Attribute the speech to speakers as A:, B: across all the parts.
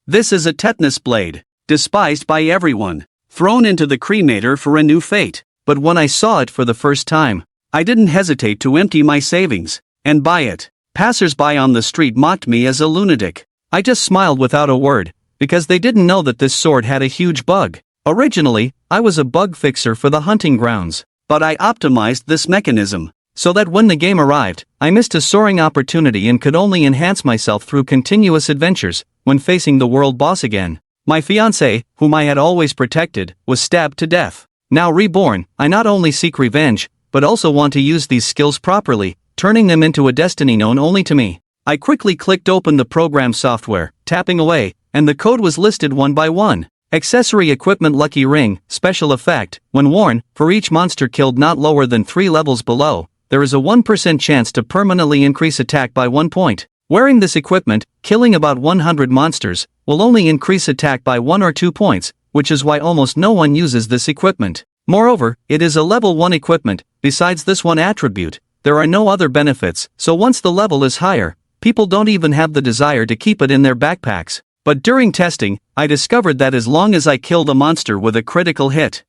A: This is a tetanus blade, despised by everyone, thrown into the cremator for a new fate. But when I saw it for the first time, I didn't hesitate to empty my savings and buy it. Passers-by on the street mocked me as a lunatic. I just smiled without a word, because they didn't know that this sword had a huge bug. Originally, I was a bug fixer for the hunting grounds, but I optimized this mechanism so that when the game arrived, I missed a soaring opportunity and could only enhance myself through continuous adventures when facing the world boss again. My fiancée, whom I had always protected, was stabbed to death. Now reborn, I not only seek revenge, but also want to use these skills properly, turning them into a destiny known only to me. I quickly clicked open the program software, tapping away, and the code was listed one by one. Accessory equipment lucky ring, special effect, when worn, for each monster killed not lower than 3 levels below, there is a 1% chance to permanently increase attack by 1 point. Wearing this equipment, killing about 100 monsters, will only increase attack by 1 or 2 points, which is why almost no one uses this equipment. Moreover, it is a level 1 equipment. Besides this one attribute, there are no other benefits, so once the level is higher, people don't even have the desire to keep it in their backpacks. But during testing, I discovered that as long as I killed a monster with a critical hit,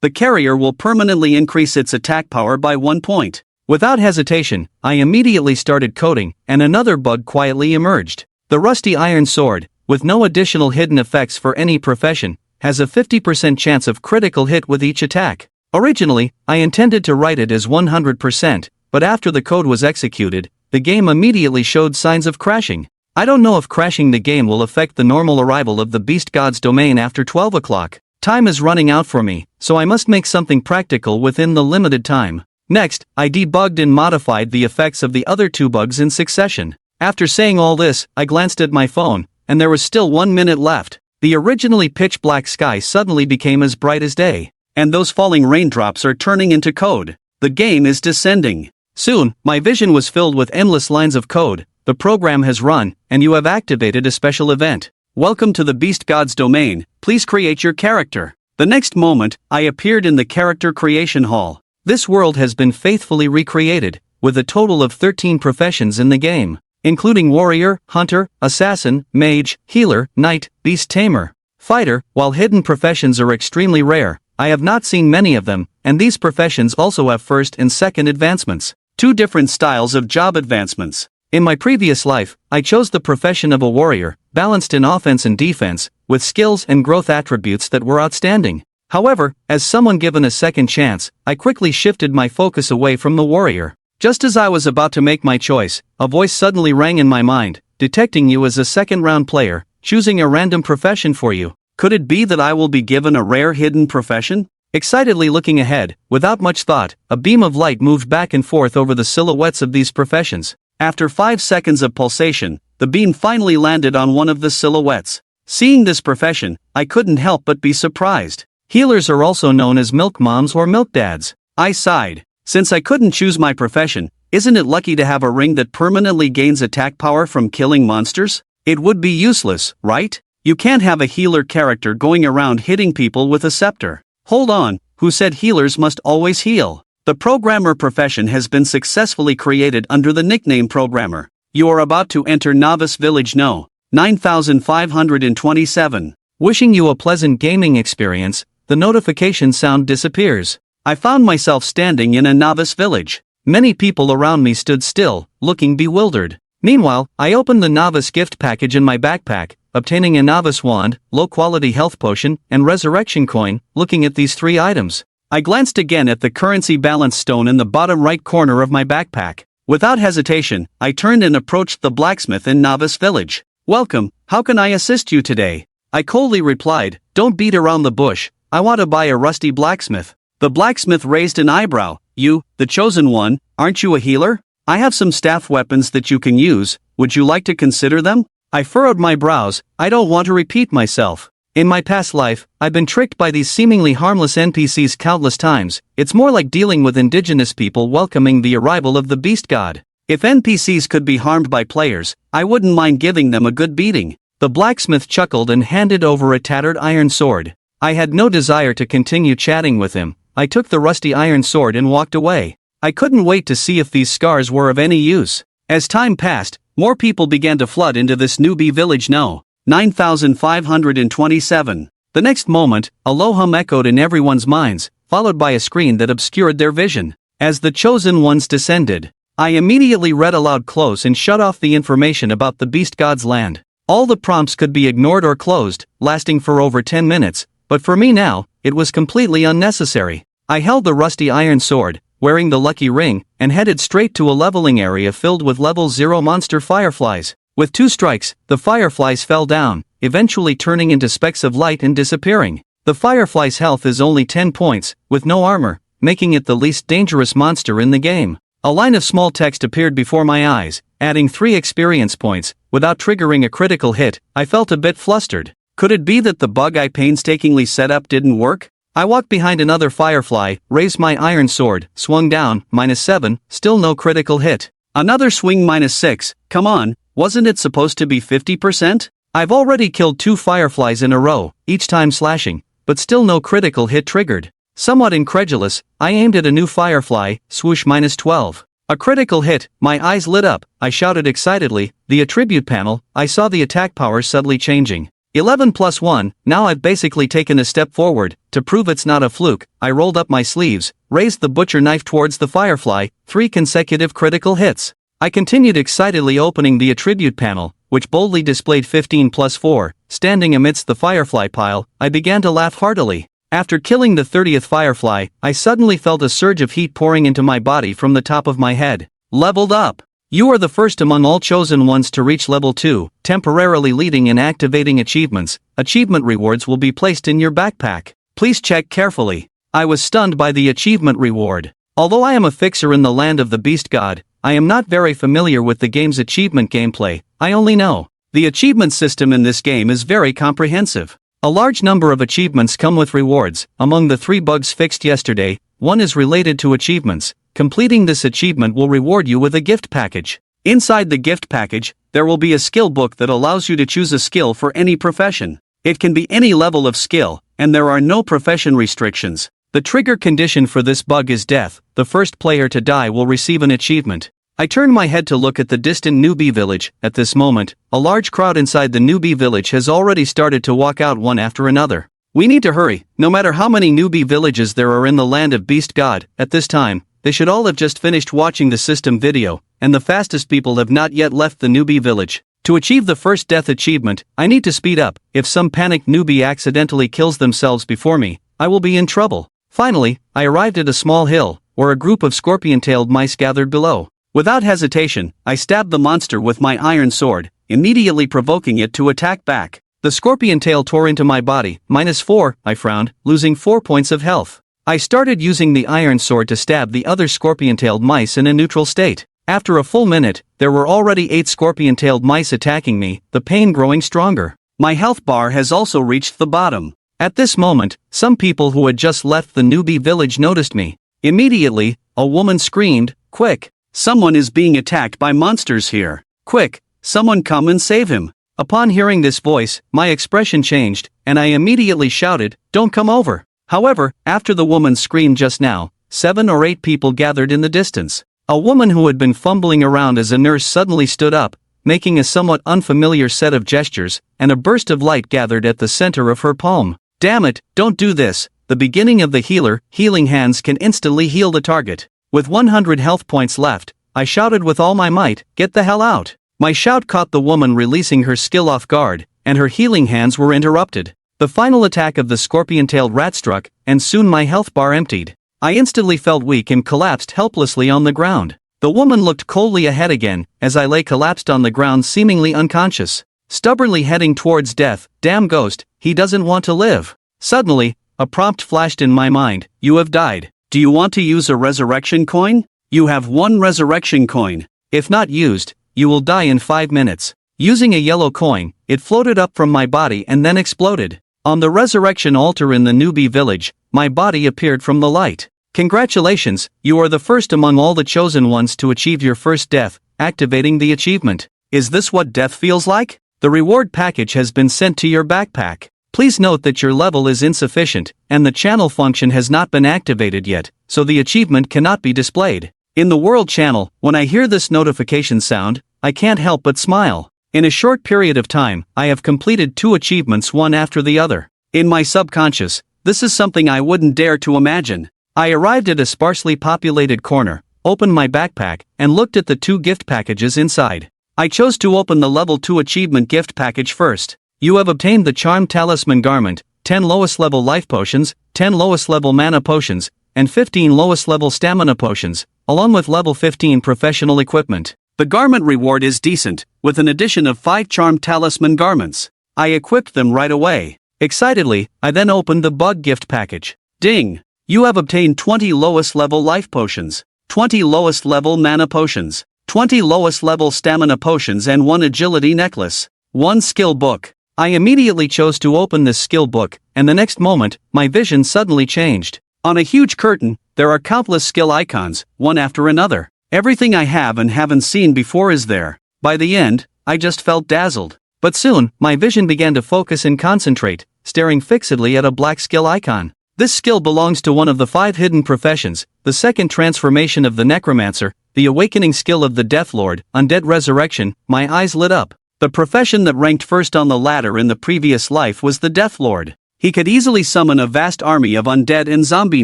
A: the carrier will permanently increase its attack power by 1 point. Without hesitation, I immediately started coding, and another bug quietly emerged. The rusty iron sword, with no additional hidden effects for any profession, has a 50% chance of critical hit with each attack. Originally, I intended to write it as 100%, but after the code was executed, the game immediately showed signs of crashing. I don't know if crashing the game will affect the normal arrival of the Beast God's domain after 12 o'clock. Time is running out for me, so I must make something practical within the limited time. Next, I debugged and modified the effects of the other 2 bugs in succession. After saying all this, I glanced at my phone, and there was still 1 minute left. The originally pitch black sky suddenly became as bright as day, and those falling raindrops are turning into code. The game is descending. Soon, my vision was filled with endless lines of code. The program has run, and you have activated a special event. Welcome to the Beast God's domain. Please create your character. The next moment, I appeared in the character creation hall. This world has been faithfully recreated, with a total of 13 professions in the game, including warrior, hunter, assassin, mage, healer, knight, beast tamer, fighter. While hidden professions are extremely rare, I have not seen many of them, and these professions also have first and second advancements. 2 different styles of job advancements. In my previous life, I chose the profession of a warrior, balanced in offense and defense, with skills and growth attributes that were outstanding. However, as someone given a second chance, I quickly shifted my focus away from the warrior. Just as I was about to make my choice, a voice suddenly rang in my mind, detecting you as a second-round player, choosing a random profession for you. Could it be that I will be given a rare hidden profession? Excitedly looking ahead, without much thought, a beam of light moved back and forth over the silhouettes of these professions. After 5 seconds of pulsation, the beam finally landed on one of the silhouettes. Seeing this profession, I couldn't help but be surprised. Healers are also known as milk moms or milk dads. I sighed. Since I couldn't choose my profession, isn't it lucky to have a ring that permanently gains attack power from killing monsters? It would be useless, right? You can't have a healer character going around hitting people with a scepter. Hold on, who said healers must always heal? The programmer profession has been successfully created under the nickname Programmer. You are about to enter Novice Village No. 9527. Wishing you a pleasant gaming experience, the notification sound disappears. I found myself standing in a novice village. Many people around me stood still, looking bewildered. Meanwhile, I opened the novice gift package in my backpack, obtaining a novice wand, low-quality health potion, and resurrection coin. Looking at these 3 items, I glanced again at the currency balance stone in the bottom right corner of my backpack. Without hesitation, I turned and approached the blacksmith in Novice Village. Welcome, how can I assist you today? I coldly replied, don't beat around the bush, I want to buy a rusty blacksmith. The blacksmith raised an eyebrow. You, the chosen one, aren't you a healer? I have some staff weapons that you can use, would you like to consider them? I furrowed my brows. I don't want to repeat myself. In my past life, I've been tricked by these seemingly harmless NPCs countless times. It's more like dealing with indigenous people welcoming the arrival of the beast god. If NPCs could be harmed by players, I wouldn't mind giving them a good beating. The blacksmith chuckled and handed over a tattered iron sword. I had no desire to continue chatting with him. I took the rusty iron sword and walked away. I couldn't wait to see if these scars were of any use. As time passed, more people began to flood into this newbie village No. 9527. The next moment, a low hum echoed in everyone's minds, followed by a screen that obscured their vision. As the chosen ones descended, I immediately read aloud close and shut off the information about the beast god's land. All the prompts could be ignored or closed, lasting for over 10 minutes, but for me now, it was completely unnecessary. I held the rusty iron sword, wearing the lucky ring, and headed straight to a leveling area filled with level 0 monster fireflies. With 2 strikes, the fireflies fell down, eventually turning into specks of light and disappearing. The firefly's health is only 10 points, with no armor, making it the least dangerous monster in the game. A line of small text appeared before my eyes, adding 3 experience points. Without triggering a critical hit, I felt a bit flustered. Could it be that the bug I painstakingly set up didn't work? I walked behind another firefly, raised my iron sword, swung down, -7, still no critical hit. Another swing -6, come on, wasn't it supposed to be 50%? I've already killed 2 fireflies in a row, each time slashing, but still no critical hit triggered. Somewhat incredulous, I aimed at a new firefly, swoosh -12. A critical hit, my eyes lit up, I shouted excitedly. The attribute panel, I saw the attack power subtly changing. 11 plus 1, now I've basically taken a step forward. To prove it's not a fluke, I rolled up my sleeves, raised the butcher knife towards the firefly, 3 consecutive critical hits. I continued excitedly opening the attribute panel, which boldly displayed 15 plus 4, standing amidst the firefly pile. I began to laugh heartily. After killing the 30th firefly, I suddenly felt a surge of heat pouring into my body from the top of my head. Leveled up! You are the first among all chosen ones to reach level 2, temporarily leading and activating achievements. Achievement rewards will be placed in your backpack. Please check carefully. I was stunned by the achievement reward. Although I am a fixer in the land of the beast god, I am not very familiar with the game's achievement gameplay. I only know the achievement system in this game is very comprehensive. A large number of achievements come with rewards. Among the 3 bugs fixed yesterday, one is related to achievements. Completing this achievement will reward you with a gift package. Inside the gift package, there will be a skill book that allows you to choose a skill for any profession. It can be any level of skill, and there are no profession restrictions. The trigger condition for this bug is death. The first player to die will receive an achievement. I turned my head to look at the distant newbie village. At this moment, a large crowd inside the newbie village has already started to walk out one after another. We need to hurry. No matter how many newbie villages there are in the land of Beast God, at this time, they should all have just finished watching the system video, and the fastest people have not yet left the newbie village. To achieve the first death achievement, I need to speed up. If some panicked newbie accidentally kills themselves before me, I will be in trouble. Finally, I arrived at a small hill, where a group of scorpion-tailed mice gathered below. Without hesitation, I stabbed the monster with my iron sword, immediately provoking it to attack back. The scorpion tail tore into my body. -4, I frowned, losing 4 points of health. I started using the iron sword to stab the other scorpion-tailed mice in a neutral state. After a full minute, there were already 8 scorpion-tailed mice attacking me, the pain growing stronger. My health bar has also reached the bottom. At this moment, some people who had just left the newbie village noticed me. Immediately, a woman screamed, "Quick! Someone is being attacked by monsters here. Quick, someone come and save him." Upon hearing this voice, my expression changed, and I immediately shouted, "Don't come over." However, after the woman's scream just now, 7 or 8 people gathered in the distance. A woman who had been fumbling around as a nurse suddenly stood up, making a somewhat unfamiliar set of gestures, and a burst of light gathered at the center of her palm. "Damn it, don't do this." The beginning of the healing hands can instantly heal the target. With 100 health points left, I shouted with all my might, "Get the hell out." My shout caught the woman releasing her skill off guard, and her healing hands were interrupted. The final attack of the scorpion-tailed rat struck, and soon my health bar emptied. I instantly felt weak and collapsed helplessly on the ground. The woman looked coldly ahead again, as I lay collapsed on the ground seemingly unconscious. Stubbornly heading towards death. Damn ghost, he doesn't want to live. Suddenly, a prompt flashed in my mind, "You have died. Do you want to use a resurrection coin? You have 1 resurrection coin. If not used, you will die in 5 minutes. Using a yellow coin, it floated up from my body and then exploded. On the resurrection altar in the newbie village, my body appeared from the light. Congratulations, you are the first among all the chosen ones to achieve your first death, activating the achievement. Is this what death feels like? The reward package has been sent to your backpack. Please note that your level is insufficient, and the channel function has not been activated yet, so the achievement cannot be displayed. In the World channel, when I hear this notification sound, I can't help but smile. In a short period of time, I have completed 2 achievements one after the other. In my subconscious, this is something I wouldn't dare to imagine. I arrived at a sparsely populated corner, opened my backpack, and looked at the 2 gift packages inside. I chose to open the level 2 achievement gift package first. You have obtained the Charm Talisman Garment, 10 lowest level life potions, 10 lowest level mana potions, and 15 lowest level stamina potions, along with level 15 professional equipment. The garment reward is decent, with an addition of 5 Charm Talisman garments. I equipped them right away. Excitedly, I then opened the bug gift package. Ding! You have obtained 20 lowest level life potions, 20 lowest level mana potions, 20 lowest level stamina potions and 1 agility necklace. 1 skill book. I immediately chose to open this skill book, and the next moment, my vision suddenly changed. On a huge curtain, there are countless skill icons, one after another. Everything I have and haven't seen before is there. By the end, I just felt dazzled. But soon, my vision began to focus and concentrate, staring fixedly at a black skill icon. This skill belongs to one of the 5 hidden professions, the second transformation of the Necromancer, the awakening skill of the Death Lord, Undead Resurrection. My eyes lit up. The profession that ranked first on the ladder in the previous life was the Death Lord. He could easily summon a vast army of undead and zombie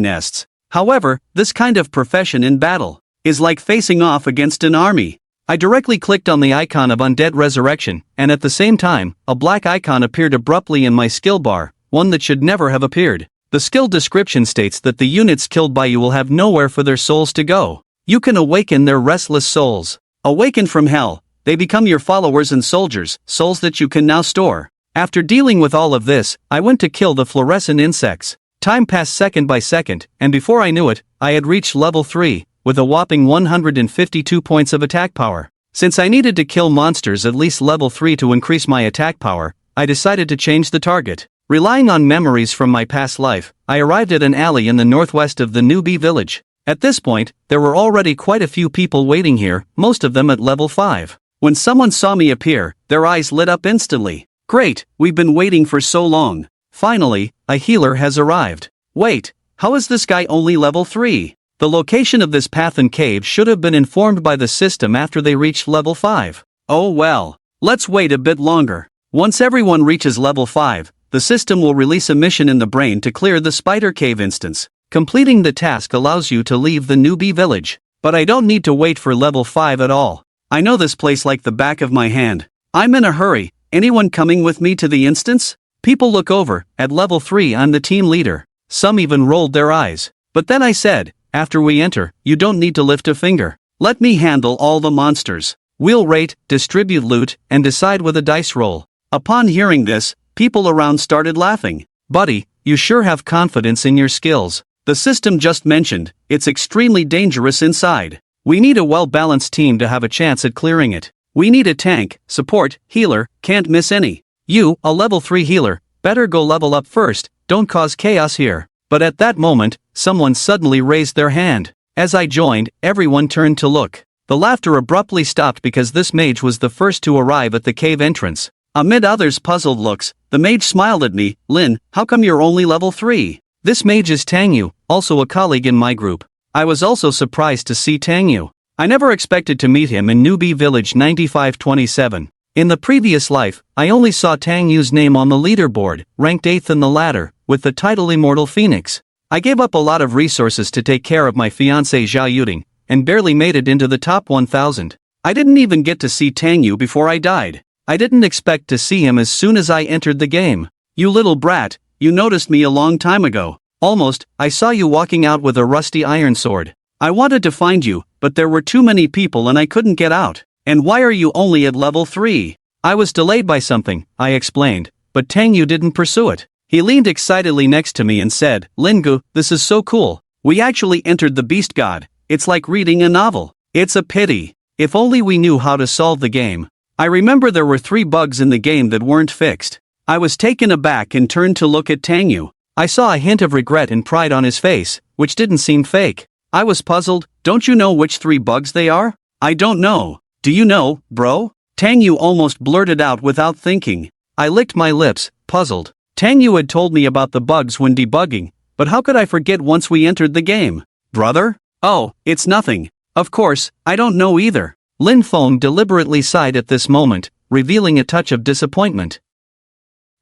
A: nests. However, this kind of profession in battle is like facing off against an army. I directly clicked on the icon of Undead Resurrection, and at the same time, a black icon appeared abruptly in my skill bar, one that should never have appeared. The skill description states that the units killed by you will have nowhere for their souls to go. You can awaken their restless souls. Awakened from hell, they become your followers and soldiers, souls that you can now store. After dealing with all of this, I went to kill the fluorescent insects. Time passed second by second, and before I knew it, I had reached level 3, with a whopping 152 points of attack power. Since I needed to kill monsters at least level 3 to increase my attack power, I decided to change the target. Relying on memories from my past life, I arrived at an alley in the northwest of the newbie village. At this point, there were already quite a few people waiting here, most of them at level 5. When someone saw me appear, their eyes lit up instantly. Great, we've been waiting for so long. Finally, a healer has arrived. Wait, how is this guy only level 3? The location of this path and cave should have been informed by the system after they reached level 5. Oh well, let's wait a bit longer. Once everyone reaches level 5, the system will release a mission in the brain to clear the spider cave instance. Completing the task allows you to leave the newbie village. But I don't need to wait for level 5 at all. I know this place like the back of my hand. I'm in a hurry. Anyone coming with me to the instance? People look over. At level 3 I'm the team leader. Some even rolled their eyes. But then I said, after we enter, you don't need to lift a finger. Let me handle all the monsters. We'll rate, distribute loot, and decide with a dice roll. Upon hearing this, people around started laughing. Buddy, you sure have confidence in your skills. The system just mentioned, it's extremely dangerous inside. We need a well-balanced team to have a chance at clearing it. We need a tank, support, healer, can't miss any. You, a level 3 healer, better go level up first, don't cause chaos here. But at that moment, someone suddenly raised their hand. As I joined, everyone turned to look. The laughter abruptly stopped because this mage was the first to arrive at the cave entrance. Amid others' puzzled looks, the mage smiled at me. Lin, how come you're only level 3? This mage is Tangyu, also a colleague in my group. I was also surprised to see Tangyu. I never expected to meet him in Newbie Village 9527. In the previous life, I only saw Tangyu's name on the leaderboard, ranked 8th in the ladder, with the title Immortal Phoenix. I gave up a lot of resources to take care of my fiancée Zhao Yuding, and barely made it into the top 1000. I didn't even get to see Tangyu before I died. I didn't expect to see him as soon as I entered the game. You little brat, you noticed me a long time ago. Almost, I saw you walking out with a rusty iron sword. I wanted to find you, but there were too many people and I couldn't get out. And why are you only at level 3? I was delayed by something, I explained, but Tangyu didn't pursue it. He leaned excitedly next to me and said, Lingu, this is so cool. We actually entered the Beast God. It's like reading a novel. It's a pity. If only we knew how to solve the game. I remember there were 3 bugs in the game that weren't fixed. I was taken aback and turned to look at Tangyu. I saw a hint of regret and pride on his face, which didn't seem fake. I was puzzled. Don't you know which 3 bugs they are? I don't know. Do you know, bro? Tangyu almost blurted out without thinking. I licked my lips, puzzled. Tangyu had told me about the bugs when debugging, but how could I forget once we entered the game? Brother? Oh, it's nothing. Of course, I don't know either. Lin Feng deliberately sighed at this moment, revealing a touch of disappointment.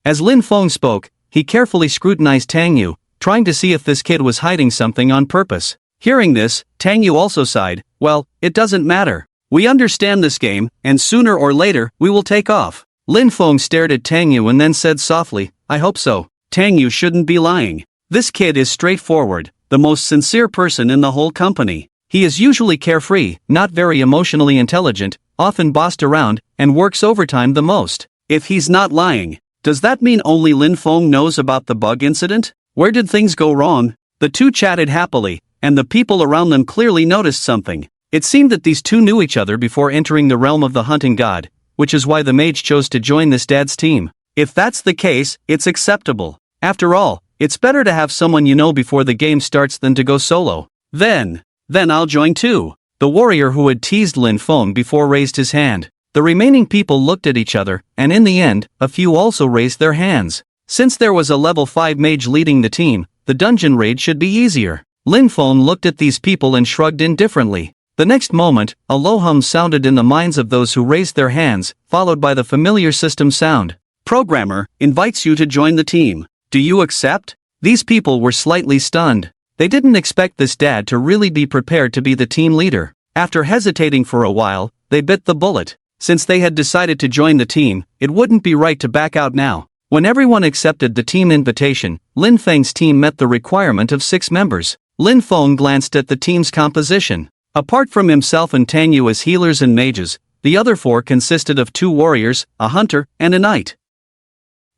A: As Lin Feng spoke, he carefully scrutinized Tang Yu, trying to see if this kid was hiding something on purpose. Hearing this, Tang Yu also sighed. Well, it doesn't matter. We understand this game, and sooner or later, we will take off. Lin Feng stared at Tang Yu and then said softly, I hope so. Tang Yu shouldn't be lying. This kid is straightforward, the most sincere person in the whole company. He is usually carefree, not very emotionally intelligent, often bossed around, and works overtime the most. If he's not lying, does that mean only Lin Feng knows about the bug incident? Where did things go wrong? The two chatted happily, and the people around them clearly noticed something. It seemed that these two knew each other before entering the realm of the hunting god, which is why the mage chose to join this dad's team. If that's the case, it's acceptable. After all, it's better to have someone you know before the game starts than to go solo. Then I'll join too. The warrior who had teased Lin Feng before raised his hand. The remaining people looked at each other, and in the end, a few also raised their hands. Since there was a level 5 mage leading the team, the dungeon raid should be easier. Lin Feng looked at these people and shrugged indifferently. The next moment, a low hum sounded in the minds of those who raised their hands, followed by the familiar system sound. Programmer invites you to join the team. Do you accept? These people were slightly stunned. They didn't expect this dad to really be prepared to be the team leader. After hesitating for a while, they bit the bullet. Since they had decided to join the team, it wouldn't be right to back out now. When everyone accepted the team invitation, Lin Feng's team met the requirement of 6 members. Lin Feng glanced at the team's composition. Apart from himself and Tang Yu as healers and mages, the other 4 consisted of 2 warriors, a hunter, and a knight.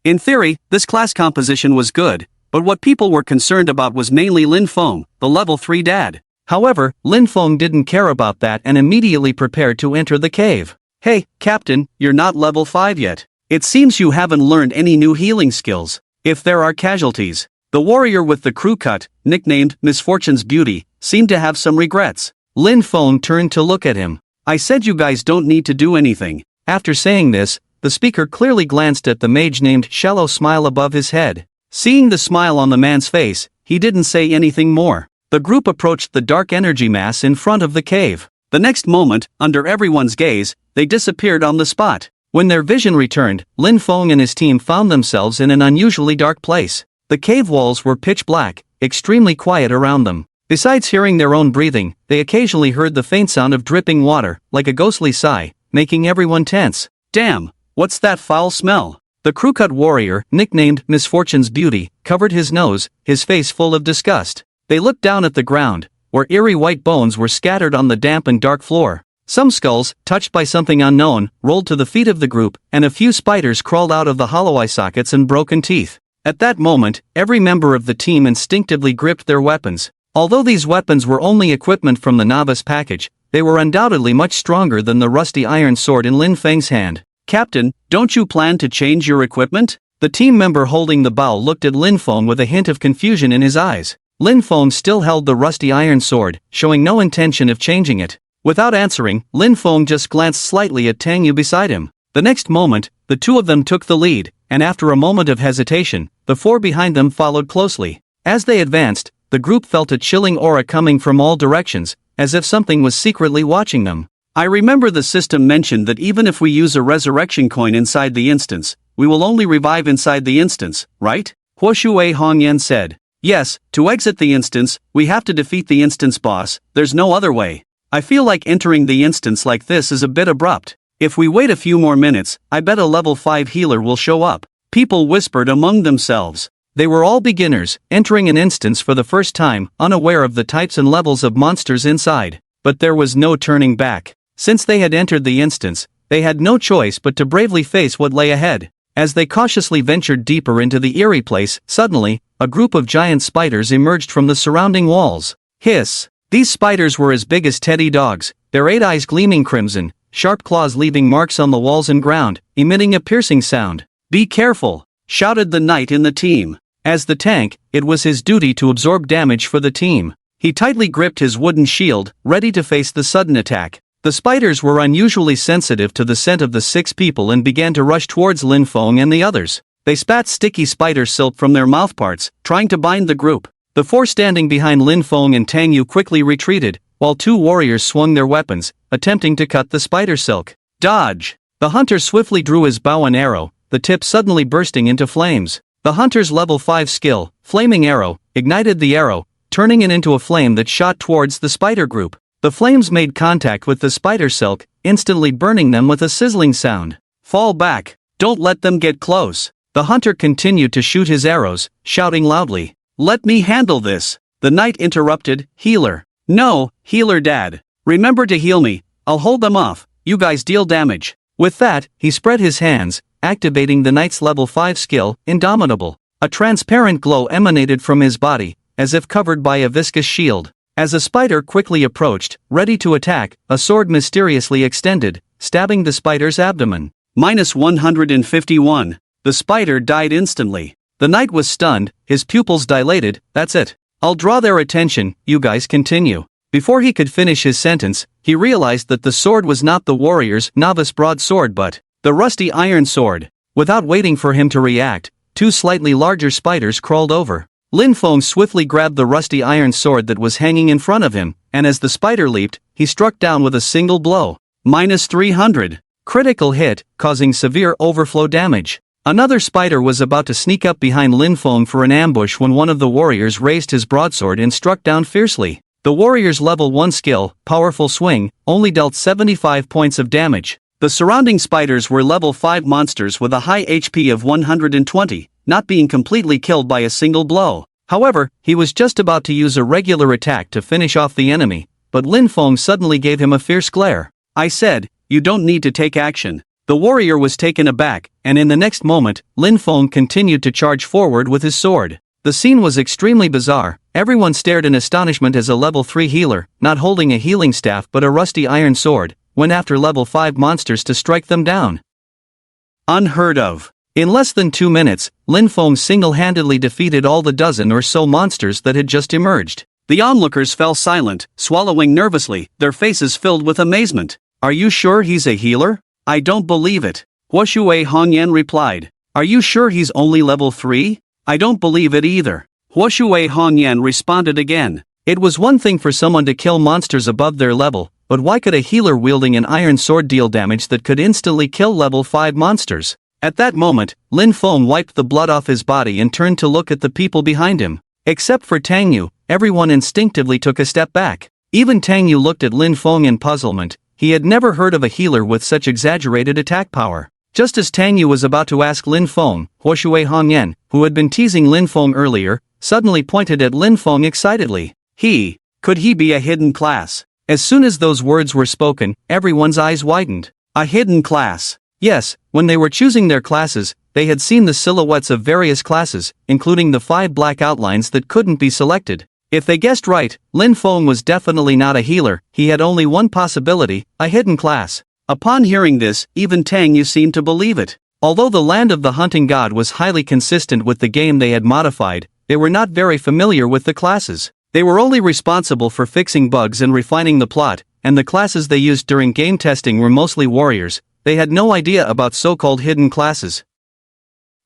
A: In theory, this class composition was good, but what people were concerned about was mainly Lin Feng, the level 3 dad. However, Lin Feng didn't care about that and immediately prepared to enter the cave. Hey, Captain, you're not level 5 yet. It seems you haven't learned any new healing skills. If there are casualties, the warrior with the crew cut, nicknamed Misfortune's Beauty, seemed to have some regrets. Lin Feng turned to look at him. I said you guys don't need to do anything. After saying this, the speaker clearly glanced at the mage named Shallow Smile above his head. Seeing the smile on the man's face, he didn't say anything more. The group approached the dark energy mass in front of the cave. The next moment, under everyone's gaze, they disappeared on the spot. When their vision returned, Lin Feng and his team found themselves in an unusually dark place. The cave walls were pitch black, extremely quiet around them. Besides hearing their own breathing, they occasionally heard the faint sound of dripping water, like a ghostly sigh, making everyone tense. Damn, what's that foul smell? The crew-cut warrior, nicknamed Misfortune's Beauty, covered his nose, his face full of disgust. They looked down at the ground, where eerie white bones were scattered on the damp and dark floor. Some skulls, touched by something unknown, rolled to the feet of the group, and a few spiders crawled out of the hollow eye sockets and broken teeth. At that moment, every member of the team instinctively gripped their weapons. Although these weapons were only equipment from the Novice package, they were undoubtedly much stronger than the rusty iron sword in Lin Feng's hand. Captain, don't you plan to change your equipment? The team member holding the bow looked at Lin Feng with a hint of confusion in his eyes. Lin Feng still held the rusty iron sword, showing no intention of changing it. Without answering, Lin Feng just glanced slightly at Tang Yu beside him. The next moment, the two of them took the lead, and after a moment of hesitation, the 4 behind them followed closely. As they advanced, the group felt a chilling aura coming from all directions, as if something was secretly watching them. I remember the system mentioned that even if we use a resurrection coin inside the instance, we will only revive inside the instance, right? Huoshui Hongyan said. Yes, to exit the instance, we have to defeat the instance boss, there's no other way. I feel like entering the instance like this is a bit abrupt. If we wait a few more minutes, I bet a level 5 healer will show up. People whispered among themselves. They were all beginners, entering an instance for the first time, unaware of the types and levels of monsters inside. But there was no turning back. Since they had entered the instance, they had no choice but to bravely face what lay ahead. As they cautiously ventured deeper into the eerie place, suddenly, a group of giant spiders emerged from the surrounding walls. Hiss! These spiders were as big as teddy dogs, their 8 eyes gleaming crimson, sharp claws leaving marks on the walls and ground, emitting a piercing sound. Be careful! Shouted the knight in the team. As the tank, it was his duty to absorb damage for the team. He tightly gripped his wooden shield, ready to face the sudden attack. The spiders were unusually sensitive to the scent of the 6 people and began to rush towards Lin Feng and the others. They spat sticky spider silk from their mouthparts, trying to bind the group. The 4 standing behind Lin Feng and Tang Yu quickly retreated, while 2 warriors swung their weapons, attempting to cut the spider silk. Dodge! The hunter swiftly drew his bow and arrow, the tip suddenly bursting into flames. The hunter's level 5 skill, Flaming Arrow, ignited the arrow, turning it into a flame that shot towards the spider group. The flames made contact with the spider silk, instantly burning them with a sizzling sound. Fall back, don't let them get close. The hunter continued to shoot his arrows, shouting loudly. Let me handle this. The knight interrupted. Healer. No, healer dad. Remember to heal me, I'll hold them off, you guys deal damage. With that, he spread his hands, activating the knight's level 5 skill, Indomitable. A transparent glow emanated from his body, as if covered by a viscous shield. As a spider quickly approached, ready to attack, a sword mysteriously extended, stabbing the spider's abdomen. -151. The spider died instantly. The knight was stunned, his pupils dilated. That's it. I'll draw their attention, you guys continue. Before he could finish his sentence, he realized that the sword was not the warrior's novice broadsword but the rusty iron sword. Without waiting for him to react, two slightly larger spiders crawled over. Lin Feng swiftly grabbed the rusty iron sword that was hanging in front of him, and as the spider leaped, he struck down with a single blow. -300. Critical hit, causing severe overflow damage. Another spider was about to sneak up behind Lin Feng for an ambush when one of the warriors raised his broadsword and struck down fiercely. The warrior's level 1 skill, Powerful Swing, only dealt 75 points of damage. The surrounding spiders were level 5 monsters with a high HP of 120, not being completely killed by a single blow. However, he was just about to use a regular attack to finish off the enemy, but Lin Feng suddenly gave him a fierce glare. I said, you don't need to take action. The warrior was taken aback, and in the next moment, Lin Feng continued to charge forward with his sword. The scene was extremely bizarre. Everyone stared in astonishment as a level 3 healer, not holding a healing staff but a rusty iron sword, went after level 5 monsters to strike them down. Unheard of. In less than 2 minutes, Lin Feng single-handedly defeated all the dozen or so monsters that had just emerged. The onlookers fell silent, swallowing nervously, their faces filled with amazement. Are you sure he's a healer? I don't believe it. Huoshui Hongyan replied. Are you sure he's only level 3? I don't believe it either. Huoshui Hongyan responded again. It was one thing for someone to kill monsters above their level, but why could a healer wielding an iron sword deal damage that could instantly kill level 5 monsters? At that moment, Lin Feng wiped the blood off his body and turned to look at the people behind him. Except for Tang Yu, everyone instinctively took a step back. Even Tang Yu looked at Lin Feng in puzzlement. He had never heard of a healer with such exaggerated attack power. Just as Tang Yu was about to ask Lin Feng, Huoshui Hongyan, who had been teasing Lin Feng earlier, suddenly pointed at Lin Feng excitedly. Could he be a hidden class? As soon as those words were spoken, everyone's eyes widened. A hidden class. Yes, when they were choosing their classes, they had seen the silhouettes of various classes, including the 5 black outlines that couldn't be selected. If they guessed right, Lin Feng was definitely not a healer. He had only one possibility, a hidden class. Upon hearing this, even Tang Yu seemed to believe it. Although the land of the hunting god was highly consistent with the game they had modified, they were not very familiar with the classes. They were only responsible for fixing bugs and refining the plot, and the classes they used during game testing were mostly warriors. They had no idea about so-called hidden classes.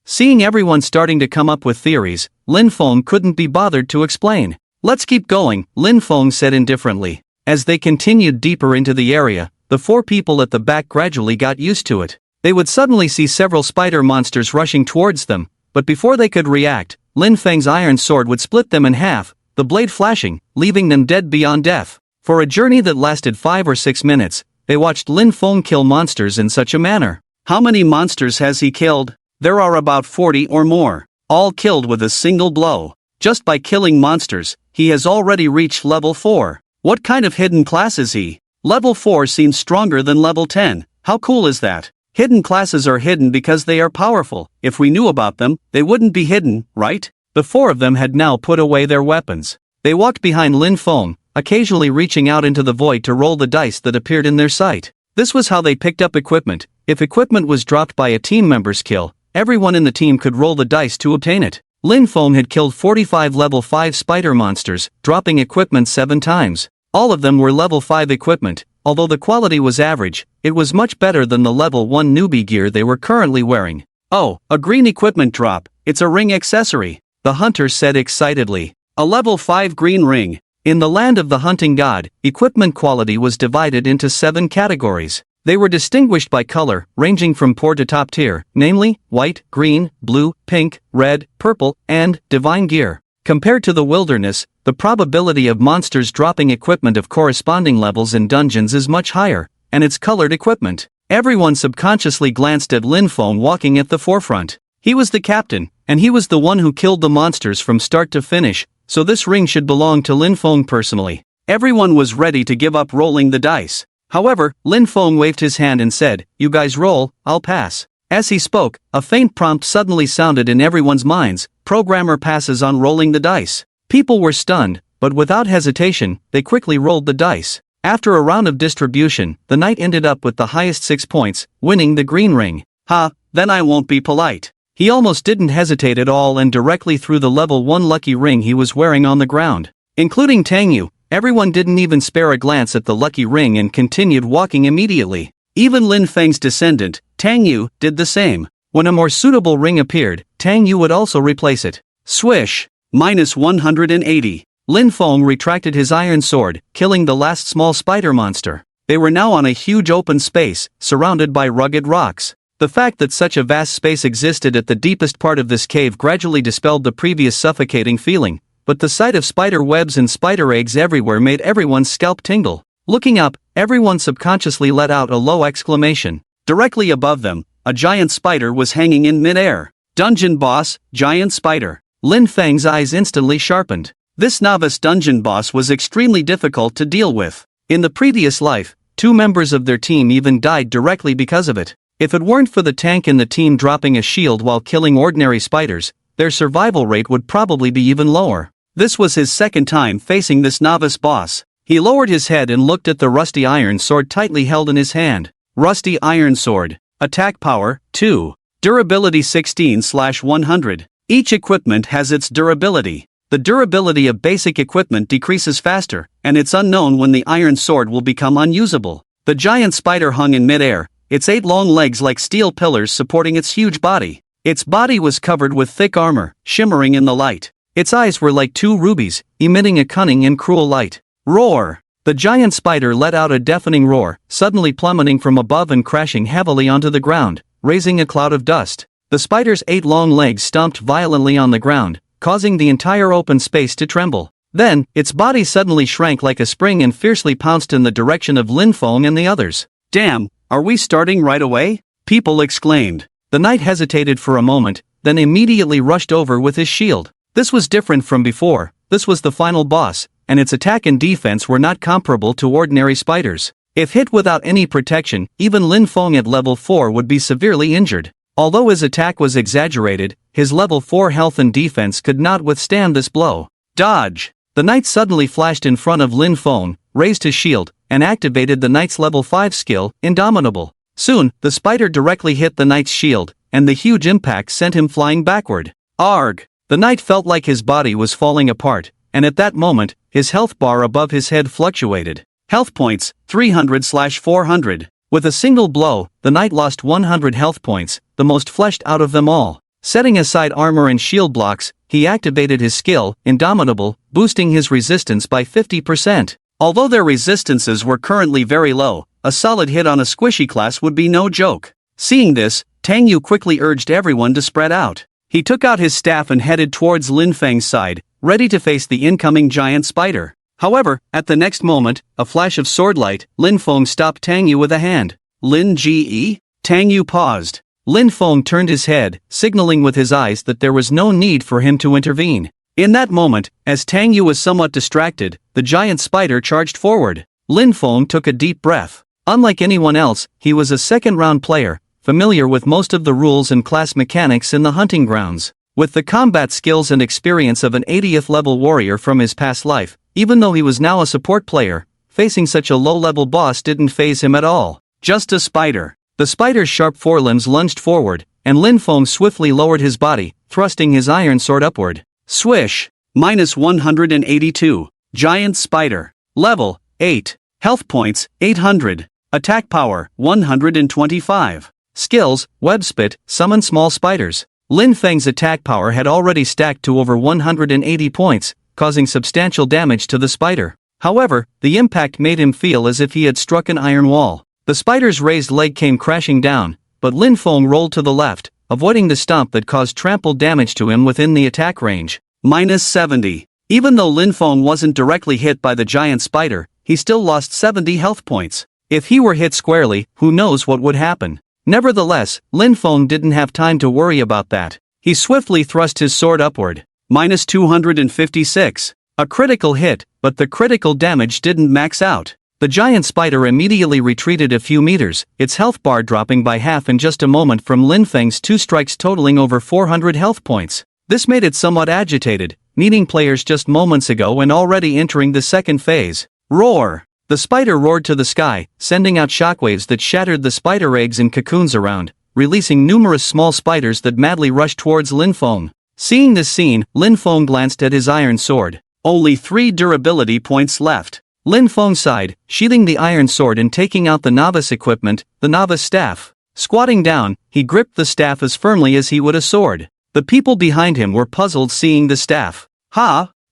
A: Seeing everyone starting to come up with theories, Lin Feng couldn't be bothered to explain. Let's keep going, Lin Feng said indifferently. As they continued deeper into the area, the 4 people at the back gradually got used to it. They would suddenly see several spider monsters rushing towards them, but before they could react, Lin Feng's iron sword would split them in half, the blade flashing, leaving them dead beyond death. For a journey that lasted 5 or 6 minutes, they watched Lin Feng kill monsters in such a manner. How many monsters has he killed? There are about 40 or more, all killed with a single blow. Just by killing monsters, he has already reached level 4. What kind of hidden class is he? Level 4 seems stronger than level 10. How cool is that? Hidden classes are hidden because they are powerful. If we knew about them, they wouldn't be hidden, right? The 4 of them had now put away their weapons. They walked behind Lin Feng, occasionally reaching out into the void to roll the dice that appeared in their sight. This was how they picked up equipment. If equipment was dropped by a team member's kill, everyone in the team could roll the dice to obtain it. Lin Feng had killed 45 level 5 spider monsters, dropping equipment 7 times. All of them were level 5 equipment. Although the quality was average, it was much better than the level 1 newbie gear they were currently wearing. Oh, a green equipment drop, it's a ring accessory, the hunter said excitedly. A level 5 green ring. In the land of the hunting god, equipment quality was divided into 7 categories. They were distinguished by color, ranging from poor to top tier, namely, white, green, blue, pink, red, purple, and divine gear. Compared to the wilderness, the probability of monsters dropping equipment of corresponding levels in dungeons is much higher, and it's colored equipment. Everyone subconsciously glanced at Lin Feng walking at the forefront. He was the captain, and he was the one who killed the monsters from start to finish, so this ring should belong to Lin Feng personally. Everyone was ready to give up rolling the dice. However, Lin Feng waved his hand and said, "You guys roll, I'll pass." As he spoke, a faint prompt suddenly sounded in everyone's minds: "Programmer passes on rolling the dice." People were stunned, but without hesitation, they quickly rolled the dice. After a round of distribution, the knight ended up with the highest 6 points, winning the green ring. "Ha, then I won't be polite." He almost didn't hesitate at all and directly threw the level 1 lucky ring he was wearing on the ground. Including Tang Yu, everyone didn't even spare a glance at the lucky ring and continued walking immediately. Even Lin Feng's descendant, Tang Yu, did the same. When a more suitable ring appeared, Tang Yu would also replace it. Swish! -180. Lin Feng retracted his iron sword, killing the last small spider monster. They were now on a huge open space, surrounded by rugged rocks. The fact that such a vast space existed at the deepest part of this cave gradually dispelled the previous suffocating feeling, but the sight of spider webs and spider eggs everywhere made everyone's scalp tingle. Looking up, everyone subconsciously let out a low exclamation. Directly above them, a giant spider was hanging in mid-air. Dungeon boss, giant spider. Lin Feng's eyes instantly sharpened. This novice dungeon boss was extremely difficult to deal with. In the previous life, 2 members of their team even died directly because of it. If it weren't for the tank in the team dropping a shield while killing ordinary spiders, their survival rate would probably be even lower. This was his second time facing this novice boss. He lowered his head and looked at the rusty iron sword tightly held in his hand. Rusty iron sword. Attack power, 2. Durability 16/100. Each equipment has its durability. The durability of basic equipment decreases faster, and it's unknown when the iron sword will become unusable. The giant spider hung in midair, its 8 long legs like steel pillars supporting its huge body. Its body was covered with thick armor, shimmering in the light. Its eyes were like 2 rubies, emitting a cunning and cruel light. Roar! The giant spider let out a deafening roar, suddenly plummeting from above and crashing heavily onto the ground, raising a cloud of dust. The spider's 8 long legs stomped violently on the ground, causing the entire open space to tremble. Then, its body suddenly shrank like a spring and fiercely pounced in the direction of Lin Feng and the others. "Damn, are we starting right away?" people exclaimed. The knight hesitated for a moment, then immediately rushed over with his shield. This was different from before. This was the final boss, and its attack and defense were not comparable to ordinary spiders. If hit without any protection, even Lin Feng at level 4 would be severely injured. Although his attack was exaggerated, his level 4 health and defense could not withstand this blow. Dodge! The knight suddenly flashed in front of Lin Feng, raised his shield, and activated the knight's level 5 skill, Indomitable. Soon, the spider directly hit the knight's shield, and the huge impact sent him flying backward. Arg! The knight felt like his body was falling apart, and at that moment, his health bar above his head fluctuated. Health points, 300/400. With a single blow, the knight lost 100 health points, the most fleshed out of them all. Setting aside armor and shield blocks, he activated his skill, Indomitable, boosting his resistance by 50%. Although their resistances were currently very low, a solid hit on a squishy class would be no joke. Seeing this, Tang Yu quickly urged everyone to spread out. He took out his staff and headed towards Lin Feng's side, ready to face the incoming giant spider. However, at the next moment, a flash of swordlight, Lin Feng stopped Tang Yu with a hand. "Lin Ge?" Tang Yu paused. Lin Feng turned his head, signaling with his eyes that there was no need for him to intervene. In that moment, as Tang Yu was somewhat distracted, the giant spider charged forward. Lin Feng took a deep breath. Unlike anyone else, he was a second-round player, familiar with most of the rules and class mechanics in the hunting grounds. With the combat skills and experience of an 80th level warrior from his past life, even though he was now a support player, facing such a low-level boss didn't faze him at all. Just a spider. The spider's sharp forelimbs lunged forward, and Lin Feng swiftly lowered his body, thrusting his iron sword upward. Swish! -182. Giant spider. Level 8. Health points 800. Attack power 125. Skills, Web Spit, summon small spiders. Lin Feng's attack power had already stacked to over 180 points, causing substantial damage to the spider. However, the impact made him feel as if he had struck an iron wall. The spider's raised leg came crashing down, but Lin Feng rolled to the left, avoiding the stomp that caused trample damage to him within the attack range. -70. Even though Lin Feng wasn't directly hit by the giant spider, he still lost 70 health points. If he were hit squarely, who knows what would happen. Nevertheless, Lin Feng didn't have time to worry about that. He swiftly thrust his sword upward. -256. A critical hit, but the critical damage didn't max out. The giant spider immediately retreated a few meters, its health bar dropping by half in just a moment from Lin Feng's 2 strikes totaling over 400 health points. This made it somewhat agitated, meeting players just moments ago and already entering the second phase. Roar! The spider roared to the sky, sending out shockwaves that shattered the spider eggs and cocoons around, releasing numerous small spiders that madly rushed towards Lin Feng. Seeing this scene, Lin Feng glanced at his iron sword. Only 3 durability points left. Lin Feng sighed, sheathing the iron sword and taking out the novice equipment, the novice staff. Squatting down, he gripped the staff as firmly as he would a sword. The people behind him were puzzled seeing the staff.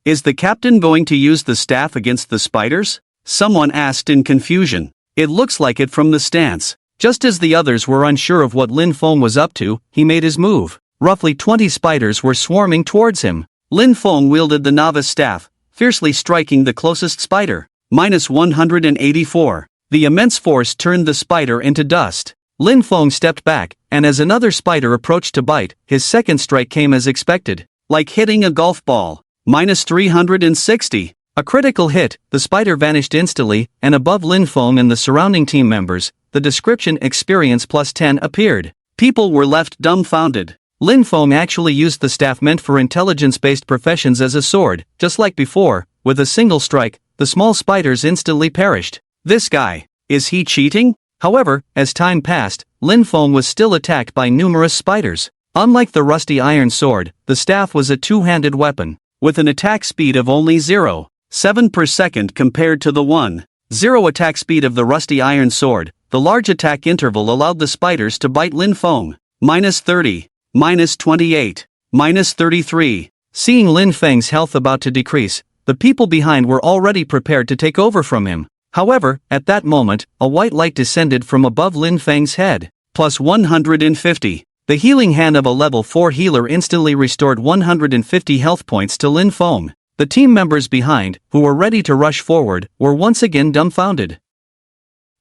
A: Is the captain going to use the staff against the spiders? Someone asked in confusion. It looks like it from the stance. Just as the others were unsure of what Lin Feng was up to, he made his move. Roughly 20 spiders were swarming towards him. Lin Feng wielded the novice staff, fiercely striking the closest spider. -184. The immense force turned the spider into dust. Lin Feng stepped back, and as another spider approached to bite, his second strike came as expected. Like hitting a golf ball. -360. A critical hit, the spider vanished instantly, and above Lin Feng and the surrounding team members, the description experience +10 appeared. People were left dumbfounded. Lin Feng actually used the staff meant for intelligence-based professions as a sword, just like before. With a single strike, the small spiders instantly perished. This guy, is he cheating? However, as time passed, Lin Feng was still attacked by numerous spiders. Unlike the rusty iron sword, the staff was a two-handed weapon, with an attack speed of only 0.7 per second compared to the 1.0 attack speed of the rusty iron sword. The large attack interval allowed the spiders to bite Lin Feng. -30, -28, -33. Seeing Lin Feng's health about to decrease, the people behind were already prepared to take over from him. However, at that moment, a white light descended from above Lin Feng's head. +150. The healing hand of a level 4 healer instantly restored 150 health points to Lin Feng. The team members behind, who were ready to rush forward, were once again dumbfounded.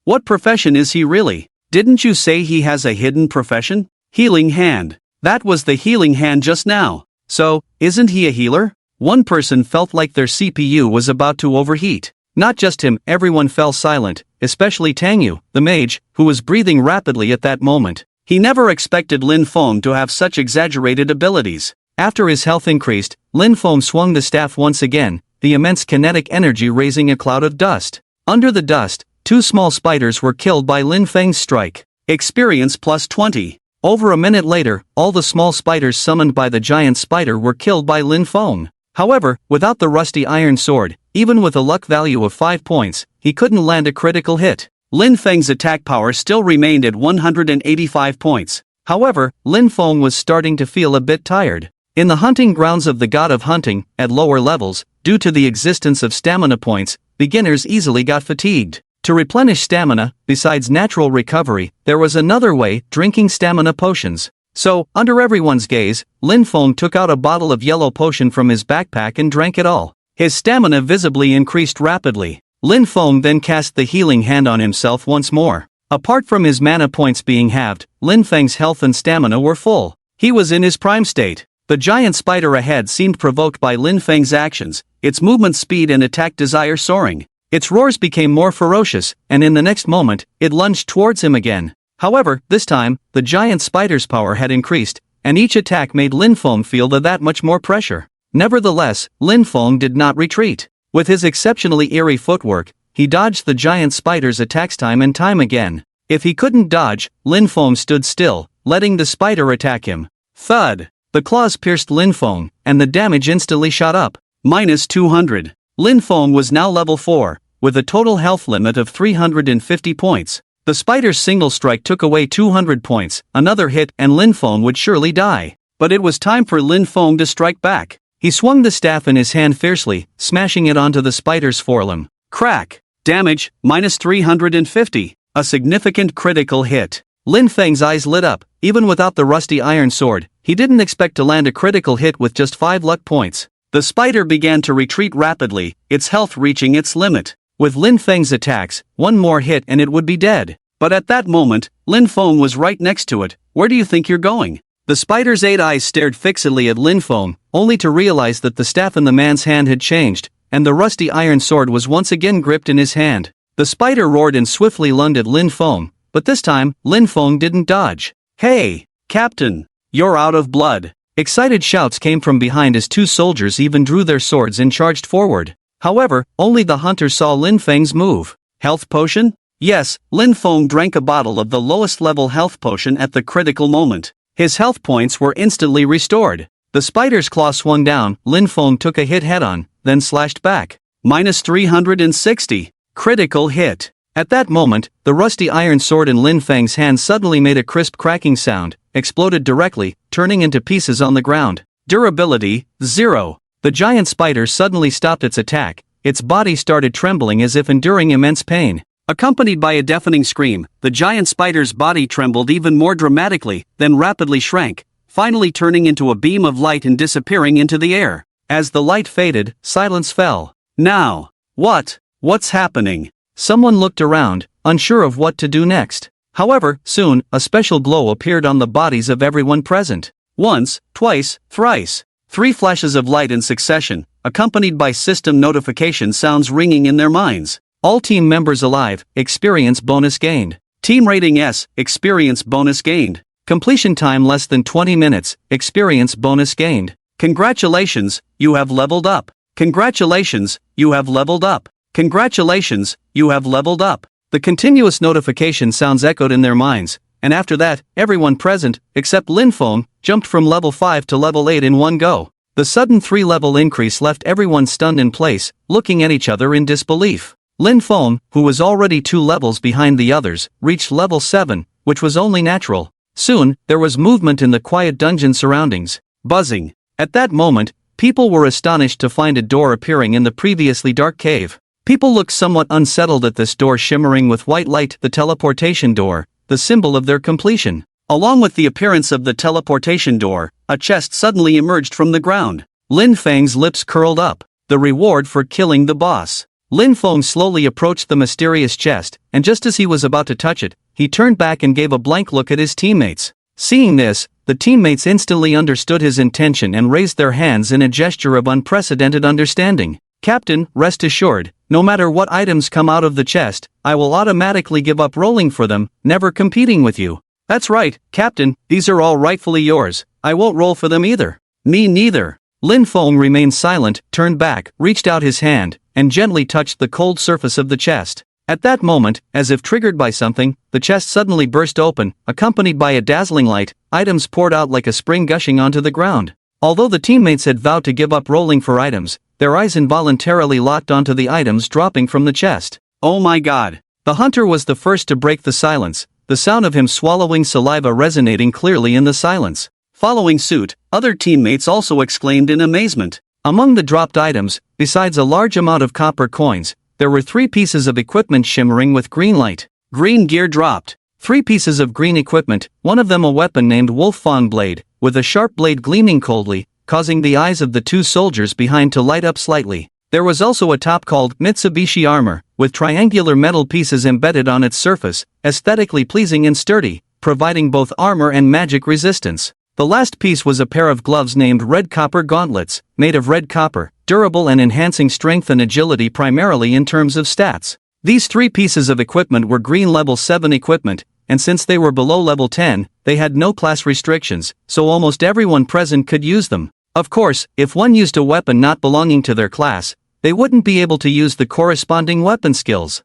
A: What profession is he really? Didn't you say he has a hidden profession? Healing hand. That was the healing hand just now. So, isn't he a healer? One person felt like their CPU was about to overheat. Not just him, everyone fell silent, especially Tangyu, the mage, who was breathing rapidly at that moment. He never expected Lin Feng to have such exaggerated abilities. After his health increased, Lin Feng swung the staff once again, the immense kinetic energy raising a cloud of dust. Under the dust, 2 small spiders were killed by Lin Feng's strike. Experience +20. Over a minute later, all the small spiders summoned by the giant spider were killed by Lin Feng. However, without the rusty iron sword, even with a luck value of 5 points, he couldn't land a critical hit. Lin Feng's attack power still remained at 185 points. However, Lin Feng was starting to feel a bit tired. In the hunting grounds of the god of hunting, at lower levels, due to the existence of stamina points, beginners easily got fatigued. To replenish stamina, besides natural recovery, there was another way: drinking stamina potions. So, under everyone's gaze, Lin Feng took out a bottle of yellow potion from his backpack and drank it all. His stamina visibly increased rapidly. Lin Feng then cast the healing hand on himself once more. Apart from his mana points being halved, Lin Feng's health and stamina were full. He was in his prime state. The giant spider ahead seemed provoked by Lin Feng's actions, its movement speed and attack desire soaring. Its roars became more ferocious, and in the next moment, it lunged towards him again. However, this time, the giant spider's power had increased, and each attack made Lin Feng feel that much more pressure. Nevertheless, Lin Feng did not retreat. With his exceptionally eerie footwork, he dodged the giant spider's attacks time and time again. If he couldn't dodge, Lin Feng stood still, letting the spider attack him. Thud! The claws pierced Lin Feng, and the damage instantly shot up. -200. Lin Feng was now level 4, with a total health limit of 350 points. The spider's single strike took away 200 points, another hit and Lin Feng would surely die. But it was time for Lin Feng to strike back. He swung the staff in his hand fiercely, smashing it onto the spider's forelimb. Crack! Damage, -350. A significant critical hit. Lin Feng's eyes lit up. Even without the rusty iron sword, he didn't expect to land a critical hit with just 5 luck points. The spider began to retreat rapidly, its health reaching its limit. With Lin Feng's attacks, one more hit and it would be dead. But at that moment, Lin Feng was right next to it. Where do you think you're going? The spider's 8 eyes stared fixedly at Lin Feng, only to realize that the staff in the man's hand had changed, and the rusty iron sword was once again gripped in his hand. The spider roared and swiftly lunged at Lin Feng, but this time, Lin Feng didn't dodge. Hey, Captain! You're out of blood! Excited shouts came from behind as 2 soldiers even drew their swords and charged forward. However, only the hunter saw Lin Feng's move. Health potion? Yes, Lin Feng drank a bottle of the lowest level health potion at the critical moment. His health points were instantly restored. The spider's claw swung down, Lin Feng took a hit head-on, then slashed back. Minus 360. Critical hit. At that moment, the rusty iron sword in Lin Feng's hand suddenly made a crisp cracking sound, exploded directly, turning into pieces on the ground. Durability, 0. The giant spider suddenly stopped its attack, its body started trembling as if enduring immense pain. Accompanied by a deafening scream, the giant spider's body trembled even more dramatically, then rapidly shrank, finally turning into a beam of light and disappearing into the air. As the light faded, silence fell. Now, what's happening? Someone looked around, unsure of what to do next. However, soon, a special glow appeared on the bodies of everyone present. Once, twice, thrice. 3 flashes of light in succession, accompanied by system notification sounds ringing in their minds. All team members alive, experience bonus gained. Team rating S, experience bonus gained. Completion time less than 20 minutes, experience bonus gained. Congratulations, you have leveled up. Congratulations, you have leveled up. Congratulations, you have leveled up. The continuous notification sounds echoed in their minds, and after that, everyone present, except Lin Feng, jumped from level 5 to level 8 in one go. The sudden 3-level increase left everyone stunned in place, looking at each other in disbelief. Lin Feng, who was already 2 levels behind the others, reached level 7, which was only natural. Soon, there was movement in the quiet dungeon surroundings. Buzzing. At that moment, people were astonished to find a door appearing in the previously dark cave. People looked somewhat unsettled at this door shimmering with white light, the teleportation door, the symbol of their completion. Along with the appearance of the teleportation door, a chest suddenly emerged from the ground. Lin Feng's lips curled up. The reward for killing the boss. Lin Feng slowly approached the mysterious chest, and just as he was about to touch it, he turned back and gave a blank look at his teammates. Seeing this, the teammates instantly understood his intention and raised their hands in a gesture of unprecedented understanding. Captain, rest assured, no matter what items come out of the chest, I will automatically give up rolling for them, never competing with you. That's right, Captain, these are all rightfully yours, I won't roll for them either. Me neither. Lin Feng remained silent, turned back, reached out his hand, and gently touched the cold surface of the chest. At that moment, as if triggered by something, the chest suddenly burst open, accompanied by a dazzling light, items poured out like a spring gushing onto the ground. Although the teammates had vowed to give up rolling for items, their eyes involuntarily locked onto the items dropping from the chest. Oh my god! The hunter was the first to break the silence, the sound of him swallowing saliva resonating clearly in the silence. Following suit, other teammates also exclaimed in amazement. Among the dropped items, besides a large amount of copper coins, there were 3 pieces of equipment shimmering with green light. Green gear dropped. 3 pieces of green equipment, one of them a weapon named Wolf Fawn Blade, with a sharp blade gleaming coldly, causing the eyes of the 2 soldiers behind to light up slightly. There was also a top called Mitsubishi Armor, with triangular metal pieces embedded on its surface, aesthetically pleasing and sturdy, providing both armor and magic resistance. The last piece was a pair of gloves named Red Copper Gauntlets, made of red copper, durable and enhancing strength and agility primarily in terms of stats. These 3 pieces of equipment were green level 7 equipment, and since they were below level 10, they had no class restrictions, so almost everyone present could use them. Of course, if one used a weapon not belonging to their class, they wouldn't be able to use the corresponding weapon skills.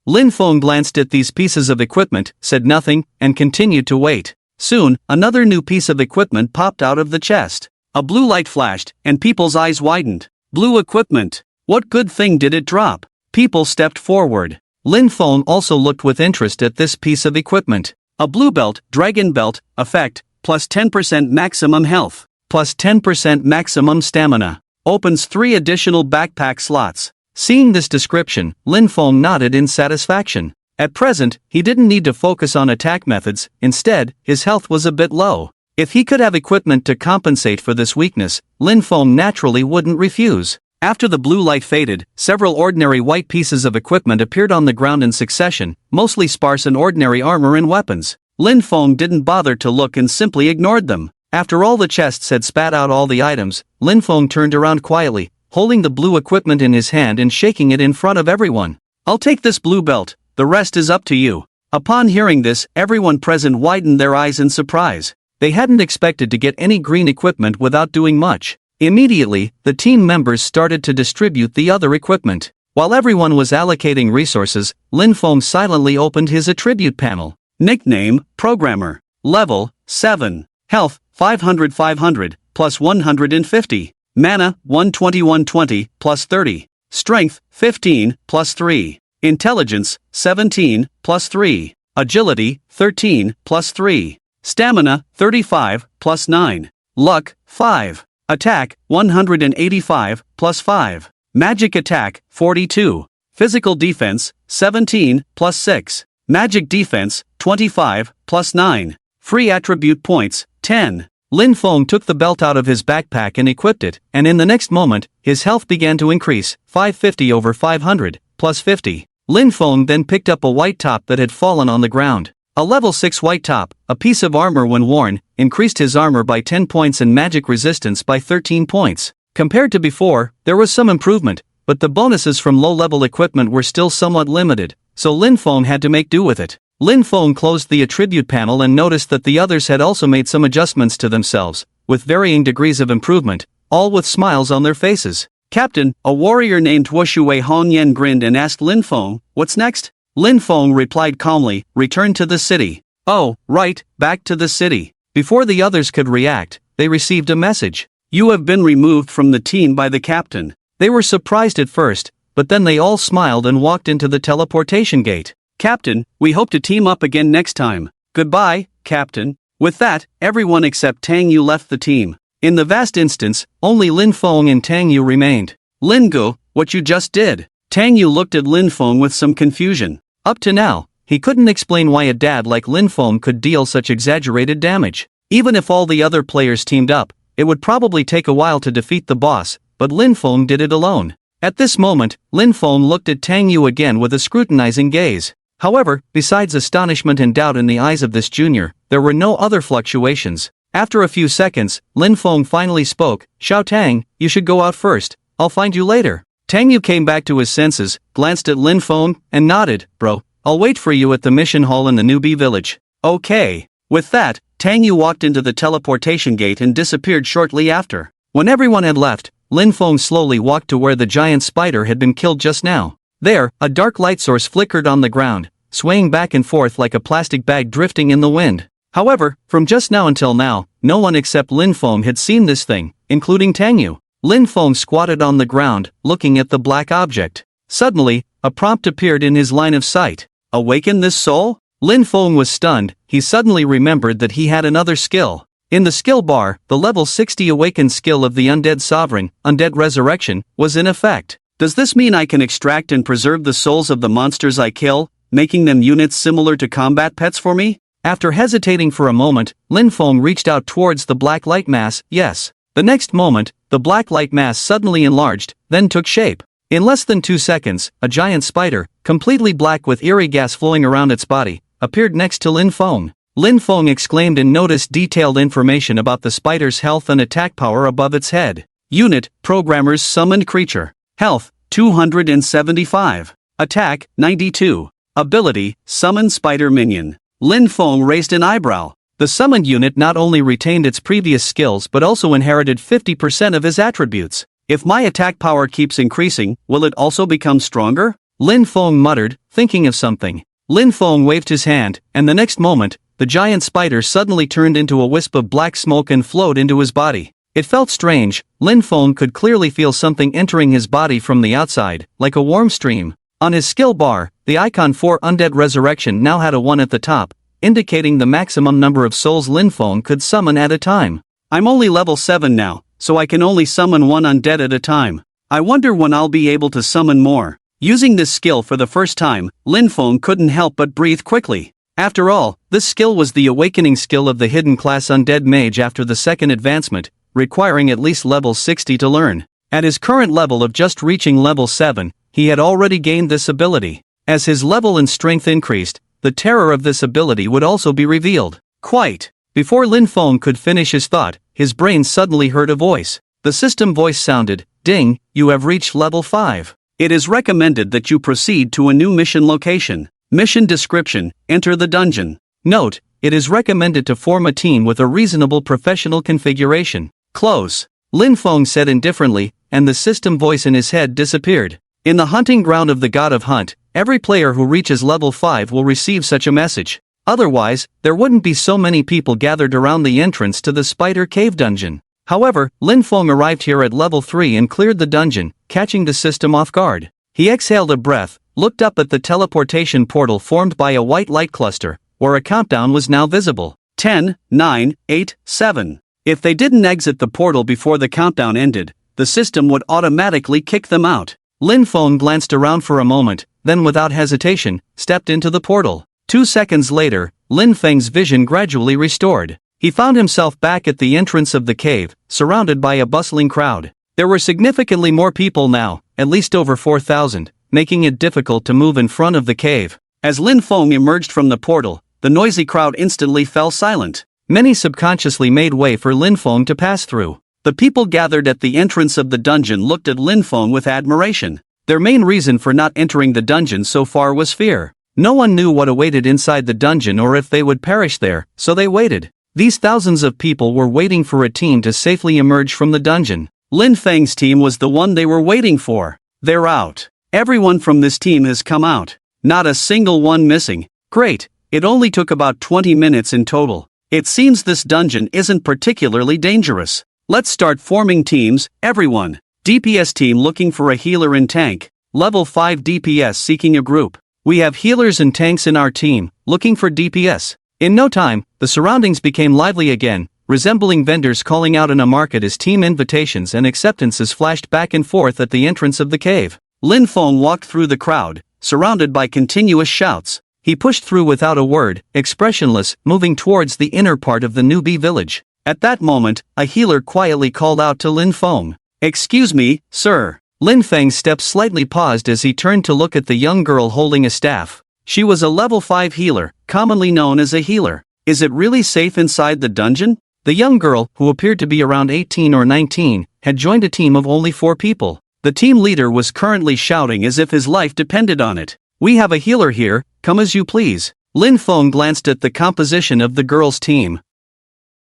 A: Lin Feng glanced at these pieces of equipment, said nothing, and continued to wait. Soon, another new piece of equipment popped out of the chest. A blue light flashed, and people's eyes widened. Blue equipment. What good thing did it drop? People stepped forward. Lin Feng also looked with interest at this piece of equipment. A blue belt, dragon belt, effect, plus 10% maximum health, plus 10% maximum stamina. Opens 3 additional backpack slots. Seeing this description, Lin Feng nodded in satisfaction. At present, he didn't need to focus on attack methods, instead, his health was a bit low. If he could have equipment to compensate for this weakness, Lin Feng naturally wouldn't refuse. After the blue light faded, several ordinary white pieces of equipment appeared on the ground in succession, mostly sparse and ordinary armor and weapons. Lin Feng didn't bother to look and simply ignored them. After all the chests had spat out all the items, Lin Feng turned around quietly, holding the blue equipment in his hand and shaking it in front of everyone. "I'll take this blue belt, the rest is up to you." Upon hearing this, everyone present widened their eyes in surprise. They hadn't expected to get any green equipment without doing much. Immediately, the team members started to distribute the other equipment. While everyone was allocating resources, Lin Feng silently opened his attribute panel. Nickname, Programmer. Level, 7. Health, 500 plus 150. Mana, 120 plus 30. Strength, 15 plus 3. Intelligence, 17 plus 3. Agility, 13 plus 3. Stamina, 35 plus 9. Luck, 5. Attack, 185 plus 5. Magic attack, 42. Physical defense, 17 plus 6. Magic defense, 25 plus 9. Free attribute points, 10. Lin Feng took the belt out of his backpack and equipped it, and in the next moment, his health began to increase, 550 over 500, plus 50. Lin Feng then picked up a white top that had fallen on the ground. A level 6 white top, a piece of armor when worn, increased his armor by 10 points and magic resistance by 13 points. Compared to before, there was some improvement, but the bonuses from low-level equipment were still somewhat limited, so Lin Feng had to make do with it. Lin Feng closed the attribute panel and noticed that the others had also made some adjustments to themselves, with varying degrees of improvement, all with smiles on their faces. "Captain," a warrior named Wuxue Hongyan grinned and asked Lin Feng, "What's next?" Lin Feng replied calmly, "Return to the city." "Oh, right, back to the city." Before the others could react, they received a message. "You have been removed from the team by the captain." They were surprised at first, but then they all smiled and walked into the teleportation gate. "Captain, we hope to team up again next time." "Goodbye, Captain." With that, everyone except Tang Yu left the team. In the vast instance, only Lin Feng and Tang Yu remained. "Lin Gu, what you just did?" Tang Yu looked at Lin Feng with some confusion. Up to now, he couldn't explain why a dad like Lin Feng could deal such exaggerated damage. Even if all the other players teamed up, it would probably take a while to defeat the boss, but Lin Feng did it alone. At this moment, Lin Feng looked at Tang Yu again with a scrutinizing gaze. However, besides astonishment and doubt in the eyes of this junior, there were no other fluctuations. After a few seconds, Lin Feng finally spoke, "Xiao Tang, you should go out first, I'll find you later." Tang Yu came back to his senses, glanced at Lin Feng, and nodded. "Bro, I'll wait for you at the mission hall in the newbie village." "Okay." With that, Tang Yu walked into the teleportation gate and disappeared shortly after. When everyone had left, Lin Feng slowly walked to where the giant spider had been killed just now. There, a dark light source flickered on the ground, swaying back and forth like a plastic bag drifting in the wind. However, from just now until now, no one except Lin Feng had seen this thing, including Tang Yu. Lin Feng squatted on the ground, looking at the black object. Suddenly, a prompt appeared in his line of sight. "Awaken this soul?" Lin Feng was stunned. He suddenly remembered that he had another skill. In the skill bar, the level 60 awakened skill of the Undead Sovereign, Undead Resurrection, was in effect. "Does this mean I can extract and preserve the souls of the monsters I kill, making them units similar to combat pets for me?" After hesitating for a moment, Lin Feng reached out towards the black light mass. Yes. The next moment, the black light mass suddenly enlarged, then took shape. In less than 2 seconds, a giant spider, completely black with eerie gas flowing around its body, appeared next to Lin Feng. Lin Feng exclaimed and noticed detailed information about the spider's health and attack power above its head. Unit, Programmer's Summoned Creature. Health, 275. Attack, 92. Ability, Summon Spider Minion. Lin Feng raised an eyebrow. The summoned unit not only retained its previous skills but also inherited 50% of his attributes. "If my attack power keeps increasing, will it also become stronger?" Lin Feng muttered, thinking of something. Lin Feng waved his hand, and the next moment, the giant spider suddenly turned into a wisp of black smoke and flowed into his body. It felt strange. Lin Feng could clearly feel something entering his body from the outside, like a warm stream. On his skill bar, the icon for Undead Resurrection now had a 1 at the top, indicating the maximum number of souls Lin Feng could summon at a time. "I'm only level 7 now, so I can only summon 1 undead at a time. I wonder when I'll be able to summon more." Using this skill for the first time, Lin Feng couldn't help but breathe quickly. After all, this skill was the awakening skill of the hidden class Undead Mage after the second advancement, requiring at least level 60 to learn. At his current level of just reaching level 7, he had already gained this ability. As his level and strength increased, the terror of this ability would also be revealed. Quite. Before Lin Feng could finish his thought, his brain suddenly heard a voice. The system voice sounded, "Ding, you have reached level 5. It is recommended that you proceed to a new mission location. Mission description, enter the dungeon. Note, it is recommended to form a team with a reasonable professional configuration." Close. Lin Feng said indifferently, and the system voice in his head disappeared. In the hunting ground of the God of Hunt, every player who reaches level 5 will receive such a message. Otherwise, there wouldn't be so many people gathered around the entrance to the Spider Cave dungeon. However, Lin Feng arrived here at level 3 and cleared the dungeon, catching the system off guard. He exhaled a breath, looked up at the teleportation portal formed by a white light cluster, where a countdown was now visible. 10, 9, 8, 7. If they didn't exit the portal before the countdown ended, the system would automatically kick them out. Lin Feng glanced around for a moment, then without hesitation, stepped into the portal. 2 seconds later, Lin Feng's vision gradually restored. He found himself back at the entrance of the cave, surrounded by a bustling crowd. There were significantly more people now, at least over 4,000, making it difficult to move in front of the cave. As Lin Feng emerged from the portal, the noisy crowd instantly fell silent. Many subconsciously made way for Lin Feng to pass through. The people gathered at the entrance of the dungeon looked at Lin Feng with admiration. Their main reason for not entering the dungeon so far was fear. No one knew what awaited inside the dungeon or if they would perish there, so they waited. These thousands of people were waiting for a team to safely emerge from the dungeon. Lin Feng's team was the one they were waiting for. They're out. Everyone from this team has come out. Not a single one missing. Great, it only took about 20 minutes in total. It seems this dungeon isn't particularly dangerous. Let's start forming teams, everyone. DPS team looking for a healer and tank. Level 5 DPS seeking a group. We have healers and tanks in our team, looking for DPS. In no time, the surroundings became lively again, resembling vendors calling out in a market as team invitations and acceptances flashed back and forth at the entrance of the cave. Lin Feng walked through the crowd, surrounded by continuous shouts. He pushed through without a word, expressionless, moving towards the inner part of the newbie village. At that moment, a healer quietly called out to Lin Feng. "Excuse me, sir." Lin Feng's steps slightly paused as he turned to look at the young girl holding a staff. She was a level 5 healer, commonly known as a healer. "Is it really safe inside the dungeon?" The young girl, who appeared to be around 18 or 19, had joined a team of only 4 people. The team leader was currently shouting as if his life depended on it. "We have a healer here, come as you please." Lin Feng glanced at the composition of the girl's team.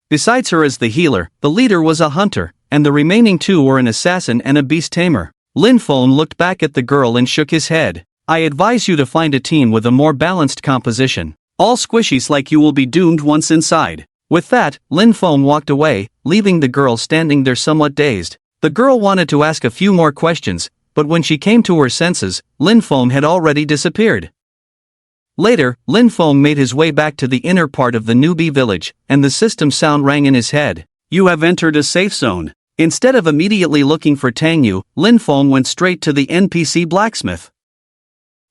A: Besides her as the healer, the leader was a hunter, and the remaining 2 were an assassin and a beast tamer. Lin Feng looked back at the girl and shook his head. "I advise you to find a team with a more balanced composition. All squishies like you will be doomed once inside." With that, Lin Feng walked away, leaving the girl standing there somewhat dazed. The girl wanted to ask a few more questions, but when she came to her senses, Lin Feng had already disappeared. Later, Lin Feng made his way back to the inner part of the newbie village, and the system sound rang in his head. "You have entered a safe zone." Instead of immediately looking for Tang Yu, Lin Feng went straight to the NPC blacksmith.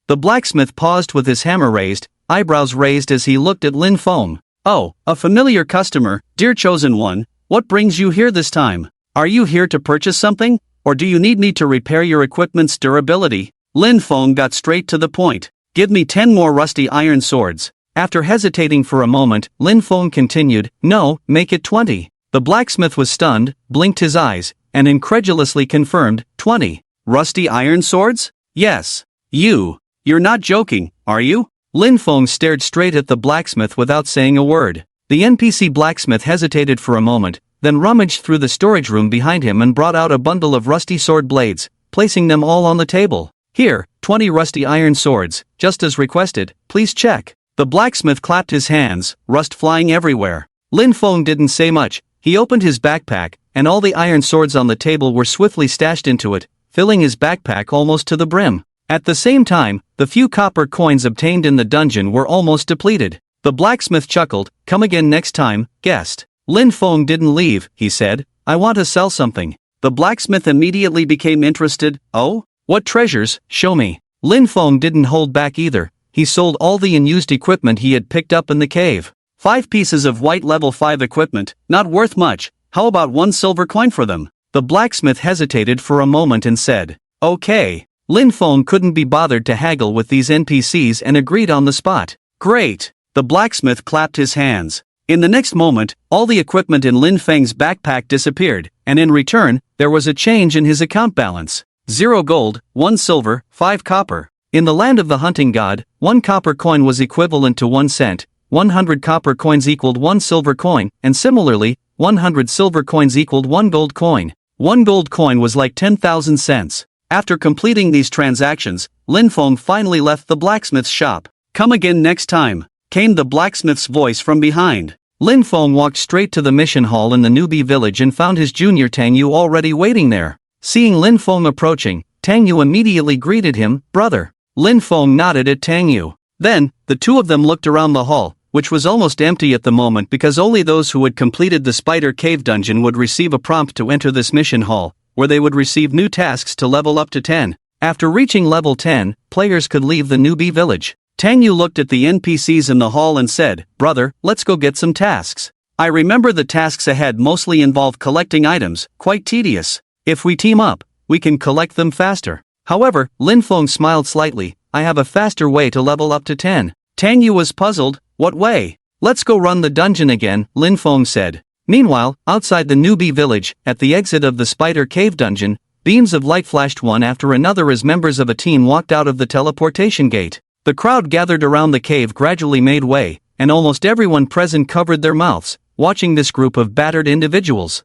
A: The blacksmith paused with his hammer raised, eyebrows raised as he looked at Lin Feng. "Oh, a familiar customer, dear chosen one, what brings you here this time? Are you here to purchase something, or do you need me to repair your equipment's durability?" Lin Feng got straight to the point. "Give me 10 more rusty iron swords." After hesitating for a moment, Lin Feng continued, "No, make it 20. The blacksmith was stunned, blinked his eyes, and incredulously confirmed, 20. "Rusty iron swords? Yes. You're not joking, are you?" Lin Feng stared straight at the blacksmith without saying a word. The NPC blacksmith hesitated for a moment, then rummaged through the storage room behind him and brought out a bundle of rusty sword blades, placing them all on the table. "Here, 20 rusty iron swords, just as requested, please check." The blacksmith clapped his hands, rust flying everywhere. Lin Feng didn't say much. He opened his backpack, and all the iron swords on the table were swiftly stashed into it, filling his backpack almost to the brim. At the same time, the few copper coins obtained in the dungeon were almost depleted. The blacksmith chuckled, "Come again next time, guest." Lin Feng didn't leave, he said, "I want to sell something." The blacksmith immediately became interested. "Oh? What treasures? Show me." Lin Feng didn't hold back either. He sold all the unused equipment he had picked up in the cave. 5 pieces of white level 5 equipment, not worth much, how about 1 silver coin for them? The blacksmith hesitated for a moment and said, okay. Lin Feng couldn't be bothered to haggle with these NPCs and agreed on the spot. Great! The blacksmith clapped his hands. In the next moment, all the equipment in Lin Feng's backpack disappeared, and in return, there was a change in his account balance. 0 gold, 1 silver, 5 copper. In the land of the hunting god, 1 copper coin was equivalent to 1 cent, 100 copper coins equaled 1 silver coin, and similarly, 100 silver coins equaled 1 gold coin. 1 gold coin was like 10,000 cents. After completing these transactions, Lin Feng finally left the blacksmith's shop. Come again next time, came the blacksmith's voice from behind. Lin Feng walked straight to the mission hall in the newbie village and found his junior Tang Yu already waiting there. Seeing Lin Feng approaching, Tang Yu immediately greeted him, brother. Lin Feng nodded at Tang Yu. Then, the two of them looked around the hall, which was almost empty at the moment because only those who had completed the spider cave dungeon would receive a prompt to enter this mission hall, where they would receive new tasks to level up to 10. After reaching level 10, players could leave the newbie village. Tang Yu looked at the NPCs in the hall and said, brother, let's go get some tasks. I remember the tasks ahead mostly involve collecting items, quite tedious. If we team up, we can collect them faster. However, Lin Feng smiled slightly, I have a faster way to level up to 10. Tang Yu was puzzled, what way? Let's go run the dungeon again, Lin Feng said. Meanwhile, outside the newbie village, at the exit of the spider cave dungeon, beams of light flashed one after another as members of a team walked out of the teleportation gate. The crowd gathered around the cave gradually made way, and almost everyone present covered their mouths, watching this group of battered individuals.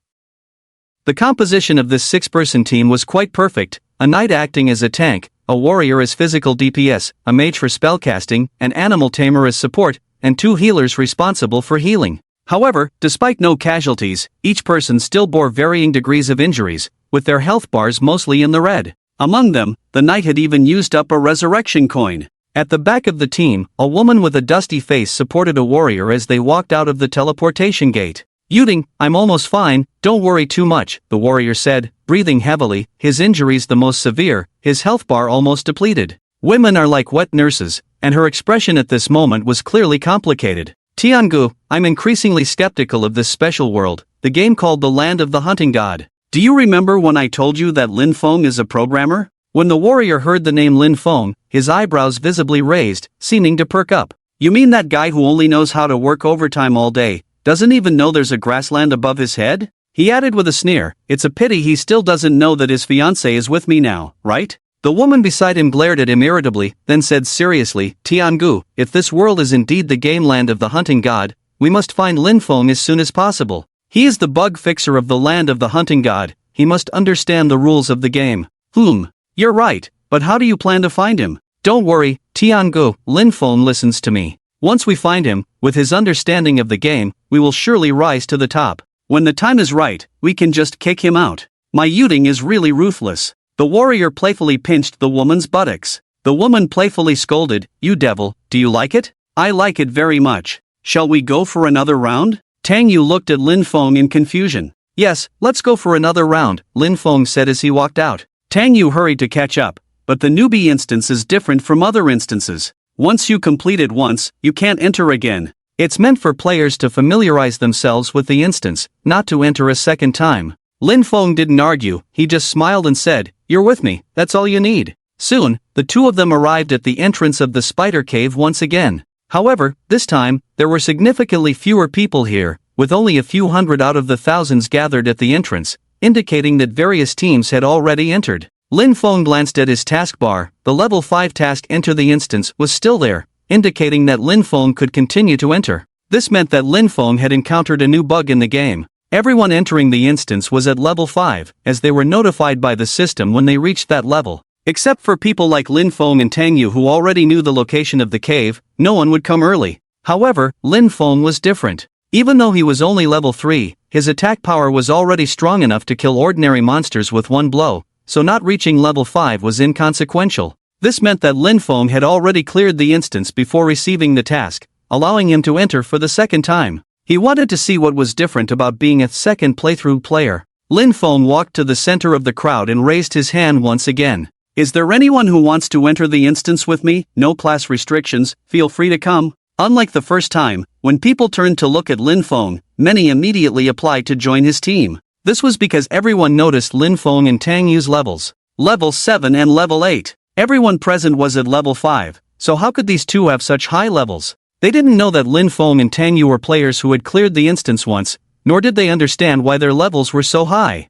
A: The composition of this 6-person team was quite perfect, a knight acting as a tank, a warrior as physical DPS, a mage for spellcasting, an animal tamer as support, and 2 healers responsible for healing. However, despite no casualties, each person still bore varying degrees of injuries, with their health bars mostly in the red. Among them, the knight had even used up a resurrection coin. At the back of the team, a woman with a dusty face supported a warrior as they walked out of the teleportation gate. Yuding, I'm almost fine, don't worry too much, the warrior said, breathing heavily, his injuries the most severe, his health bar almost depleted. Women are like wet nurses, and her expression at this moment was clearly complicated. Tiangu, I'm increasingly skeptical of this special world, the game called the Land of the Hunting God. Do you remember when I told you that Lin Feng is a programmer? When the warrior heard the name Lin Feng, his eyebrows visibly raised, seeming to perk up. You mean that guy who only knows how to work overtime all day, doesn't even know there's a grassland above his head? He added with a sneer, it's a pity he still doesn't know that his fiancée is with me now, right? The woman beside him glared at him irritably, then said seriously, Tiangu, if this world is indeed the game land of the hunting god, we must find Lin Feng as soon as possible. He is the bug fixer of the land of the hunting god, he must understand the rules of the game. You're right, but how do you plan to find him? Don't worry, Tiangu, Lin Feng listens to me. Once we find him, with his understanding of the game, we will surely rise to the top. When the time is right, we can just kick him out. My Yuding is really ruthless. The warrior playfully pinched the woman's buttocks. The woman playfully scolded, you devil, do you like it? I like it very much. Shall we go for another round? Tang Yu looked at Lin Feng in confusion. Yes, let's go for another round, Lin Feng said as he walked out. Tang Yu hurried to catch up, but the newbie instance is different from other instances. Once you complete it once, you can't enter again. It's meant for players to familiarize themselves with the instance, not to enter a second time. Lin Feng didn't argue, he just smiled and said, you're with me, that's all you need. Soon, the two of them arrived at the entrance of the spider cave once again. However, this time, there were significantly fewer people here, with only a few hundred out of the thousands gathered at the entrance, indicating that various teams had already entered. Lin Feng glanced at his taskbar, the level 5 task enter the instance was still there, indicating that Lin Feng could continue to enter. This meant that Lin Feng had encountered a new bug in the game. Everyone entering the instance was at level 5, as they were notified by the system when they reached that level. Except for people like Lin Feng and Tang Yu who already knew the location of the cave, no one would come early. However, Lin Feng was different. Even though he was only level 3, his attack power was already strong enough to kill ordinary monsters with one blow, so not reaching level 5 was inconsequential. This meant that Lin Feng had already cleared the instance before receiving the task, allowing him to enter for the second time. He wanted to see what was different about being a second playthrough player. Lin Feng walked to the center of the crowd and raised his hand once again. Is there anyone who wants to enter the instance with me? No class restrictions, feel free to come. Unlike the first time, when people turned to look at Lin Feng, many immediately applied to join his team. This was because everyone noticed Lin Feng and Tang Yu's levels. Level 7 and level 8. Everyone present was at level 5, so how could these two have such high levels? They didn't know that Lin Feng and Tang Yu were players who had cleared the instance once, nor did they understand why their levels were so high.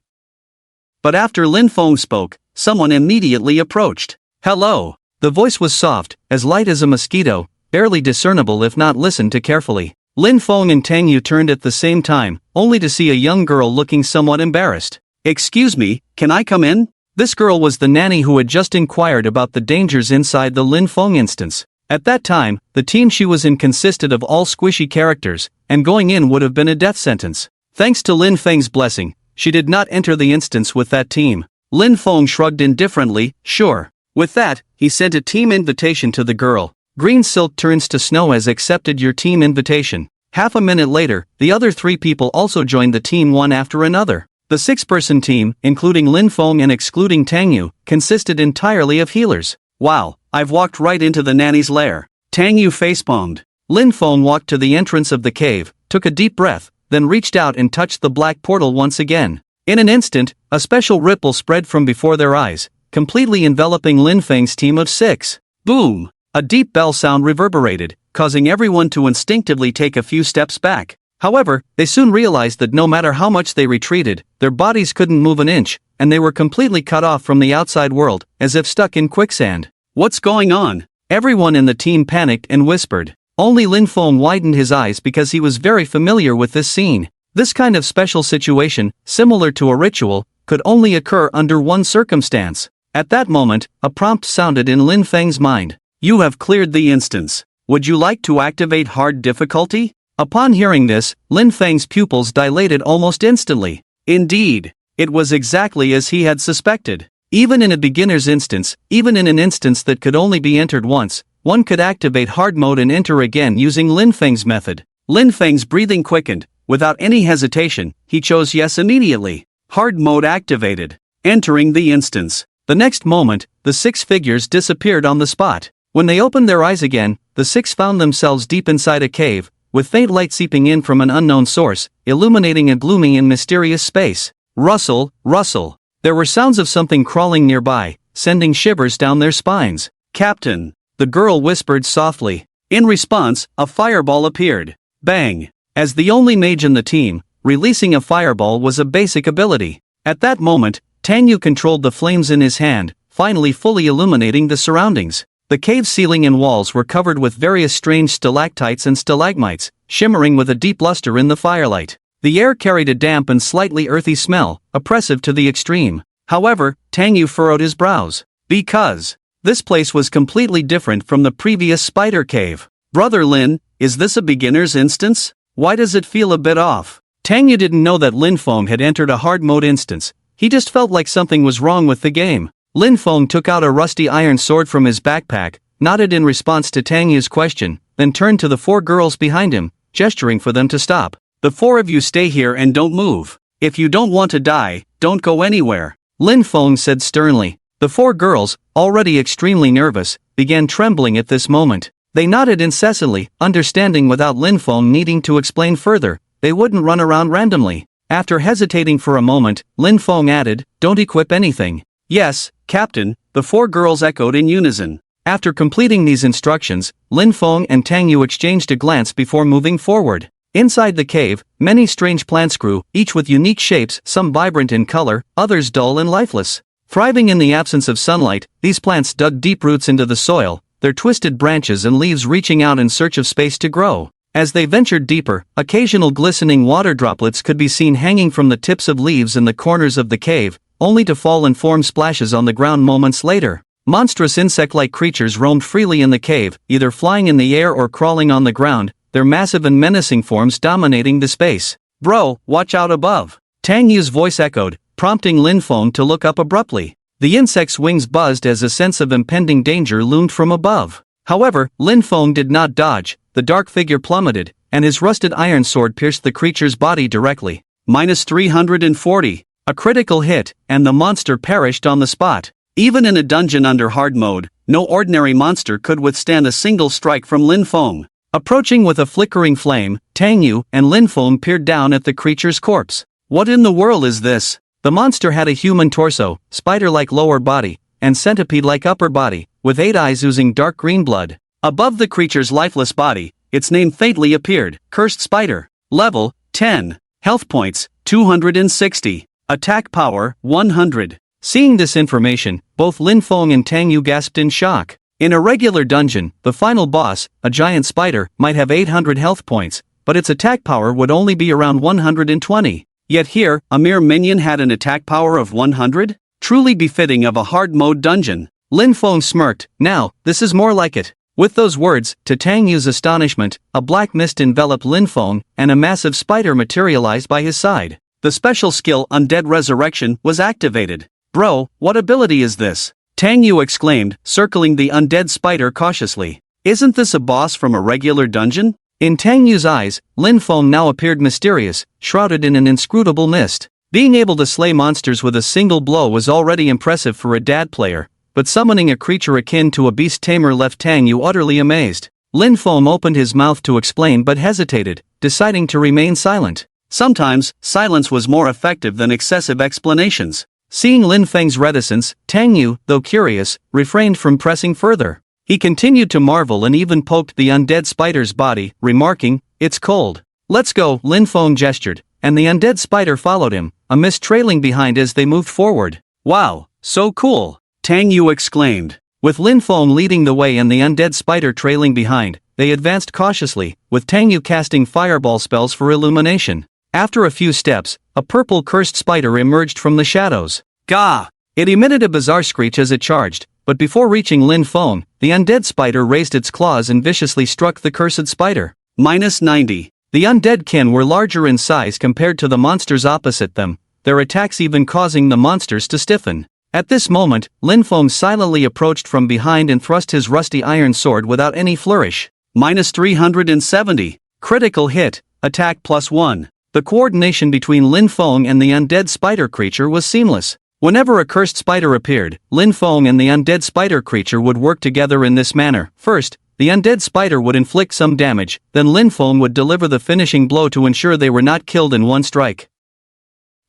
A: But after Lin Feng spoke, someone immediately approached. Hello. The voice was soft, as light as a mosquito, barely discernible if not listened to carefully. Lin Feng and Tang Yu turned at the same time, only to see a young girl looking somewhat embarrassed. Excuse me, can I come in? This girl was the nanny who had just inquired about the dangers inside the Lin Feng instance. At that time, the team she was in consisted of all squishy characters, and going in would have been a death sentence. Thanks to Lin Feng's blessing, she did not enter the instance with that team. Lin Feng shrugged indifferently, sure. With that, he sent a team invitation to the girl. Green silk turns to snow has accepted your team invitation. Half a minute later, the other 3 people also joined the team one after another. The 6-person team, including Lin Feng and excluding Tang Yu, consisted entirely of healers. Wow, I've walked right into the nanny's lair. Tang Yu facepalmed. Lin Feng walked to the entrance of the cave, took a deep breath, then reached out and touched the black portal once again. In an instant, a special ripple spread from before their eyes, completely enveloping Lin Feng's team of 6. Boom! A deep bell sound reverberated, causing everyone to instinctively take a few steps back. However, they soon realized that no matter how much they retreated, their bodies couldn't move an inch, and they were completely cut off from the outside world, as if stuck in quicksand. What's going on? Everyone in the team panicked and whispered. Only Lin Feng widened his eyes because he was very familiar with this scene. This kind of special situation, similar to a ritual, could only occur under one circumstance. At that moment, a prompt sounded in Lin Feng's mind. You have cleared the instance. Would you like to activate hard difficulty? Upon hearing this, Lin Feng's pupils dilated almost instantly. Indeed, it was exactly as he had suspected. Even in a beginner's instance, even in an instance that could only be entered once, one could activate hard mode and enter again using Lin Feng's method. Lin Feng's breathing quickened. Without any hesitation, he chose yes immediately. Hard mode activated. Entering the instance. The next moment, the 6 figures disappeared on the spot. When they opened their eyes again, the 6 found themselves deep inside a cave, with faint light seeping in from an unknown source, illuminating a gloomy and mysterious space. Rustle, rustle. There were sounds of something crawling nearby, sending shivers down their spines. Captain, the girl whispered softly. In response, a fireball appeared. Bang! As the only mage in the team, releasing a fireball was a basic ability. At that moment, Tang Yu controlled the flames in his hand, finally fully illuminating the surroundings. The cave ceiling and walls were covered with various strange stalactites and stalagmites, shimmering with a deep luster in the firelight. The air carried a damp and slightly earthy smell, oppressive to the extreme. However, Tang Yu furrowed his brows. Because this place was completely different from the previous spider cave. Brother Lin, is this a beginner's instance? Why does it feel a bit off? Tang Yu didn't know that Lin Feng had entered a hard mode instance. He just felt like something was wrong with the game. Lin Feng took out a rusty iron sword from his backpack, nodded in response to Tang Yu's question, then turned to the 4 girls behind him, gesturing for them to stop. The 4 of you stay here and don't move. If you don't want to die, don't go anywhere. Lin Feng said sternly. The 4 girls, already extremely nervous, began trembling at this moment. They nodded incessantly, understanding without Lin Feng needing to explain further, they wouldn't run around randomly. After hesitating for a moment, Lin Feng added, don't equip anything. Yes, Captain, the 4 girls echoed in unison. After completing these instructions, Lin Feng and Tang Yu exchanged a glance before moving forward. Inside the cave, many strange plants grew, each with unique shapes, some vibrant in color, others dull and lifeless. Thriving in the absence of sunlight, these plants dug deep roots into the soil, their twisted branches and leaves reaching out in search of space to grow. As they ventured deeper, occasional glistening water droplets could be seen hanging from the tips of leaves in the corners of the cave, only to fall and form splashes on the ground moments later. Monstrous insect-like creatures roamed freely in the cave, either flying in the air or crawling on the ground, their massive and menacing forms dominating the space. Bro, watch out above. Tang Yu's voice echoed, prompting Lin Feng to look up abruptly. The insect's wings buzzed as a sense of impending danger loomed from above. However, Lin Feng did not dodge, the dark figure plummeted, and his rusted iron sword pierced the creature's body directly. -340. A critical hit, and the monster perished on the spot. Even in a dungeon under hard mode, no ordinary monster could withstand a single strike from Lin Feng. Approaching with a flickering flame, Tang Yu and Lin Feng peered down at the creature's corpse. What in the world is this? The monster had a human torso, spider-like lower body, and centipede-like upper body, with 8 eyes oozing dark green blood. Above the creature's lifeless body, its name faintly appeared, Cursed Spider. Level, 10. Health points, 260. Attack power, 100. Seeing this information, both Lin Feng and Tang Yu gasped in shock. In a regular dungeon, the final boss, a giant spider, might have 800 health points, but its attack power would only be around 120. Yet here, a mere minion had an attack power of 100? Truly befitting of a hard mode dungeon. Lin Feng smirked. Now, this is more like it. With those words, to Tang Yu's astonishment, a black mist enveloped Lin Feng, and a massive spider materialized by his side. The special skill Undead Resurrection was activated. Bro, what ability is this? Tang Yu exclaimed, circling the undead spider cautiously. Isn't this a boss from a regular dungeon? In Tang Yu's eyes, Lin Feng now appeared mysterious, shrouded in an inscrutable mist. Being able to slay monsters with a single blow was already impressive for a dad player, but summoning a creature akin to a beast tamer left Tang Yu utterly amazed. Lin Feng opened his mouth to explain but hesitated, deciding to remain silent. Sometimes, silence was more effective than excessive explanations. Seeing Lin Feng's reticence, Tang Yu, though curious, refrained from pressing further. He continued to marvel and even poked the undead spider's body, remarking, "It's cold." "Let's go," Lin Feng gestured, and the undead spider followed him, a mist trailing behind as they moved forward. "Wow, so cool," Tang Yu exclaimed. With Lin Feng leading the way and the undead spider trailing behind, they advanced cautiously, with Tang Yu casting fireball spells for illumination. After a few steps, a purple cursed spider emerged from the shadows. Gah! It emitted a bizarre screech as it charged, but before reaching Lin Feng, the undead spider raised its claws and viciously struck the cursed spider. -90. The undead kin were larger in size compared to the monsters opposite them, their attacks even causing the monsters to stiffen. At this moment, Lin Feng silently approached from behind and thrust his rusty iron sword without any flourish. -370. Critical hit, attack +1. The coordination between Lin Feng and the undead spider creature was seamless. Whenever a cursed spider appeared, Lin Feng and the undead spider creature would work together in this manner. First, the undead spider would inflict some damage, then Lin Feng would deliver the finishing blow to ensure they were not killed in one strike.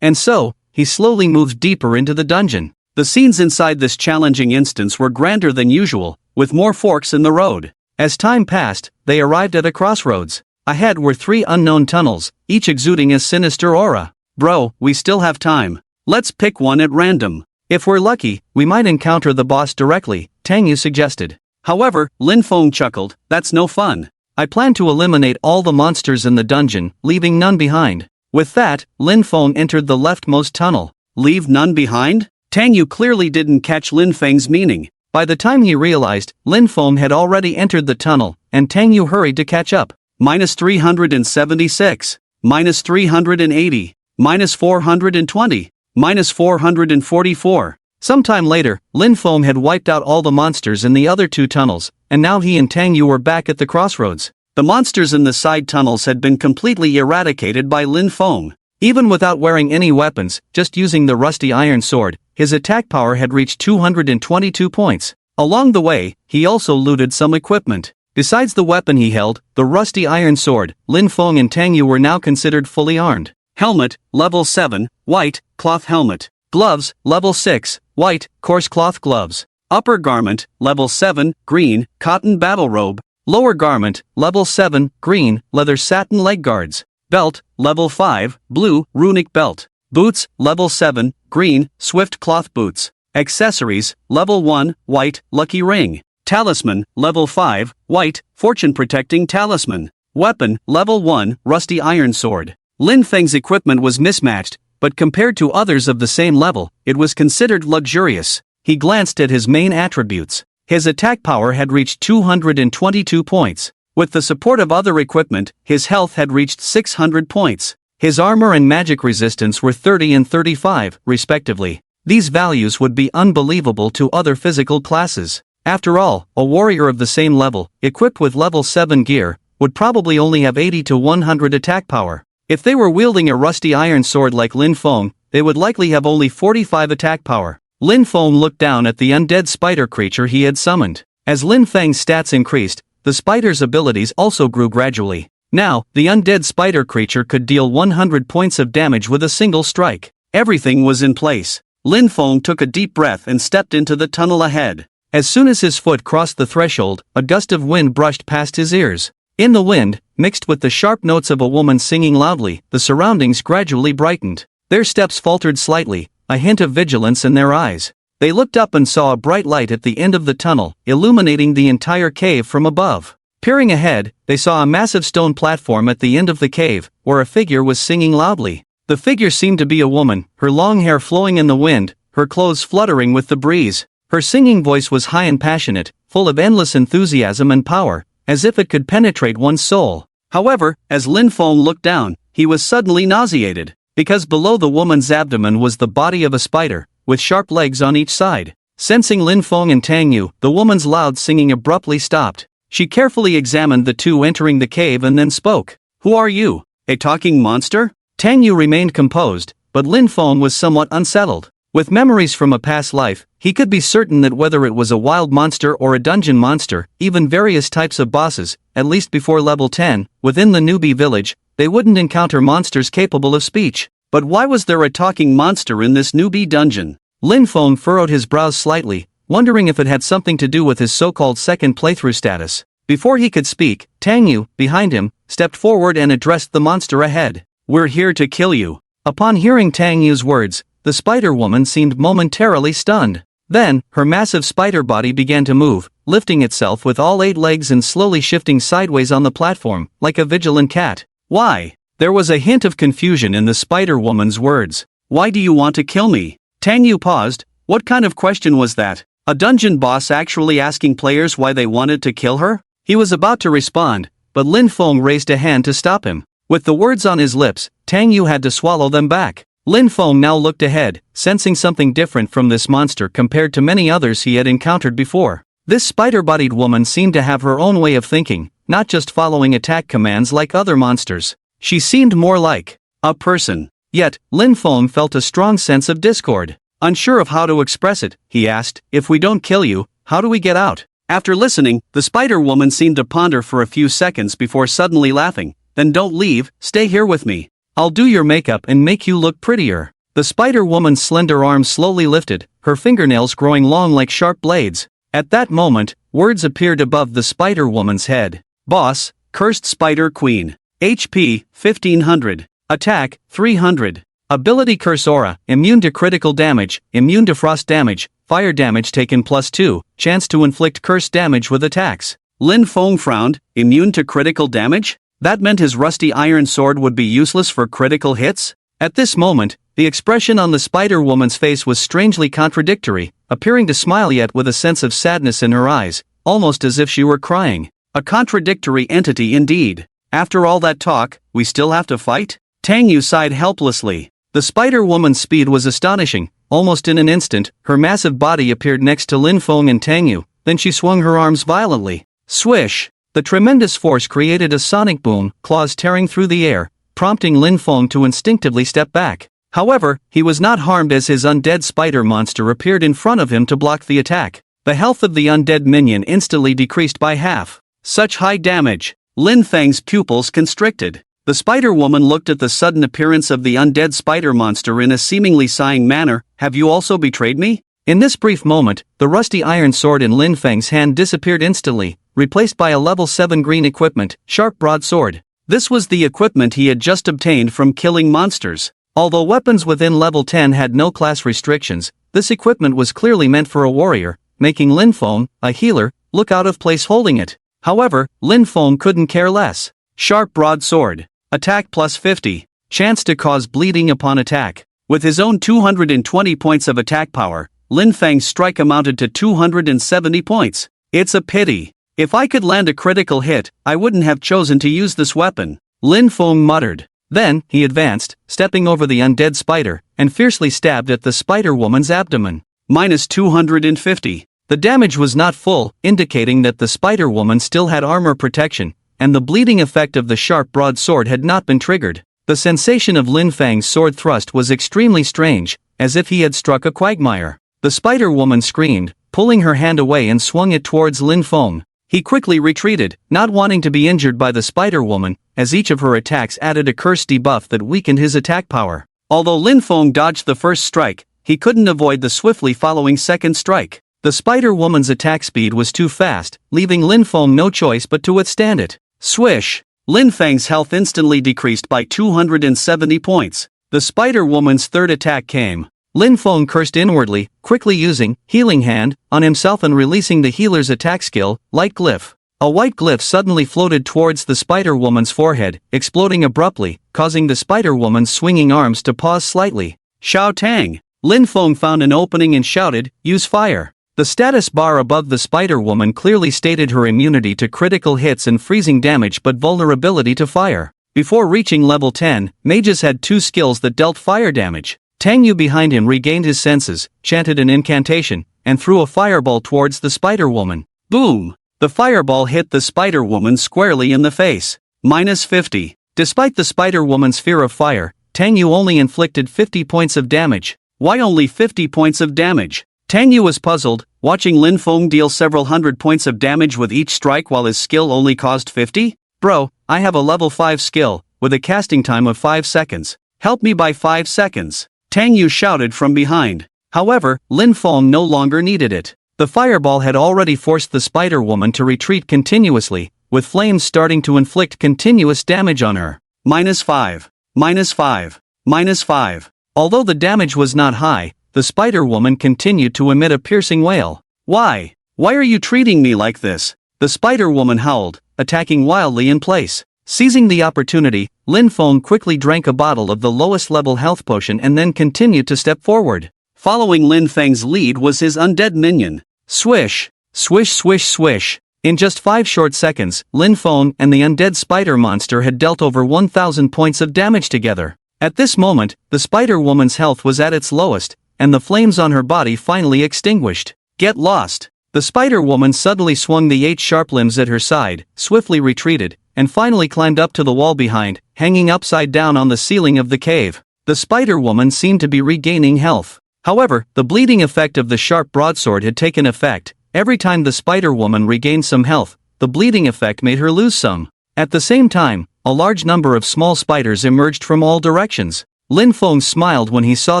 A: And so, he slowly moved deeper into the dungeon. The scenes inside this challenging instance were grander than usual, with more forks in the road. As time passed, they arrived at a crossroads. Ahead were 3 unknown tunnels, each exuding a sinister aura. Bro, we still have time. Let's pick one at random. If we're lucky, we might encounter the boss directly, Tang Yu suggested. However, Lin Feng chuckled, that's no fun. I plan to eliminate all the monsters in the dungeon, leaving none behind. With that, Lin Feng entered the leftmost tunnel. Leave none behind? Tang Yu clearly didn't catch Lin Feng's meaning. By the time he realized, Lin Feng had already entered the tunnel, and Tang Yu hurried to catch up. -376. -380. -420. -444. Sometime later, Lin Feng had wiped out all the monsters in the other 2 tunnels, and now he and Tang Yu were back at the crossroads. The monsters in the side tunnels had been completely eradicated by Lin Feng. Even without wearing any weapons, just using the rusty iron sword, his attack power had reached 222 points. Along the way, he also looted some equipment. Besides the weapon he held, the rusty iron sword, Lin Feng and Tang Yu were now considered fully armed. Helmet, level 7, white, cloth helmet. Gloves, level 6, white, coarse cloth gloves. Upper garment, level 7, green, cotton battle robe. Lower garment, level 7, green, leather satin leg guards. Belt, level 5, blue, runic belt. Boots, level 7, green, swift cloth boots. Accessories, level 1, white, lucky ring. Talisman, level 5, white, fortune-protecting talisman. Weapon, level 1, rusty iron sword. Lin Feng's equipment was mismatched, but compared to others of the same level, it was considered luxurious. He glanced at his main attributes. His attack power had reached 222 points. With the support of other equipment, his health had reached 600 points. His armor and magic resistance were 30 and 35, respectively. These values would be unbelievable to other physical classes. After all, a warrior of the same level, equipped with level 7 gear, would probably only have 80 to 100 attack power. If they were wielding a rusty iron sword like Lin Feng, they would likely have only 45 attack power. Lin Feng looked down at the undead spider creature he had summoned. As Lin Feng's stats increased, the spider's abilities also grew gradually. Now, the undead spider creature could deal 100 points of damage with a single strike. Everything was in place. Lin Feng took a deep breath and stepped into the tunnel ahead. As soon as his foot crossed the threshold, a gust of wind brushed past his ears. In the wind, mixed with the sharp notes of a woman singing loudly, the surroundings gradually brightened. Their steps faltered slightly, a hint of vigilance in their eyes. They looked up and saw a bright light at the end of the tunnel, illuminating the entire cave from above. Peering ahead, they saw a massive stone platform at the end of the cave, where a figure was singing loudly. The figure seemed to be a woman, her long hair flowing in the wind, her clothes fluttering with the breeze. Her singing voice was high and passionate, full of endless enthusiasm and power, as if it could penetrate one's soul. However, as Lin Feng looked down, he was suddenly nauseated, because below the woman's abdomen was the body of a spider, with sharp legs on each side. Sensing Lin Feng and Tang Yu, the woman's loud singing abruptly stopped. She carefully examined the two entering the cave and then spoke. "Who are you? A talking monster?" Tang Yu remained composed, but Lin Feng was somewhat unsettled. With memories from a past life, he could be certain that whether it was a wild monster or a dungeon monster, even various types of bosses, at least before level 10, within the newbie village, they wouldn't encounter monsters capable of speech. But why was there a talking monster in this newbie dungeon? Lin Feng furrowed his brows slightly, wondering if it had something to do with his so-called second playthrough status. Before he could speak, Tang Yu, behind him, stepped forward and addressed the monster ahead. "We're here to kill you." Upon hearing Tang Yu's words, the spider woman seemed momentarily stunned. Then, her massive spider body began to move, lifting itself with all 8 legs and slowly shifting sideways on the platform, like a vigilant cat. "Why?" There was a hint of confusion in the spider woman's words. "Why do you want to kill me?" Tang Yu paused. What kind of question was that? A dungeon boss actually asking players why they wanted to kill her? He was about to respond, but Lin Feng raised a hand to stop him. With the words on his lips, Tang Yu had to swallow them back. Lin Feng now looked ahead, sensing something different from this monster compared to many others he had encountered before. This spider-bodied woman seemed to have her own way of thinking, not just following attack commands like other monsters. She seemed more like a person. Yet, Lin Feng felt a strong sense of discord. Unsure of how to express it, he asked, "If we don't kill you, how do we get out?" After listening, the spider woman seemed to ponder for a few seconds before suddenly laughing. "Then don't leave, stay here with me. I'll do your makeup and make you look prettier." The spider woman's slender arms slowly lifted, her fingernails growing long like sharp blades. At that moment, words appeared above the spider woman's head. "Boss, Cursed Spider Queen. HP, 1500. Attack, 300. Ability Curse Aura, immune to critical damage, immune to frost damage, fire damage taken +2, chance to inflict curse damage with attacks." Lin Feng frowned. Immune to critical damage? That meant his rusty iron sword would be useless for critical hits? At this moment, the expression on the spider woman's face was strangely contradictory, appearing to smile yet with a sense of sadness in her eyes, almost as if she were crying. A contradictory entity indeed. After all that talk, we still have to fight? Tang Yu sighed helplessly. The spider woman's speed was astonishing. Almost in an instant, her massive body appeared next to Lin Feng and Tang Yu, then she swung her arms violently. Swish! The tremendous force created a sonic boom, claws tearing through the air, prompting Lin Feng to instinctively step back. However, he was not harmed as his undead spider monster appeared in front of him to block the attack. The health of the undead minion instantly decreased by half. Such high damage! Lin Feng's pupils constricted. The spider woman looked at the sudden appearance of the undead spider monster in a seemingly sighing manner. "Have you also betrayed me?" In this brief moment, the rusty iron sword in Lin Feng's hand disappeared instantly, replaced by a level 7 green equipment, sharp broadsword. This was the equipment he had just obtained from killing monsters. Although weapons within level 10 had no class restrictions, this equipment was clearly meant for a warrior, making Lin Feng, a healer, look out of place holding it. However, Lin Feng couldn't care less. Sharp broadsword. Attack +50. Chance to cause bleeding upon attack. With his own 220 points of attack power, Lin Feng's strike amounted to 270 points. It's a pity. If I could land a critical hit, I wouldn't have chosen to use this weapon, Lin Feng muttered. Then, he advanced, stepping over the undead spider, and fiercely stabbed at the spider woman's abdomen. -250. The damage was not full, indicating that the spider woman still had armor protection, and the bleeding effect of the sharp broadsword had not been triggered. The sensation of Lin Feng's sword thrust was extremely strange, as if he had struck a quagmire. The Spider-Woman screamed, pulling her hand away and swung it towards Lin Feng. He quickly retreated, not wanting to be injured by the Spider-Woman, as each of her attacks added a curse debuff that weakened his attack power. Although Lin Feng dodged the first strike, he couldn't avoid the swiftly following second strike. The Spider-Woman's attack speed was too fast, leaving Lin Feng no choice but to withstand it. Swish! Lin Feng's health instantly decreased by 270 points. The Spider-Woman's third attack came. Lin Feng cursed inwardly, quickly using Healing Hand on himself and releasing the healer's attack skill, Light Glyph. A white glyph suddenly floated towards the Spider-Woman's forehead, exploding abruptly, causing the Spider-Woman's swinging arms to pause slightly. Xiao Tang! Lin Feng found an opening and shouted, "Use fire!" The status bar above the Spider-Woman clearly stated her immunity to critical hits and freezing damage but vulnerability to fire. Before reaching level 10, mages had 2 skills that dealt fire damage. Tang Yu behind him regained his senses, chanted an incantation, and threw a fireball towards the Spider-Woman. Boom! The fireball hit the Spider-Woman squarely in the face. -50. Despite the Spider-Woman's fear of fire, Tang Yu only inflicted 50 points of damage. Why only 50 points of damage? Tang Yu was puzzled, watching Lin Feng deal several hundred points of damage with each strike while his skill only caused 50? Bro, I have a level 5 skill, with a casting time of 5 seconds. Help me by 5 seconds. Tang Yu shouted from behind. However, Lin Feng no longer needed it. The fireball had already forced the Spider-Woman to retreat continuously, with flames starting to inflict continuous damage on her. -5. -5. -5. Although the damage was not high, the Spider-Woman continued to emit a piercing wail. Why? Why are you treating me like this? The Spider-Woman howled, attacking wildly in place. Seizing the opportunity, Lin Feng quickly drank a bottle of the lowest level health potion and then continued to step forward. Following Lin Feng's lead was his undead minion. Swish! Swish swish swish! In just 5 short seconds, Lin Feng and the undead spider monster had dealt over 1,000 points of damage together. At this moment, the Spider-Woman's health was at its lowest, and the flames on her body finally extinguished. Get lost! The Spider-Woman suddenly swung the 8 sharp limbs at her side, swiftly retreated, and finally climbed up to the wall behind, hanging upside down on the ceiling of the cave. The Spider-Woman seemed to be regaining health. However, the bleeding effect of the sharp broadsword had taken effect. Every time the Spider-Woman regained some health, the bleeding effect made her lose some. At the same time, a large number of small spiders emerged from all directions. Lin Feng smiled when he saw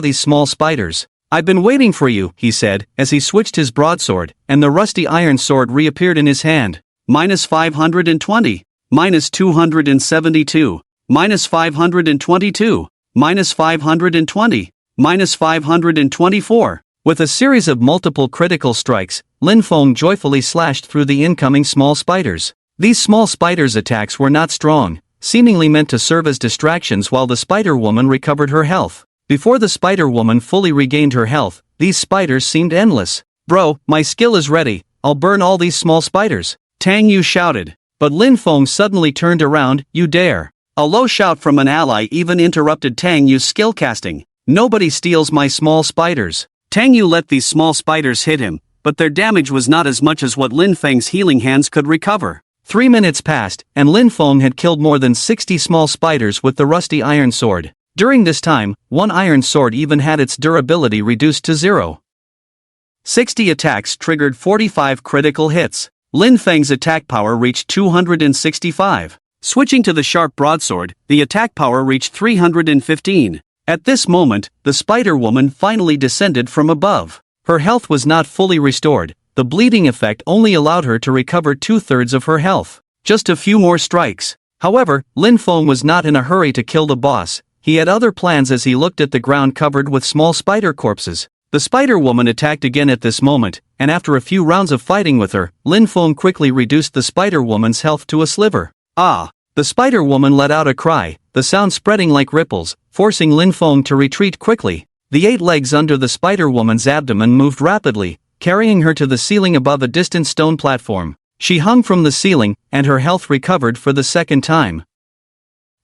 A: these small spiders. "I've been waiting for you," he said, as he switched his broadsword, and the rusty iron sword reappeared in his hand. -520. -272. -522. -520. -524. With a series of multiple critical strikes, Lin Feng joyfully slashed through the incoming small spiders. These small spiders' attacks were not strong, seemingly meant to serve as distractions while the Spider-Woman recovered her health. Before the Spider-Woman fully regained her health, these spiders seemed endless. "Bro, my skill is ready, I'll burn all these small spiders," Tang Yu shouted. But Lin Feng suddenly turned around. "You dare!" A low shout from an ally even interrupted Tang Yu's skill casting. "Nobody steals my small spiders." Tang Yu let these small spiders hit him, but their damage was not as much as what Lin Feng's healing hands could recover. 3 minutes passed, and Lin Feng had killed more than 60 small spiders with the rusty iron sword. During this time, one iron sword even had its durability reduced to 0. 60 attacks triggered 45 critical hits. Lin Feng's attack power reached 265. Switching to the sharp broadsword, the attack power reached 315. At this moment, the Spider-Woman finally descended from above. Her health was not fully restored. The bleeding effect only allowed her to recover 2/3 of her health. Just a few more strikes. However, Lin Feng was not in a hurry to kill the boss. He had other plans as he looked at the ground covered with small spider corpses. The Spider-Woman attacked again at this moment, and after a few rounds of fighting with her, Lin Feng quickly reduced the Spider-Woman's health to a sliver. "Ah!" The Spider-Woman let out a cry, the sound spreading like ripples, forcing Lin Feng to retreat quickly. The 8 legs under the Spider-Woman's abdomen moved rapidly, carrying her to the ceiling above a distant stone platform. She hung from the ceiling, and her health recovered for the second time.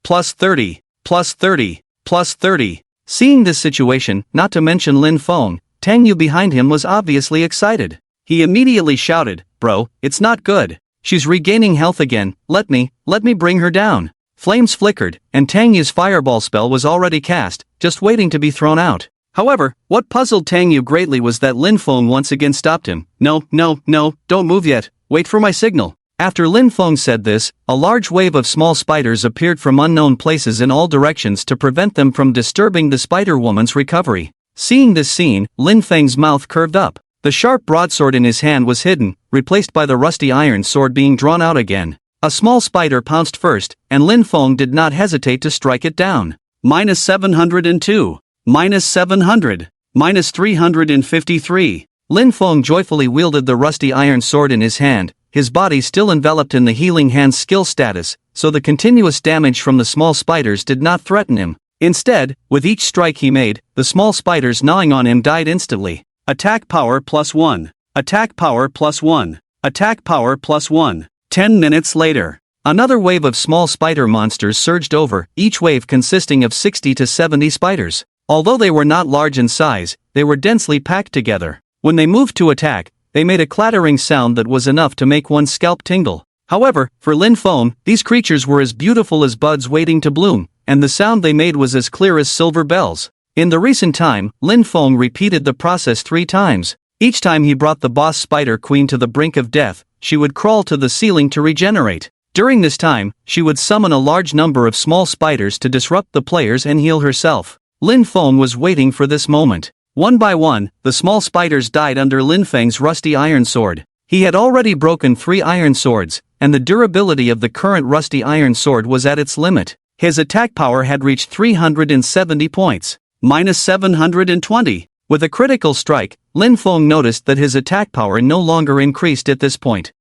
A: +30. +30. +30. Seeing this situation, not to mention Lin Feng, Tang Yu behind him was obviously excited. He immediately shouted, "Bro, it's not good. She's regaining health again, let me bring her down." Flames flickered, and Tang Yu's fireball spell was already cast, just waiting to be thrown out. However, what puzzled Tang Yu greatly was that Lin Feng once again stopped him. No, don't move yet, wait for my signal. After Lin Feng said this, a large wave of small spiders appeared from unknown places in all directions to prevent them from disturbing the Spider-Woman's recovery. Seeing this scene, Lin Feng's mouth curved up. The sharp broadsword in his hand was hidden, replaced by the rusty iron sword being drawn out again. A small spider pounced first, and Lin Feng did not hesitate to strike it down. -702. -700. -353. Lin Feng joyfully wielded the rusty iron sword in his hand, his body still enveloped in the healing hand's skill status, so the continuous damage from the small spiders did not threaten him. Instead, with each strike he made, the small spiders gnawing on him died instantly. Attack power +1. Attack power +1. Attack power +1. 10 minutes later, another wave of small spider monsters surged over, each wave consisting of 60 to 70 spiders. Although they were not large in size, they were densely packed together. When they moved to attack, they made a clattering sound that was enough to make one's scalp tingle. However, for Lin Feng, these creatures were as beautiful as buds waiting to bloom, and the sound they made was as clear as silver bells. In the recent time, Lin Feng repeated the process 3 times. Each time he brought the boss spider queen to the brink of death, she would crawl to the ceiling to regenerate. During this time, she would summon a large number of small spiders to disrupt the players and heal herself. Lin Feng was waiting for this moment. One by one, the small spiders died under Lin Feng's rusty iron sword. He had already broken 3 iron swords, and the durability of the current rusty iron sword was at its limit. His attack power had reached 370 points. -720. With a critical strike, Lin Feng noticed that his attack power no longer increased at this point.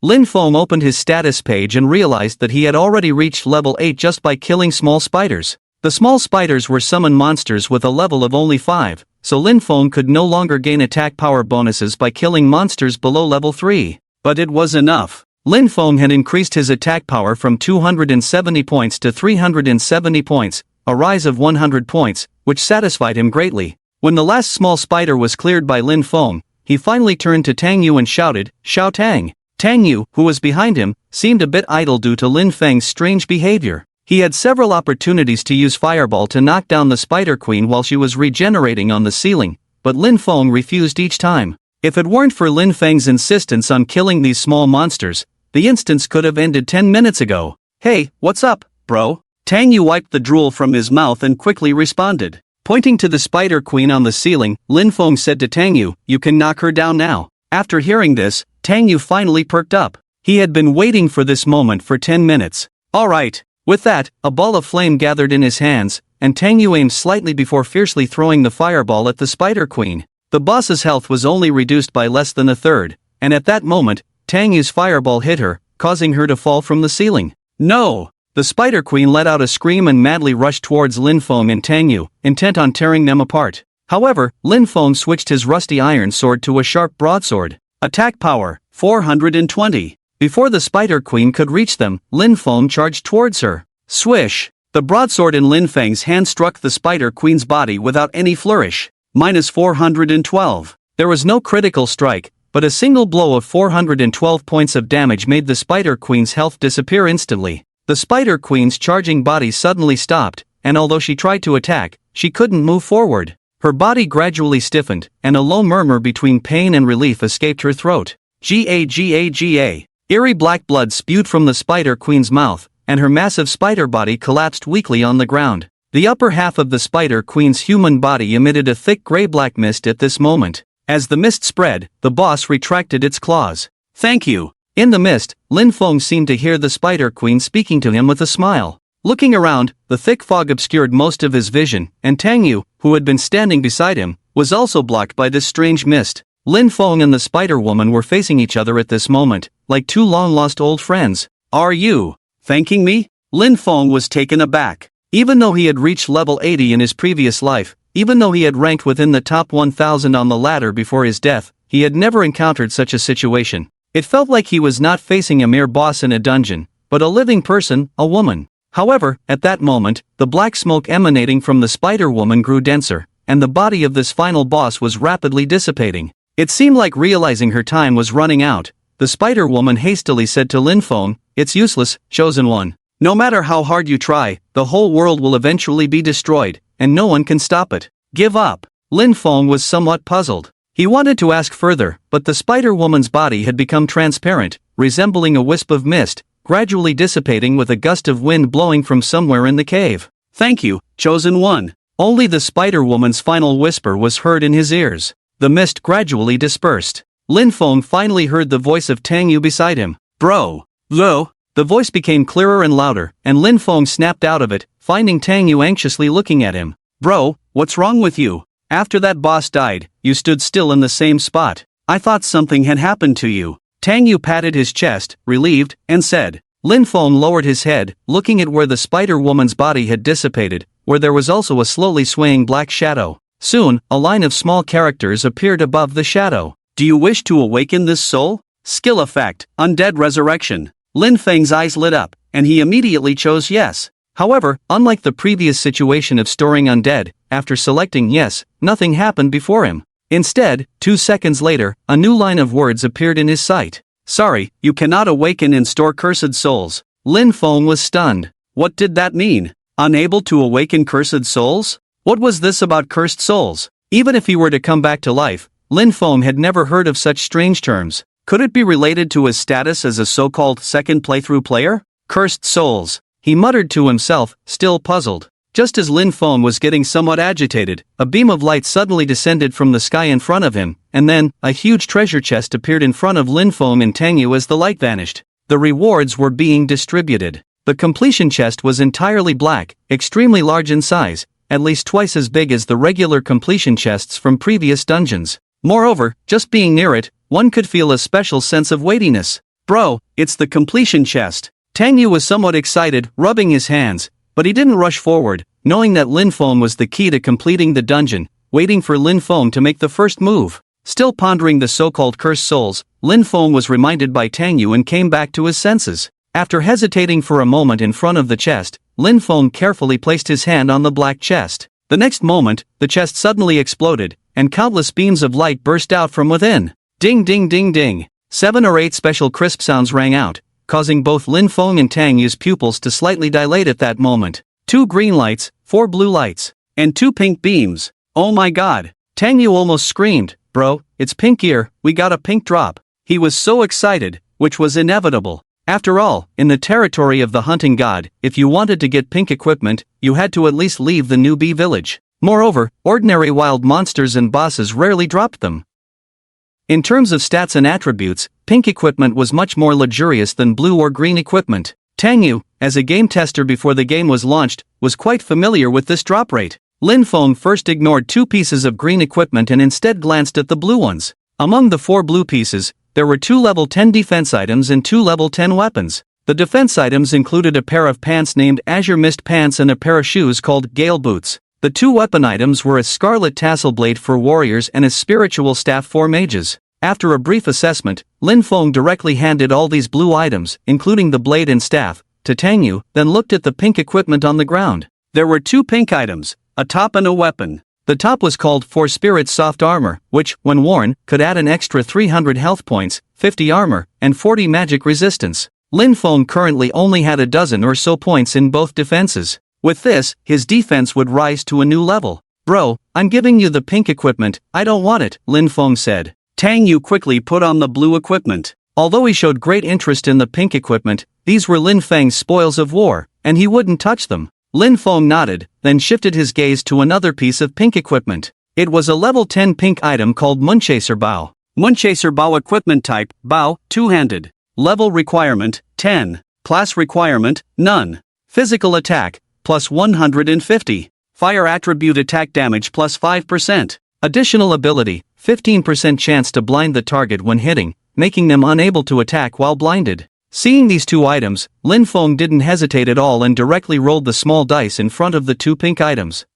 A: Lin Feng opened his status page and realized that he had already reached level 8 just by killing small spiders. The small spiders were summon monsters with a level of only 5, so Lin Feng could no longer gain attack power bonuses by killing monsters below level 3. But it was enough. Lin Feng had increased his attack power from 270 points to 370 points, a rise of 100 points, which satisfied him greatly. When the last small spider was cleared by Lin Feng, he finally turned to Tang Yu and shouted, "Xiao Tang!" Tang Yu, who was behind him, seemed a bit idle due to Lin Feng's strange behavior. He had several opportunities to use Fireball to knock down the Spider Queen while she was regenerating on the ceiling, but Lin Feng refused each time. If it weren't for Lin Feng's insistence on killing these small monsters, the instance could have ended 10 minutes ago. "Hey, what's up, bro?" Tang Yu wiped the drool from his mouth and quickly responded. Pointing to the Spider Queen on the ceiling, Lin Feng said to Tang Yu, "You can knock her down now." After hearing this, Tang Yu finally perked up. He had been waiting for this moment for 10 minutes. Alright. With that, a ball of flame gathered in his hands, and Tang Yu aimed slightly before fiercely throwing the fireball at the Spider Queen. The boss's health was only reduced by less than a third, and at that moment, Tang Yu's fireball hit her, causing her to fall from the ceiling. No! The Spider Queen let out a scream and madly rushed towards Lin Feng and Tang Yu, intent on tearing them apart. However, Lin Feng switched his rusty iron sword to a sharp broadsword. Attack power, 420. Before the Spider Queen could reach them, Lin Feng charged towards her. Swish! The broadsword in Lin Feng's hand struck the Spider Queen's body without any flourish. -412. There was no critical strike, but a single blow of 412 points of damage made the Spider Queen's health disappear instantly. The Spider Queen's charging body suddenly stopped, and although she tried to attack, she couldn't move forward. Her body gradually stiffened, and a low murmur between pain and relief escaped her throat. Ga. Eerie black blood spewed from the Spider Queen's mouth, and her massive spider body collapsed weakly on the ground. The upper half of the Spider Queen's human body emitted a thick gray-black mist at this moment. As the mist spread, the boss retracted its claws. "Thank you." In the mist, Lin Feng seemed to hear the Spider Queen speaking to him with a smile. Looking around, the thick fog obscured most of his vision, and Tang Yu, who had been standing beside him, was also blocked by this strange mist. Lin Feng and the Spider Woman were facing each other at this moment, like two long-lost old friends. "Are you thanking me?" Lin Feng was taken aback. Even though he had reached level 80 in his previous life, even though he had ranked within the top 1,000 on the ladder before his death, he had never encountered such a situation. It felt like he was not facing a mere boss in a dungeon, but a living person, a woman. However, at that moment, the black smoke emanating from the Spider Woman grew denser, and the body of this final boss was rapidly dissipating. It seemed like realizing her time was running out. The Spider Woman hastily said to Lin Feng, "It's useless, chosen one. No matter how hard you try, the whole world will eventually be destroyed, and no one can stop it." Give up. Lin Feng was somewhat puzzled. He wanted to ask further, but the Spider-Woman's body had become transparent, resembling a wisp of mist, gradually dissipating with a gust of wind blowing from somewhere in the cave. Thank you, Chosen One. Only the Spider-Woman's final whisper was heard in his ears. The mist gradually dispersed. Lin Feng finally heard the voice of Tang Yu beside him. Bro. Lo. The voice became clearer and louder, and Lin Feng snapped out of it, finding Tang Yu anxiously looking at him. Bro, what's wrong with you? After that boss died, you stood still in the same spot. I thought something had happened to you. Tang Yu patted his chest, relieved, and said. Lin Feng lowered his head, looking at where the Spider-Woman's body had dissipated, where there was also a slowly swaying black shadow. Soon, a line of small characters appeared above the shadow. Do you wish to awaken this soul? Skill effect, Undead Resurrection. Lin Feng's eyes lit up, and he immediately chose yes. However, unlike the previous situation of storing Undead, after selecting yes, nothing happened before him. Instead, 2 seconds later, a new line of words appeared in his sight. Sorry, you cannot awaken and store cursed souls. Lin Feng was stunned. What did that mean? Unable to awaken cursed souls? What was this about cursed souls? Even if he were to come back to life, Lin Feng had never heard of such strange terms. Could it be related to his status as a so-called second playthrough player? Cursed souls. He muttered to himself, still puzzled. Just as Lin Feng was getting somewhat agitated, a beam of light suddenly descended from the sky in front of him, and then, a huge treasure chest appeared in front of Lin Feng and Tang Yu as the light vanished. The rewards were being distributed. The completion chest was entirely black, extremely large in size, at least twice as big as the regular completion chests from previous dungeons. Moreover, just being near it, one could feel a special sense of weightiness. Bro, it's the completion chest. Tang Yu was somewhat excited, rubbing his hands, but he didn't rush forward, knowing that Lin Feng was the key to completing the dungeon, waiting for Lin Feng to make the first move. Still pondering the so-called cursed souls, Lin Feng was reminded by Tang Yu and came back to his senses. After hesitating for a moment in front of the chest, Lin Feng carefully placed his hand on the black chest. The next moment, the chest suddenly exploded, and countless beams of light burst out from within. Ding ding ding ding. 7 or 8 special crisp sounds rang out, causing both Lin Feng and Tang Yu's pupils to slightly dilate at that moment. 2 green lights, 4 blue lights, and 2 pink beams. Oh my god. Tang Yu almost screamed, bro, it's pink here, we got a pink drop. He was so excited, which was inevitable. After all, in the territory of the hunting god, if you wanted to get pink equipment, you had to at least leave the newbie village. Moreover, ordinary wild monsters and bosses rarely dropped them. In terms of stats and attributes, pink equipment was much more luxurious than blue or green equipment. Tang Yu, as a game tester before the game was launched, was quite familiar with this drop rate. Lin Feng first ignored 2 pieces of green equipment and instead glanced at the blue ones. Among the 4 blue pieces, there were 2 level 10 defense items and 2 level 10 weapons. The defense items included a pair of pants named Azure Mist Pants and a pair of shoes called Gale Boots. The 2 weapon items were a Scarlet Tassel Blade for warriors and a Spiritual Staff for mages. After a brief assessment, Lin Feng directly handed all these blue items, including the blade and staff, to Tang Yu, then looked at the pink equipment on the ground. There were 2 pink items, a top and a weapon. The top was called For Spirit Soft Armor, which, when worn, could add an extra 300 health points, 50 armor, and 40 magic resistance. Lin Feng currently only had a dozen or so points in both defenses. With this, his defense would rise to a new level. Bro, I'm giving you the pink equipment, I don't want it, Lin Feng said. Tang Yu quickly put on the blue equipment. Although he showed great interest in the pink equipment, these were Lin Feng's spoils of war, and he wouldn't touch them. Lin Feng nodded, then shifted his gaze to another piece of pink equipment. It was a level 10 pink item called Moonchaser Bow. Moonchaser Bow equipment type, Bow, 2-handed. Level requirement, 10. Class requirement, none. Physical attack, plus 150. Fire attribute attack damage plus 5%. Additional ability, 15% chance to blind the target when hitting, making them unable to attack while blinded. Seeing these 2 items, Lin Feng didn't hesitate at all and directly rolled the small dice in front of the 2 pink items.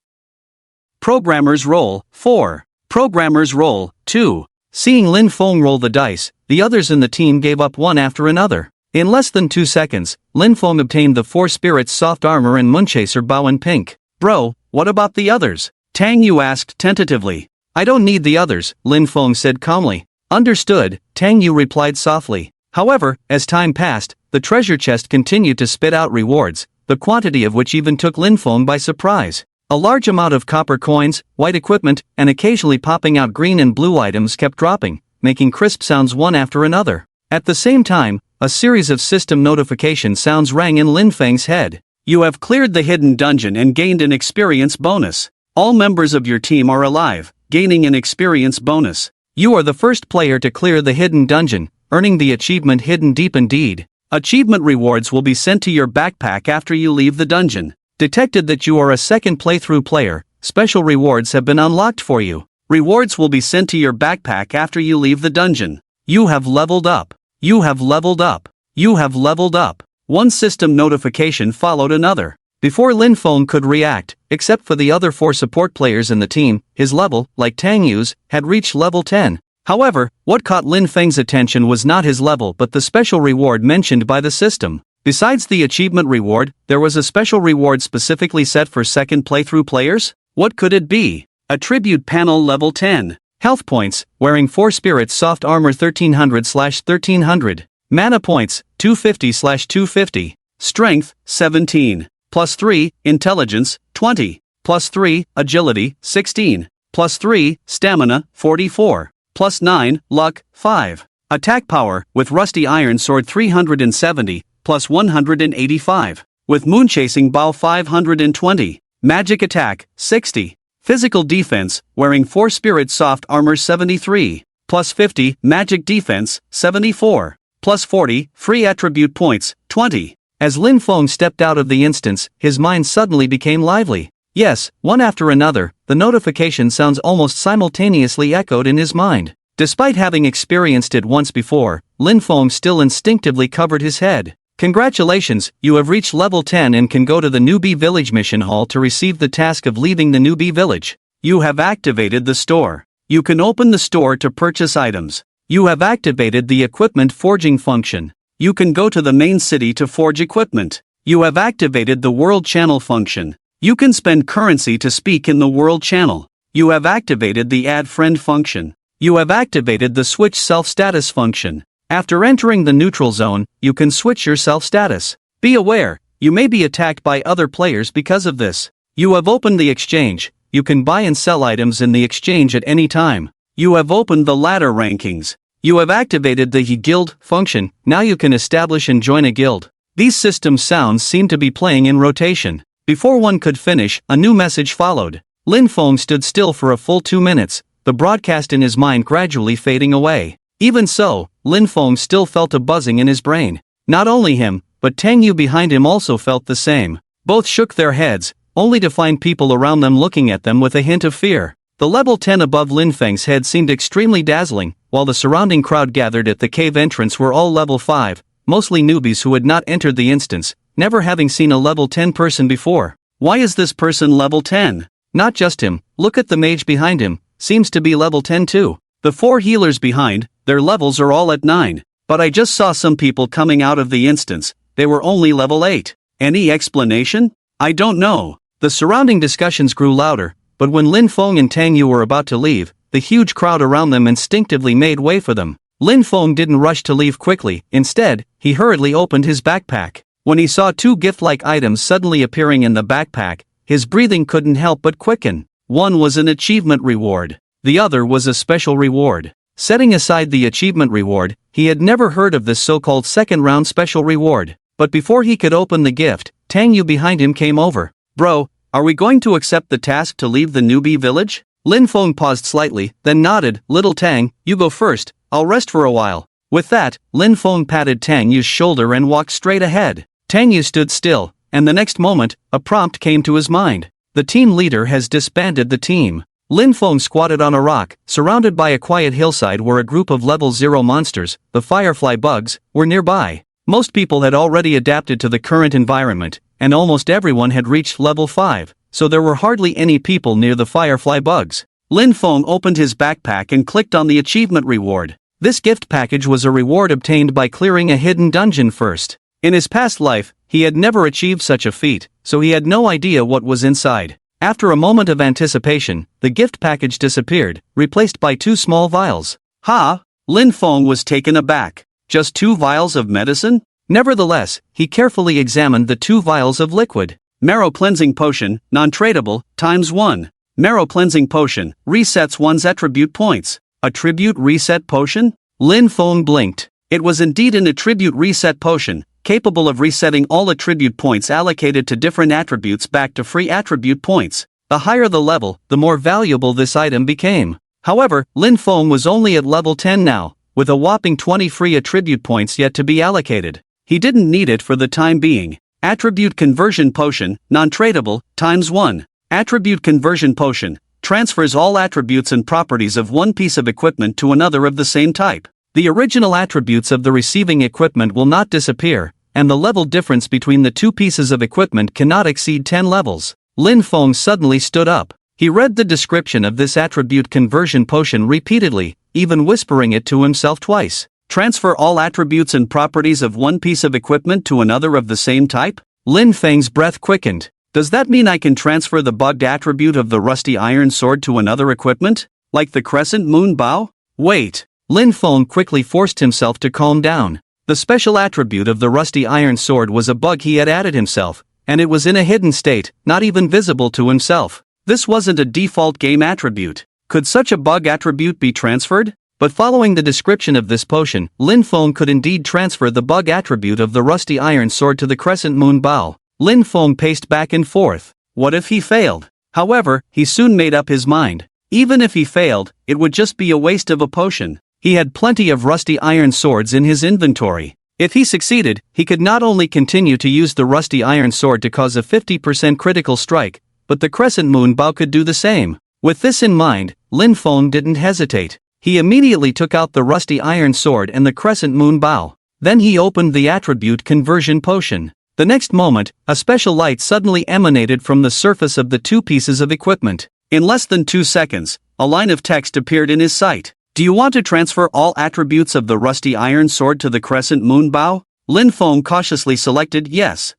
A: Programmer's roll, 4. Programmer's roll, 2. Seeing Lin Feng roll the dice, the others in the team gave up one after another. In less than 2 seconds, Lin Feng obtained the 4 spirits soft armor and Moonchaser Bow in pink. Bro, what about the others? Tang Yu asked tentatively. I don't need the others, Lin Feng said calmly. Understood, Tang Yu replied softly. However, as time passed, the treasure chest continued to spit out rewards, the quantity of which even took Lin Feng by surprise. A large amount of copper coins, white equipment, and occasionally popping out green and blue items kept dropping, making crisp sounds one after another. At the same time, a series of system notification sounds rang in Lin Feng's head. You have cleared the hidden dungeon and gained an experience bonus. All members of your team are alive, gaining an experience bonus. You are the first player to clear the hidden dungeon, earning the achievement Hidden Deep Indeed. Achievement rewards will be sent to your backpack after you leave the dungeon. Detected that you are a second playthrough player, special rewards have been unlocked for you. Rewards will be sent to your backpack after you leave the dungeon. You have leveled up. You have leveled up. You have leveled up. One system notification followed another. Before Lin Feng could react, except for the other 4 support players in the team, his level, like Tang Yu's, had reached level 10. However, what caught Lin Feng's attention was not his level but the special reward mentioned by the system. Besides the achievement reward, there was a special reward specifically set for second playthrough players? What could it be? Attribute panel level 10. Health points, wearing 4 spirits soft armor 1300/1300. Mana points, 250/250. Strength, 17. +3, intelligence, 20. +3, agility, 16. +3, stamina, 44. +9, luck, 5. Attack power, with rusty iron sword 370, +185. With moonchasing bow 520. Magic attack, 60. Physical defense, wearing 4 spirit soft armor 73. +50, magic defense, 74. +40, free attribute points, 20. As Lin Feng stepped out of the instance, his mind suddenly became lively. Yes, one after another, the notification sounds almost simultaneously echoed in his mind. Despite having experienced it once before, Lin Feng still instinctively covered his head. Congratulations, you have reached level 10 and can go to the Newbie Village Mission Hall to receive the task of leaving the Newbie Village. You have activated the store. You can open the store to purchase items. You have activated the equipment forging function. You can go to the main city to forge equipment. You have activated the world channel function. You can spend currency to speak in the world channel. You have activated the add friend function. You have activated the switch self-status function. After entering the neutral zone, you can switch your self-status. Be aware, you may be attacked by other players because of this. You have opened the exchange. You can buy and sell items in the exchange at any time. You have opened the ladder rankings. You have activated the guild function. Now you can establish and join a guild. These system sounds seem to be playing in rotation. Before one could finish, a new message followed. Lin Feng stood still for a full 2 minutes, the broadcast in his mind gradually fading away. Even so, Lin Feng still felt a buzzing in his brain. Not only him, but Tang Yu behind him also felt the same. Both shook their heads, only to find people around them looking at them with a hint of fear. The level 10 above Lin Feng's head seemed extremely dazzling, while the surrounding crowd gathered at the cave entrance were all level 5, mostly newbies who had not entered the instance, never having seen a level 10 person before. Why is this person level 10? Not just him, look at the mage behind him, seems to be level 10 too. The 4 healers behind, their levels are all at 9. But I just saw some people coming out of the instance, they were only level 8. Any explanation? I don't know. The surrounding discussions grew louder, but when Lin Feng and Tang Yu were about to leave, the huge crowd around them instinctively made way for them. Lin Feng didn't rush to leave quickly, instead, he hurriedly opened his backpack. When he saw 2 gift-like items suddenly appearing in the backpack, his breathing couldn't help but quicken. One was an achievement reward. The other was a special reward. Setting aside the achievement reward, he had never heard of this so-called second-round special reward. But before he could open the gift, Tang Yu behind him came over. Bro, are we going to accept the task to leave the newbie village? Lin Feng paused slightly, then nodded. Little Tang, you go first, I'll rest for a while. With that, Lin Feng patted Tang Yu's shoulder and walked straight ahead. Tang Yu stood still, and the next moment, a prompt came to his mind. The team leader has disbanded the team. Lin Feng squatted on a rock, surrounded by a quiet hillside where a group of level 0 monsters, the firefly bugs, were nearby. Most people had already adapted to the current environment, and almost everyone had reached level 5, so there were hardly any people near the firefly bugs. Lin Feng opened his backpack and clicked on the achievement reward. This gift package was a reward obtained by clearing a hidden dungeon first. In his past life, he had never achieved such a feat, so he had no idea what was inside. After a moment of anticipation, the gift package disappeared, replaced by 2 small vials. Ha! Lin Feng was taken aback. Just 2 vials of medicine? Nevertheless, he carefully examined the 2 vials of liquid. Marrow Cleansing Potion, non-tradable, ×1. Marrow Cleansing Potion, resets one's attribute points. Attribute Reset Potion? Lin Feng blinked. It was indeed an attribute reset potion, capable of resetting all attribute points allocated to different attributes back to free attribute points. The higher the level, the more valuable this item became. However, Lin Feng was only at level 10 now, with a whopping 20 free attribute points yet to be allocated. He didn't need it for the time being. Attribute Conversion Potion, non-tradable, ×1. Attribute Conversion Potion transfers all attributes and properties of one piece of equipment to another of the same type. The original attributes of the receiving equipment will not disappear, and the level difference between the two pieces of equipment cannot exceed 10 levels. Lin Feng suddenly stood up. He read the description of this attribute conversion potion repeatedly, even whispering it to himself twice. Transfer all attributes and properties of one piece of equipment to another of the same type? Lin Feng's breath quickened. Does that mean I can transfer the bugged attribute of the rusty iron sword to another equipment? Like the crescent moon bow? Wait. Lin Feng quickly forced himself to calm down. The special attribute of the rusty iron sword was a bug he had added himself, and it was in a hidden state, not even visible to himself. This wasn't a default game attribute. Could such a bug attribute be transferred? But following the description of this potion, Lin Feng could indeed transfer the bug attribute of the rusty iron sword to the crescent moon bow. Lin Feng paced back and forth. What if he failed? However, he soon made up his mind. Even if he failed, it would just be a waste of a potion. He had plenty of rusty iron swords in his inventory. If he succeeded, he could not only continue to use the rusty iron sword to cause a 50% critical strike, but the crescent moon bow could do the same. With this in mind, Lin Feng didn't hesitate. He immediately took out the rusty iron sword and the crescent moon bow. Then he opened the attribute conversion potion. The next moment, a special light suddenly emanated from the surface of the two pieces of equipment. In less than 2 seconds, a line of text appeared in his sight. Do you want to transfer all attributes of the rusty iron sword to the crescent moon bow? Lin Feng cautiously selected yes.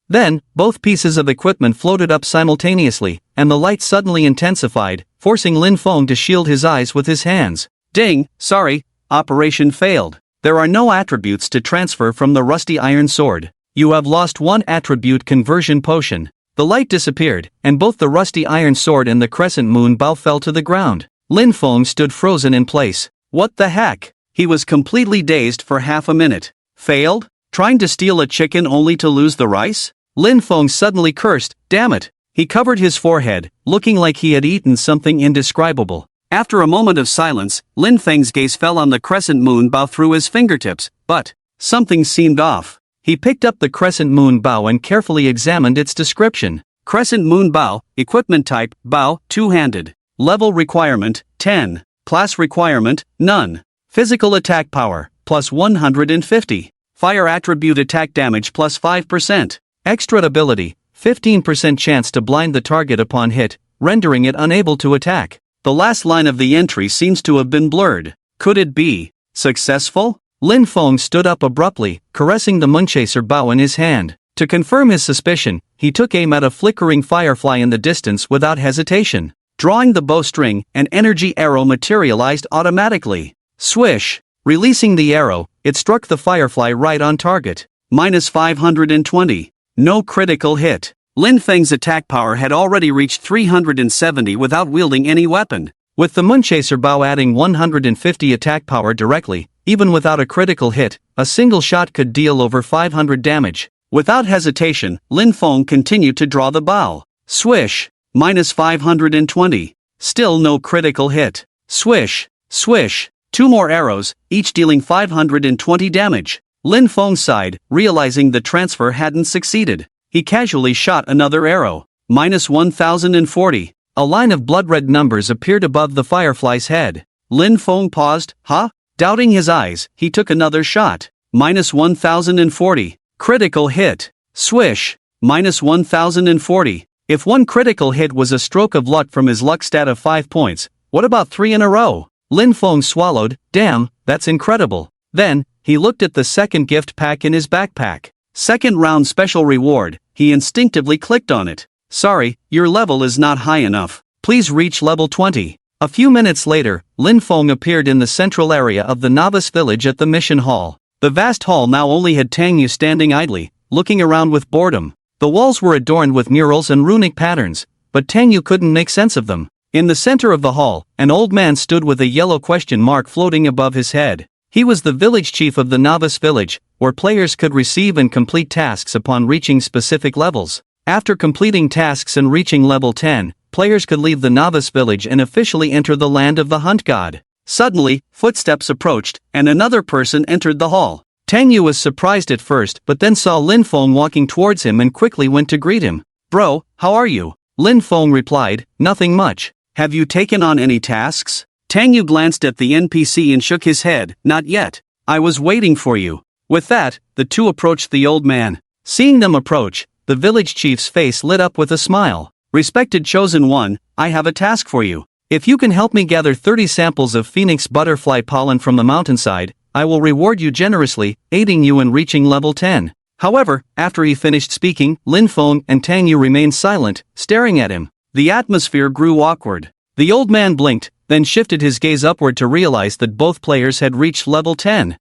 A: Then, both pieces of equipment floated up simultaneously, and the light suddenly intensified, forcing Lin Feng to shield his eyes with his hands. Ding, sorry, operation failed. There are no attributes to transfer from the rusty iron sword. You have lost one attribute conversion potion. The light disappeared, and both the rusty iron sword and the crescent moon bow fell to the ground. Lin Feng stood frozen in place. What the heck? He was completely dazed for half a minute. Failed? Trying to steal a chicken only to lose the rice? Lin Feng suddenly cursed, damn it. He covered his forehead, looking like he had eaten something indescribable. After a moment of silence, Lin Feng's gaze fell on the crescent moon bow through his fingertips, but something seemed off. He picked up the crescent moon bow and carefully examined its description. Crescent moon bow, equipment type, bow, two-handed. Level requirement, 10. Class requirement, none. Physical attack power, plus 150. Fire attribute attack damage plus 5%. Extra ability, 15% chance to blind the target upon hit, rendering it unable to attack. The last line of the entry seems to have been blurred. Could it be successful? Lin Feng stood up abruptly, caressing the moonchaser bow in his hand. To confirm his suspicion, he took aim at a flickering firefly in the distance without hesitation. Drawing the bowstring, an energy arrow materialized automatically. Swish! Releasing the arrow, it struck the firefly right on target. Minus 520. No critical hit. Lin Feng's attack power had already reached 370 without wielding any weapon. With the moonchaser bow adding 150 attack power directly, even without a critical hit, a single shot could deal over 500 damage. Without hesitation, Lin Feng continued to draw the bow. Swish! Minus 520. Still no critical hit. Swish! Swish! 2 more arrows, each dealing 520 damage. Lin Feng sighed, realizing the transfer hadn't succeeded. He casually shot another arrow. Minus 1040. A line of blood-red numbers appeared above the firefly's head. Lin Feng paused. Huh? Doubting his eyes, he took another shot. Minus 1040. Critical hit. Swish! Minus 1040. If one critical hit was a stroke of luck from his luck stat of 5 points, what about 3 in a row? Lin Feng swallowed. Damn, that's incredible. Then, he looked at the second gift pack in his backpack. Second round special reward. He instinctively clicked on it. Sorry, your level is not high enough. Please reach level 20. A few minutes later, Lin Feng appeared in the central area of the Novice village at the mission hall. The vast hall now only had Tang Yu standing idly, looking around with boredom. The walls were adorned with murals and runic patterns, but Tang Yu couldn't make sense of them. In the center of the hall, an old man stood with a yellow question mark floating above his head. He was the village chief of the Novice village, where players could receive and complete tasks upon reaching specific levels. After completing tasks and reaching level 10, players could leave the Novice village and officially enter the land of the Hunt God. Suddenly, footsteps approached, and another person entered the hall. Tang Yu was surprised at first but then saw Lin Feng walking towards him and quickly went to greet him. "Bro, how are you?" Lin Feng replied, "Nothing much. Have you taken on any tasks?" Tang Yu glanced at the NPC and shook his head. "Not yet. I was waiting for you." With that, the two approached the old man. Seeing them approach, the village chief's face lit up with a smile. "Respected Chosen One, I have a task for you. If you can help me gather 30 samples of phoenix butterfly pollen from the mountainside, I will reward you generously, aiding you in reaching level 10. However, after he finished speaking, Lin Feng and Tang Yu remained silent, staring at him. The atmosphere grew awkward. The old man blinked, then shifted his gaze upward to realize that both players had reached level 10.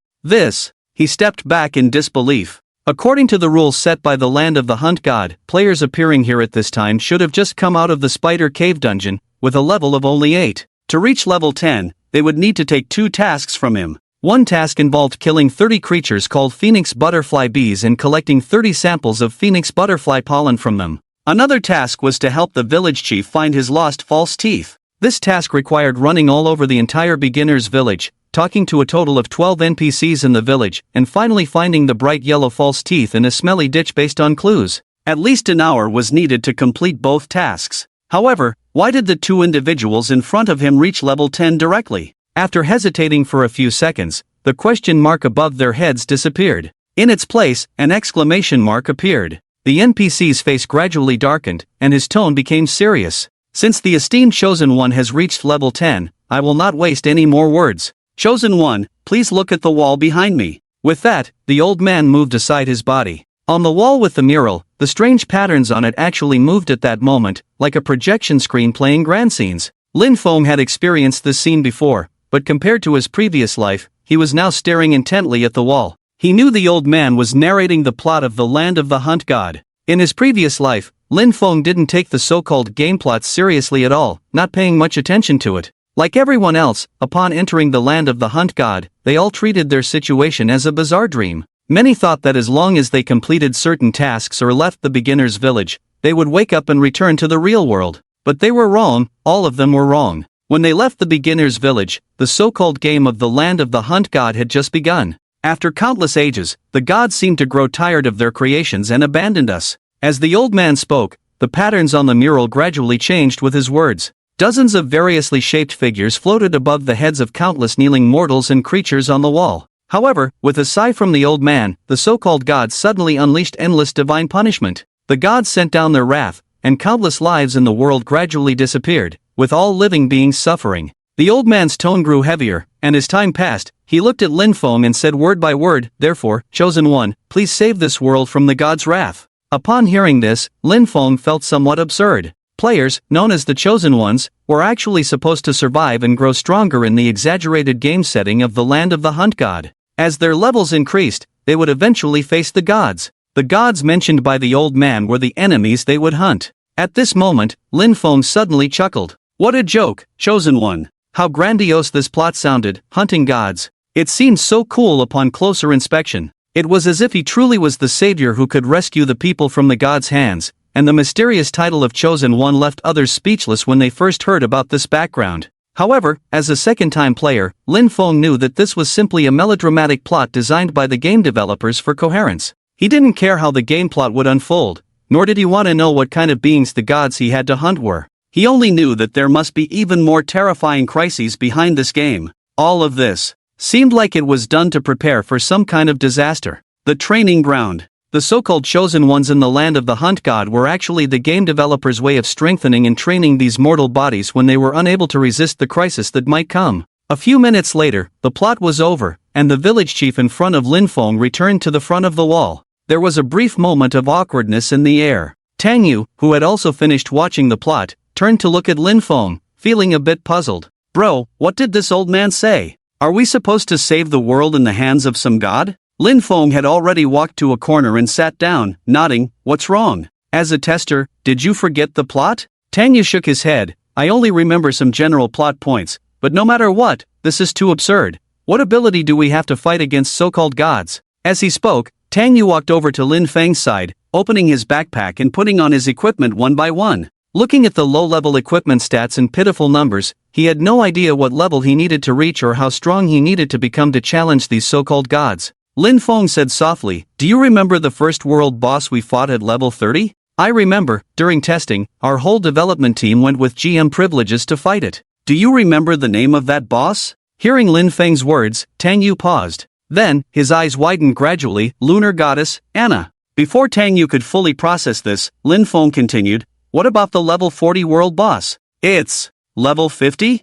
A: He stepped back in disbelief. According to the rules set by the land of the Hunt God, players appearing here at this time should have just come out of the Spider Cave dungeon, with a level of only 8. To reach level 10, they would need to take 2 tasks from him. One task involved killing 30 creatures called phoenix butterfly bees and collecting 30 samples of phoenix butterfly pollen from them. Another task was to help the village chief find his lost false teeth. This task required running all over the entire beginner's village, talking to a total of 12 NPCs in the village, and finally finding the bright yellow false teeth in a smelly ditch based on clues. At least an hour was needed to complete both tasks. However, why did the two individuals in front of him reach level 10 directly? After hesitating for a few seconds, the question mark above their heads disappeared. In its place, an exclamation mark appeared. The NPC's face gradually darkened, and his tone became serious. "Since the esteemed Chosen One has reached level 10, I will not waste any more words. Chosen One, please look at the wall behind me." With that, the old man moved aside his body. On the wall with the mural, the strange patterns on it actually moved at that moment, like a projection screen playing grand scenes. Lin Feng had experienced this scene before, but compared to his previous life, he was now staring intently at the wall. He knew the old man was narrating the plot of the land of the Hunt God. In his previous life, Lin Feng didn't take the so-called game plot seriously at all, not paying much attention to it. Like everyone else, upon entering the land of the Hunt God, they all treated their situation as a bizarre dream. Many thought that as long as they completed certain tasks or left the beginner's village, they would wake up and return to the real world. But they were wrong, all of them were wrong. When they left the beginner's village, the so-called game of the land of the Hunt God had just begun. After countless ages, the gods seemed to grow tired of their creations and abandoned us. As the old man spoke, the patterns on the mural gradually changed with his words. Dozens of variously shaped figures floated above the heads of countless kneeling mortals and creatures on the wall. However, with a sigh from the old man, the so-called gods suddenly unleashed endless divine punishment. The gods sent down their wrath, and countless lives in the world gradually disappeared, with all living beings suffering. The old man's tone grew heavier, and as time passed, he looked at Lin Feng and said word by word, "Therefore, Chosen One, please save this world from the god's wrath." Upon hearing this, Lin Feng felt somewhat absurd. Players, known as the Chosen Ones, were actually supposed to survive and grow stronger in the exaggerated game setting of the land of the Hunt God. As their levels increased, they would eventually face the gods. The gods mentioned by the old man were the enemies they would hunt. At this moment, Lin Feng suddenly chuckled. "What a joke, Chosen One. How grandiose this plot sounded, hunting gods. It seemed so cool upon closer inspection. It was as if he truly was the savior who could rescue the people from the gods' hands, and the mysterious title of Chosen One left others speechless when they first heard about this background." However, as a second-time player, Lin Feng knew that this was simply a melodramatic plot designed by the game developers for coherence. He didn't care how the game plot would unfold, nor did he want to know what kind of beings the gods he had to hunt were. He only knew that there must be even more terrifying crises behind this game. All of this seemed like it was done to prepare for some kind of disaster. The training ground. The so-called Chosen Ones in the land of the Hunt God were actually the game developers' way of strengthening and training these mortal bodies when they were unable to resist the crisis that might come. A few minutes later, the plot was over, and the village chief in front of Lin Feng returned to the front of the wall. There was a brief moment of awkwardness in the air. Tang Yu, who had also finished watching the plot, turned to look at Lin Feng, feeling a bit puzzled. "Bro, what did this old man say? Are we supposed to save the world in the hands of some god?" Lin Feng had already walked to a corner and sat down, nodding. What's wrong? As a tester, did you forget the plot? Tang Yu shook his head. I only remember some general plot points, but no matter what, this is too absurd. What ability do we have to fight against so-called gods? As he spoke, Tang Yu walked over to Lin Feng's side, opening his backpack and putting on his equipment one by one. Looking at the low-level equipment stats and pitiful numbers, he had no idea what level he needed to reach or how strong he needed to become to challenge these so-called gods. Lin Feng said softly, do you remember the first world boss we fought at level 30? I remember, during testing, our whole development team went with GM privileges to fight it. Do you remember the name of that boss? Hearing Lin Feng's words, Tang Yu paused. Then, his eyes widened gradually. Lunar goddess, Anna. Before Tang Yu could fully process this, Lin Feng continued, what about the level 40 world boss? It's level 50?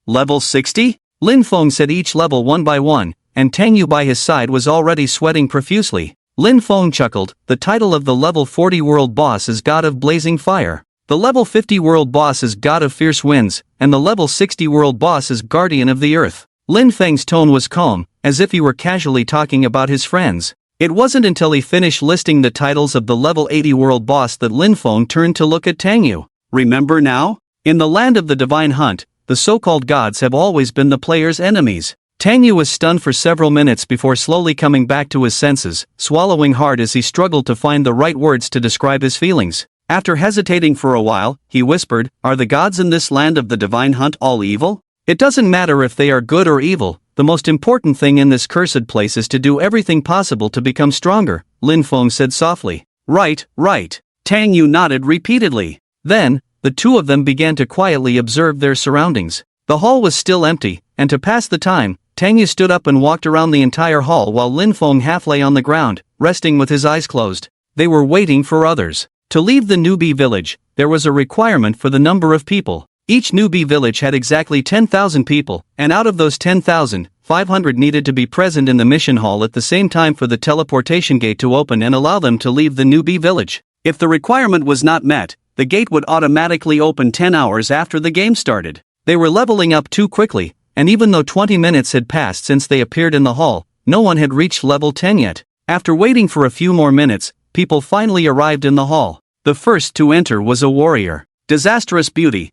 A: Level 60? Lin Feng said each level one by one, and Tang Yu by his side was already sweating profusely. Lin Feng chuckled, the title of the level 40 world boss is God of Blazing Fire. The level 50 world boss is God of Fierce Winds, and the level 60 world boss is Guardian of the Earth. Lin Feng's tone was calm, as if he were casually talking about his friends. It wasn't until he finished listing the titles of the level 80 world boss that Lin Feng turned to look at Tang Yu. Remember now? In the land of the divine hunt, the so-called gods have always been the player's enemies. Tang Yu was stunned for several minutes before slowly coming back to his senses, swallowing hard as he struggled to find the right words to describe his feelings. After hesitating for a while, he whispered, are the gods in this land of the divine hunt all evil? It doesn't matter if they are good or evil, the most important thing in this cursed place is to do everything possible to become stronger, Lin Feng said softly. Right. Tang Yu nodded repeatedly. Then, the two of them began to quietly observe their surroundings. The hall was still empty, and to pass the time, Tang Yu stood up and walked around the entire hall while Lin Feng half lay on the ground, resting with his eyes closed. They were waiting for others. To leave the newbie village, there was a requirement for the number of people. Each newbie village had exactly 10,000 people, and out of those 10,000, 500 needed to be present in the mission hall at the same time for the teleportation gate to open and allow them to leave the newbie village. If the requirement was not met, the gate would automatically open 10 hours after the game started. They were leveling up too quickly, and even though 20 minutes had passed since they appeared in the hall, no one had reached level 10 yet. After waiting for a few more minutes, people finally arrived in the hall. The first to enter was a warrior. Disastrous beauty.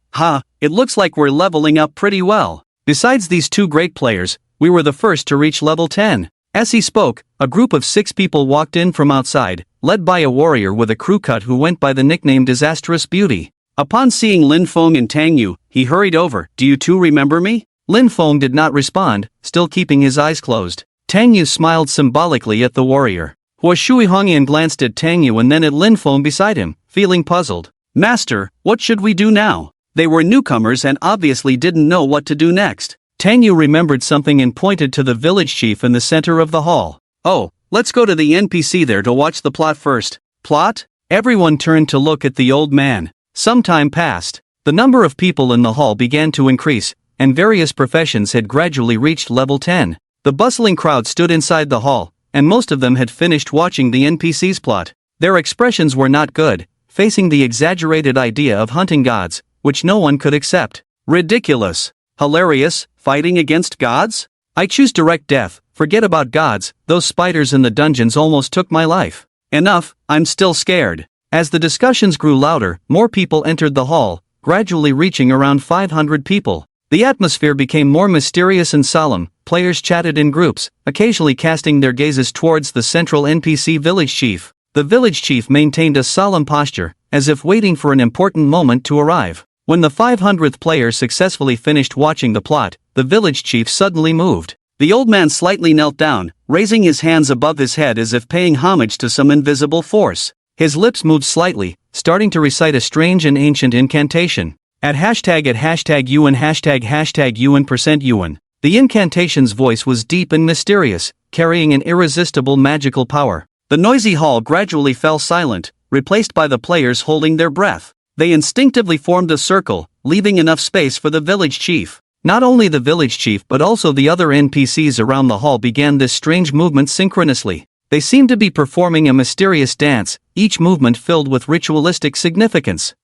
A: It looks like we're leveling up pretty well. Besides these two great players, we were the first to reach level 10. As he spoke, a group of 6 people walked in from outside, led by a warrior with a crew cut who went by the nickname Disastrous Beauty. Upon seeing Lin Feng and Tang Yu, he hurried over. Do you two remember me? Lin Feng did not respond, still keeping his eyes closed. Tang Yu smiled symbolically at the warrior. Hua Shui Hongyan glanced at Tang Yu and then at Lin Feng beside him, feeling puzzled. Master, what should we do now? They were newcomers and obviously didn't know what to do next. Tang Yu remembered something and pointed to the village chief in the center of the hall. Oh, let's go to the NPC there to watch the plot first. Plot? Everyone turned to look at the old man. Some time passed. The number of people in the hall began to increase, and various professions had gradually reached level 10. The bustling crowd stood inside the hall, and most of them had finished watching the NPC's plot. Their expressions were not good, facing the exaggerated idea of hunting gods, which no one could accept. Ridiculous. Hilarious. Fighting against gods? I choose direct death. Forget about gods. Those spiders in the dungeons almost took my life. Enough, I'm still scared. As the discussions grew louder, more people entered the hall, gradually reaching around 500 people. The atmosphere became more mysterious and solemn. Players chatted in groups, occasionally casting their gazes towards the central NPC village chief. The village chief maintained a solemn posture, as if waiting for an important moment to arrive. When the 500th player successfully finished watching the plot, the village chief suddenly moved. The old man slightly knelt down, raising his hands above his head as if paying homage to some invisible force. His lips moved slightly, starting to recite a strange and ancient incantation. At hashtag Yuan hashtag Yuan%Yuan. The incantation's voice was deep and mysterious, carrying an irresistible magical power. The noisy hall gradually fell silent, replaced by the players holding their breath. They instinctively formed a circle, leaving enough space for the village chief. Not only the village chief but also the other NPCs around the hall began this strange movement synchronously. They seemed to be performing a mysterious dance, each movement filled with ritualistic significance.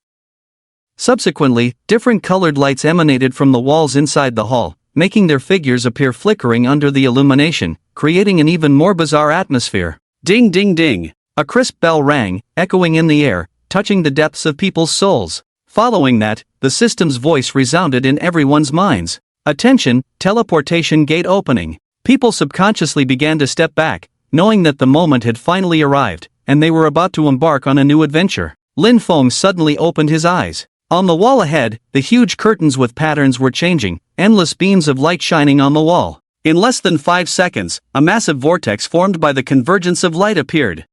A: Subsequently, different colored lights emanated from the walls inside the hall, making their figures appear flickering under the illumination, creating an even more bizarre atmosphere. Ding ding ding. A crisp bell rang, echoing in the air, touching the depths of people's souls. Following that, the system's voice resounded in everyone's minds. Attention, teleportation gate opening. People subconsciously began to step back, knowing that the moment had finally arrived, and they were about to embark on a new adventure. Lin Feng suddenly opened his eyes. On the wall ahead, the huge curtains with patterns were changing, endless beams of light shining on the wall. In less than 5 seconds, a massive vortex formed by the convergence of light appeared.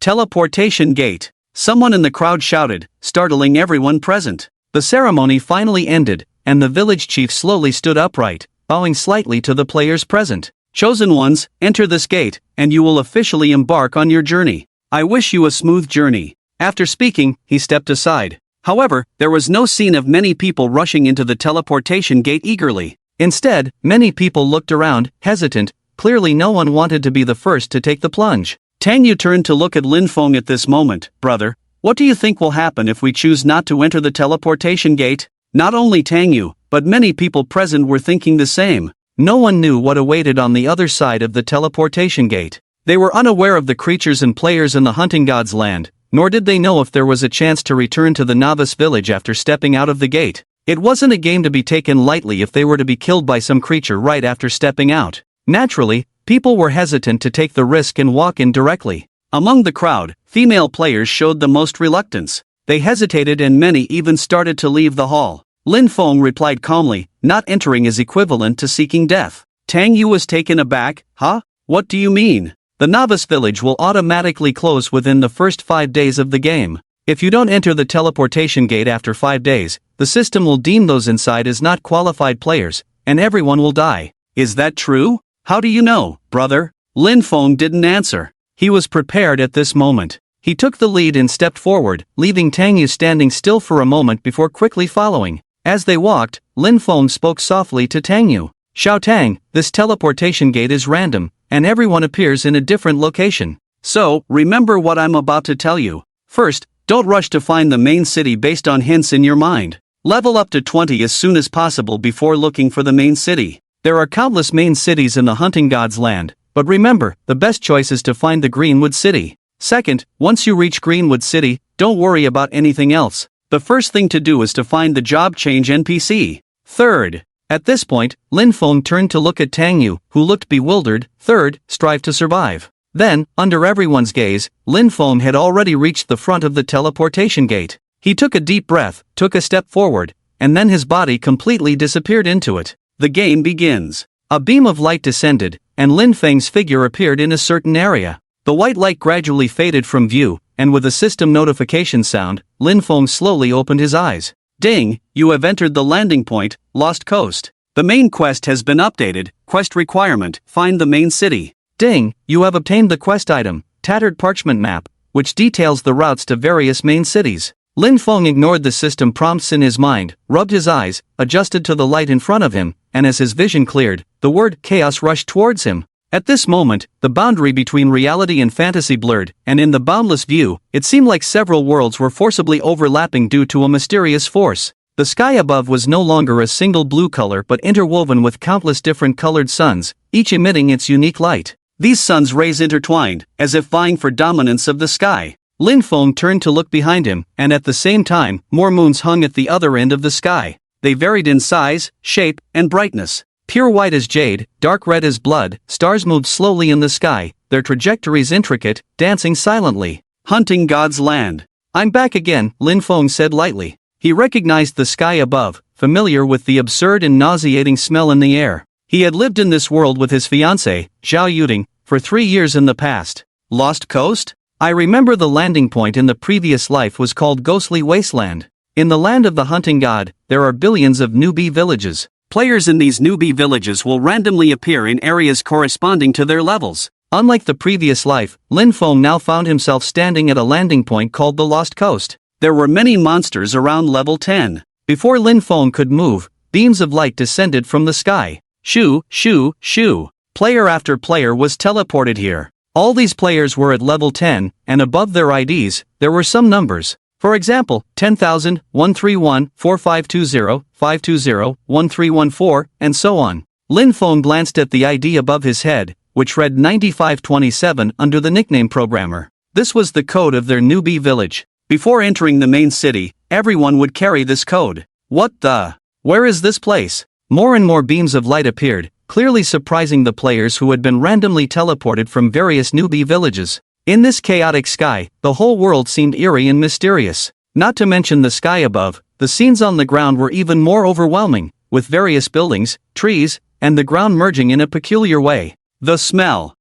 A: Teleportation gate. Someone in the crowd shouted, startling everyone present. The ceremony finally ended, and the village chief slowly stood upright, bowing slightly to the players present. Chosen ones, enter this gate, and you will officially embark on your journey. I wish you a smooth journey. After speaking, he stepped aside. However, there was no scene of many people rushing into the teleportation gate eagerly. Instead, many people looked around, hesitant. Clearly no one wanted to be the first to take the plunge. Tang Yu turned to look at Lin Feng at this moment. Brother, what do you think will happen if we choose not to enter the teleportation gate? Not only Tang Yu, but many people present were thinking the same. No one knew what awaited on the other side of the teleportation gate. They were unaware of the creatures and players in the hunting god's land, nor did they know if there was a chance to return to the Novice village after stepping out of the gate. It wasn't a game to be taken lightly if they were to be killed by some creature right after stepping out. Naturally, people were hesitant to take the risk and walk in directly. Among the crowd, female players showed the most reluctance. They hesitated and many even started to leave the hall. Lin Feng replied calmly, not entering is equivalent to seeking death. Tang Yu was taken aback. Huh? What do you mean? The Novice village will automatically close within the first 5 days of the game. If you don't enter the teleportation gate after 5 days, the system will deem those inside as not qualified players, and everyone will die. Is that true? How do you know, brother? Lin Feng didn't answer. He was prepared at this moment. He took the lead and stepped forward, leaving Tang Yu standing still for a moment before quickly following. As they walked, Lin Feng spoke softly to Tang Yu. Xiao Tang, this teleportation gate is random, and everyone appears in a different location. So, remember what I'm about to tell you. First, don't rush to find the main city based on hints in your mind. Level up to 20 as soon as possible before looking for the main city. There are countless main cities in the hunting god's land, but remember, the best choice is to find the Greenwood City. Second, once you reach Greenwood City, don't worry about anything else. The first thing to do is to find the job change NPC. Third. At this point, Lin Feng turned to look at Tang Yu, who looked bewildered. Third, strive to survive. Then, under everyone's gaze, Lin Feng had already reached the front of the teleportation gate. He took a deep breath, took a step forward, and then his body completely disappeared into it. The game begins. A beam of light descended, and Lin Feng's figure appeared in a certain area. The white light gradually faded from view, and with a system notification sound, Lin Feng slowly opened his eyes. Ding, you have entered the landing point, Lost Coast. The main quest has been updated. Quest requirement, find the main city. Ding, you have obtained the quest item, Tattered Parchment Map, which details the routes to various main cities. Lin Feng ignored the system prompts in his mind, rubbed his eyes, adjusted to the light in front of him, and as his vision cleared, the word chaos rushed towards him. At this moment, the boundary between reality and fantasy blurred, and in the boundless view, it seemed like several worlds were forcibly overlapping due to a mysterious force. The sky above was no longer a single blue color but interwoven with countless different colored suns, each emitting its unique light. These suns' rays intertwined, as if vying for dominance of the sky. Lin Feng turned to look behind him, and at the same time, more moons hung at the other end of the sky. They varied in size, shape, and brightness. Pure white as jade, dark red as blood, stars moved slowly in the sky, their trajectories intricate, dancing silently. Hunting God's land. I'm back again, Lin Feng said lightly. He recognized the sky above, familiar with the absurd and nauseating smell in the air. He had lived in this world with his fiancée, Zhao Yuding, for 3 years in the past. Lost Coast? I remember the landing point in the previous life was called Ghostly Wasteland. In the land of the hunting god, there are billions of newbie villages. Players in these newbie villages will randomly appear in areas corresponding to their levels. Unlike the previous life, Lin Feng now found himself standing at a landing point called the Lost Coast. There were many monsters around level 10. Before Lin Feng could move, beams of light descended from the sky. Shoo, shoo, shoo. Player after player was teleported here. All these players were at level 10, and above their IDs, there were some numbers. For example, 10,000, 131, 4520, 520, 1314, and so on. Lin Feng glanced at the ID above his head, which read 9527 under the nickname Programmer. This was the code of their newbie village. Before entering the main city, everyone would carry this code. What the? Where is this place? More and more beams of light appeared, clearly surprising the players who had been randomly teleported from various newbie villages. In this chaotic sky, the whole world seemed eerie and mysterious. Not to mention the sky above, the scenes on the ground were even more overwhelming, with various buildings, trees, and the ground merging in a peculiar way. The smell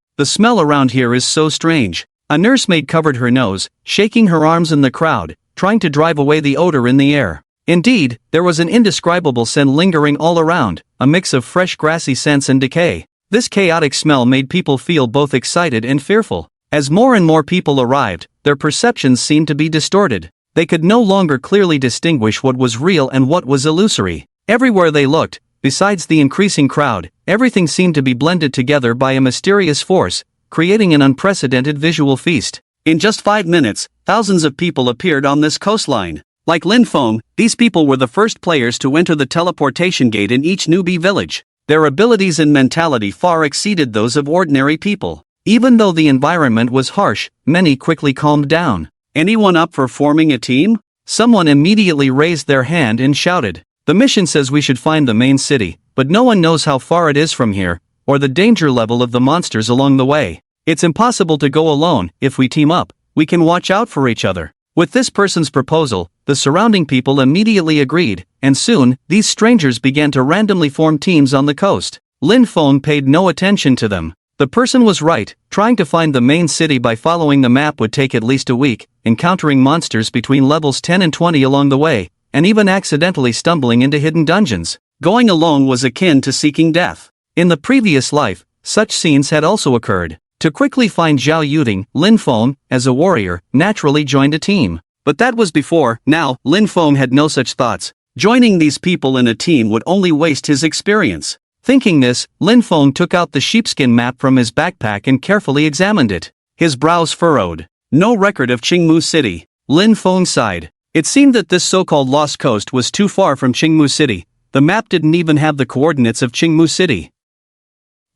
A: around here is so strange. A nursemaid covered her nose, shaking her arms in the crowd, trying to drive away the odor in the air. Indeed, there was an indescribable scent lingering all around, a mix of fresh grassy scents and decay. This chaotic smell made people feel both excited and fearful. As more and more people arrived, their perceptions seemed to be distorted. They could no longer clearly distinguish what was real and what was illusory. Everywhere they looked, besides the increasing crowd, everything seemed to be blended together by a mysterious force, creating an unprecedented visual feast. In just 5 minutes, thousands of people appeared on this coastline. Like Lin Feng, these people were the first players to enter the teleportation gate in each newbie village. Their abilities and mentality far exceeded those of ordinary people. Even though the environment was harsh, many quickly calmed down. Anyone up for forming a team? Someone immediately raised their hand and shouted. The mission says we should find the main city, but no one knows how far it is from here, or the danger level of the monsters along the way. It's impossible to go alone. If we team up, we can watch out for each other. With this person's proposal, the surrounding people immediately agreed, and soon, these strangers began to randomly form teams on the coast. Lin Feng paid no attention to them. The person was right, trying to find the main city by following the map would take at least a week, encountering monsters between levels 10 and 20 along the way, and even accidentally stumbling into hidden dungeons. Going alone was akin to seeking death. In the previous life, such scenes had also occurred. To quickly find Zhao Yuding, Lin Feng, as a warrior, naturally joined a team. But that was before. Now, Lin Feng had no such thoughts. Joining these people in a team would only waste his experience. Thinking this, Lin Feng took out the sheepskin map from his backpack and carefully examined it. His brows furrowed. No record of Qingmu City. Lin Feng sighed. It seemed that this so-called Lost Coast was too far from Qingmu City. The map didn't even have the coordinates of Qingmu City.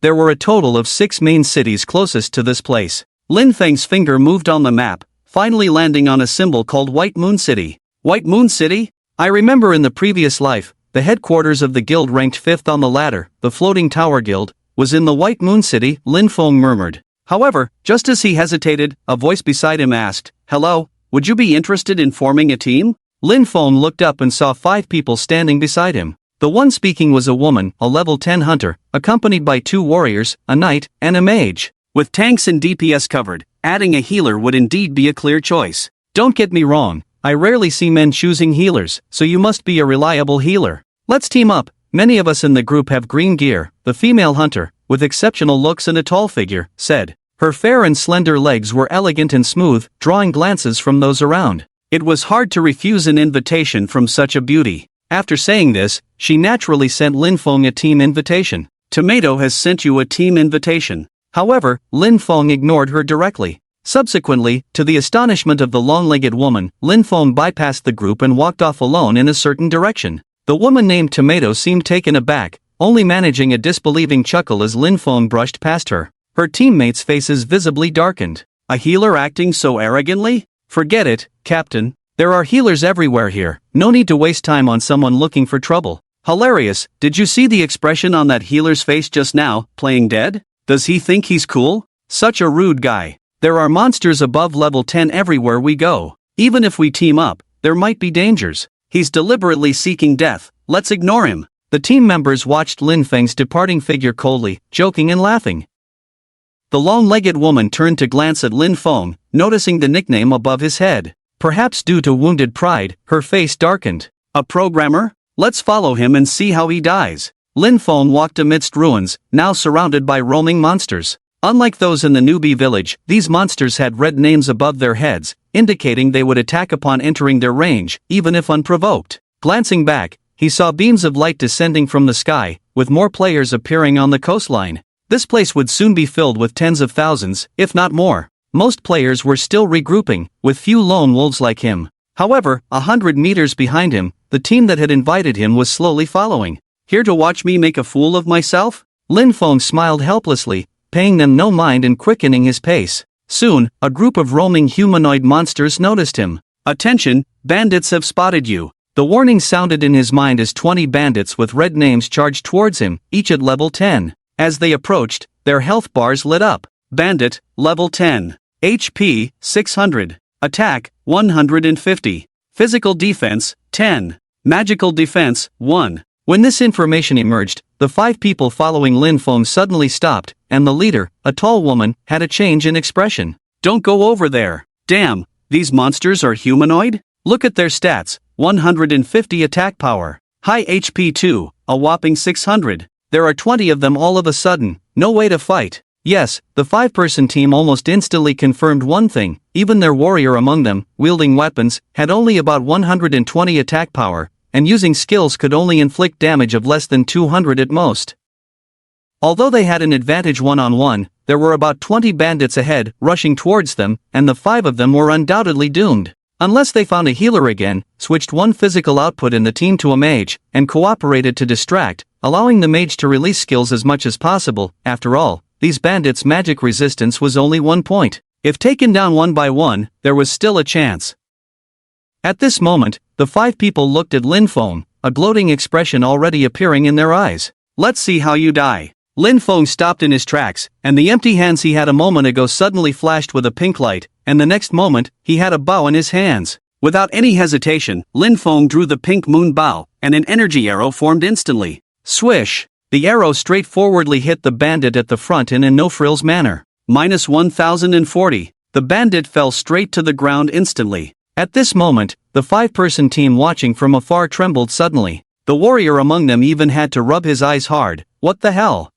A: There were a total of 6 main cities closest to this place. Lin Feng's finger moved on the map, finally landing on a symbol called White Moon City. White Moon City? I remember in the previous life, the headquarters of the guild ranked 5th on the ladder, the Floating Tower Guild, was in the White Moon City, Lin Feng murmured. However, just as he hesitated, a voice beside him asked, "Hello, would you be interested in forming a team?" Lin Feng looked up and saw 5 people standing beside him. The one speaking was a woman, a level 10 hunter, accompanied by 2 warriors, a knight, and a mage. With tanks and DPS covered, adding a healer would indeed be a clear choice. Don't get me wrong, I rarely see men choosing healers, so you must be a reliable healer. Let's team up. Many of us in the group have green gear, the female hunter, with exceptional looks and a tall figure, said. Her fair and slender legs were elegant and smooth, drawing glances from those around. It was hard to refuse an invitation from such a beauty. After saying this, she naturally sent Lin Feng a team invitation. Tomato has sent you a team invitation. However, Lin Feng ignored her directly. Subsequently, to the astonishment of the long-legged woman, Lin Feng bypassed the group and walked off alone in a certain direction. The woman named Tomato seemed taken aback, only managing a disbelieving chuckle as Lin Feng brushed past her. Her teammates' faces visibly darkened. A healer acting so arrogantly? Forget it, Captain. There are healers everywhere here, no need to waste time on someone looking for trouble. Hilarious, did you see the expression on that healer's face just now, playing dead? Does he think he's cool? Such a rude guy. There are monsters above level 10 everywhere we go. Even if we team up, there might be dangers. He's deliberately seeking death, let's ignore him. The team members watched Lin Feng's departing figure coldly, joking and laughing. The long-legged woman turned to glance at Lin Feng, noticing the nickname above his head. Perhaps due to wounded pride, her face darkened. A programmer? Let's follow him and see how he dies. Lin Feng walked amidst ruins, now surrounded by roaming monsters. Unlike those in the newbie village, these monsters had red names above their heads, indicating they would attack upon entering their range, even if unprovoked. Glancing back, he saw beams of light descending from the sky, with more players appearing on the coastline. This place would soon be filled with tens of thousands, if not more. Most players were still regrouping, with few lone wolves like him. However, 100 meters behind him, the team that had invited him was slowly following. Here to watch me make a fool of myself? Lin Feng smiled helplessly, paying them no mind and quickening his pace. Soon, a group of roaming humanoid monsters noticed him. "Attention, bandits have spotted you." The warning sounded in his mind as 20 bandits with red names charged towards him, each at level 10. As they approached, their health bars lit up. Bandit, level 10. HP, 600. Attack, 150. Physical defense, 10. Magical defense, 1. When this information emerged, the 5 people following Lin Feng suddenly stopped, and the leader, a tall woman, had a change in expression. "Don't go over there. Damn, these monsters are humanoid? Look at their stats, 150 attack power. High HP too, a whopping 600. There are 20 of them all of a sudden, no way to fight." Yes, the 5-person team almost instantly confirmed one thing: even their warrior among them, wielding weapons, had only about 120 attack power, and using skills could only inflict damage of less than 200 at most. Although they had an advantage one-on-one, there were about 20 bandits ahead, rushing towards them, and the 5 of them were undoubtedly doomed. Unless they found a healer again, switched one physical output in the team to a mage, and cooperated to distract, allowing the mage to release skills as much as possible. After all, these bandits' magic resistance was only 1 point. If taken down one by one, there was still a chance. At this moment, the 5 people looked at Lin Feng, a gloating expression already appearing in their eyes. "Let's see how you die." Lin Feng stopped in his tracks, and the empty hands he had a moment ago suddenly flashed with a pink light, and the next moment, he had a bow in his hands. Without any hesitation, Lin Feng drew the pink moon bow, and an energy arrow formed instantly. Swish! The arrow straightforwardly hit the bandit at the front in a no-frills manner. Minus 1040. The bandit fell straight to the ground instantly. At this moment, the 5-person team watching from afar trembled suddenly. The warrior among them even had to rub his eyes hard. What the hell?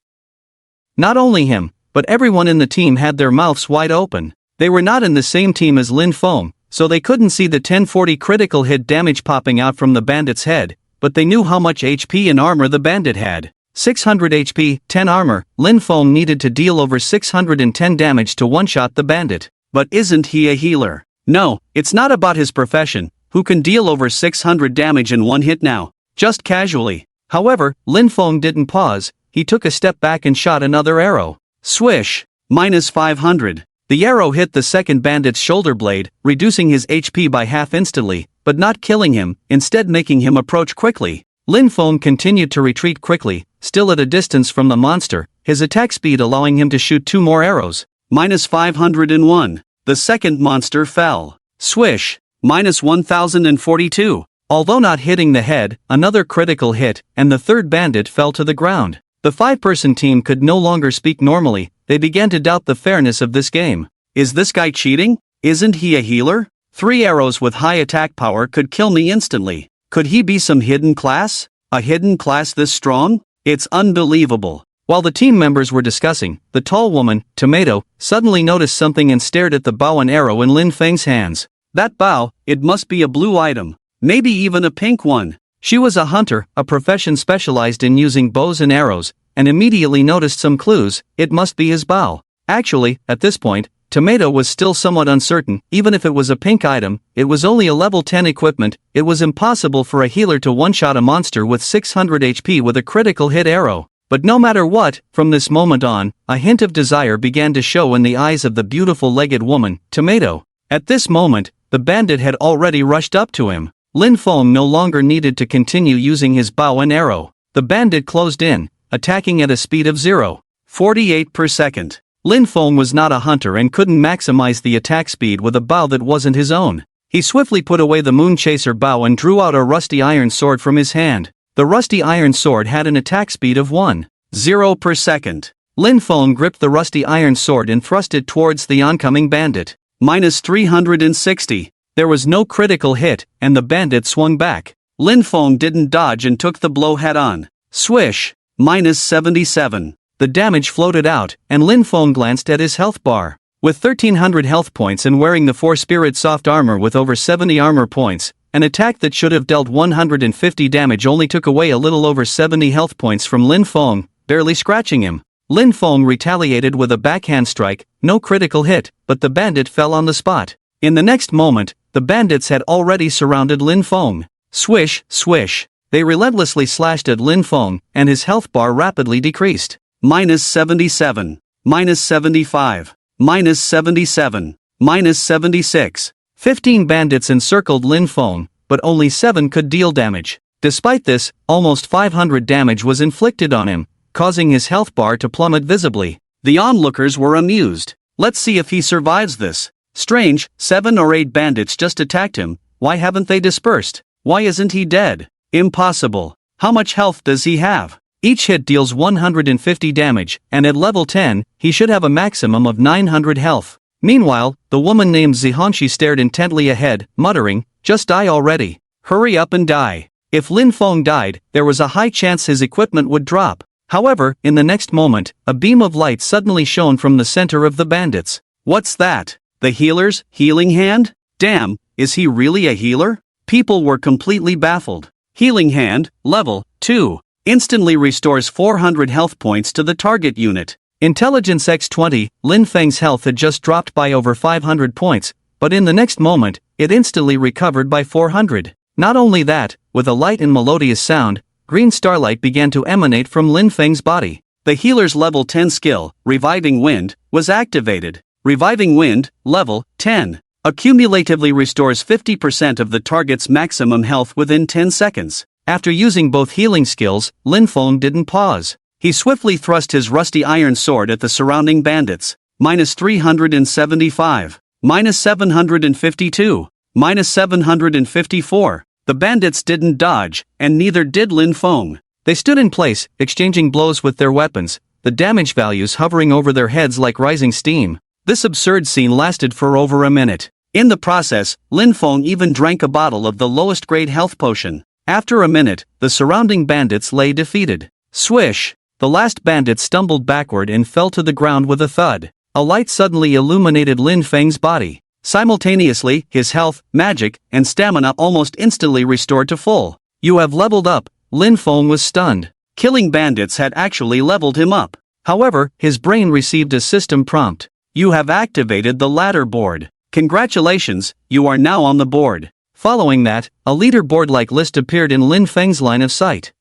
A: Not only him, but everyone in the team had their mouths wide open. They were not in the same team as Lin Feng, so they couldn't see the 1040 critical hit damage popping out from the bandit's head, but they knew how much HP and armor the bandit had. 600 HP, 10 armor. Lin Feng needed to deal over 610 damage to one-shot the bandit. But isn't he a healer? No, it's not about his profession. Who can deal over 600 damage in one hit now? Just casually. However, Lin Feng didn't pause. He took a step back and shot another arrow. Swish! Minus 500. The arrow hit the second bandit's shoulder blade, reducing his HP by half instantly, but not killing him, instead making him approach quickly. Lin Feng continued to retreat quickly, still at a distance from the monster, his attack speed allowing him to shoot 2 more arrows. Minus 501. The second monster fell. Swish! Minus 1042. Although not hitting the head, another critical hit, and the third bandit fell to the ground. The 5-person team could no longer speak normally. They began to doubt the fairness of this game. Is this guy cheating? Isn't he a healer? 3 arrows with high attack power could kill me instantly. Could he be some hidden class? A hidden class this strong? It's unbelievable. While the team members were discussing, the tall woman, Tomato, suddenly noticed something and stared at the bow and arrow in Lin Feng's hands. That bow, it must be a blue item. Maybe even a pink one. She was a hunter, a profession specialized in using bows and arrows, and immediately noticed some clues. It must be his bow. Actually, at this point, Tomato was still somewhat uncertain. Even if it was a pink item, it was only a level 10 equipment. It was impossible for a healer to one-shot a monster with 600 HP with a critical hit arrow. But no matter what, from this moment on, a hint of desire began to show in the eyes of the beautiful legged woman, Tomato. At this moment, the bandit had already rushed up to him. Lin Feng no longer needed to continue using his bow and arrow. The bandit closed in, attacking at a speed of 0.48 per second. Lin Feng was not a hunter and couldn't maximize the attack speed with a bow that wasn't his own. He swiftly put away the Moon Chaser bow and drew out a rusty iron sword from his hand. The rusty iron sword had an attack speed of 1.0 per second. Lin Feng gripped the rusty iron sword and thrust it towards the oncoming bandit. Minus 360. There was no critical hit, and the bandit swung back. Lin Feng didn't dodge and took the blow head-on. Swish! Minus 77. The damage floated out, and Lin Feng glanced at his health bar. With 1300 health points and wearing the 4-spirit soft armor with over 70 armor points, an attack that should have dealt 150 damage only took away a little over 70 health points from Lin Feng, barely scratching him. Lin Feng retaliated with a backhand strike, no critical hit, but the bandit fell on the spot. In the next moment, the bandits had already surrounded Lin Feng. Swish, swish. They relentlessly slashed at Lin Feng, and his health bar rapidly decreased. Minus 77. -75, -77, -76. 15 bandits encircled Lin Feng, but only 7 could deal damage. Despite this, almost 500 damage was inflicted on him, causing his health bar to plummet visibly. The onlookers were amused. Let's see if he survives this. Strange, 7 or 8 bandits just attacked him. Why haven't they dispersed? Why isn't he dead? Impossible. How much health does he have? Each hit deals 150 damage, and at level 10, he should have a maximum of 900 health. Meanwhile, the woman named Zihonshi stared intently ahead, muttering, "Just die already. Hurry up and die." If Lin Feng died, there was a high chance his equipment would drop. However, in the next moment, a beam of light suddenly shone from the center of the bandits. What's that? The healer's healing hand? Damn, is he really a healer? People were completely baffled. Healing hand, level 2. Instantly restores 400 health points to the target unit. Intelligence X20, Lin Feng's health had just dropped by over 500 points, but in the next moment, it instantly recovered by 400. Not only that, with a light and melodious sound, green starlight began to emanate from Lin Feng's body. The healer's level 10 skill, Reviving Wind, was activated. Reviving Wind, level 10. Accumulatively restores 50% of the target's maximum health within 10 seconds. After using both healing skills, Lin Feng didn't pause. He swiftly thrust his rusty iron sword at the surrounding bandits. -375, -752, -754. The bandits didn't dodge, and neither did Lin Feng. They stood in place, exchanging blows with their weapons, the damage values hovering over their heads like rising steam. This absurd scene lasted for over a minute. In the process, Lin Feng even drank a bottle of the lowest grade health potion. After a minute, the surrounding bandits lay defeated. Swish! The last bandit stumbled backward and fell to the ground with a thud. A light suddenly illuminated Lin Feng's body. Simultaneously, his health, magic, and stamina almost instantly restored to full. "You have leveled up." Lin Feng was stunned. Killing bandits had actually leveled him up. However, his brain received a system prompt. "You have activated the ladder board. Congratulations, you are now on the board." Following that, a leaderboard-like list appeared in Lin Feng's line of sight.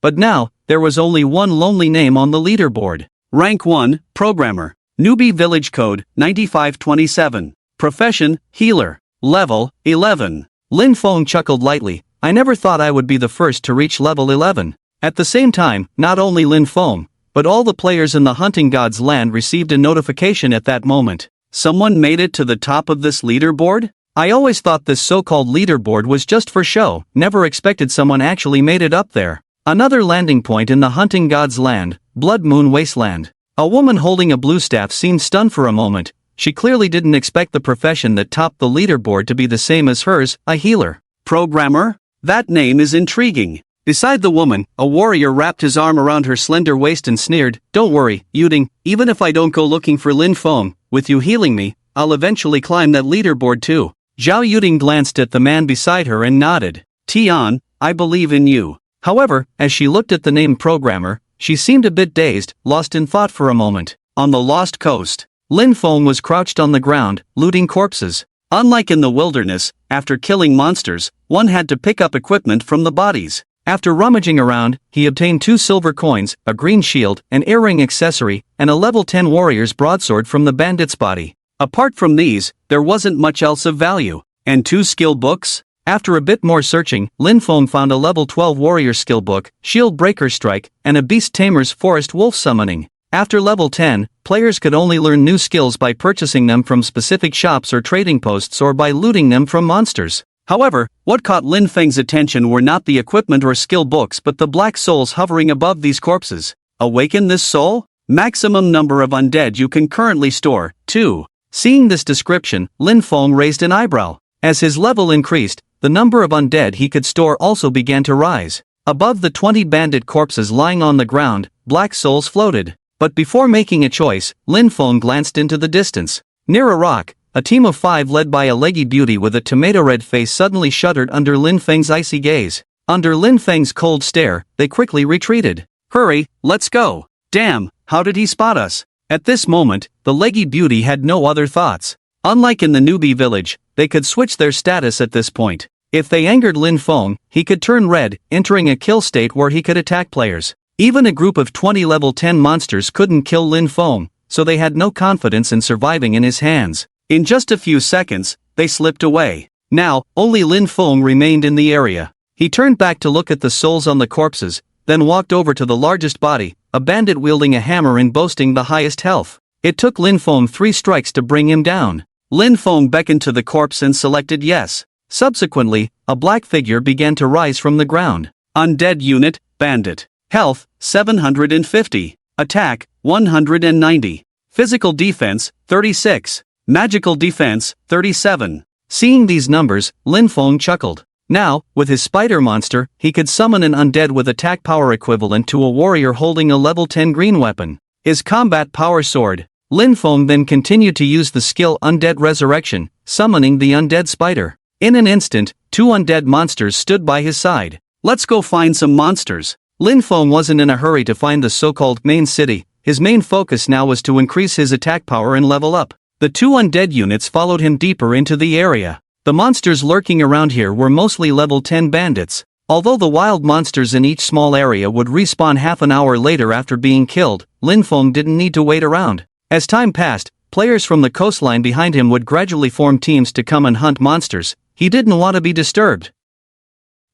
A: But now, there was only one lonely name on the leaderboard. Rank 1, Programmer. Newbie Village Code, 9527. Profession, Healer. Level, 11. Lin Feng chuckled lightly. "I never thought I would be the first to reach level 11. At the same time, not only Lin Feng, but all the players in the Hunting God's land received a notification at that moment. Someone made it to the top of this leaderboard? I always thought this so-called leaderboard was just for show, never expected someone actually made it up there. Another landing point in the Hunting God's land, Blood Moon Wasteland. A woman holding a blue staff seemed stunned for a moment. She clearly didn't expect the profession that topped the leaderboard to be the same as hers, a healer. Programmer? That name is intriguing. Beside the woman, a warrior wrapped his arm around her slender waist and sneered, "Don't worry, Yuding, even if I don't go looking for Lin Feng, with you healing me, I'll eventually climb that leaderboard too." Zhao Yuding glanced at the man beside her and nodded. "Tian, I believe in you." However, as she looked at the name Programmer, she seemed a bit dazed, lost in thought for a moment. On the Lost Coast, Lin Feng was crouched on the ground, looting corpses. Unlike in the wilderness, after killing monsters, one had to pick up equipment from the bodies. After rummaging around, he obtained 2 silver coins, a green shield, an earring accessory, and a level 10 warrior's broadsword from the bandit's body. Apart from these, there wasn't much else of value. And 2 skill books? After a bit more searching, Lin Feng found a level 12 warrior skill book, Shield Breaker Strike, and a Beast Tamer's Forest Wolf Summoning. After level 10, players could only learn new skills by purchasing them from specific shops or trading posts or by looting them from monsters. However, what caught Lin Feng's attention were not the equipment or skill books but the black souls hovering above these corpses. Awaken this soul? Maximum number of undead you can currently store, 2. Seeing this description, Lin Feng raised an eyebrow. As his level increased, the number of undead he could store also began to rise. Above the 20 bandit corpses lying on the ground, black souls floated. But before making a choice, Lin Feng glanced into the distance. Near a rock, a team of 5 led by a leggy beauty with a tomato-red face suddenly shuddered under Lin Feng's icy gaze. Under Lin Feng's cold stare, they quickly retreated. "Hurry, let's go." "Damn, how did he spot us?" At this moment, the leggy beauty had no other thoughts. Unlike in the newbie village, they could switch their status at this point. If they angered Lin Feng, he could turn red, entering a kill state where he could attack players. Even a group of 20 level 10 monsters couldn't kill Lin Feng, so they had no confidence in surviving in his hands. In just a few seconds, they slipped away. Now, only Lin Feng remained in the area. He turned back to look at the souls on the corpses, then walked over to the largest body, a bandit wielding a hammer and boasting the highest health. It took Lin Feng 3 strikes to bring him down. Lin Feng beckoned to the corpse and selected yes. Subsequently, a black figure began to rise from the ground. Undead unit, Bandit. Health, 750. Attack, 190. Physical defense, 36. Magical defense, 37. Seeing these numbers, Lin Feng chuckled. Now, with his spider monster, he could summon an undead with attack power equivalent to a warrior holding a level 10 green weapon. His combat power sword. Lin Feng then continued to use the skill Undead Resurrection, summoning the undead spider. In an instant, 2 undead monsters stood by his side. Let's go find some monsters. Lin Feng wasn't in a hurry to find the so-called main city. His main focus now was to increase his attack power and level up. The 2 undead units followed him deeper into the area. The monsters lurking around here were mostly level 10 bandits. Although the wild monsters in each small area would respawn half an hour later after being killed, Lin Feng didn't need to wait around. As time passed, players from the coastline behind him would gradually form teams to come and hunt monsters. He didn't want to be disturbed.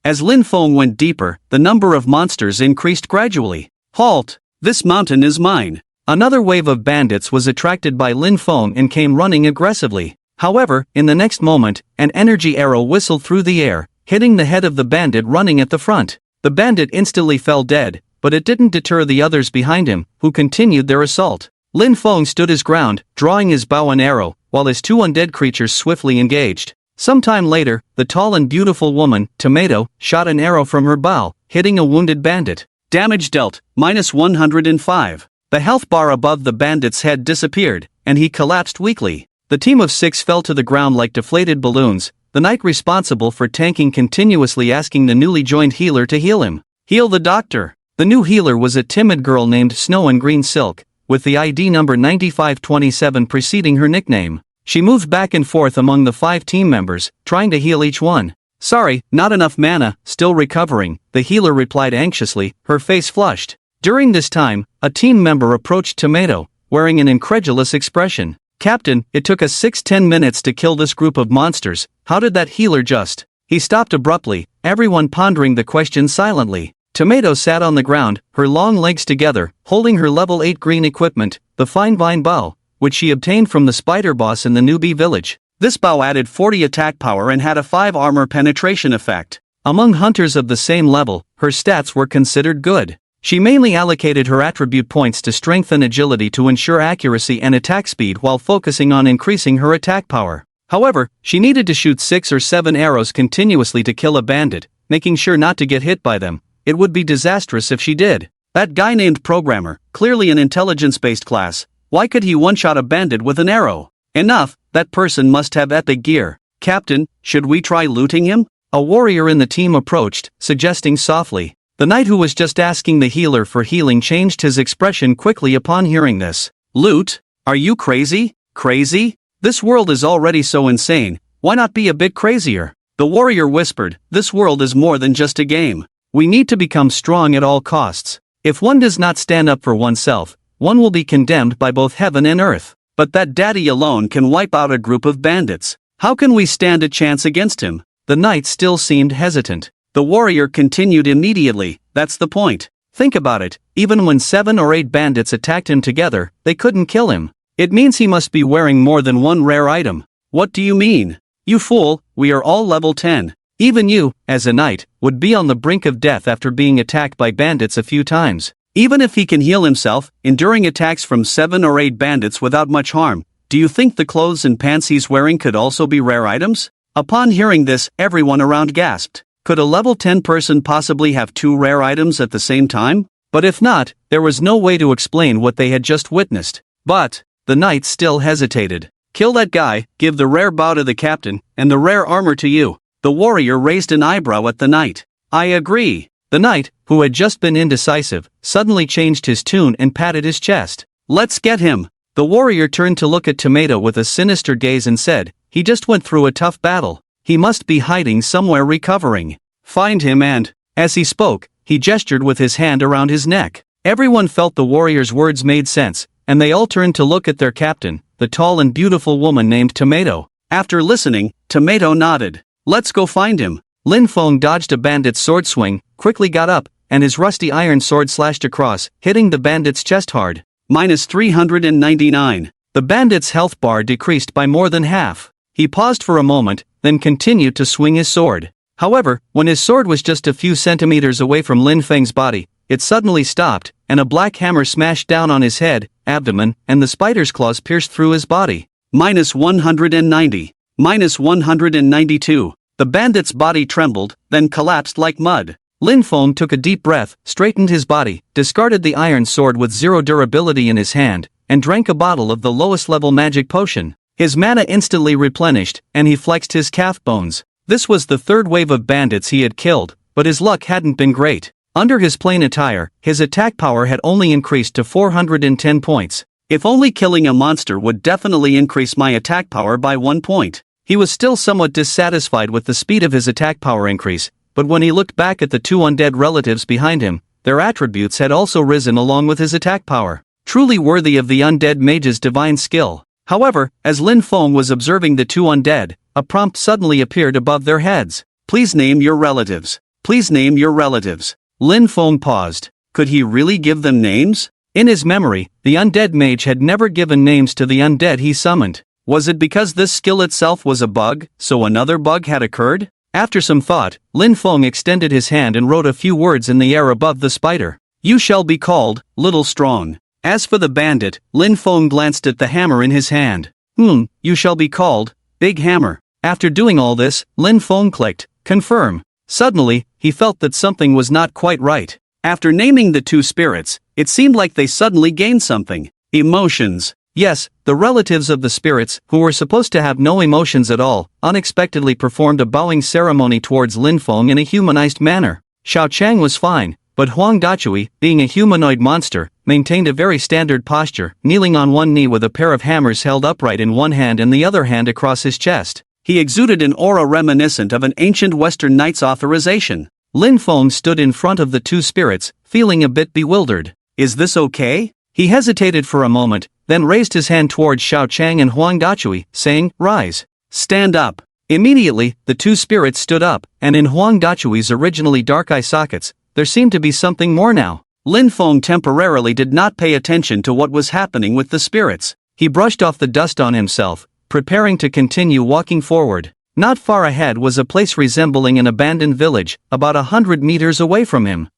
A: As Lin Feng went deeper, the number of monsters increased gradually. Halt! This mountain is mine. Another wave of bandits was attracted by Lin Feng and came running aggressively. However, in the next moment, an energy arrow whistled through the air, hitting the head of the bandit running at the front. The bandit instantly fell dead, but it didn't deter the others behind him, who continued their assault. Lin Feng stood his ground, drawing his bow and arrow, while his 2 undead creatures swiftly engaged. Sometime later, the tall and beautiful woman, Tomato, shot an arrow from her bow, hitting a wounded bandit. Damage dealt, -105. The health bar above the bandit's head disappeared, and he collapsed weakly. The team of 6 fell to the ground like deflated balloons, the knight responsible for tanking continuously asking the newly joined healer to heal him. Heal the doctor. The new healer was a timid girl named Snow in Green Silk, with the ID number 9527 preceding her nickname. She moved back and forth among the 5 team members, trying to heal each one. Sorry, not enough mana, still recovering, the healer replied anxiously, her face flushed. During this time, a team member approached Tomato, wearing an incredulous expression. Captain, it took us 10 minutes to kill this group of monsters, how did that healer just? He stopped abruptly, everyone pondering the question silently. Tomato sat on the ground, her long legs together, holding her level 8 green equipment, the fine vine bow, which she obtained from the spider boss in the newbie village. This bow added 40 attack power and had a 5 armor penetration effect. Among hunters of the same level, her stats were considered good. She mainly allocated her attribute points to strength and agility to ensure accuracy and attack speed while focusing on increasing her attack power. However, she needed to shoot 6 or 7 arrows continuously to kill a bandit, making sure not to get hit by them. It would be disastrous if she did. That guy named Programmer, clearly an intelligence-based class, why could he one-shot a bandit with an arrow? Enough, that person must have epic gear. Captain, should we try looting him? A warrior in the team approached, suggesting softly. The knight who was just asking the healer for healing changed his expression quickly upon hearing this. Loot? Are you crazy? Crazy? This world is already so insane, why not be a bit crazier? The warrior whispered, this world is more than just a game. We need to become strong at all costs. If one does not stand up for oneself, one will be condemned by both heaven and earth. But that daddy alone can wipe out a group of bandits. How can we stand a chance against him? The knight still seemed hesitant. The warrior continued immediately, that's the point. Think about it, even when 7 or 8 bandits attacked him together, they couldn't kill him. It means he must be wearing more than one rare item. What do you mean? You fool, we are all level 10. Even you, as a knight, would be on the brink of death after being attacked by bandits a few times. Even if he can heal himself, enduring attacks from 7 or 8 bandits without much harm, do you think the clothes and pants he's wearing could also be rare items? Upon hearing this, everyone around gasped. Could a level 10 person possibly have 2 rare items at the same time? But if not, there was no way to explain what they had just witnessed. But the knight still hesitated. Kill that guy, give the rare bow to the captain, and the rare armor to you. The warrior raised an eyebrow at the knight. I agree. The knight, who had just been indecisive, suddenly changed his tune and patted his chest. Let's get him. The warrior turned to look at Tomato with a sinister gaze and said, he just went through a tough battle. He must be hiding somewhere recovering. Find him and, as he spoke, he gestured with his hand around his neck. Everyone felt the warrior's words made sense, and they all turned to look at their captain, the tall and beautiful woman named Tomato. After listening, Tomato nodded. Let's go find him. Lin Feng dodged a bandit's sword swing, quickly got up, and his rusty iron sword slashed across, hitting the bandit's chest hard. Minus 399. The bandit's health bar decreased by more than half. He paused for a moment, then continued to swing his sword. However, when his sword was just a few centimeters away from Lin Feng's body, it suddenly stopped, and a black hammer smashed down on his head, abdomen, and the spider's claws pierced through his body. Minus 190. Minus 192. The bandit's body trembled, then collapsed like mud. Lin Feng took a deep breath, straightened his body, discarded the iron sword with zero durability in his hand, and drank a bottle of the lowest level magic potion. His mana instantly replenished, and he flexed his calf bones. This was the third wave of bandits he had killed, but his luck hadn't been great. Under his plain attire, his attack power had only increased to 410 points. If only killing a monster would definitely increase my attack power by 1 point. He was still somewhat dissatisfied with the speed of his attack power increase, but when he looked back at the two undead relatives behind him, their attributes had also risen along with his attack power. Truly worthy of the undead mage's divine skill. However, as Lin Feng was observing the two undead, a prompt suddenly appeared above their heads. Please name your relatives. Please name your relatives. Lin Feng paused. Could he really give them names? In his memory, the undead mage had never given names to the undead he summoned. Was it because this skill itself was a bug, so another bug had occurred? After some thought, Lin Feng extended his hand and wrote a few words in the air above the spider. You shall be called, Little Strong. As for the bandit, Lin Feng glanced at the hammer in his hand. You shall be called, Big Hammer. After doing all this, Lin Feng clicked, confirm. Suddenly, he felt that something was not quite right. After naming the two spirits, it seemed like they suddenly gained something. Emotions. Yes, the relatives of the spirits, who were supposed to have no emotions at all, unexpectedly performed a bowing ceremony towards Lin Feng in a humanized manner. Xiao Chang was fine, but Huang Dachui, being a humanoid monster, maintained a very standard posture, kneeling on one knee with a pair of hammers held upright in one hand and the other hand across his chest. He exuded an aura reminiscent of an ancient Western knight's authorization. Lin Feng stood in front of the two spirits, feeling a bit bewildered. Is this okay? He hesitated for a moment, then raised his hand towards Xiao Chang and Huang Dachui, saying, Rise. Stand up. Immediately, the two spirits stood up, and in Huang Dachui's originally dark eye sockets, there seemed to be something more now. Lin Feng temporarily did not pay attention to what was happening with the spirits. He brushed off the dust on himself, preparing to continue walking forward. Not far ahead was a place resembling an abandoned village, about 100 meters away from him.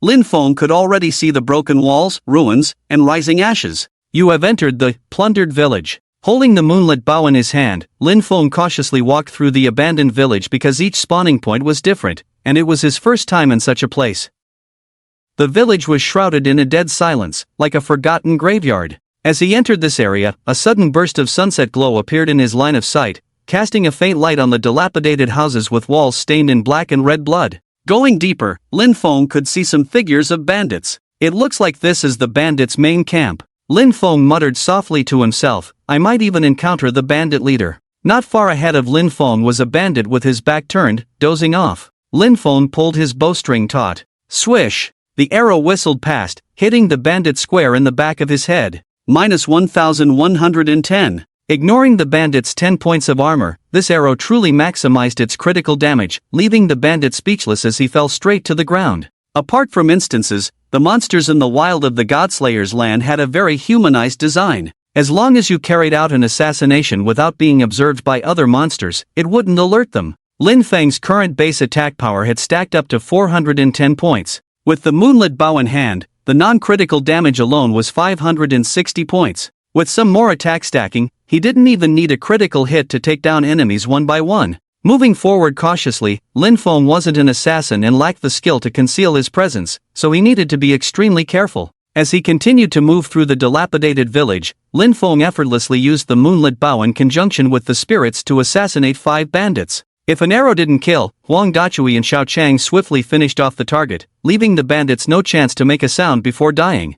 A: Lin Feng could already see the broken walls, ruins, and rising ashes. You have entered the plundered village. Holding the moonlit bow in his hand, Lin Feng cautiously walked through the abandoned village because each spawning point was different, and it was his first time in such a place. The village was shrouded in a dead silence, like a forgotten graveyard. As he entered this area, a sudden burst of sunset glow appeared in his line of sight, casting a faint light on the dilapidated houses with walls stained in black and red blood. Going deeper, Lin Feng could see some figures of bandits. It looks like this is the bandits' main camp. Lin Feng muttered softly to himself, I might even encounter the bandit leader. Not far ahead of Lin Feng was a bandit with his back turned, dozing off. Lin Feng pulled his bowstring taut. Swish! The arrow whistled past, hitting the bandit square in the back of his head. Minus 1110. Ignoring the bandit's 10 points of armor, this arrow truly maximized its critical damage, leaving the bandit speechless as he fell straight to the ground. Apart from instances, the monsters in the wild of the Godslayer's land had a very humanized design. As long as you carried out an assassination without being observed by other monsters, it wouldn't alert them. Lin Feng's current base attack power had stacked up to 410 points. With the moonlit bow in hand, the non-critical damage alone was 560 points. With some more attack stacking, he didn't even need a critical hit to take down enemies one by one. Moving forward cautiously, Lin Feng wasn't an assassin and lacked the skill to conceal his presence, so he needed to be extremely careful. As he continued to move through the dilapidated village, Lin Feng effortlessly used the moonlit bow in conjunction with the spirits to assassinate 5 bandits. If an arrow didn't kill, Huang Dachui and Xiao Chang swiftly finished off the target, leaving the bandits no chance to make a sound before dying.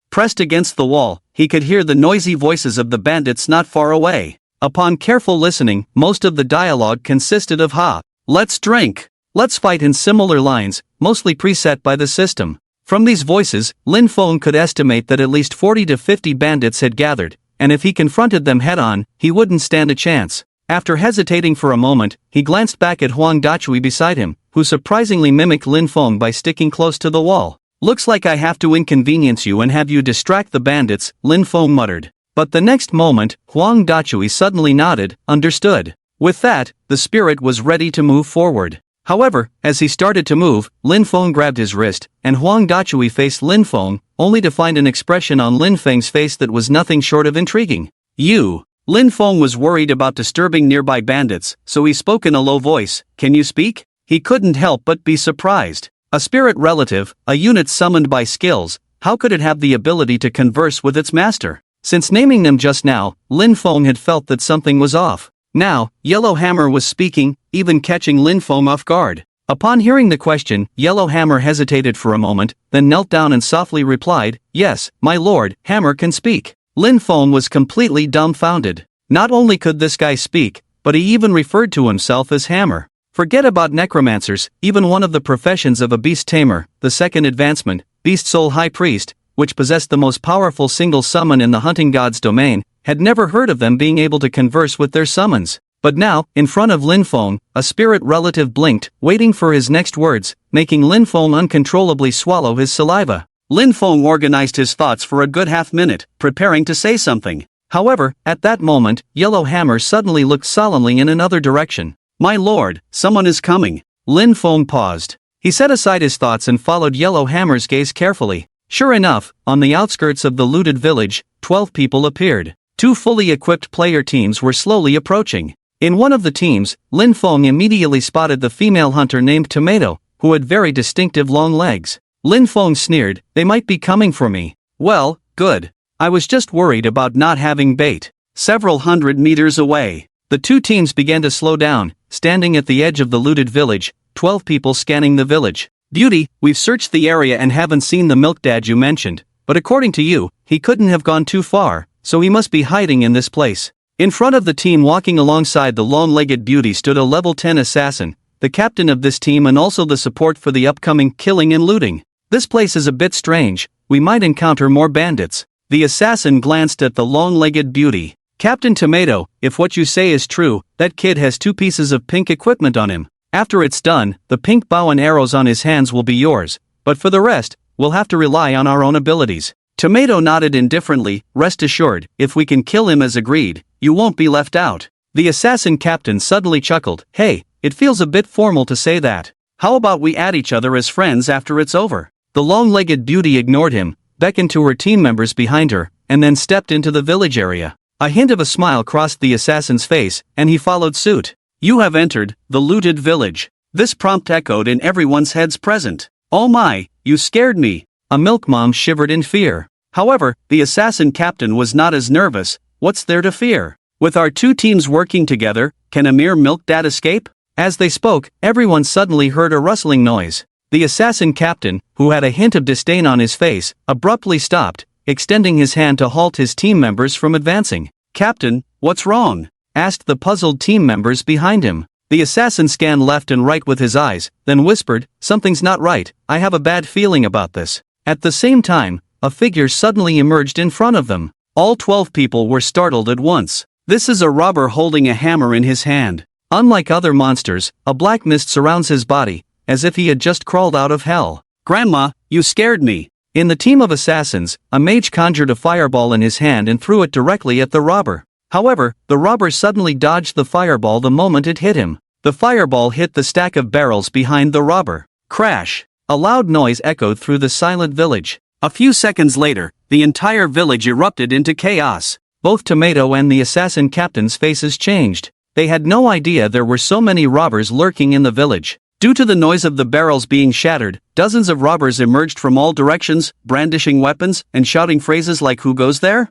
A: Pressed against the wall, he could hear the noisy voices of the bandits not far away. Upon careful listening, most of the dialogue consisted of "Ha! Let's drink! Let's fight in similar lines, mostly preset by the system. From these voices, Lin Feng could estimate that at least 40 to 50 bandits had gathered, and if he confronted them head-on, he wouldn't stand a chance. After hesitating for a moment, he glanced back at Huang Dachui beside him, who surprisingly mimicked Lin Feng by sticking close to the wall. Looks like I have to inconvenience you and have you distract the bandits, Lin Feng muttered. But the next moment, Huang Dachui suddenly nodded, understood. With that, the spirit was ready to move forward. However, as he started to move, Lin Feng grabbed his wrist, and Huang Dachui faced Lin Feng, only to find an expression on Lin Feng's face that was nothing short of intriguing. You. Lin Feng was worried about disturbing nearby bandits, so he spoke in a low voice. Can you speak? He couldn't help but be surprised. A spirit relative, a unit summoned by skills, how could it have the ability to converse with its master? Since naming them just now, Lin Feng had felt that something was off. Now, Yellowhammer was speaking, even catching Lin Feng off guard. Upon hearing the question, Yellowhammer hesitated for a moment, then knelt down and softly replied, Yes, my lord, Hammer can speak. Lin Feng was completely dumbfounded. Not only could this guy speak, but he even referred to himself as Hammer. Forget about necromancers, even one of the professions of a beast tamer, the second advancement, Beast Soul High Priest, which possessed the most powerful single summon in the hunting god's domain, had never heard of them being able to converse with their summons. But now, in front of Lin Feng, a spirit relative blinked, waiting for his next words, making Lin Feng uncontrollably swallow his saliva. Lin Feng organized his thoughts for a good half-minute, preparing to say something. However, at that moment, Yellowhammer suddenly looked solemnly in another direction. My lord, someone is coming. Lin Feng paused. He set aside his thoughts and followed Yellowhammer's gaze carefully. Sure enough, on the outskirts of the looted village, 12 people appeared. 2 fully equipped player teams were slowly approaching. In one of the teams, Lin Feng immediately spotted the female hunter named Tomato, who had very distinctive long legs. Lin Feng sneered, they might be coming for me. Well, good. I was just worried about not having bait. Several hundred meters away, the 2 teams began to slow down, standing at the edge of the looted village, 12 people scanning the village. Beauty, we've searched the area and haven't seen the milk dad you mentioned, but according to you, he couldn't have gone too far, so he must be hiding in this place. In front of the team walking alongside the long-legged beauty stood a level 10 assassin, the captain of this team and also the support for the upcoming killing and looting. This place is a bit strange, we might encounter more bandits. The assassin glanced at the long-legged beauty. Captain Tomato, if what you say is true, that kid has 2 pieces of pink equipment on him. After it's done, the pink bow and arrows on his hands will be yours, but for the rest, we'll have to rely on our own abilities. Tomato nodded indifferently, rest assured, if we can kill him as agreed, you won't be left out. The assassin captain suddenly chuckled, hey, it feels a bit formal to say that. How about we add each other as friends after it's over? The long-legged beauty ignored him, beckoned to her team members behind her, and then stepped into the village area. A hint of a smile crossed the assassin's face, and he followed suit. You have entered the looted village. This prompt echoed in everyone's heads present. Oh my, you scared me. A milk mom shivered in fear. However, the assassin captain was not as nervous. What's there to fear? With our 2 teams working together, can a mere milk dad escape? As they spoke, everyone suddenly heard a rustling noise. The assassin captain, who had a hint of disdain on his face, abruptly stopped, extending his hand to halt his team members from advancing. Captain, what's wrong? Asked the puzzled team members behind him. The assassin scanned left and right with his eyes, then whispered, something's not right, I have a bad feeling about this. At the same time, a figure suddenly emerged in front of them. All 12 people were startled at once. This is a robber holding a hammer in his hand. Unlike other monsters, a black mist surrounds his body, as if he had just crawled out of hell. Grandma, you scared me. In the team of assassins, a mage conjured a fireball in his hand and threw it directly at the robber. However, the robber suddenly dodged the fireball the moment it hit him. The fireball hit the stack of barrels behind the robber. Crash! A loud noise echoed through the silent village. A few seconds later, the entire village erupted into chaos. Both Tomato and the assassin captain's faces changed. They had no idea there were so many robbers lurking in the village. Due to the noise of the barrels being shattered, dozens of robbers emerged from all directions, brandishing weapons and shouting phrases like "Who goes there?"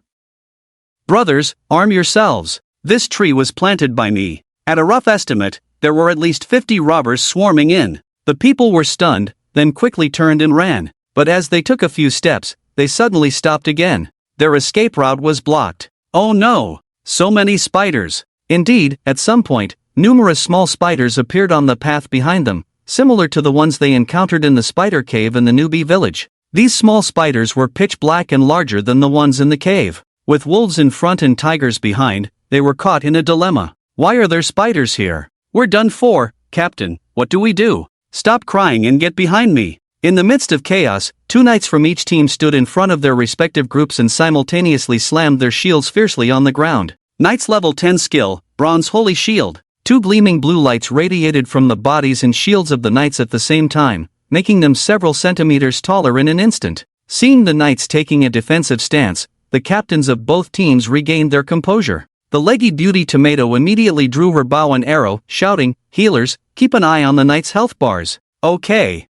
A: Brothers, arm yourselves. This tree was planted by me. At a rough estimate, there were at least 50 robbers swarming in. The people were stunned, then quickly turned and ran. But as they took a few steps, they suddenly stopped again. Their escape route was blocked. Oh no! So many spiders. Indeed, at some point, numerous small spiders appeared on the path behind them, similar to the ones they encountered in the spider cave in the newbie village. These small spiders were pitch black and larger than the ones in the cave. With wolves in front and tigers behind, they were caught in a dilemma. Why are there spiders here? We're done for, Captain. What do we do? Stop crying and get behind me. In the midst of chaos, 2 knights from each team stood in front of their respective groups and simultaneously slammed their shields fiercely on the ground. Knights level 10 skill, bronze holy shield. 2 gleaming blue lights radiated from the bodies and shields of the knights at the same time, making them several centimeters taller in an instant. Seeing the knights taking a defensive stance, the captains of both teams regained their composure. The leggy beauty Tomato immediately drew her bow and arrow, shouting, "Healers, keep an eye on the knight's health bars." Okay.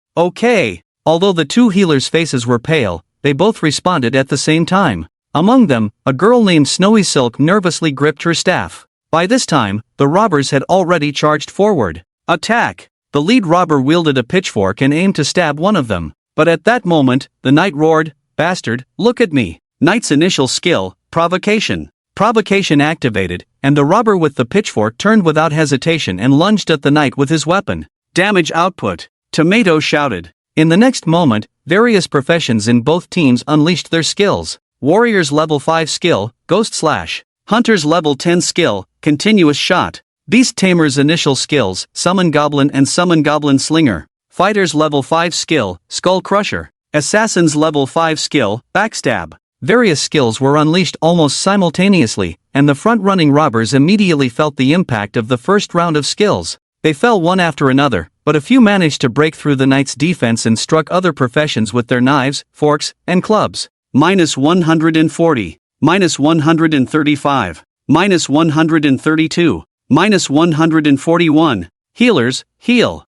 A: Although the 2 healers' faces were pale, they both responded at the same time. Among them, a girl named Snowy Silk nervously gripped her staff. By this time, the robbers had already charged forward. Attack! The lead robber wielded a pitchfork and aimed to stab one of them. But at that moment, the knight roared, "Bastard, look at me!" Knight's initial skill, Provocation. Provocation activated, and the robber with the pitchfork turned without hesitation and lunged at the knight with his weapon. Damage output. Tomato shouted. In the next moment, various professions in both teams unleashed their skills. Warriors level 5 skill, Ghost Slash. Hunters level 10 skill, Continuous Shot. Beast Tamer's initial skills, Summon Goblin and Summon Goblin Slinger. Fighters level 5 skill, Skull Crusher. Assassins level 5 skill, Backstab. Various skills were unleashed almost simultaneously, and the front-running robbers immediately felt the impact of the first round of skills. They fell one after another, but a few managed to break through the knight's defense and struck other professions with their knives, forks, and clubs. -140, -135, -132, -141. Healers, heal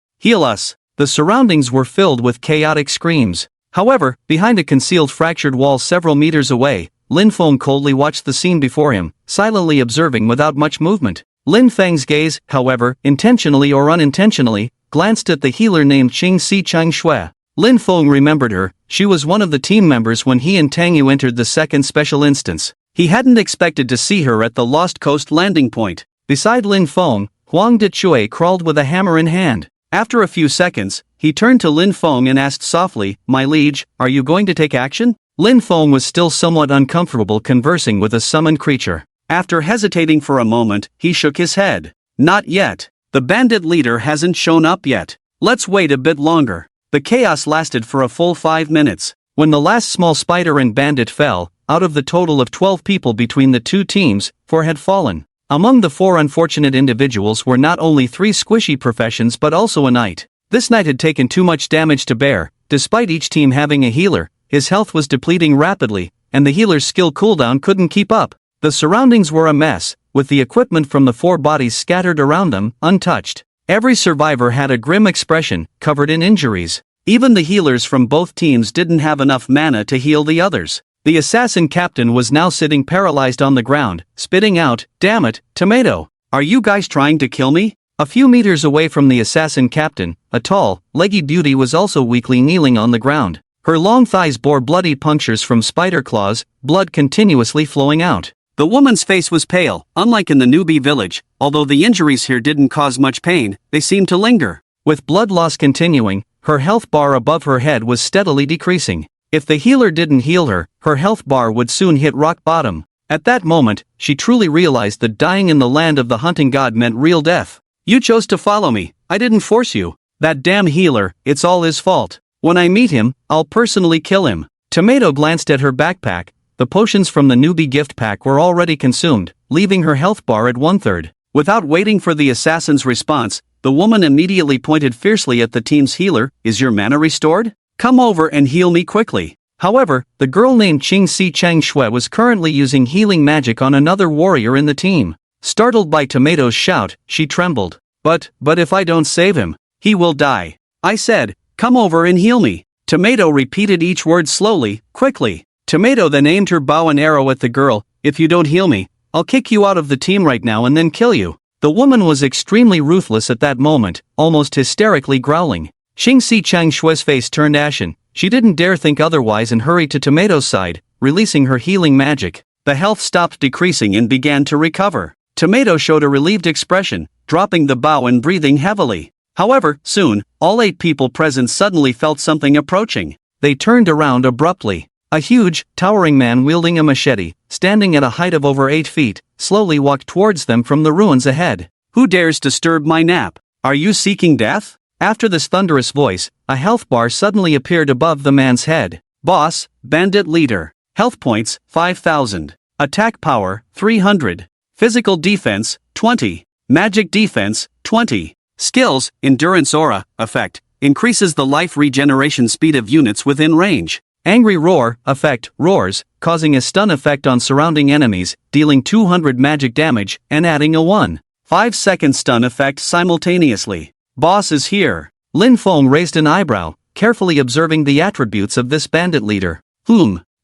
A: us. The surroundings were filled with chaotic screams. However, behind a concealed fractured wall several meters away, Lin Feng coldly watched the scene before him, silently observing without much movement. Lin Feng's gaze, however, intentionally or unintentionally, glanced at the healer named Qing Si Chang Shui. Lin Feng remembered her. She was one of the team members when he and Tang Yu entered the second special instance. He hadn't expected to see her at the Lost Coast landing point. Beside Lin Feng, Huang Dechui crawled with a hammer in hand. After a few seconds, he turned to Lin Feng and asked softly, "My liege, are you going to take action?" Lin Feng was still somewhat uncomfortable conversing with a summoned creature. After hesitating for a moment, he shook his head. "Not yet. The bandit leader hasn't shown up yet. Let's wait a bit longer." The chaos lasted for a full 5 minutes. When the last small spider and bandit fell, out of the total of 12 people between the 2 teams, 4 had fallen. Among the 4 unfortunate individuals were not only 3 squishy professions but also a knight. This knight had taken too much damage to bear. Despite each team having a healer, his health was depleting rapidly, and the healer's skill cooldown couldn't keep up. The surroundings were a mess, with the equipment from the 4 bodies scattered around them, untouched. Every survivor had a grim expression, covered in injuries. Even the healers from both teams didn't have enough mana to heal the others. The assassin captain was now sitting paralyzed on the ground, spitting out, "Damn it, Tomato! Are you guys trying to kill me?" A few meters away from the assassin captain, a tall, leggy beauty was also weakly kneeling on the ground. Her long thighs bore bloody punctures from spider claws, blood continuously flowing out. The woman's face was pale, unlike in the newbie village. Although the injuries here didn't cause much pain, they seemed to linger. With blood loss continuing, her health bar above her head was steadily decreasing. If the healer didn't heal her, her health bar would soon hit rock bottom. At that moment, she truly realized that dying in the land of the hunting god meant real death. "You chose to follow me, I didn't force you. That damn healer, it's all his fault. When I meet him, I'll personally kill him." Tomato glanced at her backpack. The potions from the newbie gift pack were already consumed, leaving her health bar at 1/3. Without waiting for the assassin's response, the woman immediately pointed fiercely at the team's healer. "Is your mana restored? Come over and heal me quickly." However, the girl named Qing Si Chang Shui was currently using healing magic on another warrior in the team. Startled by Tomato's shout, she trembled. But if I don't save him, he will die. I said, "Come over and heal me." Tomato repeated each word slowly, quickly. Tomato then aimed her bow and arrow at the girl. "If you don't heal me, I'll kick you out of the team right now and then kill you." The woman was extremely ruthless at that moment, almost hysterically growling. Qing Si Chang Shui's face turned ashen. She didn't dare think otherwise and hurried to Tomato's side, releasing her healing magic. The health stopped decreasing and began to recover. Tomato showed a relieved expression, dropping the bow and breathing heavily. However, soon, all 8 people present suddenly felt something approaching. They turned around abruptly. A huge, towering man wielding a machete, standing at a height of over 8 feet, slowly walked towards them from the ruins ahead. "Who dares disturb my nap? Are you seeking death?" After this thunderous voice, a health bar suddenly appeared above the man's head. Boss, Bandit Leader. Health points, 5,000. Attack power, 300. Physical defense, 20. Magic defense, 20. Skills, Endurance Aura, effect, increases the life regeneration speed of units within range. Angry Roar, effect, roars, causing a stun effect on surrounding enemies, dealing 200 magic damage, and adding a 1.5-second stun effect simultaneously. Boss is here. Lin Feng raised an eyebrow, carefully observing the attributes of this bandit leader.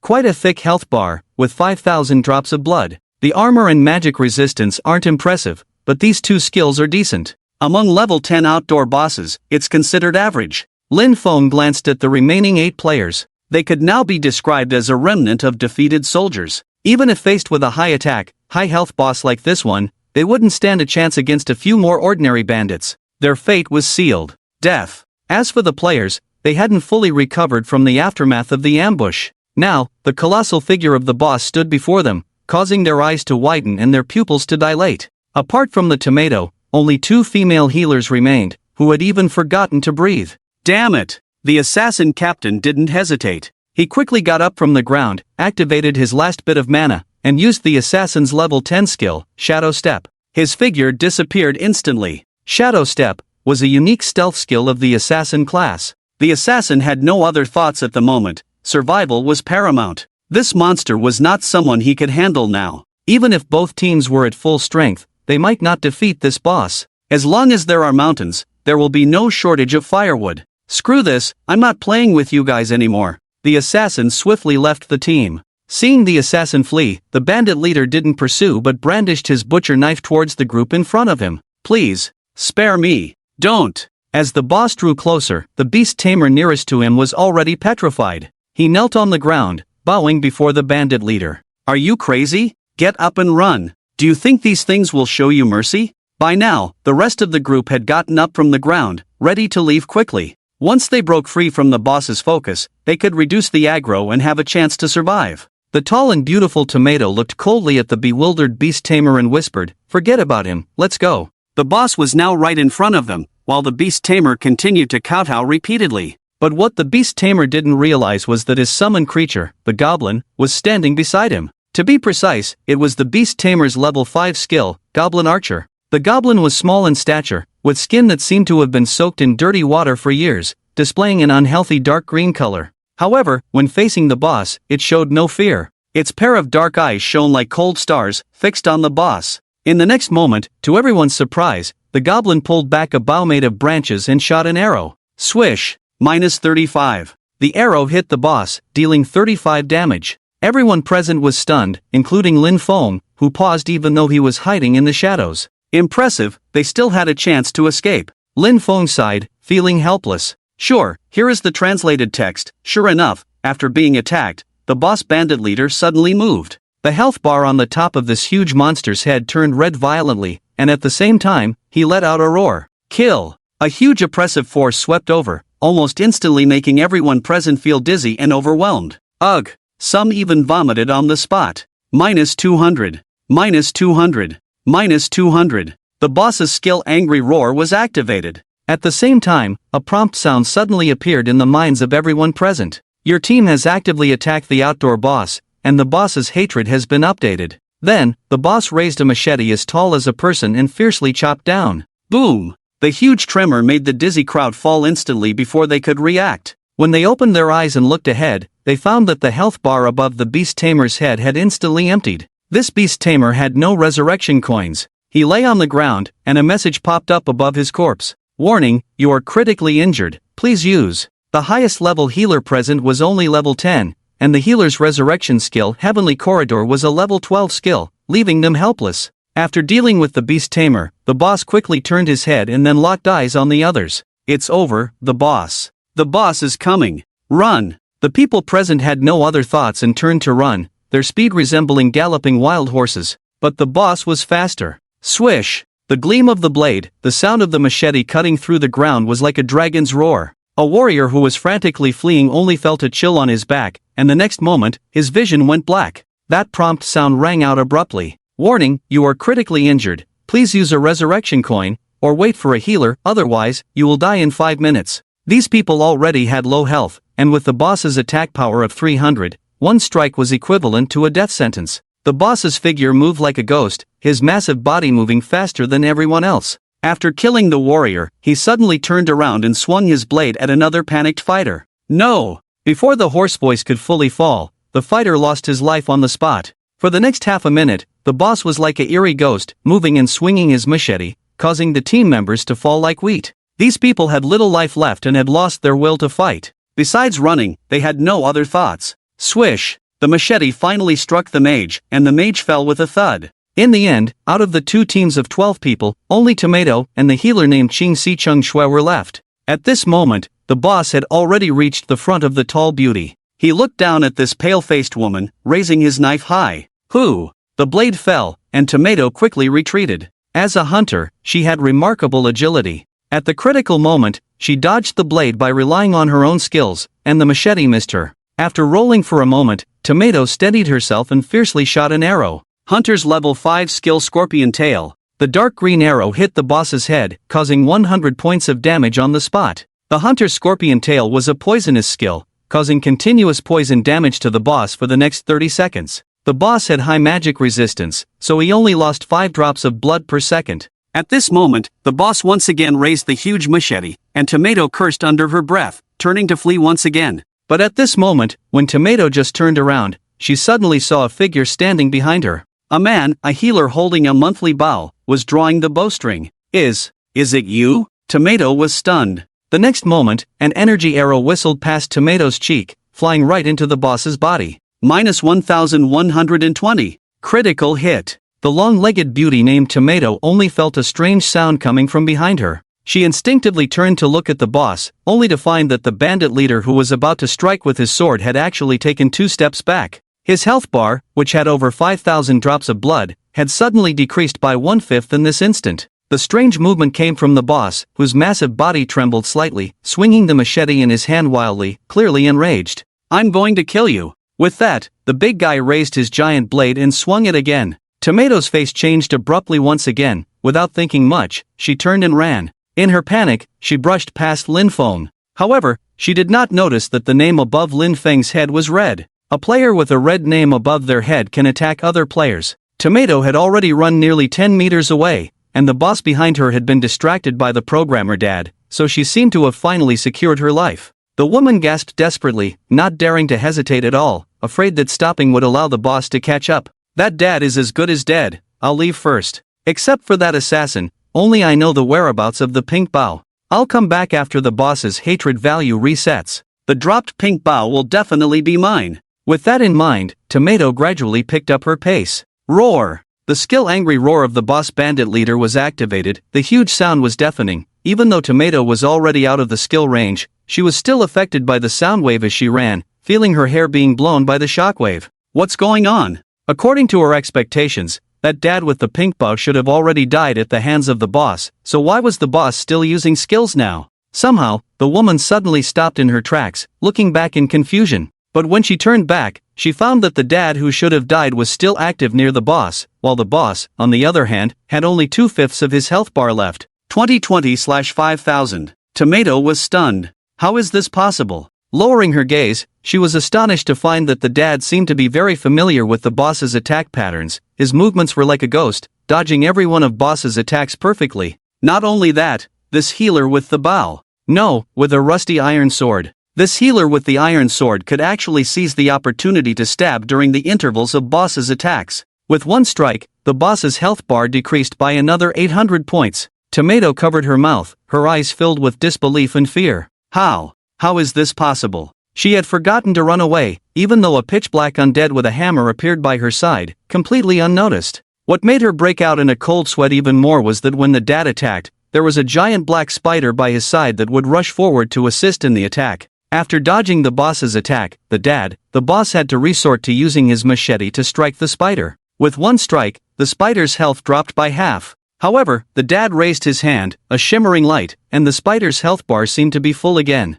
A: Quite a thick health bar, with 5,000 drops of blood. The armor and magic resistance aren't impressive, but these 2 skills are decent. Among level 10 outdoor bosses, it's considered average. Lin Feng glanced at the remaining 8 players. They could now be described as a remnant of defeated soldiers. Even if faced with a high attack, high health boss like this one, they wouldn't stand a chance against a few more ordinary bandits. Their fate was sealed. Death. As for the players, they hadn't fully recovered from the aftermath of the ambush. Now, the colossal figure of the boss stood before them, causing their eyes to widen and their pupils to dilate. Apart from the tomato, only 2 female healers remained, who had even forgotten to breathe. Damn it! The assassin captain didn't hesitate. He quickly got up from the ground, activated his last bit of mana, and used the assassin's level 10 skill, Shadow Step. His figure disappeared instantly. Shadow Step was a unique stealth skill of the assassin class. The assassin had no other thoughts at the moment. Survival was paramount. This monster was not someone he could handle now. Even if both teams were at full strength, they might not defeat this boss. As long as there are mountains, there will be no shortage of firewood. Screw this, I'm not playing with you guys anymore. The assassin swiftly left the team. Seeing the assassin flee, the bandit leader didn't pursue but brandished his butcher knife towards the group in front of him. Please, spare me. Don't. As the boss drew closer, the beast tamer nearest to him was already petrified. He knelt on the ground, bowing before the bandit leader. Are you crazy? Get up and run. Do you think these things will show you mercy? By now, the rest of the group had gotten up from the ground, ready to leave quickly. Once they broke free from the boss's focus, they could reduce the aggro and have a chance to survive. The tall and beautiful tomato looked coldly at the bewildered beast tamer and whispered, "Forget about him, let's go." The boss was now right in front of them, while the beast tamer continued to kowtow repeatedly. But what the beast tamer didn't realize was that his summoned creature, the goblin, was standing beside him. To be precise, it was the beast tamer's level 5 skill, Goblin Archer. The goblin was small in stature, with skin that seemed to have been soaked in dirty water for years, displaying an unhealthy dark green color. However, when facing the boss, it showed no fear. Its pair of dark eyes shone like cold stars, fixed on the boss. In the next moment, to everyone's surprise, the goblin pulled back a bow made of branches and shot an arrow. Swish! -35. The arrow hit the boss, dealing 35 damage. Everyone present was stunned, including Lin Feng, who paused even though he was hiding in the shadows. Impressive, they still had a chance to escape. Lin Feng sighed, feeling helpless. Sure, here is the translated text. Sure enough, after being attacked, the boss bandit leader suddenly moved. The health bar on the top of this huge monster's head turned red violently, and at the same time, he let out a roar. Kill! A huge oppressive force swept over, almost instantly making everyone present feel dizzy and overwhelmed. Ugh! Some even vomited on the spot. -200. -200. -200. The boss's skill Angry Roar was activated. At the same time, a prompt sound suddenly appeared in the minds of everyone present. Your team has actively attacked the outdoor boss, and the boss's hatred has been updated. Then, the boss raised a machete as tall as a person and fiercely chopped down. Boom! The huge tremor made the dizzy crowd fall instantly before they could react. When they opened their eyes and looked ahead, they found that the health bar above the beast tamer's head had instantly emptied. This beast tamer had no resurrection coins. He lay on the ground, and a message popped up above his corpse. Warning, you are critically injured, please use. The highest level healer present was only level 10, and the healer's resurrection skill Heavenly Corridor was a level 12 skill, leaving them helpless. After dealing with the beast tamer, the boss quickly turned his head and then locked eyes on the others. It's over, the boss. The boss is coming. Run! The people present had no other thoughts and turned to run, their speed resembling galloping wild horses. But the boss was faster. Swish! The gleam of the blade, the sound of the machete cutting through the ground was like a dragon's roar. A warrior who was frantically fleeing only felt a chill on his back, and the next moment, his vision went black. That prompt sound rang out abruptly. Warning, you are critically injured. Please use a resurrection coin, or wait for a healer, otherwise, you will die in 5 minutes. These people already had low health, and with the boss's attack power of 300, one strike was equivalent to a death sentence. The boss's figure moved like a ghost, his massive body moving faster than everyone else. After killing the warrior, he suddenly turned around and swung his blade at another panicked fighter. No! Before the hoarse voice could fully fall, the fighter lost his life on the spot. For the next half a minute, the boss was like a eerie ghost, moving and swinging his machete, causing the team members to fall like wheat. These people had little life left and had lost their will to fight. Besides running, they had no other thoughts. Swish! The machete finally struck the mage, and the mage fell with a thud. In the end, out of the 2 teams of 12 people, only Tomato and the healer named Ching Si Chung Shui were left. At this moment, the boss had already reached the front of the tall beauty. He looked down at this pale-faced woman, raising his knife high. Whoo! The blade fell, and Tomato quickly retreated. As a hunter, she had remarkable agility. At the critical moment, she dodged the blade by relying on her own skills, and the machete missed her. After rolling for a moment, Tomato steadied herself and fiercely shot an arrow. Hunter's level 5 skill Scorpion Tail. The dark green arrow hit the boss's head, causing 100 points of damage on the spot. The Hunter's Scorpion Tail was a poisonous skill, causing continuous poison damage to the boss for the next 30 seconds. The boss had high magic resistance, so he only lost 5 drops of blood per second. At this moment, the boss once again raised the huge machete, and Tomato cursed under her breath, turning to flee once again. But at this moment, when Tomato just turned around, she suddenly saw a figure standing behind her. A man, a healer holding a monthly bow, was drawing the bowstring. Is it you? Tomato was stunned. The next moment, an energy arrow whistled past Tomato's cheek, flying right into the boss's body. Minus 1120. Critical hit. The long-legged beauty named Tomato only felt a strange sound coming from behind her. She instinctively turned to look at the boss, only to find that the bandit leader who was about to strike with his sword had actually taken 2 steps back. His health bar, which had over 5,000 drops of blood, had suddenly decreased by 1/5 in this instant. The strange movement came from the boss, whose massive body trembled slightly, swinging the machete in his hand wildly, clearly enraged. I'm going to kill you. With that, the big guy raised his giant blade and swung it again. Tomato's face changed abruptly once again. Without thinking much, she turned and ran. In her panic, she brushed past Lin Feng. However, she did not notice that the name above Lin Feng's head was red. A player with a red name above their head can attack other players. Tomato had already run nearly 10 meters away, and the boss behind her had been distracted by the programmer dad, so she seemed to have finally secured her life. The woman gasped desperately, not daring to hesitate at all, afraid that stopping would allow the boss to catch up. That dad is as good as dead. I'll leave first. Except for that assassin, only I know the whereabouts of the pink bow. I'll come back after the boss's hatred value resets. The dropped pink bow will definitely be mine. With that in mind, Tomato gradually picked up her pace. Roar! The skill-angry roar of the boss bandit leader was activated. The huge sound was deafening. Even though Tomato was already out of the skill range, she was still affected by the sound wave as she ran, feeling her hair being blown by the shockwave. What's going on? According to her expectations, that dad with the pink bow should have already died at the hands of the boss, so why was the boss still using skills now? Somehow, the woman suddenly stopped in her tracks, looking back in confusion. But when she turned back, she found that the dad who should have died was still active near the boss, while the boss, on the other hand, had only 2/5 of his health bar left. 2020/5000. Tomato was stunned. How is this possible? Lowering her gaze, she was astonished to find that the dad seemed to be very familiar with the boss's attack patterns. His movements were like a ghost, dodging every one of boss's attacks perfectly. Not only that, this healer with the bow. No, with a rusty iron sword. This healer with the iron sword could actually seize the opportunity to stab during the intervals of boss's attacks. With one strike, the boss's health bar decreased by another 800 points. Tomato covered her mouth, her eyes filled with disbelief and fear. How is this possible? She had forgotten to run away, even though a pitch-black undead with a hammer appeared by her side, completely unnoticed. What made her break out in a cold sweat even more was that when the dad attacked, there was a giant black spider by his side that would rush forward to assist in the attack. After dodging the boss's attack, the boss had to resort to using his machete to strike the spider. With one strike, the spider's health dropped by half. However, the dad raised his hand, a shimmering light, and the spider's health bar seemed to be full again.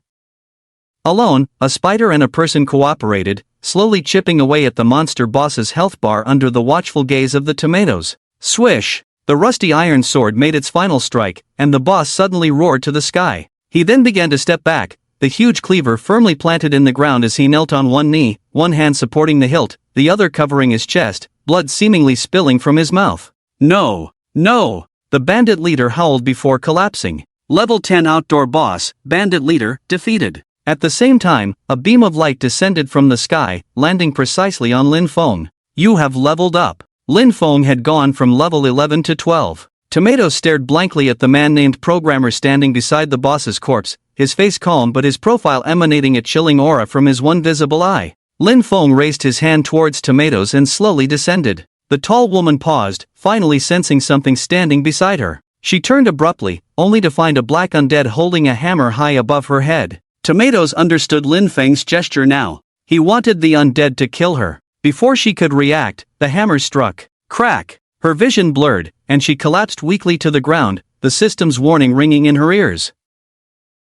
A: Alone, a spider and a person cooperated, slowly chipping away at the monster boss's health bar under the watchful gaze of the tomatoes. Swish! The rusty iron sword made its final strike, and the boss suddenly roared to the sky. He then began to step back, the huge cleaver firmly planted in the ground as he knelt on one knee, one hand supporting the hilt, the other covering his chest, blood seemingly spilling from his mouth. No! No! The bandit leader howled before collapsing. Level 10 outdoor boss, bandit leader, defeated. At the same time, a beam of light descended from the sky, landing precisely on Lin Feng. You have leveled up. Lin Feng had gone from level 11 to 12. Tomato stared blankly at the man named Programmer standing beside the boss's corpse, his face calm but his profile emanating a chilling aura from his one visible eye. Lin Feng raised his hand towards Tomatoes and slowly descended. The tall woman paused, finally sensing something standing beside her. She turned abruptly, only to find a black undead holding a hammer high above her head. Tomatoes understood Lin Feng's gesture now. He wanted the undead to kill her. Before she could react, the hammer struck. Crack! Her vision blurred, and she collapsed weakly to the ground, the system's warning ringing in her ears.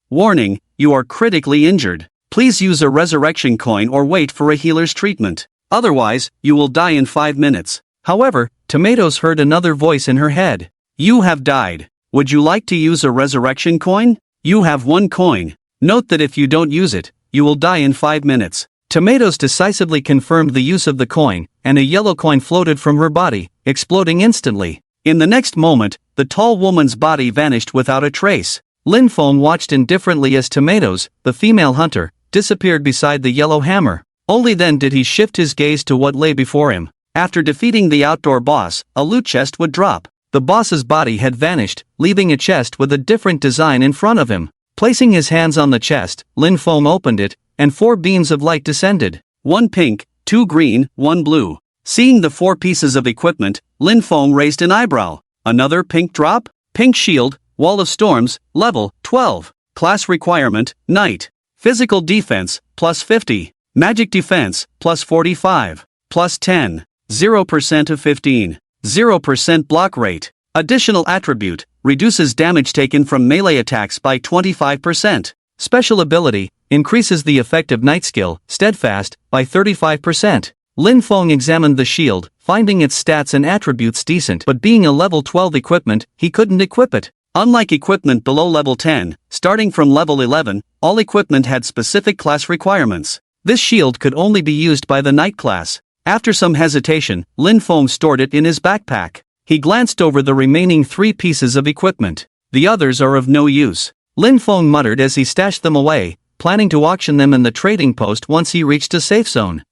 A: Warning, you are critically injured. Please use a resurrection coin or wait for a healer's treatment. Otherwise, you will die in 5 minutes. However, Tomatoes heard another voice in her head. You have died. Would you like to use a resurrection coin? You have 1 coin. Note that if you don't use it, you will die in 5 minutes. Tomatoes decisively confirmed the use of the coin, and a yellow coin floated from her body, exploding instantly. In the next moment, the tall woman's body vanished without a trace. Lin Feng watched indifferently as Tomatoes, the female hunter, disappeared beside the yellow hammer. Only then did he shift his gaze to what lay before him. After defeating the outdoor boss, a loot chest would drop. The boss's body had vanished, leaving a chest with a different design in front of him. Placing his hands on the chest, Lin Feng opened it, and 4 beams of light descended. 1 pink, 2 green, 1 blue. Seeing the 4 pieces of equipment, Lin Feng raised an eyebrow. Another pink drop? Pink shield, wall of storms, level 12. Class requirement, knight. Physical defense, plus 50. Magic defense, plus 45. Plus 10. 0% of 15. 0% block rate. Additional attribute, reduces damage taken from melee attacks by 25%. Special ability, increases the effective knight skill, steadfast, by 35%. Lin Feng examined the shield, finding its stats and attributes decent, but being a level 12 equipment, he couldn't equip it. Unlike equipment below level 10, starting from level 11, all equipment had specific class requirements. This shield could only be used by the knight class. After some hesitation, Lin Feng stored it in his backpack. He glanced over the remaining 3 pieces of equipment. The others are of no use. Lin Feng muttered as he stashed them away, planning to auction them in the trading post once he reached a safe zone.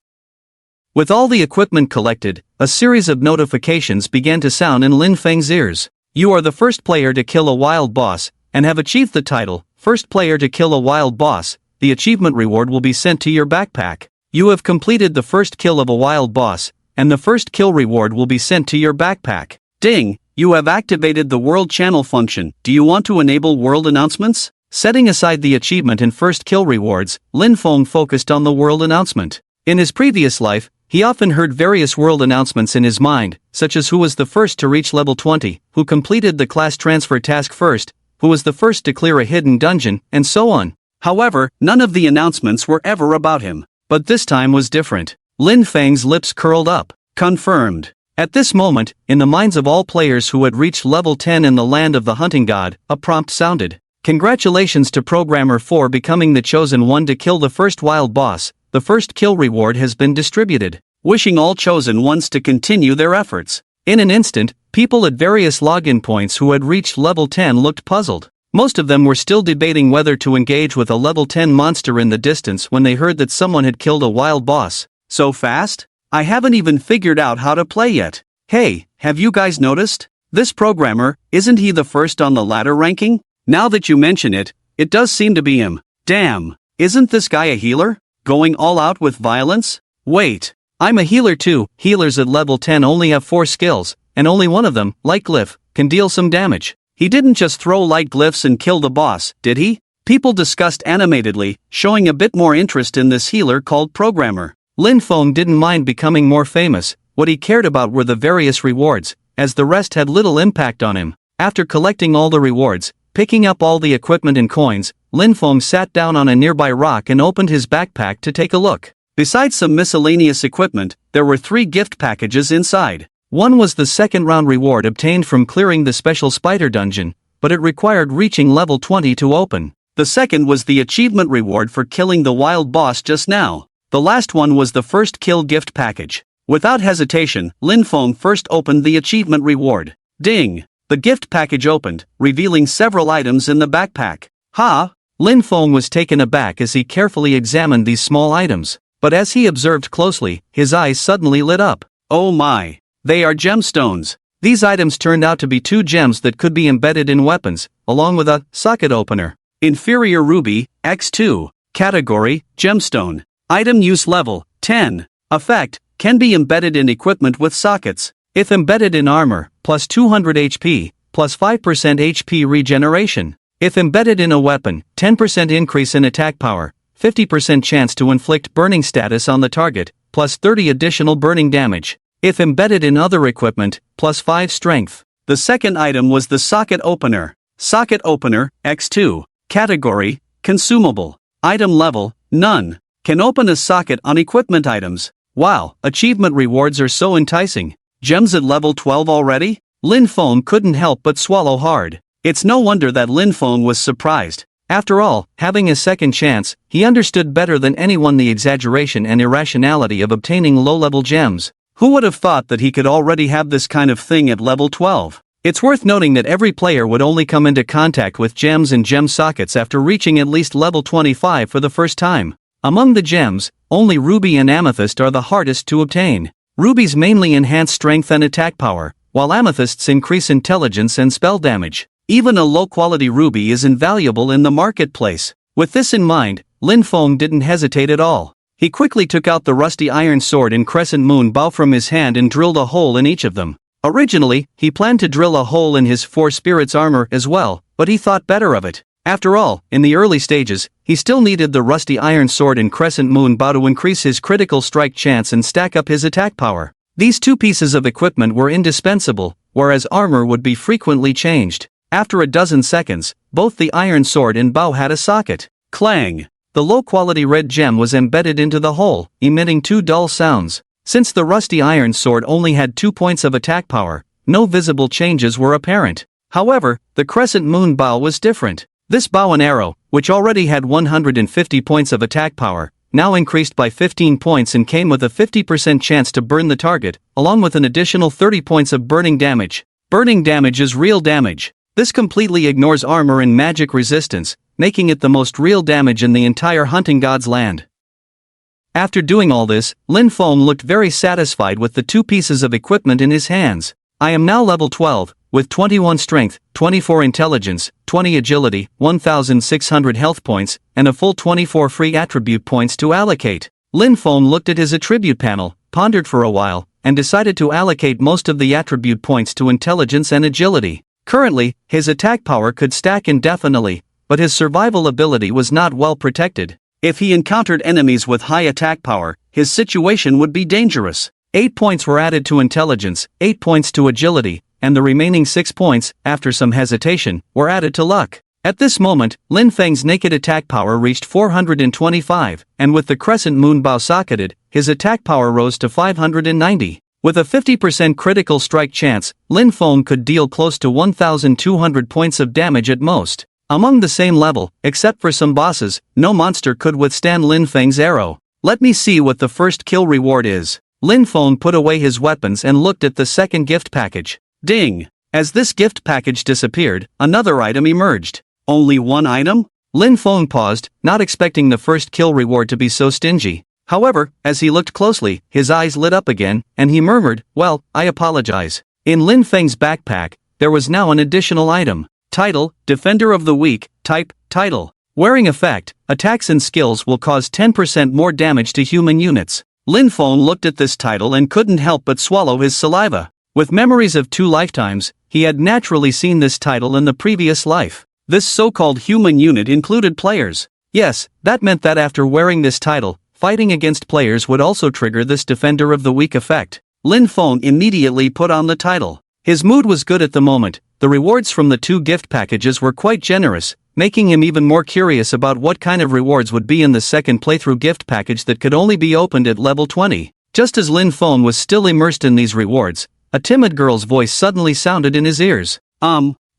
A: With all the equipment collected, a series of notifications began to sound in Lin Feng's ears. You are the first player to kill a wild boss, and have achieved the title, First Player to Kill a Wild Boss. The achievement reward will be sent to your backpack. You have completed the first kill of a wild boss, and the first kill reward will be sent to your backpack. Ding! You have activated the World Channel function. Do you want to enable world announcements? Setting aside the achievement and first kill rewards, Lin Feng focused on the world announcement. In his previous life, he often heard various world announcements in his mind, such as who was the first to reach level 20, who completed the class transfer task first, who was the first to clear a hidden dungeon, and so on. However, none of the announcements were ever about him. But this time was different. Lin Feng's lips curled up. Confirmed. At this moment, in the minds of all players who had reached level 10 in the land of the hunting god, a prompt sounded. Congratulations to Programmer for becoming the chosen one to kill the first wild boss. The first kill reward has been distributed. Wishing all chosen ones to continue their efforts. In an instant, people at various login points who had reached level 10 looked puzzled. Most of them were still debating whether to engage with a level 10 monster in the distance when they heard that someone had killed a wild boss. So fast? I haven't even figured out how to play yet. Hey, have you guys noticed? This programmer, isn't he the first on the ladder ranking? Now that you mention it, it does seem to be him. Damn, isn't this guy a healer? Going all out with violence? Wait, I'm a healer too. Healers at level 10 only have 4 skills, and only one of them, Light Glyph, can deal some damage. He didn't just throw light glyphs and kill the boss, did he? People discussed animatedly, showing a bit more interest in this healer called Programmer. Lin Feng didn't mind becoming more famous. What he cared about were the various rewards, as the rest had little impact on him. After collecting all the rewards, picking up all the equipment and coins, Lin Feng sat down on a nearby rock and opened his backpack to take a look. Besides some miscellaneous equipment, there were 3 gift packages inside. One was the second round reward obtained from clearing the special spider dungeon, but it required reaching level 20 to open. The second was the achievement reward for killing the wild boss just now. The last one was the first kill gift package. Without hesitation, Lin Feng first opened the achievement reward. Ding! The gift package opened, revealing several items in the backpack. Ha! Lin Feng was taken aback as he carefully examined these small items. But as he observed closely, his eyes suddenly lit up. Oh my! They are gemstones! These items turned out to be 2 gems that could be embedded in weapons, along with a socket opener. Inferior Ruby, X2. Category, Gemstone. Item use level, 10. Effect, can be embedded in equipment with sockets. If embedded in armor, plus 200 HP, plus 5% HP regeneration. If embedded in a weapon, 10% increase in attack power, 50% chance to inflict burning status on the target, plus 30 additional burning damage. If embedded in other equipment, plus 5 strength. The second item was the socket opener. Socket opener, X2. Category, consumable. Item level, none. Can open a socket on equipment items. Wow, achievement rewards are so enticing. Gems at level 12 already? Lin Feng couldn't help but swallow hard. It's no wonder that Lin Feng was surprised. After all, having a second chance, he understood better than anyone the exaggeration and irrationality of obtaining low-level gems. Who would have thought that he could already have this kind of thing at level 12? It's worth noting that every player would only come into contact with gems and gem sockets after reaching at least level 25 for the first time. Among the gems, only Ruby and Amethyst are the hardest to obtain. Rubies mainly enhance strength and attack power, while Amethysts increase intelligence and spell damage. Even a low-quality ruby is invaluable in the marketplace. With this in mind, Lin Feng didn't hesitate at all. He quickly took out the rusty iron sword and crescent moon bow from his hand and drilled a hole in each of them. Originally, he planned to drill a hole in his 4 spirits armor as well, but he thought better of it. After all, in the early stages, he still needed the rusty iron sword and crescent moon bow to increase his critical strike chance and stack up his attack power. These 2 pieces of equipment were indispensable, whereas armor would be frequently changed. After a dozen seconds, both the iron sword and bow had a socket. Clang! The low-quality red gem was embedded into the hole, emitting 2 dull sounds. Since the rusty iron sword only had 2 points of attack power, no visible changes were apparent. However, the crescent moon bow was different. This bow and arrow, which already had 150 points of attack power, now increased by 15 points and came with a 50% chance to burn the target, along with an additional 30 points of burning damage. Burning damage is real damage. This completely ignores armor and magic resistance, making it the most real damage in the entire Hunting God's land. After doing all this, Lin Feng looked very satisfied with the 2 pieces of equipment in his hands. I am now level 12, with 21 strength, 24 intelligence, 20 agility, 1,600 health points, and a full 24 free attribute points to allocate. Lin Feng looked at his attribute panel, pondered for a while, and decided to allocate most of the attribute points to intelligence and agility. Currently, his attack power could stack indefinitely, but his survival ability was not well protected. If he encountered enemies with high attack power, his situation would be dangerous. 8 points were added to intelligence, 8 points to agility, and the remaining 6 points, after some hesitation, were added to luck. At this moment, Lin Feng's naked attack power reached 425, and with the crescent moon bow socketed, his attack power rose to 590. With a 50% critical strike chance, Lin Feng could deal close to 1,200 points of damage at most. Among the same level, except for some bosses, no monster could withstand Lin Feng's arrow. Let me see what the first kill reward is. Lin Feng put away his weapons and looked at the second gift package. Ding! As this gift package disappeared, another item emerged. Only 1 item? Lin Feng paused, not expecting the first kill reward to be so stingy. However, as he looked closely, his eyes lit up again, and he murmured, "Well, I apologize." In Lin Feng's backpack, there was now an additional item. Title, Defender of the Weak, Type, Title. Wearing effect, attacks and skills will cause 10% more damage to human units. Lin Feng looked at this title and couldn't help but swallow his saliva. With memories of 2 lifetimes, he had naturally seen this title in the previous life. This so-called human unit included players. Yes, that meant that after wearing this title, fighting against players would also trigger this Defender of the Weak effect. Lin Feng immediately put on the title. His mood was good at the moment. The rewards from the 2 gift packages were quite generous, making him even more curious about what kind of rewards would be in the second playthrough gift package that could only be opened at level 20. Just as Lin Feng was still immersed in these rewards, a timid girl's voice suddenly sounded in his ears.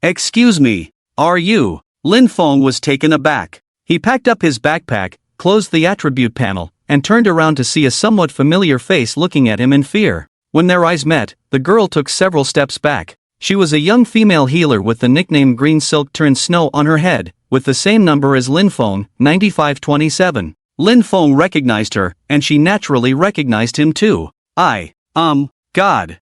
A: Excuse me, are you? Lin Feng was taken aback. He packed up his backpack, closed the attribute panel, and turned around to see a somewhat familiar face looking at him in fear. When their eyes met, the girl took several steps back. She was a young female healer with the nickname Green Silk Turned Snow on her head, with the same number as Lin Feng, 9527. Lin Feng recognized her, and she naturally recognized him too. God.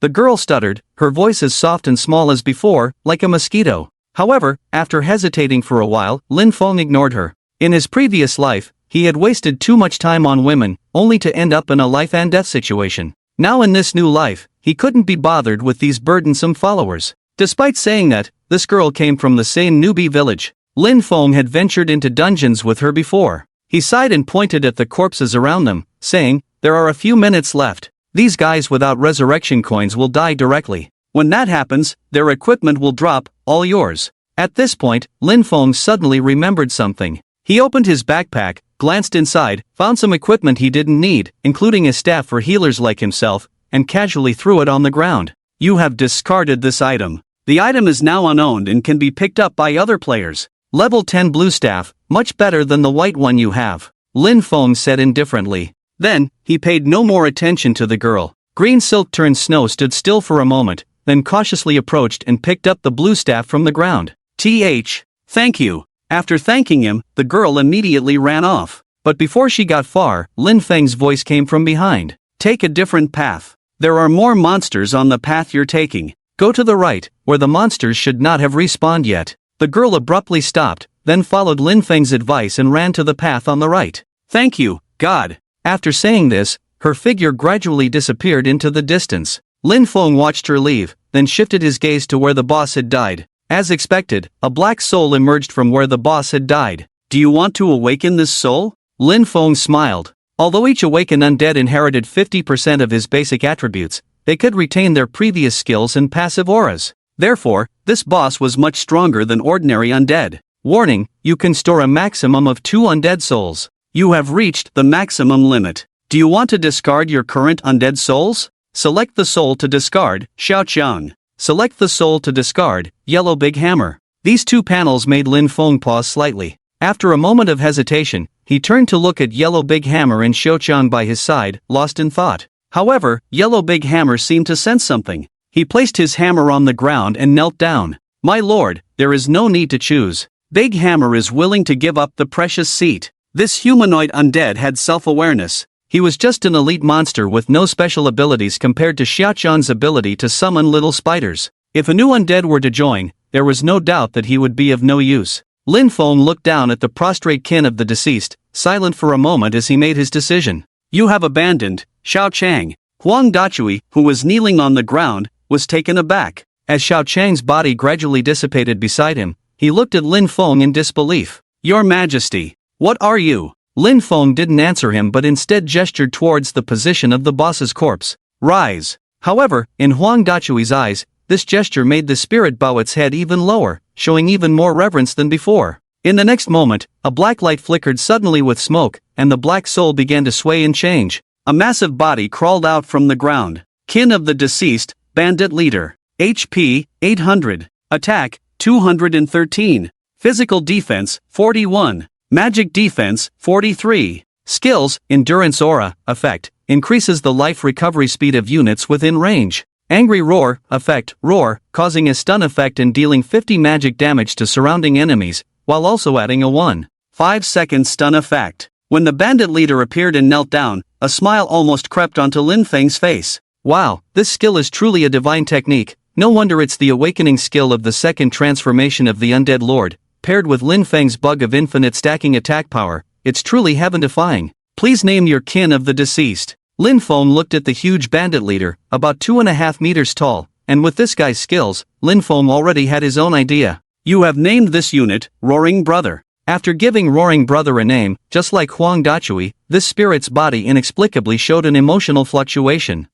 A: The girl stuttered, her voice as soft and small as before, like a mosquito. However, after hesitating for a while, Lin Feng ignored her. In his previous life, he had wasted too much time on women, only to end up in a life and death situation. Now in this new life, he couldn't be bothered with these burdensome followers. Despite saying that, this girl came from the same newbie village. Lin Feng had ventured into dungeons with her before. He sighed and pointed at the corpses around them, saying, "There are a few minutes left. These guys without resurrection coins will die directly. When that happens, their equipment will drop, all yours." At this point, Lin Feng suddenly remembered something. He opened his backpack, glanced inside, found some equipment he didn't need, including a staff for healers like himself, and casually threw it on the ground. "You have discarded this item. The item is now unowned and can be picked up by other players. Level 10 blue staff, much better than the white one you have," Lin Feng said indifferently. Then, he paid no more attention to the girl. Green Silk Turned Snow stood still for a moment, then cautiously approached and picked up the blue staff from the ground. Thank you." After thanking him, the girl immediately ran off. But before she got far, Lin Feng's voice came from behind. "Take a different path. There are more monsters on the path you're taking. Go to the right, where the monsters should not have respawned yet." The girl abruptly stopped, then followed Lin Feng's advice and ran to the path on the right. "Thank you, God." After saying this, her figure gradually disappeared into the distance. Lin Feng watched her leave, then shifted his gaze to where the boss had died. As expected, a black soul emerged from where the boss had died. "Do you want to awaken this soul?" Lin Feng smiled. Although each awakened undead inherited 50% of his basic attributes, they could retain their previous skills and passive auras. Therefore, this boss was much stronger than ordinary undead. Warning, you can store a maximum of 2 undead souls. You have reached the maximum limit. Do you want to discard your current undead souls? Select the soul to discard, Xiaoqiang. Select the soul to discard, Yellow Big Hammer. These 2 panels made Lin Feng pause slightly. After a moment of hesitation, he turned to look at Yellow Big Hammer and Xiaoqiang by his side, lost in thought. However, Yellow Big Hammer seemed to sense something. He placed his hammer on the ground and knelt down. "My lord, there is no need to choose. Big Hammer is willing to give up the precious seat." This humanoid undead had self-awareness. He was just an elite monster with no special abilities compared to Xiaoqiang's ability to summon little spiders. If a new undead were to join, there was no doubt that he would be of no use. Lin Feng looked down at the prostrate kin of the deceased, silent for a moment as he made his decision. "You have abandoned Xiaoqiang." Huang Dachui, who was kneeling on the ground, was taken aback. As Xiaoqiang's body gradually dissipated beside him, he looked at Lin Feng in disbelief. "Your Majesty, what are you?" Lin Feng didn't answer him but instead gestured towards the position of the boss's corpse. "Rise." However, in Huang Dachui's eyes, this gesture made the spirit bow its head even lower, showing even more reverence than before. In the next moment, a black light flickered suddenly with smoke, and the black soul began to sway and change. A massive body crawled out from the ground. Kin of the deceased, Bandit leader. HP, 800. Attack, 213. Physical defense, 41. Magic defense, 43. Skills, Endurance Aura, effect, increases the life recovery speed of units within range. Angry Roar, effect, roar, causing a stun effect and dealing 50 magic damage to surrounding enemies, while also adding a 1.5-second stun effect. When the bandit leader appeared and knelt down, a smile almost crept onto Lin Feng's face. Wow, this skill is truly a divine technique. No wonder it's the awakening skill of the second transformation of the Undead Lord, paired with Lin Feng's bug of infinite stacking attack power. It's truly heaven-defying. Please name your kin of the deceased. Lin Feng looked at the huge bandit leader, about 2.5 meters tall, and with this guy's skills, Lin Feng already had his own idea. "You have named this unit, Roaring Brother." After giving Roaring Brother a name, just like Huang Dachui, this spirit's body inexplicably showed an emotional fluctuation.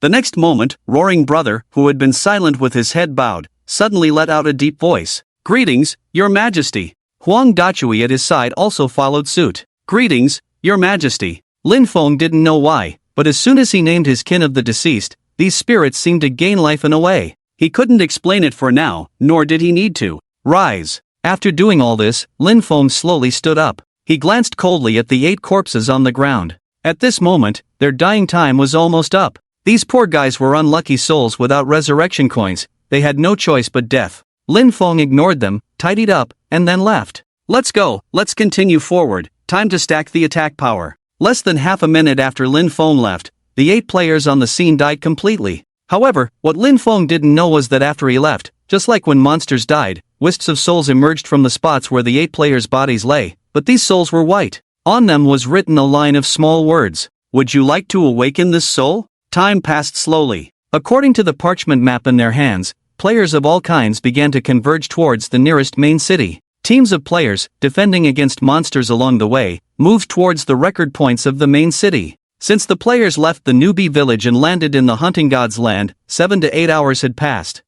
A: The next moment, Roaring Brother, who had been silent with his head bowed, suddenly let out a deep voice. "Greetings, Your Majesty." Huang Dachui at his side also followed suit. "Greetings, Your Majesty." Lin Feng didn't know why, but as soon as he named his kin of the deceased, these spirits seemed to gain life in a way. He couldn't explain it for now, nor did he need to. Rise. After doing all this, Lin Feng slowly stood up. He glanced coldly at the 8 corpses on the ground. At this moment, their dying time was almost up. These poor guys were unlucky souls without resurrection coins. They had no choice but death. Lin Feng ignored them, tidied up, and then left. "Let's go, let's continue forward, time to stack the attack power." Less than half a minute after Lin Feng left, the 8 players on the scene died completely. However, what Lin Feng didn't know was that after he left, just like when monsters died, wisps of souls emerged from the spots where the 8 players' bodies lay, but these souls were white. On them was written a line of small words. "Would you like to awaken this soul?" Time passed slowly. According to the parchment map in their hands, players of all kinds began to converge towards the nearest main city. Teams of players, defending against monsters along the way, moved towards the record points of the main city. Since the players left the newbie village and landed in the hunting god's land, 7 to 8 hours had passed.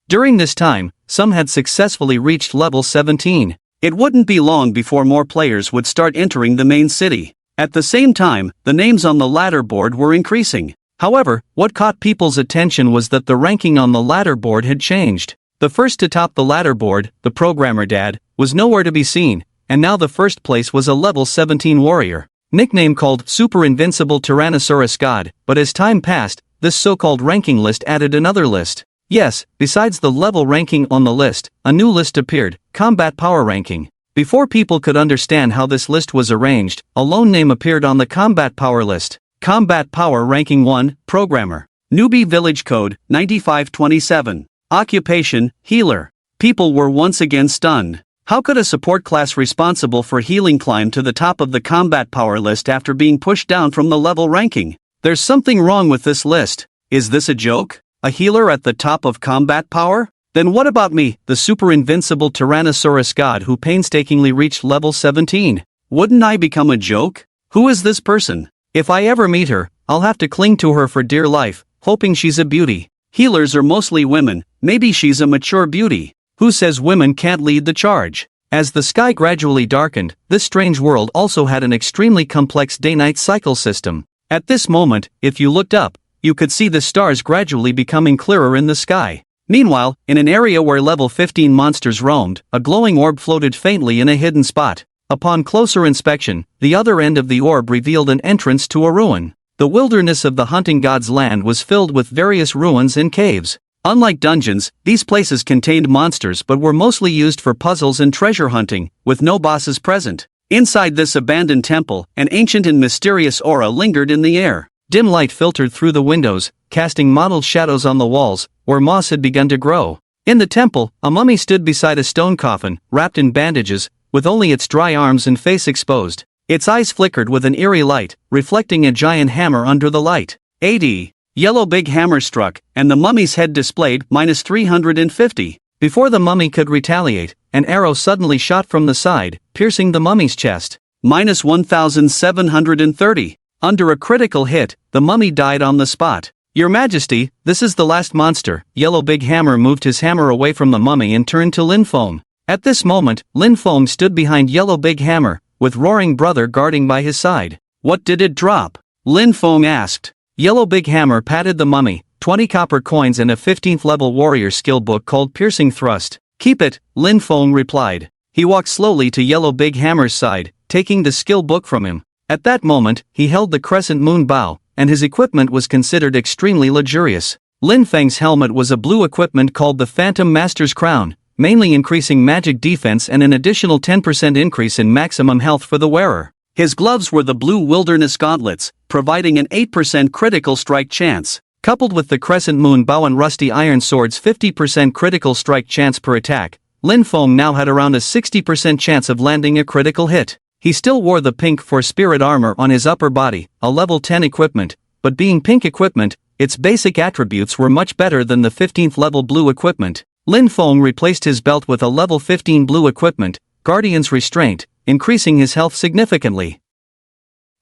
A: During this time, some had successfully reached level 17. It wouldn't be long before more players would start entering the main city. At the same time, the names on the ladder board were increasing. However, what caught people's attention was that the ranking on the ladder board had changed. The first to top the ladder board, the programmer dad, was nowhere to be seen, and now the first place was a level 17 warrior, nickname called Super Invincible Tyrannosaurus God, but as time passed, this so-called ranking list added another list. Yes, besides the level ranking on the list, a new list appeared, Combat Power Ranking. Before people could understand how this list was arranged, a lone name appeared on the Combat Power list. Combat Power Ranking 1, Programmer. Newbie Village Code, 9527. Occupation, Healer. People were once again stunned. How could a support class responsible for healing climb to the top of the Combat Power list after being pushed down from the level ranking? There's something wrong with this list. Is this a joke? A healer at the top of Combat Power? Then what about me, the super invincible Tyrannosaurus God who painstakingly reached level 17? Wouldn't I become a joke? Who is this person? If I ever meet her, I'll have to cling to her for dear life, hoping she's a beauty. Healers are mostly women, maybe she's a mature beauty. Who says women can't lead the charge? As the sky gradually darkened, this strange world also had an extremely complex day-night cycle system. At this moment, if you looked up, you could see the stars gradually becoming clearer in the sky. Meanwhile, in an area where level 15 monsters roamed, a glowing orb floated faintly in a hidden spot. Upon closer inspection, the other end of the orb revealed an entrance to a ruin. The wilderness of the hunting god's land was filled with various ruins and caves. Unlike dungeons, these places contained monsters but were mostly used for puzzles and treasure hunting, with no bosses present. Inside this abandoned temple, an ancient and mysterious aura lingered in the air. Dim light filtered through the windows, casting mottled shadows on the walls, where moss had begun to grow. In the temple, a mummy stood beside a stone coffin, wrapped in bandages, with only its dry arms and face exposed. Its eyes flickered with an eerie light, reflecting a giant hammer under the light. 80. Yellow big hammer struck, and the mummy's head displayed -350. Before the mummy could retaliate, an arrow suddenly shot from the side, piercing the mummy's chest. -1730. Under a critical hit, the mummy died on the spot. Your Majesty, this is the last monster. Yellow Big Hammer moved his hammer away from the mummy and turned to Lin Feng. At this moment, Lin Feng stood behind Yellow Big Hammer, with Roaring Brother guarding by his side. What did it drop? Lin Feng asked. Yellow Big Hammer patted the mummy, 20 copper coins and a 15th level warrior skill book called Piercing Thrust. Keep it, Lin Feng replied. He walked slowly to Yellow Big Hammer's side, taking the skill book from him. At that moment, he held the crescent moon bow, and his equipment was considered extremely luxurious. Lin Feng's helmet was a blue equipment called the Phantom Master's Crown, mainly increasing magic defense and an additional 10% increase in maximum health for the wearer. His gloves were the blue wilderness gauntlets, providing an 8% critical strike chance. Coupled with the crescent moon bow and rusty iron sword's 50% critical strike chance per attack, Lin Feng now had around a 60% chance of landing a critical hit. He still wore the pink for spirit armor on his upper body, a level 10 equipment, but being pink equipment, its basic attributes were much better than the 15th level blue equipment. Lin Feng replaced his belt with a level 15 blue equipment, Guardian's Restraint, increasing his health significantly.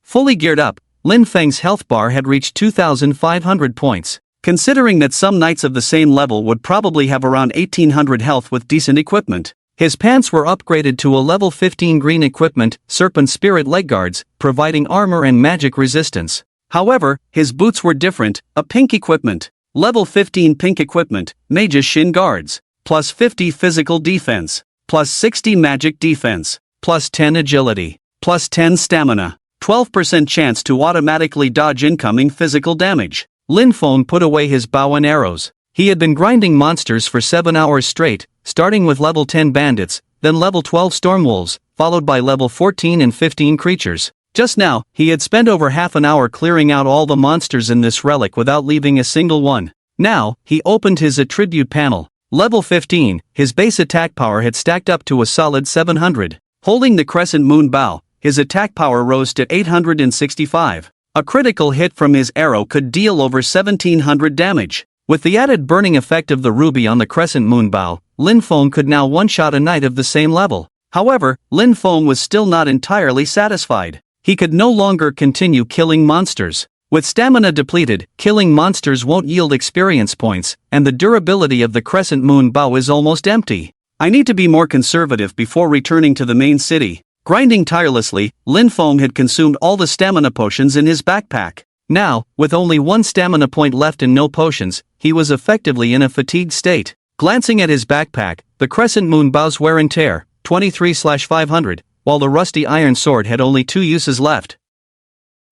A: Fully geared up, Lin Feng's health bar had reached 2,500 points. Considering that some knights of the same level would probably have around 1,800 health with decent equipment. His pants were upgraded to a level 15 green equipment, Serpent Spirit leg guards, providing armor and magic resistance. However, his boots were different, a pink equipment. Level 15 pink equipment, Mage's Shin guards. Plus 50 physical defense. Plus 60 magic defense. Plus 10 agility. Plus 10 stamina. 12% chance to automatically dodge incoming physical damage. Lin Feng put away his bow and arrows. He had been grinding monsters for 7 hours straight, starting with level 10 bandits, then level 12 stormwolves, followed by level 14 and 15 creatures. Just now, he had spent over half an hour clearing out all the monsters in this relic without leaving a single one. Now, he opened his attribute panel. Level 15, his base attack power had stacked up to a solid 700. Holding the crescent moon bow, his attack power rose to 865. A critical hit from his arrow could deal over 1,700 damage. With the added burning effect of the ruby on the crescent moon bow, Lin Feng could now one-shot a knight of the same level. However, Lin Feng was still not entirely satisfied. He could no longer continue killing monsters. With stamina depleted, killing monsters won't yield experience points, and the durability of the crescent moon bow is almost empty. I need to be more conservative before returning to the main city. Grinding tirelessly, Lin Feng had consumed all the stamina potions in his backpack. Now, with only one stamina point left and no potions, he was effectively in a fatigued state. Glancing at his backpack, the crescent moon bow's wear and tear, 23/500, while the rusty iron sword had only 2 uses left.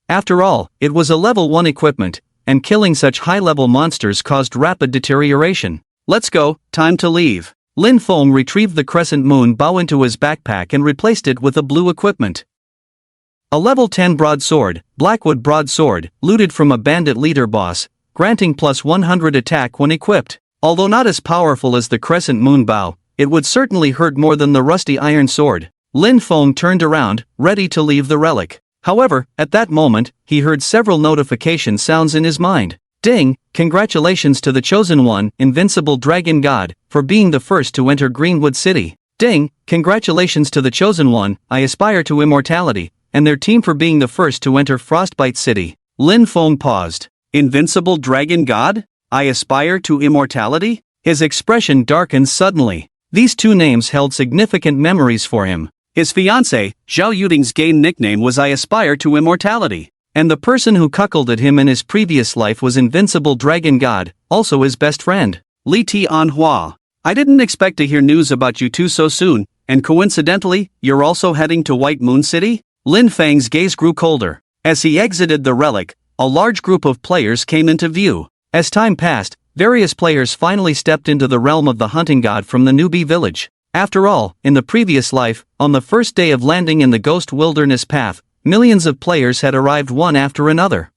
A: After all, it was a level 1 equipment, and killing such high-level monsters caused rapid deterioration. Let's go, time to leave. Lin Feng retrieved the crescent moon bow into his backpack and replaced it with a blue equipment. A level 10 broadsword, Blackwood broadsword, looted from a bandit leader boss, granting plus 100 attack when equipped. Although not as powerful as the crescent moon bow, it would certainly hurt more than the rusty iron sword. Lin Feng turned around, ready to leave the relic. However, at that moment, he heard several notification sounds in his mind. Ding! Congratulations to the Chosen One, Invincible Dragon God, for being the first to enter Greenwood City. Ding! Congratulations to the Chosen One, I aspire to immortality, and their team for being the first to enter Frostbite City. Lin Feng paused. Invincible Dragon God? I aspire to immortality? His expression darkened suddenly. These two names held significant memories for him. His fiancée, Zhao Yuding's game nickname was I aspire to immortality. And the person who cuckolded him in his previous life was Invincible Dragon God, also his best friend. Li Tianhua. I didn't expect to hear news about you two so soon, and coincidentally, you're also heading to White Moon City? Lin Feng's gaze grew colder. As he exited the relic, a large group of players came into view. As time passed, various players finally stepped into the realm of the hunting god from the newbie village. After all, in the previous life, on the first day of landing in the Ghost Wilderness Path, millions of players had arrived one after another.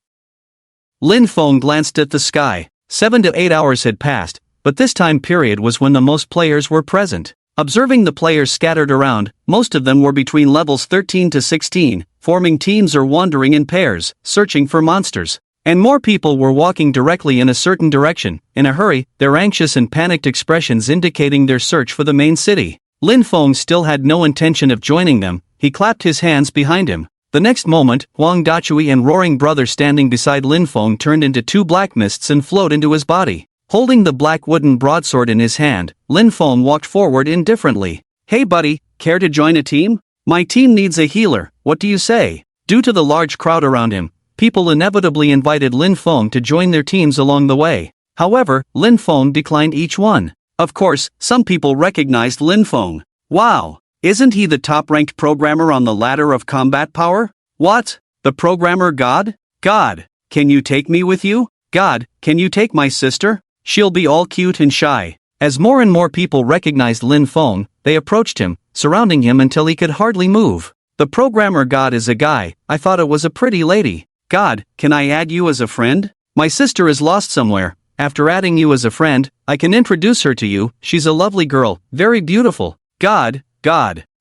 A: Lin Feng glanced at the sky. 7 to 8 hours had passed, but this time period was when the most players were present. Observing the players scattered around, most of them were between levels 13 to 16, forming teams or wandering in pairs, searching for monsters. And more people were walking directly in a certain direction, in a hurry, their anxious and panicked expressions indicating their search for the main city. Lin Feng still had no intention of joining them. He clapped his hands behind him. The next moment, Huang Dachui and Roaring Brother standing beside Lin Feng turned into 2 black mists and flowed into his body. Holding the black wooden broadsword in his hand, Lin Feng walked forward indifferently. Hey buddy, care to join a team? My team needs a healer, what do you say? Due to the large crowd around him, people inevitably invited Lin Feng to join their teams along the way. However, Lin Feng declined each one. Of course, some people recognized Lin Feng. Wow, isn't he the top-ranked programmer on the ladder of combat power? What? The programmer god? God, can you take me with you? God, can you take my sister? She'll be all cute and shy. As more and more people recognized Lin Feng, they approached him, surrounding him until he could hardly move. The programmer god is a guy, I thought it was a pretty lady. God, can I add you as a friend? My sister is lost somewhere. After adding you as a friend, I can introduce her to you. She's a lovely girl, very beautiful. God,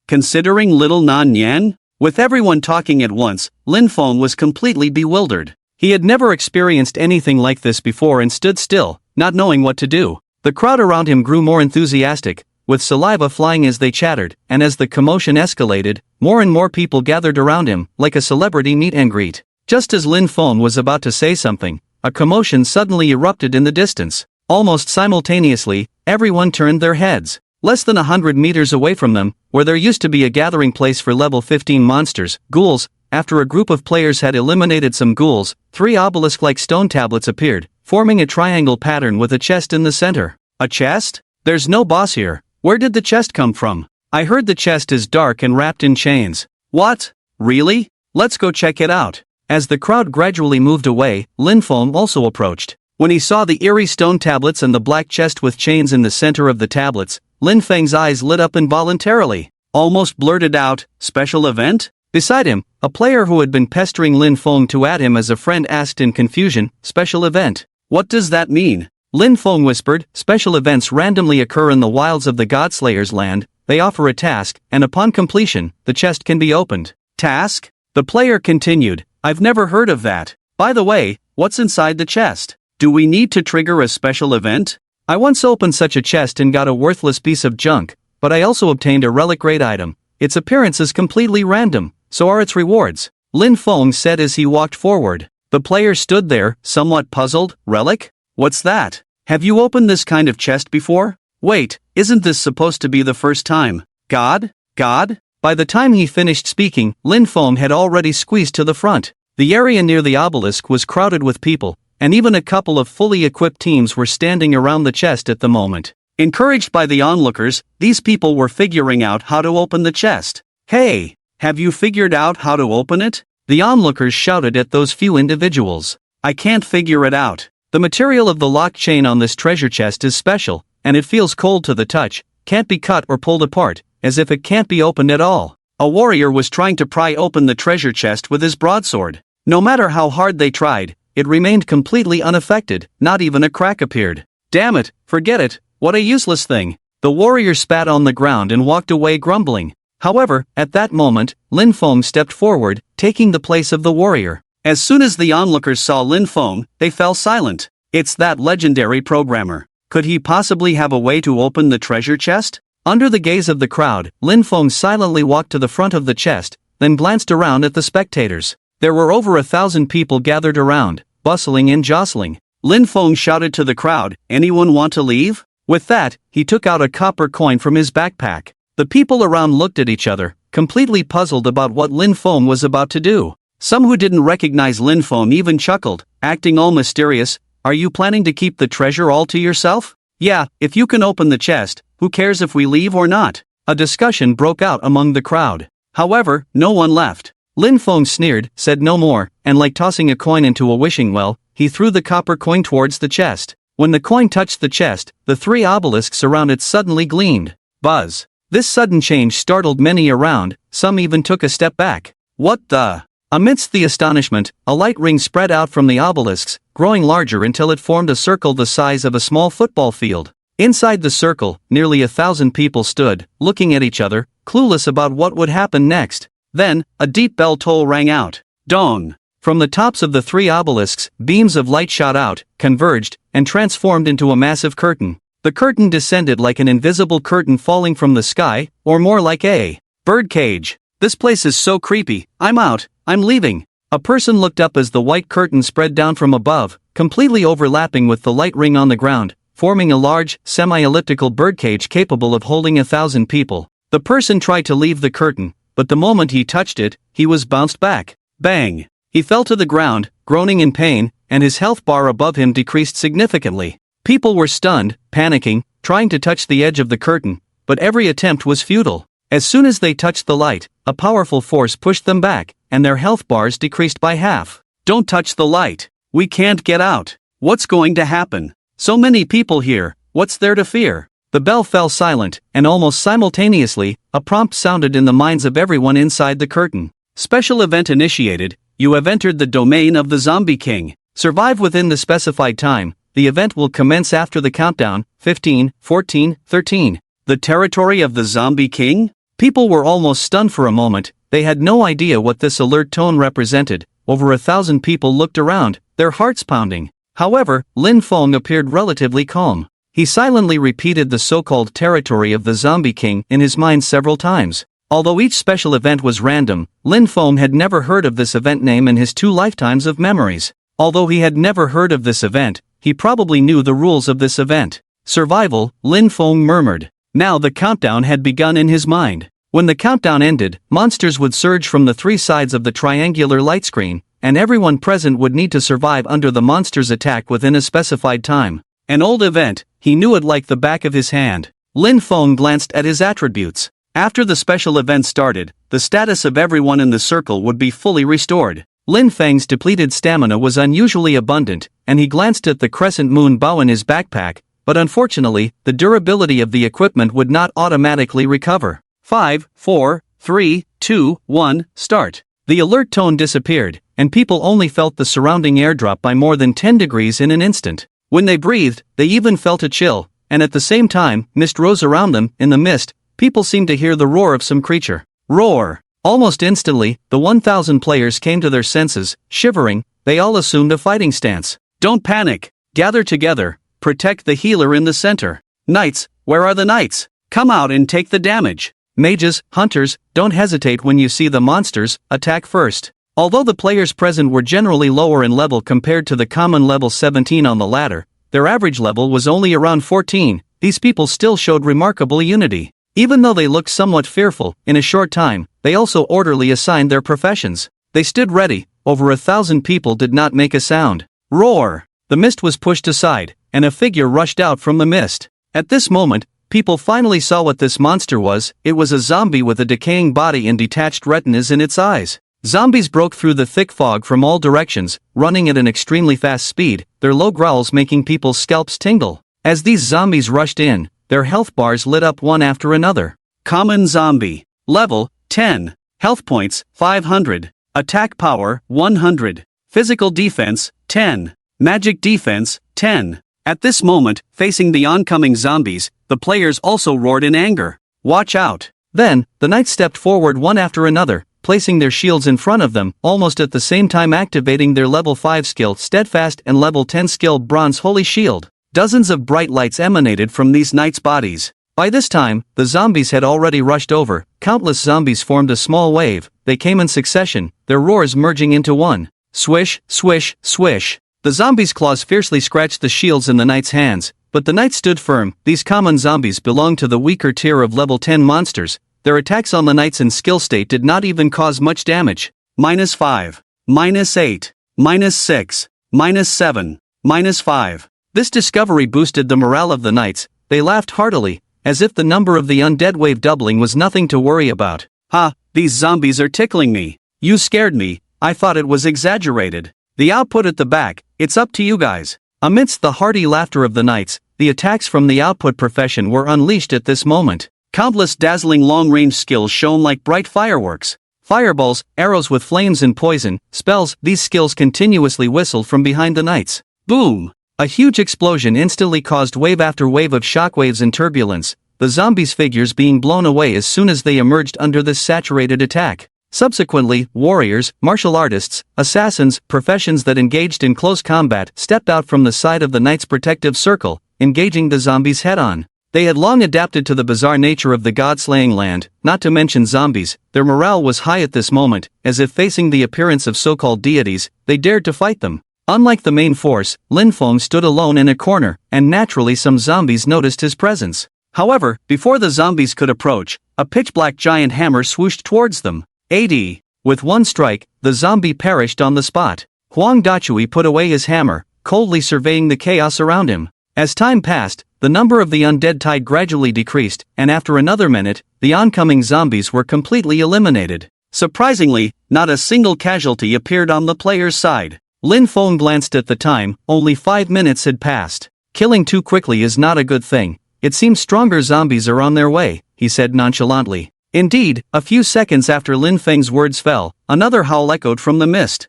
A: considering little Nan Yan? With everyone talking at once, Lin Feng was completely bewildered. He had never experienced anything like this before and stood still, not knowing what to do. The crowd around him grew more enthusiastic, with saliva flying as they chattered, and as the commotion escalated, more and more people gathered around him, like a celebrity meet and greet. Just as Lin Feng was about to say something, a commotion suddenly erupted in the distance. Almost simultaneously, everyone turned their heads. Less than 100 meters away from them, where there used to be a gathering place for level 15 monsters, ghouls, after a group of players had eliminated some ghouls, 3 obelisk-like stone tablets appeared, forming a triangle pattern with a chest in the center. A chest? There's no boss here. Where did the chest come from? I heard the chest is dark and wrapped in chains. What? Really? Let's go check it out. As the crowd gradually moved away, Lin Feng also approached. When he saw the eerie stone tablets and the black chest with chains in the center of the tablets, Lin Feng's eyes lit up involuntarily. Almost blurted out, "Special event?" Beside him, a player who had been pestering Lin Feng to add him as a friend asked in confusion, "Special event? What does that mean?" Lin Feng whispered, "Special events randomly occur in the wilds of the Godslayer's land. They offer a task, and upon completion, the chest can be opened." Task? The player continued, "I've never heard of that. By the way, what's inside the chest? Do we need to trigger a special event? I once opened such a chest and got a worthless piece of junk, but I also obtained a relic grade item. Its appearance is completely random, so are its rewards," Lin Feng said as he walked forward. The player stood there, somewhat puzzled. "Relic? What's that? Have you opened this kind of chest before? Wait, isn't this supposed to be the first time? God? God?" By the time he finished speaking, Lin Feng had already squeezed to the front. The area near the obelisk was crowded with people, and even a couple of fully equipped teams were standing around the chest at the moment. Encouraged by the onlookers, these people were figuring out how to open the chest. "Hey, have you figured out how to open it?" The onlookers shouted at those few individuals. "I can't figure it out. The material of the lock chain on this treasure chest is special, and it feels cold to the touch, can't be cut or pulled apart, as if it can't be opened at all." A warrior was trying to pry open the treasure chest with his broadsword. No matter how hard they tried, it remained completely unaffected, not even a crack appeared. "Damn it, forget it, what a useless thing." The warrior spat on the ground and walked away grumbling. However, at that moment, Lin Feng stepped forward, taking the place of the warrior. As soon as the onlookers saw Lin Feng, they fell silent. It's that legendary programmer. Could he possibly have a way to open the treasure chest? Under the gaze of the crowd, Lin Feng silently walked to the front of the chest, then glanced around at the spectators. There were over 1,000 people gathered around, bustling and jostling. Lin Feng shouted to the crowd, "Anyone want to leave?" With that, he took out a copper coin from his backpack. The people around looked at each other, completely puzzled about what Lin Feng was about to do. Some who didn't recognize Lin Feng even chuckled, acting all mysterious. "Are you planning to keep the treasure all to yourself?" "Yeah, if you can open the chest, who cares if we leave or not?" A discussion broke out among the crowd. However, no one left. Lin Feng sneered, said no more, and like tossing a coin into a wishing well, he threw the copper coin towards the chest. When the coin touched the chest, the 3 obelisks around it suddenly gleamed. Buzz. This sudden change startled many around, some even took a step back. "What the?" Amidst the astonishment, a light ring spread out from the obelisks, growing larger until it formed a circle the size of a small football field. Inside the circle, nearly 1,000 people stood, looking at each other, clueless about what would happen next. Then, a deep bell toll rang out. Dong! From the tops of the 3 obelisks, beams of light shot out, converged, and transformed into a massive curtain. The curtain descended like an invisible curtain falling from the sky, or more like a birdcage. "This place is so creepy, I'm out, I'm leaving." A person looked up as the white curtain spread down from above, completely overlapping with the light ring on the ground, forming a large, semi-elliptical birdcage capable of holding 1,000 people. The person tried to leave the curtain, but the moment he touched it, he was bounced back. Bang! He fell to the ground, groaning in pain, and his health bar above him decreased significantly. People were stunned, panicking, trying to touch the edge of the curtain, but every attempt was futile. As soon as they touched the light, a powerful force pushed them back, and their health bars decreased by half. "Don't touch the light. We can't get out. What's going to happen? So many people here, what's there to fear?" The bell fell silent, and almost simultaneously, a prompt sounded in the minds of everyone inside the curtain. "Special event initiated. You have entered the domain of the Zombie King. Survive within the specified time. The event will commence after the countdown, 15, 14, 13. The territory of the Zombie King? People were almost stunned for a moment. They had no idea what this alert tone represented. Over 1,000 people looked around, their hearts pounding. However, Lin Feng appeared relatively calm. He silently repeated the so-called territory of the Zombie King in his mind several times. Although each special event was random, Lin Feng had never heard of this event name in his 2 lifetimes of memories. Although he had never heard of this event, he probably knew the rules of this event. Survival, Lin Feng murmured. Now the countdown had begun in his mind. When the countdown ended, monsters would surge from the 3 sides of the triangular light screen, and everyone present would need to survive under the monster's attack within a specified time. An old event, he knew it like the back of his hand. Lin Feng glanced at his attributes. After the special event started, the status of everyone in the circle would be fully restored. Lin Feng's depleted stamina was unusually abundant, and he glanced at the crescent moon bow in his backpack, but unfortunately, the durability of the equipment would not automatically recover. 5, 4, 3, 2, 1, start. The alert tone disappeared, and people only felt the surrounding air drop by more than 10 degrees in an instant. When they breathed, they even felt a chill, and at the same time, mist rose around them. In the mist, people seemed to hear the roar of some creature. Roar! Almost instantly, the 1,000 players came to their senses. Shivering, they all assumed a fighting stance. Don't panic. Gather together. Protect the healer in the center. Knights, where are the knights? Come out and take the damage. Mages, hunters, don't hesitate when you see the monsters, attack first. Although the players present were generally lower in level compared to the common level 17 on the ladder, their average level was only around 14, these people still showed remarkable unity. Even though they looked somewhat fearful, in a short time, they also orderly assigned their professions. They stood ready. Over 1,000 people did not make a sound. Roar! The mist was pushed aside, and a figure rushed out from the mist. At this moment, people finally saw what this monster was. It was a zombie with a decaying body and detached retinas in its eyes. Zombies broke through the thick fog from all directions, running at an extremely fast speed, their low growls making people's scalps tingle. As these zombies rushed in, their health bars lit up one after another. Common zombie. Level, 10. Health points, 500. Attack power, 100. Physical defense, 10. Magic defense, 10. At this moment, facing the oncoming zombies, the players also roared in anger. Watch out! Then, the knights stepped forward one after another, placing their shields in front of them, almost at the same time activating their level 5 skill Steadfast and level 10 skill Bronze Holy Shield. Dozens of bright lights emanated from these knights' bodies. By this time, the zombies had already rushed over. Countless zombies formed a small wave. They came in succession, their roars merging into one. Swish, swish, swish. The zombies' claws fiercely scratched the shields in the knights' hands, but the knights stood firm. These common zombies belonged to the weaker tier of level 10 monsters. Their attacks on the knights in skill state did not even cause much damage. -5. -8. -6. -7. -5. This discovery boosted the morale of the knights. They laughed heartily, as if the number of the undead wave doubling was nothing to worry about. Ha, these zombies are tickling me. You scared me, I thought it was exaggerated. The output at the back, it's up to you guys. Amidst the hearty laughter of the knights, the attacks from the output profession were unleashed at this moment. Countless dazzling long-range skills shone like bright fireworks. Fireballs, arrows with flames and poison, spells, these skills continuously whistled from behind the knights. Boom! A huge explosion instantly caused wave after wave of shockwaves and turbulence, the zombies' figures being blown away as soon as they emerged under this saturated attack. Subsequently, warriors, martial artists, assassins, professions that engaged in close combat stepped out from the side of the knight's protective circle, engaging the zombies head-on. They had long adapted to the bizarre nature of the god-slaying land, not to mention zombies. Their morale was high at this moment, as if facing the appearance of so-called deities, they dared to fight them. Unlike the main force, Lin Feng stood alone in a corner, and naturally some zombies noticed his presence. However, before the zombies could approach, a pitch-black giant hammer swooshed towards them. AD. With one strike, the zombie perished on the spot. Huang Dachui put away his hammer, coldly surveying the chaos around him. As time passed, the number of the undead tide gradually decreased, and after another minute, the oncoming zombies were completely eliminated. Surprisingly, not a single casualty appeared on the player's side. Lin Feng glanced at the time. Only 5 minutes had passed. Killing too quickly is not a good thing. It seems stronger zombies are on their way, he said nonchalantly. Indeed, a few seconds after Lin Feng's words fell, another howl echoed from the mist.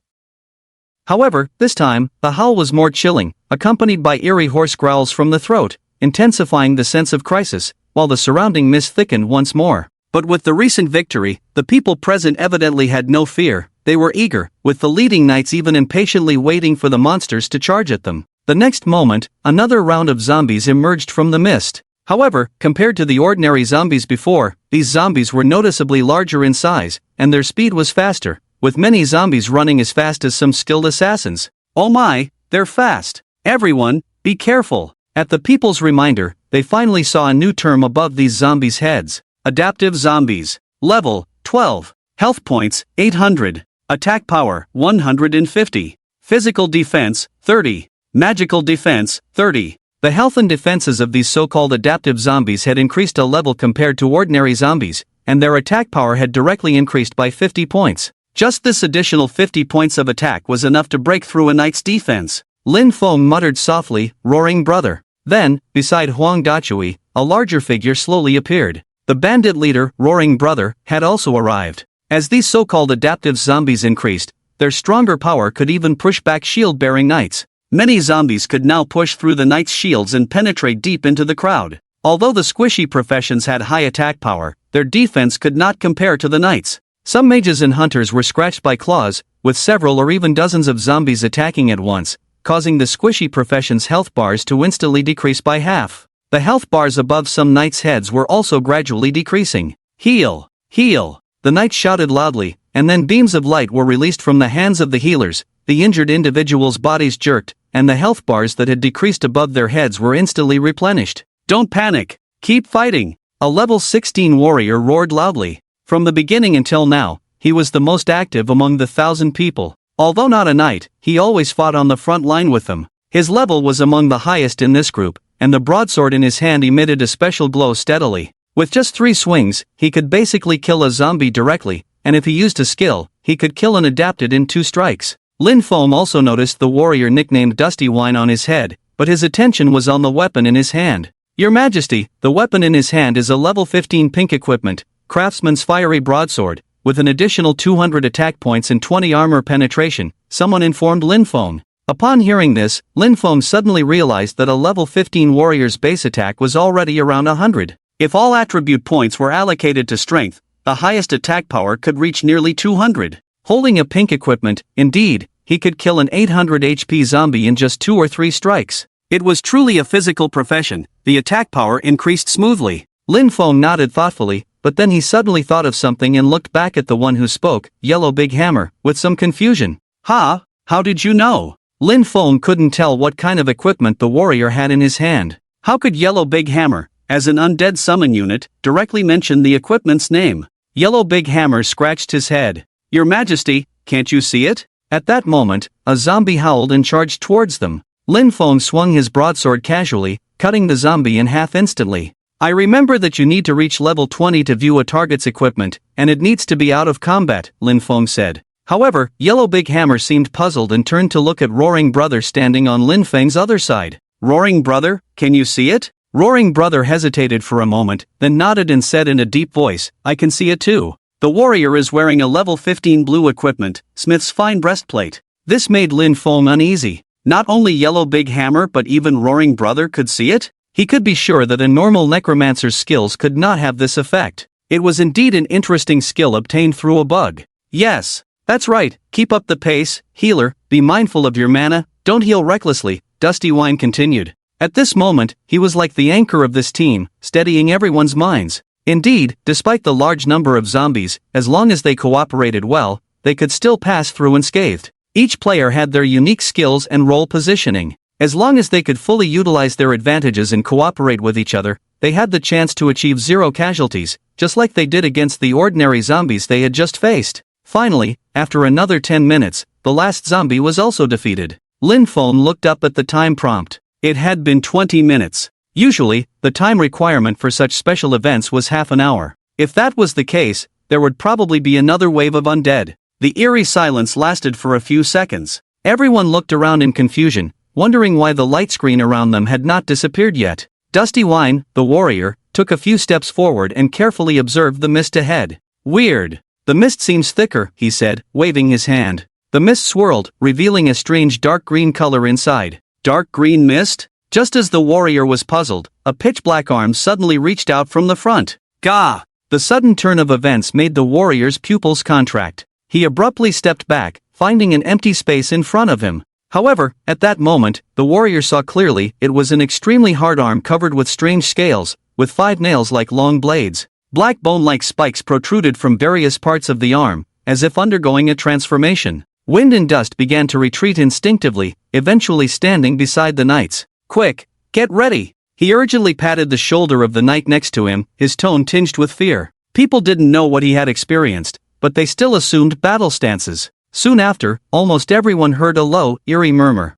A: However, this time, the howl was more chilling, accompanied by eerie hoarse growls from the throat, intensifying the sense of crisis, while the surrounding mist thickened once more. But with the recent victory, the people present evidently had no fear. They were eager, with the leading knights even impatiently waiting for the monsters to charge at them. The next moment, another round of zombies emerged from the mist. However, compared to the ordinary zombies before, these zombies were noticeably larger in size, and their speed was faster, with many zombies running as fast as some skilled assassins. Oh my, they're fast. Everyone, be careful. At the people's reminder, they finally saw a new term above these zombies' heads. Adaptive zombies. Level 12. Health points 800. Attack power 150. Physical defense 30. Magical defense 30. The health and defenses of these so-called adaptive zombies had increased a level compared to ordinary zombies, and their attack power had directly increased by 50 points. Just this additional 50 points of attack was enough to break through a knight's defense. Lin Feng muttered softly, "Roaring brother." Then, beside Huang Dachui, a larger figure slowly appeared. The bandit leader, Roaring Brother, had also arrived. As these so-called adaptive zombies increased, their stronger power could even push back shield-bearing knights. Many zombies could now push through the knights' shields and penetrate deep into the crowd. Although the squishy professions had high attack power, their defense could not compare to the knights. Some mages and hunters were scratched by claws, with several or even dozens of zombies attacking at once, causing the squishy profession's health bars to instantly decrease by half. The health bars above some knights' heads were also gradually decreasing. Heal! Heal! The knights shouted loudly, and then beams of light were released from the hands of the healers. The injured individuals' bodies jerked, and the health bars that had decreased above their heads were instantly replenished. Don't panic! Keep fighting! A level 16 warrior roared loudly. From the beginning until now, he was the most active among the 1,000 people. Although not a knight, he always fought on the front line with them. His level was among the highest in this group, and the broadsword in his hand emitted a special glow steadily. With just 3 swings, he could basically kill a zombie directly, and if he used a skill, he could kill an adapted in 2 strikes. Lin Feng also noticed the warrior nicknamed Dusty Wine on his head, but his attention was on the weapon in his hand. Your Majesty, the weapon in his hand is a level 15 pink equipment, Craftsman's Fiery Broadsword, with an additional 200 attack points and 20 armor penetration, someone informed Lin Feng. Upon hearing this, Lin Feng suddenly realized that a level 15 warrior's base attack was already around 100. If all attribute points were allocated to strength, the highest attack power could reach nearly 200. Holding a pink equipment, indeed, he could kill an 800 HP zombie in just 2 or 3 strikes. It was truly a physical profession. The attack power increased smoothly. Lin Feng nodded thoughtfully, but then he suddenly thought of something and looked back at the one who spoke, Yellow Big Hammer, with some confusion. Ha! How did you know? Lin Feng couldn't tell what kind of equipment the warrior had in his hand. How could Yellow Big Hammer, as an undead summon unit, directly mention the equipment's name? Yellow Big Hammer scratched his head. Your Majesty, can't you see it? At that moment, a zombie howled and charged towards them. Lin Feng swung his broadsword casually, cutting the zombie in half instantly. I remember that you need to reach level 20 to view a target's equipment, and it needs to be out of combat, Lin Feng said. However, Yellow Big Hammer seemed puzzled and turned to look at Roaring Brother standing on Lin Feng's other side. Roaring Brother, can you see it? Roaring Brother hesitated for a moment, then nodded and said in a deep voice, I can see it too. The warrior is wearing a level 15 blue equipment, Smith's fine breastplate. This made Lin Feng uneasy. Not only Yellow Big Hammer but even Roaring Brother could see it? He could be sure that a normal necromancer's skills could not have this effect. It was indeed an interesting skill obtained through a bug. Yes, that's right, keep up the pace, healer, be mindful of your mana, don't heal recklessly, Dusty Wine continued. At this moment, he was like the anchor of this team, steadying everyone's minds. Indeed, despite the large number of zombies, as long as they cooperated well, they could still pass through unscathed. Each player had their unique skills and role positioning. As long as they could fully utilize their advantages and cooperate with each other, they had the chance to achieve 0 casualties, just like they did against the ordinary zombies they had just faced. Finally, after another 10 minutes, the last zombie was also defeated. Lin Feng looked up at the time prompt. It had been 20 minutes. Usually, the time requirement for such special events was half an hour. If that was the case, there would probably be another wave of undead. The eerie silence lasted for a few seconds. Everyone looked around in confusion, wondering why the light screen around them had not disappeared yet. Dusty Wine, the warrior, took a few steps forward and carefully observed the mist ahead. Weird. The mist seems thicker, he said, waving his hand. The mist swirled, revealing a strange dark green color inside. Dark green mist? Just as the warrior was puzzled, a pitch-black arm suddenly reached out from the front. Gah! The sudden turn of events made the warrior's pupils contract. He abruptly stepped back, finding an empty space in front of him. However, at that moment, the warrior saw clearly it was an extremely hard arm covered with strange scales, with 5 nails like long blades. Black bone-like spikes protruded from various parts of the arm, as if undergoing a transformation. Wind and Dust began to retreat instinctively, eventually standing beside the knights. "Quick, get ready!" He urgently patted the shoulder of the knight next to him, his tone tinged with fear. People didn't know what he had experienced, but they still assumed battle stances. Soon after, almost everyone heard a low, eerie murmur.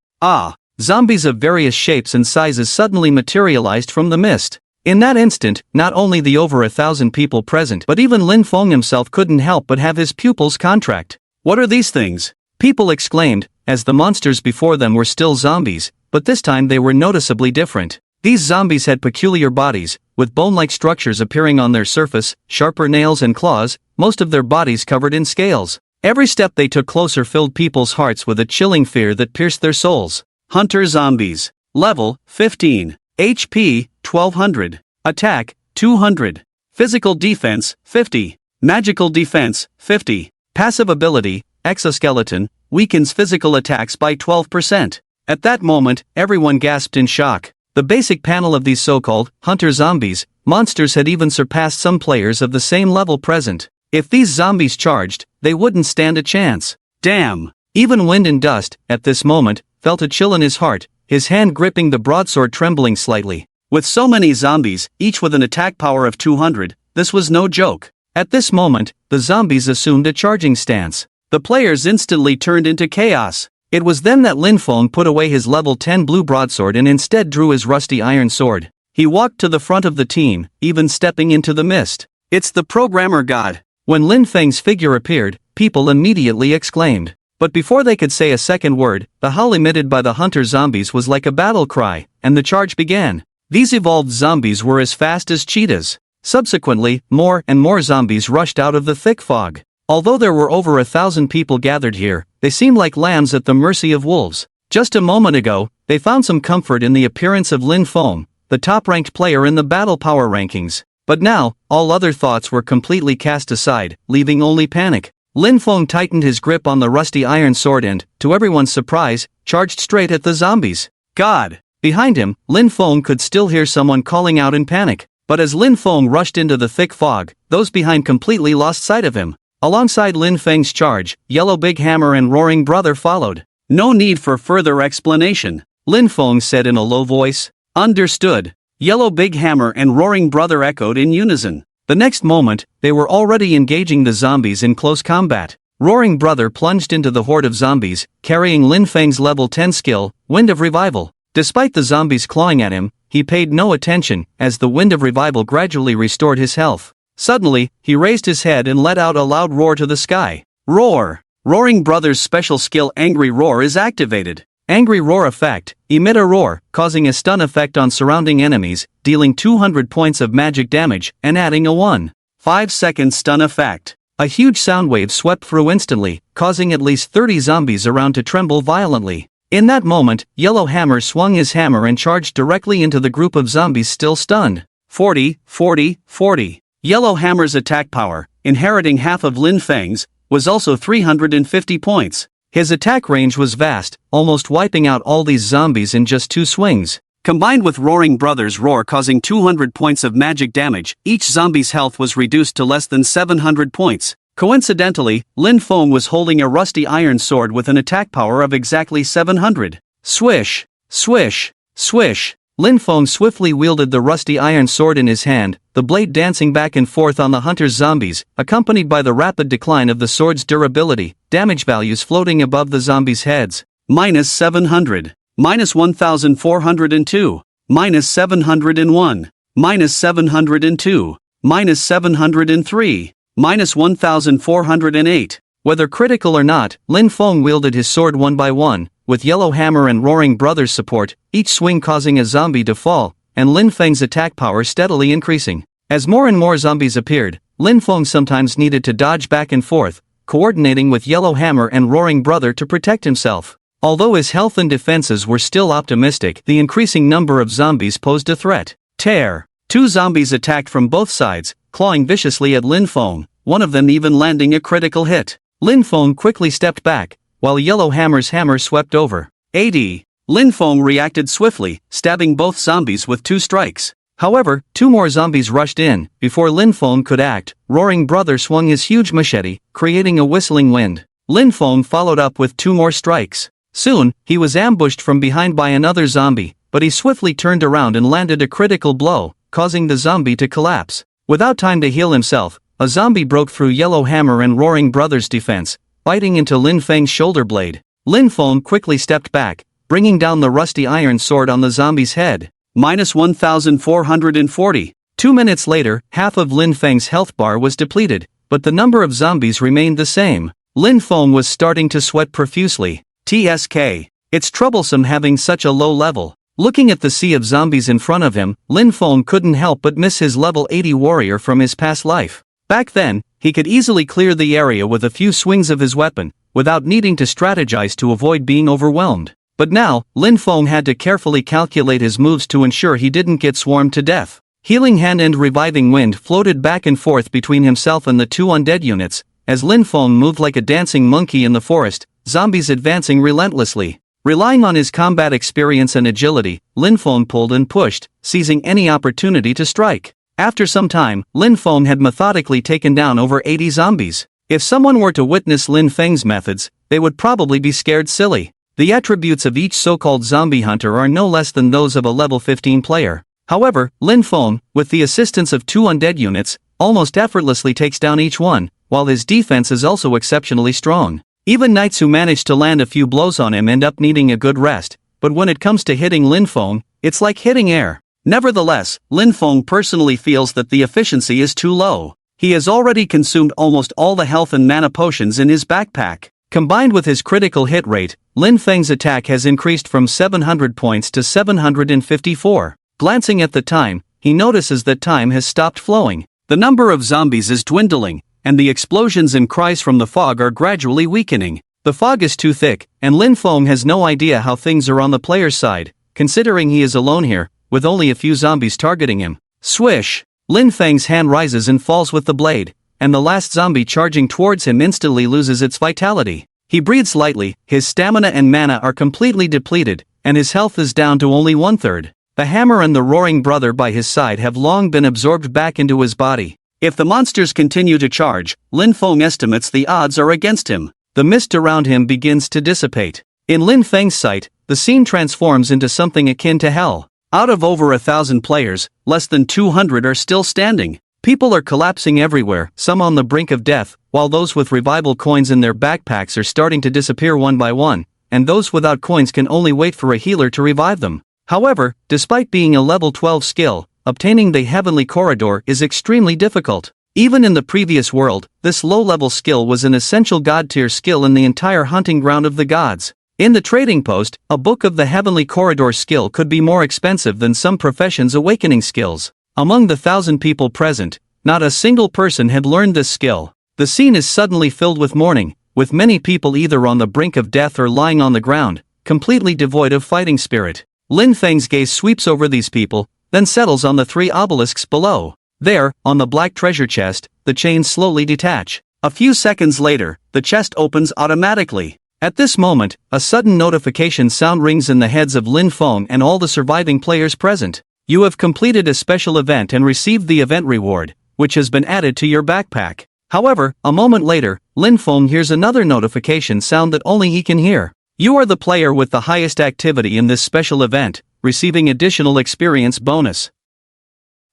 A: Zombies of various shapes and sizes suddenly materialized from the mist. In that instant, not only the over 1,000 people present but even Lin Feng himself couldn't help but have his pupils contract. "What are these things?" people exclaimed, as the monsters before them were still zombies, but this time they were noticeably different. These zombies had peculiar bodies, with bone-like structures appearing on their surface, sharper nails and claws, most of their bodies covered in scales. Every step they took closer filled people's hearts with a chilling fear that pierced their souls. Hunter Zombies. Level, 15. HP, 1200. Attack, 200. Physical defense, 50. Magical defense, 50. Passive ability, Exoskeleton, weakens physical attacks by 12%. At that moment, everyone gasped in shock. The basic panel of these so-called Hunter Zombies monsters had even surpassed some players of the same level present. If these zombies charged, they wouldn't stand a chance. Damn! Even Wind and Dust, at this moment, felt a chill in his heart, his hand gripping the broadsword trembling slightly. With so many zombies, each with an attack power of 200, this was no joke. At this moment, the zombies assumed a charging stance. The players instantly turned into chaos. It was then that Lin Feng put away his level 10 blue broadsword and instead drew his rusty iron sword. He walked to the front of the team, even stepping into the mist. "It's the programmer god." When Lin Feng's figure appeared, people immediately exclaimed. But before they could say a second word, the howl emitted by the hunter zombies was like a battle cry, and the charge began. These evolved zombies were as fast as cheetahs. Subsequently, more and more zombies rushed out of the thick fog. Although there were over 1,000 people gathered here, they seemed like lambs at the mercy of wolves. Just a moment ago, they found some comfort in the appearance of Lin Feng, the top-ranked player in the battle power rankings. But now, all other thoughts were completely cast aside, leaving only panic. Lin Feng tightened his grip on the rusty iron sword and, to everyone's surprise, charged straight at the zombies. God! Behind him, Lin Feng could still hear someone calling out in panic. But as Lin Feng rushed into the thick fog, those behind completely lost sight of him. Alongside Lin Feng's charge, Yellow Big Hammer and Roaring Brother followed. "No need for further explanation," Lin Feng said in a low voice. "Understood." Yellow Big Hammer and Roaring Brother echoed in unison. The next moment, they were already engaging the zombies in close combat. Roaring Brother plunged into the horde of zombies, carrying Lin Feng's level 10 skill, Wind of Revival. Despite the zombies clawing at him, he paid no attention, as the Wind of Revival gradually restored his health. Suddenly, he raised his head and let out a loud roar to the sky. Roar! Roaring Brother's special skill Angry Roar is activated. Angry Roar effect, emit a roar, causing a stun effect on surrounding enemies, dealing 200 points of magic damage, and adding a 1.5-second stun effect. A huge sound wave swept through instantly, causing at least 30 zombies around to tremble violently. In that moment, Yellow Hammer swung his hammer and charged directly into the group of zombies still stunned. 40, 40, 40. Yellow Hammer's attack power, inheriting half of Lin Feng's, was also 350 points. His attack range was vast, almost wiping out all these zombies in just 2 swings. Combined with Roaring Brother's roar causing 200 points of magic damage, each zombie's health was reduced to less than 700 points. Coincidentally, Lin Feng was holding a rusty iron sword with an attack power of exactly 700. Swish! Swish! Swish! Lin Feng swiftly wielded the rusty iron sword in his hand, the blade dancing back and forth on the hunter's zombies, accompanied by the rapid decline of the sword's durability, damage values floating above the zombies' heads. Minus 700. Minus 1402. Minus 701. Minus 702. Minus 703. Minus 1408. Whether critical or not, Lin Feng wielded his sword one by one, with Yellow Hammer and Roaring Brother's support, each swing causing a zombie to fall, and Lin Feng's attack power steadily increasing. As more and more zombies appeared, Lin Feng sometimes needed to dodge back and forth, coordinating with Yellow Hammer and Roaring Brother to protect himself. Although his health and defenses were still optimistic, the increasing number of zombies posed a threat. Tear! 2 zombies attacked from both sides, clawing viciously at Lin Feng, one of them even landing a critical hit. Lin Feng quickly stepped back, while Yellow Hammer's hammer swept over. AD. Lin Feng reacted swiftly, stabbing both zombies with 2 strikes. However, 2 more zombies rushed in. Before Lin Feng could act, Roaring Brother swung his huge machete, creating a whistling wind. Lin Feng followed up with 2 more strikes. Soon, he was ambushed from behind by another zombie, but he swiftly turned around and landed a critical blow, causing the zombie to collapse. Without time to heal himself, a zombie broke through Yellow Hammer and Roaring Brother's defense, biting into Lin Feng's shoulder blade. Lin Feng quickly stepped back, bringing down the rusty iron sword on the zombie's head. -1440. 2 minutes later, half of Lin Feng's health bar was depleted, but the number of zombies remained the same. Lin Feng was starting to sweat profusely. TSK. It's troublesome having such a low level. Looking at the sea of zombies in front of him, Lin Feng couldn't help but miss his level 80 warrior from his past life. Back then, he could easily clear the area with a few swings of his weapon, without needing to strategize to avoid being overwhelmed. But now, Lin Feng had to carefully calculate his moves to ensure he didn't get swarmed to death. Healing Hand and Reviving Wind floated back and forth between himself and the 2 undead units. As Lin Feng moved like a dancing monkey in the forest, zombies advancing relentlessly. Relying on his combat experience and agility, Lin Feng pulled and pushed, seizing any opportunity to strike. After some time, Lin Feng had methodically taken down over 80 zombies. If someone were to witness Lin Feng's methods, they would probably be scared silly. The attributes of each so-called zombie hunter are no less than those of a level 15 player. However, Lin Feng, with the assistance of 2 undead units, almost effortlessly takes down each one, while his defense is also exceptionally strong. Even knights who manage to land a few blows on him end up needing a good rest, but when it comes to hitting Lin Feng, it's like hitting air. Nevertheless, Lin Feng personally feels that the efficiency is too low. He has already consumed almost all the health and mana potions in his backpack. Combined with his critical hit rate, Lin Feng's attack has increased from 700 points to 754. Glancing at the time, he notices that time has stopped flowing. The number of zombies is dwindling, and the explosions and cries from the fog are gradually weakening. The fog is too thick, and Lin Feng has no idea how things are on the player's side, considering he is alone here, with only a few zombies targeting him. Swish! Lin Feng's hand rises and falls with the blade, and the last zombie charging towards him instantly loses its vitality. He breathes lightly, his stamina and mana are completely depleted, and his health is down to only 1/3. The hammer and the Roaring Brother by his side have long been absorbed back into his body. If the monsters continue to charge, Lin Feng estimates the odds are against him. The mist around him begins to dissipate. In Lin Feng's sight, the scene transforms into something akin to hell. Out of over 1,000 players, less than 200 are still standing. People are collapsing everywhere, some on the brink of death, while those with revival coins in their backpacks are starting to disappear one by one, and those without coins can only wait for a healer to revive them. However, despite being a level 12 skill, obtaining the Heavenly Corridor is extremely difficult. Even in the previous world, this low-level skill was an essential god-tier skill in the entire hunting ground of the gods. In the trading post, a book of the Heavenly Corridor skill could be more expensive than some professions' awakening skills. Among the 1,000 people present, not a single person had learned this skill. The scene is suddenly filled with mourning, with many people either on the brink of death or lying on the ground, completely devoid of fighting spirit. Lin Feng's gaze sweeps over these people, then settles on the 3 obelisks below. There, on the black treasure chest, the chains slowly detach. A few seconds later, the chest opens automatically. At this moment, a sudden notification sound rings in the heads of Lin Feng and all the surviving players present. You have completed a special event and received the event reward, which has been added to your backpack. However, a moment later, Lin Feng hears another notification sound that only he can hear. You are the player with the highest activity in this special event, receiving additional experience bonus.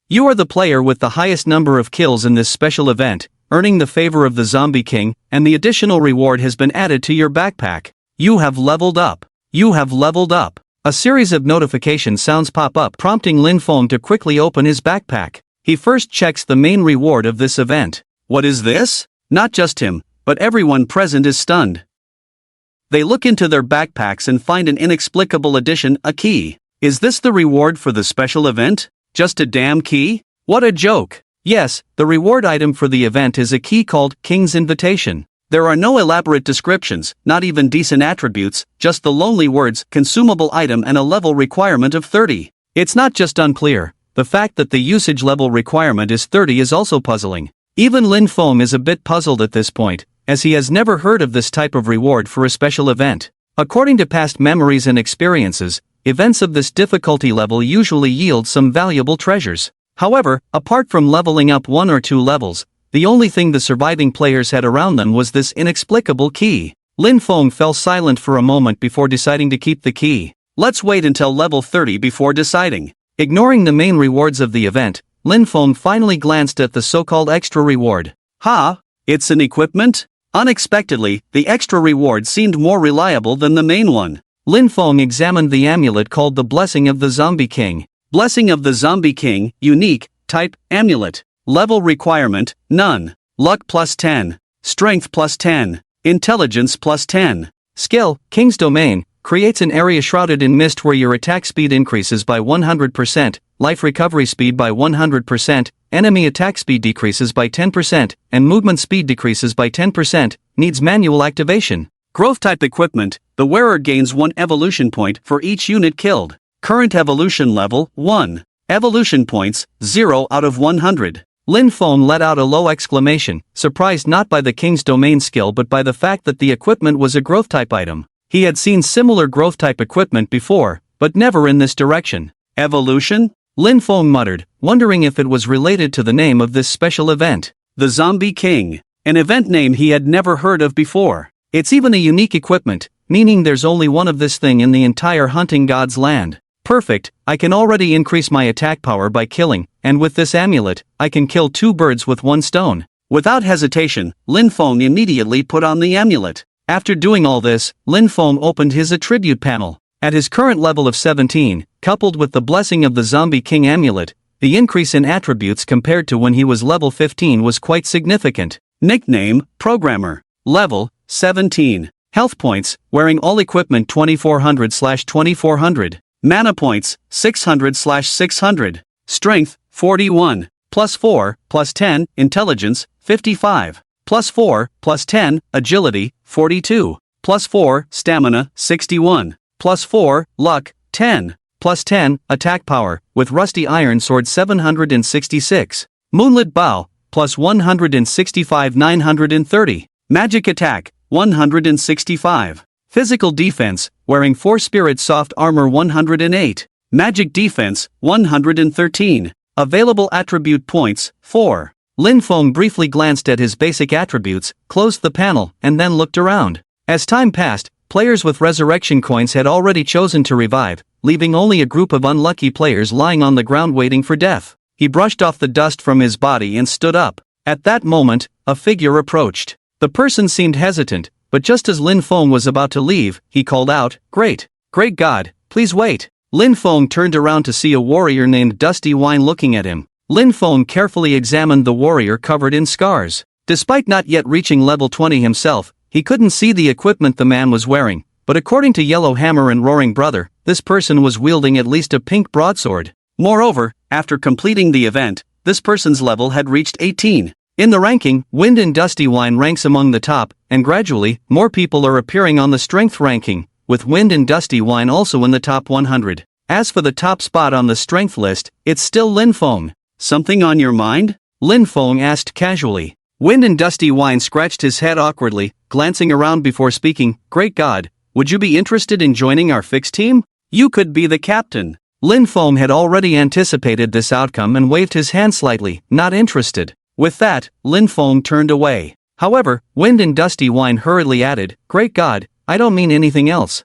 A: You are the player with the highest number of kills in this special event, earning the favor of the Zombie King, and the additional reward has been added to your backpack. You have leveled up. You have leveled up. A series of notification sounds pop up, prompting Lin Feng to quickly open his backpack. He first checks the main reward of this event. What is this? Not just him, but everyone present is stunned. They look into their backpacks and find an inexplicable addition, a key. Is this the reward for the special event? Just a damn key? What a joke! Yes, the reward item for the event is a key called King's Invitation. There are no elaborate descriptions, not even decent attributes, just the lonely words, consumable item and a level requirement of 30. It's not just unclear, the fact that the usage level requirement is 30 is also puzzling. Even Lin Feng is a bit puzzled at this point, as he has never heard of this type of reward for a special event. According to past memories and experiences, events of this difficulty level usually yield some valuable treasures. However, apart from leveling up 1 or 2 levels, the only thing the surviving players had around them was this inexplicable key. Lin Feng fell silent for a moment before deciding to keep the key. Let's wait until level 30 before deciding. Ignoring the main rewards of the event, Lin Feng finally glanced at the so-called extra reward. It's an equipment? Unexpectedly, the extra reward seemed more reliable than the main one. Lin Feng examined the amulet called the Blessing of the Zombie King. Blessing of the Zombie King, unique, type, amulet. Level requirement, none. Luck plus 10. Strength plus 10. Intelligence plus 10. Skill, King's Domain, creates an area shrouded in mist where your attack speed increases by 100%, life recovery speed by 100%, enemy attack speed decreases by 10%, and movement speed decreases by 10%, needs manual activation. Growth type equipment, the wearer gains 1 evolution point for each unit killed. Current evolution level, 1. Evolution points, 0 out of 100. Lin Feng let out a low exclamation, surprised not by the King's Domain skill but by the fact that the equipment was a growth type item. He had seen similar growth type equipment before, but never in this direction. Evolution? Lin Feng muttered, wondering if it was related to the name of this special event. The Zombie King. An event name he had never heard of before. It's even a unique equipment, meaning there's only one of this thing in the entire hunting god's land. Perfect, I can already increase my attack power by killing, and with this amulet, I can kill 2 birds with 1 stone. Without hesitation, Lin Feng immediately put on the amulet. After doing all this, Lin Feng opened his attribute panel. At his current level of 17, coupled with the Blessing of the Zombie King amulet, the increase in attributes compared to when he was level 15 was quite significant. Nickname, Programmer. Level, 17. Health points, wearing all equipment 2400/2400. Mana points, 600/600. Strength, 41. Plus 4, plus 10, Intelligence, 55. Plus 4, plus 10, Agility, 42. Plus 4, Stamina, 61. Plus 4, Luck, 10. Plus 10, Attack Power, with Rusty Iron Sword 766. Moonlit Bow, plus 165 930. Magic Attack, 165. Physical Defense, wearing 4 Spirit Soft Armor 108. Magic Defense, 113. Available Attribute Points, 4. Lin Feng briefly glanced at his basic attributes, closed the panel, and then looked around. As time passed, players with resurrection coins had already chosen to revive, leaving only a group of unlucky players lying on the ground waiting for death. He brushed off the dust from his body and stood up. At that moment, a figure approached. The person seemed hesitant, but just as Lin Feng was about to leave, he called out, Great God, please wait." Lin Feng turned around to see a warrior named Dusty Wine looking at him. Lin Feng carefully examined the warrior covered in scars. Despite not yet reaching level 20 himself, he couldn't see the equipment the man was wearing, but according to Yellow Hammer and Roaring Brother, this person was wielding at least a pink broadsword. Moreover, after completing the event, this person's level had reached 18. In the ranking, Wind and Dusty Wine ranks among the top, and gradually, more people are appearing on the strength ranking, with Wind and Dusty Wine also in the top 100. As for the top spot on the strength list, it's still Lin Feng. "Something on your mind?" Lin Feng asked casually. Wind and Dusty Wine scratched his head awkwardly, glancing around before speaking. "Great God, would you be interested in joining our fixed team? You could be the captain." Lin Feng had already anticipated this outcome and waved his hand slightly, not interested. With that, Lin Feng turned away. However, Wind and Dusty Wine hurriedly added, "Great God, I don't mean anything else.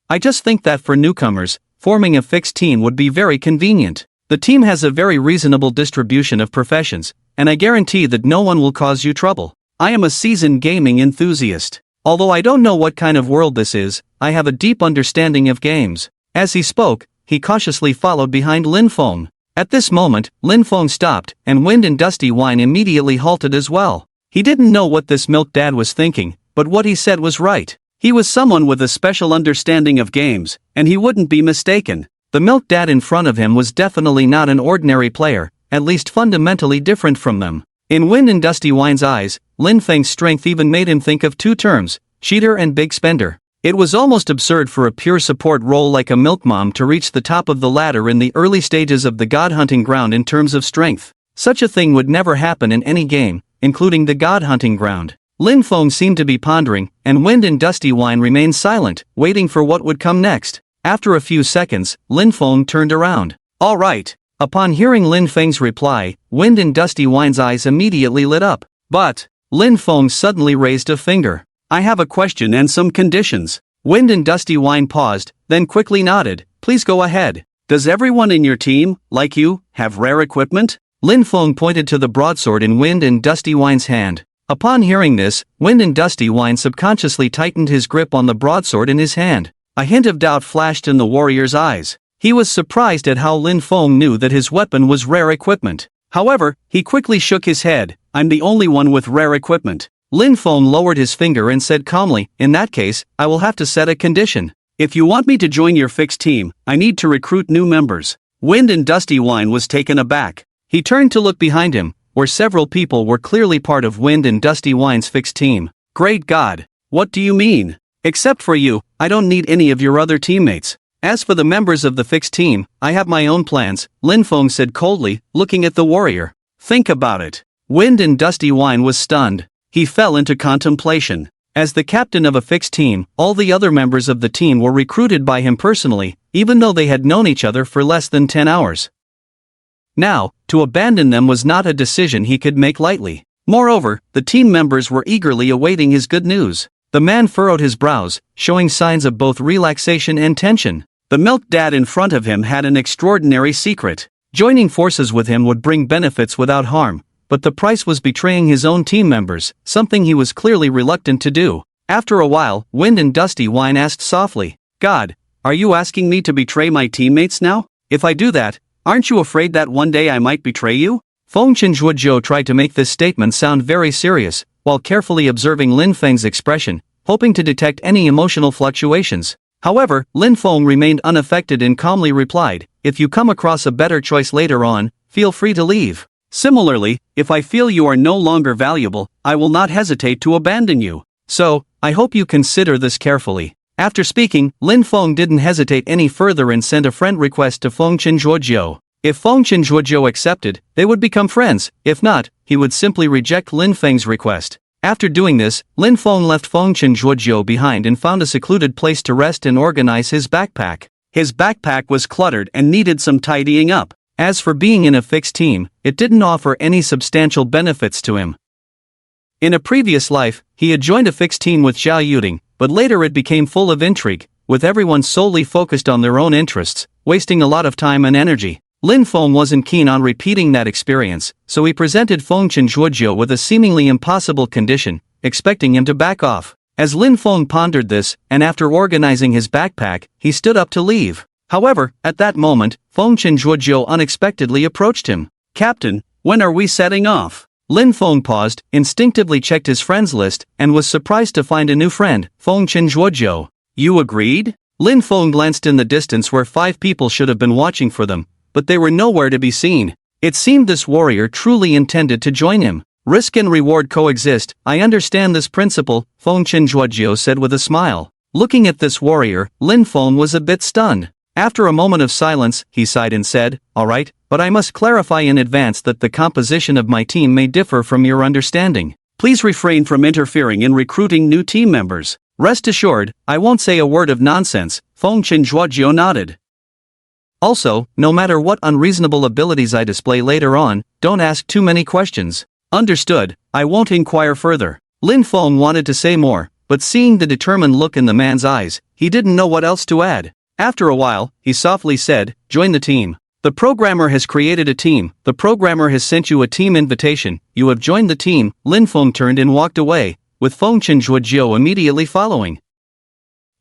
A: I just think that for newcomers, forming a fixed team would be very convenient. The team has a very reasonable distribution of professions, and I guarantee that no one will cause you trouble. I am a seasoned gaming enthusiast. Although I don't know what kind of world this is, I have a deep understanding of games." As he spoke, he cautiously followed behind Lin Feng. At this moment, Lin Feng stopped, and Wind and Dusty Wine immediately halted as well. He didn't know what this milk dad was thinking, but what he said was right. He was someone with a special understanding of games, and he wouldn't be mistaken. The milk dad in front of him was definitely not an ordinary player, at least fundamentally different from them. In Wind and Dusty Wine's eyes, Lin Feng's strength even made him think of 2 terms, cheater and big spender. It was almost absurd for a pure support role like a milk mom to reach the top of the ladder in the early stages of the god hunting ground in terms of strength. Such a thing would never happen in any game, including the god hunting ground. Lin Feng seemed to be pondering, and Wind and Dusty Wine remained silent, waiting for what would come next. After a few seconds, Lin Feng turned around. All right. Upon hearing Lin Feng's reply, Wind and Dusty Wine's eyes immediately lit up. But Lin Feng suddenly raised a finger. I have a question and some conditions. Wind and Dusty Wine paused, then quickly nodded. Please go ahead. Does everyone in your team, like you, have rare equipment? Lin Feng pointed to the broadsword in Wind and Dusty Wine's hand. Upon hearing this, Wind and Dusty Wine subconsciously tightened his grip on the broadsword in his hand. A hint of doubt flashed in the warrior's eyes. He was surprised at how Lin Feng knew that his weapon was rare equipment. However, he quickly shook his head. I'm the only one with rare equipment. Lin Feng lowered his finger and said calmly, in that case, I will have to set a condition. If you want me to join your fixed team, I need to recruit new members. Wind and Dusty Wine was taken aback. He turned to look behind him, where several people were clearly part of Wind and Dusty Wine's fixed team. Great God! What do you mean? Except for you, I don't need any of your other teammates. As for the members of the fixed team, I have my own plans, Lin Feng said coldly, looking at the warrior. Think about it. Wind and Dusty Wine was stunned. He fell into contemplation. As the captain of a fixed team, all the other members of the team were recruited by him personally, even though they had known each other for less than 10 hours. Now, to abandon them was not a decision he could make lightly. Moreover, the team members were eagerly awaiting his good news. The man furrowed his brows, showing signs of both relaxation and tension. The milk dad in front of him had an extraordinary secret. Joining forces with him would bring benefits without harm, but the price was betraying his own team members, something he was clearly reluctant to do. After a while, Wind and Dusty Wine asked softly, God, are you asking me to betray my teammates now? If I do that, aren't you afraid that one day I might betray you? Feng Chenjuozhou tried to make this statement sound very serious, while carefully observing Lin Feng's expression, hoping to detect any emotional fluctuations. However, Lin Feng remained unaffected and calmly replied, if you come across a better choice later on, feel free to leave. Similarly, if I feel you are no longer valuable, I will not hesitate to abandon you. So, I hope you consider this carefully. After speaking, Lin Feng didn't hesitate any further and sent a friend request to Feng Chenjuozhou. If Feng Chenjuozhou accepted, they would become friends. If not, he would simply reject Lin Feng's request. After doing this, Lin Feng left Feng Chenjuozhou behind and found a secluded place to rest and organize his backpack. His backpack was cluttered and needed some tidying up. As for being in a fixed team, it didn't offer any substantial benefits to him. In a previous life, he had joined a fixed team with Zhao Yuding, but later it became full of intrigue, with everyone solely focused on their own interests, wasting a lot of time and energy. Lin Feng wasn't keen on repeating that experience, so he presented Feng Chenjuozhou with a seemingly impossible condition, expecting him to back off. As Lin Feng pondered this, and after organizing his backpack, he stood up to leave. However, at that moment, Feng Chenjuozhou unexpectedly approached him. Captain, when are we setting off? Lin Feng paused, instinctively checked his friends list, and was surprised to find a new friend, Feng Chenjuozhou. You agreed? Lin Feng glanced in the distance where 5 people should have been watching for them, but they were nowhere to be seen. It seemed this warrior truly intended to join him. Risk and reward coexist, I understand this principle, Feng Chenjuozhou said with a smile. Looking at this warrior, Lin Feng was a bit stunned. After a moment of silence, he sighed and said, all right, but I must clarify in advance that the composition of my team may differ from your understanding. Please refrain from interfering in recruiting new team members. Rest assured, I won't say a word of nonsense, Feng Chenjuozhou nodded. Also, no matter what unreasonable abilities I display later on, don't ask too many questions. Understood, I won't inquire further. Lin Feng wanted to say more, but seeing the determined look in the man's eyes, he didn't know what else to add. After a while, he softly said, join the team. The programmer has created a team. The programmer has sent you a team invitation. You have joined the team. Lin Feng turned and walked away, with Feng Chenjuozhou immediately following.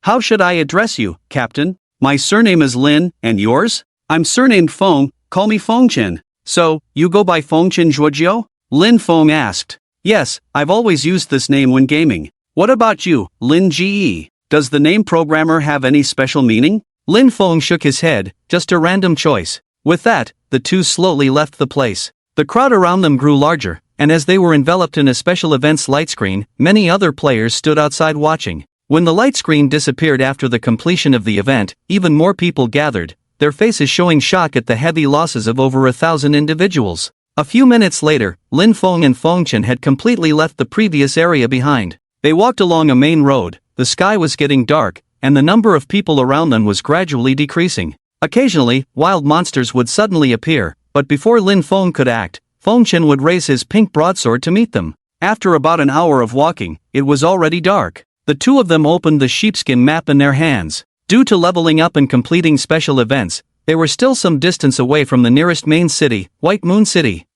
A: How should I address you, Captain? My surname is Lin, and yours? I'm surnamed Feng, call me Feng Chen. So, you go by Feng Chenjuozhou? Lin Feng asked. Yes, I've always used this name when gaming. What about you, Lin Ge? Does the name programmer have any special meaning? Lin Feng shook his head, just a random choice. With that, the two slowly left the place. The crowd around them grew larger, and as they were enveloped in a special events light screen, many other players stood outside watching. When the light screen disappeared after the completion of the event, even more people gathered, their faces showing shock at the heavy losses of over 1,000 individuals. A few minutes later, Lin Feng and Feng Chen had completely left the previous area behind. They walked along a main road, the sky was getting dark, and the number of people around them was gradually decreasing. Occasionally, wild monsters would suddenly appear, but before Lin Feng could act, Feng Chen would raise his pink broadsword to meet them. After about an hour of walking, it was already dark. The two of them opened the sheepskin map in their hands. Due to leveling up and completing special events, they were still some distance away from the nearest main city, White Moon City.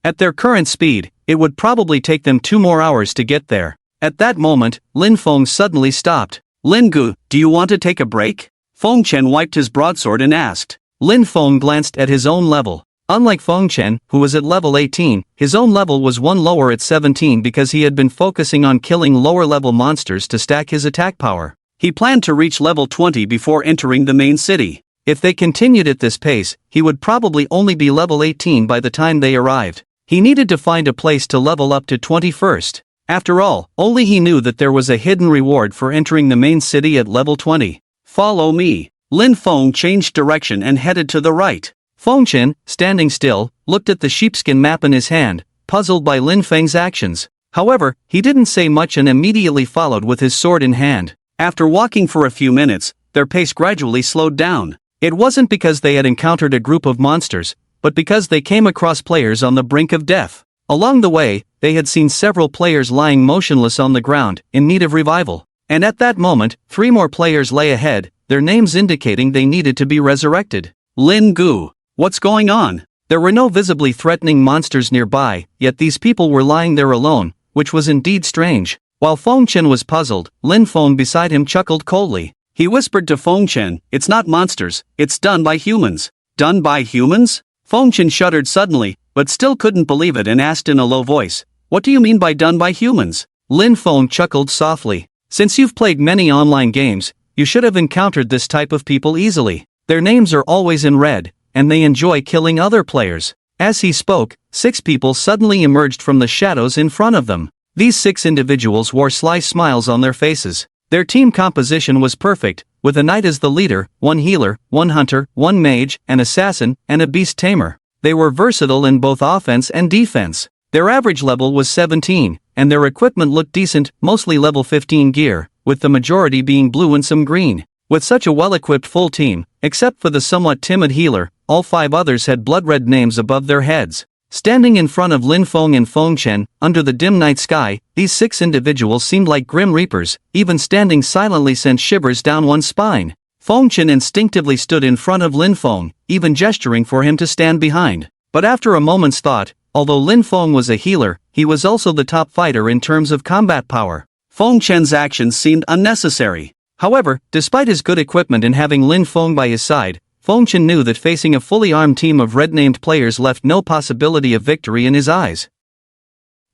A: At their current speed, it would probably take them 2 more hours to get there. At that moment, Lin Feng suddenly stopped. Lin Gu, do you want to take a break? Feng Chen wiped his broadsword and asked. Lin Feng glanced at his own level. Unlike Feng Chen, who was at level 18, his own level was 1 lower at 17 because he had been focusing on killing lower-level monsters to stack his attack power. He planned to reach level 20 before entering the main city. If they continued at this pace, he would probably only be level 18 by the time they arrived. He needed to find a place to level up to 20 first. After all, only he knew that there was a hidden reward for entering the main city at level 20. Follow me. Lin Feng changed direction and headed to the right. Feng Chen, standing still, looked at the sheepskin map in his hand, puzzled by Lin Feng's actions. However, he didn't say much and immediately followed with his sword in hand. After walking for a few minutes, their pace gradually slowed down. It wasn't because they had encountered a group of monsters, but because they came across players on the brink of death. Along the way, they had seen several players lying motionless on the ground, in need of revival. And at that moment, 3 more players lay ahead, their names indicating they needed to be resurrected. Lin Gu. What's going on? There were no visibly threatening monsters nearby, yet these people were lying there alone, which was indeed strange. While Feng Chen was puzzled, Lin Feng beside him chuckled coldly. He whispered to Feng Chen, "It's not monsters, it's done by humans." Done by humans? Feng Chen shuddered suddenly, but still couldn't believe it and asked in a low voice, "What do you mean by done by humans?" Lin Feng chuckled softly. "Since you've played many online games, you should have encountered this type of people easily. Their names are always in red, and they enjoy killing other players." As he spoke, 6 people suddenly emerged from the shadows in front of them. These 6 individuals wore sly smiles on their faces. Their team composition was perfect, with a knight as the leader, 1 healer, 1 hunter, 1 mage, an assassin, and a beast tamer. They were versatile in both offense and defense. Their average level was 17, and their equipment looked decent, mostly level 15 gear, with the majority being blue and some green. With such a well-equipped full team, except for the somewhat timid healer, all 5 others had blood-red names above their heads. Standing in front of Lin Feng and Feng Chen, under the dim night sky, these 6 individuals seemed like grim reapers, even standing silently sent shivers down one's spine. Feng Chen instinctively stood in front of Lin Feng, even gesturing for him to stand behind. But after a moment's thought, although Lin Feng was a healer, he was also the top fighter in terms of combat power. Feng Chen's actions seemed unnecessary. However, despite his good equipment and having Lin Feng by his side, Feng Chen knew that facing a fully armed team of red-named players left no possibility of victory in his eyes.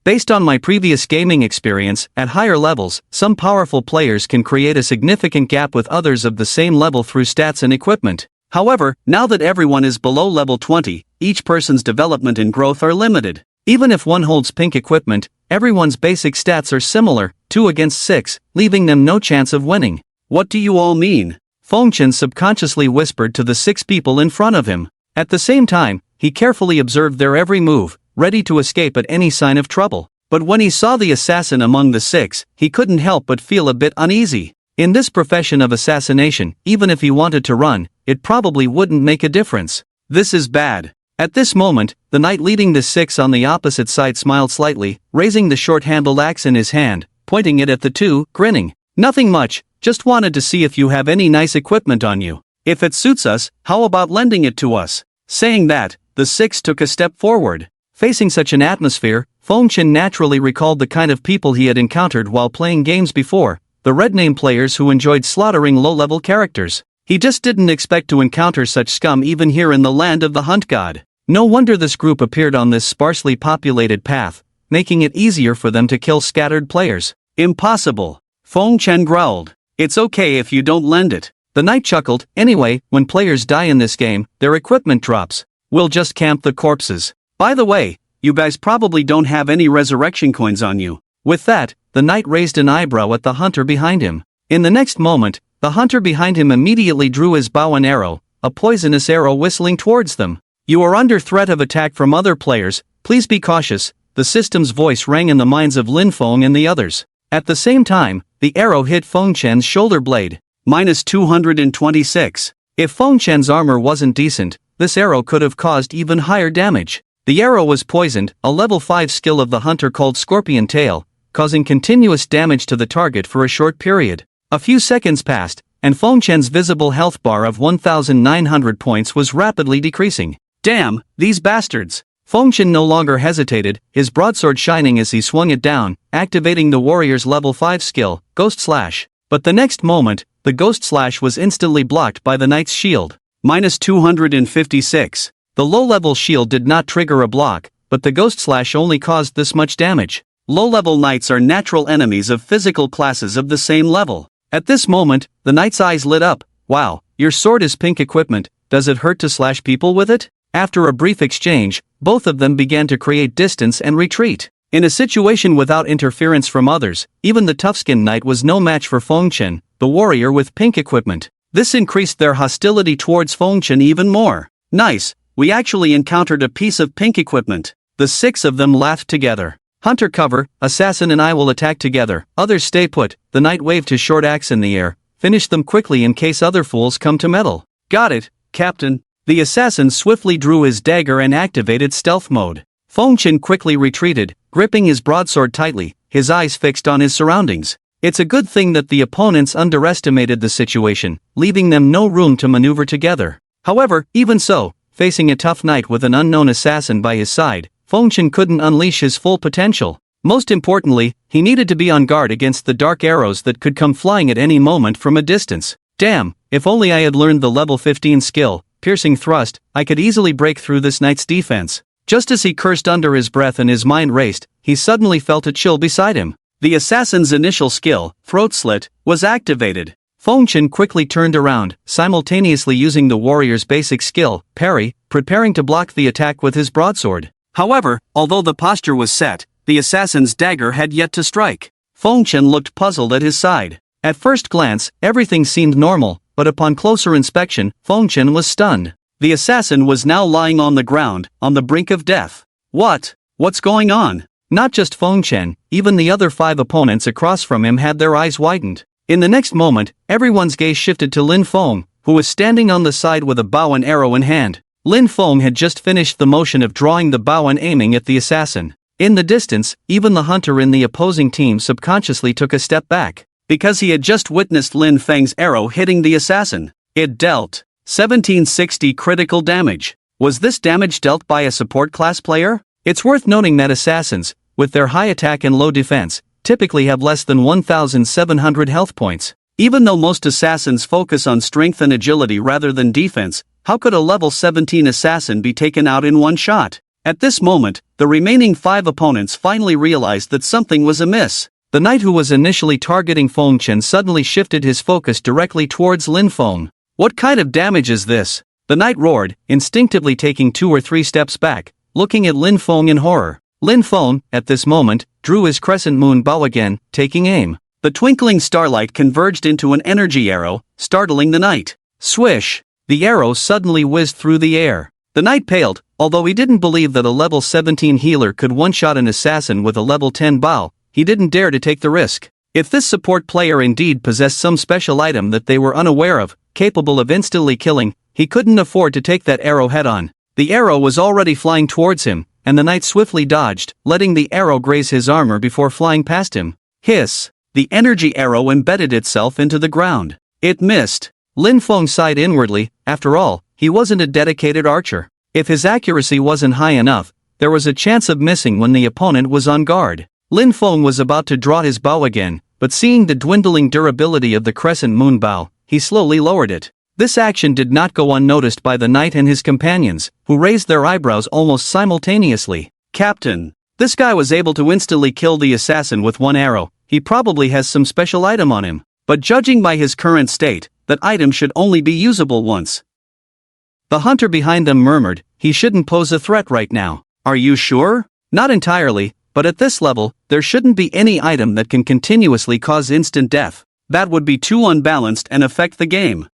A: Based on my previous gaming experience, at higher levels, some powerful players can create a significant gap with others of the same level through stats and equipment. However, now that everyone is below level 20, each person's development and growth are limited. Even if one holds pink equipment, everyone's basic stats are similar, 2 against 6, leaving them no chance of winning. What do you all mean? Feng Chen subconsciously whispered to the 6 people in front of him. At the same time, he carefully observed their every move, ready to escape at any sign of trouble. But when he saw the assassin among the 6, he couldn't help but feel a bit uneasy. In this profession of assassination, even if he wanted to run, it probably wouldn't make a difference. This is bad. At this moment, the knight leading the 6 on the opposite side smiled slightly, raising the short-handled axe in his hand, pointing it at the 2, grinning. "Nothing much. Just wanted to see if you have any nice equipment on you. If it suits us, how about lending it to us?" Saying that, the 6 took a step forward. Facing such an atmosphere, Feng Chen naturally recalled the kind of people he had encountered while playing games before, the red name players who enjoyed slaughtering low-level characters. He just didn't expect to encounter such scum even here in the land of the Hunt God. No wonder this group appeared on this sparsely populated path, making it easier for them to kill scattered players. "Impossible," Feng Chen growled. "It's okay if you don't lend it." The knight chuckled. "Anyway, when players die in this game, their equipment drops. We'll just camp the corpses. By the way, you guys probably don't have any resurrection coins on you." With that, the knight raised an eyebrow at the hunter behind him. In the next moment, the hunter behind him immediately drew his bow and arrow, a poisonous arrow whistling towards them. You are under threat of attack from other players, please be cautious, the system's voice rang in the minds of Lin Feng and the others. At the same time, the arrow hit Feng Chen's shoulder blade. -226. If Feng Chen's armor wasn't decent, this arrow could have caused even higher damage. The arrow was poisoned, a level 5 skill of the hunter called Scorpion Tail, causing continuous damage to the target for a short period. A few seconds passed, and Feng Chen's visible health bar of 1,900 points was rapidly decreasing. Damn, these bastards! Feng Chen no longer hesitated, his broadsword shining as he swung it down, activating the warrior's level 5 skill, Ghost Slash. But the next moment, the Ghost Slash was instantly blocked by the knight's shield. -256. The low-level shield did not trigger a block, but the Ghost Slash only caused this much damage. Low-level knights are natural enemies of physical classes of the same level. At this moment, the knight's eyes lit up. Wow, your sword is pink equipment, does it hurt to slash people with it? After a brief exchange, both of them began to create distance and retreat. In a situation without interference from others, even the tough-skinned knight was no match for Feng Chen, the warrior with pink equipment. This increased their hostility towards Feng Chen even more. Nice, we actually encountered a piece of pink equipment. The 6 of them laughed together. Hunter cover, assassin and I will attack together, others stay put. The knight waved his short axe in the air. Finish them quickly in case other fools come to meddle. Got it, Captain. The assassin swiftly drew his dagger and activated stealth mode. Feng Chen quickly retreated, gripping his broadsword tightly, his eyes fixed on his surroundings. It's a good thing that the opponents underestimated the situation, leaving them no room to maneuver together. However, even so, facing a tough knight with an unknown assassin by his side, Feng Chen couldn't unleash his full potential. Most importantly, he needed to be on guard against the dark arrows that could come flying at any moment from a distance. Damn, if only I had learned the level 15 skill, Piercing Thrust, I could easily break through this knight's defense. Just as he cursed under his breath and his mind raced, he suddenly felt a chill beside him. The assassin's initial skill, Throat Slit, was activated. Feng Chen quickly turned around, simultaneously using the warrior's basic skill, Parry, preparing to block the attack with his broadsword. However, although the posture was set, the assassin's dagger had yet to strike. Feng Chen looked puzzled at his side. At first glance, everything seemed normal, but upon closer inspection, Feng Chen was stunned. The assassin was now lying on the ground, on the brink of death. What's going on? Not just Feng Chen, even the other 5 opponents across from him had their eyes widened. In the next moment, everyone's gaze shifted to Lin Feng, who was standing on the side with a bow and arrow in hand. Lin Feng had just finished the motion of drawing the bow and aiming at the assassin. In the distance, even the hunter in the opposing team subconsciously took a step back, because he had just witnessed Lin Feng's arrow hitting the assassin. It dealt 1760 critical damage. Was this damage dealt by a support class player? It's worth noting that assassins, with their high attack and low defense, typically have less than 1,700 health points. Even though most assassins focus on strength and agility rather than defense, how could a level 17 assassin be taken out in one shot? At this moment, the remaining 5 opponents finally realized that something was amiss. The knight who was initially targeting Feng Chen suddenly shifted his focus directly towards Lin Feng. What kind of damage is this? The knight roared, instinctively taking 2 or 3 steps back, looking at Lin Feng in horror. Lin Feng, at this moment, drew his crescent moon bow again, taking aim. The twinkling starlight converged into an energy arrow, startling the knight. Swish! The arrow suddenly whizzed through the air. The knight paled, although he didn't believe that a level 17 healer could one-shot an assassin with a level 10 bow. He didn't dare to take the risk. If this support player indeed possessed some special item that they were unaware of, capable of instantly killing, he couldn't afford to take that arrow head-on. The arrow was already flying towards him, and the knight swiftly dodged, letting the arrow graze his armor before flying past him. Hiss! The energy arrow embedded itself into the ground. It missed. Lin Feng sighed inwardly. After all, he wasn't a dedicated archer. If his accuracy wasn't high enough, there was a chance of missing when the opponent was on guard. Lin Feng was about to draw his bow again, but seeing the dwindling durability of the crescent moon bow, he slowly lowered it. This action did not go unnoticed by the knight and his companions, who raised their eyebrows almost simultaneously. Captain, this guy was able to instantly kill the assassin with one arrow. He probably has some special item on him, but judging by his current state, that item should only be usable once. The hunter behind them murmured, he shouldn't pose a threat right now. Are you sure? Not entirely, but at this level, there shouldn't be any item that can continuously cause instant death. That would be too unbalanced and affect the game.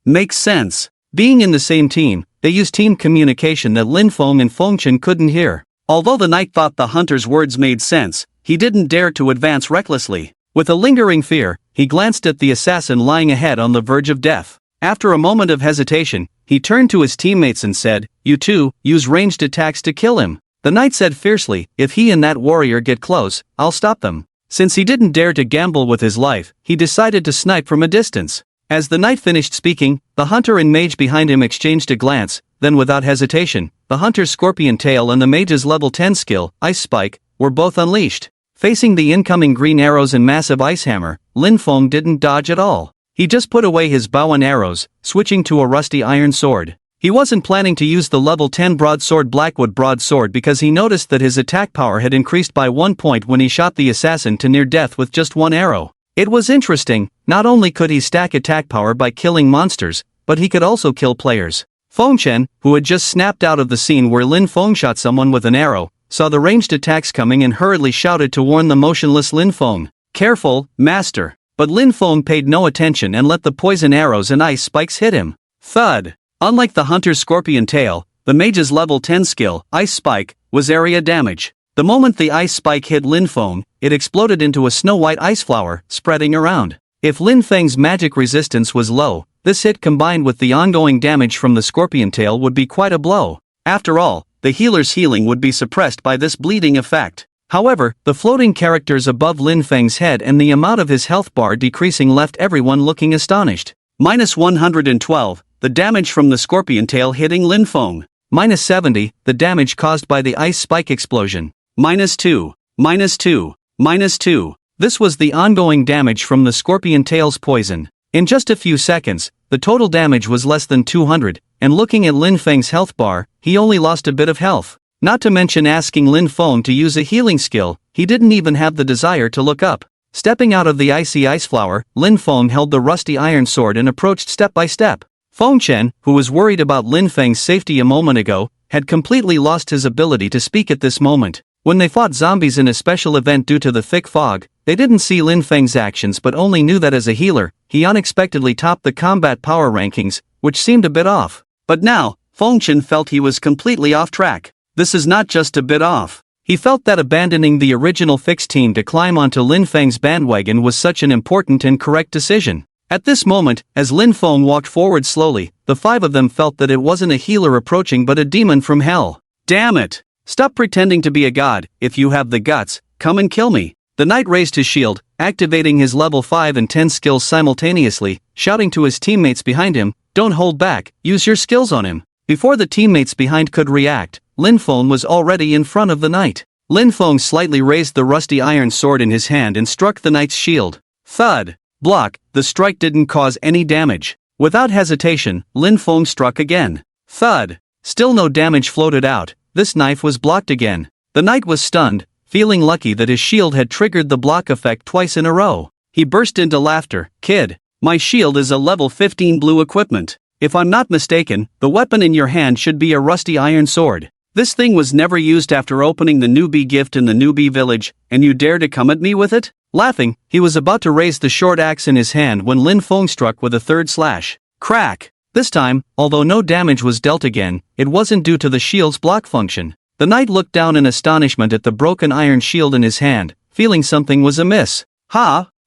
A: Makes sense. Being in the same team, they used team communication that Lin Feng and Feng Chen couldn't hear. Although the knight thought the hunter's words made sense, he didn't dare to advance recklessly. With a lingering fear, he glanced at the assassin lying ahead on the verge of death. After a moment of hesitation, he turned to his teammates and said, "You two, use ranged attacks to kill him." The knight said fiercely, "If he and that warrior get close, I'll stop them." Since he didn't dare to gamble with his life, he decided to snipe from a distance. As the knight finished speaking, the hunter and mage behind him exchanged a glance, then without hesitation, the hunter's scorpion tail and the mage's level 10 skill, Ice Spike, were both unleashed. Facing the incoming green arrows and massive ice hammer, Lin Feng didn't dodge at all. He just put away his bow and arrows, switching to a rusty iron sword. He wasn't planning to use the level 10 broadsword Blackwood broadsword because he noticed that his attack power had increased by 1 point when he shot the assassin to near death with just one arrow. It was interesting, not only could he stack attack power by killing monsters, but he could also kill players. Feng Chen, who had just snapped out of the scene where Lin Feng shot someone with an arrow, saw the ranged attacks coming and hurriedly shouted to warn the motionless Lin Feng. "Careful, master." But Lin Feng paid no attention and let the poison arrows and ice spikes hit him. Thud! Unlike the hunter's scorpion tail, the mage's level 10 skill, Ice Spike, was area damage. The moment the ice spike hit Lin Feng, it exploded into a snow-white ice flower, spreading around. If Lin Feng's magic resistance was low, this hit combined with the ongoing damage from the scorpion tail would be quite a blow. After all, the healer's healing would be suppressed by this bleeding effect. However, the floating characters above Lin Feng's head and the amount of his health bar decreasing left everyone looking astonished. -112, the damage from the scorpion tail hitting Lin Feng. -70, the damage caused by the ice spike explosion. -2, -2, -2. This was the ongoing damage from the scorpion tail's poison. In just a few seconds, the total damage was less than 200, and looking at Lin Feng's health bar, he only lost a bit of health. Not to mention asking Lin Feng to use a healing skill, he didn't even have the desire to look up. Stepping out of the icy ice flower, Lin Feng held the rusty iron sword and approached step by step. Feng Chen, who was worried about Lin Feng's safety a moment ago, had completely lost his ability to speak at this moment. When they fought zombies in a special event due to the thick fog, they didn't see Lin Feng's actions but only knew that as a healer, he unexpectedly topped the combat power rankings, which seemed a bit off. But now, Feng Chen felt he was completely off track. This is not just a bit off. He felt that abandoning the original fixed team to climb onto Lin Feng's bandwagon was such an important and correct decision. At this moment, as Lin Feng walked forward slowly, the five of them felt that it wasn't a healer approaching but a demon from hell. "Damn it! Stop pretending to be a god. If you have the guts, come and kill me." The knight raised his shield, activating his level 5 and 10 skills simultaneously, shouting to his teammates behind him, "Don't hold back, use your skills on him." Before the teammates behind could react, Lin Feng was already in front of the knight. Lin Feng slightly raised the rusty iron sword in his hand and struck the knight's shield. Thud! Block, the strike didn't cause any damage. Without hesitation, Lin Feng struck again. Thud! Still no damage floated out. This knife was blocked again. The knight was stunned, feeling lucky that his shield had triggered the block effect twice in a row. He burst into laughter. "Kid, my shield is a level 15 blue equipment. If I'm not mistaken, the weapon in your hand should be a rusty iron sword. This thing was never used after opening the newbie gift in the newbie village, and you dare to come at me with it?" Laughing, he was about to raise the short axe in his hand when Lin Feng struck with a third slash. Crack! This time, although no damage was dealt again, it wasn't due to the shield's block function. The knight looked down in astonishment at the broken iron shield in his hand, feeling something was amiss.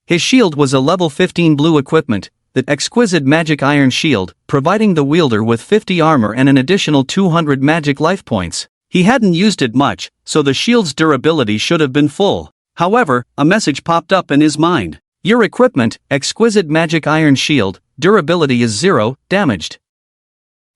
A: His shield was a level 15 blue equipment, the exquisite magic iron shield, providing the wielder with 50 armor and an additional 200 magic life points. He hadn't used it much, so the shield's durability should have been full. However, a message popped up in his mind. "Your equipment, exquisite magic iron shield, durability is 0, damaged."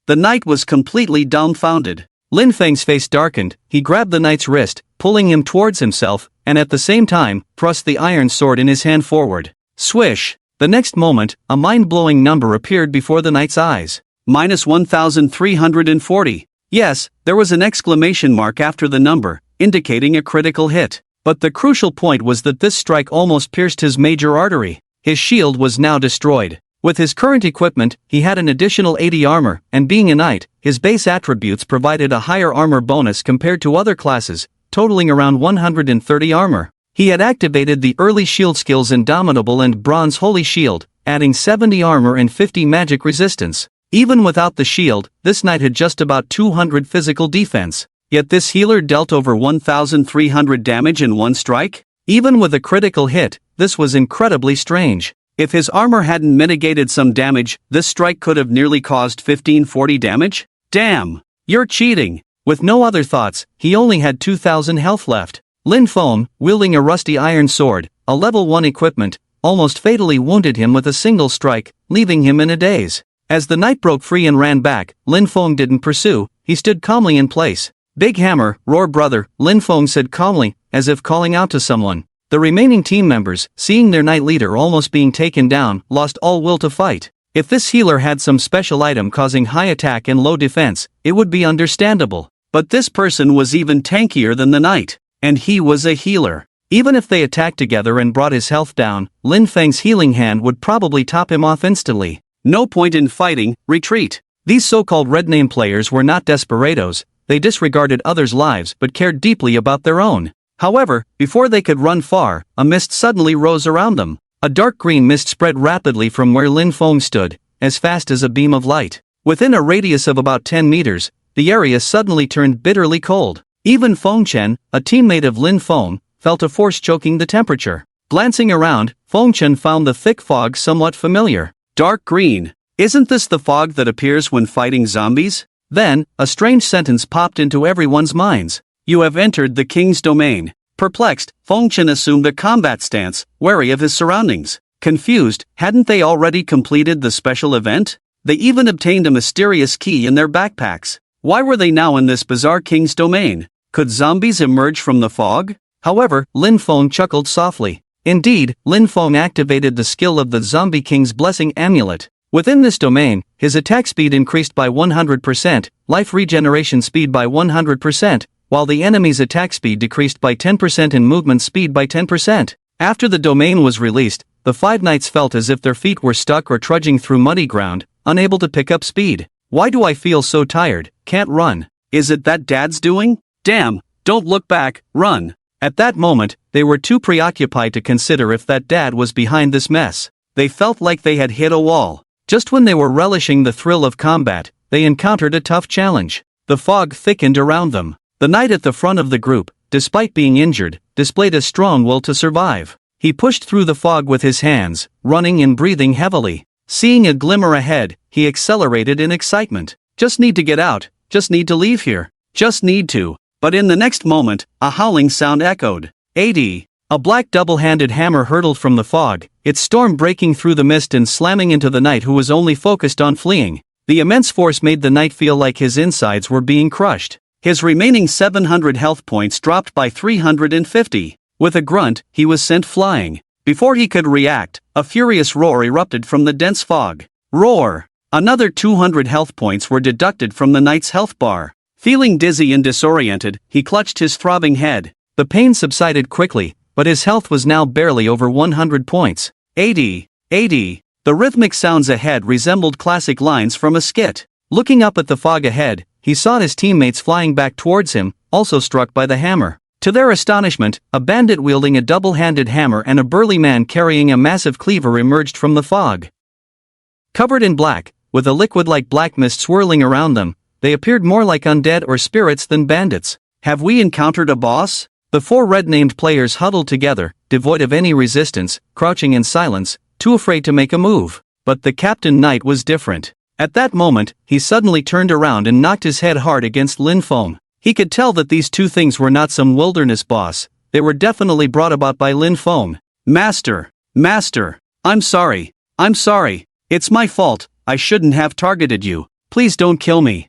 A: The knight was completely dumbfounded. Lin Feng's face darkened, he grabbed the knight's wrist, pulling him towards himself, and at the same time, thrust the iron sword in his hand forward. Swish! The next moment, a mind-blowing number appeared before the knight's eyes. -1340. Yes, there was an exclamation mark after the number, indicating a critical hit. But the crucial point was that this strike almost pierced his major artery. His shield was now destroyed. With his current equipment, he had an additional 80 armor, and being a knight, his base attributes provided a higher armor bonus compared to other classes, totaling around 130 armor. He had activated the early shield skills Indomitable and Bronze Holy Shield, adding 70 armor and 50 magic resistance. Even without the shield, this knight had just about 200 physical defense. Yet this healer dealt over 1,300 damage in one strike? Even with a critical hit, this was incredibly strange. If his armor hadn't mitigated some damage, this strike could have nearly caused 1540 damage? Damn! You're cheating! With no other thoughts, he only had 2,000 health left. Lin Feng, wielding a rusty iron sword, a level 1 equipment, almost fatally wounded him with a single strike, leaving him in a daze. As the knight broke free and ran back, Lin Feng didn't pursue, he stood calmly in place. Big hammer, roar brother, Lin Feng said calmly, as if calling out to someone. The remaining team members, seeing their knight leader almost being taken down, lost all will to fight. If this healer had some special item causing high attack and low defense, it would be understandable. But this person was even tankier than the knight. And he was a healer. Even if they attacked together and brought his health down, Lin Feng's healing hand would probably top him off instantly. No point in fighting, retreat. These so-called red name players were not desperados, they disregarded others' lives but cared deeply about their own. However, before they could run far, a mist suddenly rose around them. A dark green mist spread rapidly from where Lin Feng stood, as fast as a beam of light. Within a radius of about 10 meters, the area suddenly turned bitterly cold. Even Feng Chen, a teammate of Lin Feng, felt a force choking the temperature. Glancing around, Feng Chen found the thick fog somewhat familiar. Dark green. Isn't this the fog that appears when fighting zombies? Then, a strange sentence popped into everyone's minds. You have entered the king's domain. Perplexed, Feng Chen assumed a combat stance, wary of his surroundings. Confused, hadn't they already completed the special event? They even obtained a mysterious key in their backpacks. Why were they now in this bizarre king's domain? Could zombies emerge from the fog? However, Lin Feng chuckled softly. Indeed, Lin Feng activated the skill of the Zombie King's Blessing Amulet. Within this domain, his attack speed increased by 100%, life regeneration speed by 100%, while the enemy's attack speed decreased by 10% and movement speed by 10%. After the domain was released, the 5 knights felt as if their feet were stuck or trudging through muddy ground, unable to pick up speed. Why do I feel so tired? Can't run. Is it that Dad's doing? Damn, don't look back, run. At that moment, they were too preoccupied to consider if that Dad was behind this mess. They felt like they had hit a wall. Just when they were relishing the thrill of combat, they encountered a tough challenge. The fog thickened around them. The knight at the front of the group, despite being injured, displayed a strong will to survive. He pushed through the fog with his hands, running and breathing heavily. Seeing a glimmer ahead, he accelerated in excitement. Just need to get out, just need to leave here, just need to. But in the next moment, a howling sound echoed. AD. A black double-handed hammer hurtled from the fog, its storm breaking through the mist and slamming into the knight who was only focused on fleeing. The immense force made the knight feel like his insides were being crushed. His remaining 700 health points dropped by 350. With a grunt, he was sent flying. Before he could react, a furious roar erupted from the dense fog. Roar! Another 200 health points were deducted from the knight's health bar. Feeling dizzy and disoriented, he clutched his throbbing head. The pain subsided quickly, but his health was now barely over 100 points. 80. The rhythmic sounds ahead resembled classic lines from a skit. Looking up at the fog ahead, he saw his teammates flying back towards him, also struck by the hammer. To their astonishment, a bandit wielding a double-handed hammer and a burly man carrying a massive cleaver emerged from the fog. Covered in black, with a liquid-like black mist swirling around them, they appeared more like undead or spirits than bandits. Have we encountered a boss? The 4 red-named players huddled together, devoid of any resistance, crouching in silence, too afraid to make a move. But the Captain Knight was different. At that moment, he suddenly turned around and knocked his head hard against Lin Feng. He could tell that these two things were not some wilderness boss, they were definitely brought about by Lin Feng. Master, I'm sorry, it's my fault, I shouldn't have targeted you, please don't kill me.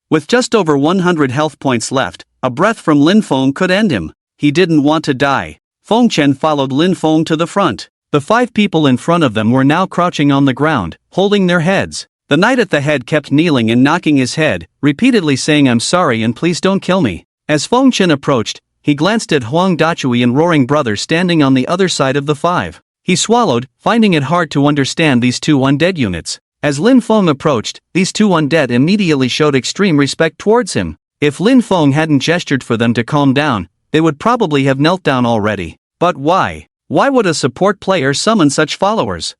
A: With just over 100 health points left, a breath from Lin Feng could end him. He didn't want to die. Feng Chen followed Lin Feng to the front. The 5 people in front of them were now crouching on the ground, holding their heads. The knight at the head kept kneeling and knocking his head, repeatedly saying I'm sorry and please don't kill me. As Feng Chen approached, he glanced at Huang Dachui and Roaring Brother standing on the other side of the 5. He swallowed, finding it hard to understand these 2 undead units. As Lin Feng approached, these 2 undead immediately showed extreme respect towards him. If Lin Feng hadn't gestured for them to calm down, they would probably have knelt down already. But why? Why would a support player summon such followers?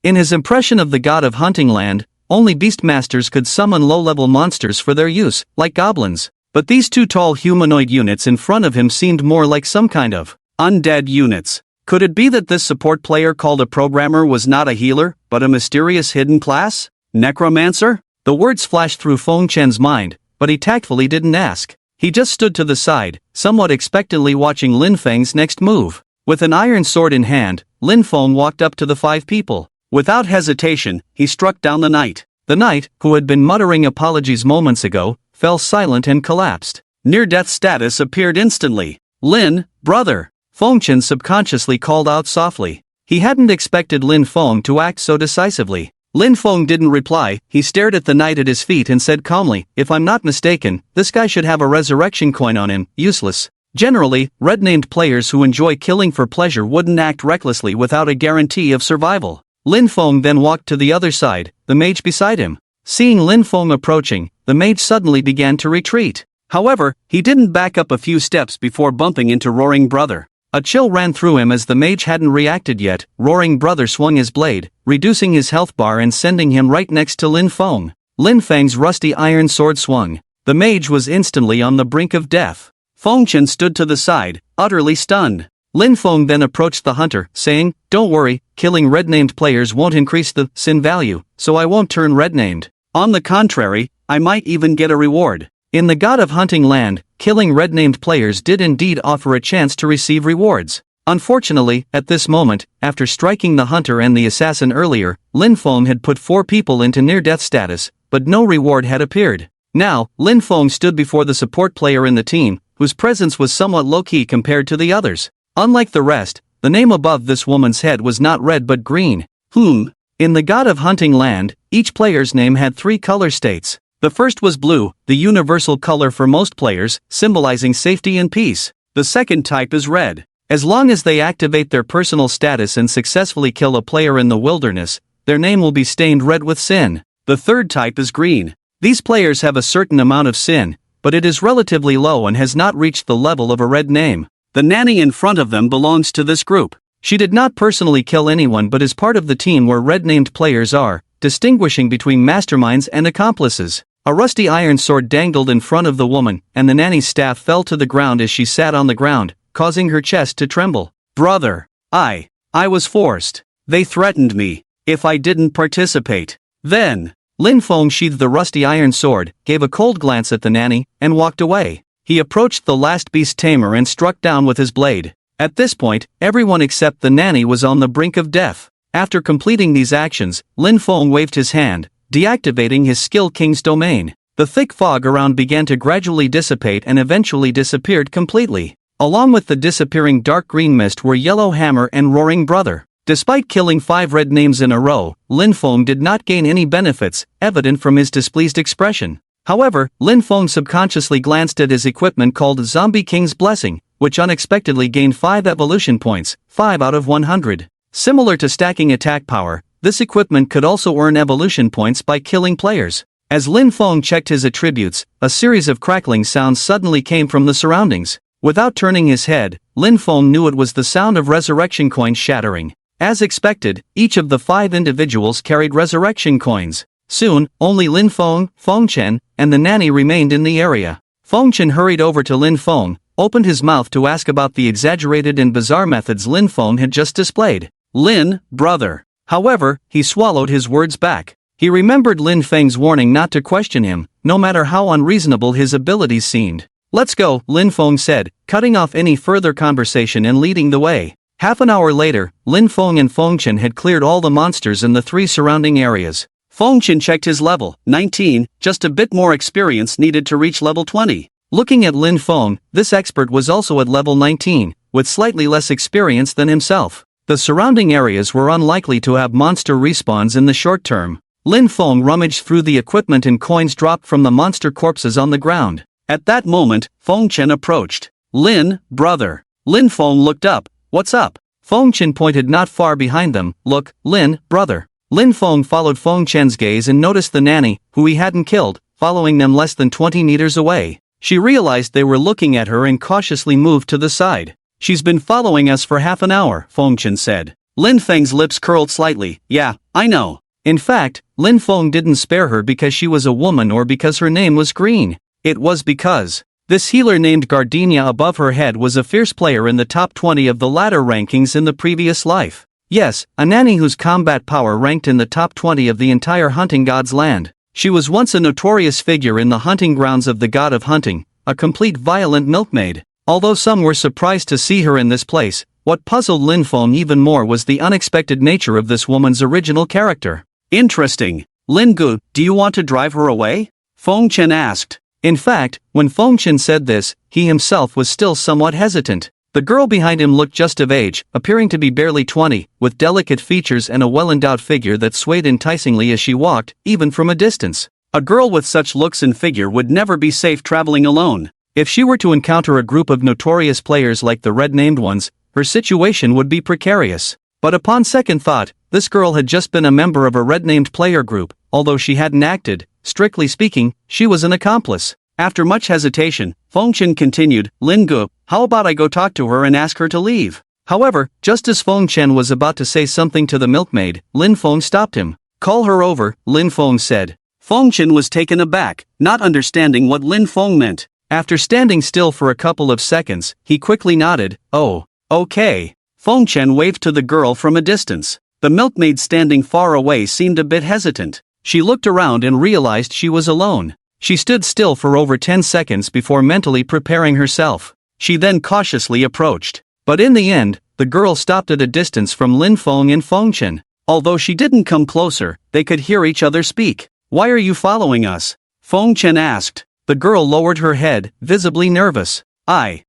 A: In his impression of the god of hunting land, only beastmasters could summon low-level monsters for their use, like goblins. But these two tall humanoid units in front of him seemed more like some kind of undead units. Could it be that this support player called a programmer was not a healer, but a mysterious hidden class? Necromancer? The words flashed through Feng Chen's mind, but he tactfully didn't ask. He just stood to the side, somewhat expectantly watching Lin Feng's next move. With an iron sword in hand, Lin Feng walked up to the 5 people. Without hesitation, he struck down the knight. The knight, who had been muttering apologies moments ago, fell silent and collapsed. Near-death status appeared instantly. Lin, brother. Feng Chen subconsciously called out softly. He hadn't expected Lin Feng to act so decisively. Lin Feng didn't reply. He stared at the knight at his feet and said calmly, "If I'm not mistaken, this guy should have a resurrection coin on him, useless." Generally, red-named players who enjoy killing for pleasure wouldn't act recklessly without a guarantee of survival. Lin Feng then walked to the other side, the mage beside him. Seeing Lin Feng approaching, the mage suddenly began to retreat. However, he didn't back up a few steps before bumping into Roaring Brother. A chill ran through him as the mage hadn't reacted yet. Roaring Brother swung his blade, reducing his health bar and sending him right next to Lin Feng. Lin Feng's rusty iron sword swung. The mage was instantly on the brink of death. Feng Chen stood to the side, utterly stunned. Lin Feng then approached the hunter, saying, "Don't worry, killing red-named players won't increase the sin value, so I won't turn red-named. On the contrary, I might even get a reward." In the God of Hunting land, killing red-named players did indeed offer a chance to receive rewards. Unfortunately, at this moment, after striking the hunter and the assassin earlier, Lin Feng had put 4 people into near-death status, but no reward had appeared. Now, Lin Feng stood before the support player in the team, whose presence was somewhat low-key compared to the others. Unlike the rest, the name above this woman's head was not red but green. In the God of Hunting land, each player's name had 3 color states. The first was blue, the universal color for most players, symbolizing safety and peace. The second type is red. As long as they activate their personal status and successfully kill a player in the wilderness, their name will be stained red with sin. The third type is green. These players have a certain amount of sin, but it is relatively low and has not reached the level of a red name. The nanny in front of them belongs to this group. She did not personally kill anyone but is part of the team where red-named players are, distinguishing between masterminds and accomplices. A rusty iron sword dangled in front of the woman, and the nanny's staff fell to the ground as she sat on the ground, causing her chest to tremble. "Brother, I was forced. They threatened me if I didn't participate." Then, Lin Feng sheathed the rusty iron sword, gave a cold glance at the nanny, and walked away. He approached the last beast tamer and struck down with his blade. At this point, everyone except the nanny was on the brink of death. After completing these actions, Lin Feng waved his hand, deactivating his skill King's Domain. The thick fog around began to gradually dissipate and eventually disappeared completely. Along with the disappearing dark green mist were Yellow Hammer and Roaring Brother. Despite killing 5 red names in a row, Lin Feng did not gain any benefits, evident from his displeased expression. However, Lin Feng subconsciously glanced at his equipment called Zombie King's Blessing, which unexpectedly gained 5 evolution points, 5 out of 100. Similar to stacking attack power, this equipment could also earn evolution points by killing players. As Lin Feng checked his attributes, a series of crackling sounds suddenly came from the surroundings. Without turning his head, Lin Feng knew it was the sound of resurrection coins shattering. As expected, each of the 5 individuals carried resurrection coins. Soon, only Lin Feng, Feng Chen, and the nanny remained in the area. Feng Chen hurried over to Lin Feng, opened his mouth to ask about the exaggerated and bizarre methods Lin Feng had just displayed. "Lin, brother." However, he swallowed his words back. He remembered Lin Feng's warning not to question him, no matter how unreasonable his abilities seemed. "Let's go," Lin Feng said, cutting off any further conversation and leading the way. Half an hour later, Lin Feng and Feng Chen had cleared all the monsters in the 3 surrounding areas. Feng Chen checked his level, 19, just a bit more experience needed to reach level 20. Looking at Lin Feng, this expert was also at level 19, with slightly less experience than himself. The surrounding areas were unlikely to have monster respawns in the short term. Lin Feng rummaged through the equipment and coins dropped from the monster corpses on the ground. At that moment, Feng Chen approached. "Lin, brother." Lin Feng looked up. "What's up?" Feng Chen pointed not far behind them. "Look, Lin, brother." Lin Feng followed Feng Chen's gaze and noticed the nanny, who he hadn't killed, following them less than 20 meters away. She realized they were looking at her and cautiously moved to the side. "She's been following us for half an hour," Feng Chen said. Lin Feng's lips curled slightly. Yeah, I know. In fact, Lin Feng didn't spare her because she was a woman or because her name was green. It was because this healer named Gardenia above her head was a fierce player in the top 20 of the ladder rankings in the previous life. Yes, a nanny whose combat power ranked in the top 20 of the entire hunting god's land. She was once a notorious figure in the hunting grounds of the god of hunting, a complete violent milkmaid. Although some were surprised to see her in this place, what puzzled Lin Feng even more was the unexpected nature of this woman's original character. Interesting. Lin Gu, do you want to drive her away? Feng Chen asked. In fact, when Feng Chen said this, he himself was still somewhat hesitant. The girl behind him looked just of age, appearing to be barely 20, with delicate features and a well-endowed figure that swayed enticingly as she walked, even from a distance. A girl with such looks and figure would never be safe traveling alone. If she were to encounter a group of notorious players like the red-named ones, her situation would be precarious. But upon second thought, this girl had just been a member of a red-named player group. Although she hadn't acted, strictly speaking, she was an accomplice. After much hesitation, Feng Chen continued, Lin Gu, how about I go talk to her and ask her to leave? However, just as Feng Chen was about to say something to the milkmaid, Lin Feng stopped him. Call her over, Lin Feng said. Feng Chen was taken aback, not understanding what Lin Feng meant. After standing still for a couple of seconds, he quickly nodded, oh, okay. Feng Chen waved to the girl from a distance. The milkmaid standing far away seemed a bit hesitant. She looked around and realized she was alone. She stood still for over 10 seconds before mentally preparing herself. She then cautiously approached. But in the end, the girl stopped at a distance from Lin Feng and Feng Chen. Although she didn't come closer, they could hear each other speak. Why are you following us? Feng Chen asked. The girl lowered her head, visibly nervous. I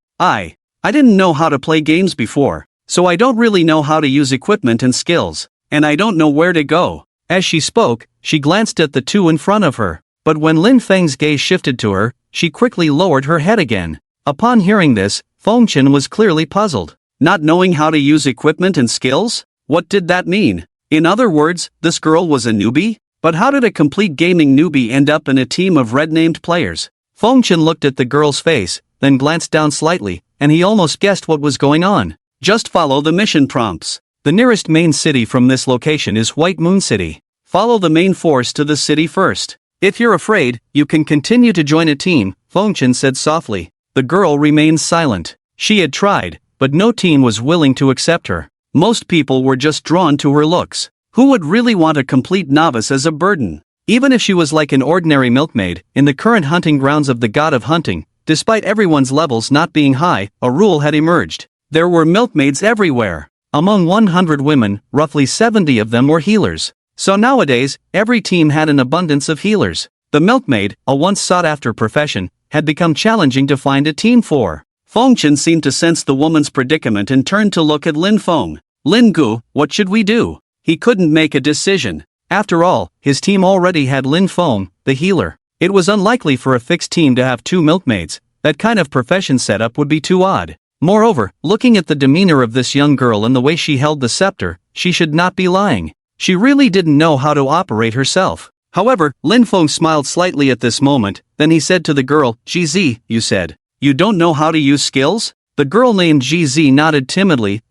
A: didn't know how to play games before, so I don't really know how to use equipment and skills, and I don't know where to go. As she spoke, she glanced at the two in front of her, but when Lin Feng's gaze shifted to her, she quickly lowered her head again. Upon hearing this, Feng Chen was clearly puzzled. Not knowing how to use equipment and skills? What did that mean? In other words, this girl was a newbie? But how did a complete gaming newbie end up in a team of red-named players? Feng Chen looked at the girl's face, then glanced down slightly, and he almost guessed what was going on. Just follow the mission prompts. The nearest main city from this location is White Moon City. Follow the main force to the city first. If you're afraid, you can continue to join a team, Feng Chen said softly. The girl remained silent. She had tried, but no team was willing to accept her. Most people were just drawn to her looks. Who would really want a complete novice as a burden? Even if she was like an ordinary milkmaid, in the current hunting grounds of the god of hunting, despite everyone's levels not being high, a rule had emerged. There were milkmaids everywhere. Among 100 women, roughly 70 of them were healers. So nowadays, every team had an abundance of healers. The milkmaid, a once sought-after profession, had become challenging to find a team for. Feng Chen seemed to sense the woman's predicament and turned to look at Lin Feng. Lin Gu, what should we do? He couldn't make a decision. After all, his team already had Lin Feng, the healer. It was unlikely for a fixed team to have two milkmaids. That kind of profession setup would be too odd. Moreover, looking at the demeanor of this young girl and the way she held the scepter, she should not be lying. She really didn't know how to operate herself. However, Lin Feng smiled slightly at this moment, then he said to the girl, GZ, you said. You don't know how to use skills? The girl named GZ nodded timidly.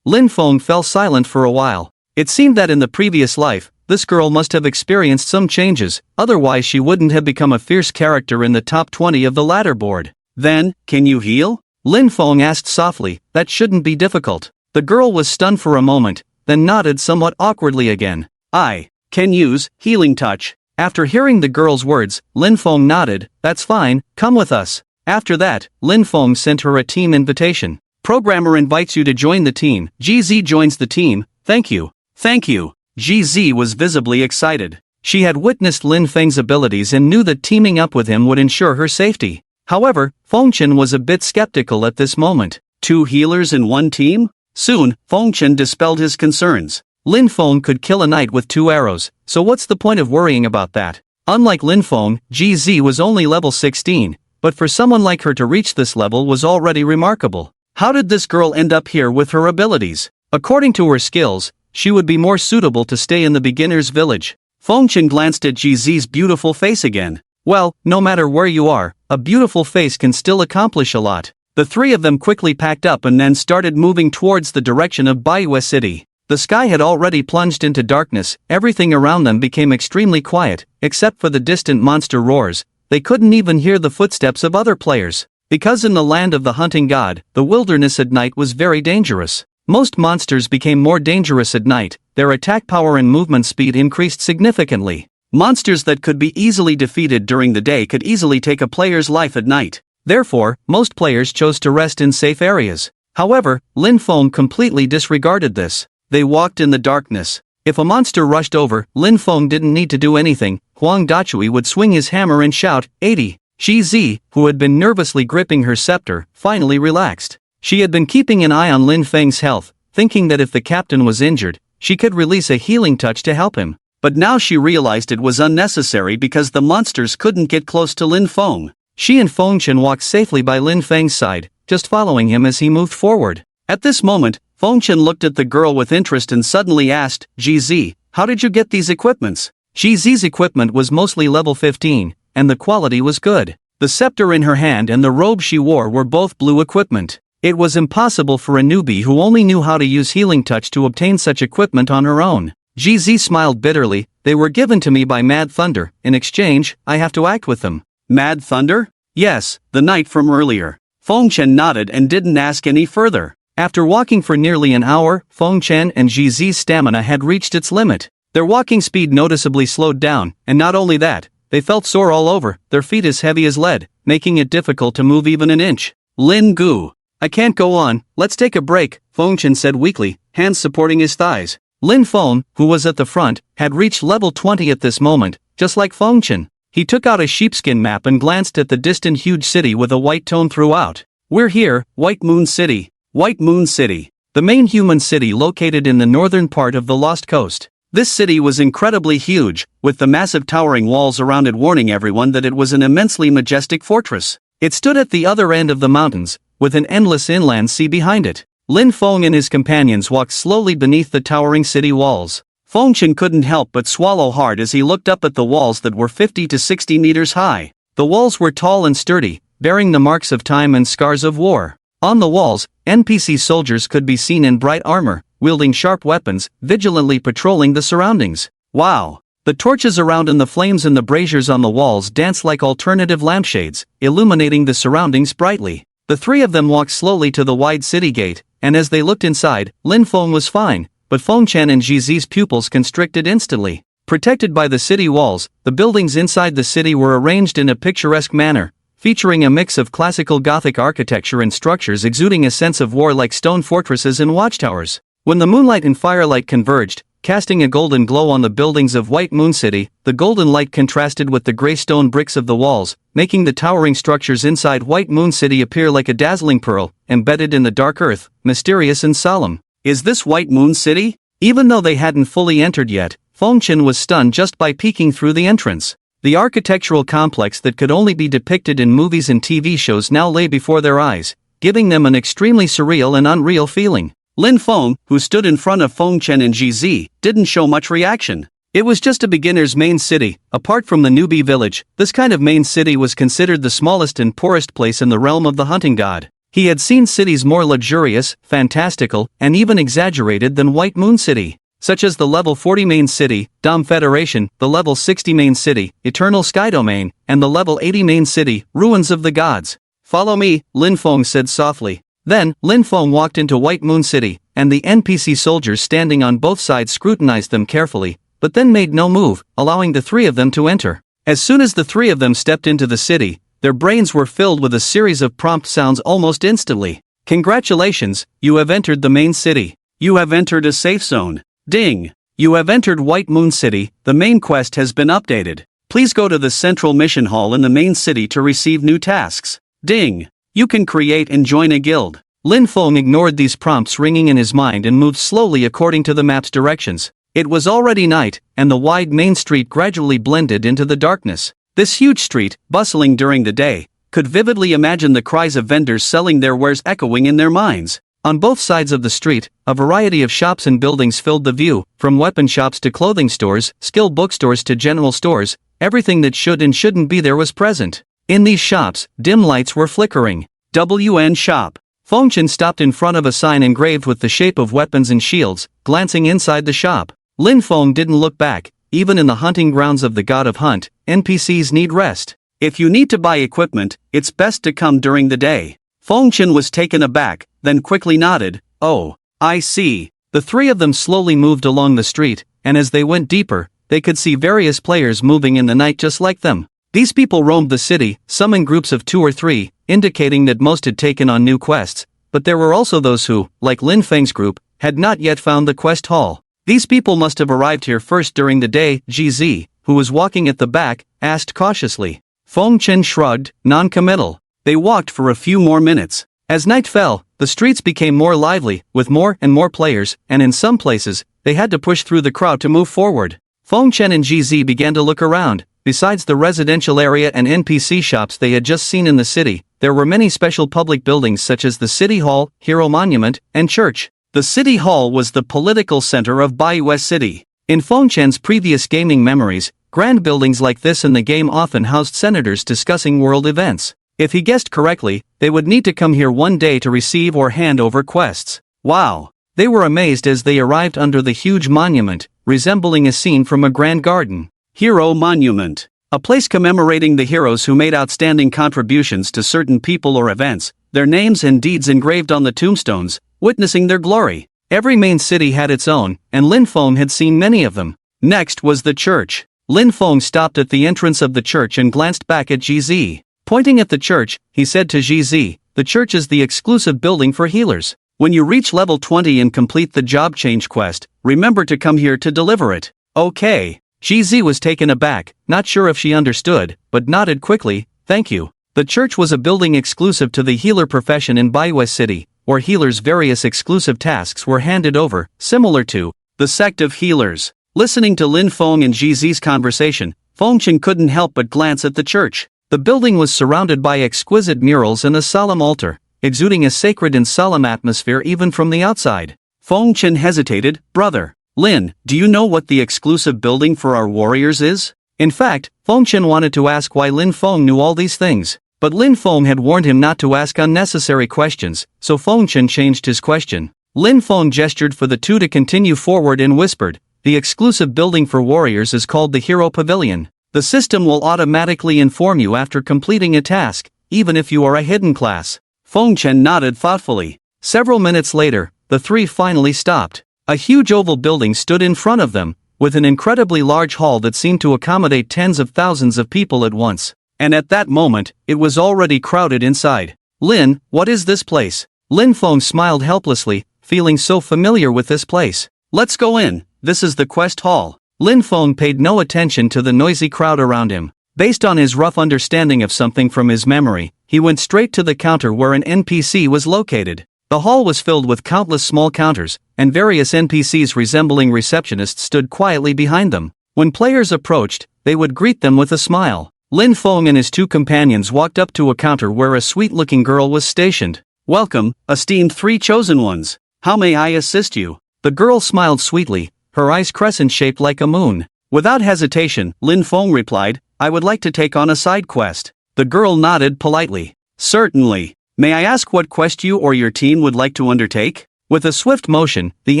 A: Lin Feng fell silent for a while. It seemed that in the previous life, this girl must have experienced some changes, otherwise she wouldn't have become a fierce character in the top 20 of the ladder board. Then, can you heal? Lin Feng asked softly. That shouldn't be difficult. The girl was stunned for a moment, then nodded somewhat awkwardly again. I can use healing touch. After hearing the girl's words, Lin Feng nodded. That's fine, come with us. After that, Lin Feng sent her a team invitation. Programmer invites you to join the team. GZ joins the team. Thank you. Thank you. GZ was visibly excited. She had witnessed Lin Feng's abilities and knew that teaming up with him would ensure her safety. However, Feng Chen was a bit skeptical at this moment. Two healers in one team? Soon, Feng Chen dispelled his concerns. Lin Feng could kill a knight with 2 arrows, so what's the point of worrying about that? Unlike Lin Feng, GZ was only level 16, but for someone like her to reach this level was already remarkable. How did this girl end up here with her abilities? According to her skills, she would be more suitable to stay in the beginner's village. Feng Chen glanced at GZ's beautiful face again. Well, no matter where you are, a beautiful face can still accomplish a lot. The three of them quickly packed up and then started moving towards the direction of Baiyu City. The sky had already plunged into darkness, everything around them became extremely quiet, except for the distant monster roars. They couldn't even hear the footsteps of other players. Because in the land of the hunting god, the wilderness at night was very dangerous. Most monsters became more dangerous at night, their attack power and movement speed increased significantly. Monsters that could be easily defeated during the day could easily take a player's life at night. Therefore, most players chose to rest in safe areas. However, Lin Feng completely disregarded this. They walked in the darkness. If a monster rushed over, Lin Feng didn't need to do anything. Huang Dachui would swing his hammer and shout, 80. Shi Zi, who had been nervously gripping her scepter, finally relaxed. She had been keeping an eye on Lin Feng's health, thinking that if the captain was injured, she could release a healing touch to help him. But now she realized it was unnecessary because the monsters couldn't get close to Lin Feng. She and Feng Chen walked safely by Lin Feng's side, just following him as he moved forward. At this moment, Feng Chen looked at the girl with interest and suddenly asked, GZ, how did you get these equipments? GZ's equipment was mostly level 15, and the quality was good. The scepter in her hand and the robe she wore were both blue equipment. It was impossible for a newbie who only knew how to use healing touch to obtain such equipment on her own. GZ smiled bitterly. They were given to me by Mad Thunder. In exchange, I have to act with them. Mad Thunder? Yes, the knight from earlier. Feng Chen nodded and didn't ask any further. After walking for nearly an hour, Feng Chen and GZ's stamina had reached its limit. Their walking speed noticeably slowed down, and not only that, they felt sore all over, their feet as heavy as lead, making it difficult to move even an inch. Lin Gu. I can't go on, let's take a break, Feng Chen said weakly, hands supporting his thighs. Lin Feng, who was at the front, had reached level 20 at this moment, just like Feng Chen. He took out a sheepskin map and glanced at the distant huge city with a white tone throughout. We're here, White Moon City. White Moon City. The main human city located in the northern part of the Lost Coast. This city was incredibly huge, with the massive towering walls around it warning everyone that it was an immensely majestic fortress. It stood at the other end of the mountains, with an endless inland sea behind it. Lin Feng and his companions walked slowly beneath the towering city walls. Feng Chen couldn't help but swallow hard as he looked up at the walls that were 50 to 60 meters high. The walls were tall and sturdy, bearing the marks of time and scars of war. On the walls, NPC soldiers could be seen in bright armor, wielding sharp weapons, vigilantly patrolling the surroundings. Wow! The torches around and the flames in the braziers on the walls danced like alternative lampshades, illuminating the surroundings brightly. The three of them walked slowly to the wide city gate, and as they looked inside, Lin Feng was fine, but Feng Chen and GZ's pupils constricted instantly. Protected by the city walls, the buildings inside the city were arranged in a picturesque manner, featuring a mix of classical Gothic architecture and structures exuding a sense of war like stone fortresses and watchtowers. When the moonlight and firelight converged, casting a golden glow on the buildings of White Moon City, the golden light contrasted with the gray stone bricks of the walls, making the towering structures inside White Moon City appear like a dazzling pearl, embedded in the dark earth, mysterious and solemn. Is this White Moon City? Even though they hadn't fully entered yet, Feng Chen was stunned just by peeking through the entrance. The architectural complex that could only be depicted in movies and TV shows now lay before their eyes, giving them an extremely surreal and unreal feeling. Lin Feng, who stood in front of Feng Chen and GZ, didn't show much reaction. It was just a beginner's main city. Apart from the newbie village, this kind of main city was considered the smallest and poorest place in the realm of the hunting god. He had seen cities more luxurious, fantastical, and even exaggerated than White Moon City, such as the level 40 main city, Dom Federation, the level 60 main city, Eternal Sky Domain, and the level 80 main city, Ruins of the Gods. Follow me, Lin Feng said softly. Then, Lin Feng walked into White Moon City, and the NPC soldiers standing on both sides scrutinized them carefully, but then made no move, allowing the three of them to enter. As soon as the three of them stepped into the city, their brains were filled with a series of prompt sounds almost instantly. Congratulations, you have entered the main city. You have entered a safe zone. Ding! You have entered White Moon City, the main quest has been updated. Please go to the central mission hall in the main city to receive new tasks. Ding! You can create and join a guild. Lin Feng ignored these prompts ringing in his mind and moved slowly according to the map's directions. It was already night, and the wide main street gradually blended into the darkness. This huge street, bustling during the day, could vividly imagine the cries of vendors selling their wares echoing in their minds. On both sides of the street, a variety of shops and buildings filled the view, from weapon shops to clothing stores, skill bookstores to general stores. Everything that should and shouldn't be there was present. In these shops, dim lights were flickering. WN Shop. Feng Chen stopped in front of a sign engraved with the shape of weapons and shields, glancing inside the shop. Lin Feng didn't look back. Even in the hunting grounds of the god of hunt, NPCs need rest. If you need to buy equipment, it's best to come during the day. Feng Chen was taken aback, then quickly nodded. Oh, I see. The three of them slowly moved along the street, and as they went deeper, they could see various players moving in the night just like them. These people roamed the city, some in groups of 2 or 3, indicating that most had taken on new quests, but there were also those who, like Lin Feng's group, had not yet found the quest hall. These people must have arrived here first during the day. GZ, who was walking at the back, asked cautiously. Feng Chen shrugged, non-committal. They walked for a few more minutes. As night fell, the streets became more lively, with more and more players, and in some places, they had to push through the crowd to move forward. Feng Chen and GZ began to look around. Besides the residential area and NPC shops they had just seen in the city, there were many special public buildings such as the City Hall, Hero Monument, and Church. The City Hall was the political center of Baiwei City. In Feng Chen's previous gaming memories, grand buildings like this in the game often housed senators discussing world events. If he guessed correctly, they would need to come here one day to receive or hand over quests. Wow! They were amazed as they arrived under the huge monument, resembling a scene from a grand garden. Hero Monument. A place commemorating the heroes who made outstanding contributions to certain people or events, their names and deeds engraved on the tombstones, witnessing their glory. Every main city had its own, and Lin Feng had seen many of them. Next was the church. Lin Feng stopped at the entrance of the church and glanced back at GZ. Pointing at the church, he said to GZ, "The church is the exclusive building for healers. When you reach level 20 and complete the job change quest, remember to come here to deliver it." Okay. GZ was taken aback, not sure if she understood, but nodded quickly, "Thank you." The church was a building exclusive to the healer profession in Baiwei City, where healers' various exclusive tasks were handed over, similar to the sect of healers. Listening to Lin Feng and GZ's conversation, Feng Chen couldn't help but glance at the church. The building was surrounded by exquisite murals and a solemn altar, exuding a sacred and solemn atmosphere even from the outside. Feng Chen hesitated. "Brother Lin, do you know what the exclusive building for our warriors is?" In fact, Feng Chen wanted to ask why Lin Feng knew all these things. But Lin Feng had warned him not to ask unnecessary questions, so Feng Chen changed his question. Lin Feng gestured for the two to continue forward and whispered, "The exclusive building for warriors is called the Hero Pavilion. The system will automatically inform you after completing a task, even if you are a hidden class." Feng Chen nodded thoughtfully. Several minutes later, the three finally stopped. A huge oval building stood in front of them, with an incredibly large hall that seemed to accommodate tens of thousands of people at once. And at that moment, it was already crowded inside. "Lin, what is this place?" Lin Feng smiled helplessly, feeling so familiar with this place. "Let's go in, this is the quest hall." Lin Feng paid no attention to the noisy crowd around him. Based on his rough understanding of something from his memory, he went straight to the counter where an NPC was located. The hall was filled with countless small counters, and various NPCs resembling receptionists stood quietly behind them. When players approached, they would greet them with a smile. Lin Feng and his two companions walked up to a counter where a sweet-looking girl was stationed. "Welcome, esteemed three chosen ones. How may I assist you?" The girl smiled sweetly, her eyes crescent-shaped like a moon. Without hesitation, Lin Feng replied, "I would like to take on a side quest." The girl nodded politely. "Certainly. May I ask what quest you or your team would like to undertake?" With a swift motion, the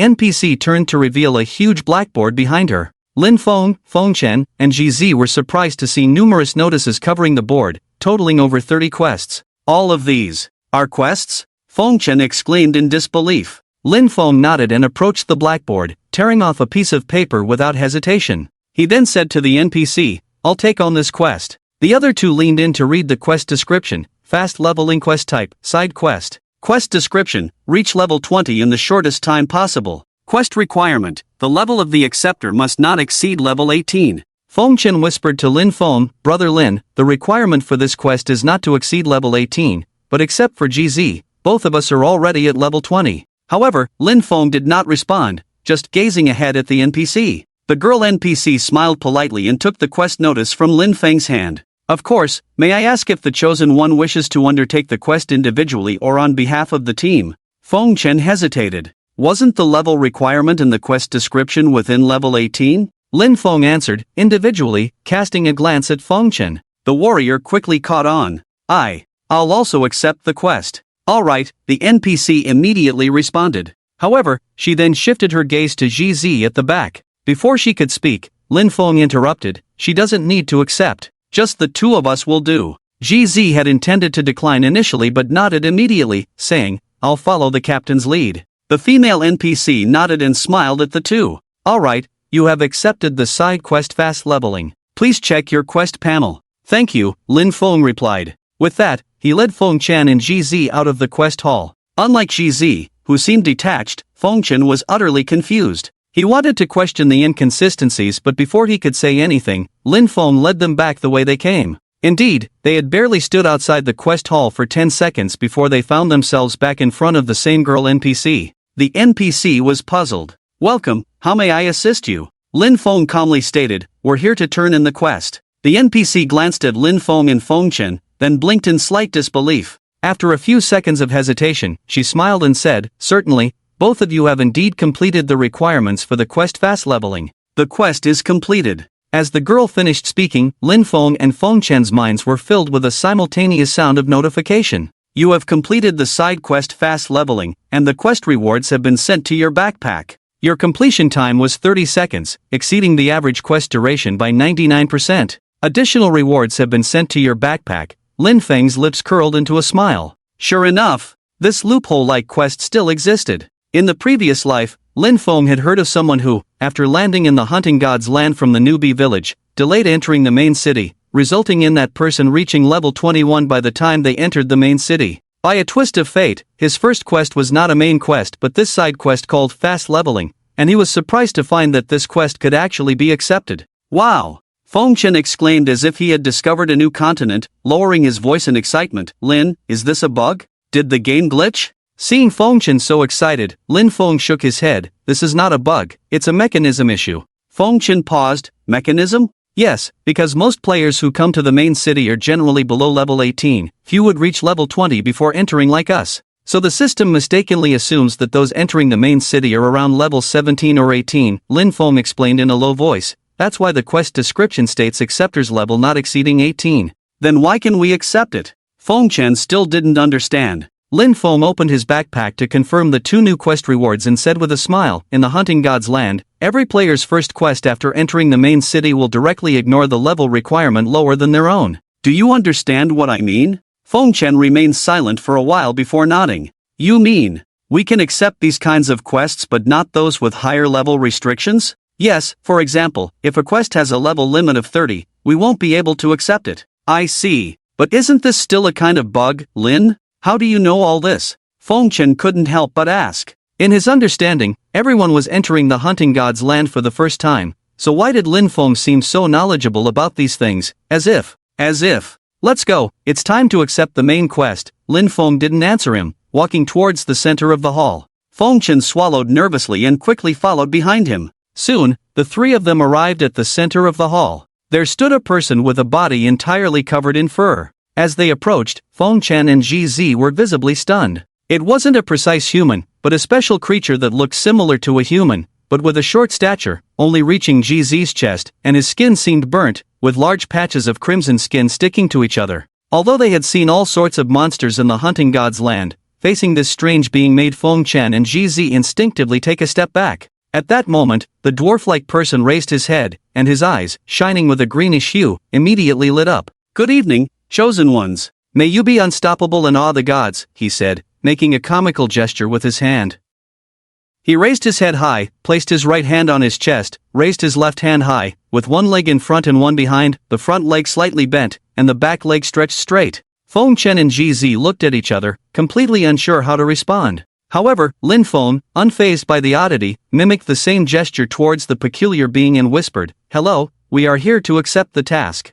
A: NPC turned to reveal a huge blackboard behind her. Lin Feng, Feng Chen, and GZ were surprised to see numerous notices covering the board, totaling over 30 quests. "All of these are quests?" Feng Chen exclaimed in disbelief. Lin Feng nodded and approached the blackboard, tearing off a piece of paper without hesitation. He then said to the NPC, "I'll take on this quest." The other two leaned in to read the quest description. Fast leveling quest type, side quest. Quest description, reach level 20 in the shortest time possible. Quest requirement, the level of the acceptor must not exceed level 18. Feng Chen whispered to Lin Feng, "Brother Lin, the requirement for this quest is not to exceed level 18, but except for GZ, both of us are already at level 20. However, Lin Feng did not respond, just gazing ahead at the NPC. The girl NPC smiled politely and took the quest notice from Lin Feng's hand. "Of course, may I ask if the chosen one wishes to undertake the quest individually or on behalf of the team?" Feng Chen hesitated. Wasn't the level requirement in the quest description within level 18? Lin Feng answered, individually, casting a glance at Feng Chen. The warrior quickly caught on. I'll also accept the quest. Alright, the NPC immediately responded. However, she then shifted her gaze to GZ at the back. Before she could speak, Lin Feng interrupted, she doesn't need to accept. Just the two of us will do. GZ had intended to decline initially but nodded immediately, saying, I'll follow the captain's lead. The female NPC nodded and smiled at the two. Alright, you have accepted the side quest fast leveling. Please check your quest panel. Thank you, Lin Feng replied. With that, he led Feng Chan and GZ out of the quest hall. Unlike GZ, who seemed detached, Feng Chan was utterly confused. He wanted to question the inconsistencies but before he could say anything, Lin Feng led them back the way they came. Indeed, they had barely stood outside the quest hall for 10 seconds before they found themselves back in front of the same girl NPC. The NPC was puzzled. Welcome, how may I assist you? Lin Feng calmly stated, we're here to turn in the quest. The NPC glanced at Lin Feng and Feng Chan, then blinked in slight disbelief. After a few seconds of hesitation, she smiled and said, certainly, both of you have indeed completed the requirements for the quest fast leveling. The quest is completed. As the girl finished speaking, Lin Feng and Feng Chan's minds were filled with a simultaneous sound of notification. You have completed the side quest fast leveling, and the quest rewards have been sent to your backpack. Your completion time was 30 seconds, exceeding the average quest duration by 99%. Additional rewards have been sent to your backpack. Lin Feng's lips curled into a smile. Sure enough, this loophole-like quest still existed. In the previous life, Lin Feng had heard of someone who, after landing in the hunting god's land from the newbie village, delayed entering the main city, resulting in that person reaching level 21 by the time they entered the main city. By a twist of fate, his first quest was not a main quest but this side quest called Fast Leveling, and he was surprised to find that this quest could actually be accepted. Wow! Feng Chan exclaimed as if he had discovered a new continent, lowering his voice in excitement. Lin, is this a bug? Did the game glitch? Seeing Feng Chan so excited, Lin Feng shook his head. This is not a bug, it's a mechanism issue. Feng Chan paused. Mechanism? Yes, because most players who come to the main city are generally below level 18, few would reach level 20 before entering like us. So the system mistakenly assumes that those entering the main city are around level 17 or 18, Lin Feng explained in a low voice. That's why the quest description states acceptor's level not exceeding 18. Then why can we accept it? Feng Chan still didn't understand. Lin Feng opened his backpack to confirm the two new quest rewards and said with a smile, in the hunting god's land, every player's first quest after entering the main city will directly ignore the level requirement lower than their own. Do you understand what I mean? Feng Chan remained silent for a while before nodding. You mean, we can accept these kinds of quests but not those with higher level restrictions? Yes, for example, if a quest has a level limit of 30, we won't be able to accept it. I see. But isn't this still a kind of bug, Lin? How do you know all this? Feng Chan couldn't help but ask. In his understanding, everyone was entering the hunting god's land for the first time, so why did Lin Feng seem so knowledgeable about these things? As if. Let's go, it's time to accept the main quest. Lin Feng didn't answer him, walking towards the center of the hall. Feng Chan swallowed nervously and quickly followed behind him. Soon, the three of them arrived at the center of the hall. There stood a person with a body entirely covered in fur. As they approached, Feng Chan and GZ were visibly stunned. It wasn't a precise human, but a special creature that looked similar to a human, but with a short stature, only reaching GZ's chest, and his skin seemed burnt, with large patches of crimson skin sticking to each other. Although they had seen all sorts of monsters in the hunting god's land, facing this strange being made Feng Chan and GZ instinctively take a step back. At that moment, the dwarf-like person raised his head, and his eyes, shining with a greenish hue, immediately lit up. Good evening, chosen ones. May you be unstoppable and awe the gods, he said, making a comical gesture with his hand. He raised his head high, placed his right hand on his chest, raised his left hand high, with one leg in front and one behind, the front leg slightly bent, and the back leg stretched straight. Feng Chan and GZ looked at each other, completely unsure how to respond. However, Lin Feng, unfazed by the oddity, mimicked the same gesture towards the peculiar being and whispered, "Hello, we are here to accept the task."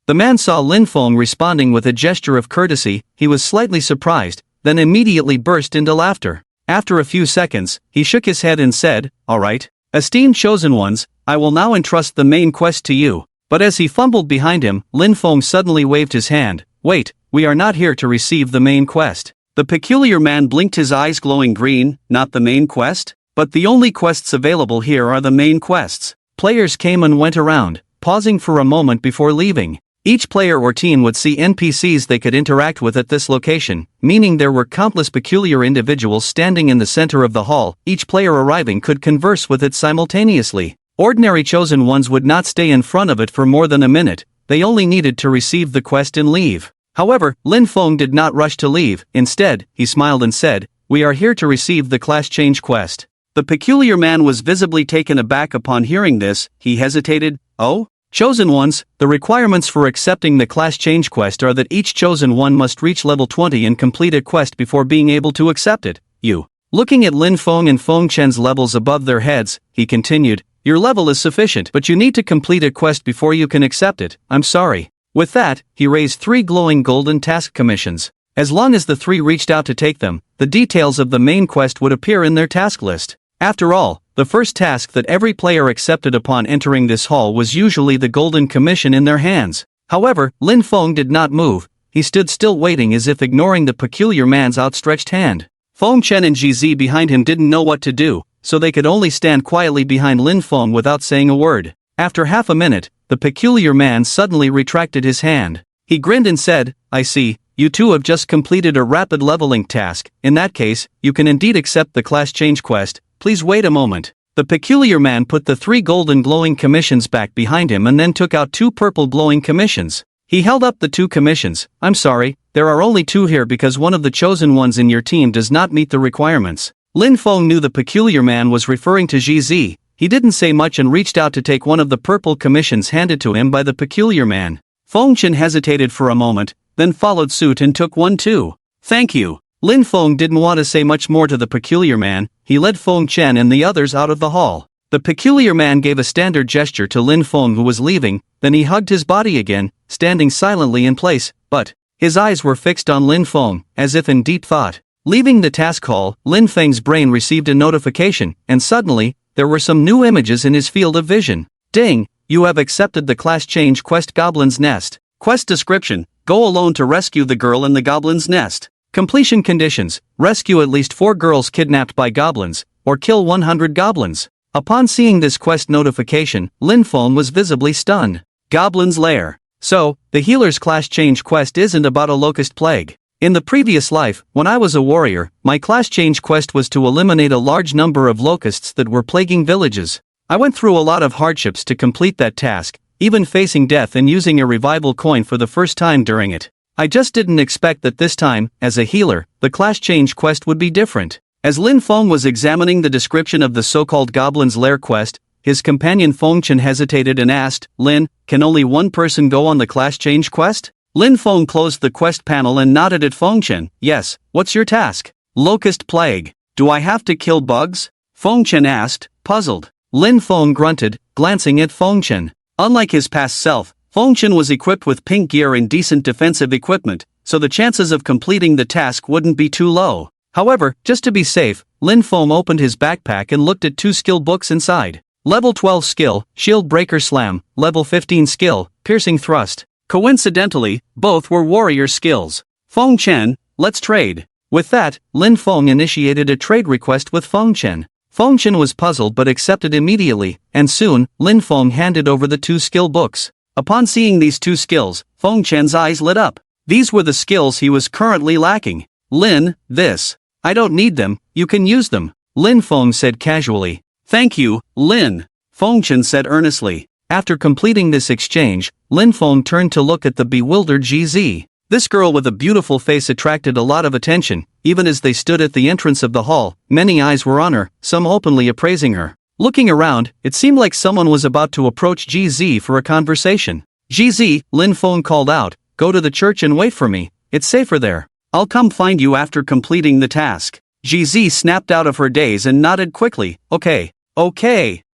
A: The man saw Lin Feng responding with a gesture of courtesy. He was slightly surprised, then immediately burst into laughter. After a few seconds, he shook his head and said, "All right, esteemed chosen ones, I will now entrust the main quest to you." But as he fumbled behind him, Lin Feng suddenly waved his hand. "Wait, we are not here to receive the main quest." The peculiar man blinked, his eyes glowing green. Not the main quest? But the only quests available here are the main quests. Players came and went around, pausing for a moment before leaving. Each player or team would see NPCs they could interact with at this location, meaning there were countless peculiar individuals standing in the center of the hall. Each player arriving could converse with it simultaneously. Ordinary chosen ones would not stay in front of it for more than a minute, they only needed to receive the quest and leave. However, Lin Feng did not rush to leave. Instead, he smiled and said, "We are here to receive the class change quest." The peculiar man was visibly taken aback upon hearing this. He hesitated. "Oh? Chosen ones, the requirements for accepting the class change quest are that each chosen one must reach level 20 and complete a quest before being able to accept it. You." Looking at Lin Feng and Feng Chen's levels above their heads, he continued, "Your level is sufficient, but you need to complete a quest before you can accept it. I'm sorry." With that, he raised 3 glowing golden task commissions. As long as the 3 reached out to take them, the details of the main quest would appear in their task list. After all, the first task that every player accepted upon entering this hall was usually the golden commission in their hands. However, Lin Feng did not move. He stood still waiting as if ignoring the peculiar man's outstretched hand. Feng Chen and GZ behind him didn't know what to do, so they could only stand quietly behind Lin Feng without saying a word. After half a minute, the peculiar man suddenly retracted his hand. He grinned and said, "I see, you two have just completed a rapid leveling task. In that case, you can indeed accept the class change quest. Please wait a moment." The peculiar man put the 3 golden glowing commissions back behind him and then took out 2 purple glowing commissions. He held up the 2 commissions. "I'm sorry, there are only 2 here because one of the chosen ones in your team does not meet the requirements." Lin Feng knew the peculiar man was referring to GZ. He didn't say much and reached out to take one of the purple commissions handed to him by the peculiar man. Feng Chen hesitated for a moment, then followed suit and took one too. "Thank you." Lin Feng didn't want to say much more to the peculiar man. He led Feng Chen and the others out of the hall. The peculiar man gave a standard gesture to Lin Feng who was leaving, then he hugged his body again, standing silently in place, but his eyes were fixed on Lin Feng, as if in deep thought. Leaving the task hall, Lin Feng's brain received a notification, and suddenly, there were some new images in his field of vision. "Ding, you have accepted the class change quest Goblin's Nest." Quest description: go alone to rescue the girl in the Goblin's Nest. Completion conditions: rescue at least 4 girls kidnapped by goblins, or kill 100 goblins. Upon seeing this quest notification, Lin Feng was visibly stunned. Goblin's Lair. So, the healer's class change quest isn't about a locust plague. In the previous life, when I was a warrior, my class change quest was to eliminate a large number of locusts that were plaguing villages. I went through a lot of hardships to complete that task, even facing death and using a revival coin for the first time during it. I just didn't expect that this time, as a healer, the class change quest would be different. As Lin Feng was examining the description of the so-called Goblin's Lair quest, his companion Feng Chen hesitated and asked, "Lin, can only one person go on the class change quest?" Lin Feng closed the quest panel and nodded at Feng Chen. "Yes, what's your task?" "Locust plague. Do I have to kill bugs?" Feng Chen asked, puzzled. Lin Feng grunted, glancing at Feng Chen. Unlike his past self, Feng Chen was equipped with pink gear and decent defensive equipment, so the chances of completing the task wouldn't be too low. However, just to be safe, Lin Feng opened his backpack and looked at 2 skill books inside. Level 12 skill, Shield Breaker Slam, level 15 skill, Piercing Thrust. Coincidentally, both were warrior skills. "Feng Chen, let's trade." With that, Lin Feng initiated a trade request with Feng Chen. Feng Chen was puzzled but accepted immediately, and soon, Lin Feng handed over the 2 skill books. Upon seeing these 2 skills, Feng Chen's eyes lit up. These were the skills he was currently lacking. "Lin, this. I don't need them, you can use them," Lin Feng said casually. "Thank you, Lin," Feng Chen said earnestly. After completing this exchange, Lin Feng turned to look at the bewildered GZ. This girl with a beautiful face attracted a lot of attention. Even as they stood at the entrance of the hall, many eyes were on her, some openly appraising her. Looking around, it seemed like someone was about to approach GZ for a conversation. "GZ," Lin Feng called out, "go to the church and wait for me, it's safer there. I'll come find you after completing the task." GZ snapped out of her daze and nodded quickly. Okay.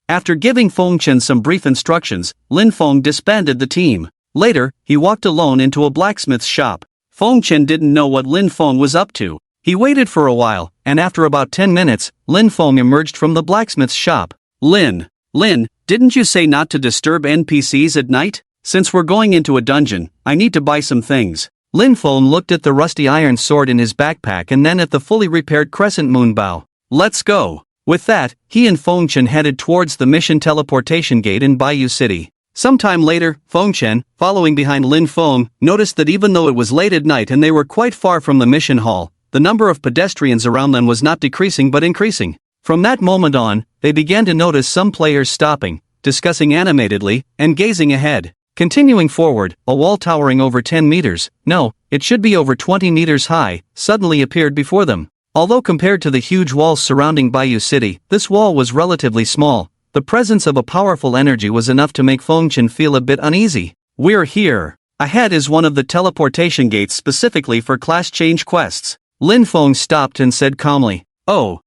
A: After giving Feng Chen some brief instructions, Lin Feng disbanded the team. Later, he walked alone into a blacksmith's shop. Feng Chen didn't know what Lin Feng was up to. He waited for a while, and after about 10 minutes, Lin Feng emerged from the blacksmith's shop. Lin, didn't you say not to disturb NPCs at night? Since we're going into a dungeon, I need to buy some things." Lin Feng looked at the rusty iron sword in his backpack and then at the fully repaired crescent moon bow. "Let's go." With that, he and Feng Chen headed towards the mission teleportation gate in Bayou City. Sometime later, Feng Chen, following behind Lin Feng, noticed that even though it was late at night and they were quite far from the mission hall, the number of pedestrians around them was not decreasing but increasing. From that moment on, they began to notice some players stopping, discussing animatedly, and gazing ahead. Continuing forward, a wall towering over 10 meters, no, it should be over 20 meters high, suddenly appeared before them. Although compared to the huge walls surrounding Bayou City, this wall was relatively small. The presence of a powerful energy was enough to make Feng Chen feel a bit uneasy. We're here. Ahead is one of the teleportation gates specifically for class change quests. Lin Feng stopped and said calmly, Oh,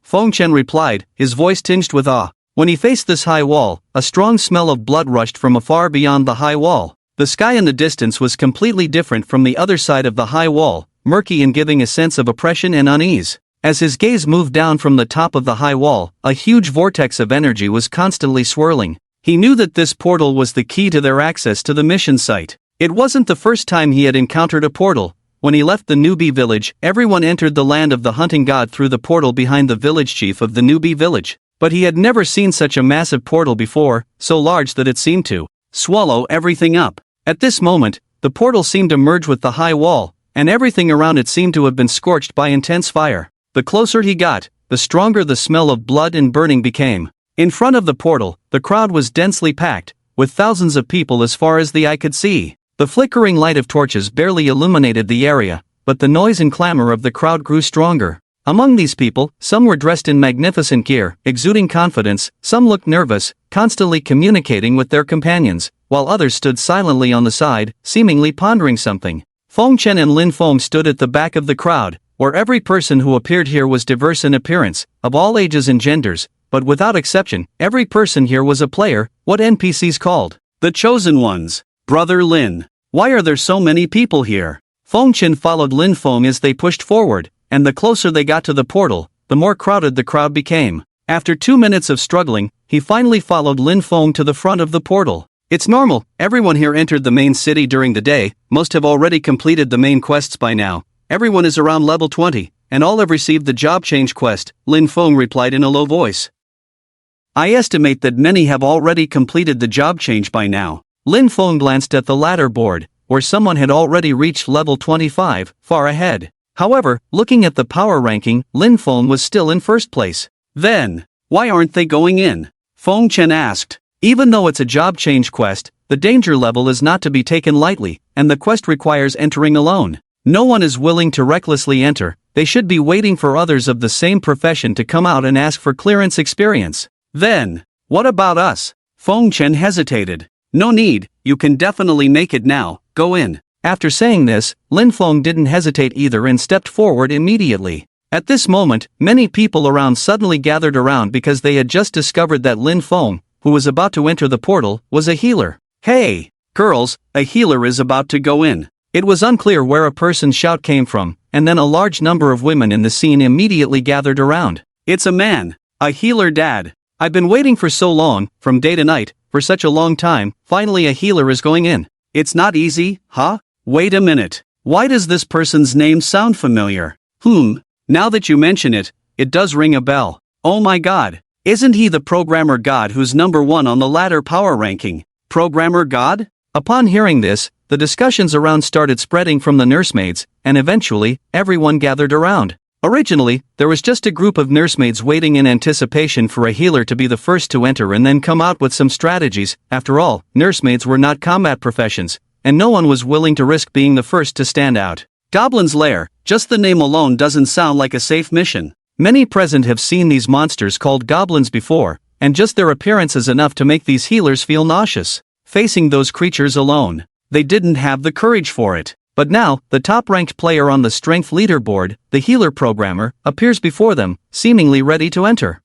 A: Feng Chen replied, his voice tinged with awe. When he faced this high wall, a strong smell of blood rushed from afar beyond the high wall. The sky in the distance was completely different from the other side of the high wall, murky and giving a sense of oppression and unease. As his gaze moved down from the top of the high wall, a huge vortex of energy was constantly swirling. He knew that this portal was the key to their access to the mission site. It wasn't the first time he had encountered a portal. When he left the newbie village, everyone entered the land of the hunting god through the portal behind the village chief of the newbie village. But he had never seen such a massive portal before, so large that it seemed to swallow everything up. At this moment, the portal seemed to merge with the high wall, and everything around it seemed to have been scorched by intense fire. The closer he got, the stronger the smell of blood and burning became. In front of the portal, the crowd was densely packed, with thousands of people as far as the eye could see. The flickering light of torches barely illuminated the area, but the noise and clamor of the crowd grew stronger. Among these people, some were dressed in magnificent gear, exuding confidence, some looked nervous, constantly communicating with their companions, while others stood silently on the side, seemingly pondering something. Feng Chen and Lin Feng stood at the back of the crowd, where every person who appeared here was diverse in appearance, of all ages and genders, but without exception, every person here was a player, what NPCs called the Chosen Ones. Brother Lin, why are there so many people here? Feng Chen followed Lin Feng as they pushed forward, and the closer they got to the portal, the more crowded the crowd became. After 2 minutes of struggling, he finally followed Lin Feng to the front of the portal. It's normal, everyone here entered the main city during the day, most have already completed the main quests by now. Everyone is around level 20, and all have received the job change quest, Lin Feng replied in a low voice. I estimate that many have already completed the job change by now. Lin Feng glanced at the ladder board, where someone had already reached level 25, far ahead. However, looking at the power ranking, Lin Feng was still in first place. Then, why aren't they going in? Feng Chen asked. Even though it's a job change quest, the danger level is not to be taken lightly, and the quest requires entering alone. No one is willing to recklessly enter, they should be waiting for others of the same profession to come out and ask for clearance experience. Then, what about us? Feng Chen hesitated. No need, you can definitely make it now, go in. After saying this, Lin Feng didn't hesitate either and stepped forward immediately. At this moment, many people around suddenly gathered around because they had just discovered that Lin Feng, who was about to enter the portal, was a healer. Hey, girls, a healer is about to go in. It was unclear where a person's shout came from, and then a large number of women in the scene immediately gathered around. It's a man, a healer dad. I've been waiting for so long, from day to night, for such a long time, finally a healer is going in. It's not easy, huh? Wait a minute. Why does this person's name sound familiar? Now that you mention it, it does ring a bell. Oh my god. Isn't he the programmer god who's number 1 on the ladder power ranking? Programmer god? Upon hearing this, the discussions around started spreading from the nursemaids, and eventually, everyone gathered around. Originally, there was just a group of nursemaids waiting in anticipation for a healer to be the first to enter and then come out with some strategies. After all, nursemaids were not combat professions, and no one was willing to risk being the first to stand out. Goblin's Lair, just the name alone doesn't sound like a safe mission. Many present have seen these monsters called goblins before, and just their appearance is enough to make these healers feel nauseous. Facing those creatures alone, they didn't have the courage for it. But now, the top-ranked player on the strength leaderboard, the healer programmer, appears before them, seemingly ready to enter.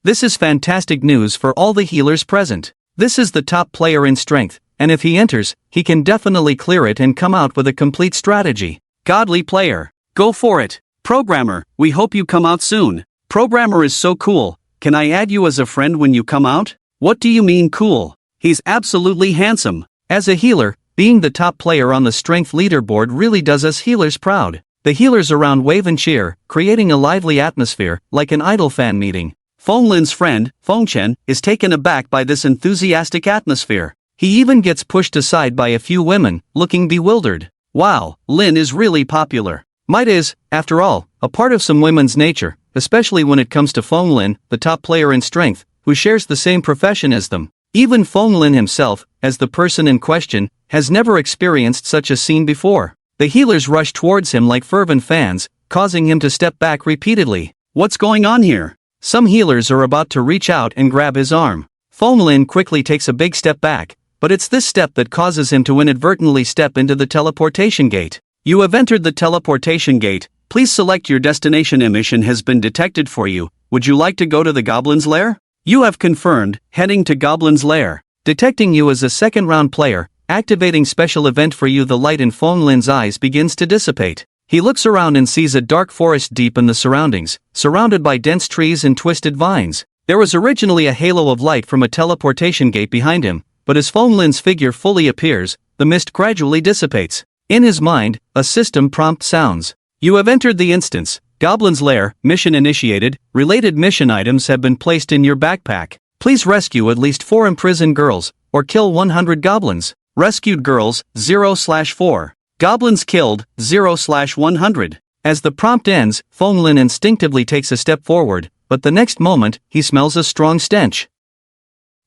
A: This is fantastic news for all the healers present. This is the top player in strength, and if he enters, he can definitely clear it and come out with a complete strategy. Godly player, go for it. Programmer, we hope you come out soon. Programmer is so cool, can I add you as a friend when you come out? What do you mean cool? He's absolutely handsome. As a healer, being the top player on the strength leaderboard really does us healers proud. The healers around wave and cheer, creating a lively atmosphere, like an idol fan meeting. Feng Lin's friend, Feng Chen, is taken aback by this enthusiastic atmosphere. He even gets pushed aside by a few women, looking bewildered. Wow, Lin is really popular. Might is, after all, a part of some women's nature, especially when it comes to Feng Lin, the top player in strength, who shares the same profession as them. Even Feng Lin himself, as the person in question, has never experienced such a scene before. The healers rush towards him like fervent fans, causing him to step back repeatedly. What's going on here? Some healers are about to reach out and grab his arm. Feng Lin quickly takes a big step back, but it's this step that causes him to inadvertently step into the teleportation gate. You have entered the teleportation gate. Please select your destination. A mission has been detected for you. Would you like to go to the Goblin's Lair? You have confirmed, heading to Goblin's Lair. Detecting you as a second-round player, activating special event for you. The light in Feng Lin's eyes begins to dissipate. He looks around and sees a dark forest deep in the surroundings, surrounded by dense trees and twisted vines. There was originally a halo of light from a teleportation gate behind him, but as Feng Lin's figure fully appears, the mist gradually dissipates. In his mind, a system prompt sounds. You have entered the instance. Goblin's Lair, mission initiated. Related mission items have been placed in your backpack. Please rescue at least 4 imprisoned girls, or kill 100 goblins. Rescued girls, 0/4. Goblins killed, 0/100. As the prompt ends, Feng Lin instinctively takes a step forward, but the next moment, he smells a strong stench.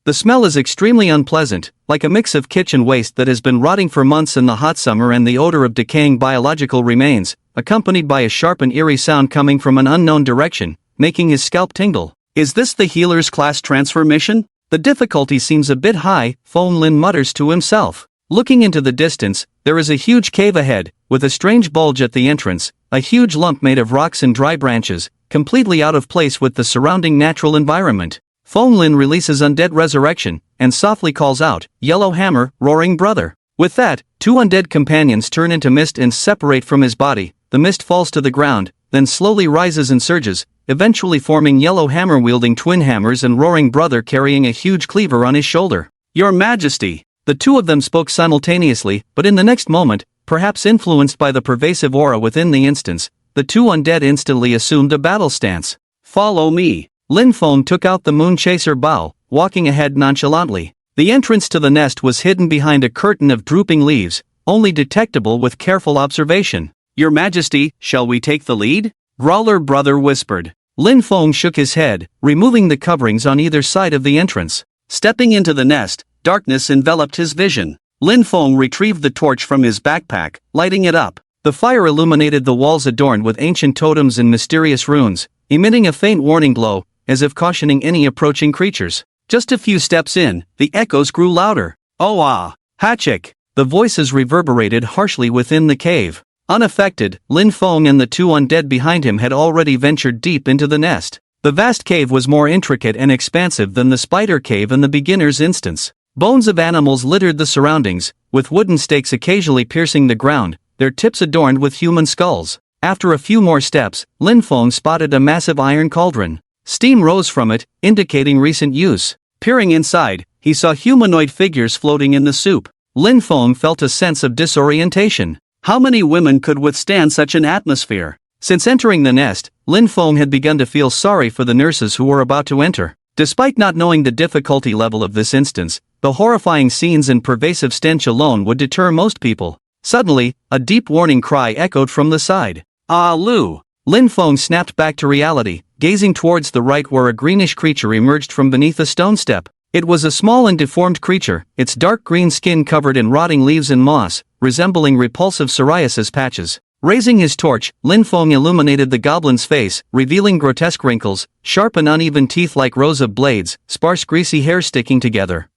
A: The smell is extremely unpleasant, like a mix of kitchen waste that has been rotting for months in the hot summer and the odor of decaying biological remains, accompanied by a sharp and eerie sound coming from an unknown direction, making his scalp tingle. Is this the healer's class transfer mission? The difficulty seems a bit high, Feng Lin mutters to himself. Looking into the distance, there is a huge cave ahead, with a strange bulge at the entrance, a huge lump made of rocks and dry branches, completely out of place with the surrounding natural environment. Feng Lin releases Undead Resurrection, and softly calls out, "Yellow Hammer, Roaring Brother." With that, 2 undead companions turn into mist and separate from his body. The mist falls to the ground, then slowly rises and surges, eventually forming Yellow Hammer wielding twin hammers and Roaring Brother carrying a huge cleaver on his shoulder. "Your Majesty!" The 2 of them spoke simultaneously, but in the next moment, perhaps influenced by the pervasive aura within the instance, the 2 undead instantly assumed a battle stance. "Follow me." Lin Feng took out the Moon Chaser bow, walking ahead nonchalantly. The entrance to the nest was hidden behind a curtain of drooping leaves, only detectable with careful observation. "Your Majesty, shall we take the lead?" Brawler Brother whispered. Lin Feng shook his head, removing the coverings on either side of the entrance. Stepping into the nest, darkness enveloped his vision. Lin Feng retrieved the torch from his backpack, lighting it up. The fire illuminated the walls adorned with ancient totems and mysterious runes, emitting a faint warning glow, as if cautioning any approaching creatures. Just a few steps in, the echoes grew louder. "Oh ah, Hachik!" The voices reverberated harshly within the cave. Unaffected, Lin Feng and the 2 undead behind him had already ventured deep into the nest. The vast cave was more intricate and expansive than the spider cave in the beginner's instance. Bones of animals littered the surroundings, with wooden stakes occasionally piercing the ground, their tips adorned with human skulls. After a few more steps, Lin Feng spotted a massive iron cauldron. Steam rose from it, indicating recent use. Peering inside, he saw humanoid figures floating in the soup. Lin Feng felt a sense of disorientation. How many women could withstand such an atmosphere? Since entering the nest, Lin Feng had begun to feel sorry for the nurses who were about to enter. Despite not knowing the difficulty level of this instance, the horrifying scenes and pervasive stench alone would deter most people. Suddenly, a deep warning cry echoed from the side. "Ah Lu!" Lin Feng snapped back to reality, gazing towards the right where a greenish creature emerged from beneath a stone step. It was a small and deformed creature, its dark green skin covered in rotting leaves and moss, resembling repulsive psoriasis patches. Raising his torch, Lin Feng illuminated the goblin's face, revealing grotesque wrinkles, sharp and uneven teeth like rows of blades, sparse greasy hair sticking together.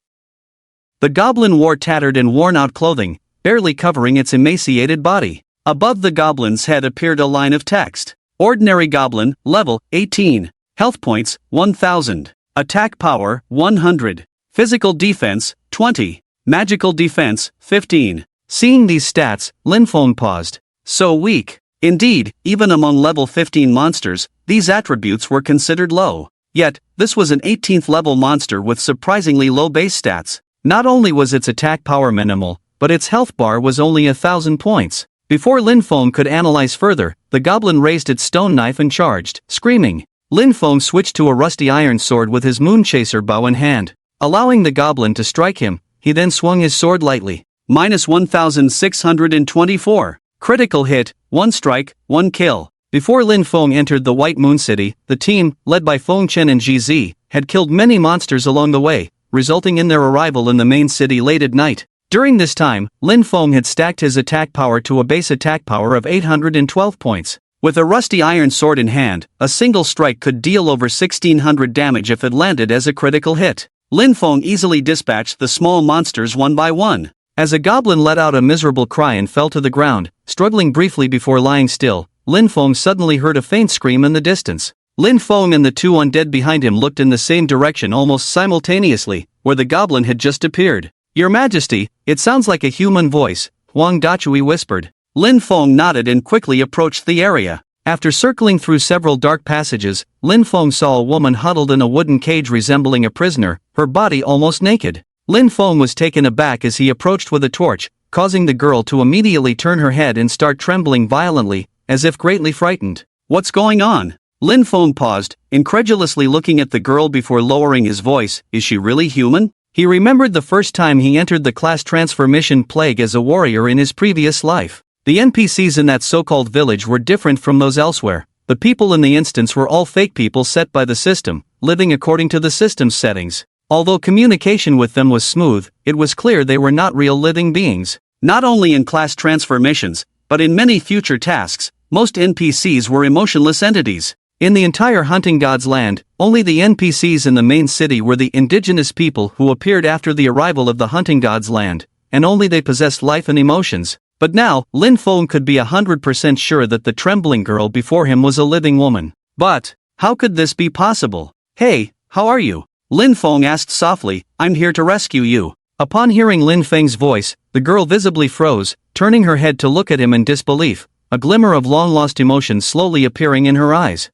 A: The goblin wore tattered and worn-out clothing, barely covering its emaciated body. Above the goblin's head appeared a line of text. Ordinary Goblin, level 18. Health points, 1000. Attack power, 100. Physical defense, 20. Magical defense, 15. Seeing these stats, Lin Feng paused. So weak. Indeed, even among level 15 monsters, these attributes were considered low. Yet, this was an 18th level monster with surprisingly low base stats. Not only was its attack power minimal, but its health bar was only 1000 points. Before Lin Feng could analyze further, the goblin raised its stone knife and charged, screaming. Lin Feng switched to a rusty iron sword with his Moonchaser bow in hand. Allowing the goblin to strike him, he then swung his sword lightly. Minus 1624. Critical hit, 1 strike, 1 kill. Before Lin Feng entered the White Moon City, the team, led by Feng Chen and GZ, had killed many monsters along the way, resulting in their arrival in the main city late at night. During this time, Lin Feng had stacked his attack power to a base attack power of 812 points. With a rusty iron sword in hand, a single strike could deal over 1600 damage if it landed as a critical hit. Lin Feng easily dispatched the small monsters one by one. As a goblin let out a miserable cry and fell to the ground, struggling briefly before lying still, Lin Feng suddenly heard a faint scream in the distance. Lin Feng and the 2 undead behind him looked in the same direction almost simultaneously, where the goblin had just appeared. "Your Majesty, it sounds like a human voice," Huang Dachui whispered. Lin Feng nodded and quickly approached the area. After circling through several dark passages, Lin Feng saw a woman huddled in a wooden cage resembling a prisoner, her body almost naked. Lin Feng was taken aback as he approached with a torch, causing the girl to immediately turn her head and start trembling violently, as if greatly frightened. "What's going on?" Lin Feng paused, incredulously looking at the girl before lowering his voice. "Is she really human?" He remembered the first time he entered the class transformation plague as a warrior in his previous life. The NPCs in that so-called village were different from those elsewhere. The people in the instance were all fake people set by the system, living according to the system's settings. Although communication with them was smooth, it was clear they were not real living beings. Not only in class transformations, but in many future tasks, most NPCs were emotionless entities. In the entire Hunting God's land, only the NPCs in the main city were the indigenous people who appeared after the arrival of the Hunting God's land, and only they possessed life and emotions. But now, Lin Feng could be 100% sure that the trembling girl before him was a living woman. But how could this be possible? "Hey, how are you?" Lin Feng asked softly. "I'm here to rescue you." Upon hearing Lin Feng's voice, the girl visibly froze, turning her head to look at him in disbelief, a glimmer of long-lost emotion slowly appearing in her eyes.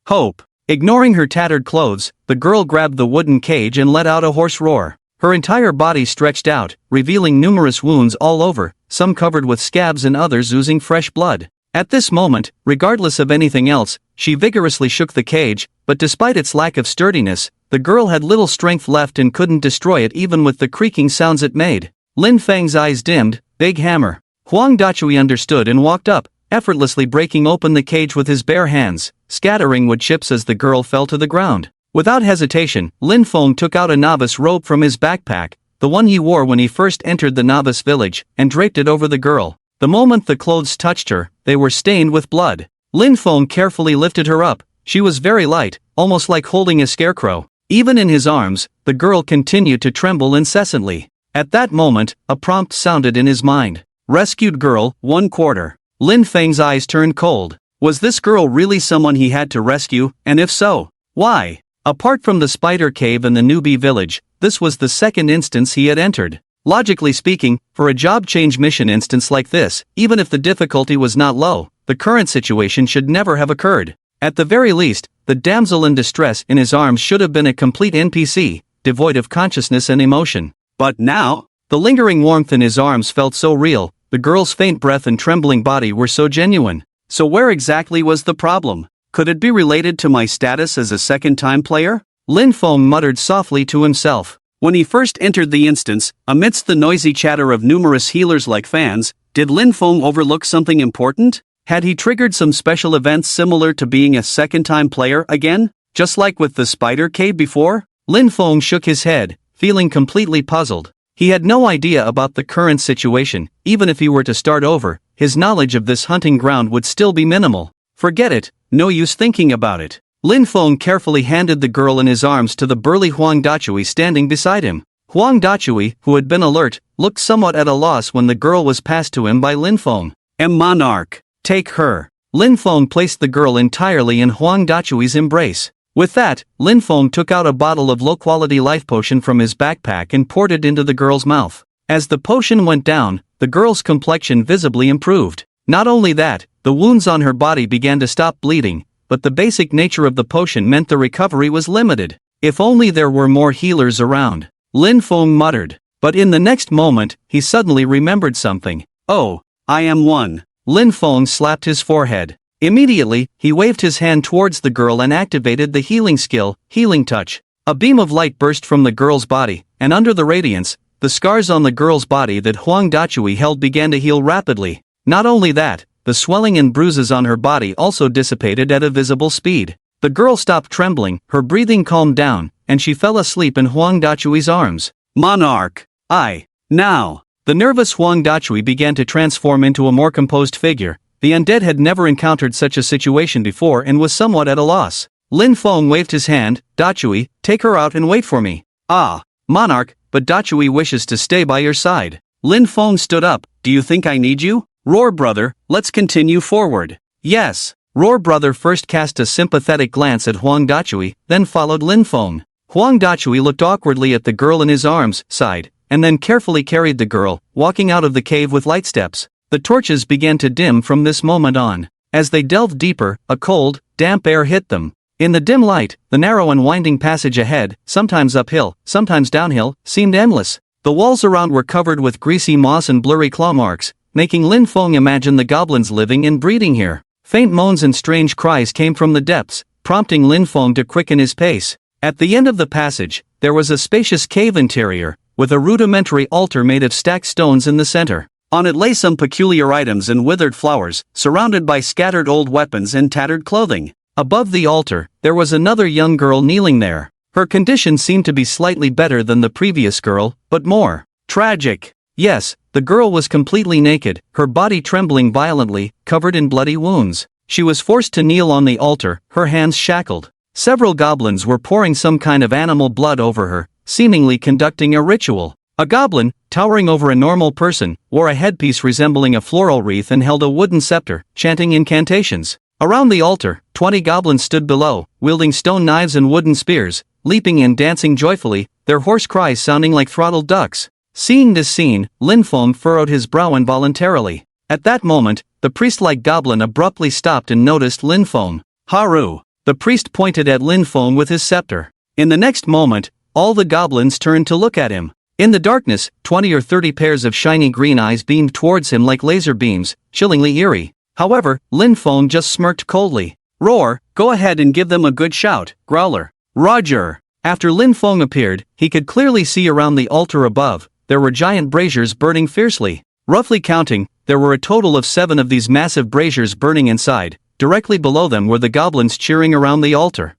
A: Hope. Ignoring her tattered clothes, the girl grabbed the wooden cage and let out a hoarse roar. Her entire body stretched out, revealing numerous wounds all over, some covered with scabs and others oozing fresh blood. At this moment, regardless of anything else, she vigorously shook the cage, but despite its lack of sturdiness, the girl had little strength left and couldn't destroy it even with the creaking sounds it made. Lin Feng's eyes dimmed. "Big hammer." Huang Dachui understood and walked up, effortlessly breaking open the cage with his bare hands, scattering wood chips as the girl fell to the ground. Without hesitation, Lin Feng took out a novice robe from his backpack, the one he wore when he first entered the novice village, and draped it over the girl. The moment the clothes touched her, they were stained with blood. Lin Feng carefully lifted her up. She was very light, almost like holding a scarecrow. Even in his arms, the girl continued to tremble incessantly. At that moment, a prompt sounded in his mind. "Rescued girl, 1/4. Lin Feng's eyes turned cold. Was this girl really someone he had to rescue, and if so, why? Apart from the spider cave and the newbie village, this was the second instance he had entered. Logically speaking, for a job change mission instance like this, even if the difficulty was not low, the current situation should never have occurred. At the very least, the damsel in distress in his arms should have been a complete NPC, devoid of consciousness and emotion. But now, the lingering warmth in his arms felt so real, the girl's faint breath and trembling body were so genuine. So where exactly was the problem? Could it be related to my status as a second-time player? Lin Feng muttered softly to himself. When he first entered the instance, amidst the noisy chatter of numerous healers like fans, did Lin Feng overlook something important? Had he triggered some special events similar to being a second-time player again? Just like with the spider cave before? Lin Feng shook his head, feeling completely puzzled. He had no idea about the current situation. Even if he were to start over, his knowledge of this hunting ground would still be minimal. Forget it, no use thinking about it. Lin Feng carefully handed the girl in his arms to the burly Huang Dachui standing beside him. Huang Dachui, who had been alert, looked somewhat at a loss when the girl was passed to him by Lin Feng. Monarch, take her. Lin Feng placed the girl entirely in Huang Dachui's embrace. With that, Lin Feng took out a bottle of low-quality life potion from his backpack and poured it into the girl's mouth. As the potion went down, the girl's complexion visibly improved. Not only that, the wounds on her body began to stop bleeding, but the basic nature of the potion meant the recovery was limited. If only there were more healers around, Lin Feng muttered. But in the next moment, he suddenly remembered something. Oh, I am one. Lin Feng slapped his forehead. Immediately, he waved his hand towards the girl and activated the healing skill, Healing Touch. A beam of light burst from the girl's body, and under the radiance, the scars on the girl's body that Huang Dachui held began to heal rapidly. Not only that, the swelling and bruises on her body also dissipated at a visible speed. The girl stopped trembling, her breathing calmed down, and she fell asleep in Huang Dachui's arms. Monarch! Now! The nervous Huang Dachui began to transform into a more composed figure. The undead had never encountered such a situation before and was somewhat at a loss. Lin Feng waved his hand. Dachui, take her out and wait for me. Ah, Monarch, but Dachui wishes to stay by your side. Lin Feng stood up. Do you think I need you? Roar brother, let's continue forward. Yes. Roar brother first cast a sympathetic glance at Huang Dachui, then followed Lin Feng. Huang Dachui looked awkwardly at the girl in his arms, sighed, and then carefully carried the girl, walking out of the cave with light steps. The torches began to dim from this moment on. As they delved deeper, a cold, damp air hit them. In the dim light, the narrow and winding passage ahead, sometimes uphill, sometimes downhill, seemed endless. The walls around were covered with greasy moss and blurry claw marks, making Lin Feng imagine the goblins living and breeding here. Faint moans and strange cries came from the depths, prompting Lin Feng to quicken his pace. At the end of the passage, there was a spacious cave interior, with a rudimentary altar made of stacked stones in the center. On it lay some peculiar items and withered flowers, surrounded by scattered old weapons and tattered clothing. Above the altar, there was another young girl kneeling there. Her condition seemed to be slightly better than the previous girl, but more tragic. Yes, the girl was completely naked, her body trembling violently, covered in bloody wounds. She was forced to kneel on the altar, her hands shackled. Several goblins were pouring some kind of animal blood over her, seemingly conducting a ritual. A goblin, towering over a normal person, wore a headpiece resembling a floral wreath and held a wooden scepter, chanting incantations. Around the altar, 20 goblins stood below, wielding stone knives and wooden spears, leaping and dancing joyfully, their hoarse cries sounding like throttled ducks. Seeing this scene, Lin Feng furrowed his brow involuntarily. At that moment, the priest-like goblin abruptly stopped and noticed Lin Feng. Haru! The priest pointed at Lin Feng with his scepter. In the next moment, all the goblins turned to look at him. In the darkness, 20 or 30 pairs of shiny green eyes beamed towards him like laser beams, chillingly eerie. However, Lin Feng just smirked coldly. Roar, go ahead and give them a good shout, Growler. Roger! After Lin Feng appeared, he could clearly see around the altar above, there were giant braziers burning fiercely. Roughly counting, there were a total of 7 of these massive braziers burning inside. Directly below them were the goblins cheering around the altar.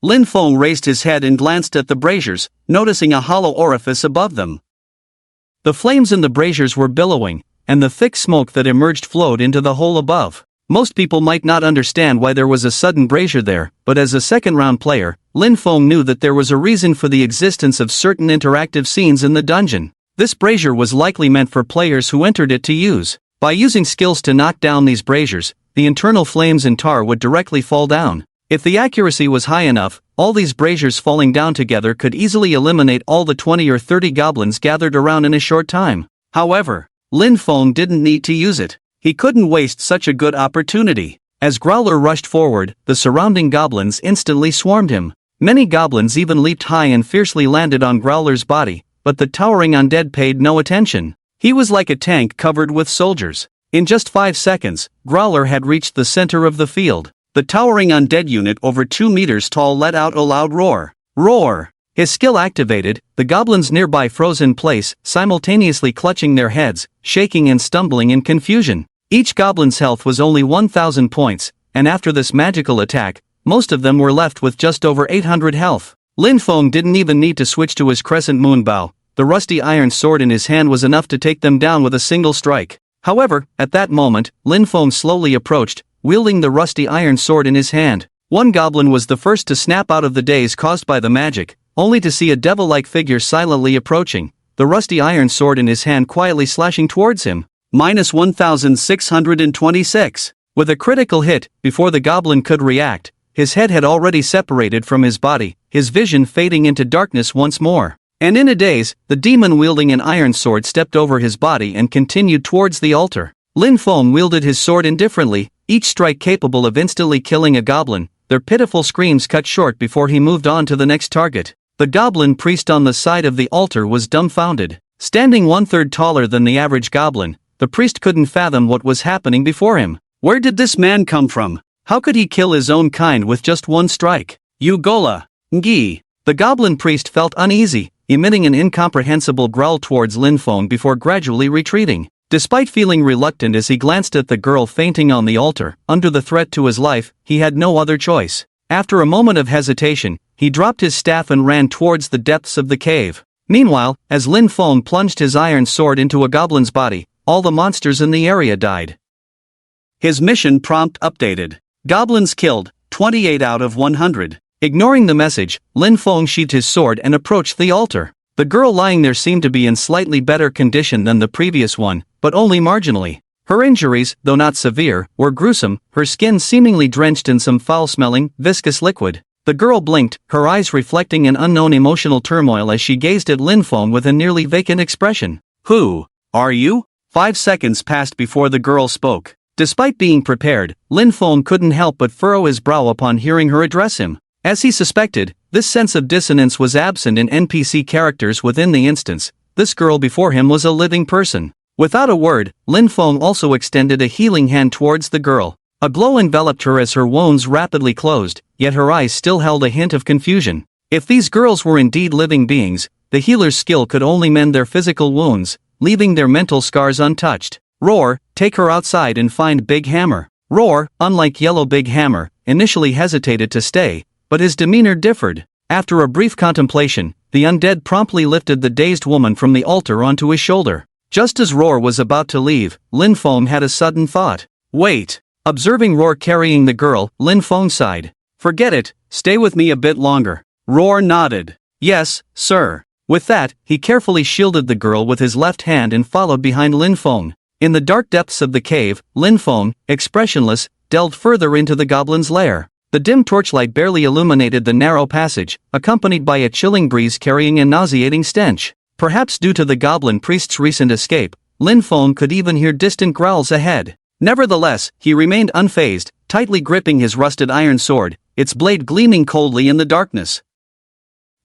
A: Lin Feng raised his head and glanced at the braziers, noticing a hollow orifice above them. The flames in the braziers were billowing, and the thick smoke that emerged flowed into the hole above. Most people might not understand why there was a sudden brazier there, but as a second-round player, Lin Feng knew that there was a reason for the existence of certain interactive scenes in the dungeon. This brazier was likely meant for players who entered it to use. By using skills to knock down these braziers, the internal flames and tar would directly fall down. If the accuracy was high enough, all these braziers falling down together could easily eliminate all the 20 or 30 goblins gathered around in a short time. However, Lin Feng didn't need to use it. He couldn't waste such a good opportunity. As Growler rushed forward, the surrounding goblins instantly swarmed him. Many goblins even leaped high and fiercely landed on Growler's body, but the towering undead paid no attention. He was like a tank covered with soldiers. In just 5 seconds, Growler had reached the center of the field. The towering undead unit over 2 meters tall let out a loud roar. Roar! His skill activated, the goblins nearby froze in place, simultaneously clutching their heads, shaking and stumbling in confusion. Each goblin's health was only 1,000 points, and after this magical attack, most of them were left with just over 800 health. Lin Feng didn't even need to switch to his crescent moon bow. The rusty iron sword in his hand was enough to take them down with a single strike. However, at that moment, Lin Feng slowly approached, wielding the rusty iron sword in his hand. One goblin was the first to snap out of the daze caused by the magic, only to see a devil-like figure silently approaching, the rusty iron sword in his hand quietly slashing towards him. Minus 1,626. With a critical hit, before the goblin could react, his head had already separated from his body, his vision fading into darkness once more. And in a daze, the demon wielding an iron sword stepped over his body and continued towards the altar. Lin Feng wielded his sword indifferently, each strike capable of instantly killing a goblin, their pitiful screams cut short before he moved on to the next target. The goblin priest on the side of the altar was dumbfounded. Standing 1/3 taller than the average goblin, the priest couldn't fathom what was happening before him. Where did this man come from? How could he kill his own kind with just one strike? Ugola. Ngi. The goblin priest felt uneasy, emitting an incomprehensible growl towards Lin Feng before gradually retreating. Despite feeling reluctant as he glanced at the girl fainting on the altar, under the threat to his life, he had no other choice. After a moment of hesitation, he dropped his staff and ran towards the depths of the cave. Meanwhile, as Lin Feng plunged his iron sword into a goblin's body, all the monsters in the area died. His mission prompt updated. Goblins killed, 28 out of 100. Ignoring the message, Lin Feng sheathed his sword and approached the altar. The girl lying there seemed to be in slightly better condition than the previous one, but only marginally. Her injuries, though not severe, were gruesome, her skin seemingly drenched in some foul-smelling, viscous liquid. The girl blinked, her eyes reflecting an unknown emotional turmoil as she gazed at Lin Feng with a nearly vacant expression. Who are you? 5 seconds passed before the girl spoke. Despite being prepared, Lin Feng couldn't help but furrow his brow upon hearing her address him. As he suspected, this sense of dissonance was absent in NPC characters within the instance. This girl before him was a living person. Without a word, Lin Feng also extended a healing hand towards the girl. A glow enveloped her as her wounds rapidly closed, yet her eyes still held a hint of confusion. If these girls were indeed living beings, the healer's skill could only mend their physical wounds, leaving their mental scars untouched. Roar, take her outside and find Big Hammer. Roar, unlike Yellow Big Hammer, initially hesitated to stay, but his demeanor differed. After a brief contemplation, the undead promptly lifted the dazed woman from the altar onto his shoulder. Just as Roar was about to leave, Lin Feng had a sudden thought. Wait. Observing Roar carrying the girl, Lin Feng sighed. Forget it, stay with me a bit longer. Roar nodded. Yes, sir. With that, he carefully shielded the girl with his left hand and followed behind Lin Feng. In the dark depths of the cave, Lin Feng, expressionless, delved further into the goblin's lair. The dim torchlight barely illuminated the narrow passage, accompanied by a chilling breeze carrying a nauseating stench. Perhaps due to the goblin priest's recent escape, Lin Feng could even hear distant growls ahead. Nevertheless, he remained unfazed, tightly gripping his rusted iron sword, its blade gleaming coldly in the darkness.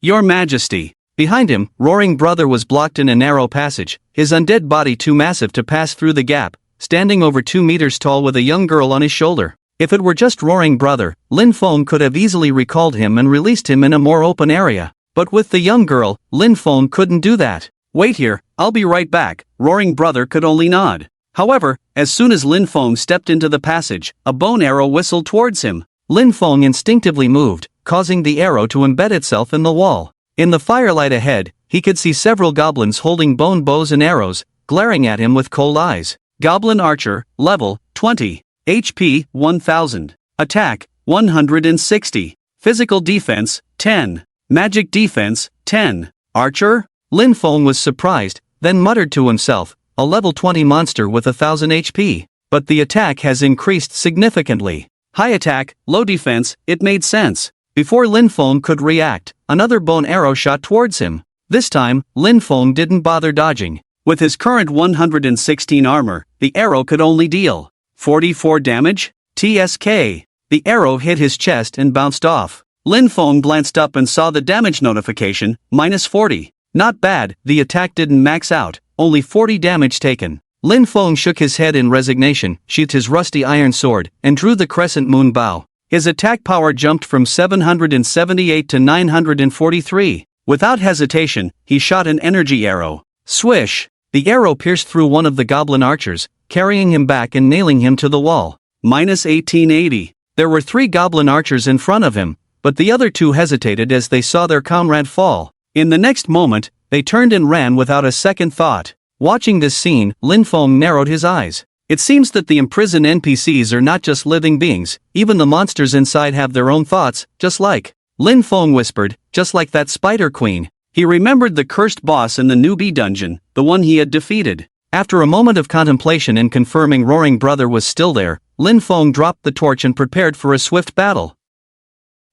A: Your Majesty. Behind him, Roaring Brother was blocked in a narrow passage, his undead body too massive to pass through the gap, standing over 2 meters tall with a young girl on his shoulder. If it were just Roaring Brother, Lin Feng could have easily recalled him and released him in a more open area. But with the young girl, Lin Feng couldn't do that. Wait here, I'll be right back. Roaring Brother could only nod. However, as soon as Lin Feng stepped into the passage, a bone arrow whistled towards him. Lin Feng instinctively moved, causing the arrow to embed itself in the wall. In the firelight ahead, he could see several goblins holding bone bows and arrows, glaring at him with cold eyes. Goblin Archer, level 20. HP 1000. Attack 160. Physical defense 10. Magic defense 10. Archer? Lin Feng was surprised, then muttered to himself, a level 20 monster with 1000 HP. But the attack has increased significantly. High attack, low defense, it made sense. Before Lin Feng could react, another bone arrow shot towards him. This time, Lin Feng didn't bother dodging. With his current 116 armor, the arrow could only deal 44 damage? TSK. The arrow hit his chest and bounced off. Lin Feng glanced up and saw the damage notification, -40. Not bad, the attack didn't max out, only 40 damage taken. Lin Feng shook his head in resignation, sheathed his rusty iron sword, and drew the crescent moon bow. His attack power jumped from 778 to 943. Without hesitation, he shot an energy arrow. Swish! The arrow pierced through one of the goblin archers, carrying him back and nailing him to the wall. -1880. There were 3 goblin archers in front of him, but the other 2 hesitated as they saw their comrade fall. In the next moment, they turned and ran without a second thought. Watching this scene, Lin Feng narrowed his eyes. It seems that the imprisoned NPCs are not just living beings, even the monsters inside have their own thoughts, just like. Lin Feng whispered, just like that Spider Queen. He remembered the cursed boss in the newbie dungeon, the one he had defeated. After a moment of contemplation and confirming Roaring Brother was still there, Lin Feng dropped the torch and prepared for a swift battle.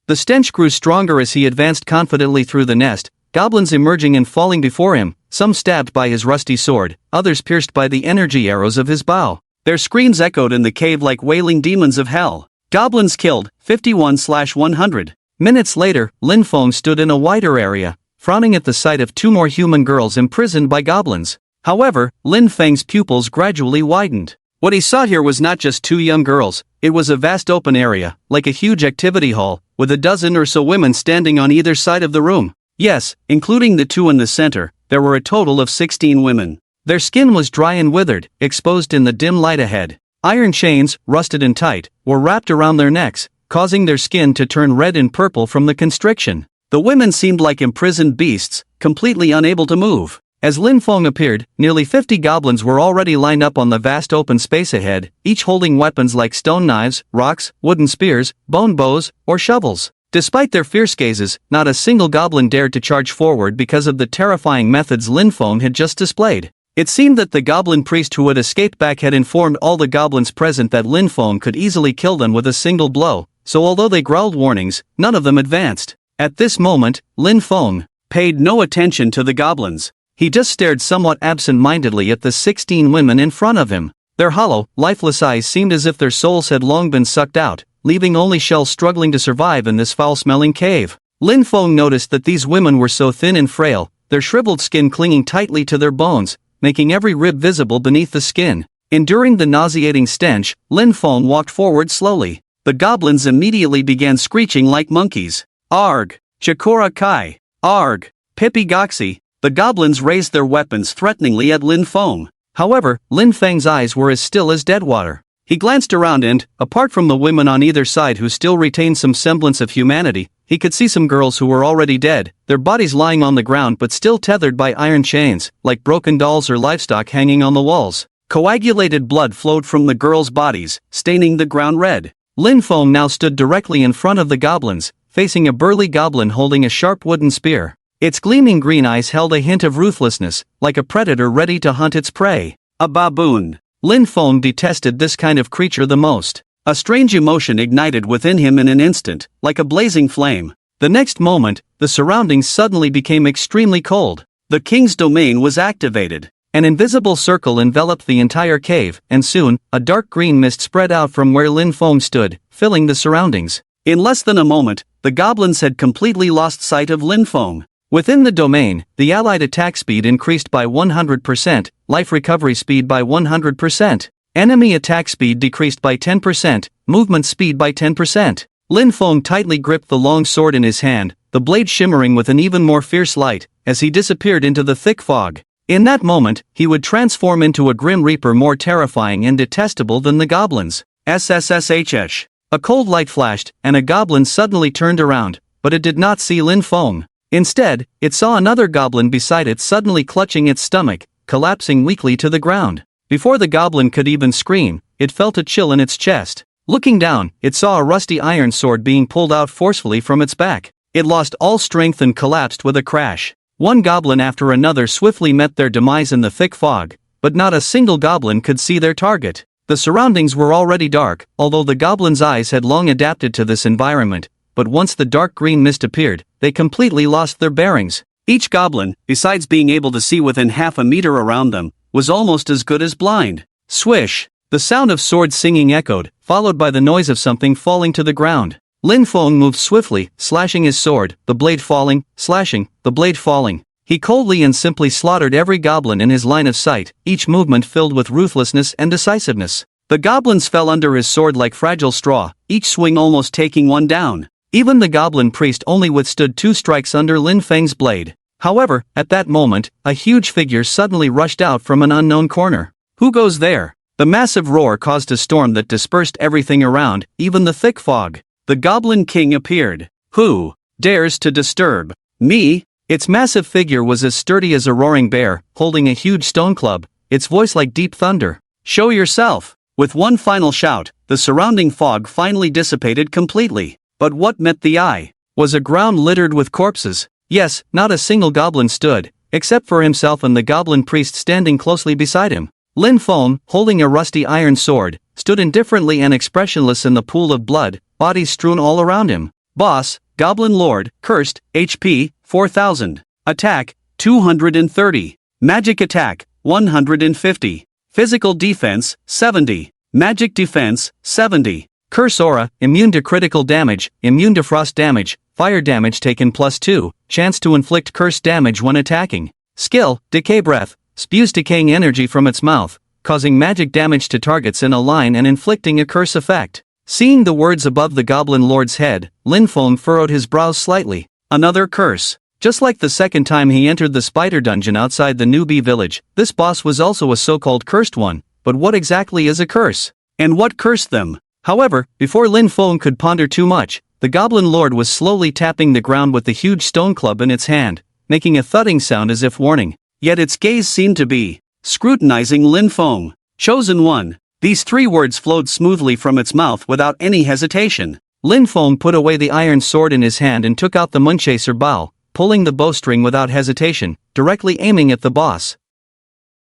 A: The stench grew stronger as he advanced confidently through the nest, goblins emerging and falling before him, some stabbed by his rusty sword, others pierced by the energy arrows of his bow. Their screams echoed in the cave like wailing demons of hell. Goblins killed, 51/100. Minutes later, Lin Feng stood in a wider area, frowning at the sight of 2 more human girls imprisoned by goblins. However, Lin Feng's pupils gradually widened. What he saw here was not just two young girls, it was a vast open area, like a huge activity hall, with a dozen or so women standing on either side of the room. Yes, including the two in the center, there were a total of 16 women. Their skin was dry and withered, exposed in the dim light ahead. Iron chains, rusted and tight, were wrapped around their necks, causing their skin to turn red and purple from the constriction. The women seemed like imprisoned beasts, completely unable to move. As Lin Feng appeared, nearly 50 goblins were already lined up on the vast open space ahead, each holding weapons like stone knives, rocks, wooden spears, bone bows, or shovels. Despite their fierce gazes, not a single goblin dared to charge forward because of the terrifying methods Lin Feng had just displayed. It seemed that the goblin priest who had escaped back had informed all the goblins present that Lin Feng could easily kill them with a single blow, so although they growled warnings, none of them advanced. At this moment, Lin Feng paid no attention to the goblins. He just stared somewhat absent-mindedly at the 16 women in front of him. Their hollow, lifeless eyes seemed as if their souls had long been sucked out, leaving only shells struggling to survive in this foul-smelling cave. Lin Feng noticed that these women were so thin and frail, their shriveled skin clinging tightly to their bones, making every rib visible beneath the skin. Enduring the nauseating stench, Lin Feng walked forward slowly. The goblins immediately began screeching like monkeys. Arg! Chikora Kai! Arg! Pippi Goxi! The goblins raised their weapons threateningly at Lin Feng. However, Lin Feng's eyes were as still as dead water. He glanced around and, apart from the women on either side who still retained some semblance of humanity, he could see some girls who were already dead, their bodies lying on the ground but still tethered by iron chains, like broken dolls or livestock hanging on the walls. Coagulated blood flowed from the girls' bodies, staining the ground red. Lin Feng now stood directly in front of the goblins, facing a burly goblin holding a sharp wooden spear. Its gleaming green eyes held a hint of ruthlessness, like a predator ready to hunt its prey. A baboon. Lin Feng detested this kind of creature the most. A strange emotion ignited within him in an instant, like a blazing flame. The next moment, the surroundings suddenly became extremely cold. The king's domain was activated. An invisible circle enveloped the entire cave, and soon, a dark green mist spread out from where Lin Feng stood, filling the surroundings. In less than a moment, the goblins had completely lost sight of Lin Feng. Within the domain, the allied attack speed increased by 100%, life recovery speed by 100%. Enemy attack speed decreased by 10%, movement speed by 10%. Lin Feng tightly gripped the long sword in his hand, the blade shimmering with an even more fierce light, as he disappeared into the thick fog. In that moment, he would transform into a grim reaper more terrifying and detestable than the goblins. SSSHH. A cold light flashed, and a goblin suddenly turned around, but it did not see Lin Feng. Instead, it saw another goblin beside it suddenly clutching its stomach, collapsing weakly to the ground. Before the goblin could even scream, it felt a chill in its chest. Looking down, it saw a rusty iron sword being pulled out forcefully from its back. It lost all strength and collapsed with a crash. One goblin after another swiftly met their demise in the thick fog, but not a single goblin could see their target. The surroundings were already dark, although the goblins' eyes had long adapted to this environment, but once the dark green mist appeared, they completely lost their bearings. Each goblin, besides being able to see within half a meter around them, was almost as good as blind. Swish! The sound of swords singing echoed, followed by the noise of something falling to the ground. Lin Feng moved swiftly, slashing his sword, the blade falling, slashing, the blade falling. He coldly and simply slaughtered every goblin in his line of sight, each movement filled with ruthlessness and decisiveness. The goblins fell under his sword like fragile straw, each swing almost taking one down. Even the goblin priest only withstood 2 strikes under Lin Feng's blade. However, at that moment, a huge figure suddenly rushed out from an unknown corner. Who goes there? The massive roar caused a storm that dispersed everything around, even the thick fog. The Goblin King appeared. Who dares to disturb me? Its massive figure was as sturdy as a roaring bear, holding a huge stone club, its voice like deep thunder. Show yourself! With one final shout, the surrounding fog finally dissipated completely. But what met the eye was a ground littered with corpses. Yes, not a single goblin stood, except for himself and the goblin priest standing closely beside him. Lin Feng, holding a rusty iron sword, stood indifferently and expressionless in the pool of blood, bodies strewn all around him. Boss, Goblin Lord, cursed, HP, 4000. Attack, 230. Magic attack, 150. Physical defense, 70. Magic defense, 70. Curse aura, immune to critical damage, immune to frost damage, fire damage taken +2, chance to inflict curse damage when attacking. Skill, decay breath, spews decaying energy from its mouth, causing magic damage to targets in a line and inflicting a curse effect. Seeing the words above the Goblin Lord's head, Lin Feng furrowed his brows slightly. Another curse. Just like the second time he entered the spider dungeon outside the newbie village, this boss was also a so-called cursed one. But what exactly is a curse? And what cursed them? However, before Lin Feng could ponder too much, the Goblin Lord was slowly tapping the ground with the huge stone club in its hand, making a thudding sound as if warning. Yet its gaze seemed to be scrutinizing Lin Feng. Chosen one. These 3 words flowed smoothly from its mouth without any hesitation. Lin Feng put away the iron sword in his hand and took out the Moonchaser bow, pulling the bowstring without hesitation, directly aiming at the boss.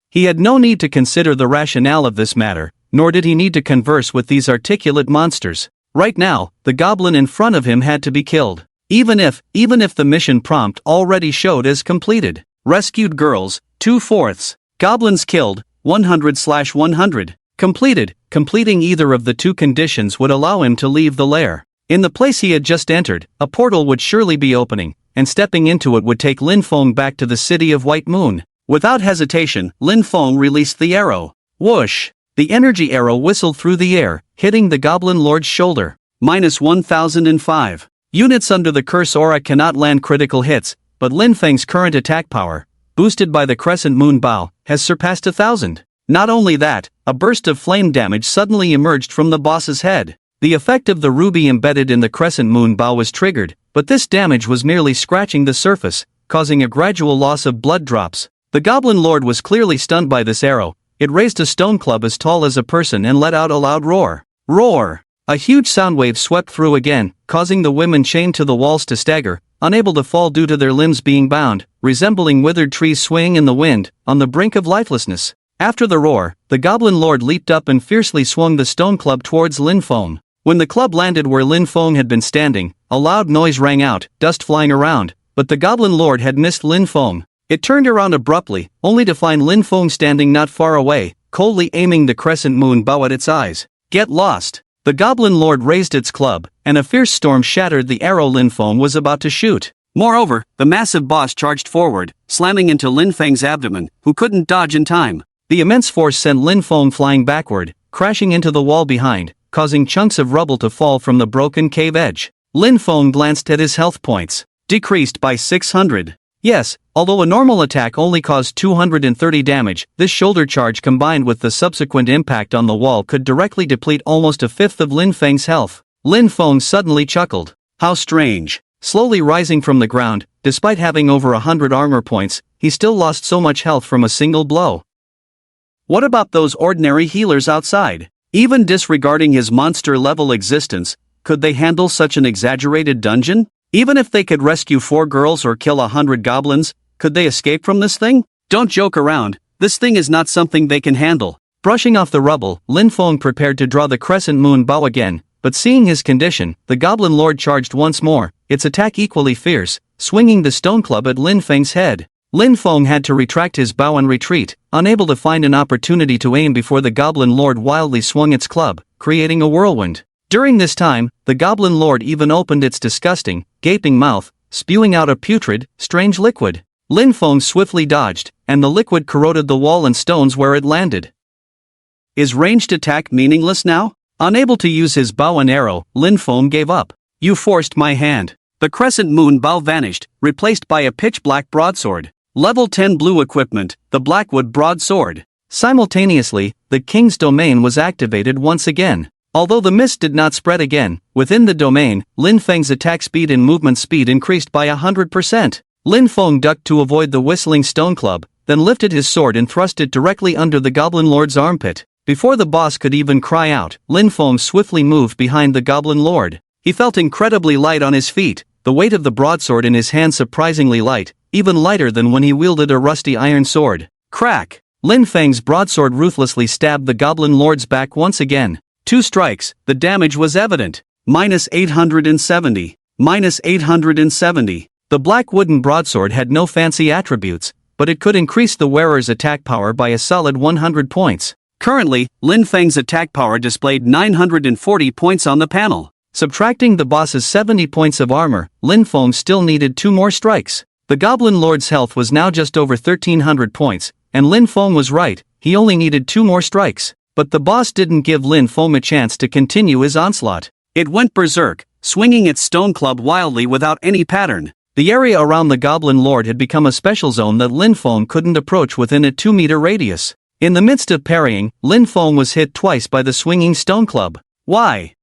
A: He had no need to consider the rationale of this matter, nor did he need to converse with these articulate monsters. Right now, the goblin in front of him had to be killed. Even if the mission prompt already showed as completed. Rescued girls, 2/4. Goblins killed, 100/100. Completed. Completing either of the 2 conditions would allow him to leave the lair. In the place he had just entered, a portal would surely be opening, and stepping into it would take Lin Feng back to the city of White Moon. Without hesitation, Lin Feng released the arrow. Whoosh! The energy arrow whistled through the air, hitting the Goblin Lord's shoulder. -1005. Units under the curse aura cannot land critical hits, but Lin Feng's current attack power, boosted by the Crescent Moon Bow, has surpassed 1,000. Not only that, a burst of flame damage suddenly emerged from the boss's head. The effect of the ruby embedded in the Crescent Moon Bow was triggered, but this damage was merely scratching the surface, causing a gradual loss of blood drops. The Goblin Lord was clearly stunned by this arrow. It raised a stone club as tall as a person and let out a loud roar. Roar! A huge sound wave swept through again, causing the women chained to the walls to stagger, unable to fall due to their limbs being bound, resembling withered trees swaying in the wind, on the brink of lifelessness. After the roar, the Goblin Lord leaped up and fiercely swung the stone club towards Lin Feng. When the club landed where Lin Feng had been standing, a loud noise rang out, dust flying around, but the Goblin Lord had missed Lin Feng. It turned around abruptly, only to find Lin Feng standing not far away, coldly aiming the Crescent Moon Bow at its eyes. Get lost! The Goblin Lord raised its club, and a fierce storm shattered the arrow Lin Feng was about to shoot. Moreover, the massive boss charged forward, slamming into Lin Feng's abdomen, who couldn't dodge in time. The immense force sent Lin Feng flying backward, crashing into the wall behind, causing chunks of rubble to fall from the broken cave edge. Lin Feng glanced at his health points. Decreased by 600. Yes, although a normal attack only caused 230 damage, this shoulder charge combined with the subsequent impact on the wall could directly deplete almost a fifth of Lin Feng's health. Lin Feng suddenly chuckled. How strange. Slowly rising from the ground, despite having over 100 armor points, he still lost so much health from a single blow. What about those ordinary healers outside? Even disregarding his monster-level existence, could they handle such an exaggerated dungeon? Even if they could rescue 4 girls or kill 100 goblins, could they escape from this thing? Don't joke around, this thing is not something they can handle. Brushing off the rubble, Lin Feng prepared to draw the Crescent Moon Bow again, but seeing his condition, the Goblin Lord charged once more, its attack equally fierce, swinging the stone club at Lin Feng's head. Lin Feng had to retract his bow and retreat, unable to find an opportunity to aim before the Goblin Lord wildly swung its club, creating a whirlwind. During this time, the Goblin Lord even opened its disgusting, gaping mouth, spewing out a putrid, strange liquid. Lin Feng swiftly dodged, and the liquid corroded the wall and stones where it landed. Is ranged attack meaningless now? Unable to use his bow and arrow, Lin Feng gave up. You forced my hand. The Crescent Moon Bow vanished, replaced by a pitch-black broadsword. Level 10 blue equipment, the Blackwood Broadsword. Simultaneously, the King's Domain was activated once again. Although the mist did not spread again, within the domain, Lin Feng's attack speed and movement speed increased by 100%. Lin Feng ducked to avoid the whistling stone club, then lifted his sword and thrust it directly under the Goblin Lord's armpit. Before the boss could even cry out, Lin Feng swiftly moved behind the Goblin Lord. He felt incredibly light on his feet, the weight of the broadsword in his hand surprisingly light, even lighter than when he wielded a rusty iron sword. Crack! Lin Feng's broadsword ruthlessly stabbed the Goblin Lord's back once again. 2 strikes, the damage was evident. -870. -870. The black wooden broadsword had no fancy attributes, but it could increase the wearer's attack power by a solid 100 points. Currently, Lin Feng's attack power displayed 940 points on the panel. Subtracting the boss's 70 points of armor, Lin Feng still needed 2 more strikes. The Goblin Lord's health was now just over 1300 points, and Lin Feng was right, he only needed 2 more strikes. But the boss didn't give Lin Feng a chance to continue his onslaught. It went berserk, swinging its stone club wildly without any pattern. The area around the Goblin Lord had become a special zone that Lin Feng couldn't approach within a 2-meter radius. In the midst of parrying, Lin Feng was hit twice by the swinging stone club. Why?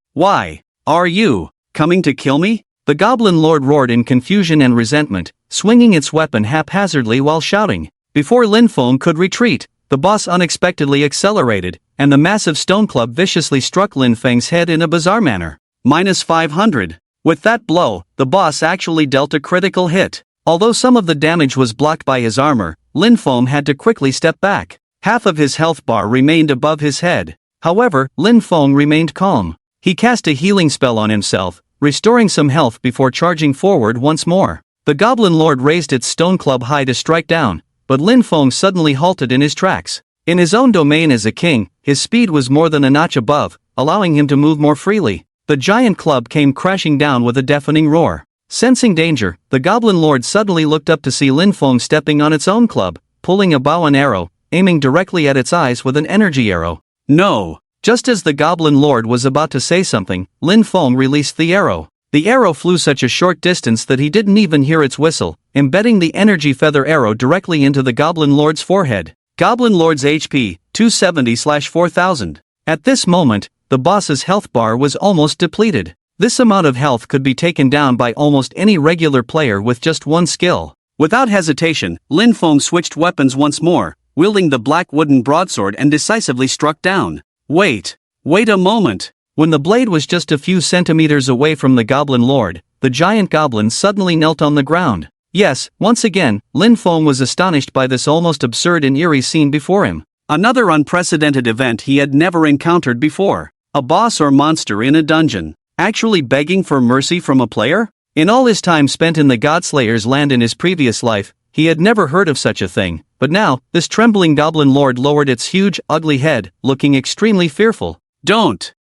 A: Are you coming to kill me? The Goblin Lord roared in confusion and resentment, swinging its weapon haphazardly while shouting. Before Lin Feng could retreat, the boss unexpectedly accelerated, and the massive stone club viciously struck Lin Feng's head in a bizarre manner. -500. With that blow, the boss actually dealt a critical hit. Although some of the damage was blocked by his armor, Lin Feng had to quickly step back. Half of his health bar remained above his head. However, Lin Feng remained calm. He cast a healing spell on himself, restoring some health before charging forward once more. The Goblin Lord raised its stone club high to strike down, but Lin Feng suddenly halted in his tracks. In his own domain as a king, his speed was more than a notch above, allowing him to move more freely. The giant club came crashing down with a deafening roar. Sensing danger, the Goblin Lord suddenly looked up to see Lin Feng stepping on its own club, pulling a bow and arrow, aiming directly at its eyes with an energy arrow. No! Just as the Goblin Lord was about to say something, Lin Feng released the arrow. The arrow flew such a short distance that he didn't even hear its whistle, embedding the energy feather arrow directly into the Goblin Lord's forehead. Goblin Lord's HP, 270/4000. At this moment, the boss's health bar was almost depleted. This amount of health could be taken down by almost any regular player with just one skill. Without hesitation, Lin Feng switched weapons once more, wielding the black wooden broadsword and decisively struck down. Wait a moment. When the blade was just a few centimeters away from the Goblin Lord, the giant goblin suddenly knelt on the ground. Yes, once again, Lin Feng was astonished by this almost absurd and eerie scene before him. Another unprecedented event he had never encountered before. A boss or monster in a dungeon, actually begging for mercy from a player? In all his time spent in the Godslayer's land in his previous life, he had never heard of such a thing, but now, this trembling Goblin Lord lowered its huge, ugly head, looking extremely fearful. Don't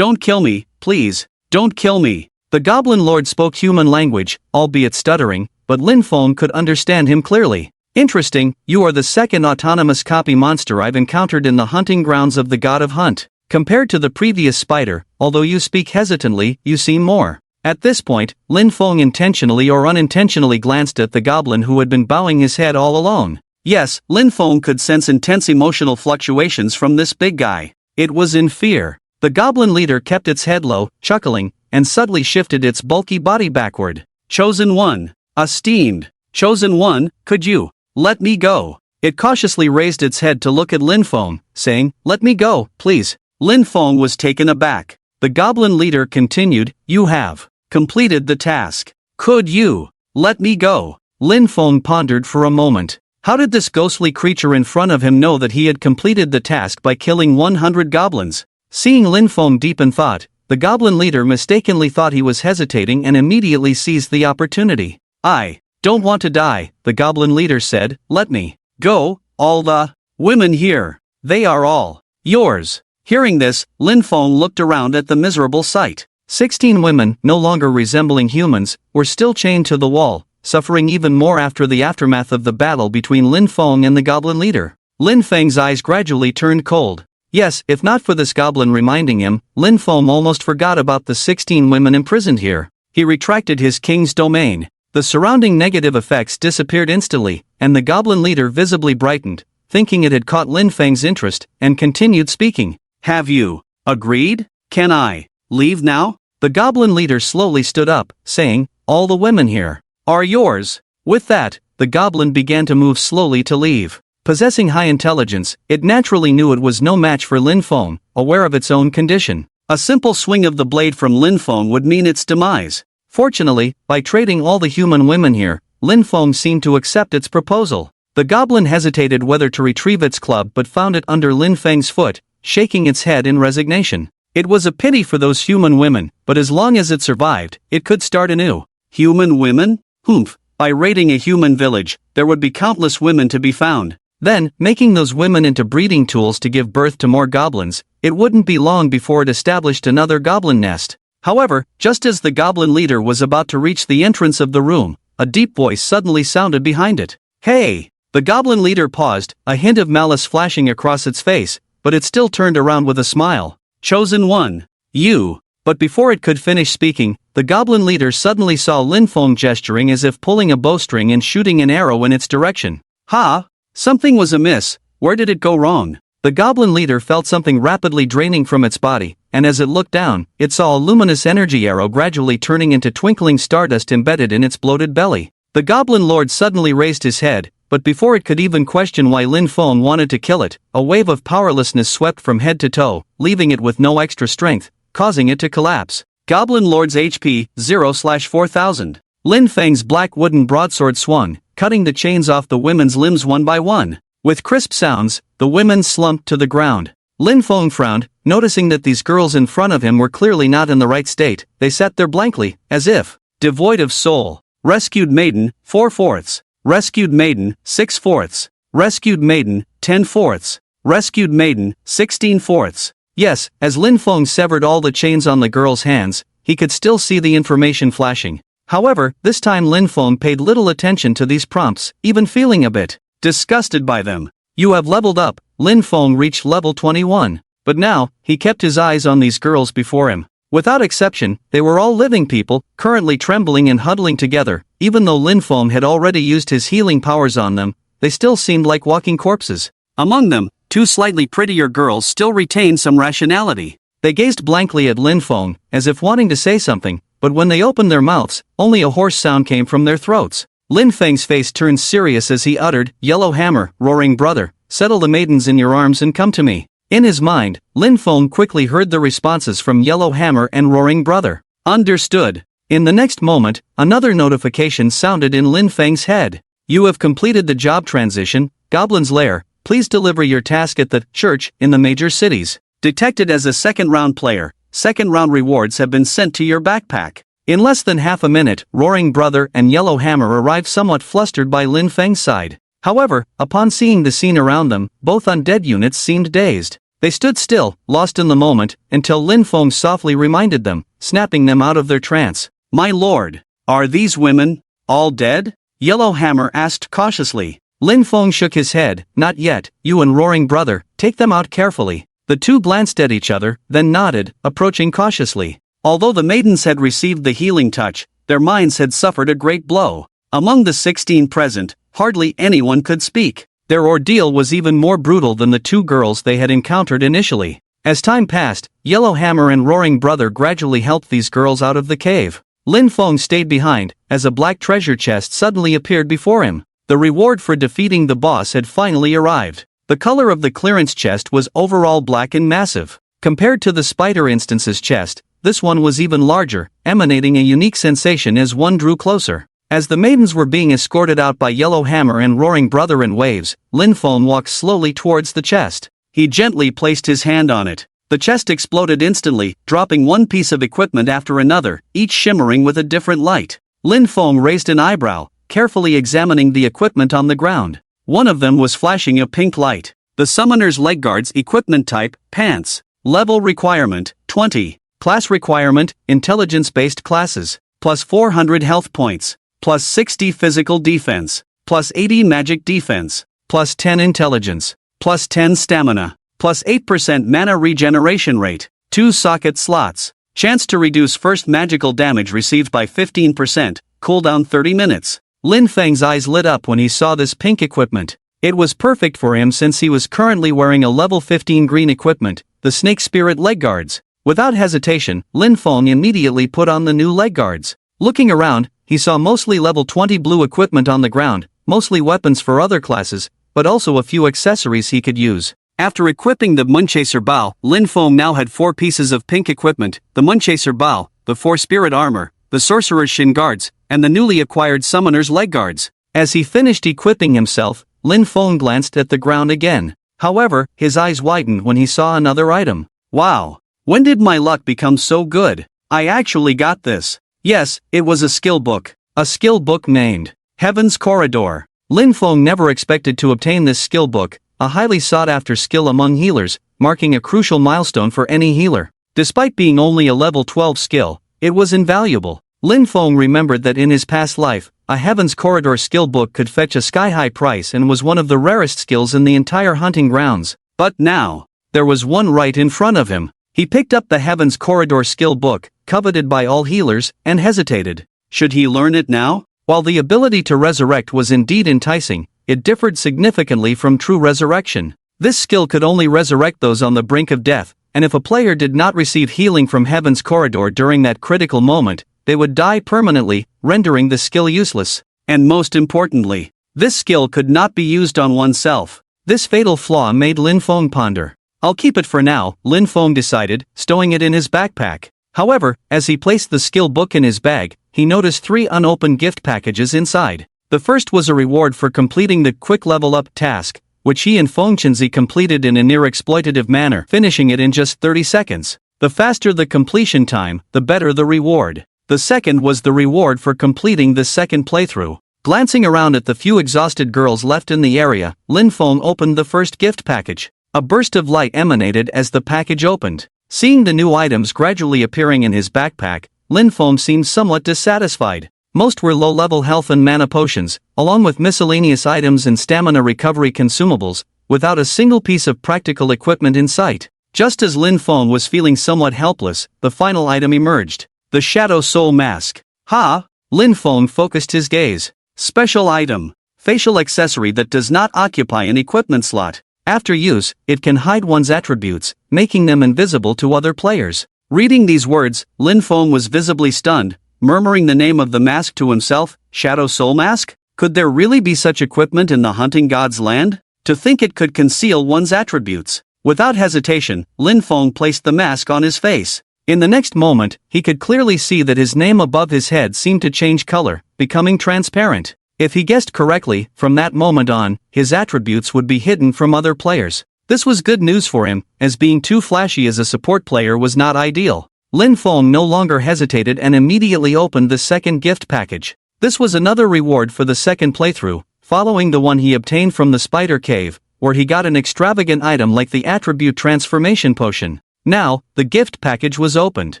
A: kill me, please, don't kill me. The Goblin Lord spoke human language, albeit stuttering, but Lin Feng could understand him clearly. Interesting, you are the second autonomous copy monster I've encountered in the hunting grounds of the God of Hunt. Compared to the previous spider, although you speak hesitantly, you seem more. At this point, Lin Feng intentionally or unintentionally glanced at the goblin who had been bowing his head all alone. Yes, Lin Feng could sense intense emotional fluctuations from this big guy. It was in fear. The goblin leader kept its head low, chuckling, and subtly shifted its bulky body backward. Chosen one. Esteemed. Chosen one, could you let me go? It cautiously raised its head to look at Lin Feng, saying, "Let me go, please." Lin Feng was taken aback. The goblin leader continued, "You have completed the task. Could you let me go?" Lin Feng pondered for a moment. How did this ghostly creature in front of him know that he had completed the task by killing 100 goblins? Seeing Lin Feng deep in thought, the goblin leader mistakenly thought he was hesitating and immediately seized the opportunity. "I don't want to die," the goblin leader said. "Let me go. All the women here, they are all yours." Hearing this, Lin Feng looked around at the miserable sight. 16 women, no longer resembling humans, were still chained to the wall, suffering even more after the aftermath of the battle between Lin Feng and the goblin leader. Lin Feng's eyes gradually turned cold. Yes, if not for this goblin reminding him, Lin Feng almost forgot about the 16 women imprisoned here. He retracted his king's domain. The surrounding negative effects disappeared instantly, and the goblin leader visibly brightened, thinking it had caught Lin Feng's interest, and continued speaking. "Have you agreed? Can I leave now?" The goblin leader slowly stood up, saying, "All the women here are yours." With that, the goblin began to move slowly to leave. Possessing high intelligence, it naturally knew it was no match for Lin Feng, aware of its own condition. A simple swing of the blade from Lin Feng would mean its demise. Fortunately, by trading all the human women here, Lin Feng seemed to accept its proposal. The goblin hesitated whether to retrieve its club but found it under Lin Feng's foot, shaking its head in resignation. It was a pity for those human women, but as long as it survived, it could start anew. Human women? Humph, by raiding a human village, there would be countless women to be found. Then, making those women into breeding tools to give birth to more goblins, it wouldn't be long before it established another goblin nest. However, just as the goblin leader was about to reach the entrance of the room, a deep voice suddenly sounded behind it. "Hey! The goblin leader paused, a hint of malice flashing across its face, but it still turned around with a smile. Chosen one. You. But before it could finish speaking, the goblin leader suddenly saw Lin Feng gesturing as if pulling a bowstring and shooting an arrow in its direction. Ha! Something was amiss. Where did it go wrong? The goblin leader felt something rapidly draining from its body, and as it looked down, it saw a luminous energy arrow gradually turning into twinkling stardust embedded in its bloated belly. The goblin lord suddenly raised his head, but before it could even question why Lin Feng wanted to kill it, a wave of powerlessness swept from head to toe, leaving it with no extra strength, causing it to collapse. Goblin Lord's HP, 0/4000. Lin Feng's black wooden broadsword swung, cutting the chains off the women's limbs one by one. With crisp sounds, the women slumped to the ground. Lin Feng frowned, noticing that these girls in front of him were clearly not in the right state. They sat there blankly, as if devoid of soul. Rescued maiden, 4/4. Rescued maiden, 6/4. Rescued maiden, 10/4. Rescued maiden, 16/4. Yes, as Lin Feng severed all the chains on the girl's hands, he could still see the information flashing. However, this time Lin Feng paid little attention to these prompts, even feeling a bit disgusted by them. You have leveled up. Lin Feng reached level 21. But now, he kept his eyes on these girls before him. Without exception, they were all living people, currently trembling and huddling together. Even though Lin Feng had already used his healing powers on them, they still seemed like walking corpses. Among them, two slightly prettier girls still retained some rationality. They gazed blankly at Lin Feng, as if wanting to say something, but when they opened their mouths, only a hoarse sound came from their throats. Lin Feng's face turned serious as he uttered, "Yellow Hammer, roaring brother, settle the maidens in your arms and come to me." In his mind, Lin Feng quickly heard the responses from Yellow Hammer and Roaring Brother. Understood. In the next moment, another notification sounded in Lin Feng's head. You have completed the job transition, Goblin's Lair. Please deliver your task at the church in the major cities. Detected as a second-round player, second-round rewards have been sent to your backpack. In less than half a minute, Roaring Brother and Yellow Hammer arrived somewhat flustered by Lin Feng's side. However, upon seeing the scene around them, both undead units seemed dazed. They stood still, lost in the moment, until Lin Feng softly reminded them, snapping them out of their trance. My lord, are these women all dead? Yellow Hammer asked cautiously. Lin Feng shook his head, not yet. You and Roaring Brother, take them out carefully. The two glanced at each other, then nodded, approaching cautiously. Although the maidens had received the healing touch, their minds had suffered a great blow. Among the 16 present, hardly anyone could speak. Their ordeal was even more brutal than the two girls they had encountered initially. As time passed, Yellow Hammer and Roaring Brother gradually helped these girls out of the cave. Lin Feng stayed behind, as a black treasure chest suddenly appeared before him. The reward for defeating the boss had finally arrived. The color of the clearance chest was overall black and massive. Compared to the spider instance's chest, this one was even larger, emanating a unique sensation as one drew closer. As the maidens were being escorted out by Yellow Hammer and Roaring Brother in waves, Lin Feng walked slowly towards the chest. He gently placed his hand on it. The chest exploded instantly, dropping one piece of equipment after another, each shimmering with a different light. Lin Feng raised an eyebrow, carefully examining the equipment on the ground. One of them was flashing a pink light. The Summoner's Leg Guards equipment type, pants. Level requirement, 20. Class requirement, intelligence-based classes. Plus 400 health points. Plus 60 physical defense. Plus 80 magic defense. Plus 10 intelligence. Plus 10 stamina. Plus 8% mana regeneration rate. 2 socket slots. Chance to reduce first magical damage received by 15%. Cooldown 30 minutes. Lin Feng's eyes lit up when he saw this pink equipment. It was perfect for him since he was currently wearing a level 15 green equipment, the Snake Spirit Leg Guards. Without hesitation, Lin Feng immediately put on the new leg guards. Looking around, he saw mostly level 20 blue equipment on the ground, mostly weapons for other classes, but also a few accessories he could use. After equipping the Moonchaser Bow, Lin Feng now had 4 pieces of pink equipment, the Moonchaser Bow, the 4 Spirit Armor, the Sorcerer's Shin Guards, and the newly acquired Summoner's Leg Guards. As he finished equipping himself, Lin Feng glanced at the ground again. However, his eyes widened when he saw another item. Wow! When did my luck become so good? I actually got this. Yes, it was a skill book. A skill book named Heaven's Corridor. Lin Feng never expected to obtain this skill book, a highly sought-after skill among healers, marking a crucial milestone for any healer. Despite being only a level 12 skill, it was invaluable. Lin Feng remembered that in his past life, a Heaven's Corridor skill book could fetch a sky-high price and was one of the rarest skills in the entire hunting grounds. But now, there was one right in front of him. He picked up the Heaven's Corridor skill book, coveted by all healers, and hesitated. Should he learn it now? While the ability to resurrect was indeed enticing, it differed significantly from true resurrection. This skill could only resurrect those on the brink of death, and if a player did not receive healing from Heaven's Corridor during that critical moment, they would die permanently, rendering the skill useless. And most importantly, this skill could not be used on oneself. This fatal flaw made Lin Feng ponder. I'll keep it for now, Lin Feng decided, stowing it in his backpack. However, as he placed the skill book in his bag, he noticed 3 unopened gift packages inside. The first was a reward for completing the quick level up task, which he and Feng Chenzi completed in a near exploitative manner, finishing it in just 30 seconds. The faster the completion time, the better the reward. The second was the reward for completing the second playthrough. Glancing around at the few exhausted girls left in the area, Lin Feng opened the first gift package. A burst of light emanated as the package opened. Seeing the new items gradually appearing in his backpack, Lin Feng seemed somewhat dissatisfied. Most were low-level health and mana potions, along with miscellaneous items and stamina recovery consumables, without a single piece of practical equipment in sight. Just as Lin Feng was feeling somewhat helpless, the final item emerged. The Shadow Soul Mask. Ha! Lin Feng focused his gaze. Special item. Facial accessory that does not occupy an equipment slot. After use, it can hide one's attributes, making them invisible to other players. Reading these words, Lin Feng was visibly stunned, murmuring the name of the mask to himself, Shadow Soul Mask? Could there really be such equipment in the hunting god's land? To think it could conceal one's attributes. Without hesitation, Lin Feng placed the mask on his face. In the next moment, he could clearly see that his name above his head seemed to change color, becoming transparent. If he guessed correctly, from that moment on, his attributes would be hidden from other players. This was good news for him, as being too flashy as a support player was not ideal. Lin Feng no longer hesitated and immediately opened the second gift package. This was another reward for the second playthrough, following the one he obtained from the Spider Cave, where he got an extravagant item like the Attribute Transformation Potion. Now, the gift package was opened.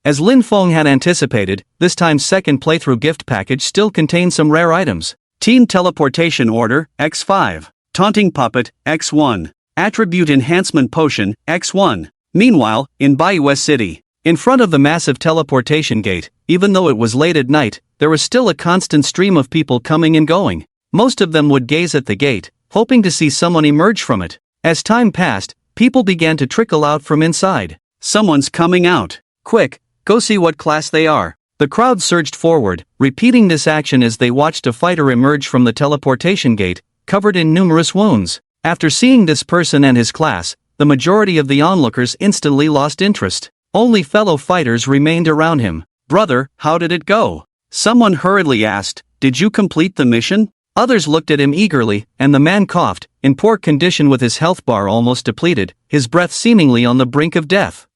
A: As Lin Feng had anticipated, this time's second playthrough gift package still contained some rare items. Team Teleportation Order, X5. Taunting Puppet, X1. Attribute Enhancement Potion, X1. Meanwhile, in Bayue City, in front of the massive teleportation gate, even though it was late at night, there was still a constant stream of people coming and going. Most of them would gaze at the gate, hoping to see someone emerge from it. As time passed, people began to trickle out from inside. Someone's coming out. Quick, go see what class they are. The crowd surged forward, repeating this action as they watched a fighter emerge from the teleportation gate, covered in numerous wounds. After seeing this person and his class, the majority of the onlookers instantly lost interest. Only fellow fighters remained around him. Brother, how did it go? Someone hurriedly asked, did you complete the mission? Others looked at him eagerly, and the man coughed, in poor condition with his health bar almost depleted, his breath seemingly on the brink of death.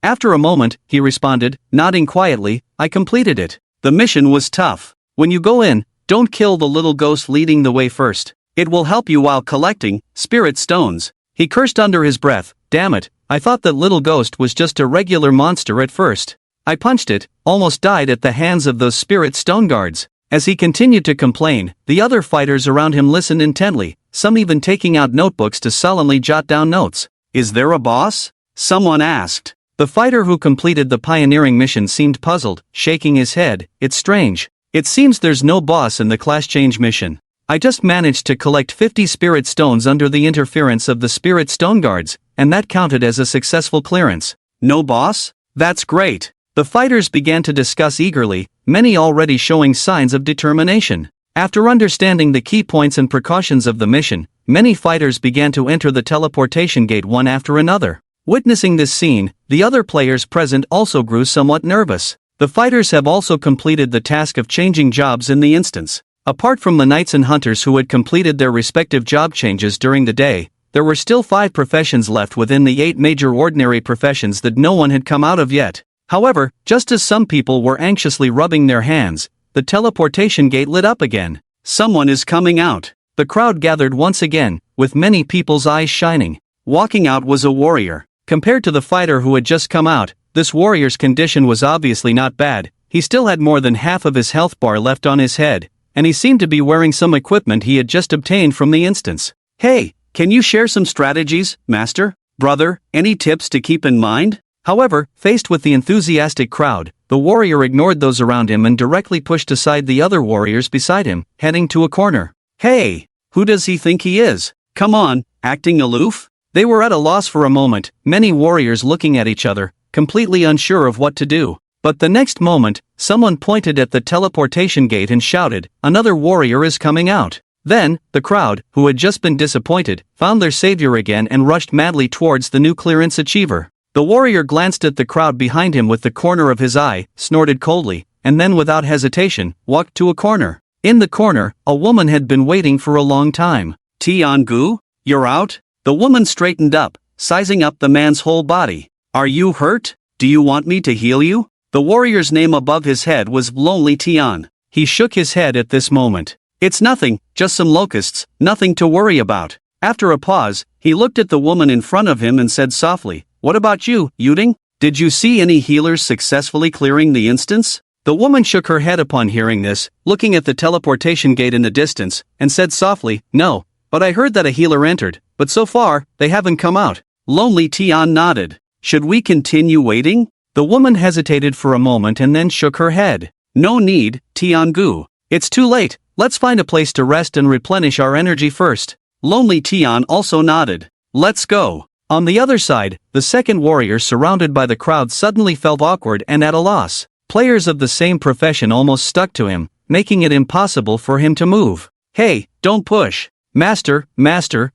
A: After a moment, he responded, nodding quietly, I completed it. The mission was tough. When you go in, don't kill the little ghost leading the way first. It will help you while collecting spirit stones. He cursed under his breath, damn it, I thought that little ghost was just a regular monster at first. I punched it, almost died at the hands of those spirit stone guards. As he continued to complain, the other fighters around him listened intently, some even taking out notebooks to sullenly jot down notes. Is there a boss? Someone asked. The fighter who completed the pioneering mission seemed puzzled, shaking his head. It's strange. It seems there's no boss in the class change mission. I just managed to collect 50 spirit stones under the interference of the spirit stone guards, and that counted as a successful clearance. No boss? That's great. The fighters began to discuss eagerly, many already showing signs of determination. After understanding the key points and precautions of the mission, many fighters began to enter the teleportation gate one after another. Witnessing this scene, the other players present also grew somewhat nervous. The fighters have also completed the task of changing jobs in the instance. Apart from the knights and hunters who had completed their respective job changes during the day, there were still 5 professions left within the 8 major ordinary professions that no one had come out of yet. However, just as some people were anxiously rubbing their hands, the teleportation gate lit up again. Someone is coming out. The crowd gathered once again, with many people's eyes shining. Walking out was a warrior. Compared to the fighter who had just come out, this warrior's condition was obviously not bad. He still had more than half of his health bar left on his head, and he seemed to be wearing some equipment he had just obtained from the instance. Hey, can you share some strategies, master? Brother, any tips to keep in mind? However, faced with the enthusiastic crowd, the warrior ignored those around him and directly pushed aside the other warriors beside him, heading to a corner. Hey, who does he think he is? Come on, acting aloof? They were at a loss for a moment, many warriors looking at each other, completely unsure of what to do. But the next moment, someone pointed at the teleportation gate and shouted, "Another warrior is coming out." Then, the crowd, who had just been disappointed, found their savior again and rushed madly towards the new clearance achiever. The warrior glanced at the crowd behind him with the corner of his eye, snorted coldly, and then without hesitation, walked to a corner. In the corner, a woman had been waiting for a long time. "Tian-gu, you're out?" The woman straightened up, sizing up the man's whole body. "Are you hurt? Do you want me to heal you?" The warrior's name above his head was Lonely Tian. He shook his head at this moment. "It's nothing, just some locusts, nothing to worry about." After a pause, he looked at the woman in front of him and said softly, "What about you, Yuding? Did you see any healers successfully clearing the instance?" The woman shook her head upon hearing this, looking at the teleportation gate in the distance, and said softly, "No, but I heard that a healer entered, but so far, they haven't come out." Lonely Tian nodded. "Should we continue waiting?" The woman hesitated for a moment and then shook her head. "No need, Tian-gu. It's too late, let's find a place to rest and replenish our energy first." Lonely Tian also nodded. "Let's go." On the other side, the second warrior surrounded by the crowd suddenly felt awkward and at a loss. Players of the same profession almost stuck to him, making it impossible for him to move. "Hey, don't push. Master,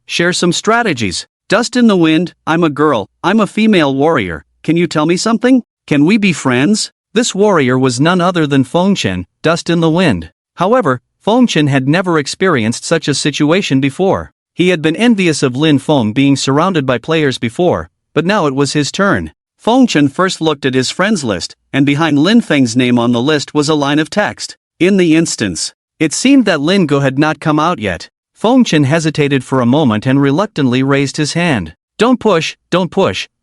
A: share some strategies." "Dust in the wind, I'm a girl, I'm a female warrior. Can you tell me something? Can we be friends?" This warrior was none other than Fengchen, Dust in the Wind. However, Fengchen had never experienced such a situation before. He had been envious of Lin Feng being surrounded by players before, but now it was his turn. Fengchen first looked at his friends list, and behind Lin Feng's name on the list was a line of text. In the instance, it seemed that Lin Go had not come out yet. Fengchen hesitated for a moment and reluctantly raised his hand. Don't push,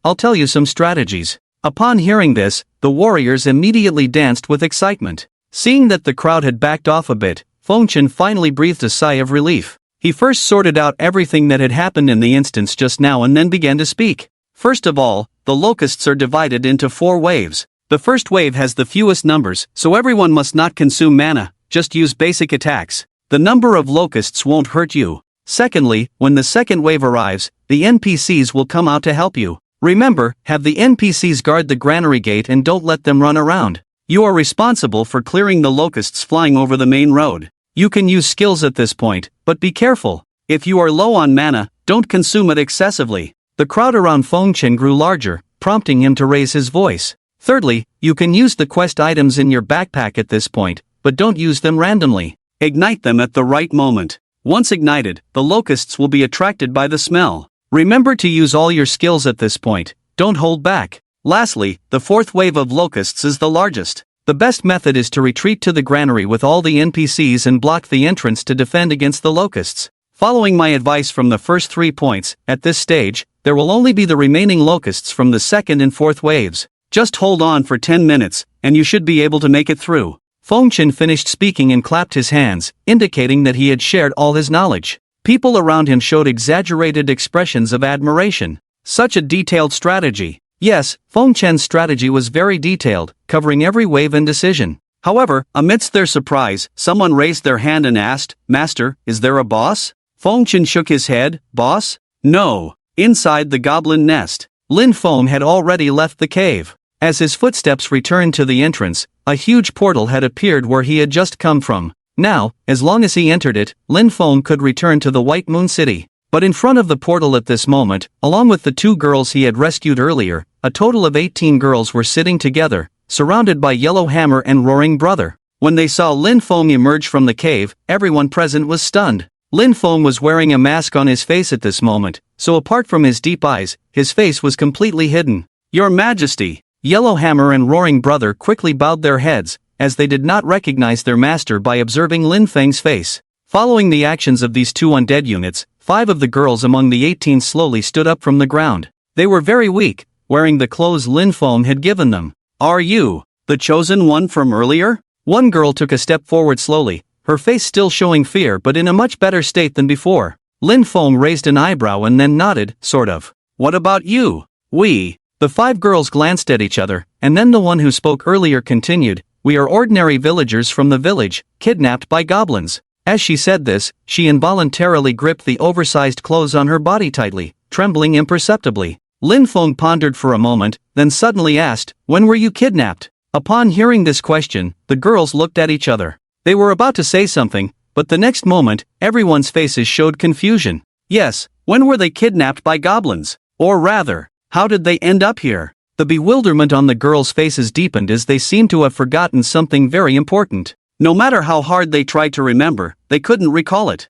A: I'll tell you some strategies." Upon hearing this, the warriors immediately danced with excitement. Seeing that the crowd had backed off a bit, Fengchen finally breathed a sigh of relief. He first sorted out everything that had happened in the instance just now and then began to speak. First of all, the locusts are divided into 4 waves. The first wave has the fewest numbers, so everyone must not consume mana, just use basic attacks. The number of locusts won't hurt you. Secondly, when the second wave arrives, the NPCs will come out to help you. Remember, have the NPCs guard the granary gate and don't let them run around. You are responsible for clearing the locusts flying over the main road. You can use skills at this point, but be careful. If you are low on mana, don't consume it excessively. The crowd around Fengchen grew larger, prompting him to raise his voice. Thirdly, you can use the quest items in your backpack at this point, but don't use them randomly. Ignite them at the right moment. Once ignited, the locusts will be attracted by the smell. Remember to use all your skills at this point, don't hold back. Lastly, the 4th wave of locusts is the largest. The best method is to retreat to the granary with all the NPCs and block the entrance to defend against the locusts. Following my advice from the first 3 points, at this stage, there will only be the remaining locusts from the 2nd and 4th waves. Just hold on for 10 minutes, and you should be able to make it through. Fengchen finished speaking and clapped his hands, indicating that he had shared all his knowledge. People around him showed exaggerated expressions of admiration. Such a detailed strategy. Yes, Fengchen's strategy was very detailed, covering every wave and decision. However, amidst their surprise, someone raised their hand and asked, "Master, is there a boss?" Fengchen shook his head. "Boss? No." Inside the goblin nest, Lin Feng had already left the cave. As his footsteps returned to the entrance, a huge portal had appeared where he had just come from. Now, as long as he entered it, Lin Feng could return to the White Moon City. But in front of the portal at this moment, along with the 2 girls he had rescued earlier, a total of 18 girls were sitting together, surrounded by Yellow Hammer and Roaring Brother. When they saw Lin Feng emerge from the cave, everyone present was stunned. Lin Feng was wearing a mask on his face at this moment, so apart from his deep eyes, his face was completely hidden. "Your Majesty!" Yellow Hammer and Roaring Brother quickly bowed their heads, as they did not recognize their master by observing Lin Feng's face. Following the actions of these 2 undead units, 5 of the girls among the 18 slowly stood up from the ground. They were very weak, wearing the clothes Lin Feng had given them. "Are you The chosen one from earlier? One girl took a step forward slowly, her face still showing fear but in a much better state than before. Lin Feng raised an eyebrow and then nodded, sort of. What about you? We. The 5 girls glanced at each other, and then the one who spoke earlier continued, we are ordinary villagers from the village, kidnapped by goblins. As she said this, she involuntarily gripped the oversized clothes on her body tightly, trembling imperceptibly. Lin Feng pondered for a moment, then suddenly asked, when were you kidnapped? Upon hearing this question, the girls looked at each other. They were about to say something, but the next moment, everyone's faces showed confusion. Yes, when were they kidnapped by goblins? Or rather, how did they end up here? The bewilderment on the girls' faces deepened as they seemed to have forgotten something very important. No matter how hard they tried to remember, they couldn't recall it.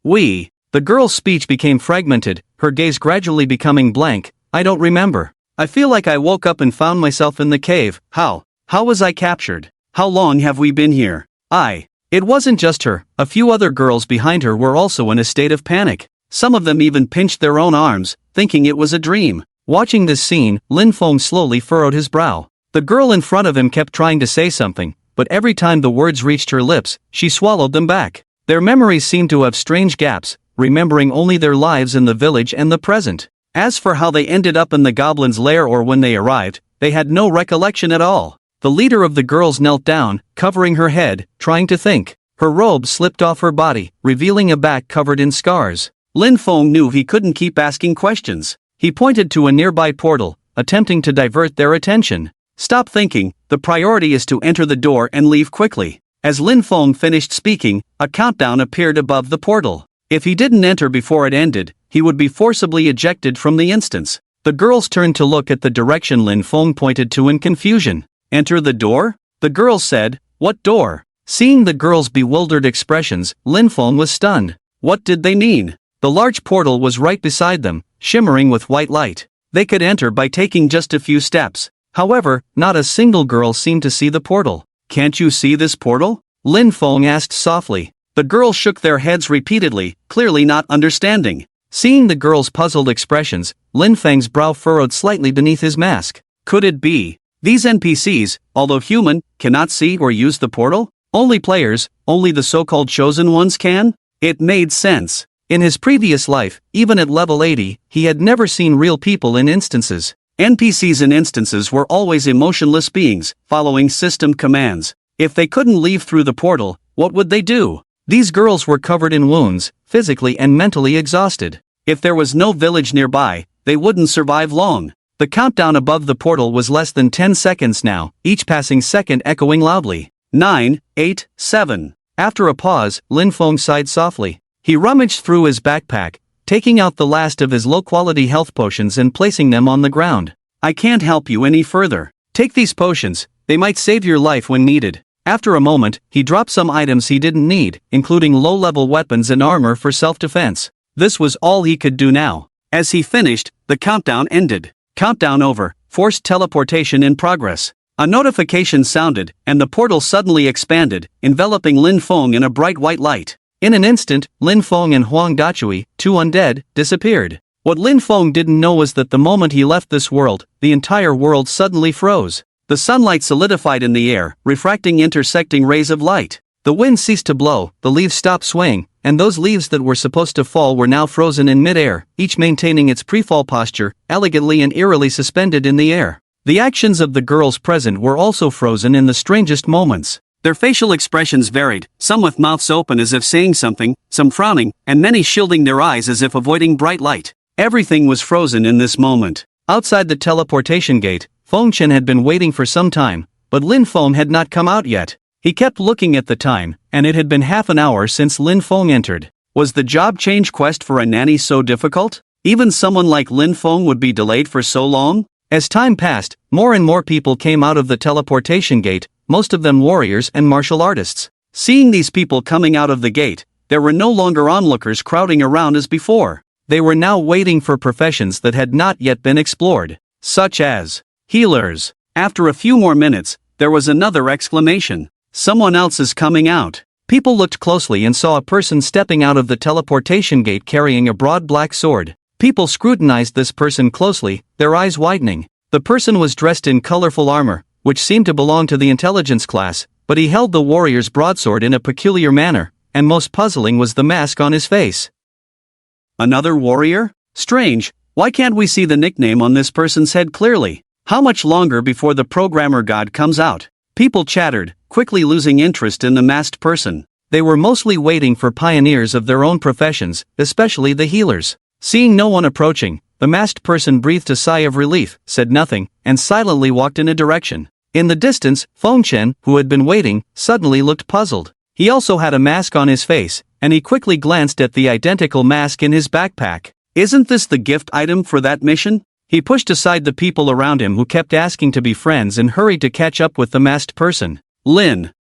A: We. The girl's speech became fragmented, her gaze gradually becoming blank. I don't remember. I feel like I woke up and found myself in the cave. How was I captured? How long have we been here? It wasn't just her, a few other girls behind her were also in a state of panic. Some of them even pinched their own arms, thinking it was a dream. Watching this scene, Lin Feng slowly furrowed his brow. The girl in front of him kept trying to say something, but every time the words reached her lips, she swallowed them back. Their memories seemed to have strange gaps, remembering only their lives in the village and the present. As for how they ended up in the goblin's lair or when they arrived, they had no recollection at all. The leader of the girls knelt down, covering her head, trying to think. Her robe slipped off her body, revealing a back covered in scars. Lin Feng knew he couldn't keep asking questions. He pointed to a nearby portal, attempting to divert their attention. Stop thinking, the priority is to enter the door and leave quickly. As Lin Feng finished speaking, a countdown appeared above the portal. If he didn't enter before it ended, he would be forcibly ejected from the instance. The girls turned to look at the direction Lin Feng pointed to in confusion. Enter the door? The girls said, what door? Seeing the girls' bewildered expressions, Lin Feng was stunned. What did they mean? The large portal was right beside them, shimmering with white light. They could enter by taking just a few steps. However, not a single girl seemed to see the portal. Can't you see this portal? Lin Feng asked softly. The girls shook their heads repeatedly, clearly not understanding. Seeing the girls' puzzled expressions, Lin Feng's brow furrowed slightly beneath his mask. Could it be? These NPCs, although human, cannot see or use the portal? Only players, only the so-called chosen ones can? It made sense. In his previous life, even at level 80, he had never seen real people in instances. NPCs in instances were always emotionless beings, following system commands. If they couldn't leave through the portal, what would they do? These girls were covered in wounds, physically and mentally exhausted. If there was no village nearby, they wouldn't survive long. The countdown above the portal was less than 10 seconds now, each passing second echoing loudly. 9, 8, 7. After a pause, Lin Feng sighed softly. He rummaged through his backpack, taking out the last of his low-quality health potions and placing them on the ground. I can't help you any further. Take these potions, they might save your life when needed. After a moment, he dropped some items he didn't need, including low-level weapons and armor for self-defense. This was all he could do now. As he finished, the countdown ended. Countdown over, forced teleportation in progress. A notification sounded, and the portal suddenly expanded, enveloping Lin Feng in a bright white light. In an instant, Lin Feng and Huang Dachui, 2 undead, disappeared. What Lin Feng didn't know was that the moment he left this world, the entire world suddenly froze. The sunlight solidified in the air, refracting intersecting rays of light. The wind ceased to blow, the leaves stopped swaying, and those leaves that were supposed to fall were now frozen in mid-air, each maintaining its pre-fall posture, elegantly and eerily suspended in the air. The actions of the girls present were also frozen in the strangest moments. Their facial expressions varied, some with mouths open as if saying something, some frowning, and many shielding their eyes as if avoiding bright light. Everything was frozen in this moment. Outside the teleportation gate, Feng Chen had been waiting for some time, but Lin Feng had not come out yet. He kept looking at the time, and it had been half an hour since Lin Feng entered. Was the job change quest for a nanny so difficult? Even someone like Lin Feng would be delayed for so long? As time passed, more and more people came out of the teleportation gate, most of them warriors and martial artists. Seeing these people coming out of the gate, there were no longer onlookers crowding around as before. They were now waiting for professions that had not yet been explored, such as healers. After a few more minutes, there was another exclamation. Someone else is coming out. People looked closely and saw a person stepping out of the teleportation gate carrying a broad black sword. People scrutinized this person closely, their eyes widening. The person was dressed in colorful armor, which seemed to belong to the intelligence class, but he held the warrior's broadsword in a peculiar manner, and most puzzling was the mask on his face. Another warrior? Strange, why can't we see the nickname on this person's head clearly? How much longer before the programmer god comes out? People chattered, quickly losing interest in the masked person. They were mostly waiting for pioneers of their own professions, especially the healers. Seeing no one approaching, the masked person breathed a sigh of relief, said nothing, and silently walked in a direction. In the distance, Fengchen, who had been waiting, suddenly looked puzzled. He also had a mask on his face, and he quickly glanced at the identical mask in his backpack. Isn't this the gift item for that mission? He pushed aside the people around him who kept asking to be friends and hurried to catch up with the masked person. Lin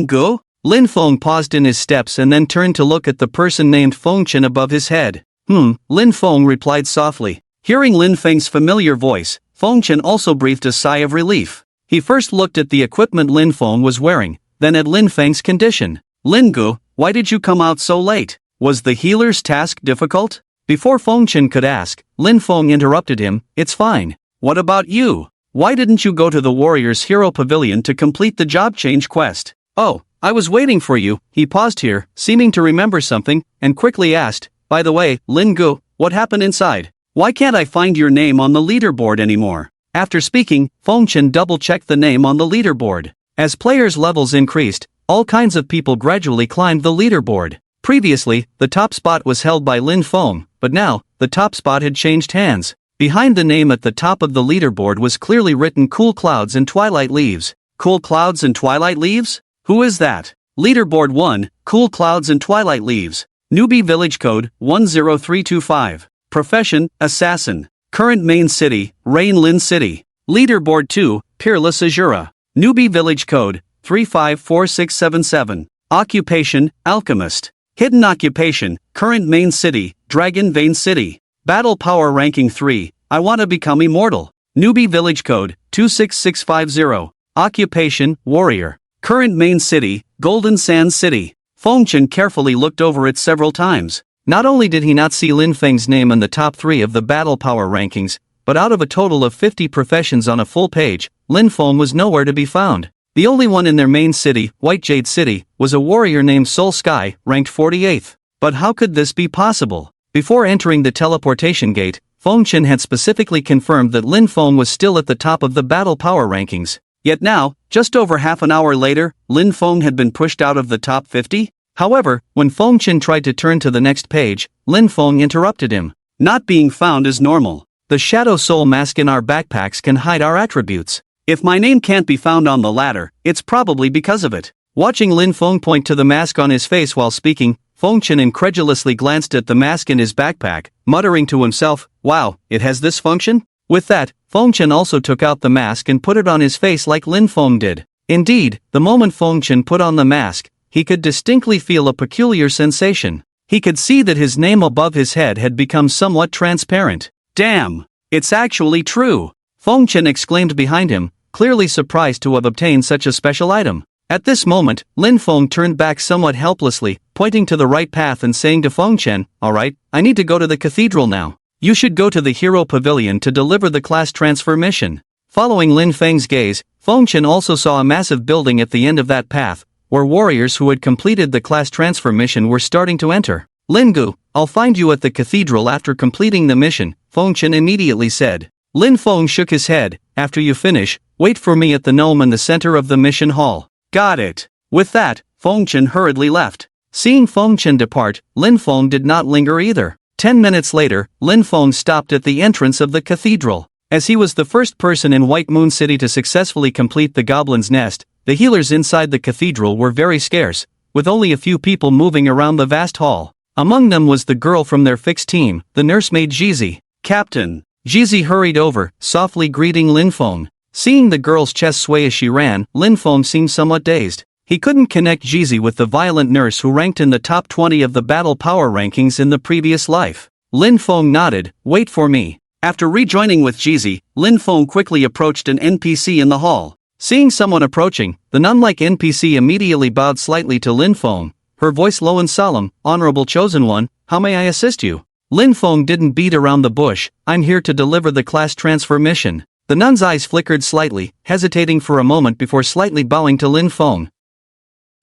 A: Go? Lin Feng paused in his steps and then turned to look at the person named Fengchen above his head. Lin Feng replied softly. Hearing Lin Feng's familiar voice, Fengchen also breathed a sigh of relief. He first looked at the equipment Lin Feng was wearing, then at Lin Feng's condition. Lin Gu, why did you come out so late? Was the healer's task difficult? Before Fengchen could ask, Lin Feng interrupted him. It's fine. What about you? Why didn't you go to the warrior's hero pavilion to complete the job change quest? Oh, I was waiting for you. He paused here, seeming to remember something, and quickly asked, by the way, Lin Gu, what happened inside? Why can't I find your name on the leaderboard anymore? After speaking, Fengchen double-checked the name on the leaderboard. As players' levels increased, all kinds of people gradually climbed the leaderboard. Previously, the top spot was held by Lin Feng, but now, the top spot had changed hands. Behind the name at the top of the leaderboard was clearly written Cool Clouds and Twilight Leaves. Cool Clouds and Twilight Leaves? Who is that? Leaderboard 1, Cool Clouds and Twilight Leaves. Newbie Village Code, 10325. Profession, Assassin. Current Main City, Rain Lin City. Leaderboard 2, Peerless Azura. Newbie Village Code, 354677. Occupation, Alchemist. Hidden Occupation, Current Main City, Dragon Vein City. Battle Power Ranking 3, I Want to Become Immortal. Newbie Village Code, 26650. Occupation, Warrior. Current Main City, Golden Sands City. Fengchen carefully looked over it several times. Not only did he not see Lin Feng's name in the top 3 of the Battle Power Rankings, but out of a total of 50 professions on a full page, Lin Feng was nowhere to be found. The only one in their main city, White Jade City, was a warrior named Soul Sky, ranked 48th. But how could this be possible? Before entering the teleportation gate, Fengchen had specifically confirmed that Lin Feng was still at the top of the Battle Power Rankings. Yet now, just over half an hour later, Lin Feng had been pushed out of the top 50? However, when Fengchen tried to turn to the next page, Lin Feng interrupted him. Not being found is normal. The Shadow Soul mask in our backpacks can hide our attributes. If my name can't be found on the ladder, it's probably because of it. Watching Lin Feng point to the mask on his face while speaking, Fengchen incredulously glanced at the mask in his backpack, muttering to himself, wow, it has this function? With that, Fengchen also took out the mask and put it on his face like Lin Feng did. Indeed, the moment Fengchen put on the mask, he could distinctly feel a peculiar sensation. He could see that his name above his head had become somewhat transparent. Damn! It's actually true! Fengchen exclaimed behind him, clearly surprised to have obtained such a special item. At this moment, Lin Feng turned back somewhat helplessly, pointing to the right path and saying to Fengchen, alright, I need to go to the cathedral now. You should go to the Hero Pavilion to deliver the class transfer mission. Following Lin Feng's gaze, Fengchen also saw a massive building at the end of that path, where warriors who had completed the class transfer mission were starting to enter. Lin Gu, I'll find you at the cathedral after completing the mission, Fengchen immediately said. Lin Feng shook his head. After you finish, wait for me at the gnome in the center of the mission hall. Got it. With that, Fengchen hurriedly left. Seeing Fengchen depart, Lin Feng did not linger either. 10 minutes later, Lin Feng stopped at the entrance of the cathedral. As he was the first person in White Moon City to successfully complete the Goblin's Nest, the healers inside the cathedral were very scarce, with only a few people moving around the vast hall. Among them was the girl from their fixed team, the nursemaid Jizi. Captain. Jizi hurried over, softly greeting Lin Feng. Seeing the girl's chest sway as she ran, Lin Feng seemed somewhat dazed. He couldn't connect Jizi with the violent nurse who ranked in the top 20 of the Battle Power Rankings in the previous life. Lin Feng nodded, wait for me. After rejoining with Jizi, Lin Feng quickly approached an NPC in the hall. Seeing someone approaching, the nun-like NPC immediately bowed slightly to Lin Feng, her voice low and solemn, Honorable Chosen One, how may I assist you? Lin Feng didn't beat around the bush, I'm here to deliver the class transfer mission. The nun's eyes flickered slightly, hesitating for a moment before slightly bowing to Lin Feng.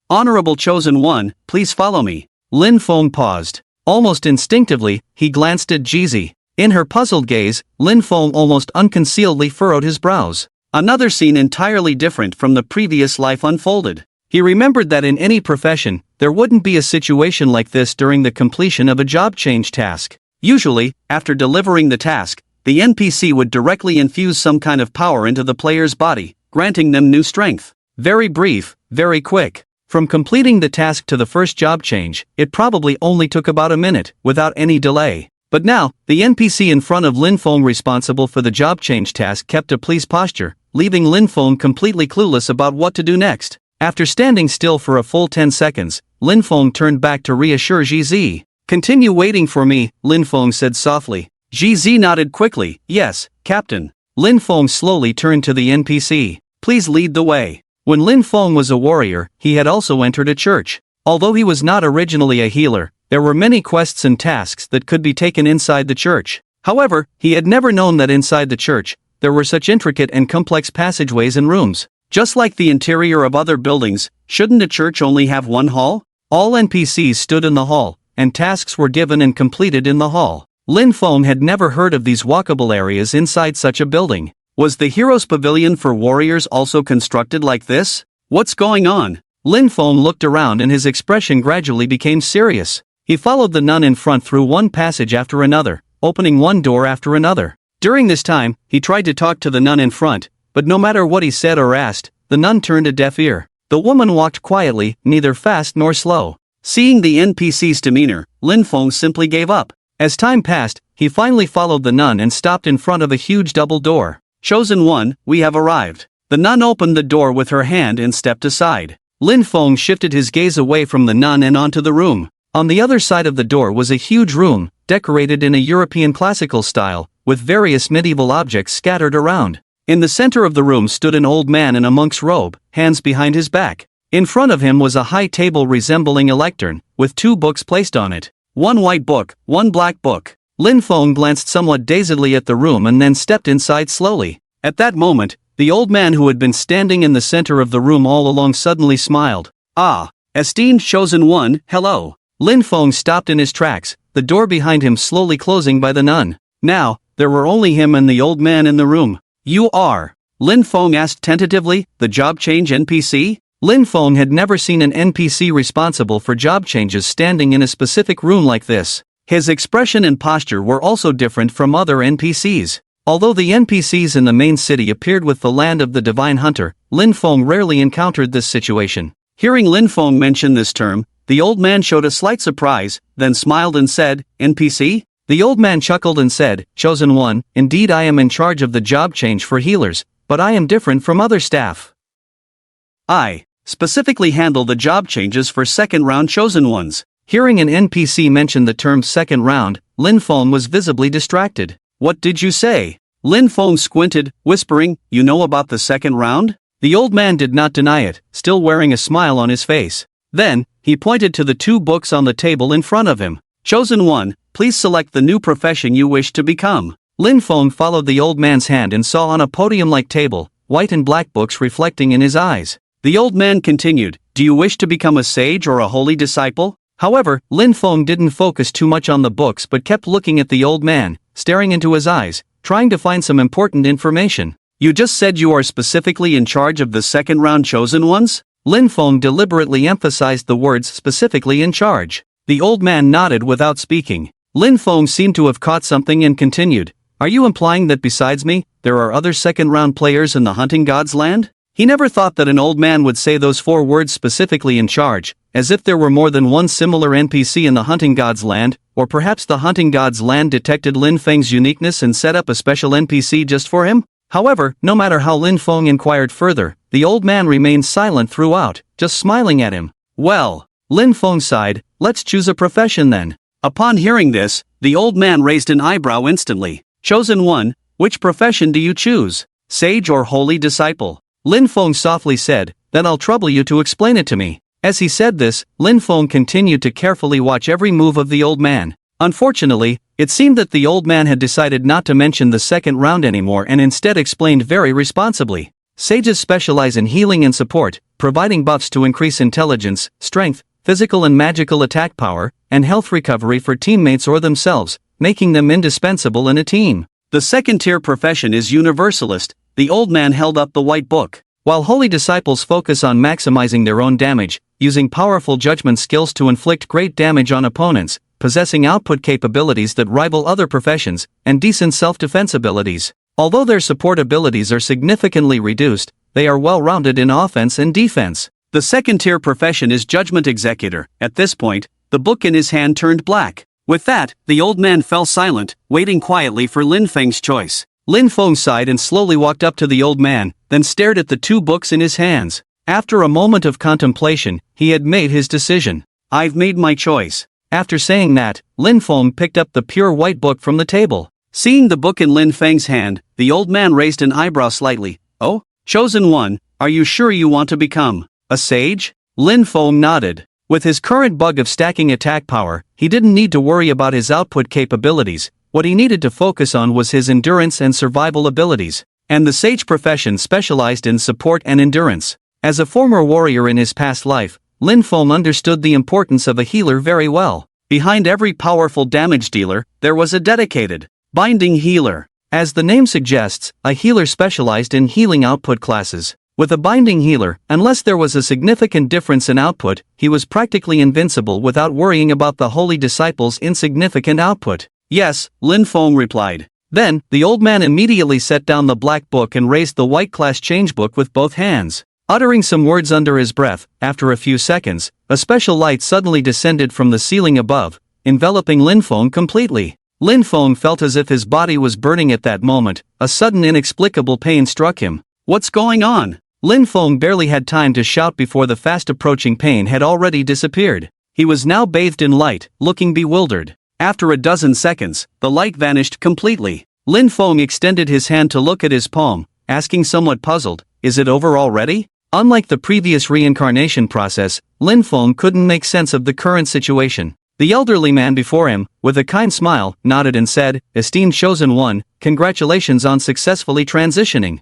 A: Honorable Chosen One, please follow me. Lin Feng paused. Almost instinctively, he glanced at Jizi. In her puzzled gaze, Lin Feng almost unconcealedly furrowed his brows. Another scene entirely different from the previous life unfolded. He remembered that in any profession, there wouldn't be a situation like this during the completion of a job change task. Usually, after delivering the task, the NPC would directly infuse some kind of power into the player's body, granting them new strength. Very brief, very quick. From completing the task to the first job change, it probably only took about a minute, without any delay. But now, the NPC in front of Lin Feng responsible for the job change task kept a pleased posture, leaving Lin Feng completely clueless about what to do next. After standing still for a full 10 seconds, Lin Feng turned back to reassure Jizi. Continue waiting for me, Lin Feng said softly. Jizi nodded quickly. Yes, Captain. Lin Feng slowly turned to the NPC. Please lead the way. When Lin Feng was a warrior, he had also entered a church. Although he was not originally a healer, there were many quests and tasks that could be taken inside the church. However, he had never known that inside the church, there were such intricate and complex passageways and rooms. Just like the interior of other buildings, shouldn't a church only have one hall? All NPCs stood in the hall, and tasks were given and completed in the hall. Lin Feng had never heard of these walkable areas inside such a building. Was the hero's pavilion for warriors also constructed like this? What's going on? Lin Feng looked around and his expression gradually became serious. He followed the nun in front through one passage after another, opening one door after another. During this time, he tried to talk to the nun in front, but no matter what he said or asked, the nun turned a deaf ear. The woman walked quietly, neither fast nor slow. Seeing the NPC's demeanor, Lin Feng simply gave up. As time passed, he finally followed the nun and stopped in front of a huge double door. Chosen One, we have arrived. The nun opened the door with her hand and stepped aside. Lin Feng shifted his gaze away from the nun and onto the room. On the other side of the door was a huge room, decorated in a European classical style, with various medieval objects scattered around. In the center of the room stood an old man in a monk's robe, hands behind his back. In front of him was a high table resembling a lectern, with 2 books placed on it. One white book, one black book. Lin Feng glanced somewhat dazedly at the room and then stepped inside slowly. At that moment, the old man who had been standing in the center of the room all along suddenly smiled. Ah, esteemed Chosen One, hello. Lin Feng stopped in his tracks, the door behind him slowly closing by the nun. Now, there were only him and the old man in the room. You are? Lin Feng asked tentatively, the job change NPC? Lin Feng had never seen an NPC responsible for job changes standing in a specific room like this. His expression and posture were also different from other NPCs. Although the NPCs in the main city appeared with the land of the Divine Hunter, Lin Feng rarely encountered this situation. Hearing Lin Feng mention this term, the old man showed a slight surprise, then smiled and said, NPC? The old man chuckled and said, Chosen One, indeed I am in charge of the job change for healers, but I am different from other staff. I specifically handle the job changes for second round Chosen Ones. Hearing an NPC mention the term second round, Lin Feng was visibly distracted. What did you say? Lin Feng squinted, whispering, you know about the second round? The old man did not deny it, still wearing a smile on his face. Then, he pointed to the 2 books on the table in front of him. Chosen One, please select the new profession you wish to become. Lin Feng followed the old man's hand and saw on a podium-like table, white and black books reflecting in his eyes. The old man continued, do you wish to become a sage or a holy disciple? However, Lin Feng didn't focus too much on the books but kept looking at the old man, staring into his eyes, trying to find some important information. You just said you are specifically in charge of the second round Chosen Ones? Lin Feng deliberately emphasized the words specifically in charge. The old man nodded without speaking. Lin Feng seemed to have caught something and continued, are you implying that besides me, there are other second round players in the Hunting God's land? He never thought that an old man would say those 4 words specifically in charge, as if there were more than one similar NPC in the Hunting God's land, or perhaps the Hunting God's land detected Lin Feng's uniqueness and set up a special NPC just for him? However, no matter how Lin Feng inquired further, the old man remained silent throughout, just smiling at him. Well, Lin Feng sighed, let's choose a profession then. Upon hearing this, the old man raised an eyebrow instantly. Chosen One, which profession do you choose? Sage or holy disciple? Lin Feng softly said, then I'll trouble you to explain it to me. As he said this, Lin Feng continued to carefully watch every move of the old man. Unfortunately, it seemed that the old man had decided not to mention the second round anymore and instead explained very responsibly. Sages specialize in healing and support, providing buffs to increase intelligence, strength, physical and magical attack power, and health recovery for teammates or themselves, making them indispensable in a team. The second-tier profession is universalist. The old man held up the white book. While holy disciples focus on maximizing their own damage, using powerful judgment skills to inflict great damage on opponents, possessing output capabilities that rival other professions, and decent self-defense abilities. Although their support abilities are significantly reduced, they are well-rounded in offense and defense. The second-tier profession is judgment executor. At this point, the book in his hand turned black. With that, the old man fell silent, waiting quietly for Lin Feng's choice. Lin Feng sighed and slowly walked up to the old man, then stared at the two books in his hands. After a moment of contemplation, he had made his decision. "I've made my choice." After saying that, Lin Feng picked up the pure white book from the table. Seeing the book in Lin Feng's hand, the old man raised an eyebrow slightly. "Oh, chosen one, are you sure you want to become a sage?" Lin Feng nodded. With his current bug of stacking attack power, he didn't need to worry about his output capabilities. What he needed to focus on was his endurance and survival abilities. And the sage profession specialized in support and endurance. As a former warrior in his past life, Lin Feng understood the importance of a healer very well. Behind every powerful damage dealer, there was a dedicated binding healer. As the name suggests, a healer specialized in healing output classes. With a binding healer, unless there was a significant difference in output, he was practically invincible without worrying about the holy disciples' insignificant output. "Yes," Lin Feng replied. Then, the old man immediately set down the black book and raised the white class change book with both hands. Uttering some words under his breath, after a few seconds, a special light suddenly descended from the ceiling above, enveloping Lin Feng completely. Lin Feng felt as if his body was burning at that moment. A sudden inexplicable pain struck him. "What's going on?" Lin Feng barely had time to shout before the fast-approaching pain had already disappeared. He was now bathed in light, looking bewildered. After a dozen seconds, the light vanished completely. Lin Feng extended his hand to look at his palm, asking somewhat puzzled, "Is it over already?" Unlike the previous reincarnation process, Lin Feng couldn't make sense of the current situation. The elderly man before him, with a kind smile, nodded and said, "Esteemed chosen one, congratulations on successfully transitioning.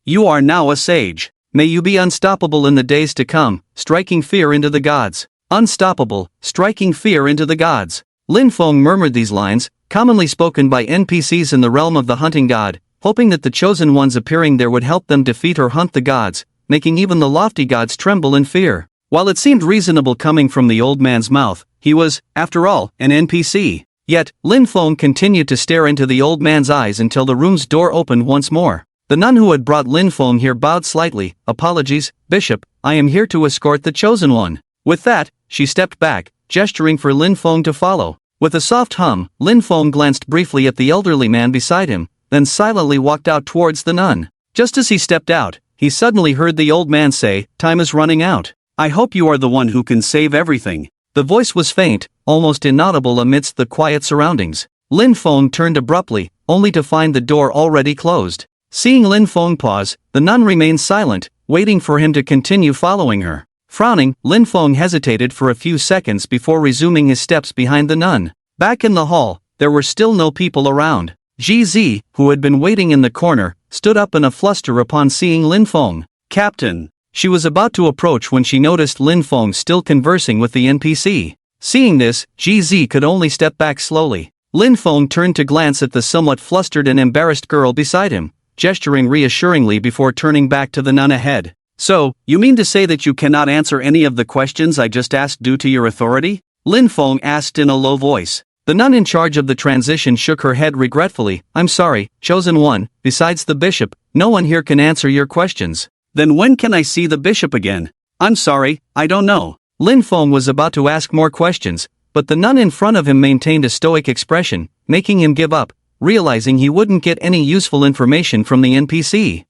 A: You are now a sage. May you be unstoppable in the days to come, striking fear into the gods." Unstoppable, striking fear into the gods. Lin Feng murmured these lines, commonly spoken by NPCs in the realm of the hunting god, hoping that the chosen ones appearing there would help them defeat or hunt the gods, making even the lofty gods tremble in fear. While it seemed reasonable coming from the old man's mouth, he was, after all, an NPC. Yet, Lin Feng continued to stare into the old man's eyes until the room's door opened once more. The nun who had brought Lin Feng here bowed slightly. "Apologies, Bishop, I am here to escort the chosen one." With that, she stepped back, gesturing for Lin Feng to follow. With a soft hum, Lin Feng glanced briefly at the elderly man beside him, then silently walked out towards the nun. Just as he stepped out, he suddenly heard the old man say, "Time is running out. I hope you are the one who can save everything." The voice was faint, almost inaudible amidst the quiet surroundings. Lin Feng turned abruptly, only to find the door already closed. Seeing Lin Feng pause, the nun remained silent, waiting for him to continue following her. Frowning, Lin Feng hesitated for a few seconds before resuming his steps behind the nun. Back in the hall, there were still no people around. GZ, who had been waiting in the corner, stood up in a fluster upon seeing Lin Feng. "Captain." She was about to approach when she noticed Lin Feng still conversing with the NPC. Seeing this, GZ could only step back slowly. Lin Feng turned to glance at the somewhat flustered and embarrassed girl beside him, gesturing reassuringly before turning back to the nun ahead. "So, you mean to say that you cannot answer any of the questions I just asked due to your authority?" Lin Feng asked in a low voice. The nun in charge of the transition shook her head regretfully. "I'm sorry, chosen one, besides the bishop, no one here can answer your questions." "Then when can I see the bishop again?" "I'm sorry, I don't know." Lin Feng was about to ask more questions, but the nun in front of him maintained a stoic expression, making him give up, realizing he wouldn't get any useful information from the NPC.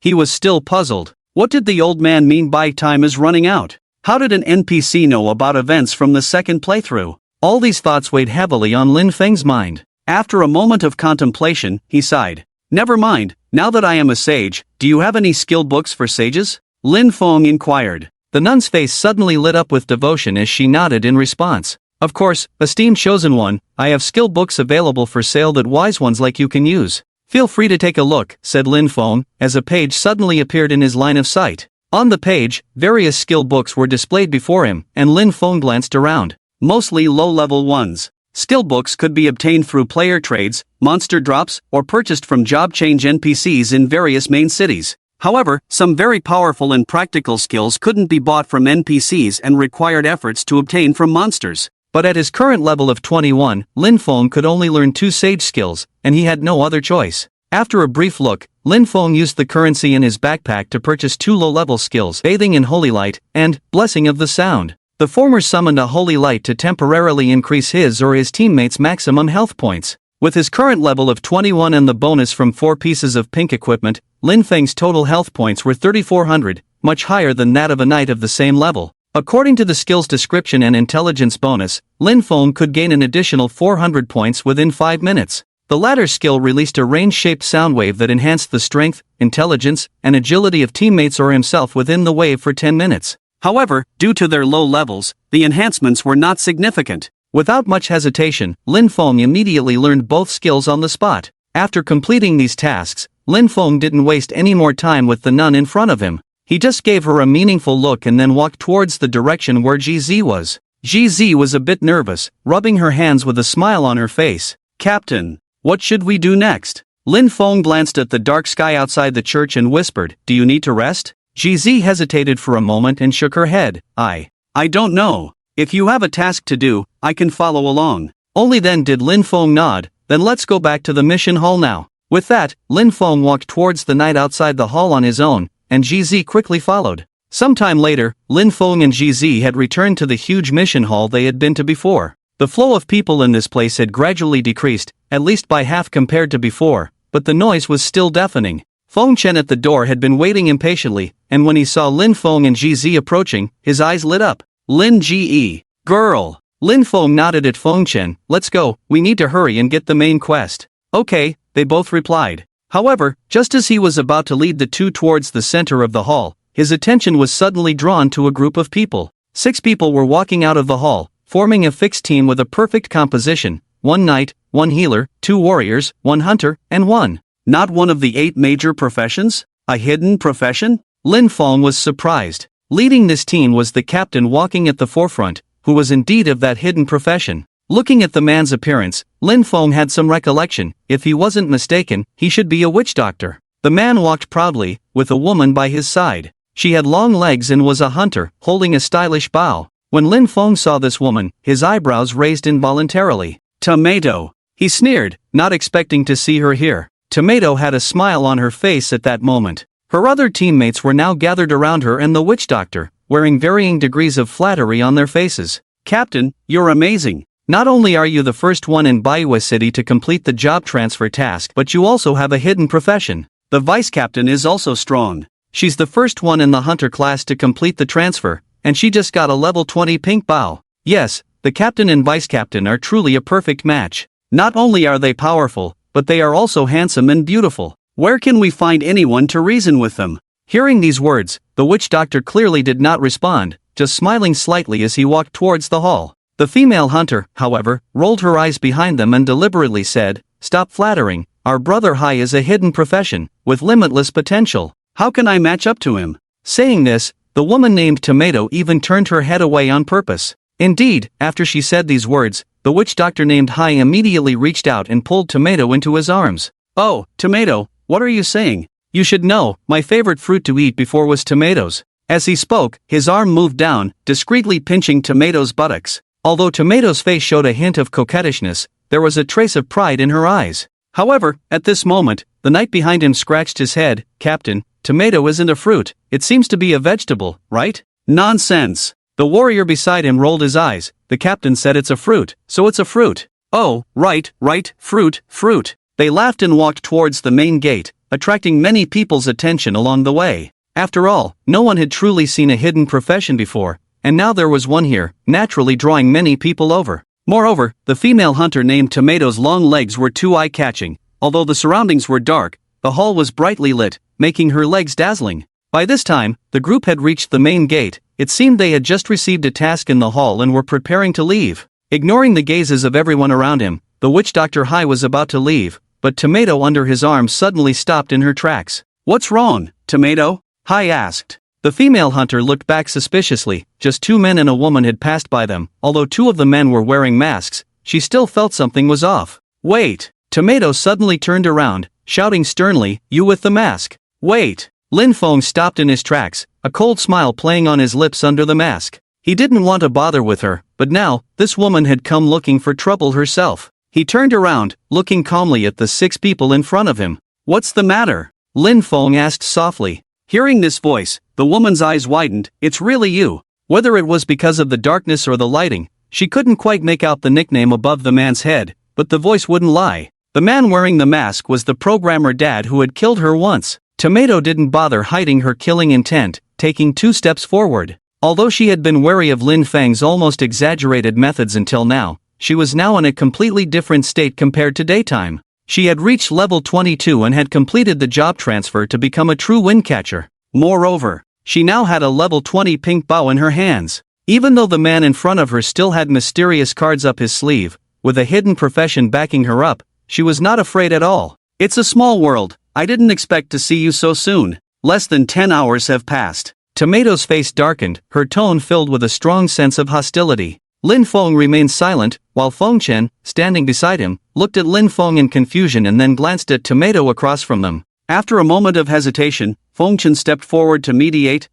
A: He was still puzzled. What did the old man mean by "time is running out"? How did an NPC know about events from the second playthrough? All these thoughts weighed heavily on Lin Feng's mind. After a moment of contemplation, he sighed. "Never mind, now that I am a sage, do you have any skill books for sages?" Lin Feng inquired. The nun's face suddenly lit up with devotion as she nodded in response. Of course, esteemed chosen one, I have skill books available for sale that wise ones like you can use. Feel free to take a look, said Lin Feng, as a page suddenly appeared in his line of sight. On the page, various skill books were displayed before him, and Lin Feng glanced around. Mostly low-level ones. Skill books could be obtained through player trades, monster drops, or purchased from job change NPCs in various main cities. However, some very powerful and practical skills couldn't be bought from NPCs and required efforts to obtain from monsters. But at his current level of 21, Lin Feng could only learn 2 sage skills, and he had no other choice. After a brief look, Lin Feng used the currency in his backpack to purchase 2 low-level skills, Bathing in Holy Light, and Blessing of the Sound. The former summoned a holy light to temporarily increase his or his teammates' maximum health points. With his current level of 21 and the bonus from 4 pieces of pink equipment, Lin Feng's total health points were 3,400, much higher than that of a knight of the same level. According to the skill's description and intelligence bonus, Lin Feng could gain an additional 400 points within 5 minutes. The latter skill released a range-shaped sound wave that enhanced the strength, intelligence, and agility of teammates or himself within the wave for 10 minutes. However, due to their low levels, the enhancements were not significant. Without much hesitation, Lin Feng immediately learned both skills on the spot. After completing these tasks, Lin Feng didn't waste any more time with the nun in front of him. He just gave her a meaningful look and then walked towards the direction where GZ was. GZ was a bit nervous, rubbing her hands with a smile on her face. Captain, what should we do next? Lin Feng glanced at the dark sky outside the church and whispered, do you need to rest? GZ hesitated for a moment and shook her head. I don't know. If you have a task to do, I can follow along. Only then did Lin Feng nod. Then let's go back to the mission hall now. With that, Lin Feng walked towards the knight outside the hall on his own, and GZ quickly followed. Sometime later, Lin Feng and GZ had returned to the huge mission hall they had been to before. The flow of people in this place had gradually decreased, at least by half compared to before, but the noise was still deafening. Feng Chen at the door had been waiting impatiently, and when he saw Lin Feng and GZ approaching, his eyes lit up. Lin Ge, girl. Lin Feng nodded at Feng Chen. Let's go, we need to hurry and get the main quest. Okay, they both replied. However, just as he was about to lead the two towards the center of the hall, his attention was suddenly drawn to a group of people. 6 people were walking out of the hall, forming a fixed team with a perfect composition: 1 knight, 1 healer, 2 warriors, 1 hunter, and 1. Not one of the 8 major professions? A hidden profession? Lin Feng was surprised. Leading this team was the captain walking at the forefront, who was indeed of that hidden profession. Looking at the man's appearance, Lin Feng had some recollection. If he wasn't mistaken, he should be a witch doctor. The man walked proudly, with a woman by his side. She had long legs and was a hunter, holding a stylish bow. When Lin Feng saw this woman, his eyebrows raised involuntarily. Tomato. He sneered, not expecting to see her here. Tomato had a smile on her face at that moment. Her other teammates were now gathered around her and the witch doctor, wearing varying degrees of flattery on their faces. Captain, you're amazing. Not only are you the first one in Baiwa City to complete the job transfer task, but you also have a hidden profession. The vice captain is also strong. She's the first one in the hunter class to complete the transfer, and she just got a level 20 pink bow. Yes, the captain and vice captain are truly a perfect match. Not only are they powerful, but they are also handsome and beautiful. Where can we find anyone to reason with them? Hearing these words, the witch doctor clearly did not respond, just smiling slightly as he walked towards the hall. The female hunter, however, rolled her eyes behind them and deliberately said, "Stop flattering, our brother Hai is a hidden profession, with limitless potential. How can I match up to him?" Saying this, the woman named Tomato even turned her head away on purpose. Indeed, after she said these words, the witch doctor named Hai immediately reached out and pulled Tomato into his arms. "Oh, Tomato, what are you saying? You should know, my favorite fruit to eat before was tomatoes." As he spoke, his arm moved down, discreetly pinching Tomato's buttocks. Although Tomato's face showed a hint of coquettishness, there was a trace of pride in her eyes. However, at this moment, the knight behind him scratched his head. "Captain, tomato isn't a fruit, it seems to be a vegetable, right?" "Nonsense." The warrior beside him rolled his eyes. "The captain said it's a fruit, so it's a fruit." "Oh, right, fruit." They laughed and walked towards the main gate, attracting many people's attention along the way. After all, no one had truly seen a hidden profession before, and now there was one here, naturally drawing many people over. Moreover, the female hunter named Tomato's long legs were too eye-catching. Although the surroundings were dark, the hall was brightly lit, making her legs dazzling. By this time, the group had reached the main gate. It seemed they had just received a task in the hall and were preparing to leave. Ignoring the gazes of everyone around him, the witch doctor Hai was about to leave, but Tomato under his arm suddenly stopped in her tracks. "What's wrong, Tomato?" Hai asked. The female hunter looked back suspiciously. Just 2 men and a woman had passed by them. Although 2 of the men were wearing masks, she still felt something was off. "Wait!" Tomato suddenly turned around, shouting sternly, "You with the mask! Wait!" Lin Feng stopped in his tracks, a cold smile playing on his lips under the mask. He didn't want to bother with her, but now, this woman had come looking for trouble herself. He turned around, looking calmly at the 6 people in front of him. "What's the matter?" Lin Feng asked softly. Hearing this voice, the woman's eyes widened. "It's really you." Whether it was because of the darkness or the lighting, she couldn't quite make out the nickname above the man's head, but the voice wouldn't lie. The man wearing the mask was the programmer dad who had killed her once. Tomato didn't bother hiding her killing intent, taking 2 steps forward. Although she had been wary of Lin Feng's almost exaggerated methods until now, she was now in a completely different state compared to daytime. She had reached level 22 and had completed the job transfer to become a true wind catcher. Moreover, she now had a level 20 pink bow in her hands. Even though the man in front of her still had mysterious cards up his sleeve, with a hidden profession backing her up, she was not afraid at all. "It's a small world. I didn't expect to see you so soon. Less than 10 hours have passed." Tomato's face darkened, her tone filled with a strong sense of hostility. Lin Feng remained silent, while Feng Chen, standing beside him, looked at Lin Feng in confusion and then glanced at Tomato across from them. After a moment of hesitation, Feng Chen stepped forward to mediate.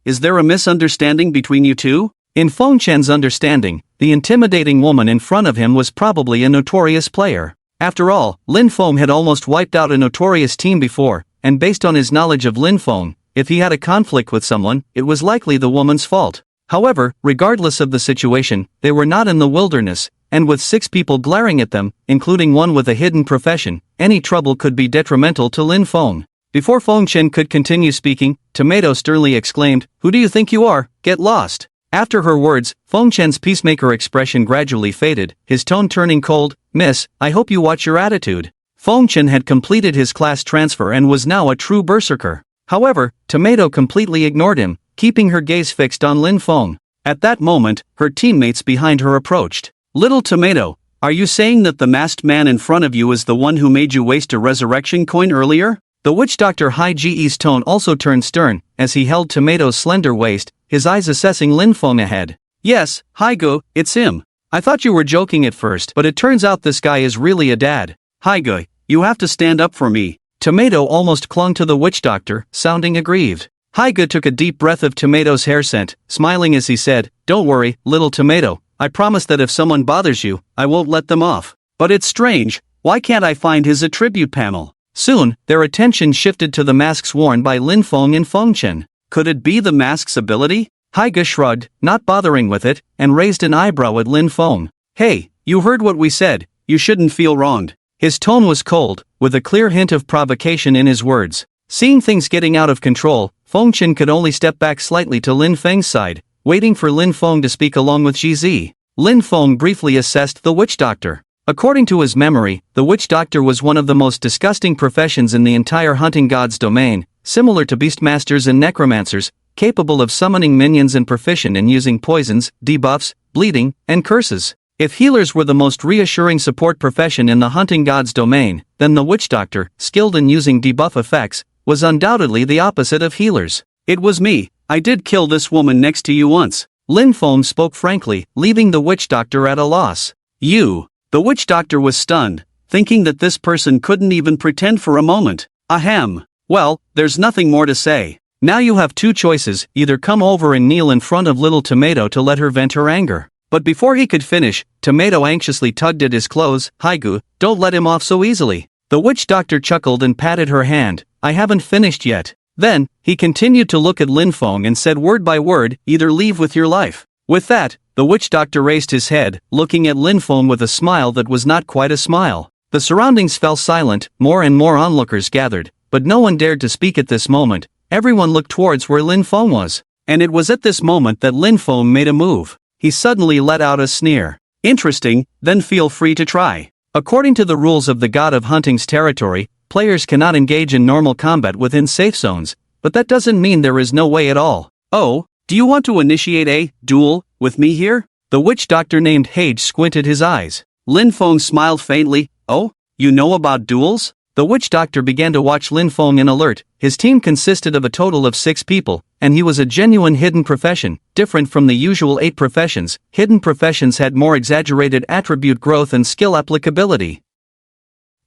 A: Is there a misunderstanding between you two?" In Feng Chen's understanding, the intimidating woman in front of him was probably a notorious player. After all, Lin Feng had almost wiped out a notorious team before, and based on his knowledge of Lin Feng, if he had a conflict with someone, it was likely the woman's fault. However, regardless of the situation, they were not in the wilderness, and with 6 people glaring at them, including one with a hidden profession, any trouble could be detrimental to Lin Feng. Before Feng Chen could continue speaking, Tomato sternly exclaimed, "Who do you think you are? Get lost." After her words, Feng Chen's peacemaker expression gradually faded, his tone turning cold. "Miss, I hope you watch your attitude." Feng Chen had completed his class transfer and was now a true berserker. However, Tomato completely ignored him, keeping her gaze fixed on Lin Feng. At that moment, her teammates behind her approached. "Little Tomato, are you saying that the masked man in front of you is the one who made you waste a resurrection coin earlier?" The witch doctor Hai Ji's tone also turned stern, as he held Tomato's slender waist, his eyes assessing Lin Feng ahead. "Yes, Haigu, it's him. I thought you were joking at first, but it turns out this guy is really a dad. Haigu, you have to stand up for me." Tomato almost clung to the witch doctor, sounding aggrieved. Haigu took a deep breath of Tomato's hair scent, smiling as he said, "Don't worry, little Tomato, I promise that if someone bothers you, I won't let them off. But it's strange, why can't I find his attribute panel?" Soon, their attention shifted to the masks worn by Lin Feng and Feng Chen. Could it be the mask's ability? Haigu shrugged, not bothering with it, and raised an eyebrow at Lin Feng. "Hey, you heard what we said, you shouldn't feel wronged." His tone was cold, with a clear hint of provocation in his words. Seeing things getting out of control, Feng Chen could only step back slightly to Lin Feng's side, waiting for Lin Feng to speak along with Jizi. Lin Feng briefly assessed the witch doctor. According to his memory, the witch doctor was one of the most disgusting professions in the entire hunting god's domain, similar to beastmasters and necromancers, capable of summoning minions and proficient in using poisons, debuffs, bleeding, and curses. If healers were the most reassuring support profession in the hunting god's domain, then the witch doctor, skilled in using debuff effects, was undoubtedly the opposite of healers. "It was me, I did kill this woman next to you once." Lin Feng spoke frankly, leaving the witch doctor at a loss. "You?" The witch doctor was stunned, thinking that this person couldn't even pretend for a moment. "Ahem. Well, there's nothing more to say. Now you have 2 choices, either come over and kneel in front of little Tomato to let her vent her anger." But before he could finish, Tomato anxiously tugged at his clothes. "Haigu, don't let him off so easily." The witch doctor chuckled and patted her hand. "I haven't finished yet." Then, he continued to look at Lin Feng and said word by word, "Either leave with your life." With that, the witch doctor raised his head, looking at Lin Feng with a smile that was not quite a smile. The surroundings fell silent, more and more onlookers gathered, but no one dared to speak at this moment. Everyone looked towards where Lin Feng was. And it was at this moment that Lin Feng made a move. He suddenly let out a sneer. "Interesting, then feel free to try." According to the rules of the God of Hunting's territory, players cannot engage in normal combat within safe zones, but that doesn't mean there is no way at all. "Oh, do you want to initiate a duel with me here?" The witch doctor named Hage squinted his eyes. Lin Feng smiled faintly. Oh, you know about duels? The witch doctor began to watch Lin Feng in alert. His team consisted of a total of 6 people, and he was a genuine hidden profession. Different from the usual 8 professions, hidden professions had more exaggerated attribute growth and skill applicability.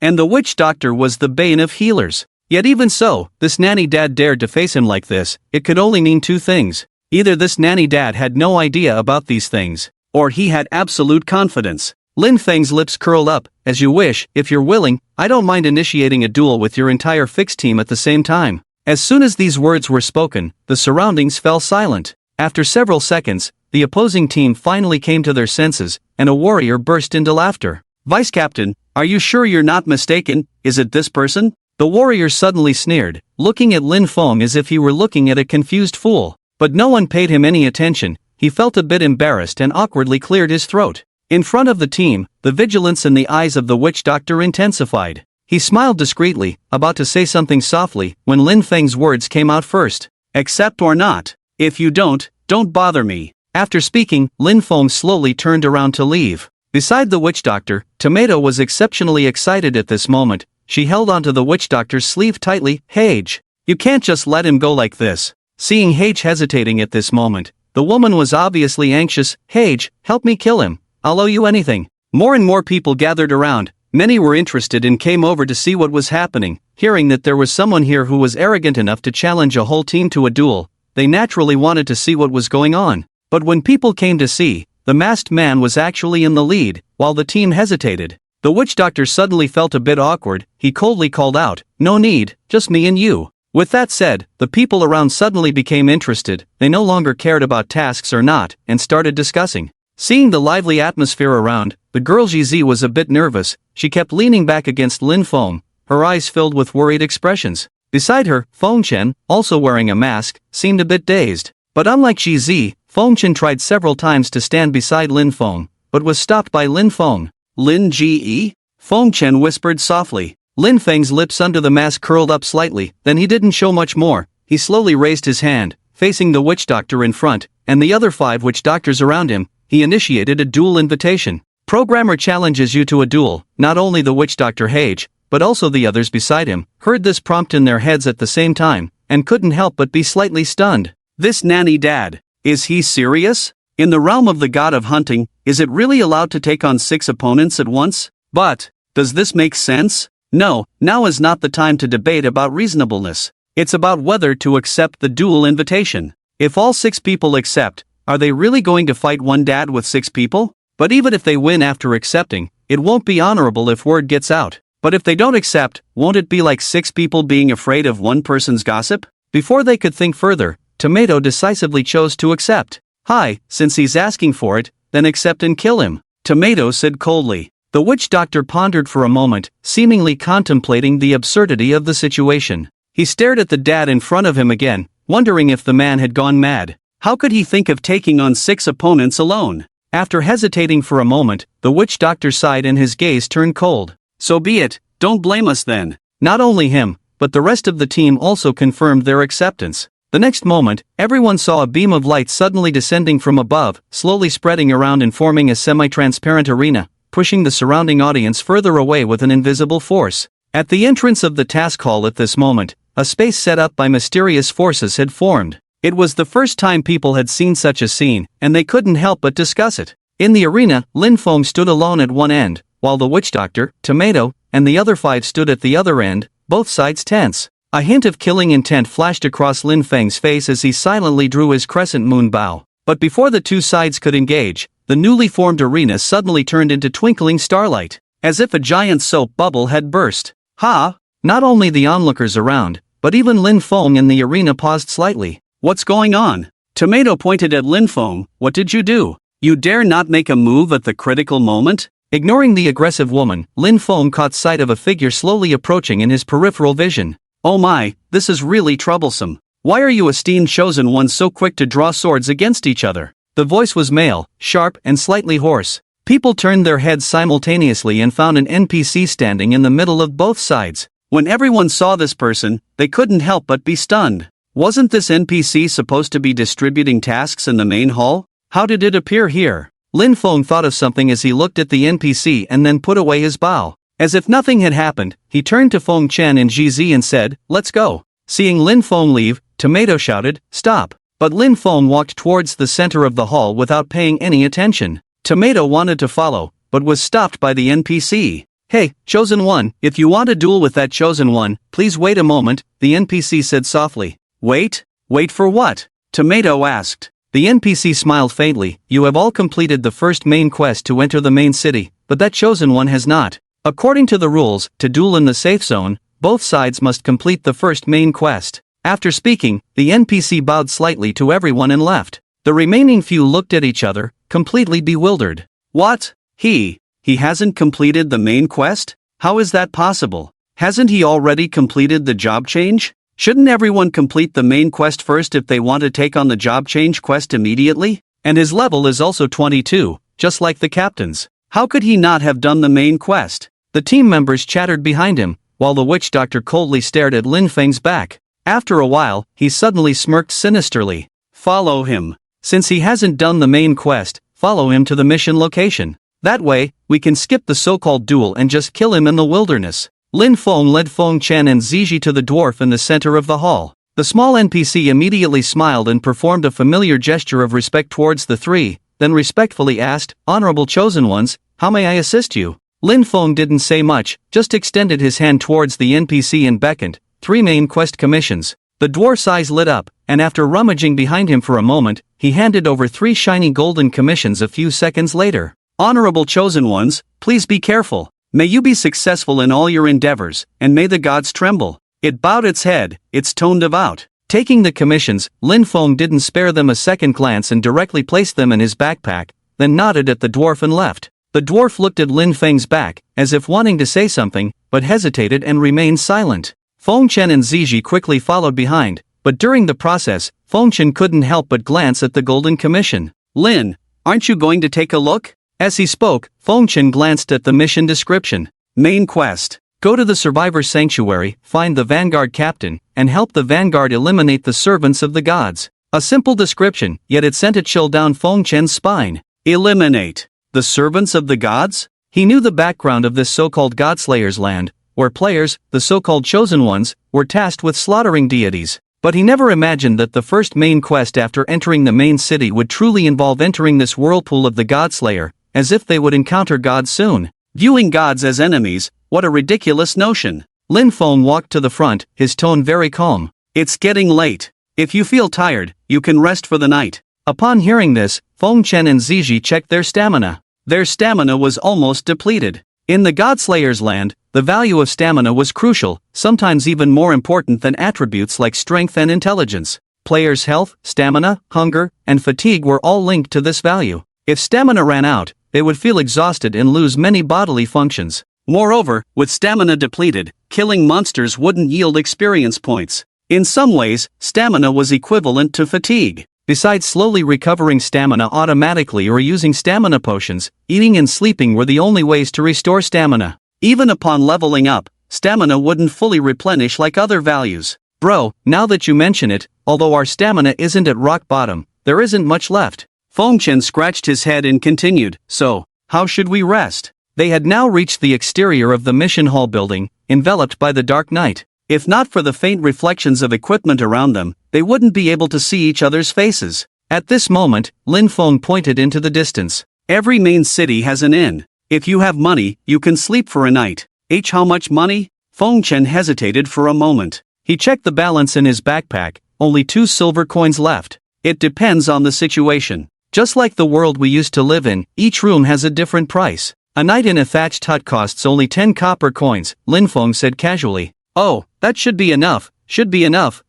A: And the witch doctor was the bane of healers. Yet even so, this nanny dad dared to face him like this. It could only mean 2 things. Either this nanny dad had no idea about these things, or he had absolute confidence. Lin Feng's lips curled up. As you wish, if you're willing, I don't mind initiating a duel with your entire fixed team at the same time. As soon as these words were spoken, the surroundings fell silent. After several seconds, the opposing team finally came to their senses, and a warrior burst into laughter. Vice Captain, are you sure you're not mistaken? Is it this person? The warrior suddenly sneered, looking at Lin Feng as if he were looking at a confused fool. But no one paid him any attention. He felt a bit embarrassed and awkwardly cleared his throat. In front of the team, the vigilance in the eyes of the witch doctor intensified. He smiled discreetly, about to say something softly, when Lin Feng's words came out first. Accept or not. If you don't bother me. After speaking, Lin Feng slowly turned around to leave. Beside the witch doctor, Tomato was exceptionally excited at this moment. She held onto the witch doctor's sleeve tightly. Hage, you can't just let him go like this. Seeing Hage hesitating at this moment, the woman was obviously anxious. Hage, help me kill him. I'll owe you anything. More and more people gathered around. Many were interested and came over to see what was happening. Hearing that there was someone here who was arrogant enough to challenge a whole team to a duel, they naturally wanted to see what was going on. But when people came to see, the masked man was actually in the lead, while the team hesitated. The witch doctor suddenly felt a bit awkward. He coldly called out, "No need, just me and you." With that said, the people around suddenly became interested. They no longer cared about tasks or not, and started discussing. Seeing the lively atmosphere around, the girl Jizi was a bit nervous. She kept leaning back against Lin Feng, her eyes filled with worried expressions. Beside her, Feng Chen, also wearing a mask, seemed a bit dazed. But unlike Jizi, Feng Chen tried several times to stand beside Lin Feng, but was stopped by Lin Feng. Lin Ji? Feng Chen whispered softly. Lin Feng's lips under the mask curled up slightly, then he didn't show much more. He slowly raised his hand, facing the witch doctor in front, and the other 5 witch doctors around him. He initiated a duel invitation. Programmer challenges you to a duel. Not only the witch doctor Hage, but also the others beside him, heard this prompt in their heads at the same time, and couldn't help but be slightly stunned. This nanny dad, is he serious? In the realm of the god of hunting, is it really allowed to take on 6 opponents at once? But, does this make sense? No, now is not the time to debate about reasonableness. It's about whether to accept the duel invitation. If all 6 people accept, are they really going to fight one dad with 6 people? But even if they win after accepting, it won't be honorable if word gets out. But if they don't accept, won't it be like 6 people being afraid of one person's gossip? Before they could think further, Tomato decisively chose to accept. Hi, since he's asking for it, then accept and kill him, Tomato said coldly. The witch doctor pondered for a moment, seemingly contemplating the absurdity of the situation. He stared at the dad in front of him again, wondering if the man had gone mad. How could he think of taking on 6 opponents alone? After hesitating for a moment, the witch doctor sighed and his gaze turned cold. So be it, don't blame us then. Not only him, but the rest of the team also confirmed their acceptance. The next moment, everyone saw a beam of light suddenly descending from above, slowly spreading around and forming a semi-transparent arena, pushing the surrounding audience further away with an invisible force. At the entrance of the task hall at this moment, a space set up by mysterious forces had formed. It was the first time people had seen such a scene, and they couldn't help but discuss it. In the arena, Lin Feng stood alone at one end, while the witch doctor, Tomato, and the other 5 stood at the other end, both sides tense. A hint of killing intent flashed across Lin Feng's face as he silently drew his crescent moon bow. But before the 2 sides could engage, the newly formed arena suddenly turned into twinkling starlight, as if a giant soap bubble had burst. Ha! Not only the onlookers around, but even Lin Feng in the arena paused slightly. What's going on? Tomato pointed at Lin Feng. What did you do? You dare not make a move at the critical moment? Ignoring the aggressive woman, Lin Feng caught sight of a figure slowly approaching in his peripheral vision. Oh my, this is really troublesome. Why are you esteemed chosen ones so quick to draw swords against each other? The voice was male, sharp and slightly hoarse. People turned their heads simultaneously and found an NPC standing in the middle of both sides. When everyone saw this person, they couldn't help but be stunned. Wasn't this NPC supposed to be distributing tasks in the main hall? How did it appear here? Lin Feng thought of something as he looked at the NPC and then put away his bow. As if nothing had happened, he turned to Feng Chen and GZ and said, "Let's go." Seeing Lin Feng leave, Tomato shouted, "Stop." But Lin Feng walked towards the center of the hall without paying any attention. Tomato wanted to follow, but was stopped by the NPC. "Hey, Chosen One, if you want a duel with that Chosen One, please wait a moment," the NPC said softly. "Wait? Wait for what?" Tomato asked. The NPC smiled faintly. "You have all completed the first main quest to enter the main city, but that Chosen One has not. According to the rules, to duel in the safe zone, both sides must complete the first main quest." After speaking, the NPC bowed slightly to everyone and left. The remaining few looked at each other, completely bewildered. "What? He hasn't completed the main quest? How is that possible? Hasn't he already completed the job change? Shouldn't everyone complete the main quest first if they want to take on the job change quest immediately? And his level is also 22, just like the captain's. How could he not have done the main quest?" The team members chattered behind him, while the witch doctor coldly stared at Lin Feng's back. After a while, he suddenly smirked sinisterly. "Follow him. Since he hasn't done the main quest, follow him to the mission location. That way, we can skip the so-called duel and just kill him in the wilderness." Lin Feng led Feng Chen and Ziji to the dwarf in the center of the hall. The small NPC immediately smiled and performed a familiar gesture of respect towards the three, then respectfully asked, "Honorable Chosen Ones, how may I assist you?" Lin Feng didn't say much, just extended his hand towards the NPC and beckoned. 3 main quest commissions. The dwarf's eyes lit up, and after rummaging behind him for a moment, he handed over 3 shiny golden commissions a few seconds later. "Honorable Chosen Ones, please be careful. May you be successful in all your endeavors, and may the gods tremble." It bowed its head, its tone devout. Taking the commissions, Lin Feng didn't spare them a second glance and directly placed them in his backpack, then nodded at the dwarf and left. The dwarf looked at Lin Feng's back, as if wanting to say something, but hesitated and remained silent. Feng Chen and Ziji quickly followed behind, but during the process, Feng Chen couldn't help but glance at the golden commission. "Lin, aren't you going to take a look?" As he spoke, Feng Chen glanced at the mission description. Main quest. Go to the Survivor Sanctuary, find the Vanguard Captain, and help the Vanguard eliminate the servants of the gods. A simple description, yet it sent a chill down Feng Chen's spine. Eliminate the servants of the gods? He knew the background of this so-called Godslayer's land, where players, the so-called chosen ones, were tasked with slaughtering deities. But he never imagined that the first main quest after entering the main city would truly involve entering this whirlpool of the Godslayer, as if they would encounter gods soon. Viewing gods as enemies, what a ridiculous notion. Lin Feng walked to the front, his tone very calm. "It's getting late. If you feel tired, you can rest for the night." Upon hearing this, Feng Chen and Ziji checked their stamina. Their stamina was almost depleted. In the Godslayer's land, the value of stamina was crucial, sometimes even more important than attributes like strength and intelligence. Players' health, stamina, hunger, and fatigue were all linked to this value. If stamina ran out, they would feel exhausted and lose many bodily functions. Moreover, with stamina depleted, killing monsters wouldn't yield experience points. In some ways, stamina was equivalent to fatigue. Besides slowly recovering stamina automatically or using stamina potions, eating and sleeping were the only ways to restore stamina. Even upon leveling up, stamina wouldn't fully replenish like other values. Bro, now that you mention it, although our stamina isn't at rock bottom, there isn't much left. Feng Chen scratched his head and continued, "So, how should we rest?" They had now reached the exterior of the mission hall building, enveloped by the dark night. If not for the faint reflections of equipment around them, they wouldn't be able to see each other's faces. At this moment, Lin Feng pointed into the distance. "Every main city has an inn. If you have money, you can sleep for a night." How much money? Feng Chen hesitated for a moment. He checked the balance in his backpack, only 2 silver coins left. It depends on the situation. Just like the world we used to live in, each room has a different price. A night in a thatched hut costs only 10 copper coins, Lin Feng said casually. "Oh, that should be enough,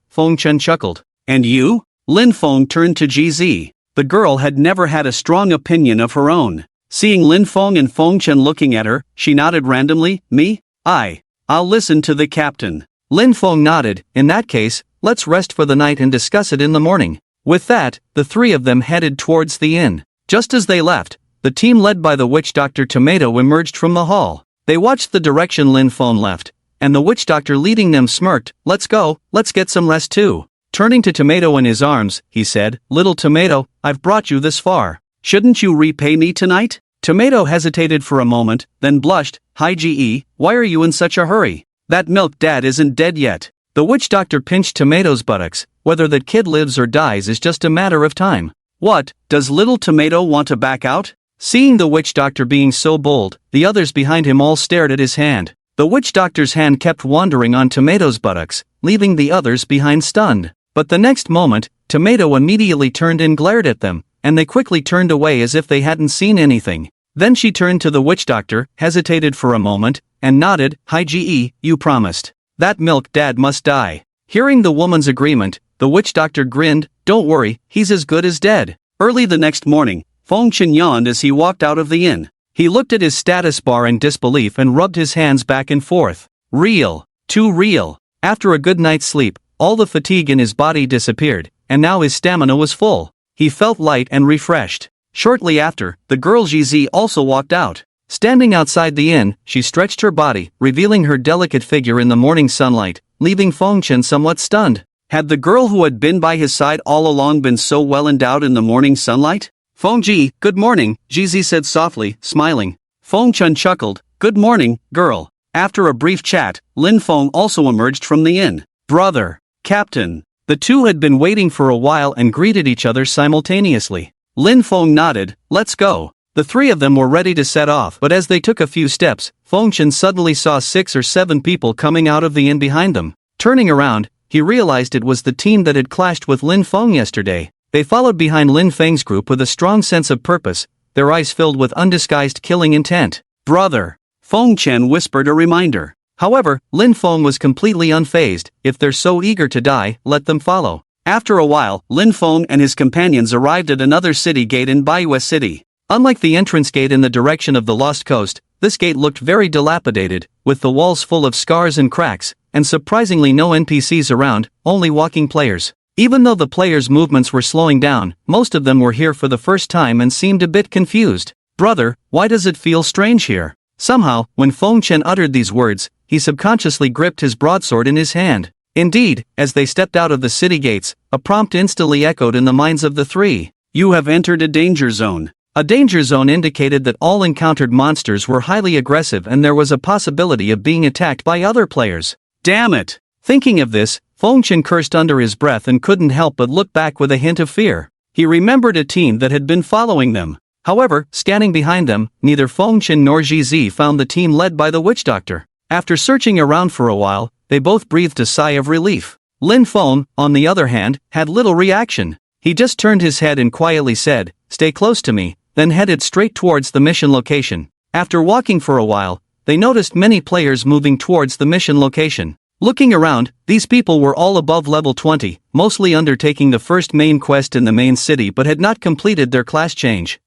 A: Feng Chen chuckled. "And you?" Lin Feng turned to GZ. The girl had never had a strong opinion of her own. Seeing Lin Feng and Feng Chen looking at her, she nodded randomly. "Me? I'll listen to the captain." Lin Feng nodded. "In that case, let's rest for the night and discuss it in the morning." With that, the 3 of them headed towards the inn. Just as they left, the team led by the witch doctor Tomato emerged from the hall. They watched the direction Lin Feng left, and the witch doctor leading them smirked. "Let's go, let's get some rest too." Turning to Tomato in his arms, he said, "Little Tomato, I've brought you this far. Shouldn't you repay me tonight? Tomato hesitated for a moment, then blushed. Hi GE, why are you in such a hurry? That milk dad isn't dead yet. The witch doctor pinched Tomato's buttocks. Whether that kid lives or dies is just a matter of time. What, does little Tomato want to back out? Seeing the witch doctor being so bold, the others behind him all stared at his hand. The witch doctor's hand kept wandering on Tomato's buttocks, leaving the others behind stunned. But the next moment, Tomato immediately turned and glared at them, and they quickly turned away as if they hadn't seen anything. Then she turned to the witch doctor, hesitated for a moment, and nodded. Hi GE, you promised. That milk dad must die. Hearing the woman's agreement, the witch doctor grinned. Don't worry, he's as good as dead. Early the next morning, Feng Chen yawned as he walked out of the inn. He looked at his status bar in disbelief and rubbed his hands back and forth. Real. Too real. After a good night's sleep, all the fatigue in his body disappeared, and now his stamina was full. He felt light and refreshed. Shortly after, the girl Jizi also walked out. Standing outside the inn, she stretched her body, revealing her delicate figure in the morning sunlight, leaving Feng Chen somewhat stunned. Had the girl who had been by his side all along been so well endowed in the morning sunlight? Feng Ji, good morning, Jizi said softly, smiling. Feng Chen chuckled. Good morning, girl. After a brief chat, Lin Feng also emerged from the inn. Brother. Captain. The two had been waiting for a while and greeted each other simultaneously. Lin Feng nodded. Let's go. The three of them were ready to set off, but as they took a few steps, Feng Chen suddenly saw 6 or 7 people coming out of the inn behind them. Turning around, he realized it was the team that had clashed with Lin Feng yesterday. They followed behind Lin Feng's group with a strong sense of purpose, their eyes filled with undisguised killing intent. Brother. Feng Chen whispered a reminder. However, Lin Feng was completely unfazed. If they're so eager to die, let them follow. After a while, Lin Feng and his companions arrived at another city gate in Baiyue City. Unlike the entrance gate in the direction of the Lost Coast, this gate looked very dilapidated, with the walls full of scars and cracks, and surprisingly no NPCs around, only walking players. Even though the players' movements were slowing down, most of them were here for the first time and seemed a bit confused. Brother, why does it feel strange here? Somehow, when Feng Chen uttered these words, he subconsciously gripped his broadsword in his hand. Indeed, as they stepped out of the city gates, a prompt instantly echoed in the minds of the three. You have entered a danger zone. A danger zone indicated that all encountered monsters were highly aggressive and there was a possibility of being attacked by other players. Damn it! Thinking of this, Feng Chen cursed under his breath and couldn't help but look back with a hint of fear. He remembered a team that had been following them. However, scanning behind them, neither Feng Chen nor Jizi found the team led by the witch doctor. After searching around for a while, they both breathed a sigh of relief. Lin Feng, on the other hand, had little reaction. He just turned his head and quietly said, "Stay close to me," then headed straight towards the mission location. After walking for a while, they noticed many players moving towards the mission location. Looking around, these people were all above level 20, mostly undertaking the first main quest in the main city but had not completed their class change.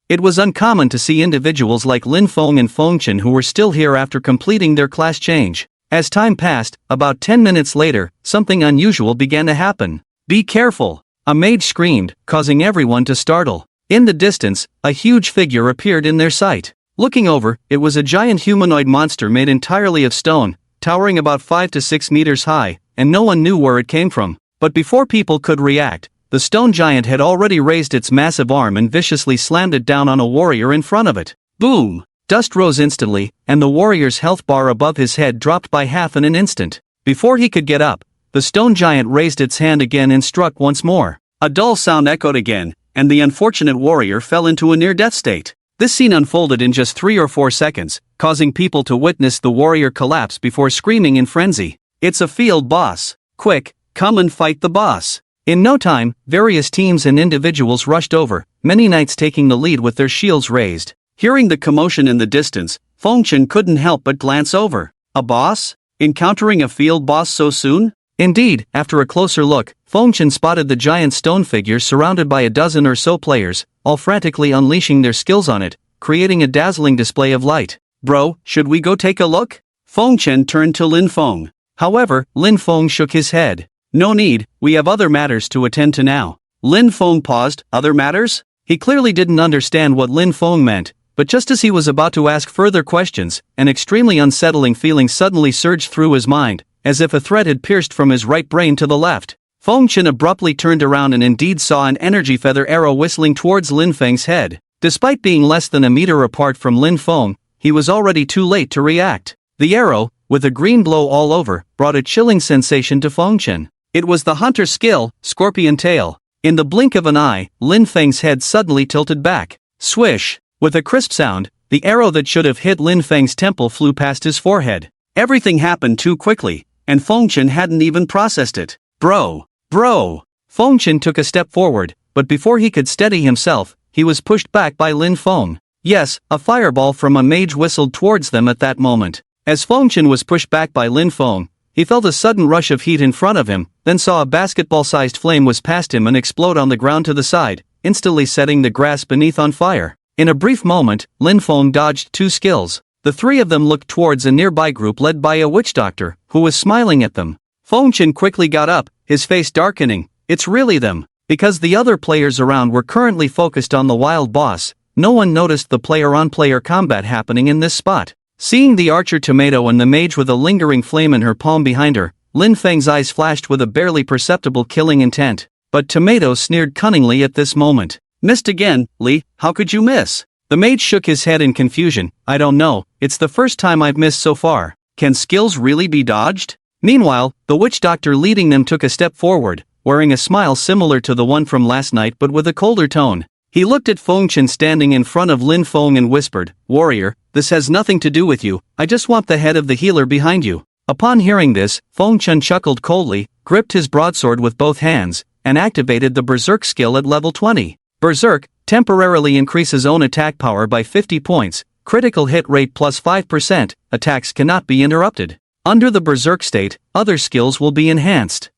A: It was uncommon to see individuals like Lin Feng and Feng Chen who were still here after completing their class change. As time passed, about 10 minutes later, something unusual began to happen. Be careful! A mage screamed, causing everyone to startle. In the distance, a huge figure appeared in their sight. Looking over, it was a giant humanoid monster made entirely of stone, towering about 5 to 6 meters high, and no one knew where it came from. But before people could react, the stone giant had already raised its massive arm and viciously slammed it down on a warrior in front of it. Boom! Dust rose instantly, and the warrior's health bar above his head dropped by half in an instant. Before he could get up, the stone giant raised its hand again and struck once more. A dull sound echoed again, and the unfortunate warrior fell into a near-death state. This scene unfolded in just 3 or 4 seconds, causing people to witness the warrior collapse before screaming in frenzy. It's a field boss. Quick, come and fight the boss. In no time, various teams and individuals rushed over, many knights taking the lead with their shields raised. Hearing the commotion in the distance, Feng Chen couldn't help but glance over. A boss? Encountering a field boss so soon? Indeed, after a closer look, Feng Chen spotted the giant stone figure surrounded by a dozen or so players, all frantically unleashing their skills on it, creating a dazzling display of light. Bro, should we go take a look? Feng Chen turned to Lin Feng. However, Lin Feng shook his head. No need, we have other matters to attend to now. Lin Feng paused. Other matters? He clearly didn't understand what Lin Feng meant, but just as he was about to ask further questions, an extremely unsettling feeling suddenly surged through his mind, as if a thread had pierced from his right brain to the left. Feng Chen abruptly turned around and indeed saw an energy feather arrow whistling towards Lin Feng's head. Despite being less than a meter apart from Lin Feng, he was already too late to react. The arrow, with a green glow all over, brought a chilling sensation to Feng Chen. It was the hunter's skill, Scorpion Tail. In the blink of an eye, Lin Feng's head suddenly tilted back. Swish! With a crisp sound, the arrow that should have hit Lin Feng's temple flew past his forehead. Everything happened too quickly, and Feng Chen hadn't even processed it. Bro! Feng Chen took a step forward, but before he could steady himself, he was pushed back by Lin Feng. Yes, a fireball from a mage whistled towards them at that moment. As Feng Chen was pushed back by Lin Feng, he felt a sudden rush of heat in front of him, then saw a basketball-sized flame whiz past him and explode on the ground to the side, instantly setting the grass beneath on fire. In a brief moment, Lin Feng dodged two skills. The three of them looked towards a nearby group led by a witch doctor, who was smiling at them. Feng Chen quickly got up, his face darkening. It's really them. Because the other players around were currently focused on the wild boss, no one noticed the player-on-player combat happening in this spot. Seeing the archer Tomato and the mage with a lingering flame in her palm behind her, Lin Feng's eyes flashed with a barely perceptible killing intent. But Tomato sneered cunningly at this moment. Missed again, Li, how could you miss? The mage shook his head in confusion. I don't know, it's the first time I've missed so far. Can skills really be dodged? Meanwhile, the witch doctor leading them took a step forward, wearing a smile similar to the one from last night but with a colder tone. He looked at Feng Chen standing in front of Lin Feng and whispered, Warrior, this has nothing to do with you, I just want the head of the healer behind you. Upon hearing this, Feng Chen chuckled coldly, gripped his broadsword with both hands, and activated the Berserk skill at level 20. Berserk temporarily increases own attack power by 50 points, critical hit rate plus 5%, attacks cannot be interrupted. Under the Berserk state, other skills will be enhanced.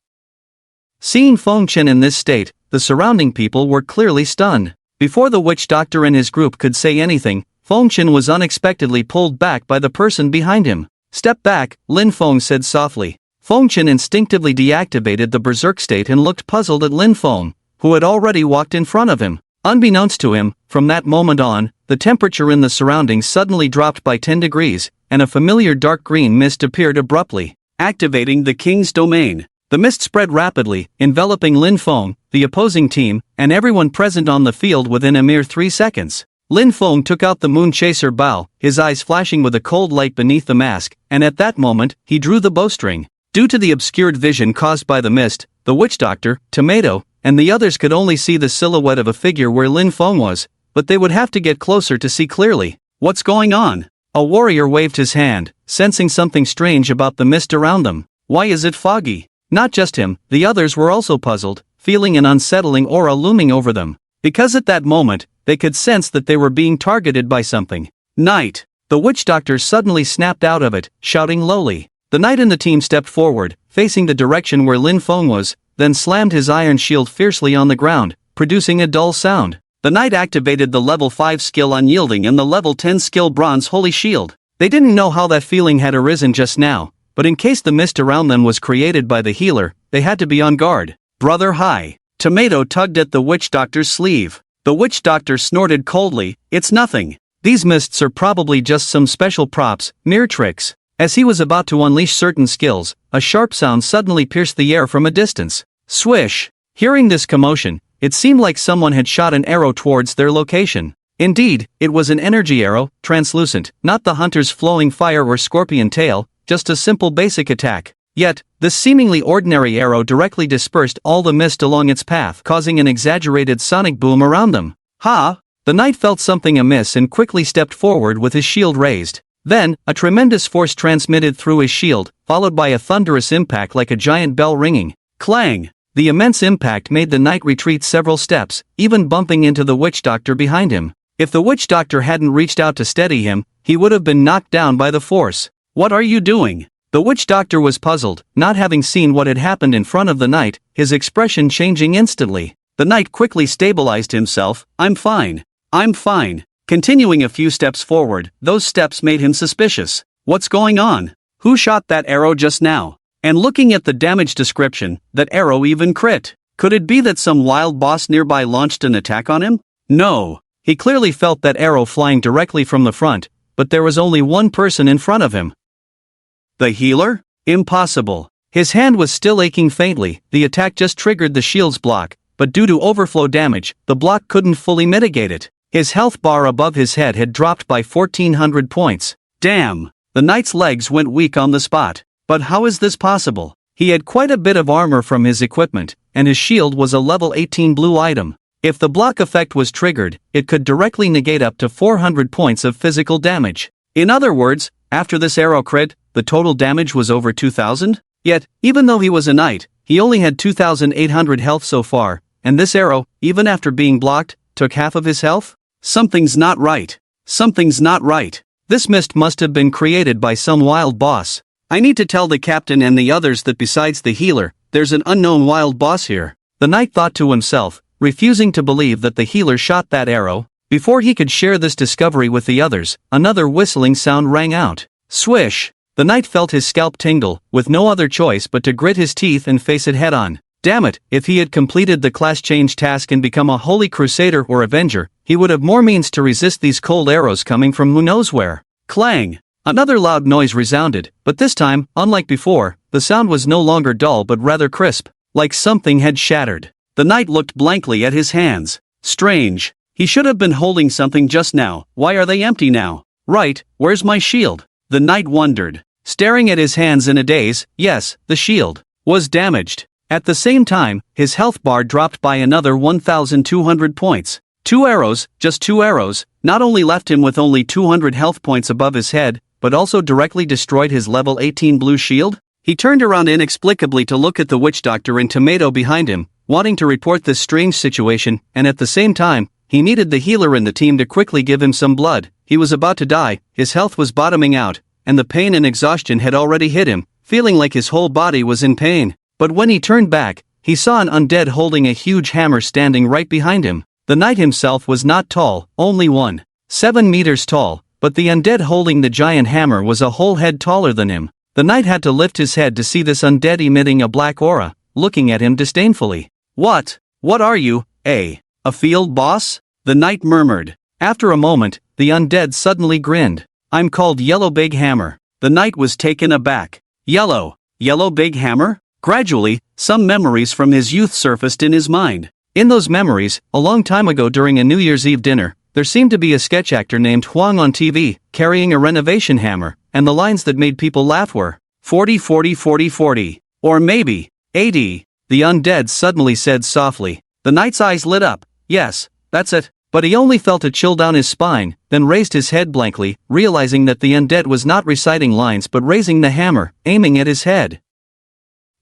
A: Seeing Feng Chen in this state, the surrounding people were clearly stunned. Before the witch doctor and his group could say anything, Feng Chen was unexpectedly pulled back by the person behind him. Step back, Lin Feng said softly. Feng Chen instinctively deactivated the Berserk state and looked puzzled at Lin Feng, who had already walked in front of him. Unbeknownst to him, from that moment on, the temperature in the surroundings suddenly dropped by 10 degrees, and a familiar dark green mist appeared abruptly. Activating the king's domain. The mist spread rapidly, enveloping Lin Feng, the opposing team, and everyone present on the field within a mere 3 seconds. Lin Feng took out the Moon Chaser bow, his eyes flashing with a cold light beneath the mask, and at that moment, he drew the bowstring. Due to the obscured vision caused by the mist, the witch doctor, Tomato, and the others could only see the silhouette of a figure where Lin Feng was, but they would have to get closer to see clearly. What's going on? A warrior waved his hand, sensing something strange about the mist around them. Why is it foggy? Not just him, the others were also puzzled, feeling an unsettling aura looming over them. Because at that moment, they could sense that they were being targeted by something. Knight! The witch doctor suddenly snapped out of it, shouting lowly. The knight and the team stepped forward, facing the direction where Lin Feng was, then slammed his iron shield fiercely on the ground, producing a dull sound. The knight activated the level 5 skill Unyielding and the level 10 skill Bronze Holy Shield. They didn't know how that feeling had arisen just now, but in case the mist around them was created by the healer, they had to be on guard. Brother hi! Tomato tugged at the witch doctor's sleeve. The witch doctor snorted coldly, it's nothing. These mists are probably just some special props, mere tricks. As he was about to unleash certain skills, a sharp sound suddenly pierced the air from a distance. Swish! Hearing this commotion, it seemed like someone had shot an arrow towards their location. Indeed, it was an energy arrow, translucent, not the hunter's flowing fire or scorpion tail, just a simple basic attack. Yet, this seemingly ordinary arrow directly dispersed all the mist along its path, causing an exaggerated sonic boom around them. Ha! The knight felt something amiss and quickly stepped forward with his shield raised. Then, a tremendous force transmitted through his shield, followed by a thunderous impact like a giant bell ringing. Clang! The immense impact made the knight retreat several steps, even bumping into the witch doctor behind him. If the witch doctor hadn't reached out to steady him, he would have been knocked down by the force. What are you doing? The witch doctor was puzzled, not having seen what had happened in front of the knight, his expression changing instantly. The knight quickly stabilized himself. I'm fine. Continuing a few steps forward, those steps made him suspicious. What's going on? Who shot that arrow just now? And looking at the damage description, that arrow even crit. Could it be that some wild boss nearby launched an attack on him? No. He clearly felt that arrow flying directly from the front, but there was only one person in front of him. The healer? Impossible. His hand was still aching faintly, the attack just triggered the shield's block, but due to overflow damage, the block couldn't fully mitigate it. His health bar above his head had dropped by 1400 points. Damn! The knight's legs went weak on the spot. But how is this possible? He had quite a bit of armor from his equipment, and his shield was a level 18 blue item. If the block effect was triggered, it could directly negate up to 400 points of physical damage. In other words, after this arrow crit, the total damage was over 2000? Yet, even though he was a knight, he only had 2800 health so far, and this arrow, even after being blocked, took half of his health? Something's not right. Something's not right. This mist must have been created by some wild boss. I need to tell the captain and the others that besides the healer, there's an unknown wild boss here. The knight thought to himself, refusing to believe that the healer shot that arrow. Before he could share this discovery with the others, another whistling sound rang out. Swish! The knight felt his scalp tingle, with no other choice but to grit his teeth and face it head-on. Damn it, if he had completed the class change task and become a holy crusader or avenger, he would have more means to resist these cold arrows coming from who knows where. Clang! Another loud noise resounded, but this time, unlike before, the sound was no longer dull but rather crisp, like something had shattered. The knight looked blankly at his hands. Strange. He should have been holding something just now. Why are they empty now? Right, where's my shield? The knight wondered. Staring at his hands in a daze, yes, the shield was damaged. At the same time, his health bar dropped by another 1200 points. 2 arrows, just 2 arrows, not only left him with only 200 health points above his head, but also directly destroyed his level 18 blue shield? He turned around inexplicably to look at the witch doctor and tomato behind him, wanting to report this strange situation, and at the same time, he needed the healer in the team to quickly give him some blood. He was about to die, his health was bottoming out, and the pain and exhaustion had already hit him, feeling like his whole body was in pain. But when he turned back, he saw an undead holding a huge hammer standing right behind him. The knight himself was not tall, only 1.7 meters tall, but the undead holding the giant hammer was a whole head taller than him. The knight had to lift his head to see this undead emitting a black aura, looking at him disdainfully. What are you, a field boss? The knight murmured. After a moment, the undead suddenly grinned. I'm called Yellow Big Hammer. The knight was taken aback. Yellow Big Hammer? Gradually, some memories from his youth surfaced in his mind. In those memories, a long time ago during a New Year's Eve dinner, there seemed to be a sketch actor named Huang on TV, carrying a renovation hammer, and the lines that made people laugh were 40 40 40 40, or maybe 80. The undead suddenly said softly. The knight's eyes lit up. Yes, that's it. But he only felt a chill down his spine, then raised his head blankly, realizing that the undead was not reciting lines but raising the hammer, aiming at his head.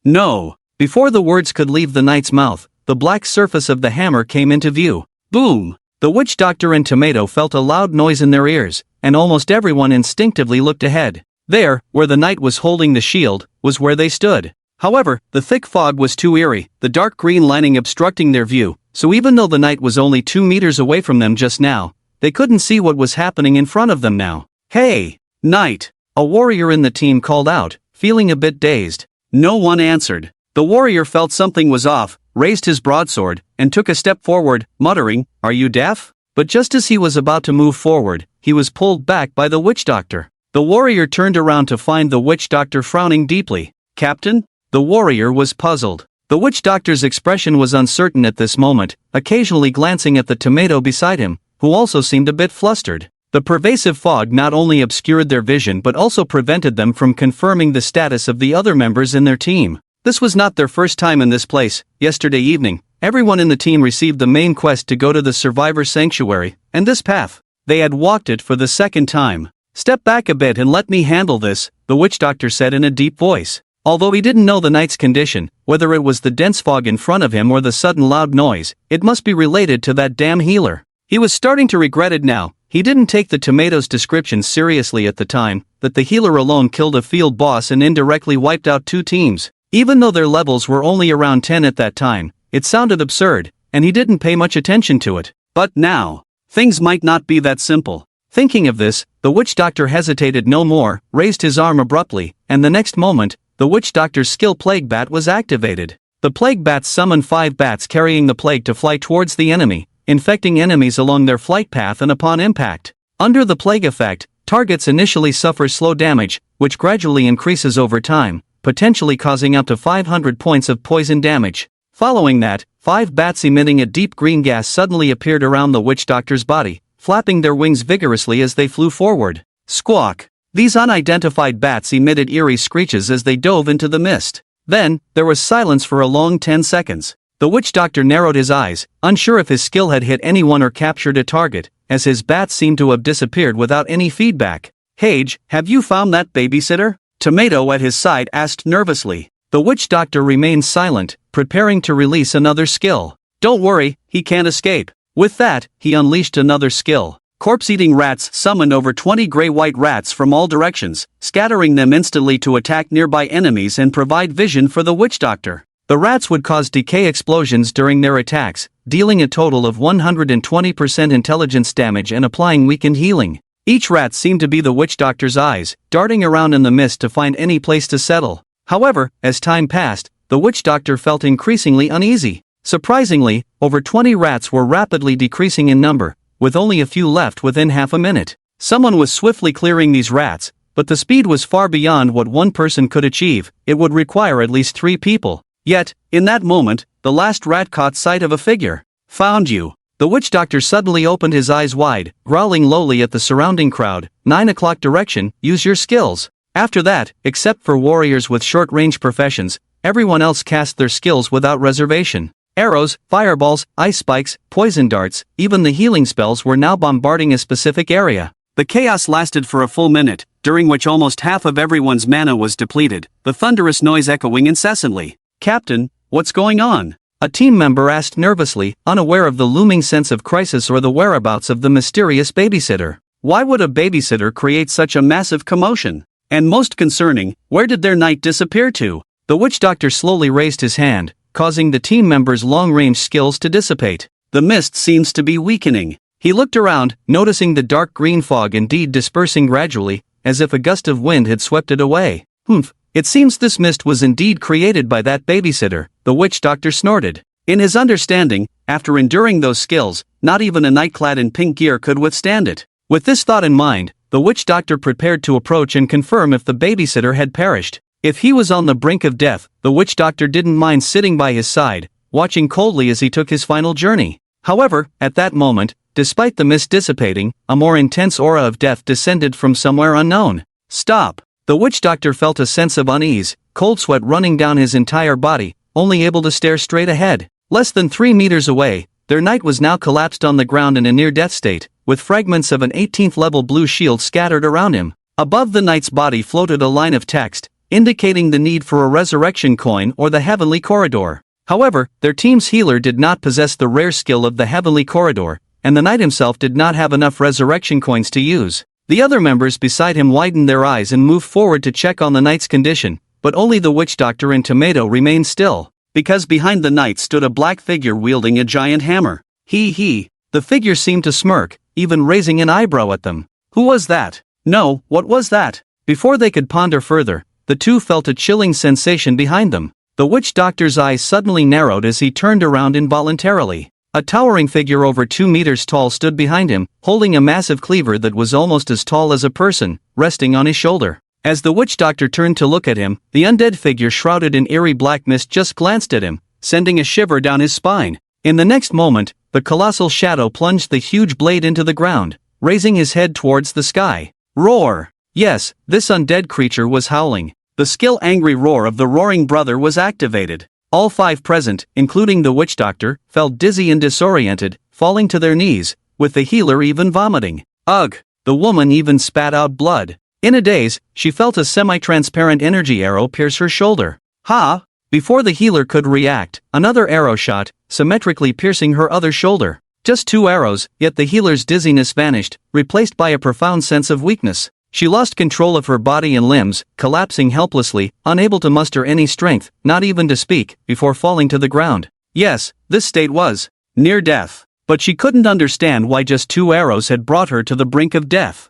A: No! Before the words could leave the knight's mouth, the black surface of the hammer came into view. Boom! The witch doctor and tomato felt a loud noise in their ears, and almost everyone instinctively looked ahead. There, where the knight was holding the shield, was where they stood. However, the thick fog was too eerie, the dark green lining obstructing their view, so even though the knight was only 2 meters away from them just now, they couldn't see what was happening in front of them now. Hey, knight! A warrior in the team called out, feeling a bit dazed. No one answered. The warrior felt something was off, raised his broadsword, and took a step forward, muttering, "Are you deaf?" But just as he was about to move forward, he was pulled back by the witch doctor. The warrior turned around to find the witch doctor frowning deeply. "Captain?" The warrior was puzzled. The witch doctor's expression was uncertain at this moment, occasionally glancing at the tomato beside him, who also seemed a bit flustered. The pervasive fog not only obscured their vision but also prevented them from confirming the status of the other members in their team. This was not their first time in this place. Yesterday evening, everyone in the team received the main quest to go to the Survivor Sanctuary, and this path. They had walked it for the second time. "Step back a bit and let me handle this," the witch doctor said in a deep voice. Although he didn't know the knight's condition, whether it was the dense fog in front of him or the sudden loud noise, it must be related to that damn healer. He was starting to regret it now. He didn't take the tomato's description seriously at the time, that the healer alone killed a field boss and indirectly wiped out 2 teams. Even though their levels were only around 10 at that time, it sounded absurd, and he didn't pay much attention to it. But now, things might not be that simple. Thinking of this, the witch doctor hesitated no more, raised his arm abruptly, and the next moment, the witch doctor's skill plague bat was activated. The plague bats summoned 5 bats carrying the plague to fly towards the enemy, infecting enemies along their flight path and upon impact. Under the plague effect, targets initially suffer slow damage, which gradually increases over time, potentially causing up to 500 points of poison damage. Following that, 5 bats emitting a deep green gas suddenly appeared around the witch doctor's body, flapping their wings vigorously as they flew forward. Squawk! These unidentified bats emitted eerie screeches as they dove into the mist. Then, there was silence for a long 10 seconds. The witch doctor narrowed his eyes, unsure if his skill had hit anyone or captured a target, as his bats seemed to have disappeared without any feedback. "Hage, have you found that babysitter?" Tomato at his side asked nervously. The witch doctor remained silent, preparing to release another skill. "Don't worry, he can't escape." With that, he unleashed another skill. Corpse-eating rats summoned over 20 gray-white rats from all directions, scattering them instantly to attack nearby enemies and provide vision for the witch doctor. The rats would cause decay explosions during their attacks, dealing a total of 120% intelligence damage and applying weakened healing. Each rat seemed to be the witch doctor's eyes, darting around in the mist to find any place to settle. However, as time passed, the witch doctor felt increasingly uneasy. Surprisingly, over 20 rats were rapidly decreasing in number, with only a few left within half a minute. Someone was swiftly clearing these rats, but the speed was far beyond what one person could achieve. It would require at least 3 people. Yet, in that moment, the last rat caught sight of a figure. "Found you." The witch doctor suddenly opened his eyes wide, growling lowly at the surrounding crowd. 9 o'clock direction, use your skills. After that, except for warriors with short-range professions, everyone else cast their skills without reservation. Arrows, fireballs, ice spikes, poison darts, even the healing spells were now bombarding a specific area. The chaos lasted for a full minute, during which almost half of everyone's mana was depleted, the thunderous noise echoing incessantly. "Captain, what's going on?" a team member asked nervously, unaware of the looming sense of crisis or the whereabouts of the mysterious babysitter. Why would a babysitter create such a massive commotion? And most concerning, where did their knight disappear to? The witch doctor slowly raised his hand, causing the team member's long-range skills to dissipate. "The mist seems to be weakening." He looked around, noticing the dark green fog indeed dispersing gradually, as if a gust of wind had swept it away. "Humph. It seems this mist was indeed created by that babysitter," the witch doctor snorted. In his understanding, after enduring those skills, not even a knight clad in pink gear could withstand it. With this thought in mind, the witch doctor prepared to approach and confirm if the babysitter had perished. If he was on the brink of death, the witch doctor didn't mind sitting by his side, watching coldly as he took his final journey. However, at that moment, despite the mist dissipating, a more intense aura of death descended from somewhere unknown. "Stop!" The witch doctor felt a sense of unease, cold sweat running down his entire body, only able to stare straight ahead. Less than 3 meters away, their knight was now collapsed on the ground in a near-death state, with fragments of an 18th-level blue shield scattered around him. Above the knight's body floated a line of text, indicating the need for a resurrection coin or the heavenly corridor. However, their team's healer did not possess the rare skill of the heavenly corridor, and the knight himself did not have enough resurrection coins to use. The other members beside him widened their eyes and moved forward to check on the knight's condition, but only the witch doctor and Tomato remained still, because behind the knight stood a black figure wielding a giant hammer. He. The figure seemed to smirk, even raising an eyebrow at them. Who was that? No, what was that? Before they could ponder further, the two felt a chilling sensation behind them. The witch doctor's eyes suddenly narrowed as he turned around involuntarily. A towering figure over 2 meters tall stood behind him, holding a massive cleaver that was almost as tall as a person, resting on his shoulder. As the witch doctor turned to look at him, the undead figure shrouded in eerie black mist just glanced at him, sending a shiver down his spine. In the next moment, the colossal shadow plunged the huge blade into the ground, raising his head towards the sky. Roar! Yes, this undead creature was howling. The skill angry roar of the roaring brother was activated. All 5 present, including the witch doctor, felt dizzy and disoriented, falling to their knees, with the healer even vomiting. Ugh! The woman even spat out blood. In a daze, she felt a semi-transparent energy arrow pierce her shoulder. Ha! Before the healer could react, another arrow shot, symmetrically piercing her other shoulder. Just 2 arrows, yet the healer's dizziness vanished, replaced by a profound sense of weakness. She lost control of her body and limbs, collapsing helplessly, unable to muster any strength, not even to speak, before falling to the ground. Yes, this state was near death, but she couldn't understand why just 2 arrows had brought her to the brink of death.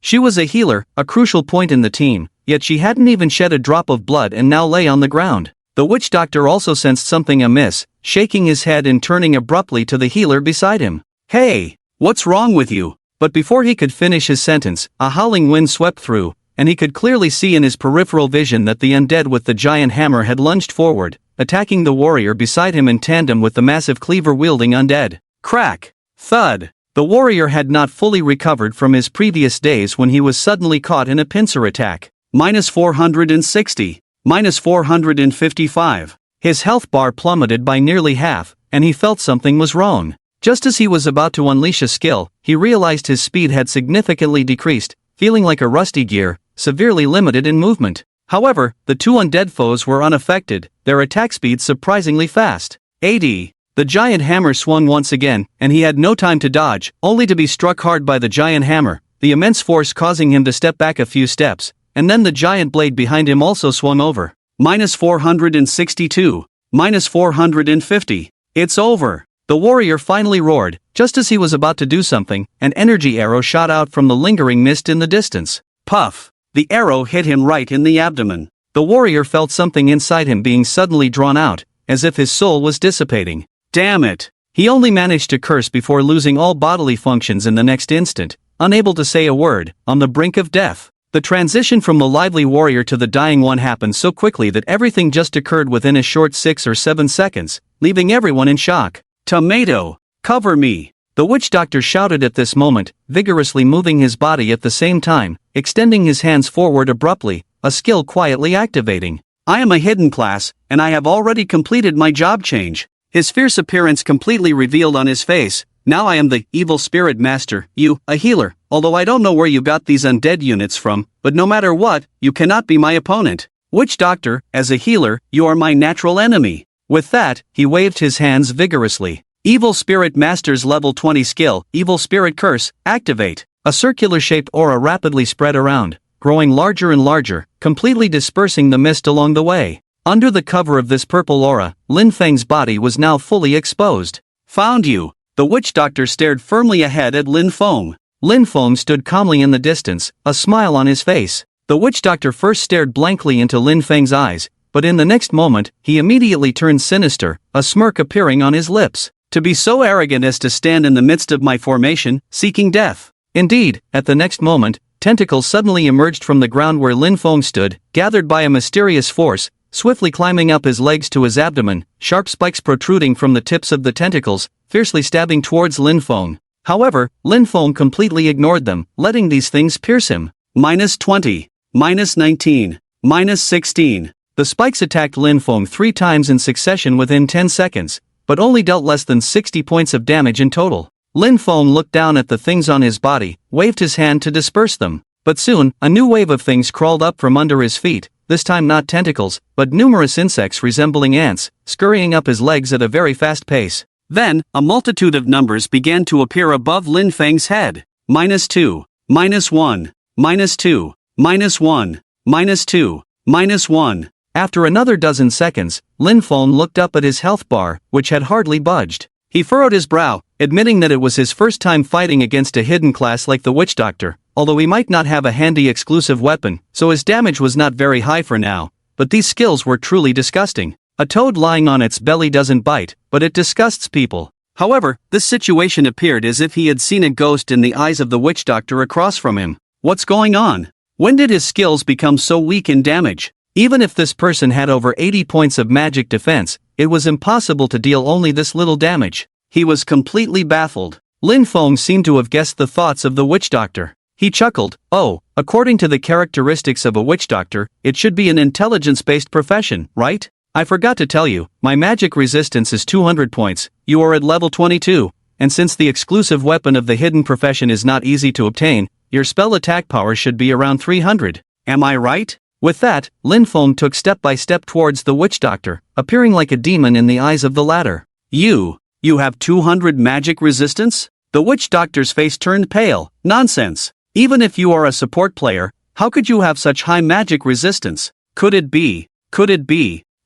A: She was a healer, a crucial point in the team, yet she hadn't even shed a drop of blood and now lay on the ground. The witch doctor also sensed something amiss, shaking his head and turning abruptly to the healer beside him. "Hey, what's wrong with you?" But before he could finish his sentence, a howling wind swept through, and he could clearly see in his peripheral vision that the undead with the giant hammer had lunged forward, attacking the warrior beside him in tandem with the massive cleaver-wielding undead. Crack! Thud! The warrior had not fully recovered from his previous days when he was suddenly caught in a pincer attack. -460. -455. His health bar plummeted by nearly half, and he felt something was wrong. Just as he was about to unleash a skill, he realized his speed had significantly decreased, feeling like a rusty gear, severely limited in movement. However, the two undead foes were unaffected, their attack speed surprisingly fast. 80. The giant hammer swung once again, and he had no time to dodge, only to be struck hard by the giant hammer, the immense force causing him to step back a few steps, and then the giant blade behind him also swung over. -462. -450. It's over. The warrior finally roared. Just as he was about to do something, an energy arrow shot out from the lingering mist in the distance. Puff! The arrow hit him right in the abdomen. The warrior felt something inside him being suddenly drawn out, as if his soul was dissipating. Damn it! He only managed to curse before losing all bodily functions in the next instant, unable to say a word, on the brink of death. The transition from the lively warrior to the dying one happened so quickly that everything just occurred within a short 6 or 7 seconds, leaving everyone in shock. Tomato! Cover me! The witch doctor shouted at this moment, vigorously moving his body at the same time, extending his hands forward abruptly, a skill quietly activating. I am a hidden class, and I have already completed my job change. His fierce appearance completely revealed on his face. Now I am the evil spirit master, you, a healer, although I don't know where you got these undead units from, but no matter what, you cannot be my opponent. Witch doctor, as a healer, you are my natural enemy. With that, he waved his hands vigorously. Evil Spirit Master's level 20 skill, Evil Spirit Curse, activate. A circular-shaped aura rapidly spread around, growing larger and larger, completely dispersing the mist along the way. Under the cover of this purple aura, Lin Feng's body was now fully exposed. Found you! The witch doctor stared firmly ahead at Lin Feng. Lin Feng stood calmly in the distance, a smile on his face. The witch doctor first stared blankly into Lin Feng's eyes, but in the next moment, he immediately turned sinister, a smirk appearing on his lips. To be so arrogant as to stand in the midst of my formation, seeking death. Indeed, at the next moment, tentacles suddenly emerged from the ground where Lin Feng stood, gathered by a mysterious force, swiftly climbing up his legs to his abdomen, sharp spikes protruding from the tips of the tentacles, fiercely stabbing towards Lin Feng. However, Lin Feng completely ignored them, letting these things pierce him. -20. -19. -16. The spikes attacked Lin Feng 3 times in succession within 10 seconds, but only dealt less than 60 points of damage in total. Lin Feng looked down at the things on his body, waved his hand to disperse them. But soon, a new wave of things crawled up from under his feet, this time not tentacles, but numerous insects resembling ants, scurrying up his legs at a very fast pace. Then, a multitude of numbers began to appear above Lin Feng's head. -2, -1, -2, -1, -2, -1. After another dozen seconds, Lin Feng looked up at his health bar, which had hardly budged. He furrowed his brow, admitting that it was his first time fighting against a hidden class like the witch doctor, although he might not have a handy exclusive weapon, so his damage was not very high for now, but these skills were truly disgusting. A toad lying on its belly doesn't bite, but it disgusts people. However, this situation appeared as if he had seen a ghost in the eyes of the witch doctor across from him. What's going on? When did his skills become so weak in damage? Even if this person had over 80 points of magic defense, it was impossible to deal only this little damage. He was completely baffled. Lin Feng seemed to have guessed the thoughts of the witch doctor. He chuckled. Oh, according to the characteristics of a witch doctor, it should be an intelligence-based profession, right? I forgot to tell you, my magic resistance is 200 points, you are at level 22, and since the exclusive weapon of the hidden profession is not easy to obtain, your spell attack power should be around 300. Am I right? With that, Lin Feng took step by step towards the witch doctor, appearing like a demon in the eyes of the latter. You have 200 magic resistance? The witch doctor's face turned pale. Nonsense. Even if you are a support player, how could you have such high magic resistance? Could it be?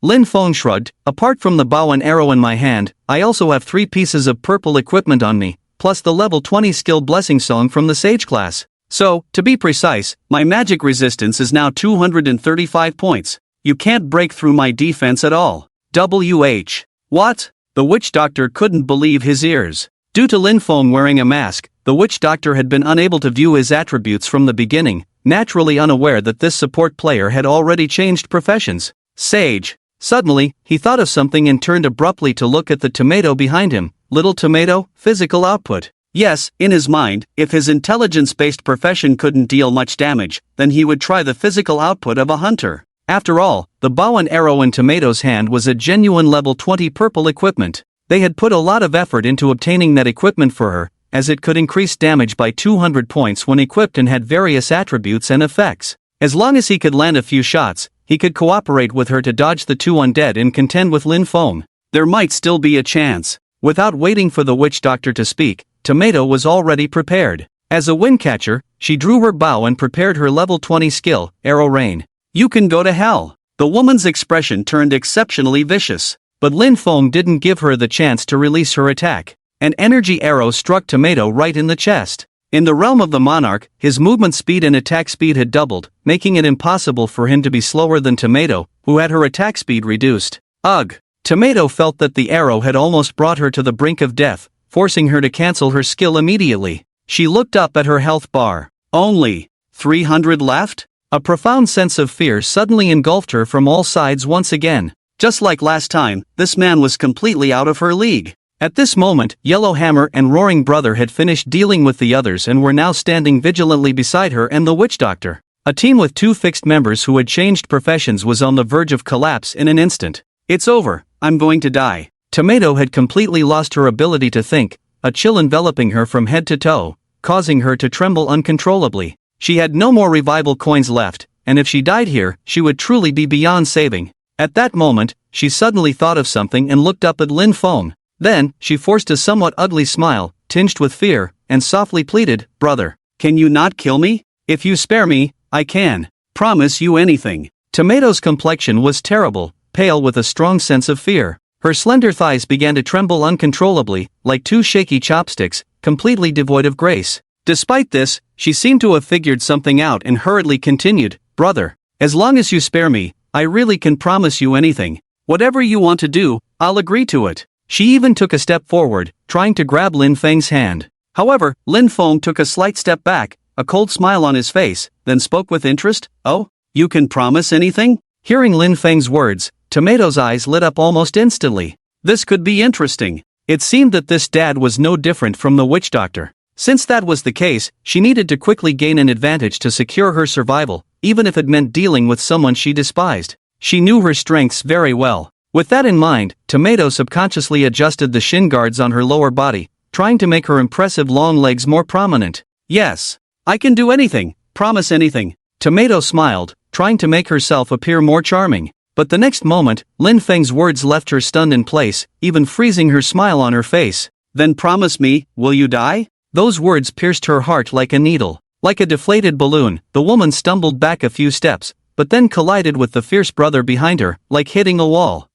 A: Lin Feng shrugged. Apart from the bow and arrow in my hand, I also have 3 pieces of purple equipment on me, plus the level 20 skill blessing song from the sage class. So, to be precise, my magic resistance is now 235 points. You can't break through my defense at all. WH. What? The witch doctor couldn't believe his ears. Due to Lin Feng wearing a mask, The witch doctor had been unable to view his attributes from the beginning, naturally unaware that this support player had already changed professions. Sage. Suddenly, he thought of something and turned abruptly to look at the tomato behind him. Little tomato, physical output. Yes, in his mind, if his intelligence-based profession couldn't deal much damage, then he would try the physical output of a hunter. After all, the bow and arrow in Tomato's hand was a genuine level 20 purple equipment. They had put a lot of effort into obtaining that equipment for her, as it could increase damage by 200 points when equipped and had various attributes and effects. As long as he could land a few shots, he could cooperate with her to dodge the two undead and contend with Lin Feng. There might still be a chance. Without waiting for the witch doctor to speak, Tomato was already prepared. As a wind catcher, she drew her bow and prepared her level 20 skill, Arrow Rain. You can go to hell. The woman's expression turned exceptionally vicious, but Lin Feng didn't give her the chance to release her attack. An energy arrow struck Tomato right in the chest. In the realm of the monarch, his movement speed and attack speed had doubled, making it impossible for him to be slower than Tomato, who had her attack speed reduced. Ugh! Tomato felt that the arrow had almost brought her to the brink of death, forcing her to cancel her skill immediately. She looked up at her health bar. Only 300 left? A profound sense of fear suddenly engulfed her from all sides once again. Just like last time, this man was completely out of her league. At this moment, Yellowhammer and Roaring Brother had finished dealing with the others and were now standing vigilantly beside her and the witch doctor. A team with two fixed members who had changed professions was on the verge of collapse in an instant. It's over, I'm going to die. Tomato had completely lost her ability to think, a chill enveloping her from head to toe, causing her to tremble uncontrollably. She had no more revival coins left, and if she died here, she would truly be beyond saving. At that moment, she suddenly thought of something and looked up at Lin Feng. Then, she forced a somewhat ugly smile, tinged with fear, and softly pleaded, "Brother, can you not kill me? If you spare me, I can promise you anything." Tomato's complexion was terrible, pale with a strong sense of fear. Her slender thighs began to tremble uncontrollably, like two shaky chopsticks, completely devoid of grace. Despite this, she seemed to have figured something out and hurriedly continued, "Brother, as long as you spare me, I really can promise you anything. Whatever you want to do, I'll agree to it." She even took a step forward, trying to grab Lin Feng's hand. However, Lin Feng took a slight step back, a cold smile on his face, then spoke with interest, "Oh, you can promise anything?" Hearing Lin Feng's words, Tomato's eyes lit up almost instantly. This could be interesting. It seemed that this dad was no different from the witch doctor. Since that was the case, she needed to quickly gain an advantage to secure her survival, even if it meant dealing with someone she despised. She knew her strengths very well. With that in mind, Tomato subconsciously adjusted the shin guards on her lower body, trying to make her impressive long legs more prominent. "Yes, I can do anything, promise anything." Tomato smiled, trying to make herself appear more charming. But the next moment, Lin Feng's words left her stunned in place, even freezing her smile on her face. "Then promise me, will you die?" Those words pierced her heart like a needle. Like a deflated balloon, the woman stumbled back a few steps, but then collided with the fierce brother behind her, like hitting a wall.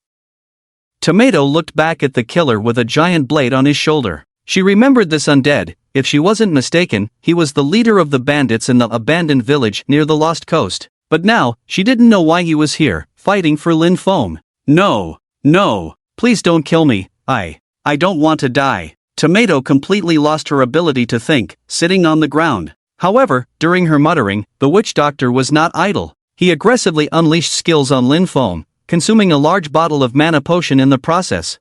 A: Tomato looked back at the killer with a giant blade on his shoulder. She remembered this undead. If she wasn't mistaken, he was the leader of the bandits in the abandoned village near the Lost Coast. But now, she didn't know why he was here, fighting for Lin Feng. No, please don't kill me, I don't want to die." Tomato completely lost her ability to think, sitting on the ground. However, during her muttering, the witch doctor was not idle. He aggressively unleashed skills on Lin Feng, consuming a large bottle of mana potion in the process.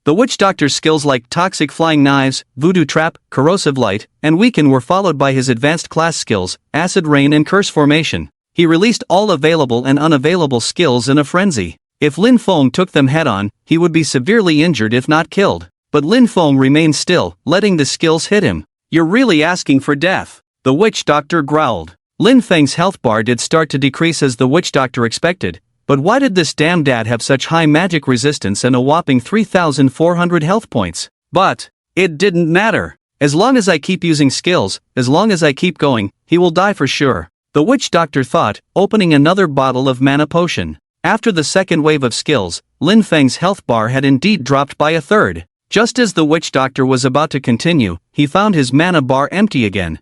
A: The witch doctor's skills like toxic flying knives, voodoo trap, corrosive light, and weaken were followed by his advanced class skills, acid rain and curse formation. He released all available and unavailable skills in a frenzy. If Lin Feng took them head-on, he would be severely injured if not killed. But Lin Feng remained still, letting the skills hit him. "You're really asking for death," the witch doctor growled. Lin Feng's health bar did start to decrease as the witch doctor expected. But why did this damn dad have such high magic resistance and a whopping 3,400 health points? But it didn't matter. As long as I keep using skills, as long as I keep going, he will die for sure, the witch doctor thought, opening another bottle of mana potion. After the second wave of skills, Lin Feng's health bar had indeed dropped by a third. Just as the witch doctor was about to continue, he found his mana bar empty again.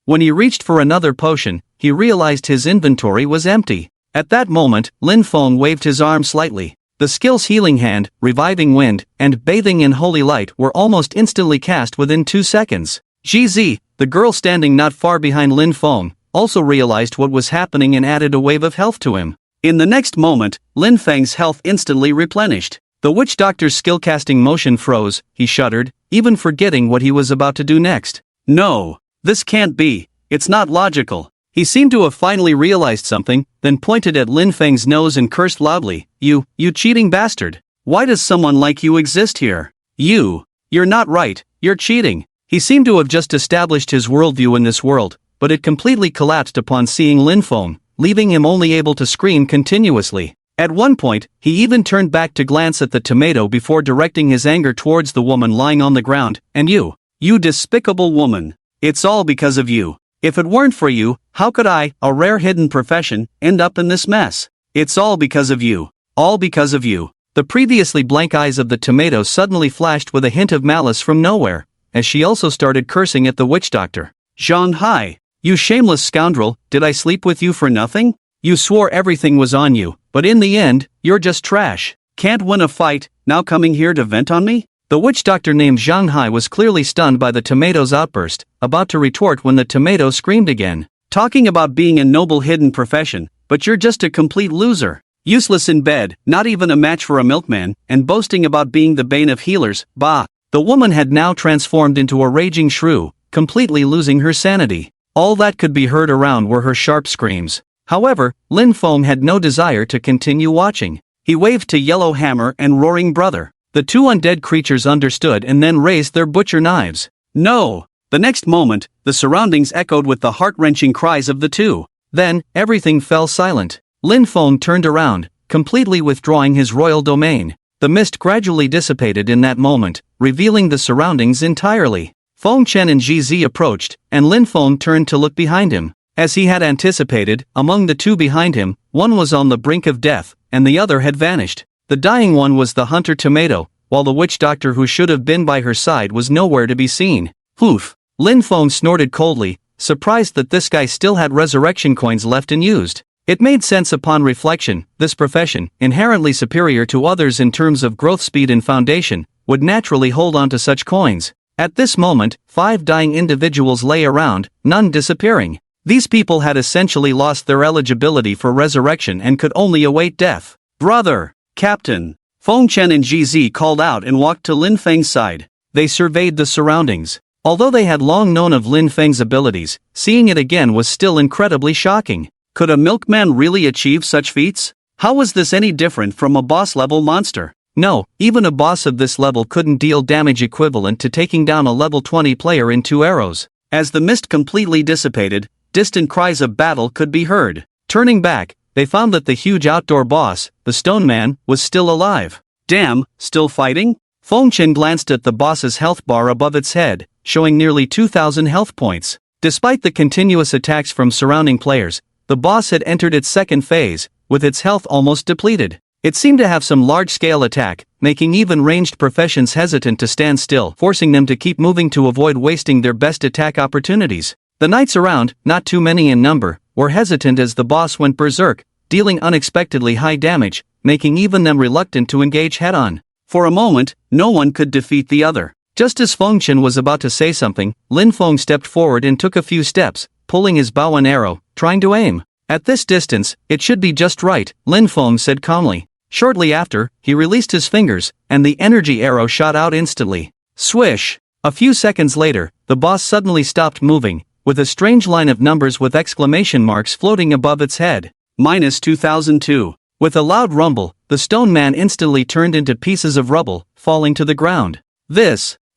A: When he reached for another potion, he realized his inventory was empty. At that moment, Lin Feng waved his arm slightly. The skills Healing Hand, Reviving Wind, and Bathing in Holy Light were almost instantly cast within 2 seconds. GZ, the girl standing not far behind Lin Feng, also realized what was happening and added a wave of health to him. In the next moment, Lin Feng's health instantly replenished. The witch doctor's skill-casting motion froze, he shuddered, even forgetting what he was about to do next. No, this can't be, it's not logical. He seemed to have finally realized something, then pointed at Lin Feng's nose and cursed loudly, You cheating bastard. Why does someone like you exist here? You're not right, you're cheating. He seemed to have just established his worldview in this world, but it completely collapsed upon seeing Lin Feng, leaving him only able to scream continuously. At one point, he even turned back to glance at the tomato before directing his anger towards the woman lying on the ground. And you despicable woman. It's all because of you. If it weren't for you, how could I, a rare hidden profession, end up in this mess? It's all because of you. All because of you. The previously blank eyes of the tomato suddenly flashed with a hint of malice from nowhere, as she also started cursing at the witch doctor. Zhang Hai, you shameless scoundrel, did I sleep with you for nothing? You swore everything was on you, but in the end, you're just trash. Can't win a fight, now coming here to vent on me? The witch doctor named Zhang Hai was clearly stunned by the tomato's outburst, about to retort when the tomato screamed again. Talking about being a noble hidden profession, but you're just a complete loser. Useless in bed, not even a match for a milkman, and boasting about being the bane of healers, bah. The woman had now transformed into a raging shrew, completely losing her sanity. All that could be heard around were her sharp screams. However, Lin Feng had no desire to continue watching. He waved to Yellow Hammer and Roaring Brother. The two undead creatures understood and then raised their butcher knives. No! The next moment, the surroundings echoed with the heart-wrenching cries of the two. Then, everything fell silent. Lin Feng turned around, completely withdrawing his royal domain. The mist gradually dissipated in that moment, revealing the surroundings entirely. Feng Chen and GZ approached, and Lin Feng turned to look behind him. As he had anticipated, among the two behind him, one was on the brink of death, and the other had vanished. The dying one was the hunter tomato, while the witch doctor who should have been by her side was nowhere to be seen. Oof! Lin Feng snorted coldly, surprised that this guy still had resurrection coins left and used. It made sense upon reflection. This profession, inherently superior to others in terms of growth speed and foundation, would naturally hold on to such coins. At this moment, 5 dying individuals lay around, none disappearing. These people had essentially lost their eligibility for resurrection and could only await death. Brother! Captain! Feng Chen and GZ called out and walked to Lin Feng's side. They surveyed the surroundings. Although they had long known of Lin Feng's abilities, seeing it again was still incredibly shocking. Could a milkman really achieve such feats? How was this any different from a boss-level monster? No, even a boss of this level couldn't deal damage equivalent to taking down a level 20 player in 2 arrows. As the mist completely dissipated, distant cries of battle could be heard. Turning back, they found that the huge outdoor boss, the Stone Man, was still alive. Damn, still fighting? Feng Chen glanced at the boss's health bar above its head, showing nearly 2,000 health points. Despite the continuous attacks from surrounding players, the boss had entered its second phase, with its health almost depleted. It seemed to have some large-scale attack, making even ranged professions hesitant to stand still, forcing them to keep moving to avoid wasting their best attack opportunities. The knights around, not too many in number, were hesitant as the boss went berserk, dealing unexpectedly high damage, making even them reluctant to engage head-on. For a moment, no one could defeat the other. Just as Feng Chen was about to say something, Lin Feng stepped forward and took a few steps, pulling his bow and arrow, trying to aim. At this distance, it should be just right, Lin Feng said calmly. Shortly after, he released his fingers, and the energy arrow shot out instantly. Swish! A few seconds later, the boss suddenly stopped moving, with a strange line of numbers with exclamation marks floating above its head. -2002. With a loud rumble, the stone man instantly turned into pieces of rubble, falling to the ground.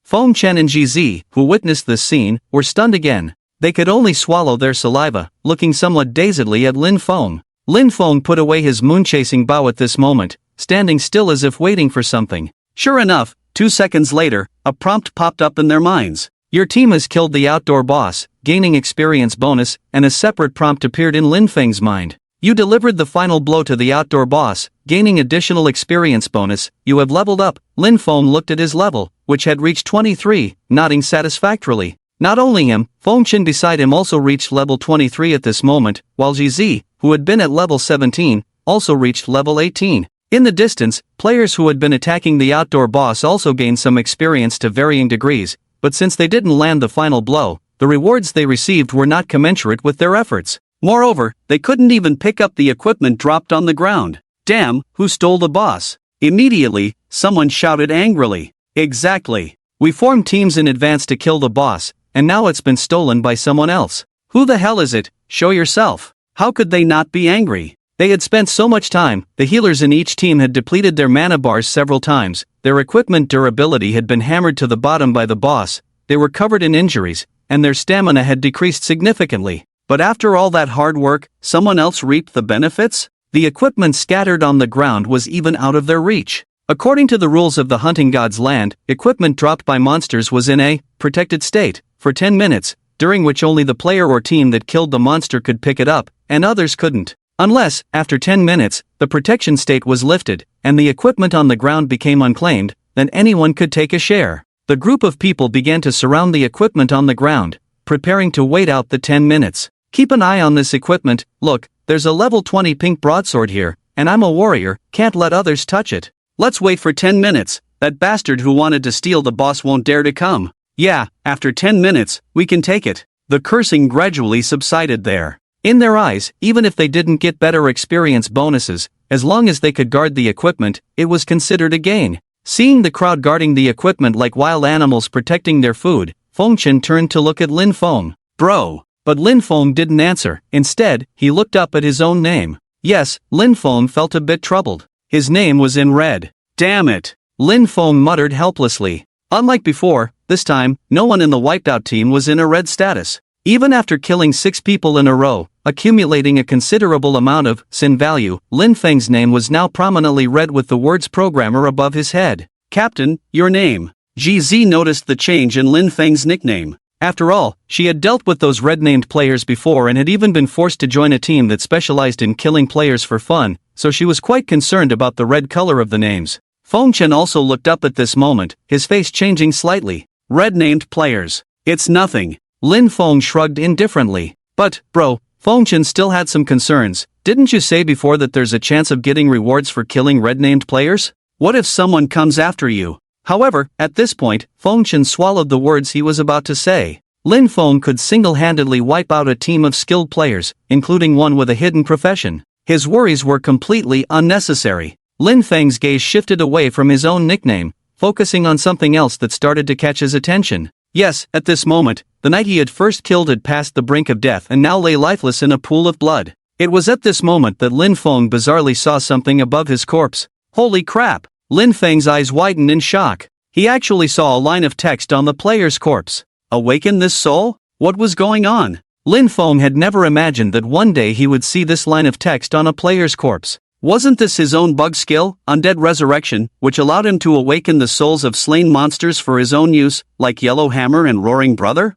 A: Feng Chen and GZ, who witnessed this scene, were stunned again. They could only swallow their saliva, looking somewhat dazedly at Lin Feng. Lin Feng put away his moon-chasing bow at this moment, standing still as if waiting for something. Sure enough, 2 seconds later, a prompt popped up in their minds. Your team has killed the outdoor boss, gaining experience bonus, and a separate prompt appeared in Lin Feng's mind. You delivered the final blow to the outdoor boss, gaining additional experience bonus. You have leveled up. Lin Feng looked at his level, which had reached 23, nodding satisfactorily. Not only him, Feng Chen beside him also reached level 23 at this moment, while GZ, who had been at level 17, also reached level 18. In the distance, players who had been attacking the outdoor boss also gained some experience to varying degrees, but since they didn't land the final blow, the rewards they received were not commensurate with their efforts. Moreover, they couldn't even pick up the equipment dropped on the ground. Damn, who stole the boss? Immediately, someone shouted angrily. Exactly. We formed teams in advance to kill the boss, and now it's been stolen by someone else. Who the hell is it? Show yourself. How could they not be angry? They had spent so much time, the healers in each team had depleted their mana bars several times, their equipment durability had been hammered to the bottom by the boss, they were covered in injuries, and their stamina had decreased significantly. But after all that hard work, someone else reaped the benefits? The equipment scattered on the ground was even out of their reach. According to the rules of the hunting god's land, equipment dropped by monsters was in a protected state for 10 minutes, during which only the player or team that killed the monster could pick it up, and others couldn't. Unless, after 10 minutes, the protection state was lifted, and the equipment on the ground became unclaimed, then anyone could take a share. The group of people began to surround the equipment on the ground, preparing to wait out the 10 minutes. Keep an eye on this equipment. Look, there's a level 20 pink broadsword here, and I'm a warrior, can't let others touch it. Let's wait for 10 minutes, that bastard who wanted to steal the boss won't dare to come. Yeah, after 10 minutes, we can take it. The cursing gradually subsided there. In their eyes, even if they didn't get better experience bonuses, as long as they could guard the equipment, it was considered a gain. Seeing the crowd guarding the equipment like wild animals protecting their food, Fengchen turned to look at Lin Feng. Bro. But Lin Feng didn't answer. Instead, he looked up at his own name. Yes, Lin Feng felt a bit troubled. His name was in red. Damn it. Lin Feng muttered helplessly. Unlike before, this time, no one in the wiped out team was in a red status. Even after killing 6 people in a row, accumulating a considerable amount of sin value, Lin Feng's name was now prominently red with the words programmer above his head. Captain, your name. GZ noticed the change in Lin Feng's nickname. After all, she had dealt with those red-named players before and had even been forced to join a team that specialized in killing players for fun, so she was quite concerned about the red color of the names. Fengchen also looked up at this moment, his face changing slightly. Red-named players. It's nothing. Lin Feng shrugged indifferently. But, bro, Fengchen still had some concerns. Didn't you say before that there's a chance of getting rewards for killing red-named players? What if someone comes after you? However, at this point, Fengchen swallowed the words he was about to say. Lin Feng could single-handedly wipe out a team of skilled players, including one with a hidden profession. His worries were completely unnecessary. Lin Feng's gaze shifted away from his own nickname, focusing on something else that started to catch his attention. Yes, at this moment, the knight he had first killed had passed the brink of death and now lay lifeless in a pool of blood. It was at this moment that Lin Feng bizarrely saw something above his corpse. Holy crap! Lin Feng's eyes widened in shock. He actually saw a line of text on the player's corpse. Awaken this soul? What was going on? Lin Feng had never imagined that one day he would see this line of text on a player's corpse. Wasn't this his own bug skill, Undead Resurrection, which allowed him to awaken the souls of slain monsters for his own use, like Yellow Hammer and Roaring Brother?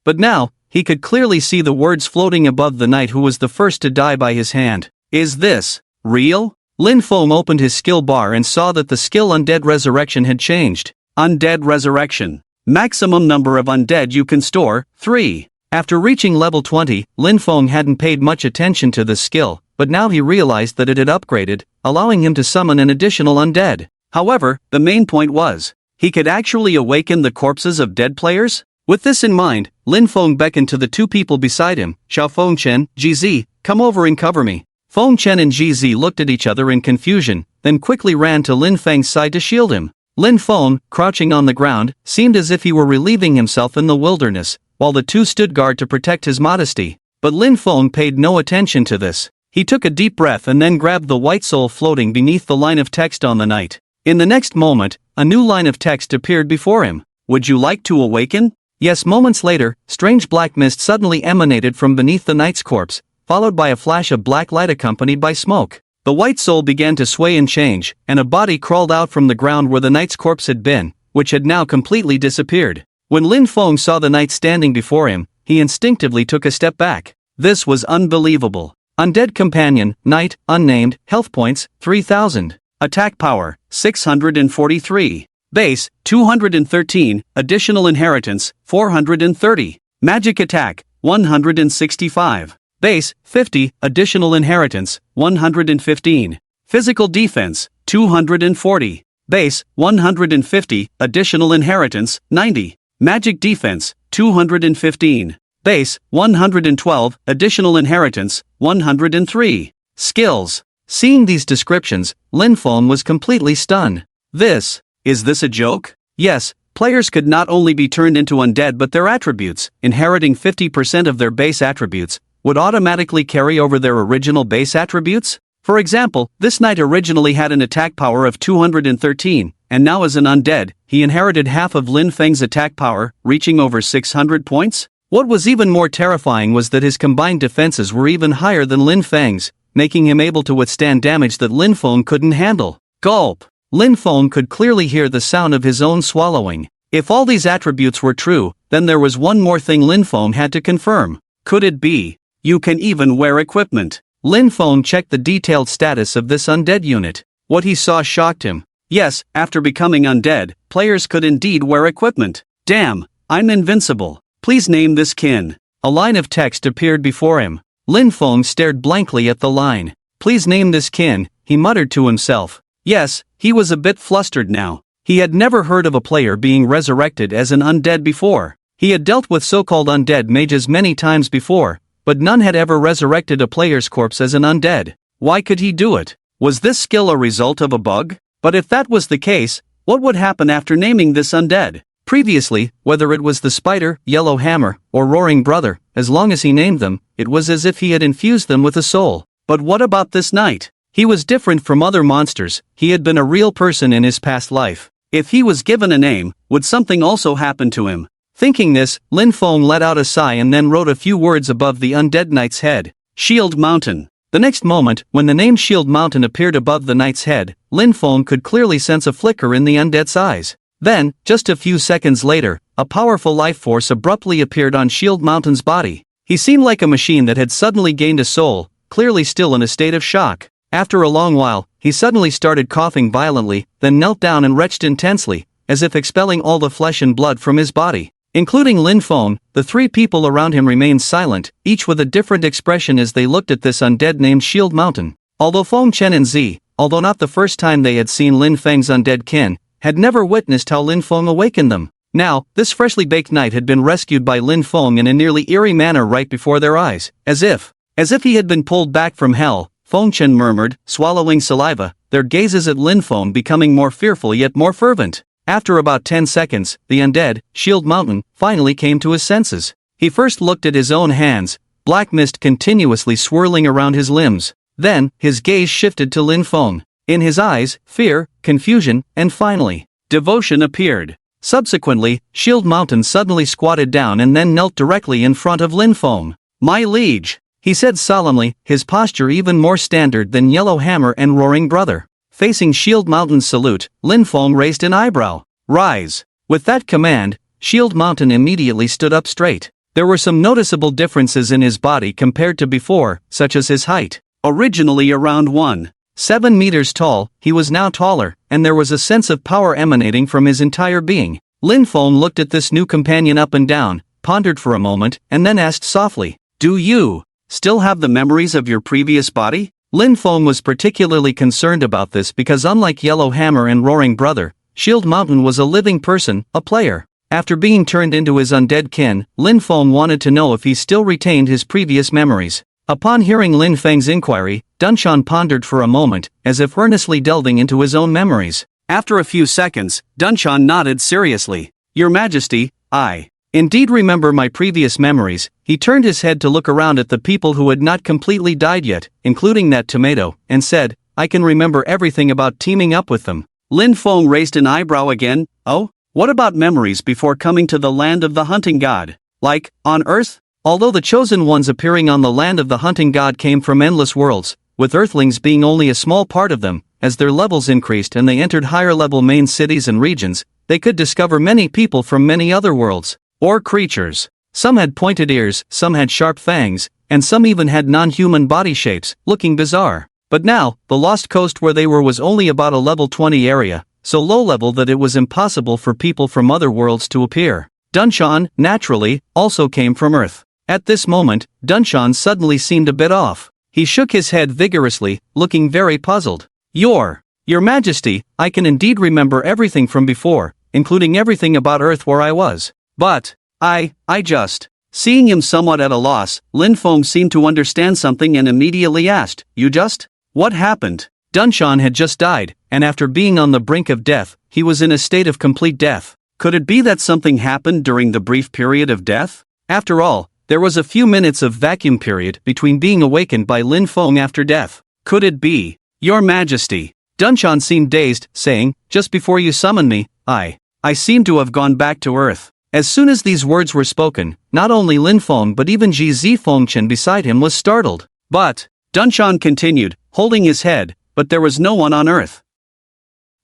A: But now, he could clearly see the words floating above the knight who was the first to die by his hand. Is this real? Lin Feng opened his skill bar and saw that the skill Undead Resurrection had changed. Undead Resurrection. Maximum number of undead you can store, 3. After reaching level 20, Lin Feng hadn't paid much attention to this skill, but now he realized that it had upgraded, allowing him to summon an additional undead. However, the main point was, he could actually awaken the corpses of dead players? With this in mind, Lin Feng beckoned to the 2 people beside him. Xiao Fengchen, GZ, come over and cover me. Fengchen and GZ looked at each other in confusion, then quickly ran to Lin Feng's side to shield him. Lin Feng, crouching on the ground, seemed as if he were relieving himself in the wilderness, while the 2 stood guard to protect his modesty. But Lin Feng paid no attention to this. He took a deep breath and then grabbed the white soul floating beneath the line of text on the knight. In the next moment, a new line of text appeared before him. Would you like to awaken? Yes. Moments later, strange black mist suddenly emanated from beneath the knight's corpse, followed by a flash of black light accompanied by smoke. The white soul began to sway and change, and a body crawled out from the ground where the knight's corpse had been, which had now completely disappeared. When Lin Feng saw the knight standing before him, he instinctively took a step back. This was unbelievable. Undead Companion, Knight, Unnamed, Health Points, 3000. Attack Power, 643. Base, 213, Additional Inheritance, 430. Magic Attack, 165. Base, 50, Additional Inheritance, 115. Physical defense, 240. Base, 150. Additional inheritance, 90. Magic defense, 215. Base, 112. Additional inheritance, 103. Skills. Seeing these descriptions, Lin Feng was completely stunned. Is this a joke? Yes, players could not only be turned into undead but their attributes, inheriting 50% of their base attributes, would automatically carry over their original base attributes? For example, this knight originally had an attack power of 213, and now as an undead, he inherited half of Lin Feng's attack power, reaching over 600 points? What was even more terrifying was that his combined defenses were even higher than Lin Feng's, making him able to withstand damage that Lin Feng couldn't handle. Gulp! Lin Feng could clearly hear the sound of his own swallowing. If all these attributes were true, then there was one more thing Lin Feng had to confirm. Could it be? You can even wear equipment. Lin Feng checked the detailed status of this undead unit. What he saw shocked him. Yes, after becoming undead, players could indeed wear equipment. Damn, I'm invincible. Please name this kin. A line of text appeared before him. Lin Feng stared blankly at the line. Please name this kin, he muttered to himself. Yes, he was a bit flustered now. He had never heard of a player being resurrected as an undead before. He had dealt with so-called undead mages many times before, but none had ever resurrected a player's corpse as an undead. Why could he do it? Was this skill a result of a bug? But if that was the case, what would happen after naming this undead? Previously, whether it was the spider, yellow hammer, or roaring brother, as long as he named them, it was as if he had infused them with a soul. But what about this knight? He was different from other monsters. He had been a real person in his past life. If he was given a name, would something also happen to him? Thinking this, Lin Feng let out a sigh and then wrote a few words above the undead knight's head. Shield Mountain. The next moment, when the name Shield Mountain appeared above the knight's head, Lin Feng could clearly sense a flicker in the undead's eyes. Then, just a few seconds later, a powerful life force abruptly appeared on Shield Mountain's body. He seemed like a machine that had suddenly gained a soul, clearly still in a state of shock. After a long while, he suddenly started coughing violently, then knelt down and retched intensely, as if expelling all the flesh and blood from his body. Including Lin Feng, the three people around him remained silent, each with a different expression as they looked at this undead named Shield Mountain. Although Feng Chen and Z, although not the first time they had seen Lin Feng's undead kin, had never witnessed how Lin Feng awakened them. Now, this freshly baked knight had been rescued by Lin Feng in a nearly eerie manner right before their eyes, as if he had been pulled back from hell. Feng Chen murmured, swallowing saliva, their gazes at Lin Feng becoming more fearful yet more fervent. After about 10 seconds, the undead, Shield Mountain, finally came to his senses. He first looked at his own hands, black mist continuously swirling around his limbs. Then, his gaze shifted to Lin Feng. In his eyes, fear, confusion, and finally, devotion appeared. Subsequently, Shield Mountain suddenly squatted down and then knelt directly in front of Lin Feng. My liege, he said solemnly, his posture even more standard than Yellow Hammer and Roaring Brother. Facing Shield Mountain's salute, Lin Feng raised an eyebrow. Rise. With that command, Shield Mountain immediately stood up straight. There were some noticeable differences in his body compared to before, such as his height. Originally around 1.7 meters tall, he was now taller, and there was a sense of power emanating from his entire being. Lin Feng looked at this new companion up and down, pondered for a moment, and then asked softly, do you still have the memories of your previous body? Lin Feng was particularly concerned about this because unlike Yellow Hammer and Roaring Brother, Shield Mountain was a living person, a player. After being turned into his undead kin, Lin Feng wanted to know if he still retained his previous memories. Upon hearing Lin Feng's inquiry, Dunshan pondered for a moment, as if earnestly delving into his own memories. After a few seconds, Dunshan nodded seriously. Your Majesty, I indeed remember my previous memories. He turned his head to look around at the people who had not completely died yet, including that tomato, and said, I can remember everything about teaming up with them. Lin Feng raised an eyebrow again. Oh? What about memories before coming to the land of the hunting god? Like, on Earth? Although the chosen ones appearing on the land of the hunting god came from endless worlds, with Earthlings being only a small part of them, as their levels increased and they entered higher-level main cities and regions, they could discover many people from many other worlds. Or creatures. Some had pointed ears, some had sharp fangs, and some even had non-human body shapes, looking bizarre. But now, the Lost Coast where they were was only about a level 20 area, so low level that it was impossible for people from other worlds to appear. Dunshan, naturally, also came from Earth. At this moment, Dunshan suddenly seemed a bit off. He shook his head vigorously, looking very puzzled. Your Majesty, I can indeed remember everything from before, including everything about Earth where I was. But, I just. Seeing him somewhat at a loss, Lin Feng seemed to understand something and immediately asked, You just? What happened? Dunshan had just died, and after being on the brink of death, he was in a state of complete death. Could it be that something happened during the brief period of death? After all, there was a few minutes of vacuum period between being awakened by Lin Feng after death. Could it be? Your Majesty. Dunshan seemed dazed, saying, Just before you summoned me, I seem to have gone back to Earth. As soon as these words were spoken, not only Lin Feng but even Ji Zifengchen beside him was startled. But, Dunshan continued, holding his head, but there was no one on Earth.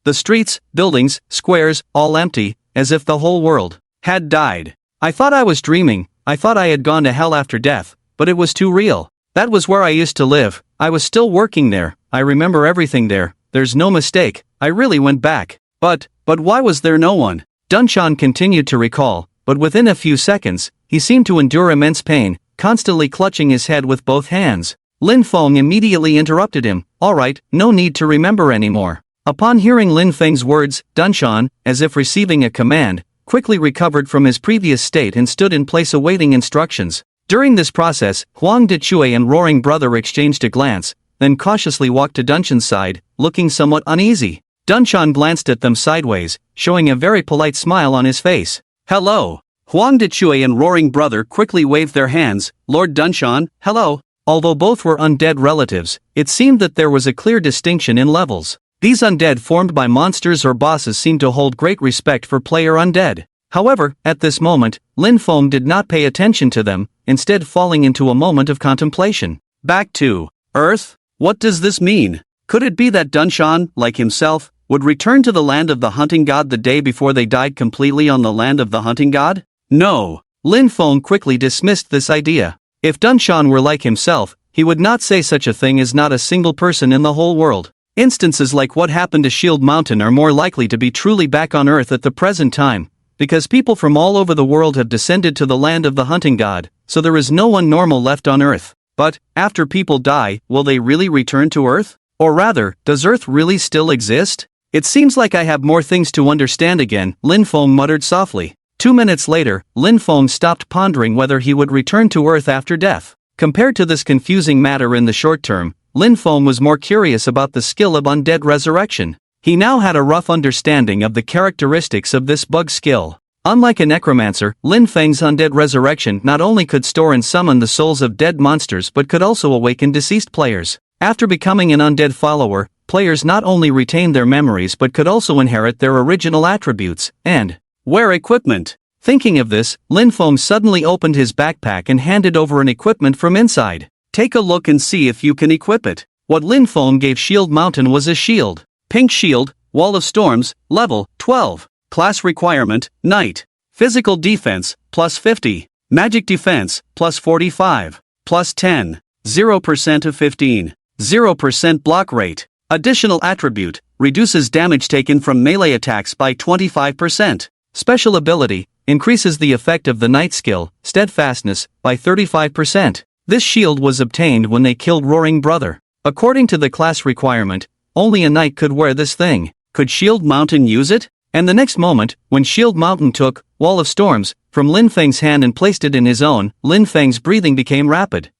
A: The streets, buildings, squares, all empty, as if the whole world had died. I thought I was dreaming, I thought I had gone to hell after death, but it was too real. That was where I used to live, I was still working there, I remember everything there, there's no mistake, I really went back. But why was there no one? Dunshan continued to recall, but within a few seconds, he seemed to endure immense pain, constantly clutching his head with both hands. Lin Feng immediately interrupted him, Alright, no need to remember anymore. Upon hearing Lin Feng's words, Dunshan, as if receiving a command, quickly recovered from his previous state and stood in place awaiting instructions. During this process, Huang Dechui and Roaring Brother exchanged a glance, then cautiously walked to Dunshan's side, looking somewhat uneasy. Dunshan glanced at them sideways, showing a very polite smile on his face. Hello. Huang Dechui and Roaring Brother quickly waved their hands. Lord Dunshan, hello. Although both were undead relatives, it seemed that there was a clear distinction in levels. These undead formed by monsters or bosses seemed to hold great respect for player undead. However, at this moment, Lin Feng did not pay attention to them, instead falling into a moment of contemplation. Back to Earth? What does this mean? Could it be that Dunshan, like himself, would return to the land of the hunting god the day before they died completely on the land of the hunting god? No. Lin Feng quickly dismissed this idea. If Dunshan were like himself, he would not say such a thing as not a single person in the whole world. Instances like what happened to Shield Mountain are more likely to be truly back on Earth at the present time, because people from all over the world have descended to the land of the hunting god, so there is no one normal left on Earth. But, after people die, will they really return to Earth? Or rather, does Earth really still exist? It seems like I have more things to understand again, Lin Feng muttered softly. 2 minutes later, Lin Feng stopped pondering whether he would return to Earth after death. Compared to this confusing matter in the short term, Lin Feng was more curious about the skill of undead resurrection. He now had a rough understanding of the characteristics of this bug skill. Unlike a necromancer, Lin Feng's undead resurrection not only could store and summon the souls of dead monsters but could also awaken deceased players. After becoming an undead follower, players not only retained their memories but could also inherit their original attributes, and wear equipment. Thinking of this, Lin Feng suddenly opened his backpack and handed over an equipment from inside. Take a look and see if you can equip it. What Lin Feng gave Shield Mountain was a shield. Pink shield, Wall of Storms, level 12. Class requirement, Knight. Physical defense, plus 50. Magic defense, plus 45. Plus 10. 0% of 15. 0% block rate. Additional attribute, reduces damage taken from melee attacks by 25%. Special ability, increases the effect of the Knight skill, Steadfastness, by 35%. This shield was obtained when they killed Roaring Brother. According to the class requirement, only a knight could wear this thing. Could Shield Mountain use it? And the next moment, when Shield Mountain took Wall of Storms from Lin Feng's hand and placed it in his own, Lin Feng's breathing became rapid.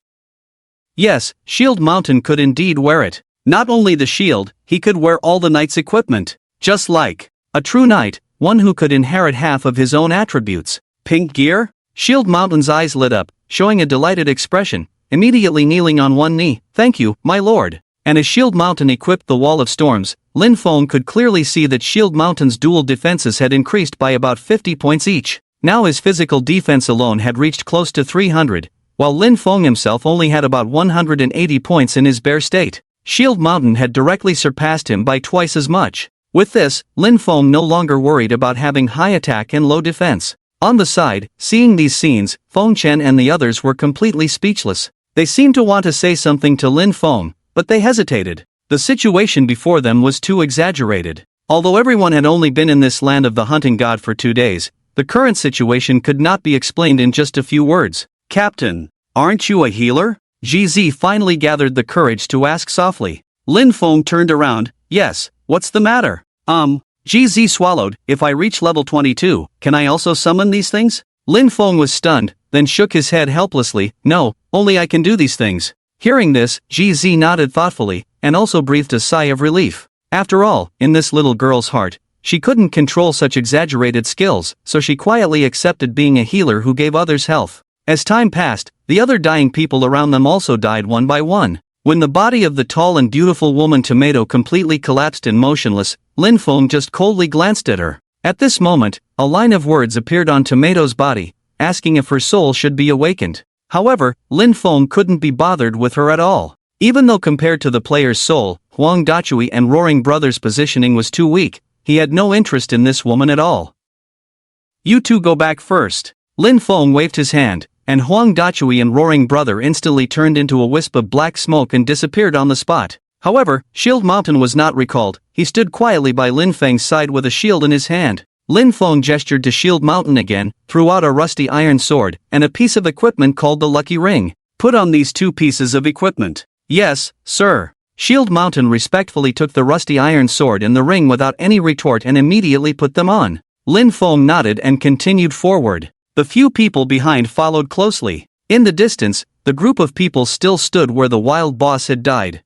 A: Yes, Shield Mountain could indeed wear it. Not only the shield, he could wear all the knight's equipment. Just like a true knight, one who could inherit half of his own attributes. Pink gear? Shield Mountain's eyes lit up, showing a delighted expression, immediately kneeling on one knee. Thank you, my lord. And as Shield Mountain equipped the Wall of Storms, Lin Feng could clearly see that Shield Mountain's dual defenses had increased by about 50 points each. Now his physical defense alone had reached close to 300, while Lin Feng himself only had about 180 points in his bare state. Shield Mountain had directly surpassed him by twice as much. With this, Lin Feng no longer worried about having high attack and low defense. On the side, seeing these scenes, Feng Chen and the others were completely speechless. They seemed to want to say something to Lin Feng, but they hesitated. The situation before them was too exaggerated. Although everyone had only been in this land of the hunting god for 2 days, the current situation could not be explained in just a few words. Captain, aren't you a healer? GZ finally gathered the courage to ask softly. Lin Feng turned around, Yes, what's the matter? GZ swallowed, if I reach level 22, can I also summon these things? Lin Feng was stunned, then shook his head helplessly. No, only I can do these things. Hearing this, GZ nodded thoughtfully, and also breathed a sigh of relief. After all, in this little girl's heart, she couldn't control such exaggerated skills, so she quietly accepted being a healer who gave others health. As time passed, the other dying people around them also died one by one. When the body of the tall and beautiful woman Tomato completely collapsed and motionless, Lin Feng just coldly glanced at her. At this moment, a line of words appeared on Tomato's body, asking if her soul should be awakened. However, Lin Feng couldn't be bothered with her at all. Even though compared to the player's soul, Huang Dachui and Roaring Brothers' positioning was too weak, he had no interest in this woman at all. You two go back first. Lin Feng waved his hand, and Huang Dachui and Roaring Brother instantly turned into a wisp of black smoke and disappeared on the spot. However, Shield Mountain was not recalled. He stood quietly by Lin Feng's side with a shield in his hand. Lin Feng gestured to Shield Mountain again, threw out a rusty iron sword, and a piece of equipment called the Lucky Ring. Put on these two pieces of equipment. Yes, sir. Shield Mountain respectfully took the rusty iron sword and the ring without any retort and immediately put them on. Lin Feng nodded and continued forward. The few people behind followed closely. In the distance, the group of people still stood where the wild boss had died.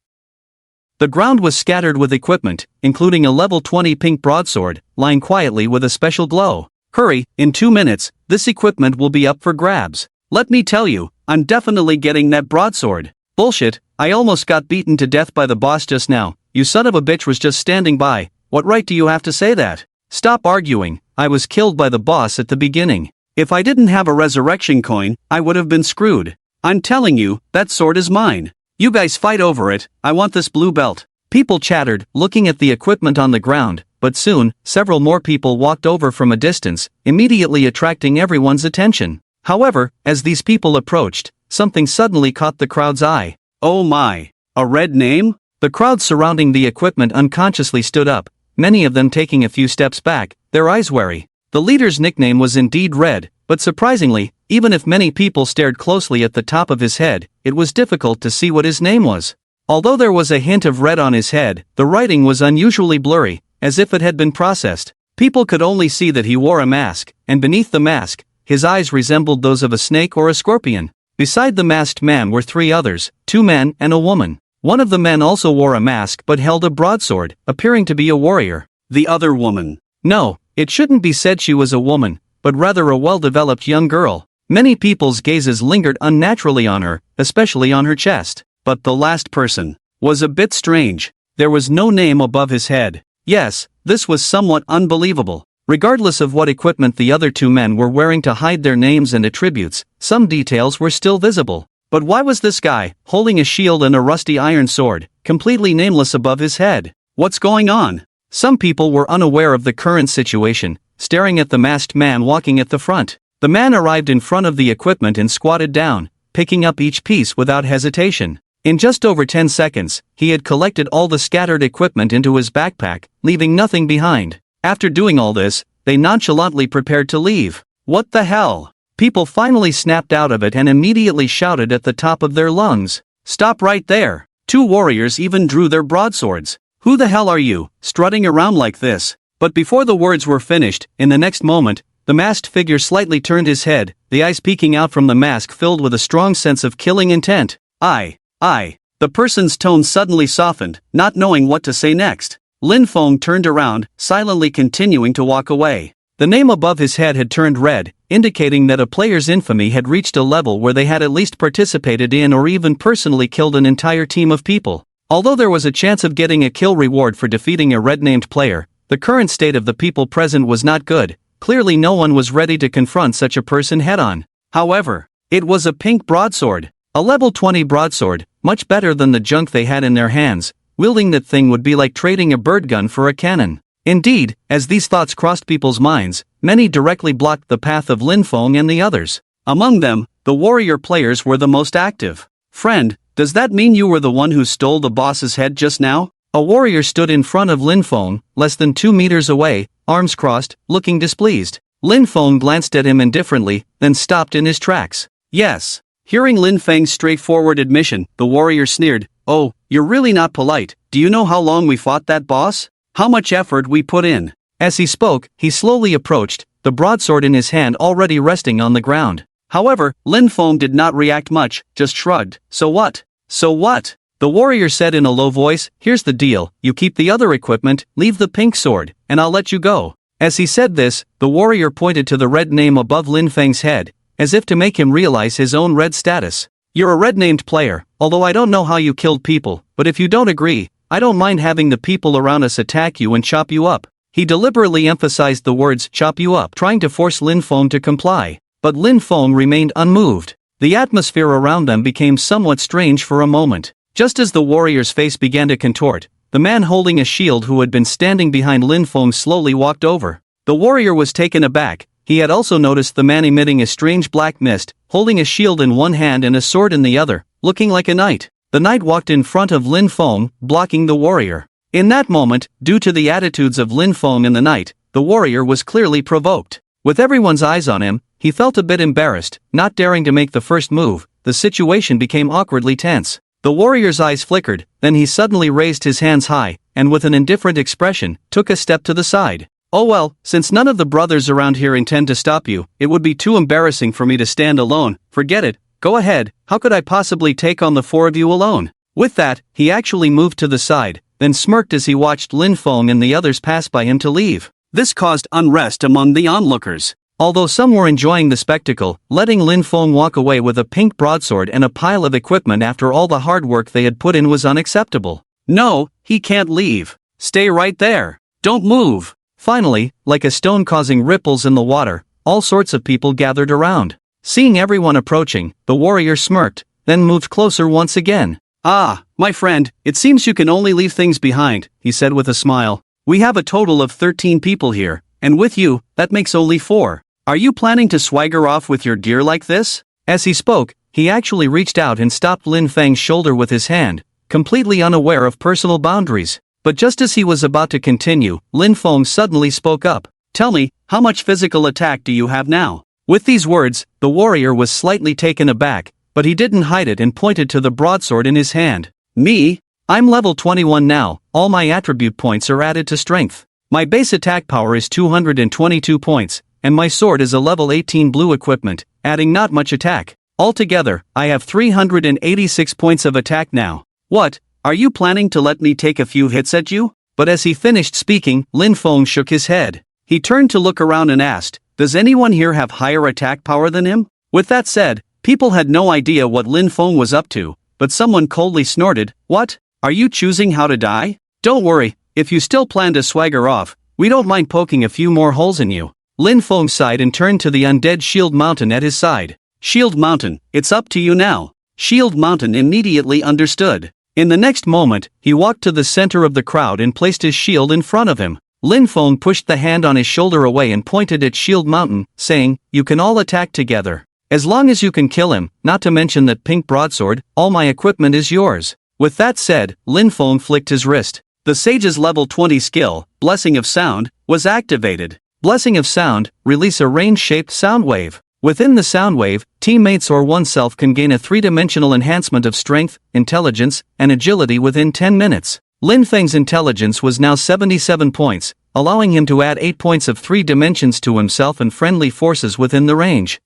A: The ground was scattered with equipment, including a level 20 pink broadsword, lying quietly with a special glow. Hurry, in 2 minutes, this equipment will be up for grabs. Let me tell you, I'm definitely getting that broadsword. Bullshit, I almost got beaten to death by the boss just now. You son of a bitch was just standing by. What right do you have to say that? Stop arguing, I was killed by the boss at the beginning. If I didn't have a resurrection coin, I would have been screwed. I'm telling you, that sword is mine. You guys fight over it, I want this blue belt. People chattered, looking at the equipment on the ground, but soon, several more people walked over from a distance, immediately attracting everyone's attention. However, as these people approached, something suddenly caught the crowd's eye. Oh my, a red name? The crowd surrounding the equipment unconsciously stood up, many of them taking a few steps back, their eyes wary. The leader's nickname was indeed Red, but surprisingly, even if many people stared closely at the top of his head, it was difficult to see what his name was. Although there was a hint of red on his head, the writing was unusually blurry, as if it had been processed. People could only see that he wore a mask, and beneath the mask, his eyes resembled those of a snake or a scorpion. Beside the masked man were 3 others, 2 men and a woman. One of the men also wore a mask but held a broadsword, appearing to be a warrior. The other woman. No, it shouldn't be said she was a woman, but rather a well-developed young girl. Many people's gazes lingered unnaturally on her, especially on her chest. But the last person was a bit strange. There was no name above his head. Yes, this was somewhat unbelievable. Regardless of what equipment the other 2 men were wearing to hide their names and attributes, some details were still visible. But why was this guy, holding a shield and a rusty iron sword, completely nameless above his head? What's going on? Some people were unaware of the current situation, staring at the masked man walking at the front. The man arrived in front of the equipment and squatted down, picking up each piece without hesitation. In just over 10 seconds, he had collected all the scattered equipment into his backpack, leaving nothing behind. After doing all this, they nonchalantly prepared to leave. What the hell? People finally snapped out of it and immediately shouted at the top of their lungs. Stop right there! 2 warriors even drew their broadswords. Who the hell are you, strutting around like this? But before the words were finished, in the next moment, the masked figure slightly turned his head, the eyes peeking out from the mask filled with a strong sense of killing intent. The person's tone suddenly softened, not knowing what to say next. Lin Feng turned around, silently continuing to walk away. The name above his head had turned red, indicating that a player's infamy had reached a level where they had at least participated in or even personally killed an entire team of people. Although there was a chance of getting a kill reward for defeating a red-named player, the current state of the people present was not good. Clearly no one was ready to confront such a person head-on. However, it was a pink broadsword. A level 20 broadsword, much better than the junk they had in their hands. Wielding that thing would be like trading a bird gun for a cannon. Indeed, as these thoughts crossed people's minds, many directly blocked the path of Lin Feng and the others. Among them, the warrior players were the most active. Friend, does that mean you were the one who stole the boss's head just now? A warrior stood in front of Lin Feng, less than 2 meters away, arms crossed, looking displeased. Lin Feng glanced at him indifferently, then stopped in his tracks. Yes. Hearing Lin Feng's straightforward admission, the warrior sneered. Oh, you're really not polite. Do you know how long we fought that boss? How much effort we put in? As he spoke, he slowly approached, the broadsword in his hand already resting on the ground. However, Lin Feng did not react much, just shrugged. So what? So what? The warrior said in a low voice, here's the deal, you keep the other equipment, leave the pink sword, and I'll let you go. As he said this, the warrior pointed to the red name above Lin Feng's head, as if to make him realize his own red status. You're a red-named player, although I don't know how you killed people, but if you don't agree, I don't mind having the people around us attack you and chop you up. He deliberately emphasized the words chop you up, trying to force Lin Feng to comply. But Lin Feng remained unmoved. The atmosphere around them became somewhat strange for a moment. Just as the warrior's face began to contort, the man holding a shield who had been standing behind Lin Feng slowly walked over. The warrior was taken aback. He had also noticed the man emitting a strange black mist, holding a shield in one hand and a sword in the other, looking like a knight. The knight walked in front of Lin Feng, blocking the warrior. In that moment, due to the attitudes of Lin Feng and the knight, the warrior was clearly provoked. With everyone's eyes on him, he felt a bit embarrassed, not daring to make the first move. The situation became awkwardly tense. The warrior's eyes flickered, then he suddenly raised his hands high, and with an indifferent expression, took a step to the side. Oh well, since none of the brothers around here intend to stop you, it would be too embarrassing for me to stand alone. Forget it, go ahead, how could I possibly take on the four of you alone? With that, he actually moved to the side, then smirked as he watched Lin Feng and the others pass by him to leave. This caused unrest among the onlookers. Although some were enjoying the spectacle, letting Lin Feng walk away with a pink broadsword and a pile of equipment after all the hard work they had put in was unacceptable. No, he can't leave. Stay right there. Don't move. Finally, like a stone causing ripples in the water, all sorts of people gathered around. Seeing everyone approaching, the warrior smirked, then moved closer once again. Ah, my friend, it seems you can only leave things behind, he said with a smile. We have a total of 13 people here, and with you, that makes only 4. Are you planning to swagger off with your gear like this? As he spoke, he actually reached out and stopped Lin Feng's shoulder with his hand, completely unaware of personal boundaries. But just as he was about to continue, Lin Feng suddenly spoke up. Tell me, how much physical attack do you have now? With these words, the warrior was slightly taken aback, but he didn't hide it and pointed to the broadsword in his hand. Me? I'm level 21 now, all my attribute points are added to strength. My base attack power is 222 points, and my sword is a level 18 blue equipment, adding not much attack. Altogether, I have 386 points of attack now. What? Are you planning to let me take a few hits at you? But as he finished speaking, Lin Feng shook his head. He turned to look around and asked, does anyone here have higher attack power than him? With that said, people had no idea what Lin Feng was up to, but someone coldly snorted, what? Are you choosing how to die? Don't worry, if you still plan to swagger off, we don't mind poking a few more holes in you. Lin Feng sighed and turned to the undead Shield Mountain at his side. Shield Mountain, it's up to you now. Shield Mountain immediately understood. In the next moment, he walked to the center of the crowd and placed his shield in front of him. Lin Feng pushed the hand on his shoulder away and pointed at Shield Mountain, saying, you can all attack together. As long as you can kill him, not to mention that pink broadsword, all my equipment is yours. With that said, Lin Feng flicked his wrist. The sage's level 20 skill, Blessing of Sound, was activated. Blessing of Sound, release a range-shaped sound wave. Within the sound wave, teammates or oneself can gain a 3-dimensional enhancement of strength, intelligence, and agility within 10 minutes. Lin Feng's intelligence was now 77 points, allowing him to add 8 points of 3 dimensions to himself and friendly forces within the range.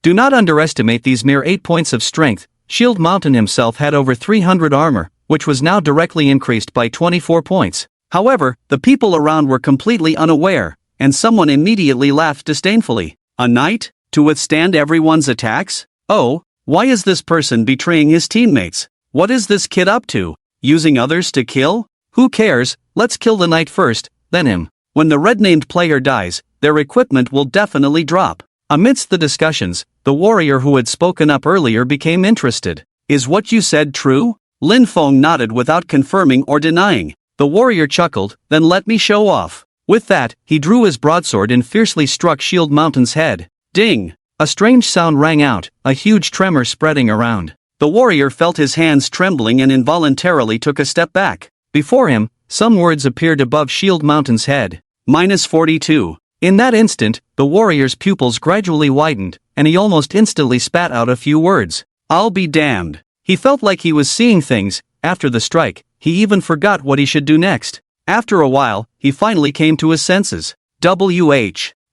A: Do not underestimate these mere 8 points of strength. Shield Mountain himself had over 300 armor, which was now directly increased by 24 points. However, the people around were completely unaware, and someone immediately laughed disdainfully. A knight? To withstand everyone's attacks? Oh, why is this person betraying his teammates? What is this kid up to? Using others to kill? Who cares, let's kill the knight first, then him. When the red-named player dies, their equipment will definitely drop. Amidst the discussions, the warrior who had spoken up earlier became interested. Is what you said true? Lin Feng nodded without confirming or denying. The warrior chuckled, then let me show off. With that, he drew his broadsword and fiercely struck Shield Mountain's head. Ding! A strange sound rang out, a huge tremor spreading around. The warrior felt his hands trembling and involuntarily took a step back. Before him, some words appeared above Shield Mountain's head. -42. In that instant, the warrior's pupils gradually widened, and he almost instantly spat out a few words. I'll be damned. He felt like he was seeing things. After the strike, he even forgot what he should do next. After a while, he finally came to his senses.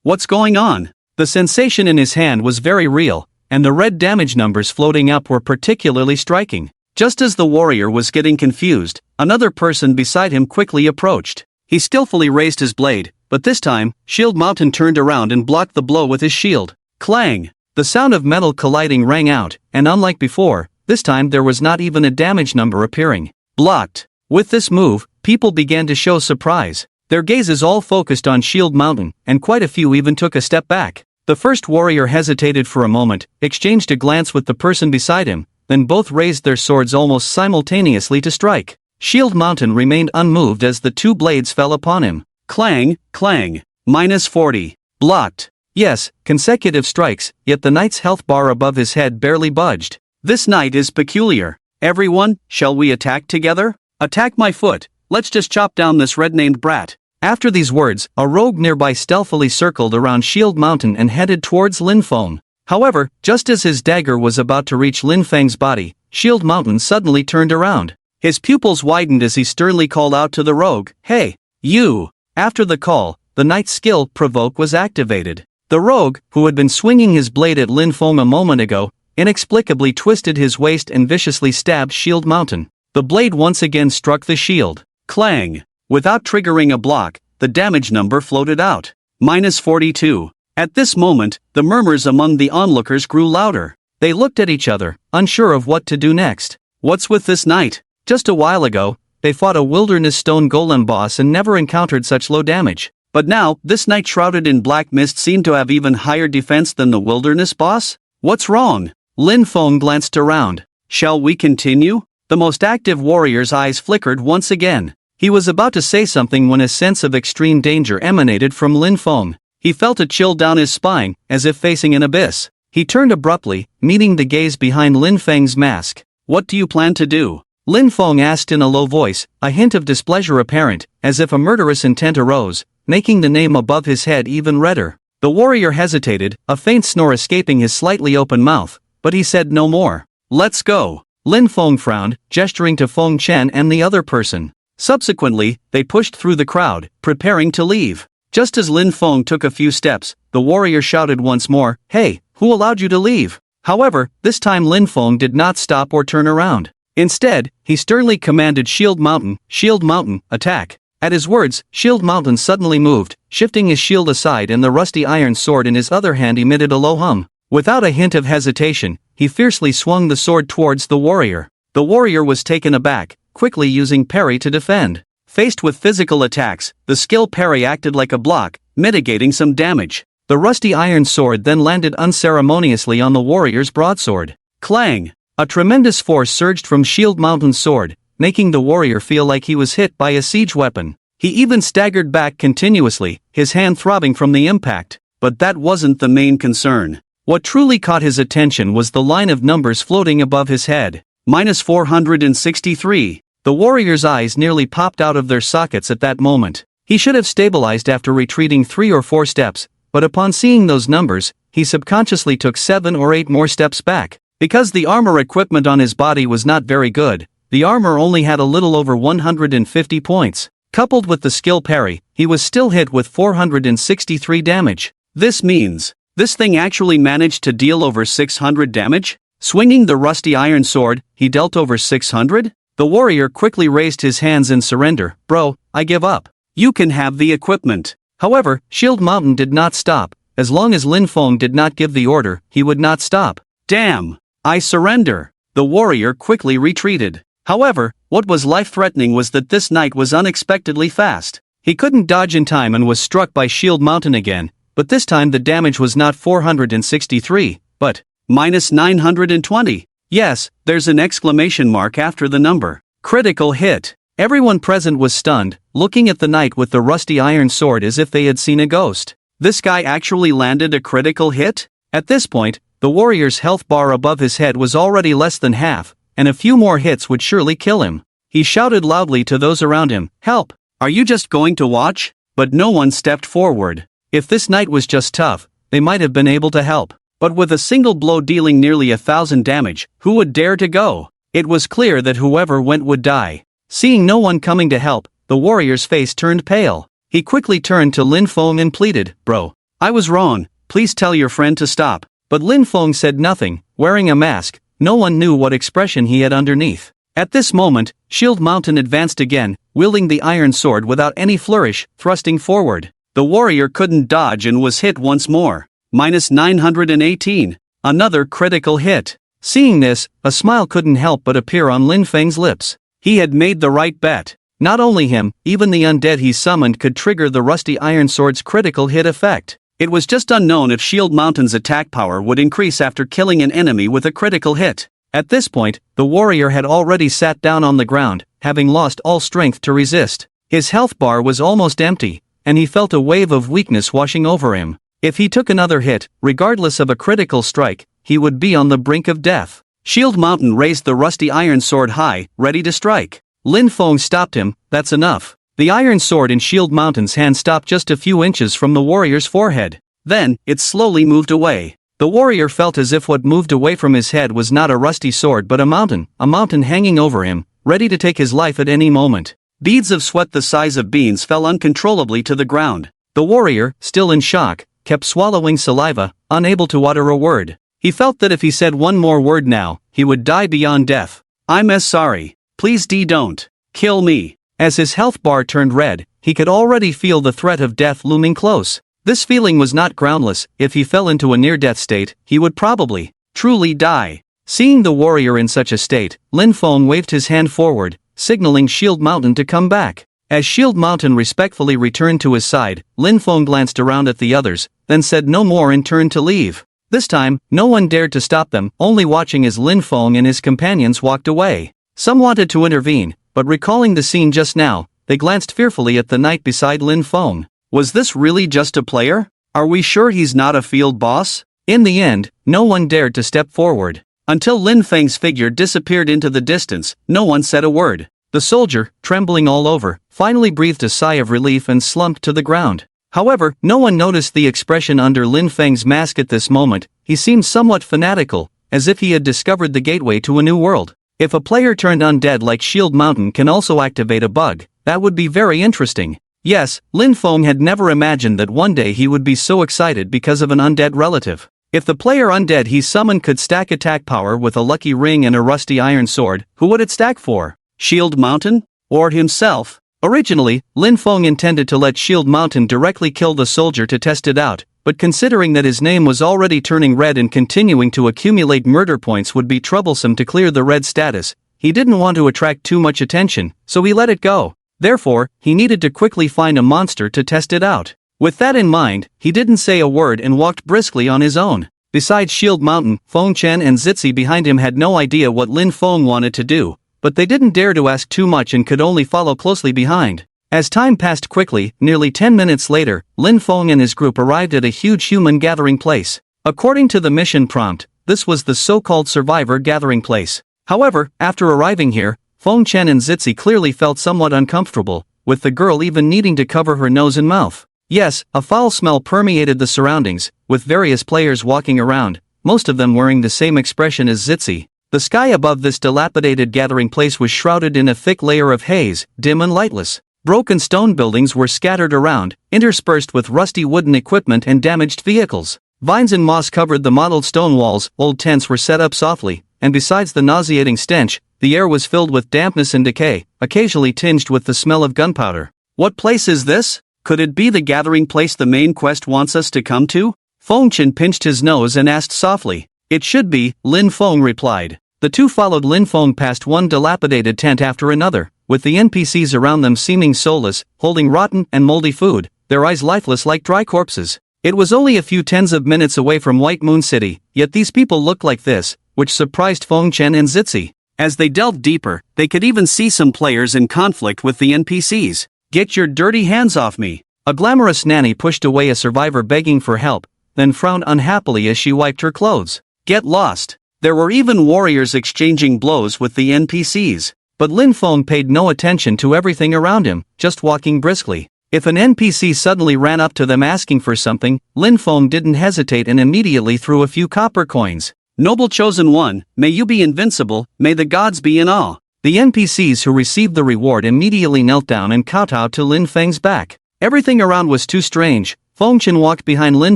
A: What's going on? The sensation in his hand was very real, and the red damage numbers floating up were particularly striking. Just as the warrior was getting confused, another person beside him quickly approached. He skillfully raised his blade, but this time, Shield Mountain turned around and blocked the blow with his shield. Clang! The sound of metal colliding rang out, and unlike before, this time there was not even a damage number appearing. Blocked. With this move, people began to show surprise. Their gazes all focused on Shield Mountain, and quite a few even took a step back. The first warrior hesitated for a moment, exchanged a glance with the person beside him, then both raised their swords almost simultaneously to strike. Shield Mountain remained unmoved as the two blades fell upon him. Clang, clang. -40. Blocked. Yes, consecutive strikes, yet the knight's health bar above his head barely budged. This knight is peculiar. Everyone, shall we attack together? Attack my foot, let's just chop down this red-named brat. After these words, a rogue nearby stealthily circled around Shield Mountain and headed towards Lin Feng. However, just as his dagger was about to reach Lin Feng's body, Shield Mountain suddenly turned around. His pupils widened as he sternly called out to the rogue, "Hey, you!" After the call, the knight's skill, Provoke, was activated. The rogue, who had been swinging his blade at Lin Feng a moment ago, inexplicably twisted his waist and viciously stabbed Shield Mountain. The blade once again struck the shield. Clang! Without triggering a block, the damage number floated out. -42. At this moment, the murmurs among the onlookers grew louder. They looked at each other, unsure of what to do next. What's with this knight? Just a while ago, they fought a wilderness stone golem boss and never encountered such low damage. But now, this knight shrouded in black mist seemed to have even higher defense than the wilderness boss? What's wrong? Lin Feng glanced around. Shall we continue? The most active warrior's eyes flickered once again. He was about to say something when a sense of extreme danger emanated from Lin Feng. He felt a chill down his spine, as if facing an abyss. He turned abruptly, meeting the gaze behind Lin Feng's mask. What do you plan to do? Lin Feng asked in a low voice, a hint of displeasure apparent, as if a murderous intent arose, making the name above his head even redder. The warrior hesitated, a faint snore escaping his slightly open mouth, but he said no more. Let's go. Lin Feng frowned, gesturing to Feng Chen and the other person. Subsequently, they pushed through the crowd, preparing to leave. Just as Lin Feng took a few steps, the warrior shouted once more, "Hey, who allowed you to leave?" However, this time Lin Feng did not stop or turn around. Instead, he sternly commanded Shield Mountain, attack. At his words, Shield Mountain suddenly moved, shifting his shield aside and the rusty iron sword in his other hand emitted a low hum. Without a hint of hesitation, he fiercely swung the sword towards the warrior. The warrior was taken aback, quickly using parry to defend. Faced with physical attacks, the skill parry acted like a block, mitigating some damage. The rusty iron sword then landed unceremoniously on the warrior's broadsword. Clang! A tremendous force surged from Shield Mountain's sword, making the warrior feel like he was hit by a siege weapon. He even staggered back continuously, his hand throbbing from the impact. But that wasn't the main concern. What truly caught his attention was the line of numbers floating above his head. -463. The warrior's eyes nearly popped out of their sockets at that moment. He should have stabilized after retreating 3 or 4 steps, but upon seeing those numbers, he subconsciously took 7 or 8 more steps back. Because the armor equipment on his body was not very good, the armor only had a little over 150 points. Coupled with the skill parry, he was still hit with 463 damage. This means, this thing actually managed to deal over 600 damage? Swinging the rusty iron sword, he dealt over 600? The warrior quickly raised his hands in surrender. Bro, I give up. You can have the equipment. However, Shield Mountain did not stop. As long as Lin Feng did not give the order, he would not stop. Damn! I surrender. The warrior quickly retreated. However, what was life-threatening was that this knight was unexpectedly fast. He couldn't dodge in time and was struck by Shield Mountain again, but this time the damage was not 463, but -920. Yes, there's an exclamation mark after the number. Critical hit. Everyone present was stunned, looking at the knight with the rusty iron sword as if they had seen a ghost. This guy actually landed a critical hit? At this point, the warrior's health bar above his head was already less than half, and a few more hits would surely kill him. He shouted loudly to those around him, "Help! Are you just going to watch?" But no one stepped forward. If this knight was just tough, they might have been able to help. But with a single blow dealing nearly 1,000 damage, who would dare to go? It was clear that whoever went would die. Seeing no one coming to help, the warrior's face turned pale. He quickly turned to Lin Feng and pleaded, "Bro, I was wrong, please tell your friend to stop." But Lin Feng said nothing, wearing a mask. No one knew what expression he had underneath. At this moment, Shield Mountain advanced again, wielding the iron sword without any flourish, thrusting forward. The warrior couldn't dodge and was hit once more. -918. Another critical hit. Seeing this, a smile couldn't help but appear on Lin Feng's lips. He had made the right bet. Not only him, even the undead he summoned could trigger the rusty iron sword's critical hit effect. It was just unknown if Shield Mountain's attack power would increase after killing an enemy with a critical hit. At this point, the warrior had already sat down on the ground, having lost all strength to resist. His health bar was almost empty, and he felt a wave of weakness washing over him. If he took another hit, regardless of a critical strike, he would be on the brink of death. Shield Mountain raised the rusty iron sword high, ready to strike. Lin Feng stopped him. "That's enough." The iron sword in Shield Mountain's hand stopped just a few inches from the warrior's forehead. Then, it slowly moved away. The warrior felt as if what moved away from his head was not a rusty sword but a mountain hanging over him, ready to take his life at any moment. Beads of sweat the size of beans fell uncontrollably to the ground. The warrior, still in shock, kept swallowing saliva, unable to utter a word. He felt that if he said one more word now, he would die beyond death. "I'm sorry. Please don't kill me." As his health bar turned red, he could already feel the threat of death looming close. This feeling was not groundless. If he fell into a near-death state, he would probably, truly die. Seeing the warrior in such a state, Lin Feng waved his hand forward, signaling Shield Mountain to come back. As Shield Mountain respectfully returned to his side, Lin Feng glanced around at the others, then said no more and turned to leave. This time, no one dared to stop them, only watching as Lin Feng and his companions walked away. Some wanted to intervene, but recalling the scene just now, they glanced fearfully at the knight beside Lin Feng. Was this really just a player? Are we sure he's not a field boss? In the end, no one dared to step forward. Until Lin Feng's figure disappeared into the distance, no one said a word. The soldier, trembling all over, finally breathed a sigh of relief and slumped to the ground. However, no one noticed the expression under Lin Feng's mask at this moment. He seemed somewhat fanatical, as if he had discovered the gateway to a new world. If a player turned undead like Shield Mountain can also activate a bug, that would be very interesting. Yes, Lin Feng had never imagined that one day he would be so excited because of an undead relative. If the player undead he summoned could stack attack power with a lucky ring and a rusty iron sword, who would it stack for? Shield Mountain? Or himself? Originally, Lin Feng intended to let Shield Mountain directly kill the soldier to test it out, but considering that his name was already turning red and continuing to accumulate murder points would be troublesome to clear the red status, he didn't want to attract too much attention, so he let it go. Therefore, he needed to quickly find a monster to test it out. With that in mind, he didn't say a word and walked briskly on his own. Besides Shield Mountain, Feng Chen and Zitzi behind him had no idea what Lin Feng wanted to do, but they didn't dare to ask too much and could only follow closely behind. As time passed quickly, nearly 10 minutes later, Lin Feng and his group arrived at a huge human gathering place. According to the mission prompt, this was the so-called survivor gathering place. However, after arriving here, Feng Chen and Zitzi clearly felt somewhat uncomfortable, with the girl even needing to cover her nose and mouth. Yes, a foul smell permeated the surroundings, with various players walking around, most of them wearing the same expression as Zitzi. The sky above this dilapidated gathering place was shrouded in a thick layer of haze, dim and lightless. Broken stone buildings were scattered around, interspersed with rusty wooden equipment and damaged vehicles. Vines and moss covered the mottled stone walls, old tents were set up softly, and besides the nauseating stench, the air was filled with dampness and decay, occasionally tinged with the smell of gunpowder. What place is this? Could it be the gathering place the main quest wants us to come to? Feng Chen pinched his nose and asked softly. It should be, Lin Feng replied. The two followed Lin Feng past one dilapidated tent after another, with the NPCs around them seeming soulless, holding rotten and moldy food, their eyes lifeless like dry corpses. It was only a few tens of minutes away from White Moon City, yet these people looked like this, which surprised Feng Chen and Zitzi. As they delved deeper, they could even see some players in conflict with the NPCs. Get your dirty hands off me. A glamorous nanny pushed away a survivor begging for help, then frowned unhappily as she wiped her clothes. Get lost. There were even warriors exchanging blows with the NPCs. But Lin Feng paid no attention to everything around him, just walking briskly. If an NPC suddenly ran up to them asking for something, Lin Feng didn't hesitate and immediately threw a few copper coins. Noble chosen one, may you be invincible, may the gods be in awe. The NPCs who received the reward immediately knelt down and kowtowed to Lin Feng's back. Everything around was too strange. Feng Chen walked behind Lin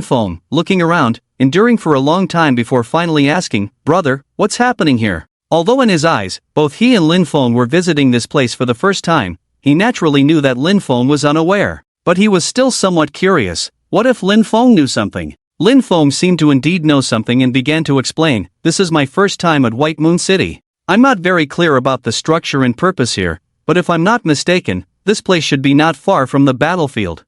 A: Feng, looking around, enduring for a long time before finally asking, "Brother, what's happening here?" Although in his eyes, both he and Lin Feng were visiting this place for the first time, he naturally knew that Lin Feng was unaware. But he was still somewhat curious. What if Lin Feng knew something? Lin Feng seemed to indeed know something and began to explain, "This is my first time at White Moon City. I'm not very clear about the structure and purpose here, but if I'm not mistaken, this place should be not far from the battlefield.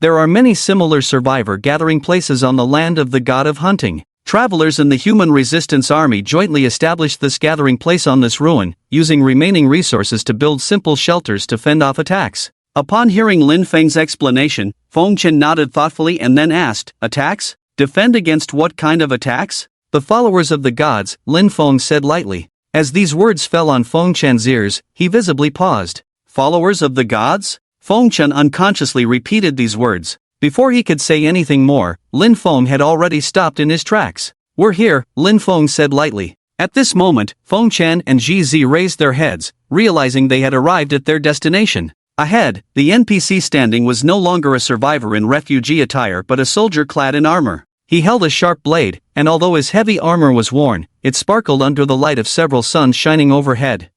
A: There are many similar survivor gathering places on the land of the god of hunting. Travelers and the human resistance army jointly established this gathering place on this ruin, using remaining resources to build simple shelters to fend off attacks." Upon hearing Lin Feng's explanation, Feng Chen nodded thoughtfully and then asked, "Attacks? Defend against what kind of attacks?" "The followers of the gods," Lin Feng said lightly. As these words fell on Feng Chen's ears, he visibly paused. "Followers of the gods?" Feng Chen unconsciously repeated these words. Before he could say anything more, Lin Feng had already stopped in his tracks. "We're here," Lin Feng said lightly. At this moment, Feng Chen and Ji Zi raised their heads, realizing they had arrived at their destination. Ahead, the NPC standing was no longer a survivor in refugee attire but a soldier clad in armor. He held a sharp blade, and although his heavy armor was worn, it sparkled under the light of several suns shining overhead.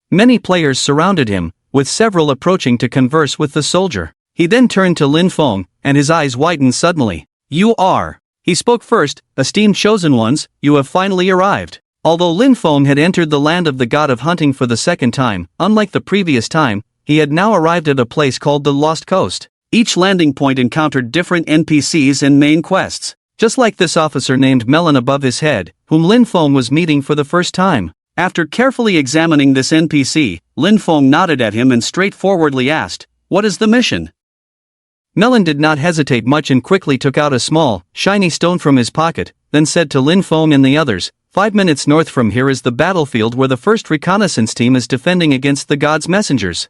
A: Many players surrounded him, with several approaching to converse with the soldier. He then turned to Lin Feng, and his eyes widened suddenly. "You are," he spoke first, "esteemed chosen ones, you have finally arrived." Although Lin Feng had entered the land of the god of hunting for the second time, unlike the previous time, he had now arrived at a place called the Lost Coast. Each landing point encountered different NPCs and main quests, just like this officer named Melon above his head, whom Lin Feng was meeting for the first time. After carefully examining this NPC, Lin Feng nodded at him and straightforwardly asked, "What is the mission?" Melon did not hesitate much and quickly took out a small, shiny stone from his pocket, then said to Lin Feng and the others, 5 minutes north from here is the battlefield where the first reconnaissance team is defending against the god's messengers.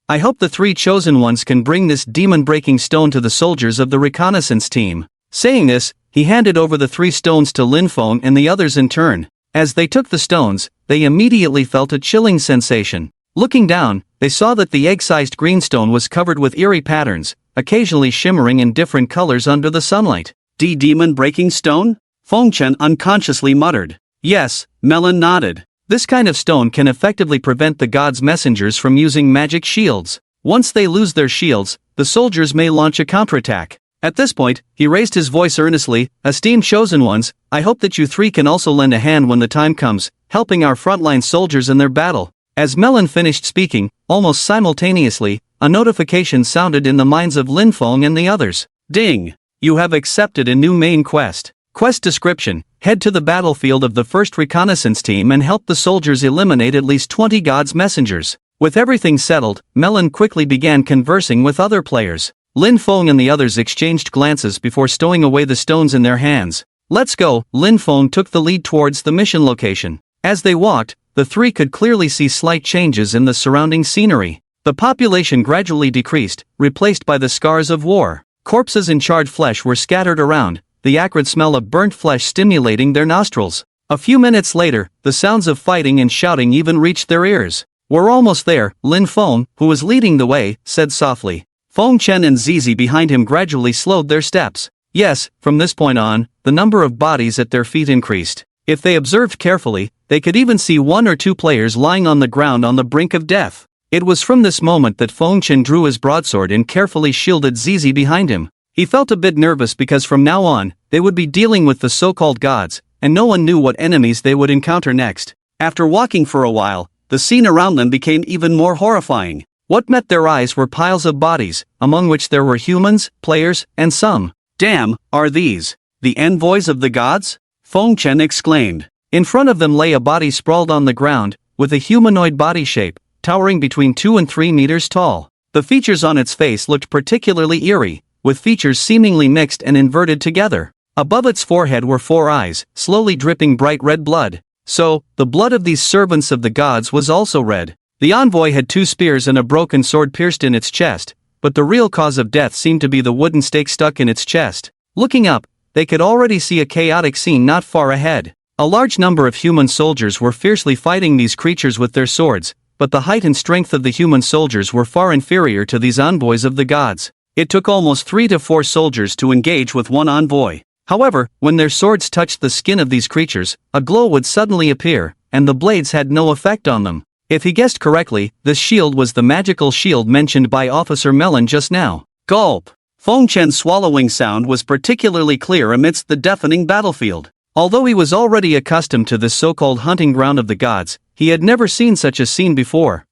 A: I hope the 3 chosen ones can bring this demon-breaking stone to the soldiers of the reconnaissance team." Saying this, he handed over the 3 stones to Lin Feng and the others in turn. As they took the stones, they immediately felt a chilling sensation. Looking down, they saw that the egg-sized green stone was covered with eerie patterns, occasionally shimmering in different colors under the sunlight. "Demon-breaking stone?" Feng Chen unconsciously muttered. "Yes," Melon nodded. "This kind of stone can effectively prevent the god's messengers from using magic shields. Once they lose their shields, the soldiers may launch a counterattack." At this point, he raised his voice earnestly, "Esteemed chosen ones, I hope that you 3 can also lend a hand when the time comes, helping our frontline soldiers in their battle." As Melon finished speaking, almost simultaneously, a notification sounded in the minds of Lin Feng and the others. "Ding! You have accepted a new main quest. Quest description: head to the battlefield of the first reconnaissance team and help the soldiers eliminate at least 20 god's messengers." With everything settled, Melon quickly began conversing with other players. Lin Feng and the others exchanged glances before stowing away the stones in their hands. "Let's go." Lin Feng took the lead towards the mission location. As they walked, the 3 could clearly see slight changes in the surrounding scenery. The population gradually decreased, replaced by the scars of war. Corpses and charred flesh were scattered around, the acrid smell of burnt flesh stimulating their nostrils. A few minutes later, the sounds of fighting and shouting even reached their ears. "We're almost there," Lin Feng, who was leading the way, said softly. Feng Chen and Zizi behind him gradually slowed their steps. Yes, from this point on, the number of bodies at their feet increased. If they observed carefully, they could even see 1 or 2 players lying on the ground on the brink of death. It was from this moment that Feng Chen drew his broadsword and carefully shielded Zizi behind him. He felt a bit nervous because from now on, they would be dealing with the so-called gods, and no one knew what enemies they would encounter next. After walking for a while, the scene around them became even more horrifying. What met their eyes were piles of bodies, among which there were humans, players, and some. "Damn, are these the envoys of the gods?" Feng Chen exclaimed. In front of them lay a body sprawled on the ground, with a humanoid body shape, towering between 2 and 3 meters tall. The features on its face looked particularly eerie, with features seemingly mixed and inverted together. Above its forehead were 4 eyes, slowly dripping bright red blood. So, the blood of these servants of the gods was also red. The envoy had 2 spears and a broken sword pierced in its chest, but the real cause of death seemed to be the wooden stake stuck in its chest. Looking up, they could already see a chaotic scene not far ahead. A large number of human soldiers were fiercely fighting these creatures with their swords, but the height and strength of the human soldiers were far inferior to these envoys of the gods. It took almost 3 to 4 soldiers to engage with one envoy. However, when their swords touched the skin of these creatures, a glow would suddenly appear, and the blades had no effect on them. If he guessed correctly, this shield was the magical shield mentioned by Officer Melon just now. Gulp! Feng Chen's swallowing sound was particularly clear amidst the deafening battlefield. Although he was already accustomed to this so-called hunting ground of the gods, he had never seen such a scene before.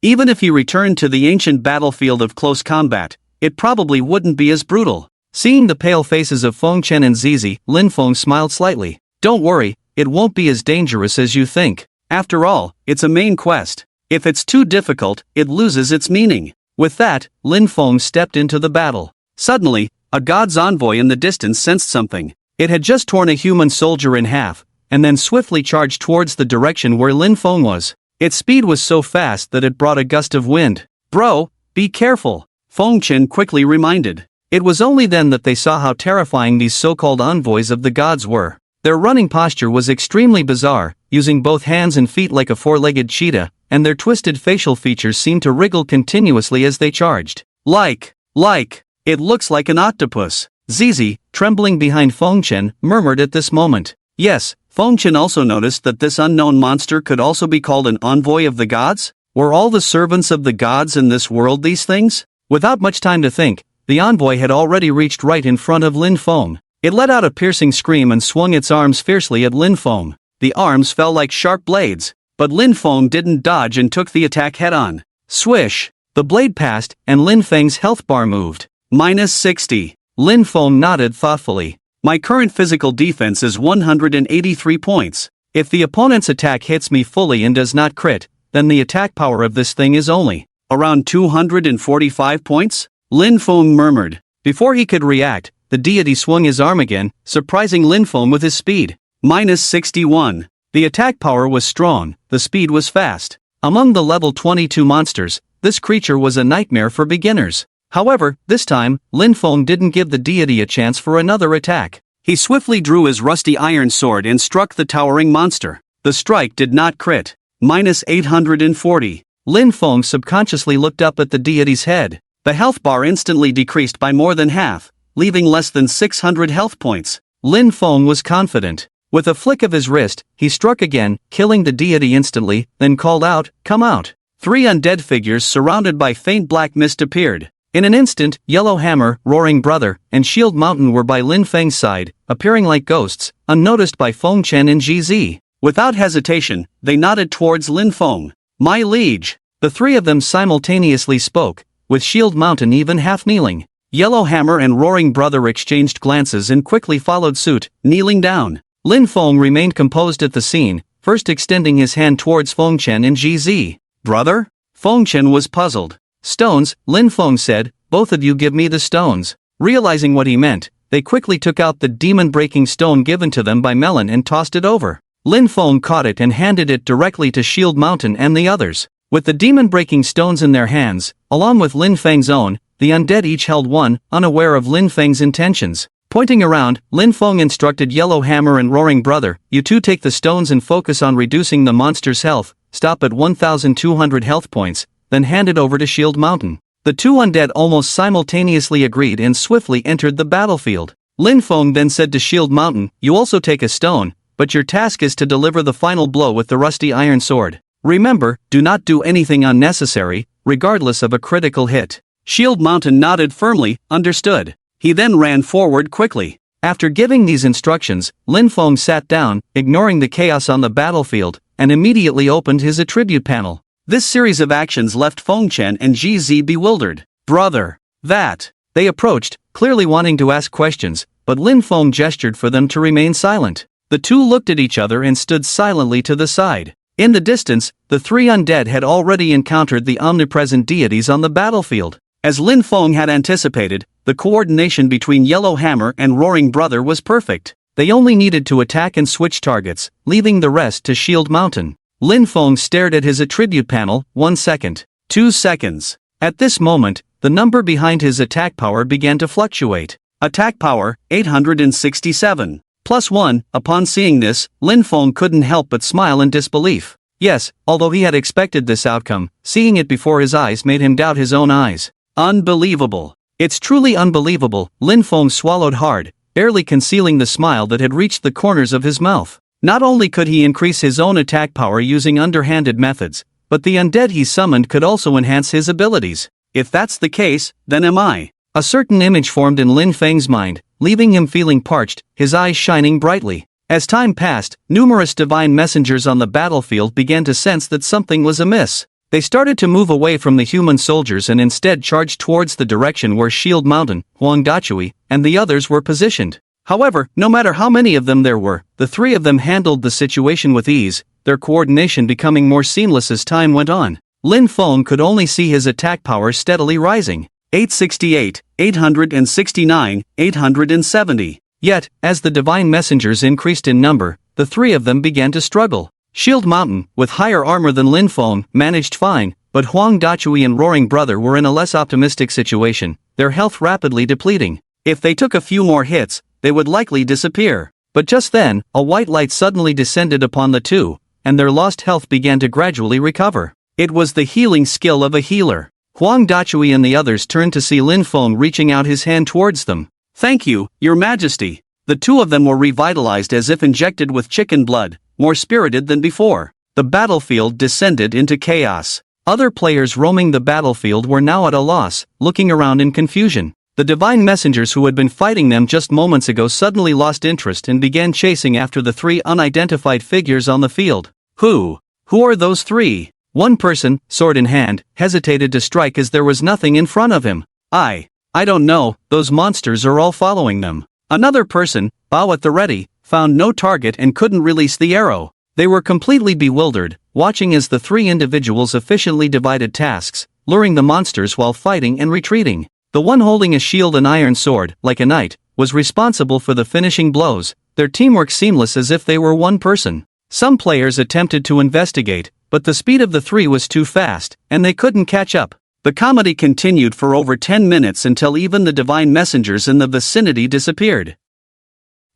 A: Even if he returned to the ancient battlefield of close combat, it probably wouldn't be as brutal. Seeing the pale faces of Feng Chen and Zizi, Lin Feng smiled slightly. Don't worry, it won't be as dangerous as you think. After all, it's a main quest. If it's too difficult, it loses its meaning. With that, Lin Feng stepped into the battle. Suddenly, a god's envoy in the distance sensed something. It had just torn a human soldier in half, and then swiftly charged towards the direction where Lin Feng was. Its speed was so fast that it brought a gust of wind. Bro, be careful, Feng Chen quickly reminded. It was only then that they saw how terrifying these so-called envoys of the gods were. Their running posture was extremely bizarre, using both hands and feet like a four-legged cheetah, and their twisted facial features seemed to wriggle continuously as they charged. It looks like an octopus. Zizi, trembling behind Feng Chen, murmured at this moment. Yes, Feng Chen also noticed that this unknown monster could also be called an envoy of the gods? Were all the servants of the gods in this world these things? Without much time to think, the envoy had already reached right in front of Lin Feng. It let out a piercing scream and swung its arms fiercely at Lin Feng. The arms fell like sharp blades, but Lin Feng didn't dodge and took the attack head-on. Swish! The blade passed, and Lin Feng's health bar moved. -60. Lin Feng nodded thoughtfully. My current physical defense is 183 points. If the opponent's attack hits me fully and does not crit, then the attack power of this thing is only around 245 points? Lin Feng murmured. Before he could react, the deity swung his arm again, surprising Lin Feng with his speed. -61. The attack power was strong, the speed was fast. Among the level 22 monsters, this creature was a nightmare for beginners. However, this time, Lin Feng didn't give the deity a chance for another attack. He swiftly drew his rusty iron sword and struck the towering monster. The strike did not crit. -840. Lin Feng subconsciously looked up at the deity's head. The health bar instantly decreased by more than half, leaving less than 600 health points. Lin Feng was confident. With a flick of his wrist, he struck again, killing the deity instantly, then called out, "Come out!" 3 undead figures surrounded by faint black mist appeared. In an instant, Yellow Hammer, Roaring Brother, and Shield Mountain were by Lin Feng's side, appearing like ghosts, unnoticed by Feng Chen and GZ. Without hesitation, they nodded towards Lin Feng. "My liege!" The 3 of them simultaneously spoke, with Shield Mountain even half-kneeling. Yellow Hammer and Roaring Brother exchanged glances and quickly followed suit, kneeling down. Lin Feng remained composed at the scene, first extending his hand towards Feng Chen and GZ. "Brother?" Feng Chen was puzzled. "Stones," Lin Feng said, "both of you give me the stones." Realizing what he meant, they quickly took out the demon-breaking stone given to them by Melon and tossed it over. Lin Feng caught it and handed it directly to Shield Mountain and the others. With the demon-breaking stones in their hands, along with Lin Feng's own, the undead each held one, unaware of Lin Feng's intentions. Pointing around, Lin Feng instructed Yellow Hammer and Roaring Brother, "You two take the stones and focus on reducing the monster's health, stop at 1,200 health points, then hand it over to Shield Mountain." The 2 undead almost simultaneously agreed and swiftly entered the battlefield. Lin Feng then said to Shield Mountain, "You also take a stone, but your task is to deliver the final blow with the rusty iron sword. Remember, do not do anything unnecessary, regardless of a critical hit." Shield Mountain nodded firmly, understood. He then ran forward quickly. After giving these instructions, Lin Feng sat down, ignoring the chaos on the battlefield, and immediately opened his attribute panel. This series of actions left Feng Chen and GZ bewildered. "Brother, that..." They approached, clearly wanting to ask questions, but Lin Feng gestured for them to remain silent. The 2 looked at each other and stood silently to the side. In the distance, the 3 undead had already encountered the omnipresent deities on the battlefield. As Lin Feng had anticipated, the coordination between Yellow Hammer and Roaring Brother was perfect. They only needed to attack and switch targets, leaving the rest to Shield Mountain. Lin Feng stared at his attribute panel. 1 second. 2 seconds. At this moment, the number behind his attack power began to fluctuate. Attack power, 867. +1, upon seeing this, Lin Feng couldn't help but smile in disbelief. Yes, although he had expected this outcome, seeing it before his eyes made him doubt his own eyes. Unbelievable. It's truly unbelievable. Lin Feng swallowed hard, barely concealing the smile that had reached the corners of his mouth. Not only could he increase his own attack power using underhanded methods, but the undead he summoned could also enhance his abilities. If that's the case, then am I. A certain image formed in Lin Feng's mind, leaving him feeling parched, his eyes shining brightly. As time passed, numerous divine messengers on the battlefield began to sense that something was amiss. They started to move away from the human soldiers and instead charged towards the direction where Shield Mountain, Huangdachui, and the others were positioned. However, no matter how many of them there were, the three of them handled the situation with ease, their coordination becoming more seamless as time went on. Lin Feng could only see his attack power steadily rising. 868, 869, 870. Yet, as the divine messengers increased in number, the three of them began to struggle. Shield Mountain, with higher armor than Lin Feng, managed fine, but Huang Dachui and Roaring Brother were in a less optimistic situation, their health rapidly depleting. If they took a few more hits, they would likely disappear. But just then, a white light suddenly descended upon the two, and their lost health began to gradually recover. It was the healing skill of a healer. Huang Dachui and the others turned to see Lin Feng reaching out his hand towards them. "Thank you, Your Majesty." The two of them were revitalized as if injected with chicken blood, more spirited than before. The battlefield descended into chaos. Other players roaming the battlefield were now at a loss, looking around in confusion. The divine messengers who had been fighting them just moments ago suddenly lost interest and began chasing after the three unidentified figures on the field. Who are those three? One person, sword in hand, hesitated to strike as there was nothing in front of him. I don't know, those monsters are all following them. Another person, bow at the ready, found no target and couldn't release the arrow. They were completely bewildered, watching as the three individuals efficiently divided tasks, luring the monsters while fighting and retreating. The one holding a shield and iron sword, like a knight, was responsible for the finishing blows, their teamwork seamless as if they were one person. Some players attempted to investigate, but the speed of the three was too fast, and they couldn't catch up. The comedy continued for over 10 minutes until even the divine messengers in the vicinity disappeared.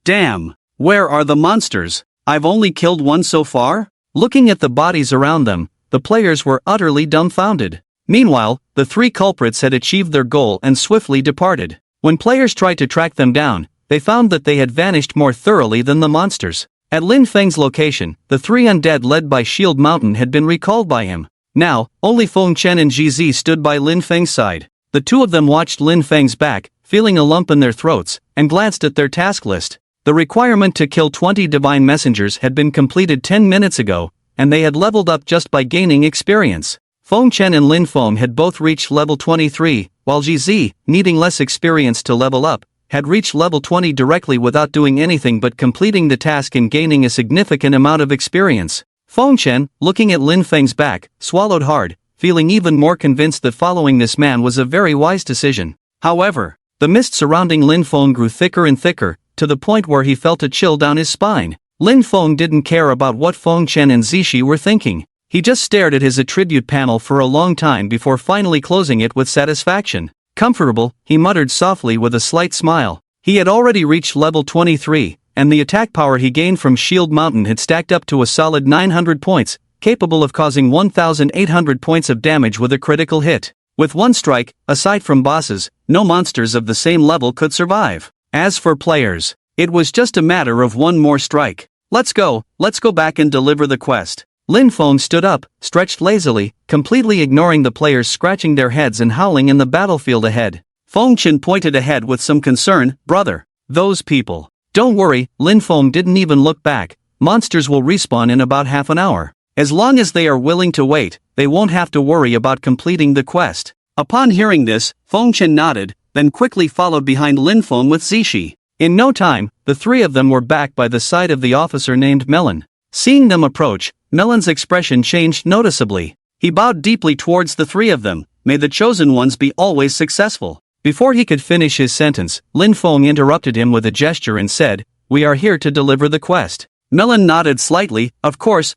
A: Damn, where are the monsters? I've only killed one so far? Looking at the bodies around them, the players were utterly dumbfounded. Meanwhile, the three culprits had achieved their goal and swiftly departed. When players tried to track them down, they found that they had vanished more thoroughly than the monsters. At Lin Feng's location, the three undead led by Shield Mountain had been recalled by him. Now, only Feng Chen and GZ stood by Lin Feng's side. The two of them watched Lin Feng's back, feeling a lump in their throats, and glanced at their task list. The requirement to kill 20 divine messengers had been completed 10 minutes ago, and they had leveled up just by gaining experience. Feng Chen and Lin Feng had both reached level 23, while GZ, needing less experience to level up, had reached level 20 directly without doing anything but completing the task and gaining a significant amount of experience. Feng Chen, looking at Lin Feng's back, swallowed hard, feeling even more convinced that following this man was a very wise decision. However, the mist surrounding Lin Feng grew thicker and thicker, to the point where he felt a chill down his spine. Lin Feng didn't care about what Feng Chen and Zishi were thinking. He just stared at his attribute panel for a long time before finally closing it with satisfaction. Comfortable, he muttered softly with a slight smile. He had already reached level 23, and the attack power he gained from Shield Mountain had stacked up to a solid 900 points, capable of causing 1,800 points of damage with a critical hit. With one strike, aside from bosses, no monsters of the same level could survive. As for players, it was just a matter of one more strike. Let's go back and deliver the quest. Lin Feng stood up, stretched lazily, completely ignoring the players scratching their heads and howling in the battlefield ahead. Feng Chen pointed ahead with some concern. "Brother, those people." "Don't worry," Lin Feng didn't even look back. "Monsters will respawn in about half an hour. As long as they are willing to wait, they won't have to worry about completing the quest." Upon hearing this, Feng Chen nodded, then quickly followed behind Lin Feng with Zishi. In no time, the three of them were back by the side of the officer named Melon. Seeing them approach, Melon's expression changed noticeably. He bowed deeply towards the three of them. "May the chosen ones be always successful." Before he could finish his sentence, Lin Feng interrupted him with a gesture and said, "We are here to deliver the quest." Melon nodded slightly. Of course.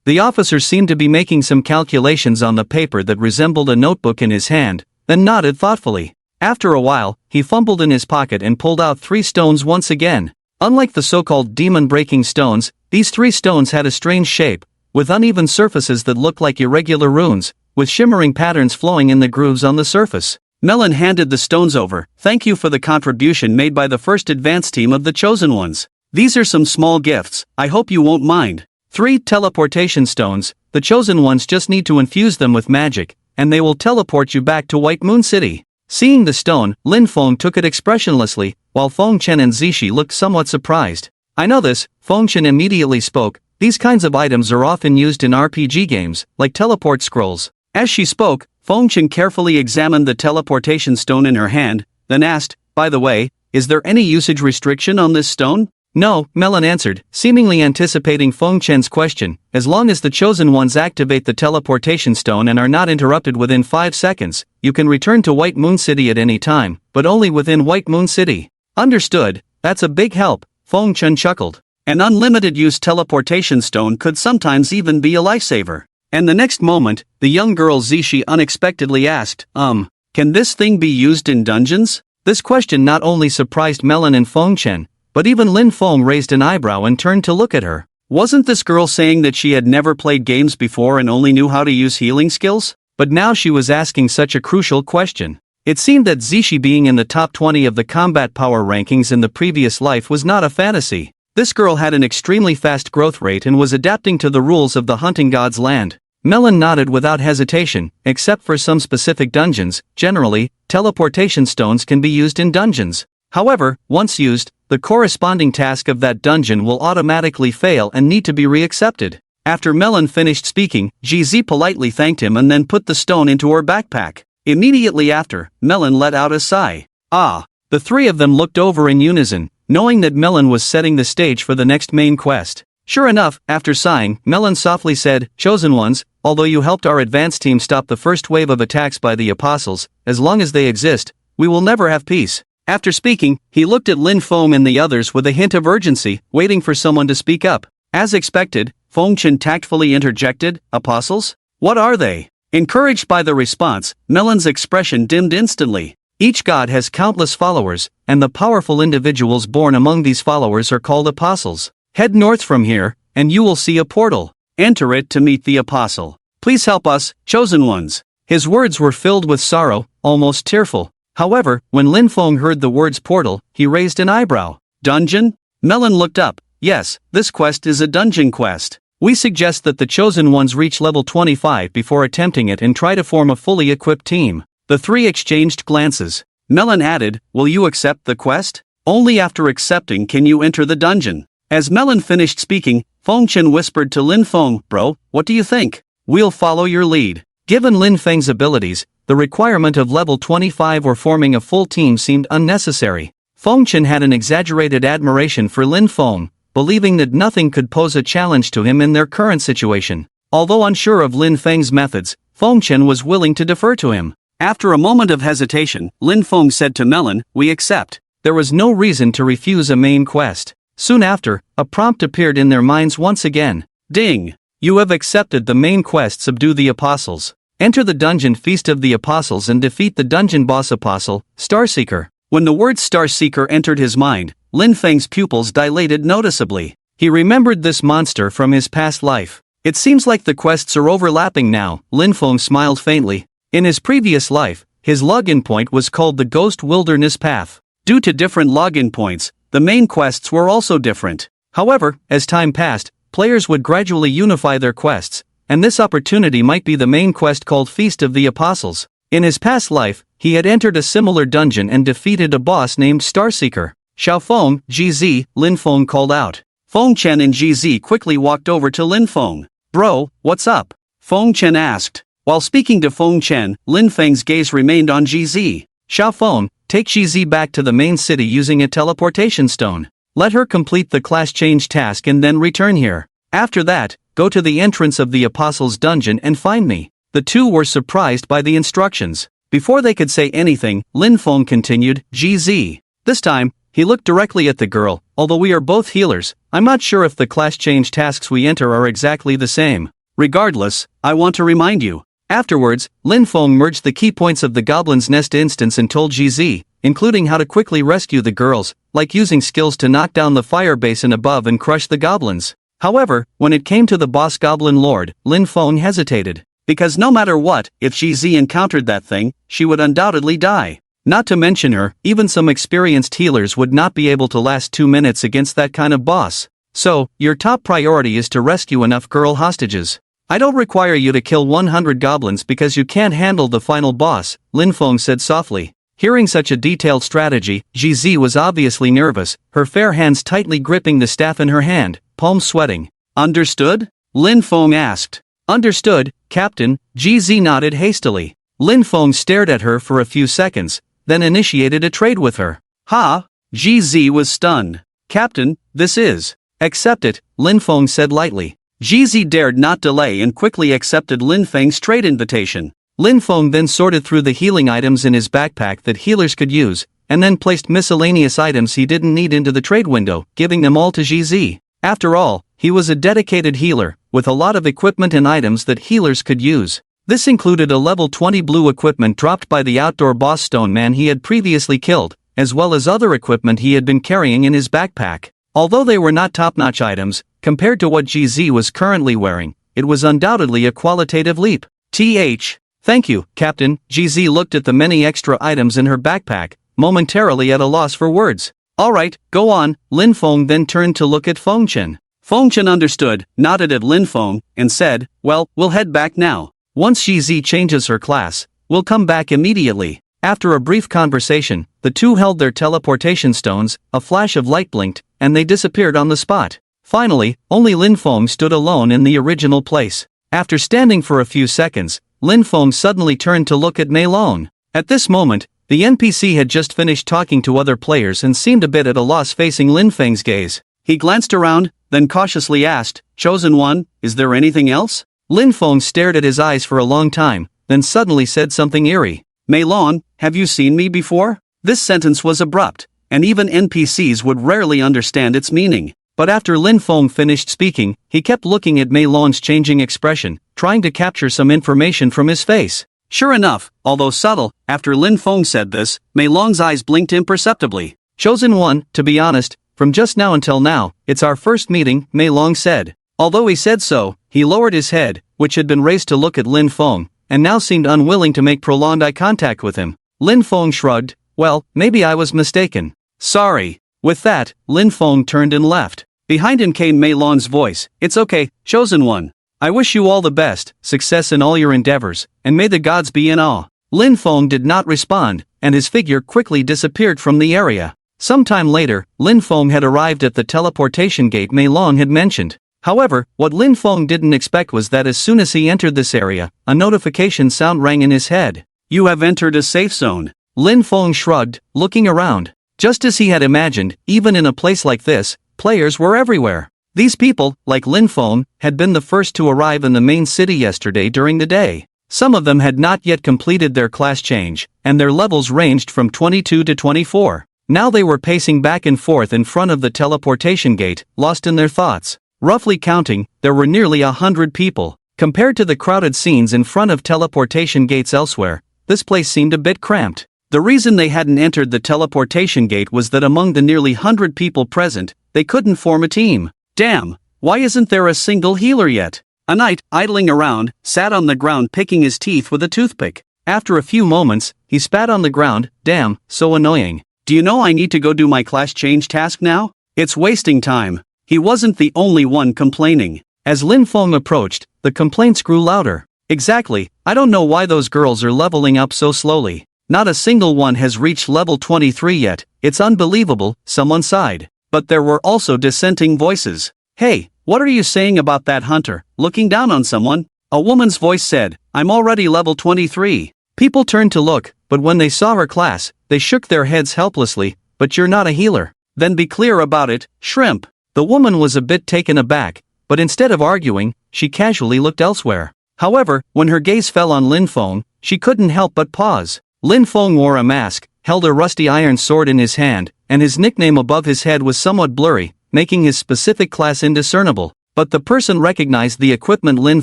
A: The officer seemed to be making some calculations on the paper that resembled a notebook in his hand, then nodded thoughtfully. After a while, he fumbled in his pocket and pulled out 3 stones once again. Unlike the so-called demon-breaking stones, these 3 stones had a strange shape, with uneven surfaces that looked like irregular runes, with shimmering patterns flowing in the grooves on the surface. Melon handed the stones over. "Thank you for the contribution made by the first advance team of the Chosen Ones. These are some small gifts, I hope you won't mind." 3 teleportation stones. The Chosen Ones just need to infuse them with magic, and they will teleport you back to White Moon City. Seeing the stone, Lin Feng took it expressionlessly, while Feng Chen and Zishi looked somewhat surprised. "I know this," Feng Chen immediately spoke. "These kinds of items are often used in RPG games, like teleport scrolls." As she spoke, Feng Chen carefully examined the teleportation stone in her hand, then asked, "By the way, is there any usage restriction on this stone?" "No," Melon answered, seemingly anticipating Feng Chen's question. "As long as the Chosen Ones activate the teleportation stone and are not interrupted within 5 seconds, you can return to White Moon City at any time, but only within White Moon City." "Understood, that's a big help," Feng Chen chuckled. An unlimited use teleportation stone could sometimes even be a lifesaver. And the next moment, the young girl Zishi unexpectedly asked, "Can this thing be used in dungeons?" This question not only surprised Melon and Feng Chen, but even Lin Feng raised an eyebrow and turned to look at her. Wasn't this girl saying that she had never played games before and only knew how to use healing skills? But now she was asking such a crucial question. It seemed that Zishi being in the top 20 of the combat power rankings in the previous life was not a fantasy. This girl had an extremely fast growth rate and was adapting to the rules of the hunting god's land. Melon nodded without hesitation. "Except for some specific dungeons, generally, teleportation stones can be used in dungeons. However, once used, the corresponding task of that dungeon will automatically fail and need to be reaccepted." After Melon finished speaking, GZ politely thanked him and then put the stone into her backpack. Immediately after, Melon let out a sigh. "Ah." The 3 of them looked over in unison, knowing that Melon was setting the stage for the next main quest. Sure enough, after sighing, Melon softly said, "Chosen Ones, although you helped our advance team stop the first wave of attacks by the apostles, as long as they exist, we will never have peace." After speaking, he looked at Lin Feng and the others with a hint of urgency, waiting for someone to speak up. As expected, Feng Chen tactfully interjected, "Apostles? What are they?" Encouraged by the response, Melon's expression dimmed instantly. Each god has countless followers, and the powerful individuals born among these followers are called apostles. Head north from here, and you will see a portal. Enter it to meet the apostle. Please help us, Chosen Ones. His words were filled with sorrow, almost tearful. However, when Lin Feng heard the words portal, he raised an eyebrow. Dungeon? Melon looked up. Yes, this quest is a dungeon quest. We suggest that the Chosen Ones reach level 25 before attempting it and try to form a fully equipped team. The 3 exchanged glances. Melon added, "Will you accept the quest? Only after accepting can you enter the dungeon." As Melon finished speaking, Feng Chen whispered to Lin Feng, "Bro, what do you think?" "We'll follow your lead." Given Lin Feng's abilities, the requirement of level 25 or forming a full team seemed unnecessary. Feng Chen had an exaggerated admiration for Lin Feng, believing that nothing could pose a challenge to him in their current situation. Although unsure of Lin Feng's methods, Feng Chen was willing to defer to him. After a moment of hesitation, Lin Feng said to Melon, "We accept." There was no reason to refuse a main quest. Soon after, a prompt appeared in their minds once again. Ding! You have accepted the main quest, Subdue the Apostles. Enter the dungeon Feast of the Apostles and defeat the dungeon boss apostle, Starseeker. When the word Starseeker entered his mind, Lin Feng's pupils dilated noticeably. He remembered this monster from his past life. It seems like the quests are overlapping now, Lin Feng smiled faintly. In his previous life, his login point was called the Ghost Wilderness Path. Due to different login points, the main quests were also different. However, as time passed, players would gradually unify their quests, and this opportunity might be the main quest called Feast of the Apostles. In his past life, he had entered a similar dungeon and defeated a boss named Starseeker. Xiaofeng, GZ, Lin Feng called out. Feng Chen and GZ quickly walked over to Lin Feng. "Bro, what's up?" Feng Chen asked. While speaking to Feng Chen, Lin Feng's gaze remained on GZ. Xiaofeng, take GZ back to the main city using a teleportation stone. Let her complete the class change task and then return here. After that, go to the entrance of the Apostles' dungeon and find me. The two were surprised by the instructions. Before they could say anything, Lin Feng continued, GZ. This time, he looked directly at the girl. Although we are both healers, I'm not sure if the class change tasks we enter are exactly the same. Regardless, I want to remind you. Afterwards, Lin Feng merged the key points of the Goblin's Nest instance and told GZ, including how to quickly rescue the girls, like using skills to knock down the fire basin above and crush the goblins. However, when it came to the boss Goblin Lord, Lin Feng hesitated. Because no matter what, if GZ encountered that thing, she would undoubtedly die. Not to mention her, even some experienced healers would not be able to last 2 minutes against that kind of boss. So, your top priority is to rescue enough girl hostages. I don't require you to kill 100 goblins because you can't handle the final boss, Lin Feng said softly. Hearing such a detailed strategy, GZ was obviously nervous, her fair hands tightly gripping the staff in her hand, palms sweating. Understood? Lin Feng asked. Understood, Captain, GZ nodded hastily. Lin Feng stared at her for a few seconds, then initiated a trade with her. Ha! GZ was stunned. Captain, this is. Accept it, Lin Feng said lightly. GZ dared not delay and quickly accepted Lin Feng's trade invitation. Lin Feng then sorted through the healing items in his backpack that healers could use, and then placed miscellaneous items he didn't need into the trade window, giving them all to GZ. After all, he was a dedicated healer, with a lot of equipment and items that healers could use. This included a level 20 blue equipment dropped by the outdoor boss stone man he had previously killed, as well as other equipment he had been carrying in his backpack. Although they were not top-notch items, compared to what GZ was currently wearing, it was undoubtedly a qualitative leap. Thank you, Captain. GZ looked at the many extra items in her backpack, momentarily at a loss for words. Alright, go on. Lin Feng then turned to look at Fengchen. Fengchen understood, nodded at Lin Feng, and said, well, we'll head back now. Once GZ changes her class, we'll come back immediately. After a brief conversation, the two held their teleportation stones, a flash of light blinked, and they disappeared on the spot. Finally, only Lin Feng stood alone in the original place. After standing for a few seconds, Lin Feng suddenly turned to look at Mei Long. At this moment, the NPC had just finished talking to other players and seemed a bit at a loss facing Lin Feng's gaze. He glanced around, then cautiously asked, Chosen One, is there anything else? Lin Feng stared at his eyes for a long time, then suddenly said something eerie. Mei Long, have you seen me before? This sentence was abrupt, and even NPCs would rarely understand its meaning. But after Lin Feng finished speaking, he kept looking at Mei Long's changing expression, trying to capture some information from his face. Sure enough, although subtle, after Lin Feng said this, Mei Long's eyes blinked imperceptibly. Chosen One, to be honest, from just now until now, it's our first meeting, Mei Long said. Although he said so, he lowered his head, which had been raised to look at Lin Feng, and now seemed unwilling to make prolonged eye contact with him. Lin Feng shrugged. Well, maybe I was mistaken. Sorry. With that, Lin Feng turned and left. Behind him came Mei Long's voice. It's okay, Chosen One. I wish you all the best, success in all your endeavors, and may the gods be in awe. Lin Feng did not respond, and his figure quickly disappeared from the area. Sometime later, Lin Feng had arrived at the teleportation gate Mei Long had mentioned. However, what Lin Feng didn't expect was that as soon as he entered this area, a notification sound rang in his head. You have entered a safe zone. Lin Feng shrugged, looking around. Just as he had imagined, even in a place like this, players were everywhere. These people, like Lin Feng, had been the first to arrive in the main city yesterday during the day. Some of them had not yet completed their class change, and their levels ranged from 22 to 24. Now they were pacing back and forth in front of the teleportation gate, lost in their thoughts. Roughly counting, there were nearly 100 people. Compared to the crowded scenes in front of teleportation gates elsewhere, this place seemed a bit cramped. The reason they hadn't entered the teleportation gate was that among the nearly 100 people present, they couldn't form a team. Damn, why isn't there a single healer yet? A knight, idling around, sat on the ground picking his teeth with a toothpick. After a few moments, he spat on the ground. Damn, so annoying. Do you know I need to go do my class change task now? It's wasting time. He wasn't the only one complaining. As Lin Feng approached, the complaints grew louder. Exactly, I don't know why those girls are leveling up so slowly. Not a single one has reached level 23 yet, it's unbelievable, someone sighed. But there were also dissenting voices. Hey, what are you saying about that hunter, looking down on someone? A woman's voice said, I'm already level 23. People turned to look, but when they saw her class, they shook their heads helplessly. But you're not a healer. Then be clear about it, shrimp. The woman was a bit taken aback, but instead of arguing, she casually looked elsewhere. However, when her gaze fell on Lin Feng, she couldn't help but pause. Lin Feng wore a mask, held a rusty iron sword in his hand, and his nickname above his head was somewhat blurry, making his specific class indiscernible. But the person recognized the equipment Lin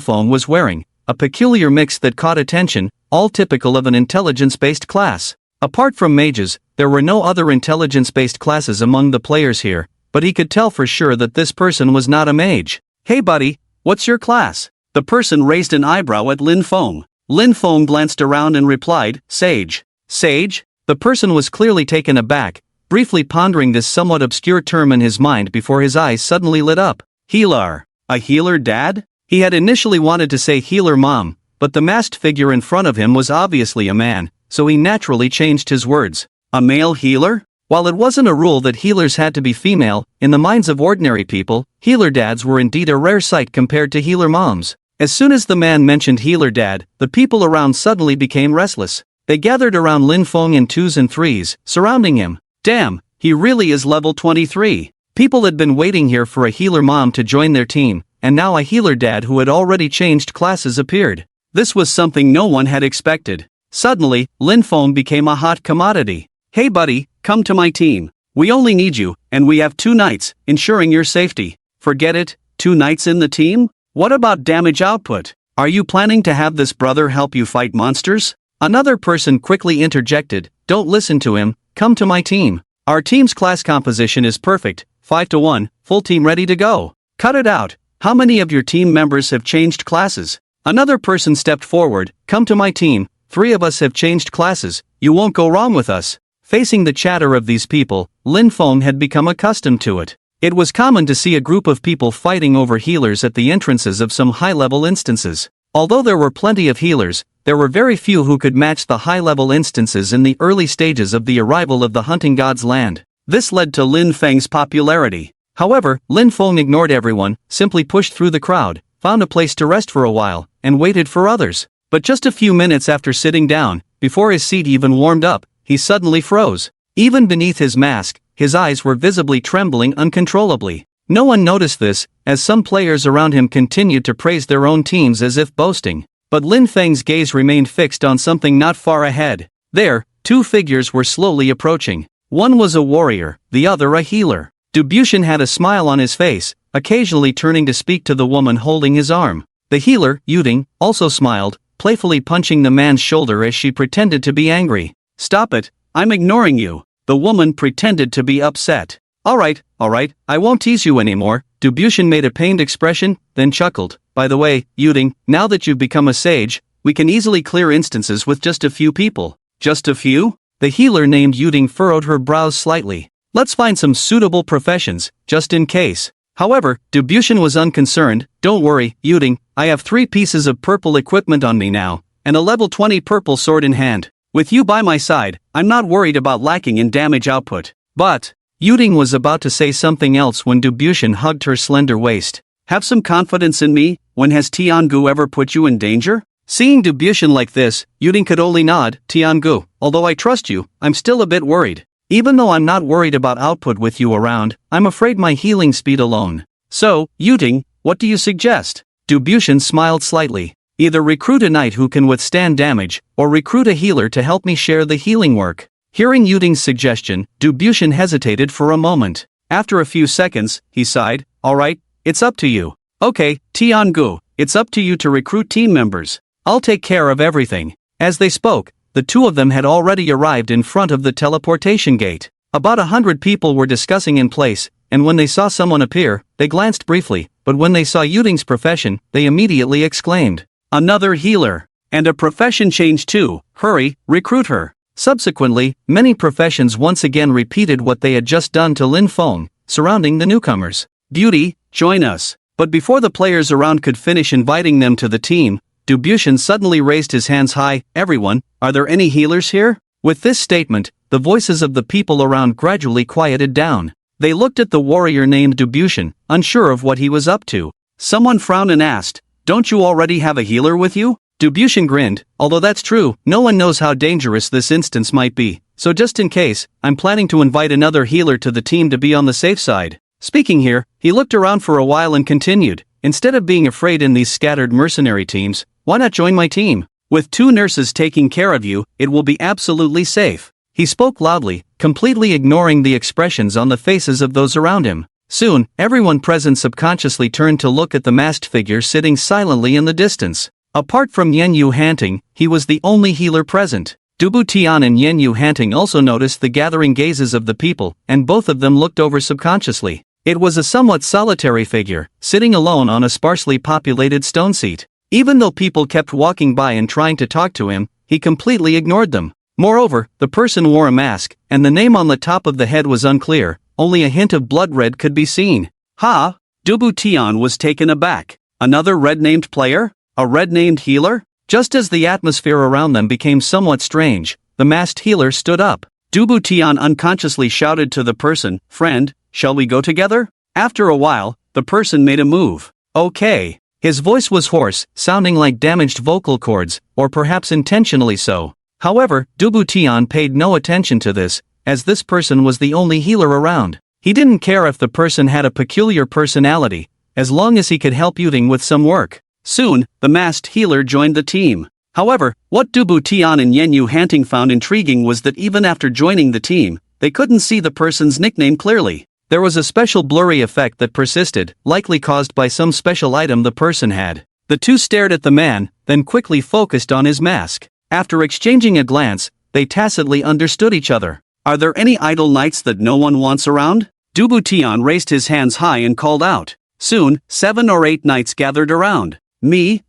A: Feng was wearing, a peculiar mix that caught attention, all typical of an intelligence-based class. Apart from mages, there were no other intelligence-based classes among the players here, but he could tell for sure that this person was not a mage. "Hey buddy, what's your class?" The person raised an eyebrow at Lin Feng. Lin Feng glanced around and replied, "Sage." "Sage?" The person was clearly taken aback, briefly pondering this somewhat obscure term in his mind before his eyes suddenly lit up. "Healer. A healer dad?" He had initially wanted to say healer mom, but the masked figure in front of him was obviously a man, so he naturally changed his words. "A male healer?" While it wasn't a rule that healers had to be female, in the minds of ordinary people, healer dads were indeed a rare sight compared to healer moms. As soon as the man mentioned healer dad, the people around suddenly became restless. They gathered around Lin Feng in twos and threes, surrounding him. "Damn, he really is level 23. People had been waiting here for a healer mom to join their team, and now a healer dad who had already changed classes appeared. This was something no one had expected. Suddenly, Lin Feng became a hot commodity. "Hey buddy, come to my team. We only need you, and we have 2 knights, ensuring your safety." "Forget it, 2 knights in the team? What about damage output? Are you planning to have this brother help you fight monsters?" Another person quickly interjected, "Don't listen to him, come to my team. Our team's class composition is perfect, 5 to 1, full team ready to go." "Cut it out, how many of your team members have changed classes?" Another person stepped forward, "Come to my team, 3 of us have changed classes, you won't go wrong with us." Facing the chatter of these people, Lin Feng had become accustomed to it. It was common to see a group of people fighting over healers at the entrances of some high-level instances. Although there were plenty of healers, there were very few who could match the high-level instances in the early stages of the arrival of the hunting god's land. This led to Lin Feng's popularity. However, Lin Feng ignored everyone, simply pushed through the crowd, found a place to rest for a while, and waited for others. But just a few minutes after sitting down, before his seat even warmed up, he suddenly froze. Even beneath his mask, his eyes were visibly trembling uncontrollably. No one noticed this, as some players around him continued to praise their own teams as if boasting. But Lin Feng's gaze remained fixed on something not far ahead. There, 2 figures were slowly approaching. One was a warrior, the other a healer. Dubushin had a smile on his face, occasionally turning to speak to the woman holding his arm. The healer, Yuding, also smiled, playfully punching the man's shoulder as she pretended to be angry. "Stop it, I'm ignoring you." The woman pretended to be upset. Alright, I won't tease you anymore." Dubushin made a pained expression, then chuckled. "By the way, Yuding, now that you've become a sage, we can easily clear instances with just a few people." "Just a few?" The healer named Yuding furrowed her brows slightly. "Let's find some suitable professions, just in case." However, Dubushin was unconcerned. "Don't worry, Yuding, I have 3 pieces of purple equipment on me now, and a level 20 purple sword in hand. With you by my side, I'm not worried about lacking in damage output." But Yuding was about to say something else when Dubushin hugged her slender waist. "Have some confidence in me, when has Tiangu ever put you in danger?" Seeing Dubushin like this, Yuding could only nod. "Tiangu, although I trust you, I'm still a bit worried. Even though I'm not worried about output with you around, I'm afraid my healing speed alone." "So, Yuding, what do you suggest?" Dubushin smiled slightly. "Either recruit a knight who can withstand damage, or recruit a healer to help me share the healing work." Hearing Yuding's suggestion, Dubushin hesitated for a moment. After a few seconds, he sighed. "Alright, it's up to you." "Okay, Tiangu, it's up to you to recruit team members. I'll take care of everything." As they spoke, the 2 of them had already arrived in front of the teleportation gate. About 100 people were discussing in place, and when they saw someone appear, they glanced briefly, but when they saw Yuding's profession, they immediately exclaimed, "Another healer! And a profession change too, hurry, recruit her." Subsequently, many professions once again repeated what they had just done to Lin Feng, surrounding the newcomers. "Beauty, join us." But before the players around could finish inviting them to the team, Dubushin suddenly raised his hands high. "Everyone, are there any healers here?" With this statement, the voices of the people around gradually quieted down. They looked at the warrior named Dubushin, unsure of what he was up to. Someone frowned and asked, "Don't you already have a healer with you?" Dubushin grinned. "Although that's true, no one knows how dangerous this instance might be, so just in case, I'm planning to invite another healer to the team to be on the safe side." Speaking here, he looked around for a while and continued, "Instead of being afraid in these scattered mercenary teams, why not join my team? With 2 nurses taking care of you, it will be absolutely safe." He spoke loudly, completely ignoring the expressions on the faces of those around him. Soon, everyone present subconsciously turned to look at the masked figure sitting silently in the distance. Apart from Yenyu Hanting, he was the only healer present. Dubu Tian and Yenyu Hanting also noticed the gathering gazes of the people, and both of them looked over subconsciously. It was a somewhat solitary figure, sitting alone on a sparsely populated stone seat. Even though people kept walking by and trying to talk to him, he completely ignored them. Moreover, the person wore a mask, and the name on the top of the head was unclear, only a hint of blood red could be seen. Ha! Dubu Tian was taken aback. Another red-named player? A red-named healer? Just as the atmosphere around them became somewhat strange, the masked healer stood up. Dubu Tian unconsciously shouted to the person, "Friend, shall we go together?" After a while, the person made a move. Okay. His voice was hoarse, sounding like damaged vocal cords, or perhaps intentionally so. However, Dubu Tian paid no attention to this, as this person was the only healer around. He didn't care if the person had a peculiar personality, as long as he could help Yuting with some work. Soon, the masked healer joined the team. However, what Dubu Tian and Yenyu Hanting found intriguing was that even after joining the team, they couldn't see the person's nickname clearly. There was a special blurry effect that persisted, likely caused by some special item the person had. The two stared at the man, then quickly focused on his mask. After exchanging a glance, they tacitly understood each other. Are there any idle knights that no one wants around? Dubu Tian raised his hands high and called out. Soon, 7 or 8 knights gathered around. Me.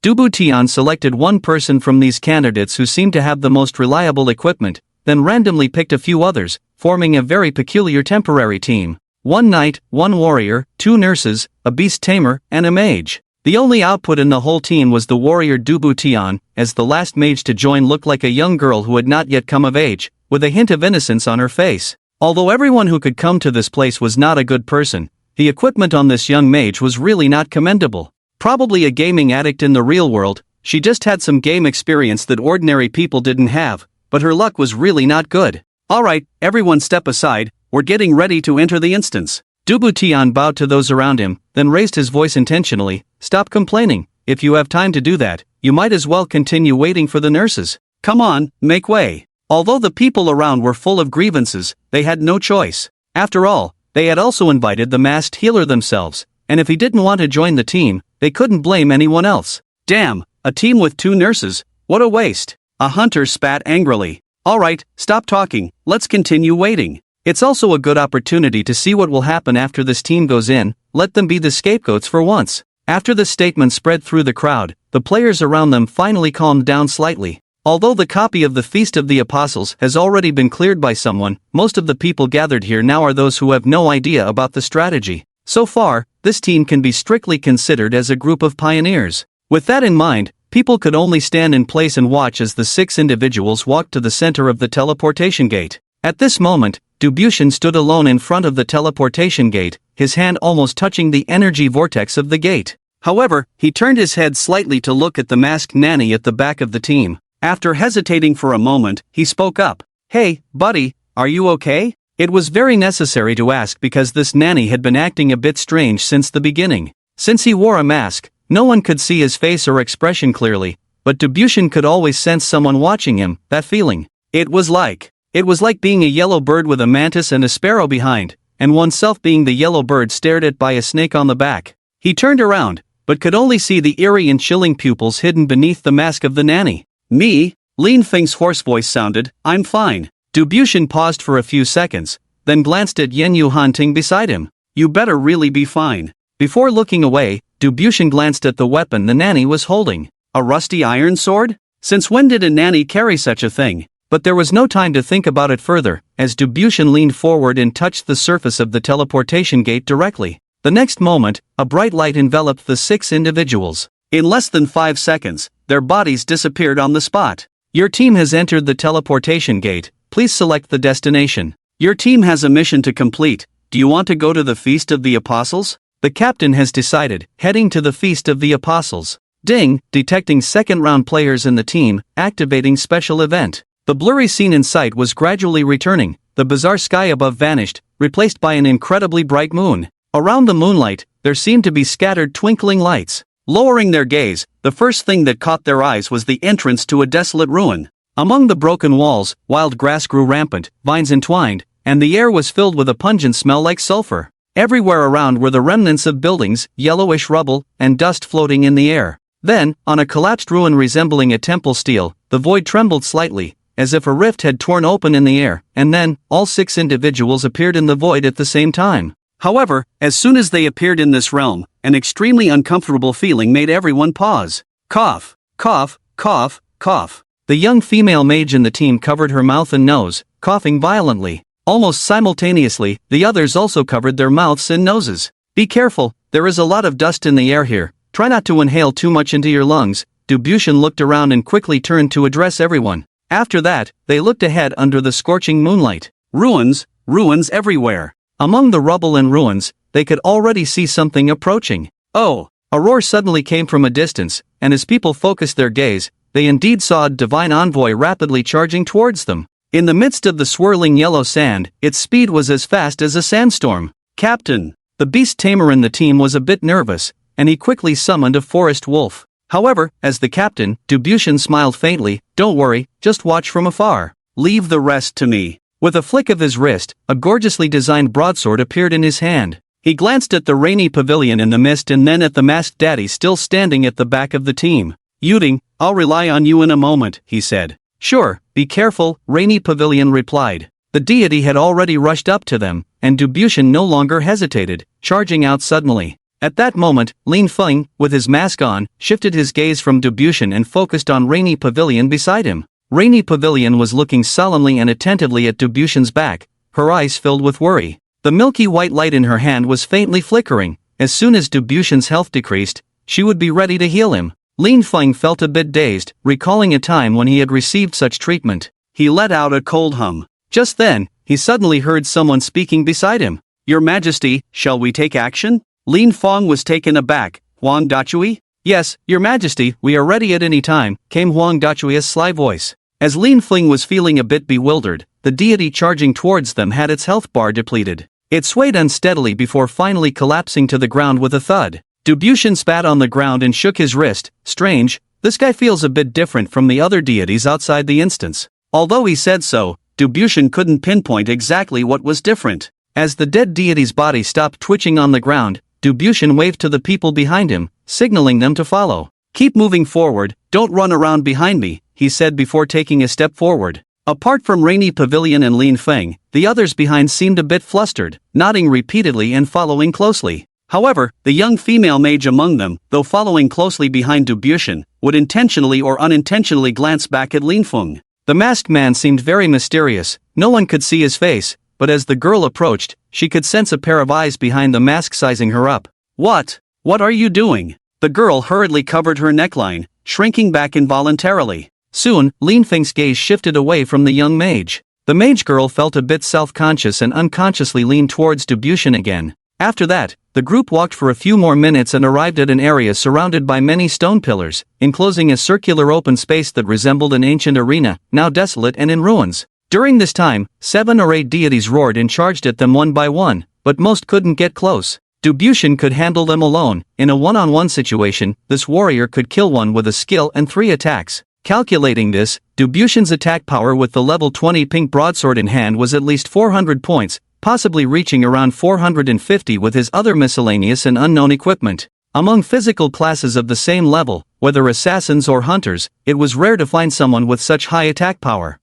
A: Dubu Tian selected one person from these candidates who seemed to have the most reliable equipment, then randomly picked a few others, forming a very peculiar temporary team. 1 knight, 1 warrior, 2 nurses, a beast tamer, and a mage. The only output in the whole team was the warrior Dubu Tian, as the last mage to join looked like a young girl who had not yet come of age, with a hint of innocence on her face. Although everyone who could come to this place was not a good person, the equipment on this young mage was really not commendable. Probably a gaming addict in the real world, she just had some game experience that ordinary people didn't have, but her luck was really not good. Alright, everyone step aside, we're getting ready to enter the instance. Dubu Tian bowed to those around him, then raised his voice intentionally. Stop complaining. If you have time to do that, you might as well continue waiting for the nurses. Come on, make way. Although the people around were full of grievances, they had no choice. After all, they had also invited the masked healer themselves, and if he didn't want to join the team, they couldn't blame anyone else. Damn, a team with 2 nurses, what a waste. A hunter spat angrily. Alright, stop talking, let's continue waiting. It's also a good opportunity to see what will happen after this team goes in, let them be the scapegoats for once. After the statement spread through the crowd, the players around them finally calmed down slightly. Although the copy of the Feast of the Apostles has already been cleared by someone, most of the people gathered here now are those who have no idea about the strategy. So far, this team can be strictly considered as a group of pioneers. With that in mind, people could only stand in place and watch as the 6 individuals walked to the center of the teleportation gate. At this moment, Dubushin stood alone in front of the teleportation gate, his hand almost touching the energy vortex of the gate. However, he turned his head slightly to look at the masked nanny at the back of the team. After hesitating for a moment, he spoke up. Hey, buddy, are you okay? It was very necessary to ask because this nanny had been acting a bit strange since the beginning. Since he wore a mask, no one could see his face or expression clearly, but Dubushin could always sense someone watching him, that feeling. It was like being a yellow bird with a mantis and a sparrow behind, and oneself being the yellow bird stared at by a snake on the back. He turned around, but could only see the eerie and chilling pupils hidden beneath the mask of the nanny. Me? Lin Feng's hoarse voice sounded. I'm fine. Dubushin paused for a few seconds, then glanced at Yenyu Hanting beside him. You better really be fine. Before looking away, Dubushin glanced at the weapon the nanny was holding. A rusty iron sword? Since when did a nanny carry such a thing? But there was no time to think about it further, as Dubushin leaned forward and touched the surface of the teleportation gate directly. The next moment, a bright light enveloped the 6 individuals. In less than 5 seconds, their bodies disappeared on the spot. Your team has entered the teleportation gate, please select the destination. Your team has a mission to complete. Do you want to go to the Feast of the Apostles? The captain has decided, heading to the Feast of the Apostles. Ding, detecting second round players in the team, activating special event. The blurry scene in sight was gradually returning, the bizarre sky above vanished, replaced by an incredibly bright moon. Around the moonlight, there seemed to be scattered twinkling lights. Lowering their gaze, the first thing that caught their eyes was the entrance to a desolate ruin. Among the broken walls, wild grass grew rampant, vines entwined, and the air was filled with a pungent smell like sulfur. Everywhere around were the remnants of buildings, yellowish rubble, and dust floating in the air. Then, on a collapsed ruin resembling a temple stele, the void trembled slightly, as if a rift had torn open in the air, and then, all 6 individuals appeared in the void at the same time. However, as soon as they appeared in this realm, an extremely uncomfortable feeling made everyone pause. Cough, cough, cough, cough. The young female mage in the team covered her mouth and nose, coughing violently. Almost simultaneously, the others also covered their mouths and noses. Be careful, there is a lot of dust in the air here. Try not to inhale too much into your lungs. Dubushin looked around and quickly turned to address everyone. After that, they looked ahead under the scorching moonlight. Ruins, ruins everywhere. Among the rubble and ruins, they could already see something approaching. Oh! A roar suddenly came from a distance, and as people focused their gaze, they indeed saw a divine envoy rapidly charging towards them. In the midst of the swirling yellow sand, its speed was as fast as a sandstorm. Captain! The beast tamer in the team was a bit nervous, and he quickly summoned a forest wolf. However, as the captain, Dubushin smiled faintly. Don't worry, just watch from afar. Leave the rest to me. With a flick of his wrist, a gorgeously designed broadsword appeared in his hand. He glanced at the rainy pavilion in the mist and then at the masked daddy still standing at the back of the team. Yuding, I'll rely on you in a moment, he said. Sure, be careful, Rainy Pavilion replied. The deity had already rushed up to them, and Dubushin no longer hesitated, charging out suddenly. At that moment, Lin Feng, with his mask on, shifted his gaze from Dubushin and focused on Rainy Pavilion beside him. Rainy Pavilion was looking solemnly and attentively at Dubushin's back, her eyes filled with worry. The milky white light in her hand was faintly flickering. As soon as Dubushin's health decreased, she would be ready to heal him. Lin Feng felt a bit dazed, recalling a time when he had received such treatment. He let out a cold hum. Just then, he suddenly heard someone speaking beside him. Your Majesty, shall we take action? Lin Feng was taken aback. Huang Dachui? Yes, Your Majesty, we are ready at any time, came Huang Dachui's sly voice. As Lin Feng was feeling a bit bewildered, the deity charging towards them had its health bar depleted. It swayed unsteadily before finally collapsing to the ground with a thud. Dubushin spat on the ground and shook his wrist. Strange, this guy feels a bit different from the other deities outside the instance. Although he said so, Dubushin couldn't pinpoint exactly what was different. As the dead deity's body stopped twitching on the ground, Dubushin waved to the people behind him, signaling them to follow. Keep moving forward, don't run around behind me, he said before taking a step forward. Apart from Rainy Pavilion and Lin Feng, the others behind seemed a bit flustered, nodding repeatedly and following closely. However, the young female mage among them, though following closely behind Dubushin, would intentionally or unintentionally glance back at Lin Feng. The masked man seemed very mysterious. No one could see his face, but as the girl approached, she could sense a pair of eyes behind the mask sizing her up. What are you doing? The girl hurriedly covered her neckline, shrinking back involuntarily. Soon, Lin Feng's gaze shifted away from the young mage. The mage girl felt a bit self-conscious and unconsciously leaned towards Dubushin again. After that, the group walked for a few more minutes and arrived at an area surrounded by many stone pillars, enclosing a circular open space that resembled an ancient arena, now desolate and in ruins. During this time, 7 or 8 deities roared and charged at them one by one, but most couldn't get close. Dubushin could handle them alone. In a one-on-one situation, this warrior could kill one with a skill and 3 attacks. Calculating this, Dubushin's attack power with the level 20 pink broadsword in hand was at least 400 points, possibly reaching around 450 with his other miscellaneous and unknown equipment. Among physical classes of the same level, whether assassins or hunters, it was rare to find someone with such high attack power.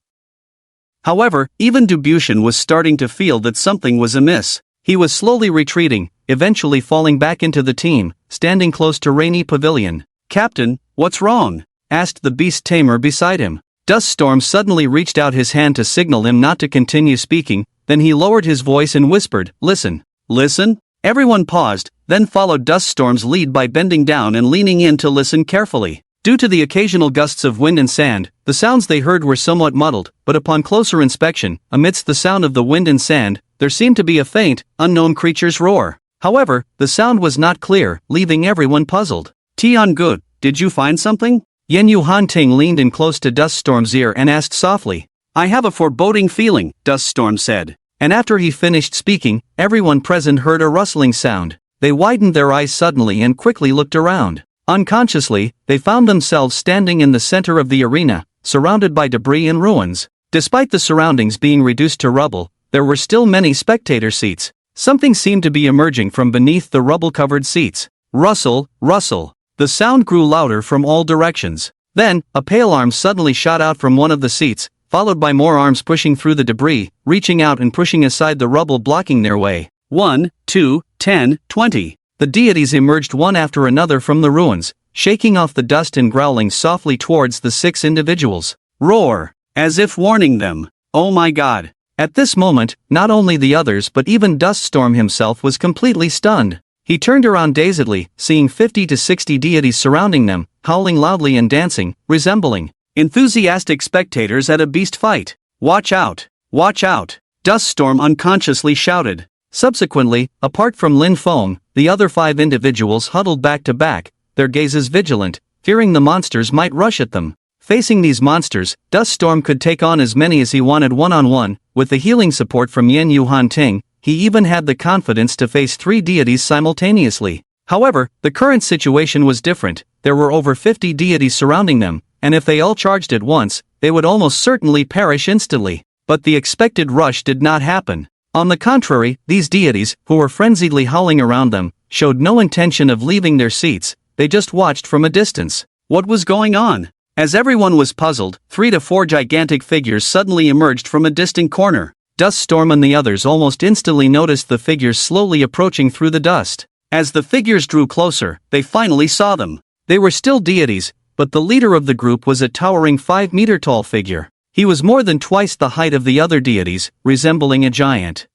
A: However, even Dubushin was starting to feel that something was amiss. He was slowly retreating, eventually falling back into the team, standing close to Rainy Pavilion. Captain, what's wrong? Asked the beast tamer beside him. Duststorm suddenly reached out his hand to signal him not to continue speaking, then he lowered his voice and whispered, Listen. Listen? Everyone paused, then followed Duststorm's lead by bending down and leaning in to listen carefully. Due to the occasional gusts of wind and sand, the sounds they heard were somewhat muddled, but upon closer inspection, amidst the sound of the wind and sand, there seemed to be a faint, unknown creature's roar. However, the sound was not clear, leaving everyone puzzled. Tian Good, did you find something? Yen Yu Hanting leaned in close to Duststorm's ear and asked softly. I have a foreboding feeling, Duststorm said. And after he finished speaking, everyone present heard a rustling sound. They widened their eyes suddenly and quickly looked around. Unconsciously, they found themselves standing in the center of the arena, surrounded by debris and ruins. Despite the surroundings being reduced to rubble, there were still many spectator seats. Something seemed to be emerging from beneath the rubble-covered seats. Rustle, rustle. The sound grew louder from all directions. Then, a pale arm suddenly shot out from one of the seats, followed by more arms pushing through the debris, reaching out and pushing aside the rubble blocking their way. 1, 2, 10, 20. The deities emerged one after another from the ruins, shaking off the dust and growling softly towards the 6 individuals. Roar! As if warning them. Oh my god. At this moment, not only the others but even Duststorm himself was completely stunned. He turned around dazedly, seeing 50 to 60 deities surrounding them, howling loudly and dancing, resembling enthusiastic spectators at a beast fight. Watch out! Watch out! Duststorm unconsciously shouted. Subsequently, apart from Lin Feng, the other 5 individuals huddled back to back, their gazes vigilant, fearing the monsters might rush at them. Facing these monsters, Duststorm could take on as many as he wanted one-on-one, with the healing support from Yen Yuhan Ting. He even had the confidence to face 3 deities simultaneously. However, the current situation was different. There were over 50 deities surrounding them, and if they all charged at once, they would almost certainly perish instantly. But the expected rush did not happen. On the contrary, these deities, who were frenziedly howling around them, showed no intention of leaving their seats. They just watched from a distance. What was going on? As everyone was puzzled, 3 to 4 gigantic figures suddenly emerged from a distant corner. Duststorm and the others almost instantly noticed the figures slowly approaching through the dust. As the figures drew closer, they finally saw them. They were still deities, but the leader of the group was a towering 5-meter-tall figure. He was more than twice the height of the other deities, resembling a giant.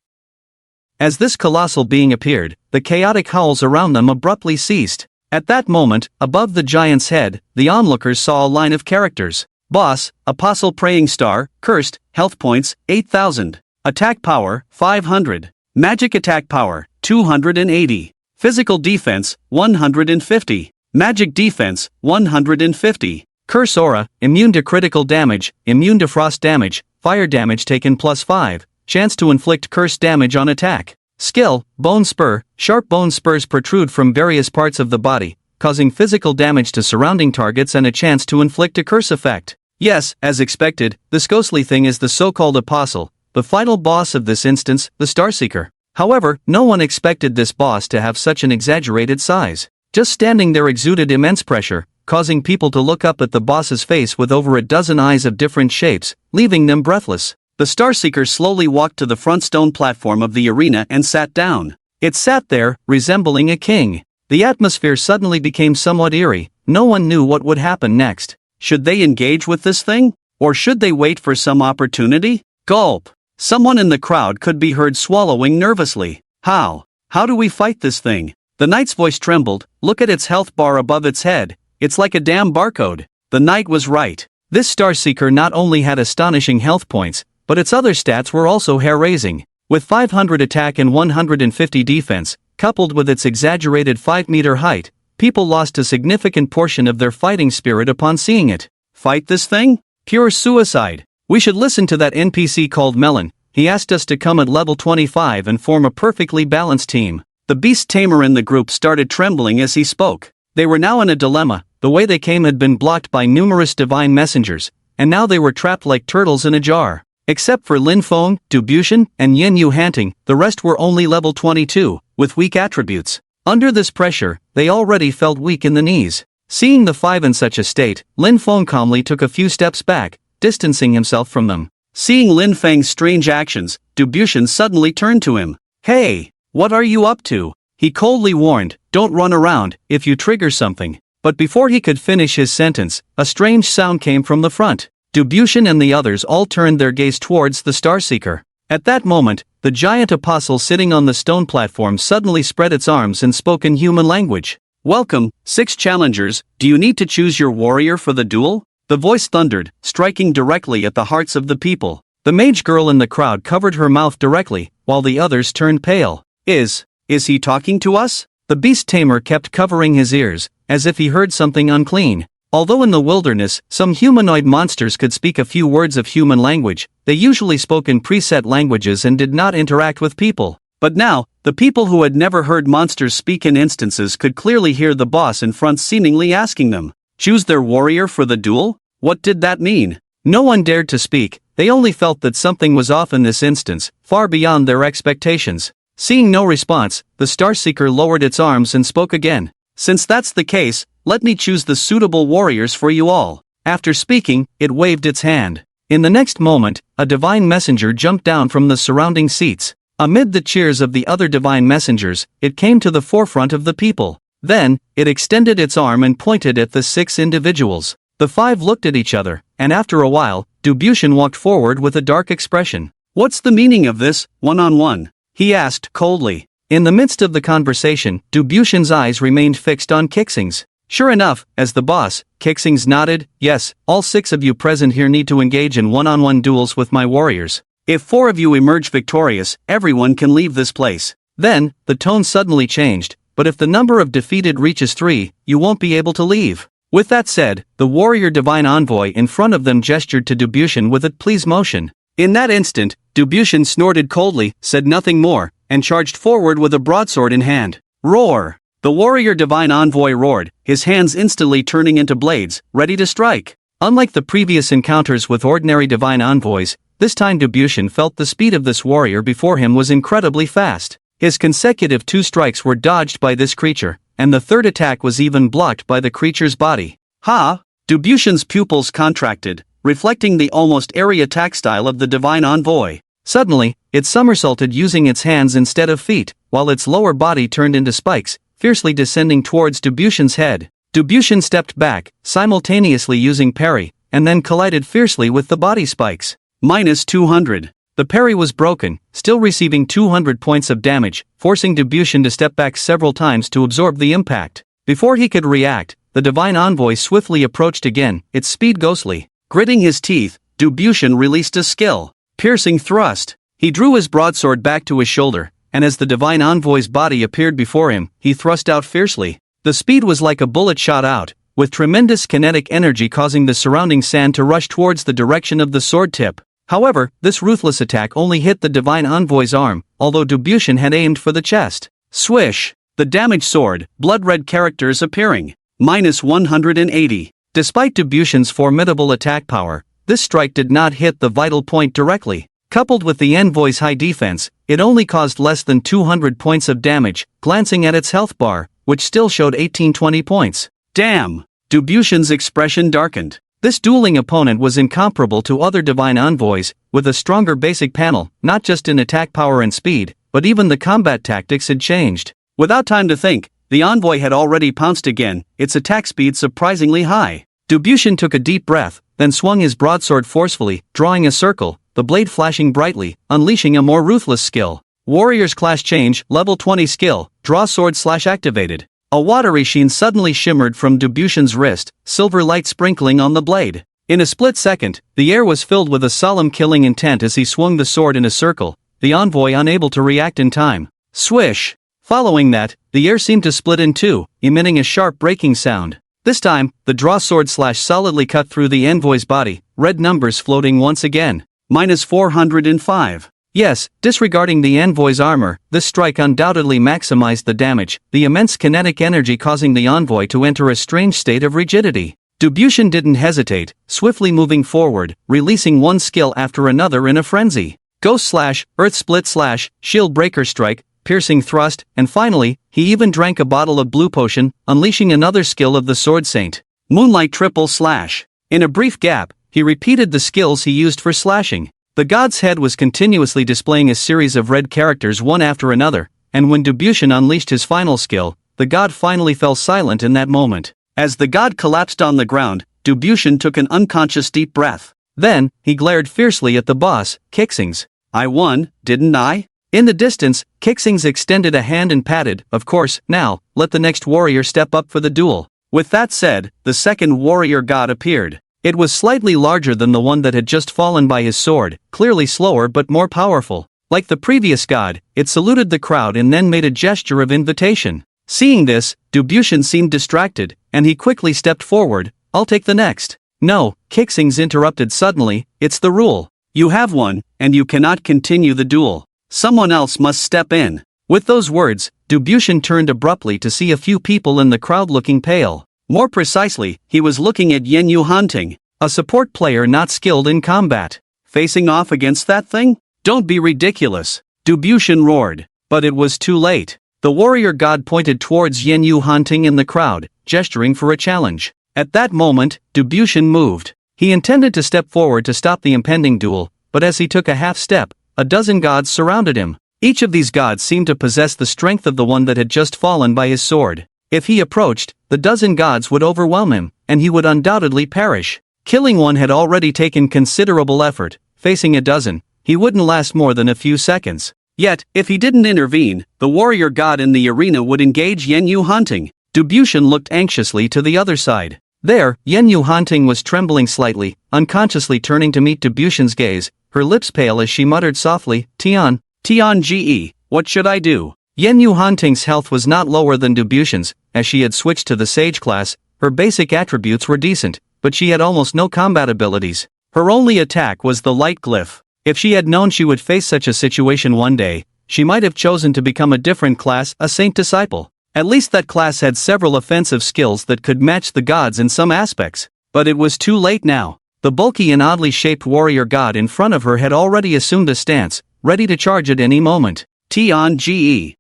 A: As this colossal being appeared, the chaotic howls around them abruptly ceased. At that moment, above the giant's head, the onlookers saw a line of characters. Boss, Apostle Praying Star, Cursed, Health Points, 8,000. Attack Power, 500. Magic Attack Power, 280. Physical Defense, 150. Magic Defense, 150. Curse Aura, Immune to Critical Damage, Immune to Frost Damage, Fire Damage taken +5, Chance to inflict Curse Damage on attack. Skill, Bone Spur, sharp bone spurs protrude from various parts of the body, causing physical damage to surrounding targets and a chance to inflict a curse effect. Yes, as expected, this ghostly thing is the so-called Apostle, the final boss of this instance, the Starseeker. However, no one expected this boss to have such an exaggerated size. Just standing there exuded immense pressure, causing people to look up at the boss's face with over a dozen eyes of different shapes, leaving them breathless. The Starseeker slowly walked to the front stone platform of the arena and sat down. It sat there, resembling a king. The atmosphere suddenly became somewhat eerie. No one knew what would happen next. Should they engage with this thing? Or should they wait for some opportunity? Gulp. Someone in the crowd could be heard swallowing nervously. How? How do we fight this thing? The knight's voice trembled. Look at its health bar above its head. It's like a damn barcode. The knight was right. This Starseeker not only had astonishing health points, but its other stats were also hair-raising. With 500 attack and 150 defense, coupled with its exaggerated 5-meter height, people lost a significant portion of their fighting spirit upon seeing it. Fight this thing? Pure suicide. We should listen to that NPC called Melon. He asked us to come at level 25 and form a perfectly balanced team. The beast tamer in the group started trembling as he spoke. They were now in a dilemma. The way they came had been blocked by numerous divine messengers, and now they were trapped like turtles in a jar. Except for Lin Feng, Dubushan, and Yin Yu Hanting, the rest were only level 22, with weak attributes. Under this pressure, they already felt weak in the knees. Seeing the 5 in such a state, Lin Feng calmly took a few steps back, distancing himself from them. Seeing Lin Feng's strange actions, Dubushan suddenly turned to him. Hey, what are you up to? He coldly warned, don't run around, if you trigger something. But before he could finish his sentence, a strange sound came from the front. Dubushan and the others all turned their gaze towards the Starseeker. At that moment, the giant apostle sitting on the stone platform suddenly spread its arms and spoke in human language. Welcome, 6 challengers, do you need to choose your warrior for the duel? The voice thundered, striking directly at the hearts of the people. The mage girl in the crowd covered her mouth directly, while the others turned pale. Is he talking to us? The beast tamer kept covering his ears, as if he heard something unclean. Although in the wilderness, some humanoid monsters could speak a few words of human language, they usually spoke in preset languages and did not interact with people. But now, the people who had never heard monsters speak in instances could clearly hear the boss in front seemingly asking them, choose their warrior for the duel? What did that mean? No one dared to speak, they only felt that something was off in this instance, far beyond their expectations. Seeing no response, the Starseeker lowered its arms and spoke again. Since that's the case, let me choose the suitable warriors for you all." After speaking, it waved its hand. In the next moment, a divine messenger jumped down from the surrounding seats. Amid the cheers of the other divine messengers, it came to the forefront of the people. Then, it extended its arm and pointed at the 6 individuals. The 5 looked at each other, and after a while, Dubushin walked forward with a dark expression. "What's the meaning of this, one-on-one?" he asked coldly. In the midst of the conversation, Dubushin's eyes remained fixed on Kixing's. Sure enough, as the boss, Kixing's nodded, "Yes, all 6 of you present here need to engage in one-on-one duels with my warriors. If 4 of you emerge victorious, everyone can leave this place." Then, the tone suddenly changed, "But if the number of defeated reaches 3, you won't be able to leave." With that said, the warrior divine envoy in front of them gestured to Dubushin with a please motion. In that instant, Dubushin snorted coldly, said nothing more, and charged forward with a broadsword in hand. Roar! The warrior divine envoy roared, his hands instantly turning into blades, ready to strike. Unlike the previous encounters with ordinary divine envoys, this time Dubushin felt the speed of this warrior before him was incredibly fast. His consecutive 2 strikes were dodged by this creature, and the 3rd attack was even blocked by the creature's body. Ha! Dubushin's pupils contracted, reflecting the almost airy attack style of the divine envoy. Suddenly, it somersaulted using its hands instead of feet, while its lower body turned into spikes, fiercely descending towards Dubushin's head. Dubushin stepped back, simultaneously using parry, and then collided fiercely with the body spikes. -200. The parry was broken, still receiving 200 points of damage, forcing Dubushin to step back several times to absorb the impact. Before he could react, the divine envoy swiftly approached again, its speed ghostly. Gritting his teeth, Dubushin released a skill. Piercing thrust. He drew his broadsword back to his shoulder, and as the divine envoy's body appeared before him, he thrust out fiercely. The speed was like a bullet shot out, with tremendous kinetic energy causing the surrounding sand to rush towards the direction of the sword tip. However, this ruthless attack only hit the divine envoy's arm, although Dubushin had aimed for the chest. Swish! The damaged sword, blood-red characters appearing. -180. Despite Dubushin's formidable attack power, this strike did not hit the vital point directly. Coupled with the envoy's high defense, it only caused less than 200 points of damage. Glancing at its health bar, which still showed 1820 points. Damn! Dubushin's expression darkened. This dueling opponent was incomparable to other divine envoys, with a stronger basic panel, not just in attack power and speed, but even the combat tactics had changed. Without time to think, the envoy had already pounced again, its attack speed surprisingly high. Dubushin took a deep breath, then swung his broadsword forcefully, drawing a circle, the blade flashing brightly, unleashing a more ruthless skill. Warrior's Class Change, Level 20 skill, Draw Sword / activated. A watery sheen suddenly shimmered from Dubushin's wrist, silver light sprinkling on the blade. In a split second, the air was filled with a solemn killing intent as he swung the sword in a circle, the envoy unable to react in time. Swish! Following that, the air seemed to split in two, emitting a sharp breaking sound. This time, the draw sword slash solidly cut through the envoy's body, red numbers floating once again. -405. Yes, disregarding the envoy's armor, this strike undoubtedly maximized the damage, the immense kinetic energy causing the envoy to enter a strange state of rigidity. Dubushin didn't hesitate, swiftly moving forward, releasing one skill after another in a frenzy. Ghost slash, earth split slash, shield breaker strike, piercing thrust, and finally, he even drank a bottle of blue potion, unleashing another skill of the sword saint. Moonlight triple slash. In a brief gap, he repeated the skills he used for slashing. The god's head was continuously displaying a series of red characters one after another, and when Dubushin unleashed his final skill, the god finally fell silent in that moment. As the god collapsed on the ground, Dubushin took an unconscious deep breath. Then, he glared fiercely at the boss, Kixings. I won, didn't I? In the distance, Kixings extended a hand and patted, of course, now, let the next warrior step up for the duel. With that said, the second warrior god appeared. It was slightly larger than the one that had just fallen by his sword, clearly slower but more powerful. Like the previous god, it saluted the crowd and then made a gesture of invitation. Seeing this, Dubushin seemed distracted, and he quickly stepped forward. I'll take the next. No, Kixings interrupted suddenly, it's the rule. You have won, and you cannot continue the duel. Someone else must step in. With those words, Dubushin turned abruptly to see a few people in the crowd looking pale. More precisely, he was looking at Yenyu Hanting, a support player not skilled in combat. Facing off against that thing? Don't be ridiculous, Dubushin roared. But it was too late. The warrior god pointed towards Yen Yu Hanting in the crowd, gesturing for a challenge. At that moment, Dubushin moved. He intended to step forward to stop the impending duel, but as he took a half step, a dozen gods surrounded him. Each of these gods seemed to possess the strength of the one that had just fallen by his sword. If he approached, the dozen gods would overwhelm him, and he would undoubtedly perish. Killing one had already taken considerable effort. Facing a dozen, he wouldn't last more than a few seconds. Yet, if he didn't intervene, the warrior god in the arena would engage Yen Yu Hanting. Dubushin looked anxiously to the other side. There, Yen Yu Hanting was trembling slightly, unconsciously turning to meet Dubushin's gaze, her lips pale as she muttered softly, Tian Ge, what should I do? Yen Yu Hanting's health was not lower than Dubushin's, as she had switched to the sage class. Her basic attributes were decent, but she had almost no combat abilities. Her only attack was the light glyph. If she had known she would face such a situation one day, she might have chosen to become a different class, a saint disciple. At least that class had several offensive skills that could match the gods in some aspects. But it was too late now. The bulky and oddly shaped warrior god in front of her had already assumed a stance, ready to charge at any moment. Tian Ge.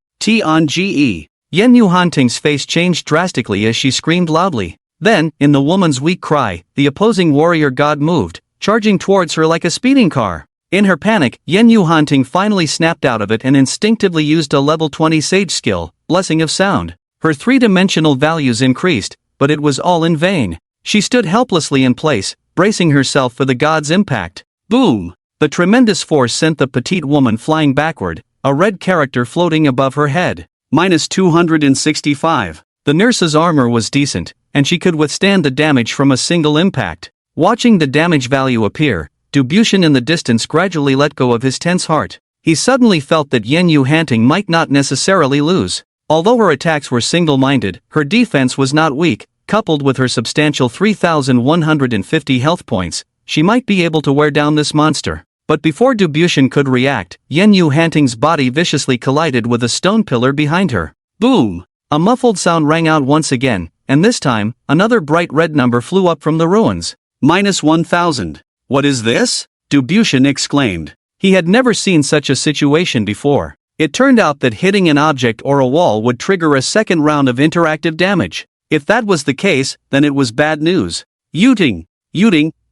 A: Yen Yu Hanting's face changed drastically as she screamed loudly. Then, in the woman's weak cry, the opposing warrior god moved, charging towards her like a speeding car. In her panic, Yen Yu Hanting finally snapped out of it and instinctively used a level 20 sage skill, Blessing of Sound. Her three-dimensional values increased, but it was all in vain. She stood helplessly in place, bracing herself for the god's impact. Boom! The tremendous force sent the petite woman flying backward, a red character floating above her head. -265. The nurse's armor was decent, and she could withstand the damage from a single impact. Watching the damage value appear, Dubushin in the distance gradually let go of his tense heart. He suddenly felt that Yen Yu Hanting might not necessarily lose. Although her attacks were single-minded, her defense was not weak. Coupled with her substantial 3,150 health points, she might be able to wear down this monster. But before Dubushin could react, Yen Yu Hanting's body viciously collided with a stone pillar behind her. Boom! A muffled sound rang out once again, and this time, another bright red number flew up from the ruins. -1,000. What is this? Dubushin exclaimed. He had never seen such a situation before. It turned out that hitting an object or a wall would trigger a second round of interactive damage. If that was the case, then it was bad news. Yuting,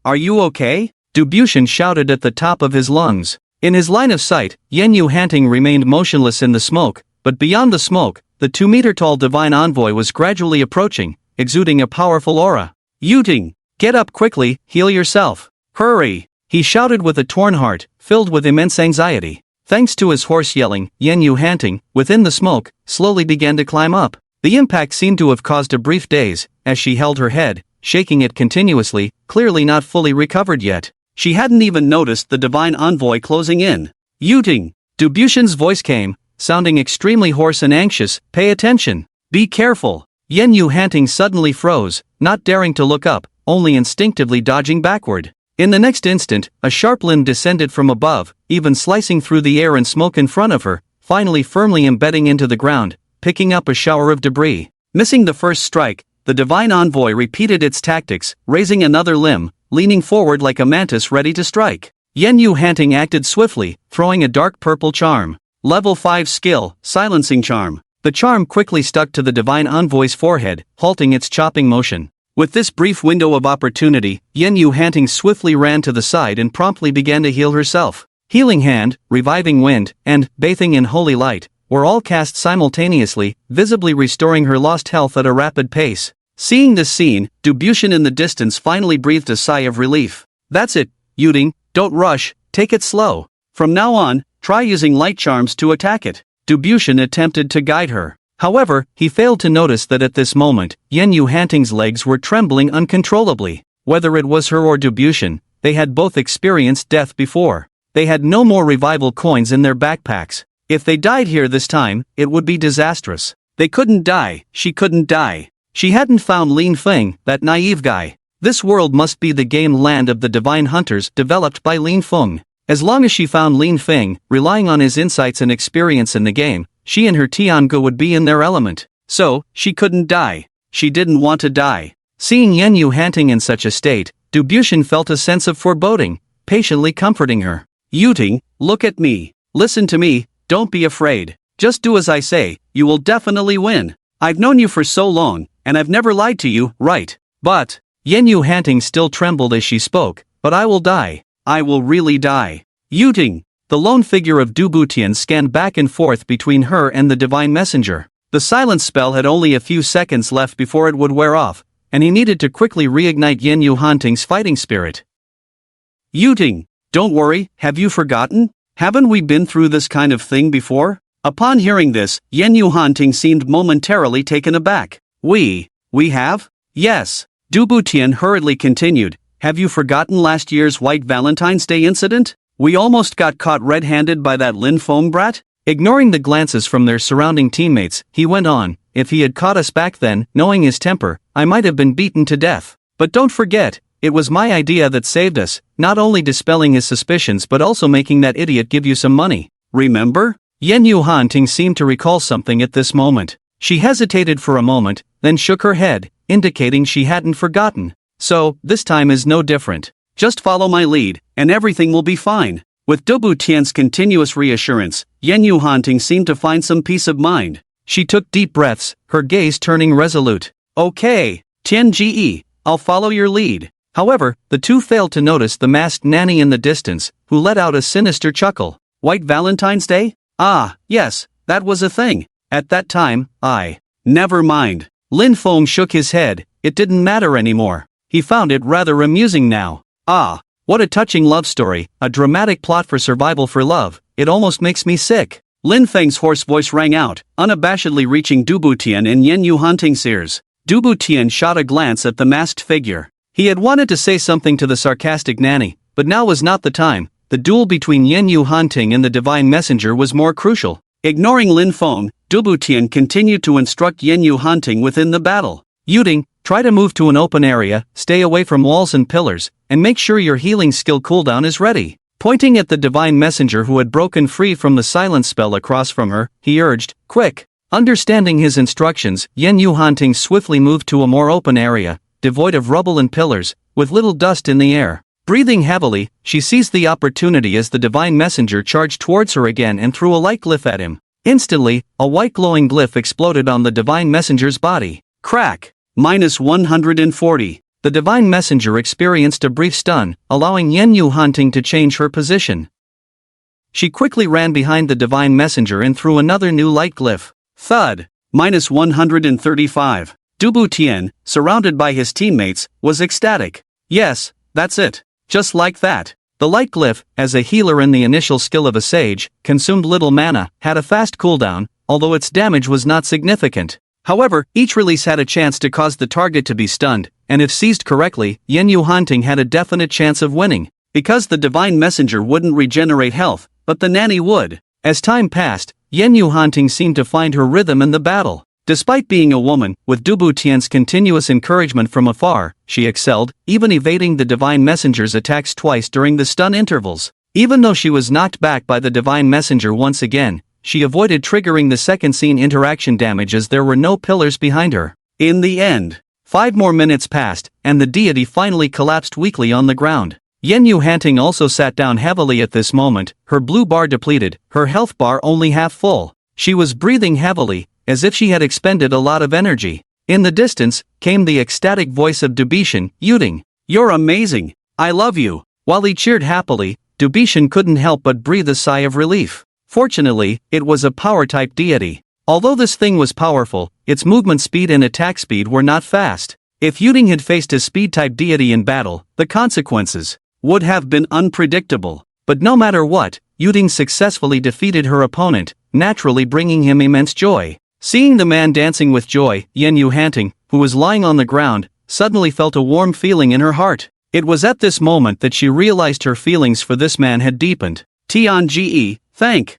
A: are you okay? Dubushin shouted at the top of his lungs. In his line of sight, Yen Yu Hanting remained motionless in the smoke, but beyond the smoke, the 2-meter-tall divine envoy was gradually approaching, exuding a powerful aura. Yuting, get up quickly, heal yourself. Hurry! He shouted with a torn heart, filled with immense anxiety. Thanks to his hoarse yelling, Yen Yu Hanting, within the smoke, slowly began to climb up. The impact seemed to have caused a brief daze, as she held her head, shaking it continuously, clearly not fully recovered yet. She hadn't even noticed the divine envoy closing in. Yuting! Dubushin's voice came, sounding extremely hoarse and anxious. Pay attention. Be careful. Yen Yu Hanting suddenly froze, not daring to look up, only instinctively dodging backward. In the next instant, a sharp limb descended from above, even slicing through the air and smoke in front of her, finally firmly embedding into the ground, picking up a shower of debris. Missing the first strike, the divine envoy repeated its tactics, raising another limb, leaning forward like a mantis ready to strike. Yen Yu Hanting acted swiftly, throwing a dark purple charm. Level 5 skill, Silencing Charm. The charm quickly stuck to the divine envoy's forehead, halting its chopping motion. With this brief window of opportunity, Yen Yu Hanting swiftly ran to the side and promptly began to heal herself. Healing Hand, Reviving Wind, and Bathing in Holy Light were all cast simultaneously, visibly restoring her lost health at a rapid pace. Seeing this scene, Dubushin in the distance finally breathed a sigh of relief. That's it, Yuting, don't rush, take it slow. From now on, try using light charms to attack it. Dubushin attempted to guide her. However, he failed to notice that at this moment, Yen Yu Hanting's legs were trembling uncontrollably. Whether it was her or Dubushin, they had both experienced death before. They had no more revival coins in their backpacks. If they died here this time, it would be disastrous. They couldn't die, she couldn't die. She hadn't found Lin Feng, that naive guy. This world must be the game land of the divine hunters developed by Lin Feng. As long as she found Lin Feng, relying on his insights and experience in the game, she and her Tiangu would be in their element. So, she couldn't die. She didn't want to die. Seeing Yen Yu Hanting in such a state, Dubushin felt a sense of foreboding, patiently comforting her. Yuting, look at me. Listen to me, don't be afraid. Just do as I say. you will definitely win. I've known you for so long, and I've never lied to you, right? But, Yen Yu Hanting still trembled as she spoke, but I will die. I will really die. Yuting. The lone figure of Du Butian scanned back and forth between her and the divine messenger. The silence spell had only a few seconds left before it would wear off, and he needed to quickly reignite Yen Yu Hanting's fighting spirit. Yuting. Don't worry, have you forgotten? Haven't we been through this kind of thing before? Upon hearing this, Yen Yu Hanting seemed momentarily taken aback. We have? Yes. Du Butian hurriedly continued, have you forgotten last year's White Valentine's Day incident? We almost got caught red-handed by that Lin Feng brat? Ignoring the glances from their surrounding teammates, he went on, if he had caught us back then, knowing his temper, I might have been beaten to death. But don't forget, it was my idea that saved us, not only dispelling his suspicions but also making that idiot give you some money. Remember? Yen Yu Hanting seemed to recall something at this moment. She hesitated for a moment, then shook her head, indicating she hadn't forgotten. So, this time is no different. Just follow my lead, and everything will be fine. With Du Butian's continuous reassurance, Yen Yu Hanting seemed to find some peace of mind. She took deep breaths, her gaze turning resolute. Okay, Tian Ge, I'll follow your lead. However, the two failed to notice the masked nanny in the distance, who let out a sinister chuckle. White Valentine's Day? Ah, yes, that was a thing. At that time, Never mind. Lin Feng shook his head, it didn't matter anymore. He found it rather amusing now. Ah, what a touching love story, a dramatic plot for survival for love, it almost makes me sick. Lin Feng's hoarse voice rang out, unabashedly reaching Du Butian and Yen Yu Hanting's ears. Du Butian shot a glance at the masked figure. He had wanted to say something to the sarcastic nanny, but now was not the time. The duel between Yen Yu Hanting and the divine messenger was more crucial. Ignoring Lin Feng, Du Butian continued to instruct Yen Yu Hanting within the battle. Yuting, try to move to an open area, stay away from walls and pillars, and make sure your healing skill cooldown is ready. Pointing at the divine messenger who had broken free from the silence spell across from her, he urged, quick. Understanding his instructions, Yen Yu Hanting swiftly moved to a more open area, devoid of rubble and pillars, with little dust in the air. Breathing heavily, she seized the opportunity as the divine messenger charged towards her again and threw a light glyph at him. Instantly, a white glowing glyph exploded on the divine messenger's body. Crack! -140. The divine messenger experienced a brief stun, allowing Yen Yu Hanting to change her position. She quickly ran behind the divine messenger and threw another new light glyph. Thud! -135. Du Butian, surrounded by his teammates, was ecstatic. Yes, that's it. Just like that. The light glyph, as a healer and the initial skill of a sage, consumed little mana, had a fast cooldown, although its damage was not significant. However, each release had a chance to cause the target to be stunned, and if seized correctly, Yen Yu Hanting had a definite chance of winning. Because the divine messenger wouldn't regenerate health, but the nanny would. As time passed, Yen Yu Hanting seemed to find her rhythm in the battle. Despite being a woman, with Du Butian's continuous encouragement from afar, she excelled, even evading the divine messenger's attacks twice during the stun intervals. Even though she was knocked back by the divine messenger once again, she avoided triggering the second scene interaction damage as there were no pillars behind her. In the end, 5 more minutes passed, and the deity finally collapsed weakly on the ground. Yen Yu Hanting also sat down heavily at this moment, her blue bar depleted, her health bar only half full. She was breathing heavily, as if she had expended a lot of energy. In the distance, came the ecstatic voice of Dubishan, Yuting. You're amazing. I love you. While he cheered happily, Dubishan couldn't help but breathe a sigh of relief. Fortunately, it was a power-type deity. Although this thing was powerful, its movement speed and attack speed were not fast. If Yuting had faced a speed-type deity in battle, the consequences would have been unpredictable. But no matter what, Yuting successfully defeated her opponent, naturally bringing him immense joy. Seeing the man dancing with joy, Yen Yu Hanting, who was lying on the ground, suddenly felt a warm feeling in her heart. It was at this moment that she realized her feelings for this man had deepened. Tian Ge, thank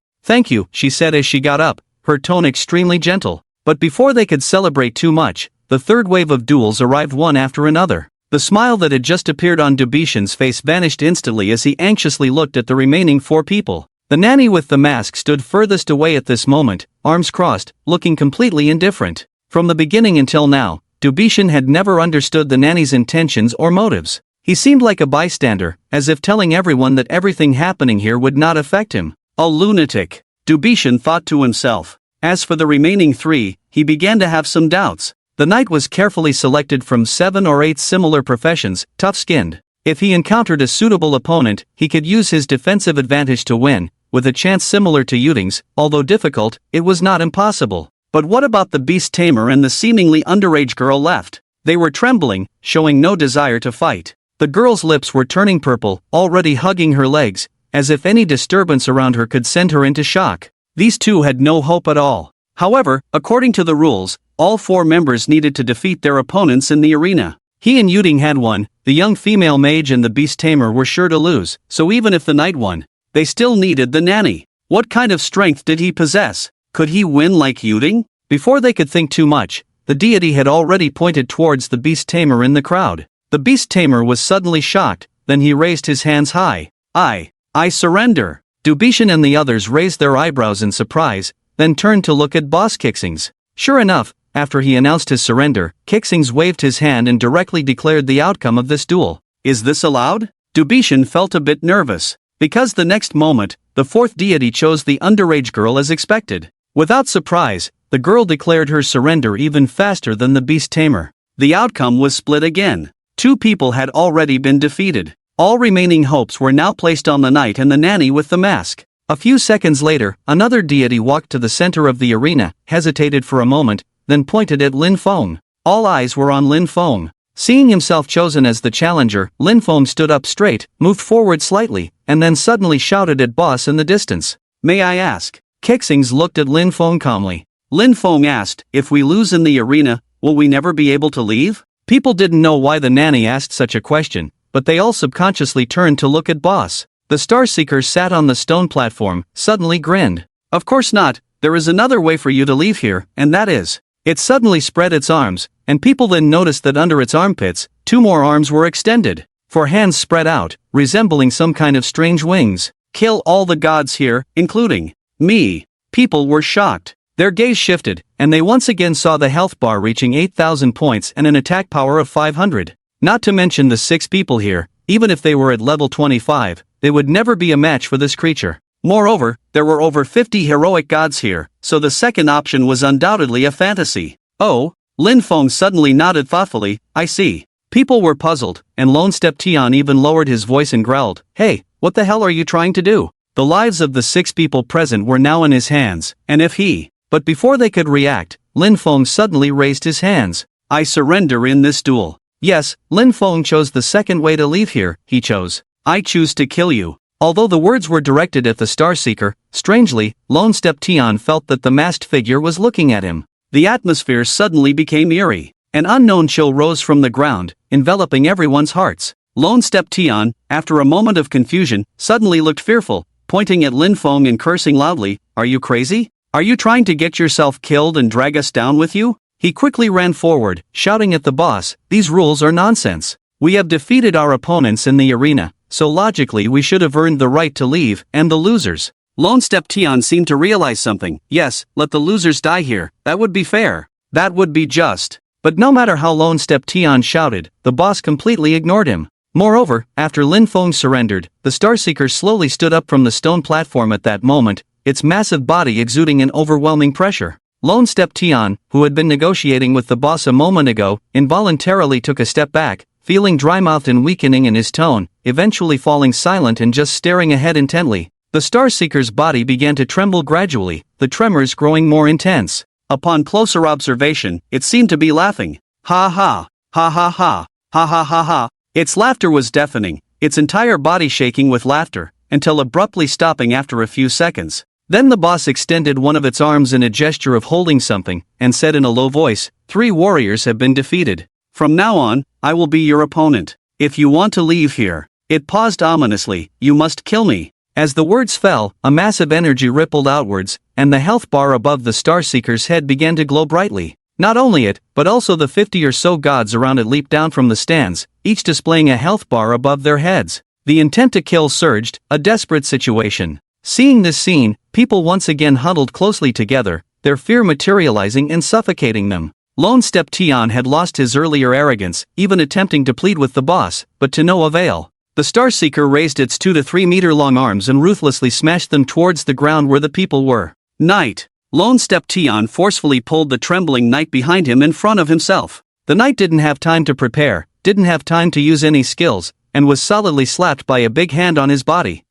A: you, she said as she got up, her tone extremely gentle. But before they could celebrate too much, the third wave of duels arrived one after another. The smile that had just appeared on Dubishan's face vanished instantly as he anxiously looked at the remaining 4 people. The nanny with the mask stood furthest away at this moment, arms crossed, looking completely indifferent. From the beginning until now, Dubishan had never understood the nanny's intentions or motives. He seemed like a bystander, as if telling everyone that everything happening here would not affect him. A lunatic, Dubishan thought to himself. As for the remaining 3, he began to have some doubts. The knight was carefully selected from 7 or 8 similar professions, tough-skinned. If he encountered a suitable opponent, he could use his defensive advantage to win, with a chance similar to Yuding's. Although difficult, it was not impossible. But what about the beast tamer and the seemingly underage girl left? They were trembling, showing no desire to fight. The girl's lips were turning purple, already hugging her legs, as if any disturbance around her could send her into shock. These 2 had no hope at all. However, according to the rules, all 4 members needed to defeat their opponents in the arena. He and Yuding had won, the young female mage and the beast tamer were sure to lose, so even if the knight won, they still needed the nanny. What kind of strength did he possess? Could he win like Yuding? Before they could think too much, the deity had already pointed towards the beast tamer in the crowd. The beast tamer was suddenly shocked, then he raised his hands high. I surrender. Dubishan and the others raised their eyebrows in surprise, then turned to look at Boss Kixings. Sure enough, after he announced his surrender, Kixings waved his hand and directly declared the outcome of this duel. Is this allowed? Dubishan felt a bit nervous, because the next moment, the 4th deity chose the underage girl as expected. Without surprise, the girl declared her surrender even faster than the beast tamer. The outcome was split again. 2 people had already been defeated. All remaining hopes were now placed on the knight and the nanny with the mask. A few seconds later, another deity walked to the center of the arena, hesitated for a moment, then pointed at Lin Feng. All eyes were on Lin Feng. Seeing himself chosen as the challenger, Lin Feng stood up straight, moved forward slightly, and then suddenly shouted at Boss in the distance. May I ask? Kixings looked at Lin Feng calmly. Lin Feng asked, if we lose in the arena, will we never be able to leave? People didn't know why the nanny asked such a question, but they all subconsciously turned to look at Boss. The Starseeker sat on the stone platform, suddenly grinned. Of course not, there is another way for you to leave here, and that is. It suddenly spread its arms, and people then noticed that under its armpits, 2 more arms were extended. 4 hands spread out, resembling some kind of strange wings. Kill all the gods here, including me. People were shocked. Their gaze shifted, and they once again saw the health bar reaching 8,000 points and an attack power of 500. Not to mention the 6 people here, even if they were at level 25, they would never be a match for this creature. Moreover, there were over 50 heroic gods here, so the second option was undoubtedly a fantasy. Oh, Lin Feng suddenly nodded thoughtfully, I see. People were puzzled, and Lone Step Tian even lowered his voice and growled, hey, what the hell are you trying to do? The lives of the 6 people present were now in his hands, and if he... But before they could react, Lin Feng suddenly raised his hands. I surrender in this duel. Yes, Lin Feng chose the second way to leave here, he chose. I choose to kill you. Although the words were directed at the Starseeker, strangely, Lone Step Tian felt that the masked figure was looking at him. The atmosphere suddenly became eerie. An unknown chill rose from the ground, enveloping everyone's hearts. Lone Step Tian, after a moment of confusion, suddenly looked fearful, pointing at Lin Feng and cursing loudly, Are you crazy? Are you trying to get yourself killed and drag us down with you? He quickly ran forward, shouting at the boss, These rules are nonsense. We have defeated our opponents in the arena, so logically we should have earned the right to leave, and the losers. Lone Step Tian seemed to realize something. Yes, let the losers die here, that would be fair. That would be just. But no matter how Lone Step Tian shouted, the boss completely ignored him. Moreover, after Lin Feng surrendered, the Starseeker slowly stood up from the stone platform at that moment, its massive body exuding an overwhelming pressure. Lone Step Tian, who had been negotiating with the boss a moment ago, involuntarily took a step back, feeling dry-mouthed and weakening in his tone, eventually falling silent and just staring ahead intently. The Starseeker's body began to tremble gradually, the tremors growing more intense. Upon closer observation, it seemed to be laughing. Ha ha, ha ha ha, ha ha ha ha. Its laughter was deafening, its entire body shaking with laughter, until abruptly stopping after a few seconds. Then the boss extended one of its arms in a gesture of holding something, and said in a low voice, 3 warriors have been defeated. From now on, I will be your opponent. If you want to leave here, it paused ominously, you must kill me. As the words fell, a massive energy rippled outwards, and the health bar above the Starseeker's head began to glow brightly. Not only it, but also the 50 or so gods around it leaped down from the stands, each displaying a health bar above their heads. The intent to kill surged, a desperate situation. Seeing this scene, people once again huddled closely together, their fear materializing and suffocating them. Lone Step Tian had lost his earlier arrogance, even attempting to plead with the boss, but to no avail. The Starseeker raised its 2 to 3 meter long arms and ruthlessly smashed them towards the ground where the people were. Knight! Lone Step Tian forcefully pulled the trembling knight behind him in front of himself. The knight didn't have time to prepare, didn't have time to use any skills, and was solidly slapped by a big hand on his body.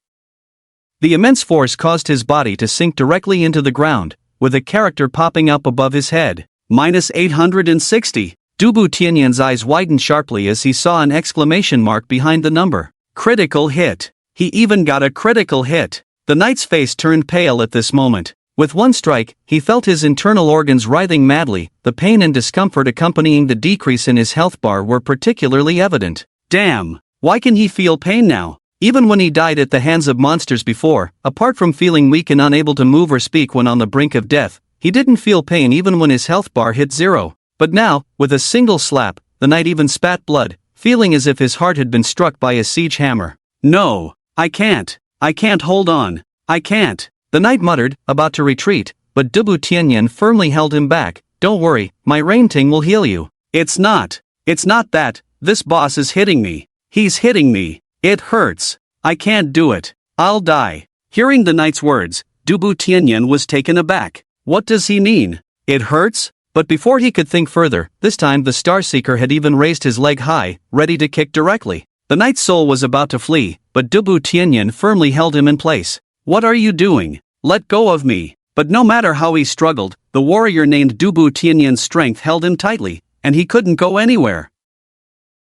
A: The immense force caused his body to sink directly into the ground, with a character popping up above his head. -860. Dubu Tianyan's eyes widened sharply as he saw an exclamation mark behind the number. Critical hit. He even got a critical hit. The knight's face turned pale at this moment. With one strike, he felt his internal organs writhing madly. The pain and discomfort accompanying the decrease in his health bar were particularly evident. Damn! Why can he feel pain now? Even when he died at the hands of monsters before, apart from feeling weak and unable to move or speak when on the brink of death, he didn't feel pain even when his health bar hit 0. But now, with a single slap, the knight even spat blood, feeling as if his heart had been struck by a siege hammer. No! I can't hold on. I can't. The knight muttered, about to retreat, but Dubu Tianyan firmly held him back. Don't worry, my rain ting will heal you. It's not that, this boss is hitting me. He's hitting me. It hurts. I can't do it. I'll die. Hearing the knight's words, Dubu Tianyan was taken aback. What does he mean? It hurts? But before he could think further, this time the Starseeker had even raised his leg high, ready to kick directly. The knight's soul was about to flee, but Dubu Tianyan firmly held him in place. What are you doing? Let go of me. But no matter how he struggled, the warrior named Dubu Tianyan's strength held him tightly, and he couldn't go anywhere.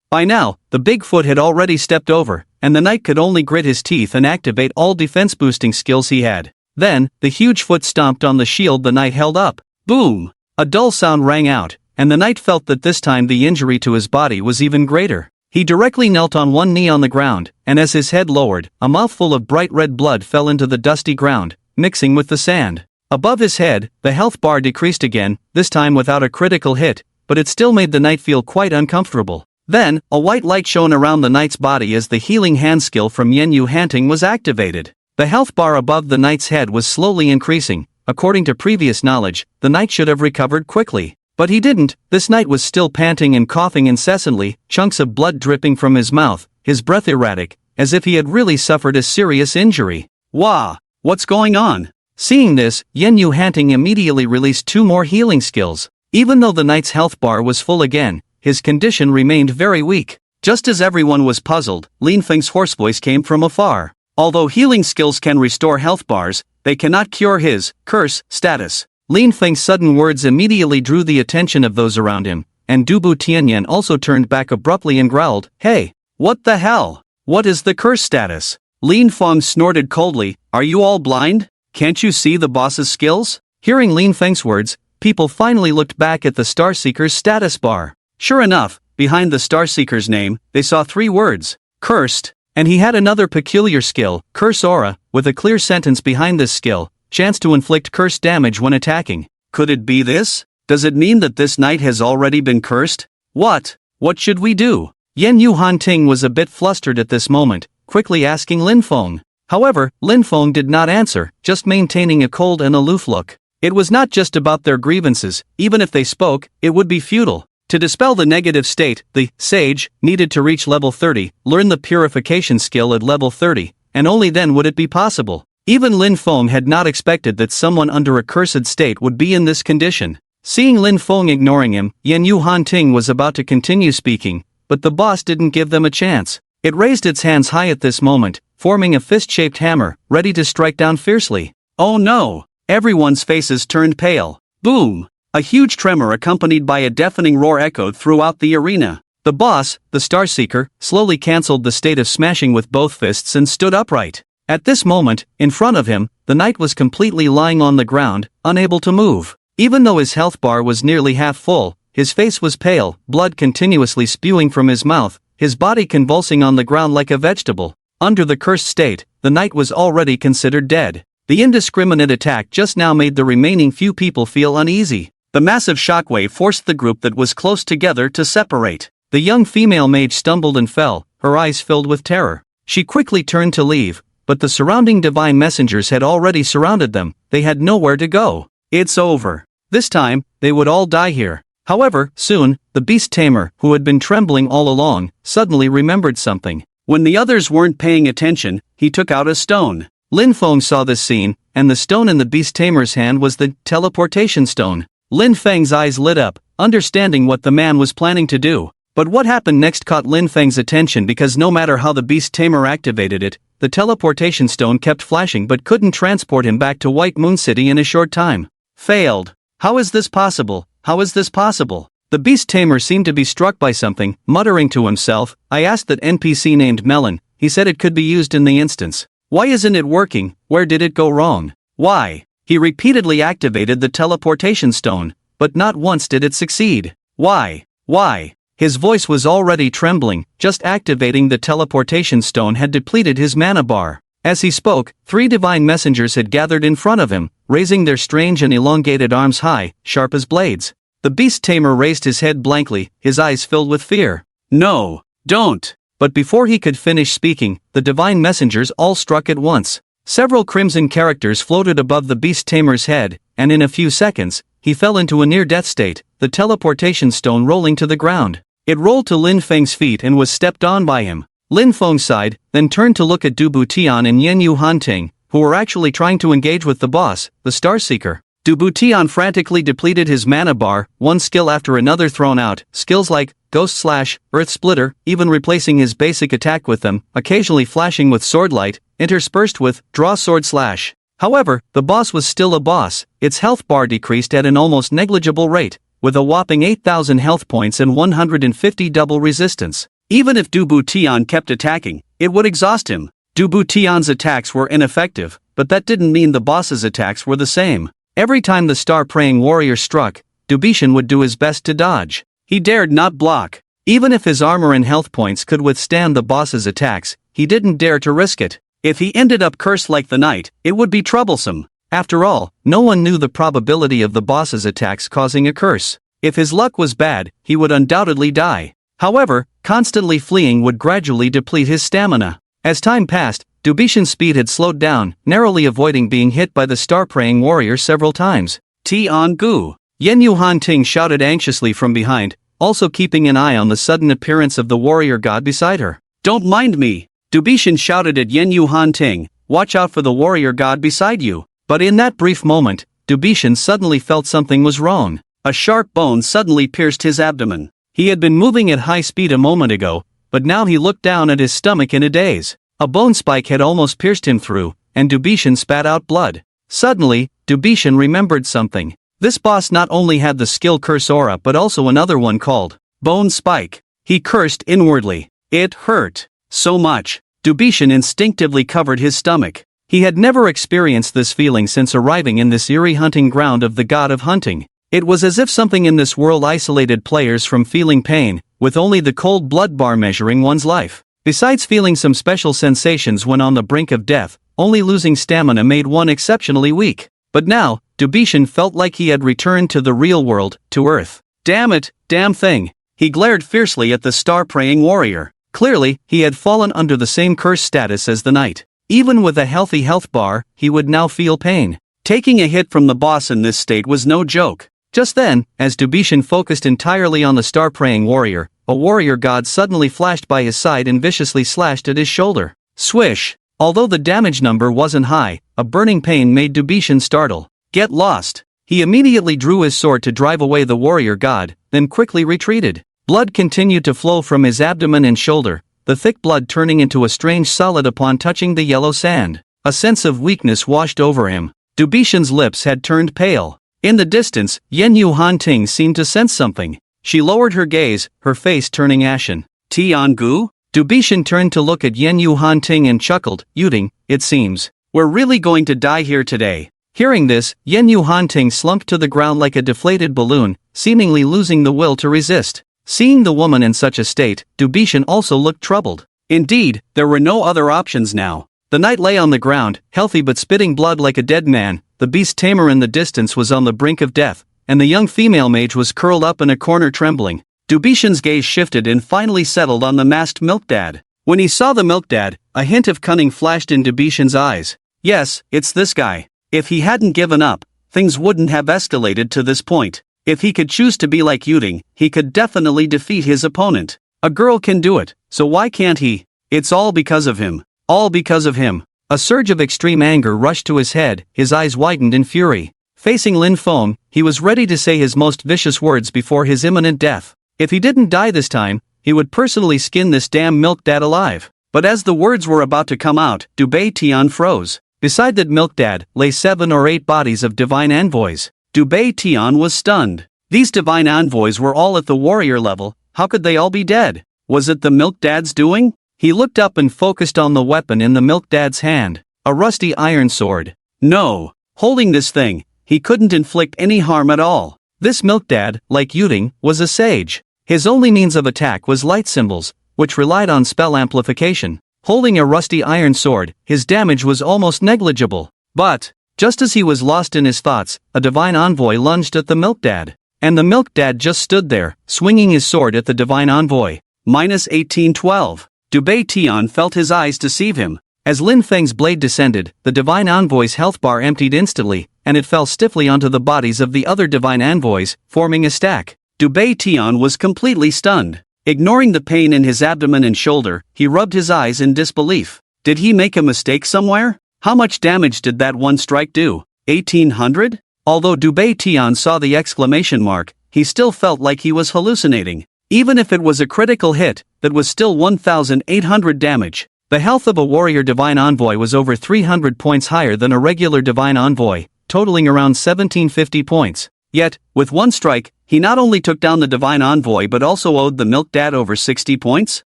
A: By now, the Bigfoot had already stepped over, and the knight could only grit his teeth and activate all defense-boosting skills he had. Then, the huge foot stomped on the shield the knight held up. Boom! A dull sound rang out, and the knight felt that this time the injury to his body was even greater. He directly knelt on one knee on the ground, and as his head lowered, a mouthful of bright red blood fell into the dusty ground, mixing with the sand. Above his head, the health bar decreased again, this time without a critical hit, but it still made the knight feel quite uncomfortable. Then, a white light shone around the knight's body as the healing hand skill from Yenyu Hanting was activated. The health bar above the knight's head was slowly increasing. According to previous knowledge, the knight should have recovered quickly. But he didn't. This knight was still panting and coughing incessantly, chunks of blood dripping from his mouth, his breath erratic, as if he had really suffered a serious injury. Wah! What's going on? Seeing this, Yenyu Hanting immediately released 2 more healing skills. Even though the knight's health bar was full again, his condition remained very weak. Just as everyone was puzzled, Lin Feng's hoarse voice came from afar. Although healing skills can restore health bars, they cannot cure his curse status. Lin Feng's sudden words immediately drew the attention of those around him, and Dubu Tianyan also turned back abruptly and growled, "Hey! What the hell? What is the curse status?" Lin Feng snorted coldly, "Are you all blind? Can't you see the boss's skills?" Hearing Lin Feng's words, people finally looked back at the Starseeker's status bar. Sure enough, behind the Starseeker's name, they saw 3 words, "Cursed," and he had another peculiar skill, Curse Aura, with a clear sentence behind this skill, chance to inflict curse damage when attacking. Could it be this? Does it mean that this knight has already been cursed? What should we do? Yenyu Hanting was a bit flustered at this moment, quickly asking Lin Feng. However, Lin Feng did not answer, just maintaining a cold and aloof look. It was not just about their grievances, even if they spoke, it would be futile. To dispel the negative state, the sage needed to reach level 30, learn the purification skill at level 30, and only then would it be possible. Even Lin Feng had not expected that someone under a cursed state would be in this condition. Seeing Lin Feng ignoring him, Yenyu Hanting was about to continue speaking, but the boss didn't give them a chance. It raised its hands high at this moment, forming a fist-shaped hammer, ready to strike down fiercely. Oh no! Everyone's faces turned pale. Boom! A huge tremor accompanied by a deafening roar echoed throughout the arena. The boss, the Starseeker, slowly cancelled the state of smashing with both fists and stood upright. At this moment, in front of him, the knight was completely lying on the ground, unable to move. Even though his health bar was nearly half full, his face was pale, blood continuously spewing from his mouth, his body convulsing on the ground like a vegetable. Under the cursed state, the knight was already considered dead. The indiscriminate attack just now made the remaining few people feel uneasy. The massive shockwave forced the group that was close together to separate. The young female mage stumbled and fell, her eyes filled with terror. She quickly turned to leave, but the surrounding divine messengers had already surrounded them. They had nowhere to go. It's over. This time, they would all die here. However, soon, the beast tamer, who had been trembling all along, suddenly remembered something. When the others weren't paying attention, he took out a stone. Lin Feng saw this scene, and the stone in the beast tamer's hand was the teleportation stone. Lin Feng's eyes lit up, understanding what the man was planning to do. But what happened next caught Lin Feng's attention because no matter how the beast tamer activated it, the teleportation stone kept flashing but couldn't transport him back to White Moon City in a short time. Failed. How is this possible? How is this possible? The beast tamer seemed to be struck by something, muttering to himself. I asked that NPC named Melon. He said it could be used in the instance. Why isn't it working? Where did it go wrong? Why? He repeatedly activated the teleportation stone, but not once did it succeed. Why? Why? His voice was already trembling, just activating the teleportation stone had depleted his mana bar. As he spoke, 3 divine messengers had gathered in front of him, raising their strange and elongated arms high, sharp as blades. The beast tamer raised his head blankly, his eyes filled with fear. No, don't. But before he could finish speaking, the divine messengers all struck at once. Several crimson characters floated above the beast tamer's head, and in a few seconds, he fell into a near-death state, the teleportation stone rolling to the ground. It rolled to Lin Feng's feet and was stepped on by him. Lin Feng sighed, then turned to look at Du Butian and Yen Yu Hanting, who were actually trying to engage with the boss, the Starseeker. Du Butian frantically depleted his mana bar, one skill after another thrown out, skills like Ghost Slash, Earth Splitter, even replacing his basic attack with them, occasionally flashing with Sword Light, interspersed with Draw Sword Slash. However, the boss was still a boss, its health bar decreased at an almost negligible rate, with a whopping 8,000 health points and 150 double resistance. Even if Du Butian kept attacking, it would exhaust him. Du Butian's attacks were ineffective, but that didn't mean the boss's attacks were the same. Every time the star-praying warrior struck, Dubishan would do his best to dodge. He dared not block. Even if his armor and health points could withstand the boss's attacks, he didn't dare to risk it. If he ended up cursed like the knight, it would be troublesome. After all, no one knew the probability of the boss's attacks causing a curse. If his luck was bad, he would undoubtedly die. However, constantly fleeing would gradually deplete his stamina. As time passed, Dubishan's speed had slowed down, narrowly avoiding being hit by the star-praying warrior several times. Tian Gu! Yen Yu Hanting shouted anxiously from behind, also keeping an eye on the sudden appearance of the warrior god beside her. Don't mind me! Dubishan shouted at Yen Yu Hanting, watch out for the warrior god beside you. But in that brief moment, Dubishan suddenly felt something was wrong. A sharp bone suddenly pierced his abdomen. He had been moving at high speed a moment ago, but now he looked down at his stomach in a daze. A bone spike had almost pierced him through, and Dubishan spat out blood. Suddenly, Dubishan remembered something. This boss not only had the skill Curse Aura but also another one called Bone Spike. He cursed inwardly. It hurt so much. Dubishan instinctively covered his stomach. He had never experienced this feeling since arriving in this eerie hunting ground of the god of hunting. It was as if something in this world isolated players from feeling pain, with only the cold blood bar measuring one's life. Besides feeling some special sensations when on the brink of death, only losing stamina made one exceptionally weak. But now, Dubishan felt like he had returned to the real world, to Earth. Damn it, damn thing. He glared fiercely at the star-praying warrior. Clearly, he had fallen under the same curse status as the knight. Even with a healthy health bar, he would now feel pain. Taking a hit from the boss in this state was no joke. Just then, as Dubishan focused entirely on the star-praying warrior, a warrior god suddenly flashed by his side and viciously slashed at his shoulder. Swish! Although the damage number wasn't high, a burning pain made Dubishan startle. Get lost! He immediately drew his sword to drive away the warrior god, then quickly retreated. Blood continued to flow from his abdomen and shoulder, the thick blood turning into a strange solid upon touching the yellow sand. A sense of weakness washed over him. Dubishan's lips had turned pale. In the distance, Yen Yu Hanting seemed to sense something. She lowered her gaze, her face turning ashen. Tian Gu? Dubishan turned to look at Yen Yu Hanting and chuckled, Yuding, it seems. We're really going to die here today. Hearing this, Yen Yu Hanting slumped to the ground like a deflated balloon, seemingly losing the will to resist. Seeing the woman in such a state, Dubishan also looked troubled. Indeed, there were no other options now. The knight lay on the ground, healthy but spitting blood like a dead man. The beast tamer in the distance was on the brink of death, and the young female mage was curled up in a corner trembling. Dubishan's gaze shifted and finally settled on the masked milk dad. When he saw the milk dad, a hint of cunning flashed in Dubishan's eyes. Yes, it's this guy. If he hadn't given up, things wouldn't have escalated to this point. If he could choose to be like Yuding, he could definitely defeat his opponent. A girl can do it, so why can't he? It's all because of him. All because of him. A surge of extreme anger rushed to his head, his eyes widened in fury. Facing Lin Feng, he was ready to say his most vicious words before his imminent death. If he didn't die this time, he would personally skin this damn milk dad alive. But as the words were about to come out, Dubei Tian froze. Beside that milk dad lay 7 or 8 bodies of divine envoys. Dubei Tian was stunned. These divine envoys were all at the warrior level. How could they all be dead? Was it the milk dad's doing? He looked up and focused on the weapon in the milk dad's hand. A rusty iron sword. No. Holding this thing, he couldn't inflict any harm at all. This milk dad, like Yuding, was a sage. His only means of attack was light symbols, which relied on spell amplification. Holding a rusty iron sword, his damage was almost negligible. But, just as he was lost in his thoughts, a divine envoy lunged at the milk dad. And the milk dad just stood there, swinging his sword at the divine envoy. -1812. Dubei Tian felt his eyes deceive him. As Lin Feng's blade descended, the divine envoy's health bar emptied instantly, and it fell stiffly onto the bodies of the other divine envoys, forming a stack. Dubei Tian was completely stunned. Ignoring the pain in his abdomen and shoulder, he rubbed his eyes in disbelief. Did he make a mistake somewhere? How much damage did that one strike do? 1800? Although Dubei Tian saw the exclamation mark, he still felt like he was hallucinating. Even if it was a critical hit, that was still 1,800 damage. The health of a warrior divine envoy was over 300 points higher than a regular divine envoy, totaling around 1750 points. Yet, with one strike, he not only took down the divine envoy but also owed the milk dad over 60 points?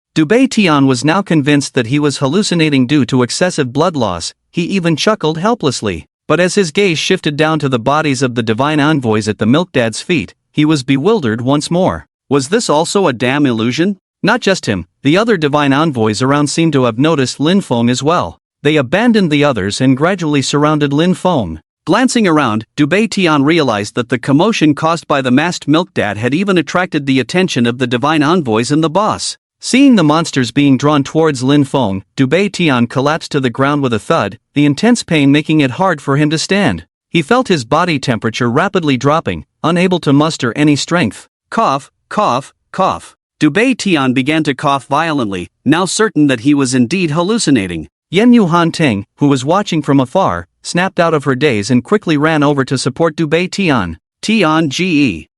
A: Dubei Tian was now convinced that he was hallucinating due to excessive blood loss. He even chuckled helplessly. But as his gaze shifted down to the bodies of the divine envoys at the milk dad's feet, he was bewildered once more. Was this also a damn illusion? Not just him, the other divine envoys around seemed to have noticed Lin Feng as well. They abandoned the others and gradually surrounded Lin Feng. Glancing around, Dubei Tian realized that the commotion caused by the masked milk dad had even attracted the attention of the divine envoys and the boss. Seeing the monsters being drawn towards Lin Feng, Dubei Tian collapsed to the ground with a thud, the intense pain making it hard for him to stand. He felt his body temperature rapidly dropping, unable to muster any strength. Cough, cough, cough. Dubei Tian began to cough violently, now certain that he was indeed hallucinating. Yen Yuhan Ting, who was watching from afar, snapped out of her daze and quickly ran over to support Dubei Tian. Tian Ge,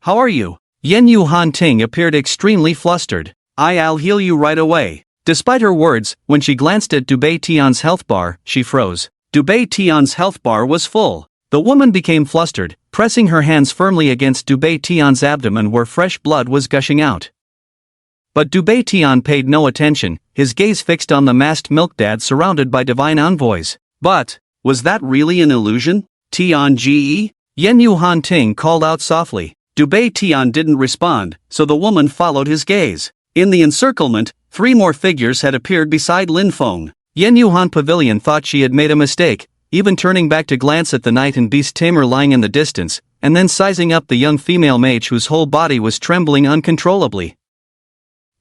A: how are you? Yen Yuhan Ting appeared extremely flustered. I'll heal you right away. Despite her words, when she glanced at Dubei Tian's health bar, she froze. Dubei Tian's health bar was full. The woman became flustered, pressing her hands firmly against Dubei Tian's abdomen where fresh blood was gushing out. But Dubei Tian paid no attention, his gaze fixed on the masked milk dad surrounded by divine envoys. But, was that really an illusion? Tian Ge? Yen Yuhan Ting called out softly. Dubei Tian didn't respond, so the woman followed his gaze. In the encirclement, 3 more figures had appeared beside Lin Feng. Yen Yuhan Pavilion thought she had made a mistake, even turning back to glance at the knight and beast tamer lying in the distance, and then sizing up the young female mage whose whole body was trembling uncontrollably.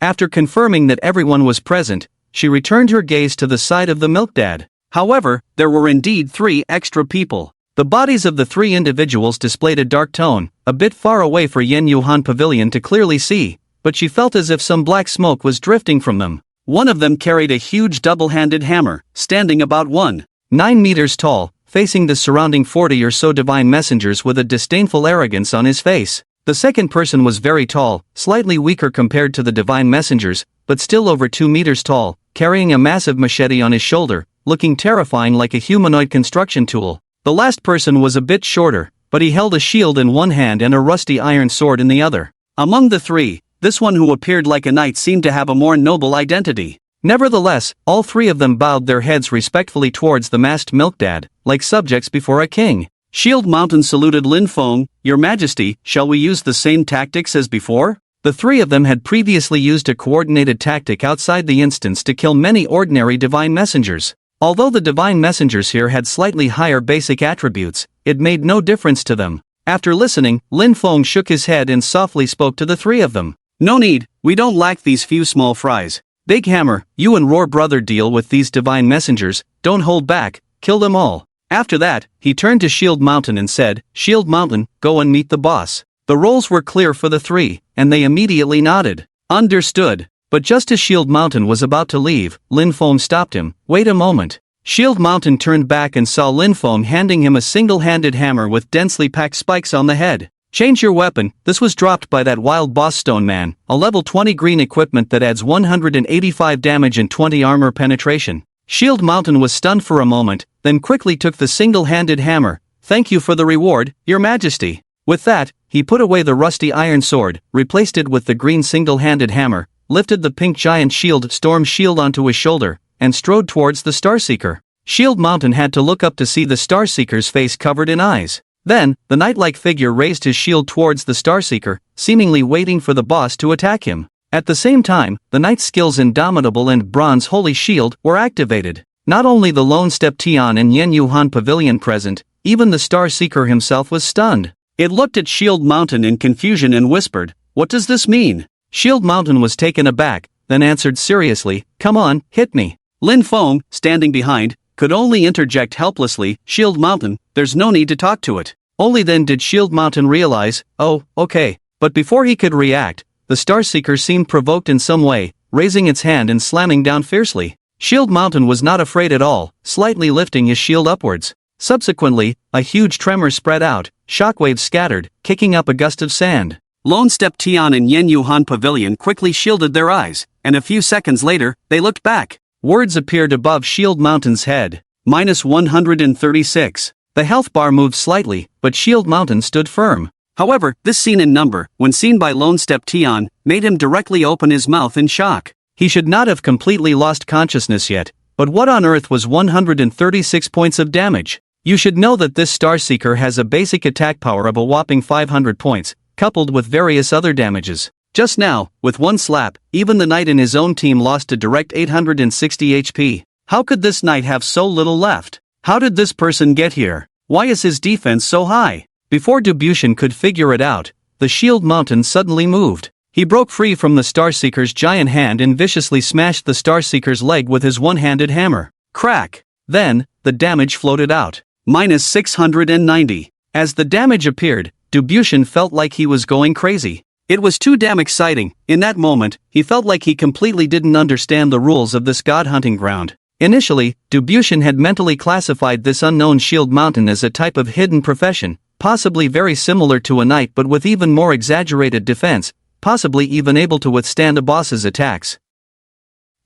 A: After confirming that everyone was present, she returned her gaze to the side of the milk dad. However, there were indeed 3 extra people. The bodies of the 3 individuals displayed a dark tone, a bit far away for Yen Yuhan Pavilion to clearly see, but she felt as if some black smoke was drifting from them. One of them carried a huge double-handed hammer, standing about 1.9 meters tall, facing the surrounding 40 or so divine messengers with a disdainful arrogance on his face. The second person was very tall, slightly weaker compared to the divine messengers, but still over 2 meters tall, carrying a massive machete on his shoulder, looking terrifying like a humanoid construction tool. The last person was a bit shorter, but he held a shield in one hand and a rusty iron sword in the other. Among the 3, this one who appeared like a knight seemed to have a more noble identity. Nevertheless, all 3 of them bowed their heads respectfully towards the masked milk dad, like subjects before a king. Shield Mountain saluted Lin Feng. Your Majesty, shall we use the same tactics as before? The 3 of them had previously used a coordinated tactic outside the instance to kill many ordinary divine messengers. Although the divine messengers here had slightly higher basic attributes, it made no difference to them. After listening, Lin Feng shook his head and softly spoke to the 3 of them. No need, we don't lack these few small fries. Big Hammer, you and Roar Brother deal with these divine messengers, don't hold back, kill them all. After that, he turned to Shield Mountain and said, Shield Mountain, go and meet the boss. The roles were clear for the 3, and they immediately nodded. Understood. But just as Shield Mountain was about to leave, Lin Foam stopped him. Wait a moment. Shield Mountain turned back and saw Lin Foam handing him a single-handed hammer with densely packed spikes on the head. Change your weapon. This was dropped by that wild boss stone man, a level 20 green equipment that adds 185 damage and 20 armor penetration. Shield Mountain was stunned for a moment, then quickly took the single-handed hammer. Thank you for the reward, Your Majesty. With that, he put away the rusty iron sword, replaced it with the green single-handed hammer, lifted the pink giant storm shield onto his shoulder, and strode towards the Starseeker. Shield Mountain had to look up to see the Starseeker's face covered in eyes. Then, the knight-like figure raised his shield towards the Starseeker, seemingly waiting for the boss to attack him. At the same time, the knight's skills Indomitable and Bronze Holy Shield were activated. Not only the Lone Step Tian and Yen Yuhan Pavilion present, even the Starseeker himself was stunned. It looked at Shield Mountain in confusion and whispered, "What does this mean?" Shield Mountain was taken aback, then answered seriously, "Come on, hit me." Lin Foam, standing behind, could only interject helplessly, "Shield Mountain, there's no need to talk to it." Only then did Shield Mountain realize, "Oh, okay." But before he could react, the Starseeker seemed provoked in some way, raising its hand and slamming down fiercely. Shield Mountain was not afraid at all, slightly lifting his shield upwards. Subsequently, a huge tremor spread out, shockwaves scattered, kicking up a gust of sand. Lone Step Tian and Yen Yuhan Pavilion quickly shielded their eyes, and a few seconds later, they looked back. Words appeared above Shield Mountain's head. -136. The health bar moved slightly, but Shield Mountain stood firm. However, this scene in number, when seen by Lone Step Tian, made him directly open his mouth in shock. He should not have completely lost consciousness yet, but what on earth was 136 points of damage? You should know that this Starseeker has a basic attack power of a whopping 500 points, coupled with various other damages. Just now, with one slap, even the knight in his own team lost a direct 860 HP. How could this knight have so little left? How did this person get here? Why is his defense so high? Before Dubution could figure it out, the Shield Mountain suddenly moved. He broke free from the Starseeker's giant hand and viciously smashed the Starseeker's leg with his one-handed hammer. Crack! Then, the damage floated out. -690. As the damage appeared, Dubution felt like he was going crazy. It was too damn exciting. In that moment, he felt like he completely didn't understand the rules of this god hunting ground. Initially, Dubution had mentally classified this unknown Shield Mountain as a type of hidden profession, possibly very similar to a knight but with even more exaggerated defense, possibly even able to withstand a boss's attacks.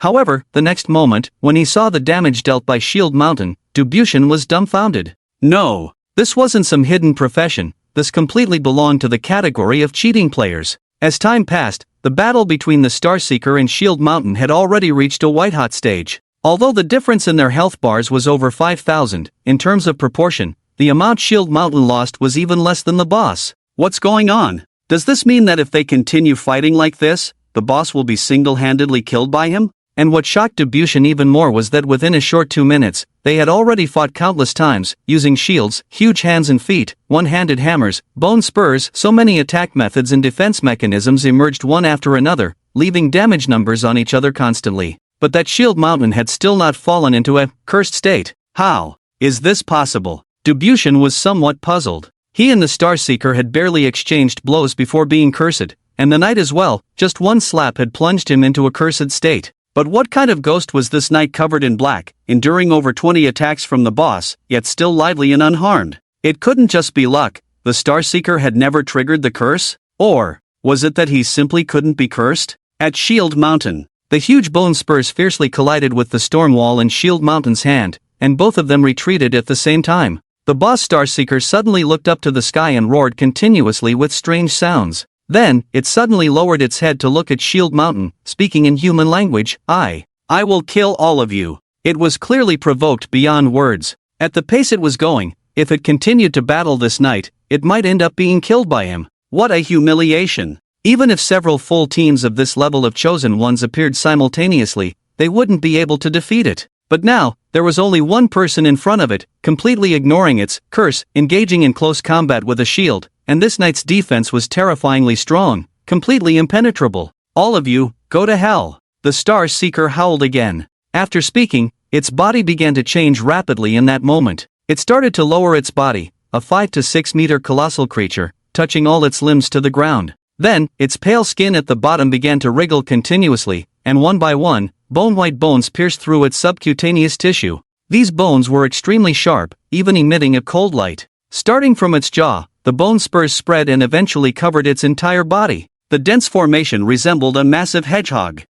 A: However, the next moment, when he saw the damage dealt by Shield Mountain, Dubution was dumbfounded. No, this wasn't some hidden profession. This completely belonged to the category of cheating players. As time passed, the battle between the Starseeker and Shield Mountain had already reached a white-hot stage. Although the difference in their health bars was over 5,000, in terms of proportion, the amount Shield Mountain lost was even less than the boss. What's going on? Does this mean that if they continue fighting like this, the boss will be single-handedly killed by him? And what shocked Dubution even more was that within a short 2 minutes, they had already fought countless times, using shields, huge hands and feet, one-handed hammers, bone spurs. So many attack methods and defense mechanisms emerged one after another, leaving damage numbers on each other constantly. But that Shield Mountain had still not fallen into a cursed state. How is this possible? Dubution was somewhat puzzled. He and the Starseeker had barely exchanged blows before being cursed, and the knight as well. Just one slap had plunged him into a cursed state. But what kind of ghost was this knight covered in black, enduring over 20 attacks from the boss, yet still lively and unharmed? It couldn't just be luck. The Starseeker had never triggered the curse? Or was it that he simply couldn't be cursed? At Shield Mountain, the huge bone spurs fiercely collided with the storm wall in Shield Mountain's hand, and both of them retreated at the same time. The boss Starseeker suddenly looked up to the sky and roared continuously with strange sounds. Then, it suddenly lowered its head to look at Shield Mountain, speaking in human language. I will kill all of you. It was clearly provoked beyond words. At the pace it was going, if it continued to battle this knight, it might end up being killed by him. What a humiliation. Even if several full teams of this level of chosen ones appeared simultaneously, they wouldn't be able to defeat it. But now, there was only one person in front of it, completely ignoring its curse, engaging in close combat with a shield, and this knight's defense was terrifyingly strong, completely impenetrable. All of you, go to hell. The Starseeker howled again. After speaking, its body began to change rapidly in that moment. It started to lower its body, a 5 to 6 meter colossal creature, touching all its limbs to the ground. Then, its pale skin at the bottom began to wriggle continuously, and one by one, bone-white bones pierced through its subcutaneous tissue. These bones were extremely sharp, even emitting a cold light. Starting from its jaw, the bone spurs spread and eventually covered its entire body. The dense formation resembled a massive hedgehog.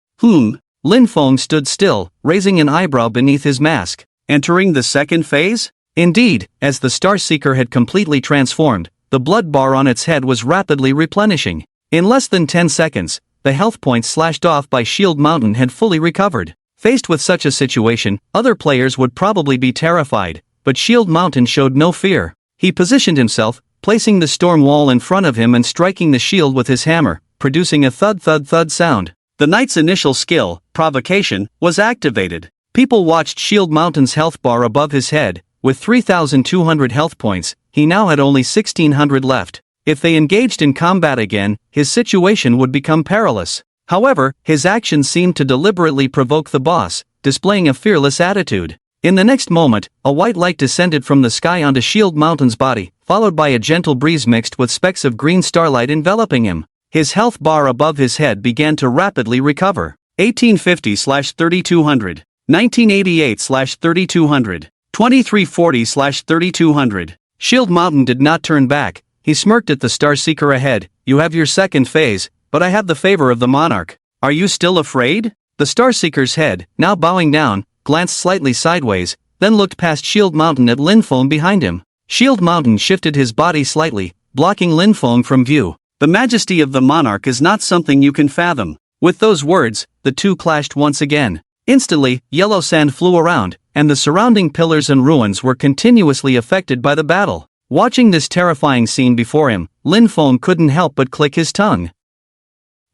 A: Lin Feng stood still, raising an eyebrow beneath his mask. Entering the second phase? Indeed, as the Starseeker had completely transformed, the blood bar on its head was rapidly replenishing. In less than 10 seconds, the health points slashed off by Shield Mountain had fully recovered. Faced with such a situation, other players would probably be terrified, but Shield Mountain showed no fear. He positioned himself, placing the storm wall in front of him and striking the shield with his hammer, producing a thud-thud-thud sound. The knight's initial skill, Provocation, was activated. People watched Shield Mountain's health bar above his head. With 3,200 health points, he now had only 1,600 left. If they engaged in combat again, his situation would become perilous. However, his actions seemed to deliberately provoke the boss, displaying a fearless attitude. In the next moment, a white light descended from the sky onto Shield Mountain's body, followed by a gentle breeze mixed with specks of green starlight enveloping him. His health bar above his head began to rapidly recover. 1850/3200, 1988/3200, 2340/3200. Shield Mountain did not turn back. He smirked at the Starseeker ahead. You have your second phase, but I have the favor of the monarch. Are you still afraid? The Starseeker's head, now bowing down, glanced slightly sideways, then looked past Shield Mountain at Lin Feng behind him. Shield Mountain shifted his body slightly, blocking Lin Feng from view. The majesty of the monarch is not something you can fathom. With those words, the two clashed once again. Instantly, yellow sand flew around, and the surrounding pillars and ruins were continuously affected by the battle. Watching this terrifying scene before him, Lin Feng couldn't help but click his tongue.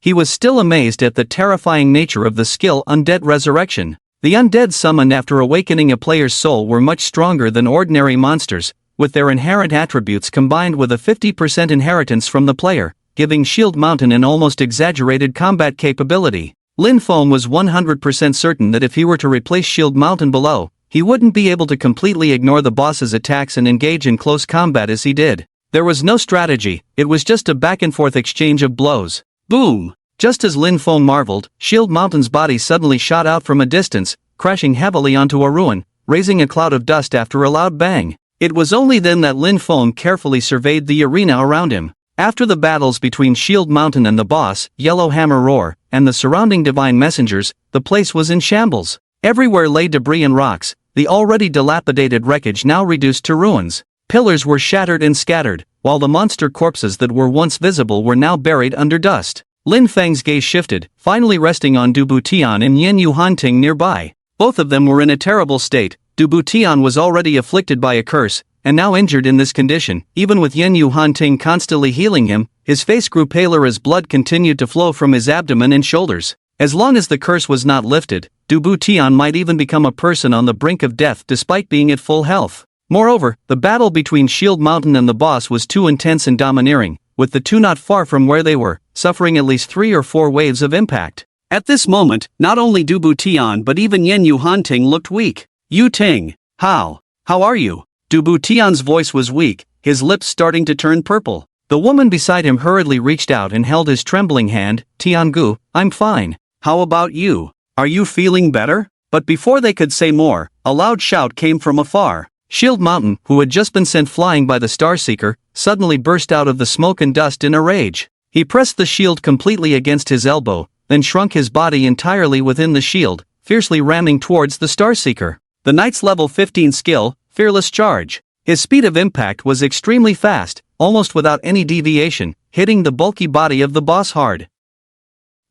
A: He was still amazed at the terrifying nature of the skill Undead Resurrection. The undead summoned after awakening a player's soul were much stronger than ordinary monsters, with their inherent attributes combined with a 50% inheritance from the player, giving Shield Mountain an almost exaggerated combat capability. Lin Feng was 100% certain that if he were to replace Shield Mountain below, he wouldn't be able to completely ignore the boss's attacks and engage in close combat as he did. There was no strategy, it was just a back-and-forth exchange of blows. Boom! Just as Lin Feng marveled, Shield Mountain's body suddenly shot out from a distance, crashing heavily onto a ruin, raising a cloud of dust after a loud bang. It was only then that Lin Feng carefully surveyed the arena around him. After the battles between Shield Mountain and the boss, Yellow Hammer Roar, and the surrounding divine messengers, the place was in shambles. Everywhere lay debris and rocks, the already dilapidated wreckage now reduced to ruins. Pillars were shattered and scattered, while the monster corpses that were once visible were now buried under dust. Lin Feng's gaze shifted, finally resting on Du Butian and Yen Yu Hanting nearby. Both of them were in a terrible state. Du Butian was already afflicted by a curse, and now injured in this condition. Even with Yen Yu Hanting constantly healing him, his face grew paler as blood continued to flow from his abdomen and shoulders. As long as the curse was not lifted, Du Butian might even become a person on the brink of death despite being at full health. Moreover, the battle between Shield Mountain and the boss was too intense and domineering, with the two not far from where they were, suffering at least 3 or 4 waves of impact. At this moment, not only Du Butian but even Yen Yu Hanting looked weak. Yu Ting, how are you? Du Butian's voice was weak, his lips starting to turn purple. The woman beside him hurriedly reached out and held his trembling hand. Tiangu, I'm fine. How about you? Are you feeling better? But before they could say more, a loud shout came from afar. Shield Mountain, who had just been sent flying by the Starseeker, suddenly burst out of the smoke and dust in a rage. He pressed the shield completely against his elbow, then shrunk his body entirely within the shield, fiercely ramming towards the Starseeker. The knight's level 15 skill, Fearless Charge. His speed of impact was extremely fast, almost without any deviation, hitting the bulky body of the boss hard.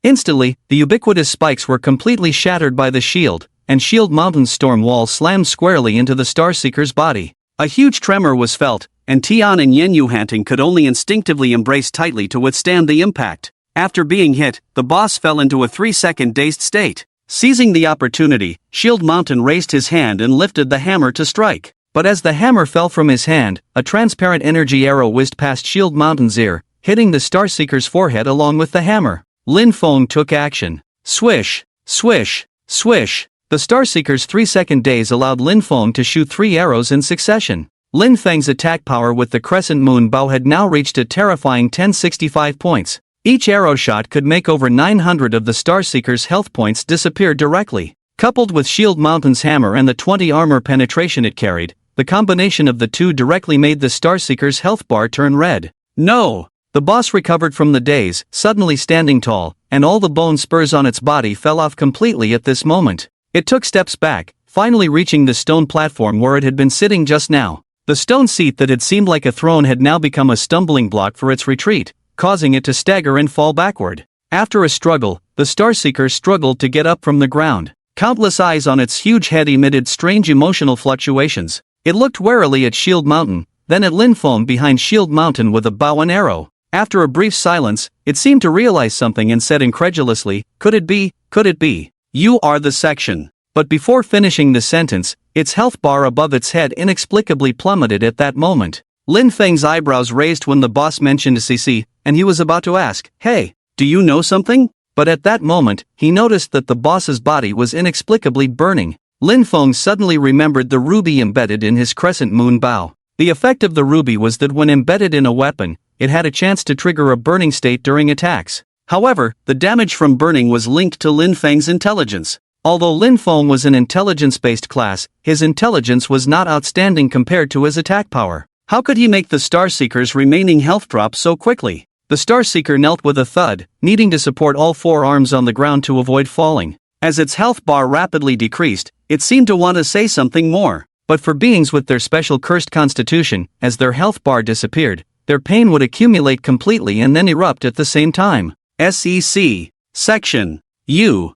A: Instantly, the ubiquitous spikes were completely shattered by the shield, and Shield Mountain's storm wall slammed squarely into the Starseeker's body. A huge tremor was felt, and Tian and Yen Yu Hanting could only instinctively embrace tightly to withstand the impact. After being hit, the boss fell into a 3-second dazed state. Seizing the opportunity, Shield Mountain raised his hand and lifted the hammer to strike. But as the hammer fell from his hand, a transparent energy arrow whizzed past Shield Mountain's ear, hitting the Starseeker's forehead along with the hammer. Lin Feng took action. Swish, swish, swish. The Starseeker's 3-second daze allowed Lin Feng to shoot 3 arrows in succession. Lin Feng's attack power with the Crescent Moon Bow had now reached a terrifying 1065 points. Each arrow shot could make over 900 of the Starseeker's health points disappear directly. Coupled with Shield Mountain's hammer and the 20 armor penetration it carried, the combination of the two directly made the Starseeker's health bar turn red. No! The boss recovered from the daze, suddenly standing tall, and all the bone spurs on its body fell off completely at this moment. It took steps back, finally reaching the stone platform where it had been sitting just now. The stone seat that had seemed like a throne had now become a stumbling block for its retreat, causing it to stagger and fall backward. After a struggle, the Starseeker struggled to get up from the ground. Countless eyes on its huge head emitted strange emotional fluctuations. It looked warily at Shield Mountain, then at Lin Feng behind Shield Mountain with a bow and arrow. After a brief silence, it seemed to realize something and said incredulously, "Could it be, could it be? You are the section." But before finishing the sentence, its health bar above its head inexplicably plummeted at that moment. Lin Feng's eyebrows raised when the boss mentioned CC, and he was about to ask, "Hey, do you know something?" But at that moment, he noticed that the boss's body was inexplicably burning. Lin Feng suddenly remembered the ruby embedded in his crescent moon bow. The effect of the ruby was that when embedded in a weapon, it had a chance to trigger a burning state during attacks. However, the damage from burning was linked to Lin Feng's intelligence. Although Lin Feng was an intelligence-based class, his intelligence was not outstanding compared to his attack power. How could he make the Starseeker's remaining health drop so quickly? The Starseeker knelt with a thud, needing to support all four arms on the ground to avoid falling. As its health bar rapidly decreased, it seemed to want to say something more. But for beings with their special cursed constitution, as their health bar disappeared, their pain would accumulate completely and then erupt at the same time. SEC. Section. You.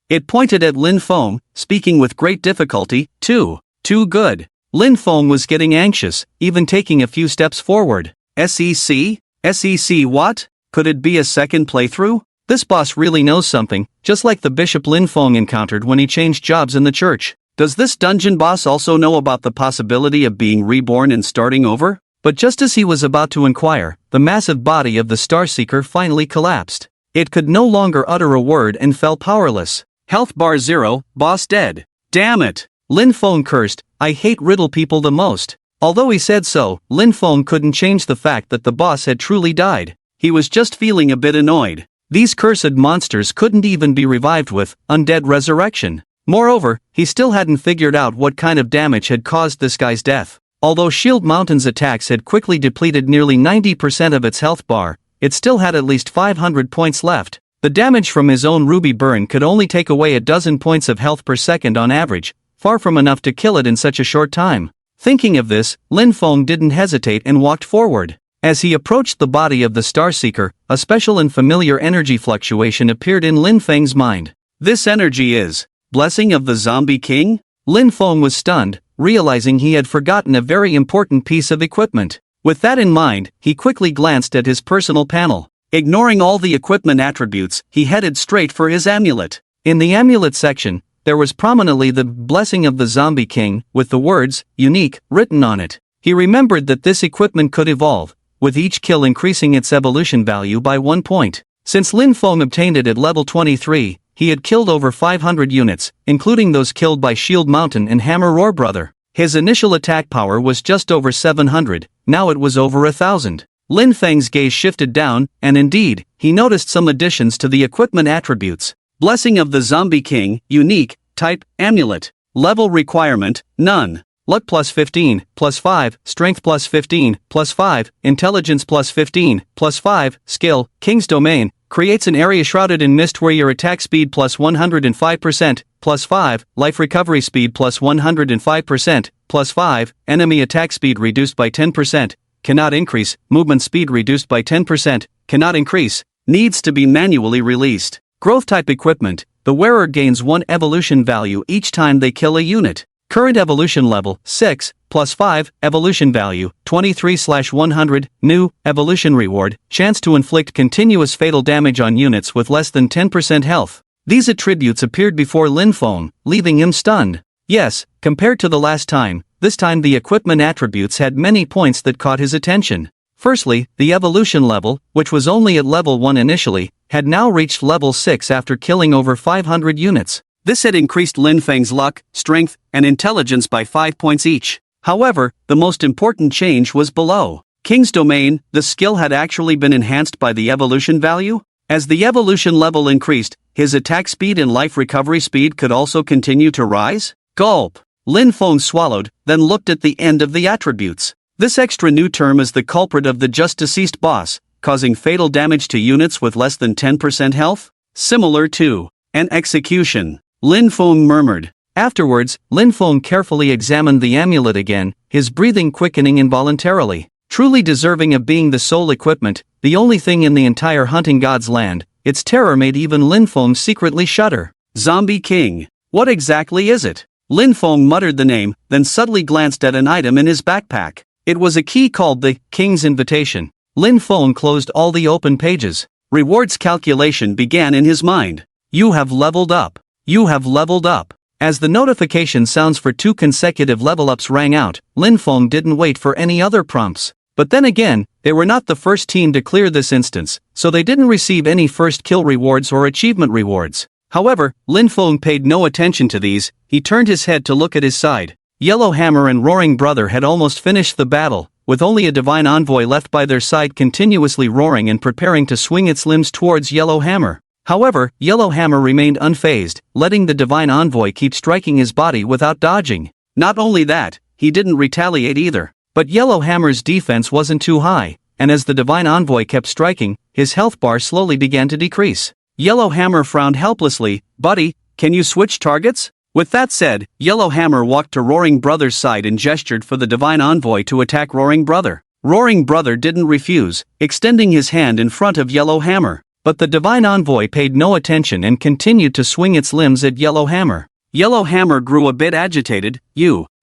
A: It pointed at Lin Feng, speaking with great difficulty, too good. Lin Feng was getting anxious, even taking a few steps forward. SEC? SEC what? Could it be a second playthrough? This boss really knows something, just like the Bishop Lin Feng encountered when he changed jobs in the church. Does this dungeon boss also know about the possibility of being reborn and starting over? But just as he was about to inquire, the massive body of the Starseeker finally collapsed. It could no longer utter a word and fell powerless. Health bar 0, boss dead. Damn it! Lin Feng cursed, "I hate riddle people the most." Although he said so, Lin Feng couldn't change the fact that the boss had truly died. He was just feeling a bit annoyed. These cursed monsters couldn't even be revived with undead resurrection. Moreover, he still hadn't figured out what kind of damage had caused this guy's death. Although Shield Mountain's attacks had quickly depleted nearly 90% of its health bar, it still had at least 500 points left. The damage from his own ruby burn could only take away a dozen points of health per second on average, far from enough to kill it in such a short time. Thinking of this, Lin Feng didn't hesitate and walked forward. As he approached the body of the Starseeker, a special and familiar energy fluctuation appeared in Lin Feng's mind. This energy is Blessing of the Zombie King? Lin Feng was stunned, realizing he had forgotten a very important piece of equipment. With that in mind, he quickly glanced at his personal panel. Ignoring all the equipment attributes, he headed straight for his amulet. In the amulet section, there was prominently the Blessing of the Zombie King, with the words, "Unique," written on it. He remembered that this equipment could evolve, with each kill increasing its evolution value by 1 point. Since Lin Feng obtained it at level 23, he had killed over 500 units, including those killed by Shield Mountain and Hammer Roar Brother. His initial attack power was just over 700, now it was over 1,000. Lin Feng's gaze shifted down, and indeed, he noticed some additions to the equipment attributes. Blessing of the Zombie King, unique, type, amulet. Level requirement, none. Luck plus 15, plus 5, strength plus 15, plus 5, intelligence plus 15, plus 5, skill, King's Domain, creates an area shrouded in mist where your attack speed plus 105%, plus 5, life recovery speed plus 105%, plus 5, enemy attack speed reduced by 10%, cannot increase, movement speed reduced by 10%, cannot increase, needs to be manually released. Growth type equipment, the wearer gains 1 evolution value each time they kill a unit. Current evolution level, 6, plus 5, evolution value, 23/100, new, evolution reward, chance to inflict continuous fatal damage on units with less than 10% health. These attributes appeared before Lin Feng, leaving him stunned. Yes, compared to the last time, this time the equipment attributes had many points that caught his attention. Firstly, the evolution level, which was only at level 1 initially, had now reached level 6 after killing over 500 units. This had increased Lin Feng's luck, strength, and intelligence by 5 points each. However, the most important change was below. King's Domain, the skill had actually been enhanced by the evolution value? As the evolution level increased, his attack speed and life recovery speed could also continue to rise? Gulp. Lin Feng swallowed, then looked at the end of the attributes. This extra new term is the culprit of the just deceased boss, causing fatal damage to units with less than 10% health? Similar to an execution, Lin Feng murmured. Afterwards, Lin Feng carefully examined the amulet again, his breathing quickening involuntarily. Truly deserving of being the sole equipment, the only thing in the entire hunting god's land, its terror made even Lin Feng secretly shudder. Zombie King. What exactly is it? Lin Feng muttered the name, then subtly glanced at an item in his backpack. It was a key called the King's Invitation. Lin Feng closed all the open pages. Rewards calculation began in his mind. You have leveled up. You have leveled up. As the notification sounds for 2 consecutive level-ups rang out, Lin Feng didn't wait for any other prompts. But then again, they were not the first team to clear this instance, so they didn't receive any first kill rewards or achievement rewards. However, Lin Feng paid no attention to these. He turned his head to look at his side. Yellowhammer and Roaring Brother had almost finished the battle, with only a divine envoy left by their side continuously roaring and preparing to swing its limbs towards Yellowhammer. However, Yellowhammer remained unfazed, letting the divine envoy keep striking his body without dodging. Not only that, he didn't retaliate either. But Yellowhammer's defense wasn't too high, and as the divine envoy kept striking, his health bar slowly began to decrease. Yellowhammer frowned helplessly. Buddy, can you switch targets? With that said, Yellowhammer walked to Roaring Brother's side and gestured for the divine envoy to attack Roaring Brother. Roaring Brother didn't refuse, extending his hand in front of Yellowhammer. But the divine envoy paid no attention and continued to swing its limbs at Yellowhammer. Yellowhammer grew a bit agitated.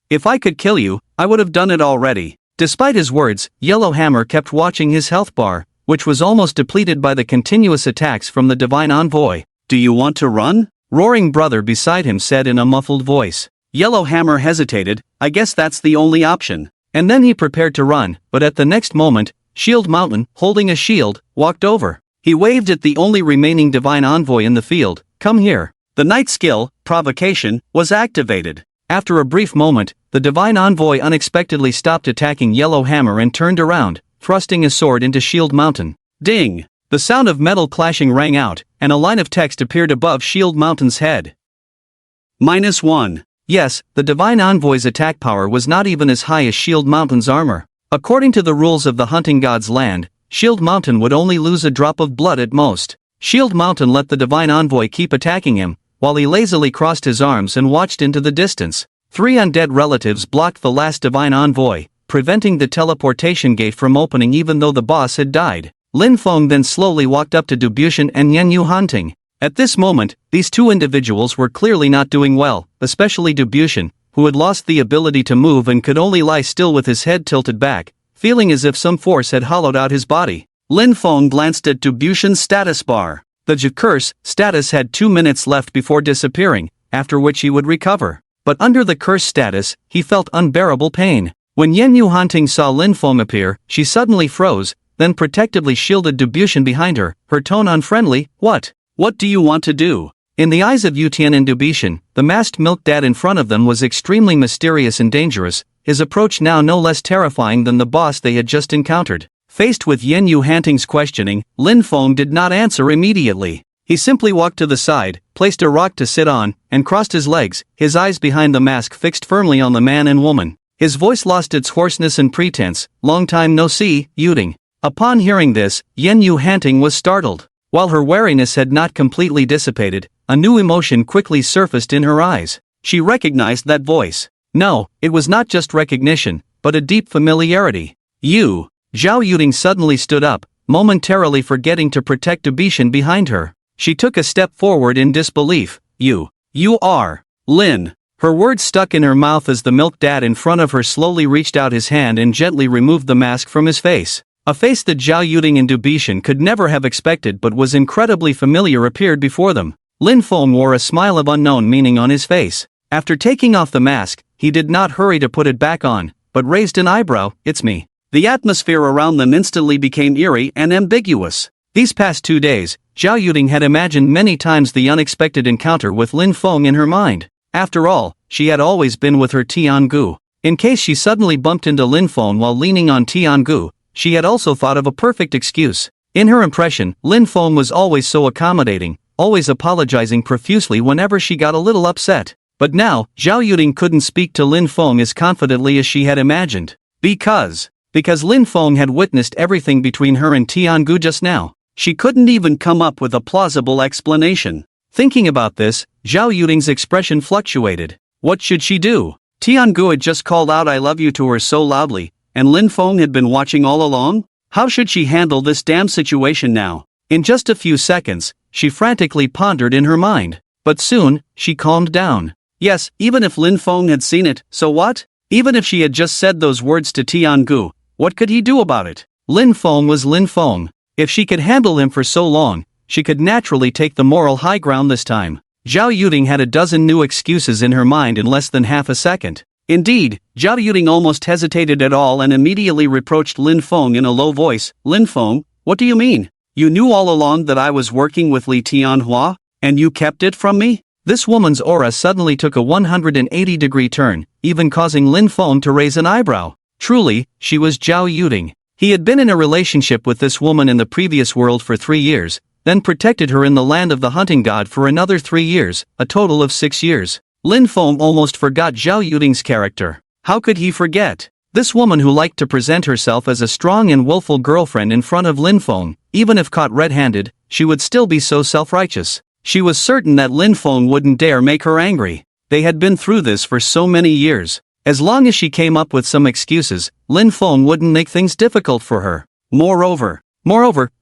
A: If I could kill you, I would have done it already. Despite his words, Yellowhammer kept watching his health bar, which was almost depleted by the continuous attacks from the divine envoy. Do you want to run? Roaring Brother beside him said in a muffled voice. Yellowhammer hesitated. I guess that's the only option. And then he prepared to run, but at the next moment, Shield Mountain, holding a shield, walked over. He waved at the only remaining divine envoy in the field. Come here. The night skill, Provocation, was activated. After a brief moment, the divine envoy unexpectedly stopped attacking Yellowhammer and turned around, thrusting his sword into Shield Mountain. Ding! The sound of metal clashing rang out, and a line of text appeared above Shield Mountain's head. -1. Yes, the divine envoy's attack power was not even as high as Shield Mountain's armor. According to the rules of the hunting god's land, Shield Mountain would only lose a drop of blood at most. Shield Mountain let the divine envoy keep attacking him, while he lazily crossed his arms and watched into the distance. 3 undead relatives blocked the last divine envoy, preventing the teleportation gate from opening even though the boss had died. Lin Feng then slowly walked up to Dubushin and Yenyu Hunting. At this moment, these 2 individuals were clearly not doing well, especially Dubushin, who had lost the ability to move and could only lie still with his head tilted back, feeling as if some force had hollowed out his body. Lin Feng glanced at Dubushin's status bar. The curse status had 2 minutes left before disappearing, after which he would recover. But under the curse status, he felt unbearable pain. When Yenyu Hunting saw Lin Feng appear, she suddenly froze, then protectively shielded Dubushin behind her, her tone unfriendly. What do you want to do? In the eyes of Yutian and Dubushin, the masked milk dad in front of them was extremely mysterious and dangerous, his approach now no less terrifying than the boss they had just encountered. Faced with Yenyu Hunting's questioning, Lin Feng did not answer immediately. He simply walked to the side, placed a rock to sit on, and crossed his legs, his eyes behind the mask fixed firmly on the man and woman. His voice lost its hoarseness and pretense. Long time no see, Yuting. Upon hearing this, Yenyu Hunting was startled. While her wariness had not completely dissipated, a new emotion quickly surfaced in her eyes. She recognized that voice. No, it was not just recognition, but a deep familiarity. You. Zhao Yuting suddenly stood up, momentarily forgetting to protect Dubushin behind her. She took a step forward in disbelief. You are Lin. Her words stuck in her mouth as the milk dad in front of her slowly reached out his hand and gently removed the mask from his face. A face that Zhao Yuting and Dubushin could never have expected but was incredibly familiar appeared before them. Lin Feng wore a smile of unknown meaning on his face. After taking off the mask, he did not hurry to put it back on, but raised an eyebrow. It's me. The atmosphere around them instantly became eerie and ambiguous. These past 2 days, Zhao Yuting had imagined many times the unexpected encounter with Lin Feng in her mind. After all, she had always been with her Tiangu. In case she suddenly bumped into Lin Feng while leaning on Tiangu, she had also thought of a perfect excuse. In her impression, Lin Feng was always so accommodating, always apologizing profusely whenever she got a little upset. But now, Zhao Yuding couldn't speak to Lin Feng as confidently as she had imagined. Because Lin Feng had witnessed everything between her and Tiangu just now. She couldn't even come up with a plausible explanation. Thinking about this, Zhao Yuding's expression fluctuated. What should she do? Tiangu had just called out "I love you" to her so loudly, and Lin Feng had been watching all along? How should she handle this damn situation now? In just a few seconds, she frantically pondered in her mind. But soon, she calmed down. Yes, even if Lin Feng had seen it, so what? Even if she had just said those words to Tiangu, what could he do about it? Lin Feng was Lin Feng. If she could handle him for so long, she could naturally take the moral high ground this time. Zhao Yuding had a dozen new excuses in her mind in less than half a second. Indeed, Zhao Yuding almost hesitated at all and immediately reproached Lin Feng in a low voice. Lin Feng, what do you mean? You knew all along that I was working with Li Tianhua, and you kept it from me? This woman's aura suddenly took a 180-degree turn, even causing Lin Feng to raise an eyebrow. Truly, she was Zhao Yuding. He had been in a relationship with this woman in the previous world for 3 years, then protected her in the land of the hunting god for another 3 years, a total of 6 years. Lin Feng almost forgot Zhao Yuding's character. How could he forget? This woman who liked to present herself as a strong and willful girlfriend in front of Lin Feng, even if caught red-handed, she would still be so self-righteous. She was certain that Lin Feng wouldn't dare make her angry. They had been through this for so many years. As long as she came up with some excuses, Lin Feng wouldn't make things difficult for her. Moreover,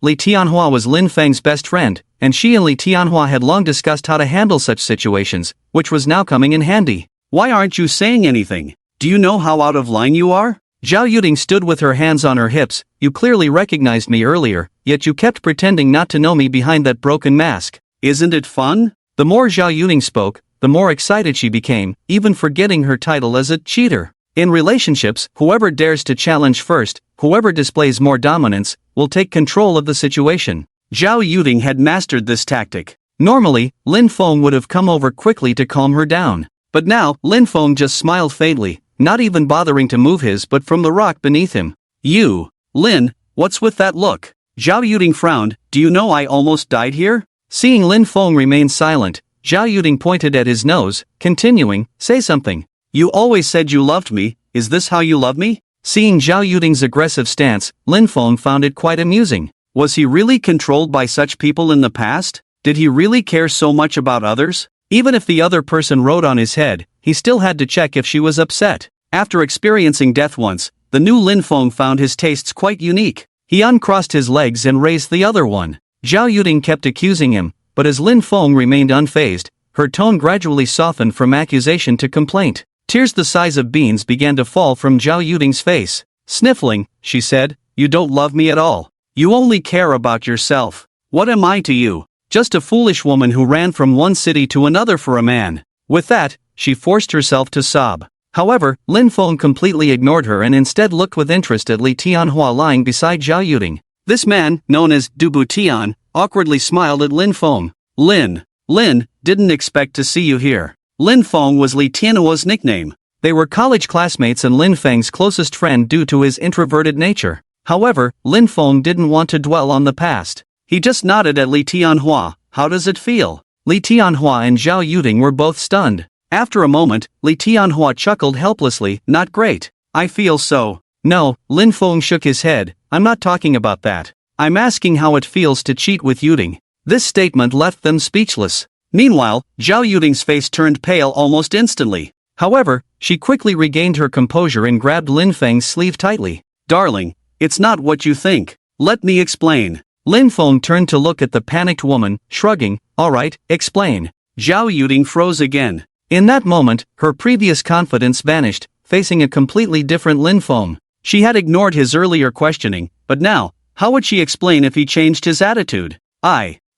A: Li Tianhua was Lin Feng's best friend, and she and Li Tianhua had long discussed how to handle such situations, which was now coming in handy. Why aren't you saying anything? Do you know how out of line you are? Zhao Yuding stood with her hands on her hips. You clearly recognized me earlier, yet you kept pretending not to know me behind that broken mask. Isn't it fun? The more Zhao Yuding spoke, the more excited she became, even forgetting her title as a cheater. In relationships, whoever dares to challenge first, whoever displays more dominance, will take control of the situation. Zhao Yuding had mastered this tactic. Normally, Lin Feng would have come over quickly to calm her down. But now, Lin Feng just smiled faintly, not even bothering to move his butt from the rock beneath him. You, Lin, what's with that look? Zhao Yuding frowned. Do you know I almost died here? Seeing Lin Feng remain silent, Zhao Yuding pointed at his nose, continuing, say something. You always said you loved me, is this how you love me? Seeing Zhao Yuding's aggressive stance, Lin Feng found it quite amusing. Was he really controlled by such people in the past? Did he really care so much about others? Even if the other person rode on his head, he still had to check if she was upset. After experiencing death once, the new Lin Feng found his tastes quite unique. He uncrossed his legs and raised the other one. Zhao Yuding kept accusing him, but as Lin Feng remained unfazed, her tone gradually softened from accusation to complaint. Tears the size of beans began to fall from Zhao Yuding's face. Sniffling, she said, you don't love me at all. You only care about yourself. What am I to you? Just a foolish woman who ran from one city to another for a man. With that, she forced herself to sob. However, Lin Feng completely ignored her and instead looked with interest at Li Tianhua lying beside Zhao Yuding. This man, known as Dubu Tian, awkwardly smiled at Lin Feng. Lin, didn't expect to see you here. Lin Feng was Li Tianhua's nickname. They were college classmates and Lin Feng's closest friend due to his introverted nature. However, Lin Feng didn't want to dwell on the past. He just nodded at Li Tianhua. How does it feel? Li Tianhua and Zhao Yuding were both stunned. After a moment, Li Tianhua chuckled helplessly. Not great. I feel so. No, Lin Feng shook his head. I'm not talking about that. I'm asking how it feels to cheat with Yuding. This statement left them speechless. Meanwhile, Zhao Yuding's face turned pale almost instantly. However, she quickly regained her composure and grabbed Lin Feng's sleeve tightly. Darling, it's not what you think. Let me explain. Lin Feng turned to look at the panicked woman, shrugging. Alright, explain. Zhao Yuding froze again. In that moment, her previous confidence vanished, facing a completely different Lin Feng. She had ignored his earlier questioning, but now, how would she explain if he changed his attitude? Zhao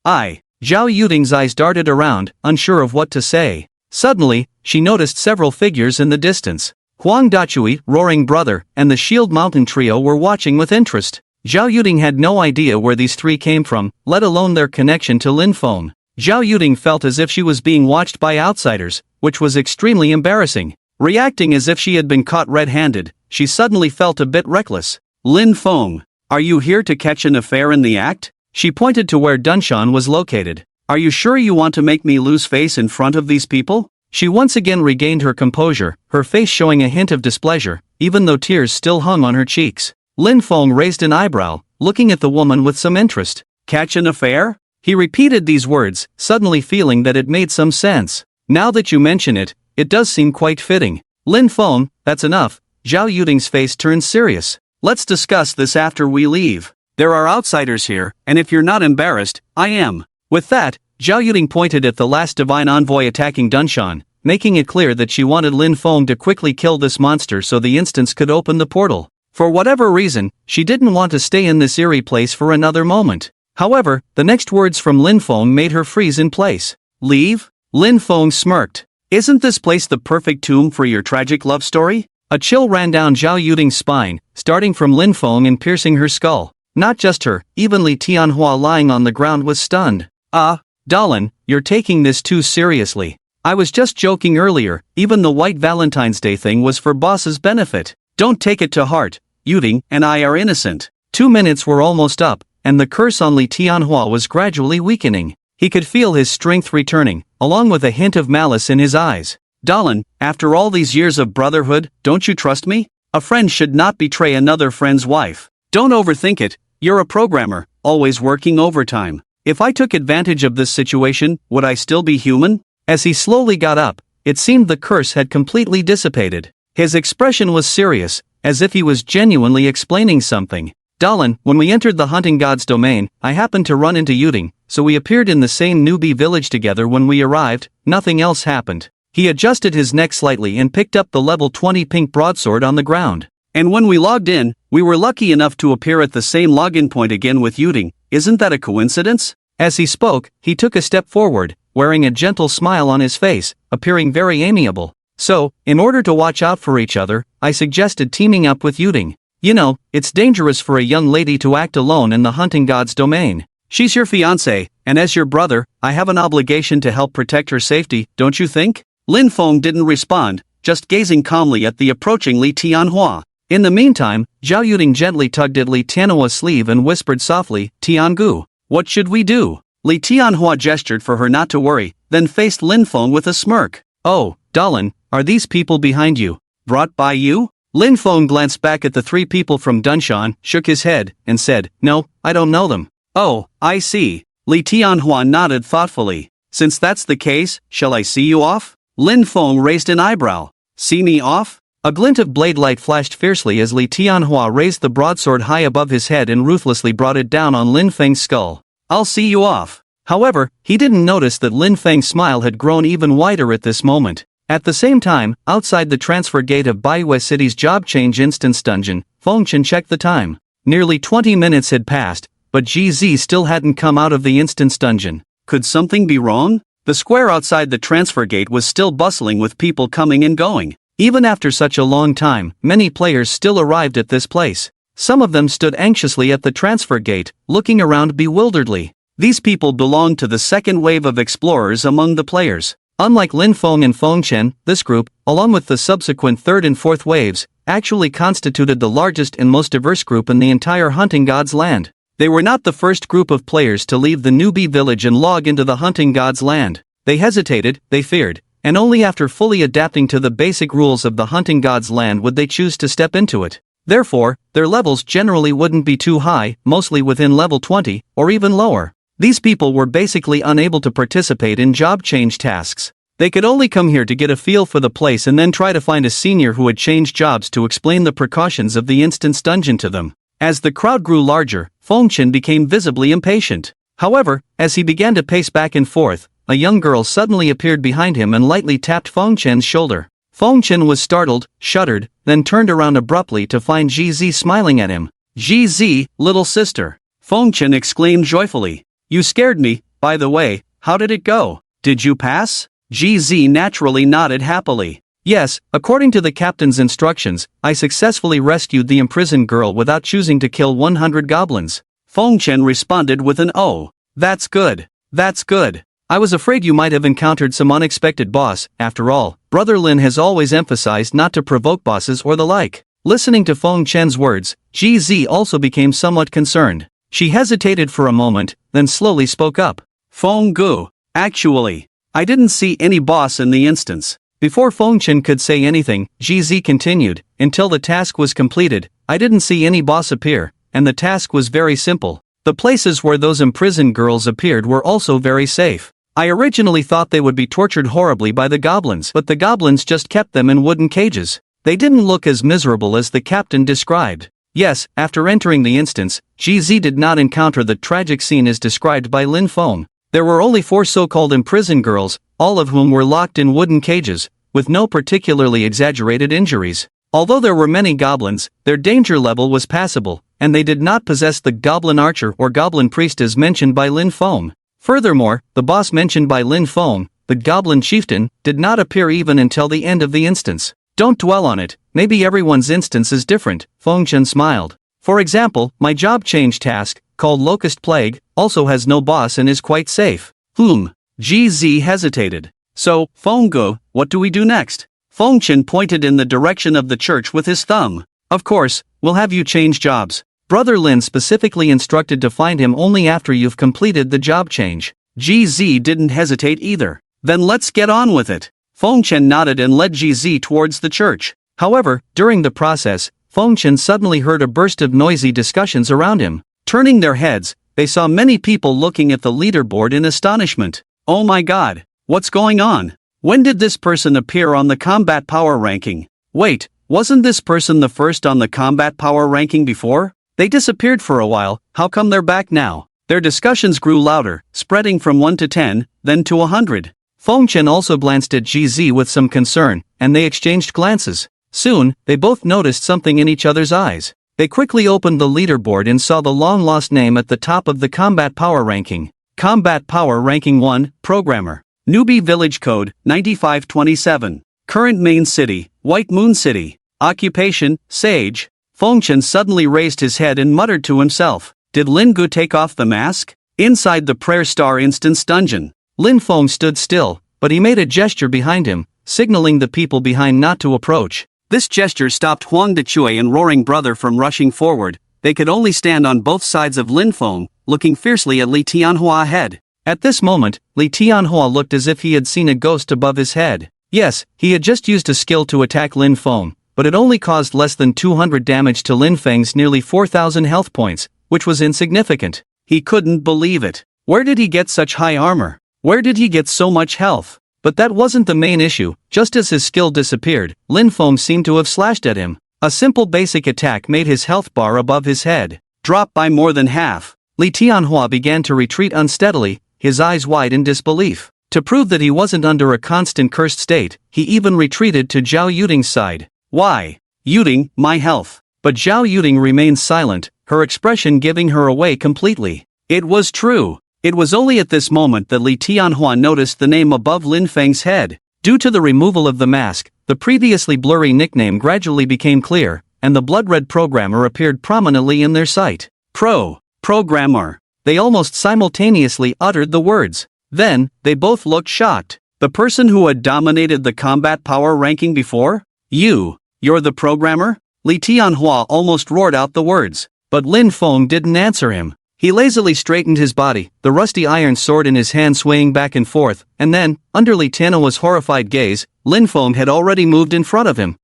A: Yuding's eyes darted around, unsure of what to say. Suddenly, she noticed several figures in the distance. Huang Dachui, Roaring Brother, and the Shield Mountain Trio were watching with interest. Zhao Yuding had no idea where these three came from, let alone their connection to Lin Feng. Zhao Yuding felt as if she was being watched by outsiders, which was extremely embarrassing. Reacting as if she had been caught red-handed, she suddenly felt a bit reckless. Lin Feng, Are you here to catch an affair in the act? She pointed to where Dunshan was located. Are you sure you want to make me lose face in front of these people? She once again regained her composure, her face showing a hint of displeasure, even though tears still hung on her cheeks. Lin Feng raised an eyebrow, looking at the woman with some interest. Catch an affair? He repeated these words, suddenly feeling that it made some sense. Now that you mention it, it does seem quite fitting. Lin Feng, that's enough. Zhao Yuding's face turned serious. Let's discuss this after we leave. There are outsiders here, and if you're not embarrassed, I am. With that, Zhao Yuding pointed at the last divine envoy attacking Dunshan, making it clear that she wanted Lin Feng to quickly kill this monster so the instance could open the portal. For whatever reason, she didn't want to stay in this eerie place for another moment. However, the next words from Lin Feng made her freeze in place. Leave? Lin Feng smirked. Isn't this place the perfect tomb for your tragic love story? A chill ran down Zhao Yuding's spine, starting from Lin Feng and piercing her skull. Not just her, even Li Tianhua lying on the ground was stunned. Darlin, you're taking this too seriously. I was just joking earlier, even the White Valentine's Day thing was for boss's benefit. Don't take it to heart, Yuding and I are innocent. 2 minutes were almost up, and the curse on Li Tianhua was gradually weakening. He could feel his strength returning, along with a hint of malice in his eyes. Darlin, after all these years of brotherhood, don't you trust me? A friend should not betray another friend's wife. Don't overthink it, you're a programmer, always working overtime. If I took advantage of this situation, would I still be human? As he slowly got up, it seemed the curse had completely dissipated. His expression was serious, as if he was genuinely explaining something. Darlin, when we entered the hunting god's domain, I happened to run into Yuding, so we appeared in the same newbie village together when we arrived, nothing else happened. He adjusted his neck slightly and picked up the level 20 pink broadsword on the ground. And when we logged in, we were lucky enough to appear at the same login point again with Yuding. Isn't that a coincidence? As he spoke, he took a step forward, wearing a gentle smile on his face, appearing very amiable. So, in order to watch out for each other, I suggested teaming up with Yuding. You know, it's dangerous for a young lady to act alone in the hunting god's domain. She's your fiancé, and as your brother, I have an obligation to help protect her safety, don't you think? Lin Feng didn't respond, just gazing calmly at the approaching Li Tianhua. In the meantime, Zhao Yuding gently tugged at Li Tianhua's sleeve and whispered softly, Tiangu, what should we do? Li Tianhua gestured for her not to worry, then faced Lin Feng with a smirk. Oh, Darlin, are these people behind you? Brought by you? Lin Feng glanced back at the 3 people from Dunshan, shook his head, and said, No, I don't know them. Oh, I see. Li Tianhua nodded thoughtfully. Since that's the case, shall I see you off? Lin Feng raised an eyebrow. See me off? A glint of blade light flashed fiercely as Li Tianhua raised the broadsword high above his head and ruthlessly brought it down on Lin Feng's skull. I'll see you off. However, he didn't notice that Lin Feng's smile had grown even wider at this moment. At the same time, outside the transfer gate of Baiyue City's job change instance dungeon, Fengchen checked the time. Nearly 20 minutes had passed, but GZ still hadn't come out of the instance dungeon. Could something be wrong? The square outside the transfer gate was still bustling with people coming and going. Even after such a long time, many players still arrived at this place. Some of them stood anxiously at the transfer gate, looking around bewilderedly. These people belonged to the second wave of explorers among the players. Unlike Lin Feng and Fengchen, this group, along with the subsequent third and fourth waves, actually constituted the largest and most diverse group in the entire Hunting God's land. They were not the first group of players to leave the newbie village and log into the Hunting God's land. They hesitated, they feared, and only after fully adapting to the basic rules of the Hunting God's land would they choose to step into it. Therefore, their levels generally wouldn't be too high, mostly within level 20, or even lower. These people were basically unable to participate in job change tasks. They could only come here to get a feel for the place and then try to find a senior who had changed jobs to explain the precautions of the instance dungeon to them. As the crowd grew larger, Fengchen became visibly impatient. However, as he began to pace back and forth, a young girl suddenly appeared behind him and lightly tapped Fengchen's shoulder. Fengchen was startled, shuddered, then turned around abruptly to find GZ smiling at him. GZ, little sister. Fengchen exclaimed joyfully. You scared me, by the way, how did it go? Did you pass? GZ naturally nodded happily. Yes, according to the captain's instructions, I successfully rescued the imprisoned girl without choosing to kill 100 goblins. Fengchen responded with an oh. That's good. That's good. I was afraid you might have encountered some unexpected boss. After all, Brother Lin has always emphasized not to provoke bosses or the like. Listening to Feng Chen's words, GZ also became somewhat concerned. She hesitated for a moment, then slowly spoke up. Feng Gu, actually, I didn't see any boss in the instance. Before Feng Chen could say anything, GZ continued, until the task was completed, I didn't see any boss appear, and the task was very simple. The places where those imprisoned girls appeared were also very safe. I originally thought they would be tortured horribly by the goblins, but the goblins just kept them in wooden cages. They didn't look as miserable as the captain described. Yes, after entering the instance, GZ did not encounter the tragic scene as described by Lin Feng. There were only 4 so-called imprisoned girls, all of whom were locked in wooden cages, with no particularly exaggerated injuries. Although there were many goblins, their danger level was passable, and they did not possess the goblin archer or goblin priest as mentioned by Lin Feng. Furthermore, the boss mentioned by Lin Feng, the goblin chieftain, did not appear even until the end of the instance. Don't dwell on it, maybe everyone's instance is different, Feng Chen smiled. For example, my job change task, called Locust Plague, also has no boss and is quite safe. GZ hesitated. So, Feng Gu, what do we do next? Feng Chen pointed in the direction of the church with his thumb. Of course, we'll have you change jobs. Brother Lin specifically instructed to find him only after you've completed the job change. GZ didn't hesitate either. Then let's get on with it. Feng Chen nodded and led GZ towards the church. However, during the process, Feng Chen suddenly heard a burst of noisy discussions around him. Turning their heads, they saw many people looking at the leaderboard in astonishment. Oh my god, what's going on? When did this person appear on the combat power ranking? Wait, wasn't this person the first on the combat power ranking before? They disappeared for a while, how come they're back now? Their discussions grew louder, spreading from 1 to 10, then to 100. Feng Chen also glanced at GZ with some concern, and they exchanged glances. Soon, they both noticed something in each other's eyes. They quickly opened the leaderboard and saw the long-lost name at the top of the combat power ranking. Combat power ranking 1, Programmer. Newbie Village Code, 9527. Current Main City, White Moon City. Occupation, Sage. Feng Chen suddenly raised his head and muttered to himself. Did Lin Gu take off the mask? Inside the Prayer Star Instance Dungeon. Lin Feng stood still, but he made a gesture behind him, signaling the people behind not to approach. This gesture stopped Huang Dechui and Roaring Brother from rushing forward. They could only stand on both sides of Lin Feng, looking fiercely at Li Tianhua ahead. At this moment, Li Tianhua looked as if he had seen a ghost above his head. Yes, he had just used a skill to attack Lin Feng, but it only caused less than 200 damage to Lin Feng's nearly 4,000 health points, which was insignificant. He couldn't believe it. Where did he get such high armor? Where did he get so much health? But that wasn't the main issue. Just as his skill disappeared, Lin Feng seemed to have slashed at him. A simple basic attack made his health bar above his head drop by more than half. Li Tianhua began to retreat unsteadily, his eyes wide in disbelief. To prove that he wasn't under a constant cursed state, he even retreated to Zhao Yuding's side. Why? Yuding, my health. But Zhao Yuding remained silent, her expression giving her away completely. It was true. It was only at this moment that Li Tianhua noticed the name above Lin Feng's head. Due to the removal of the mask, the previously blurry nickname gradually became clear, and the blood-red programmer appeared prominently in their sight. Programmer. They almost simultaneously uttered the words. Then, they both looked shocked. The person who had dominated the combat power ranking before? You're the programmer? Li Tianhua almost roared out the words. But Lin Feng didn't answer him. He lazily straightened his body, the rusty iron sword in his hand swaying back and forth, and then, under Li Tianhua's horrified gaze, Lin Feng had already moved in front of him.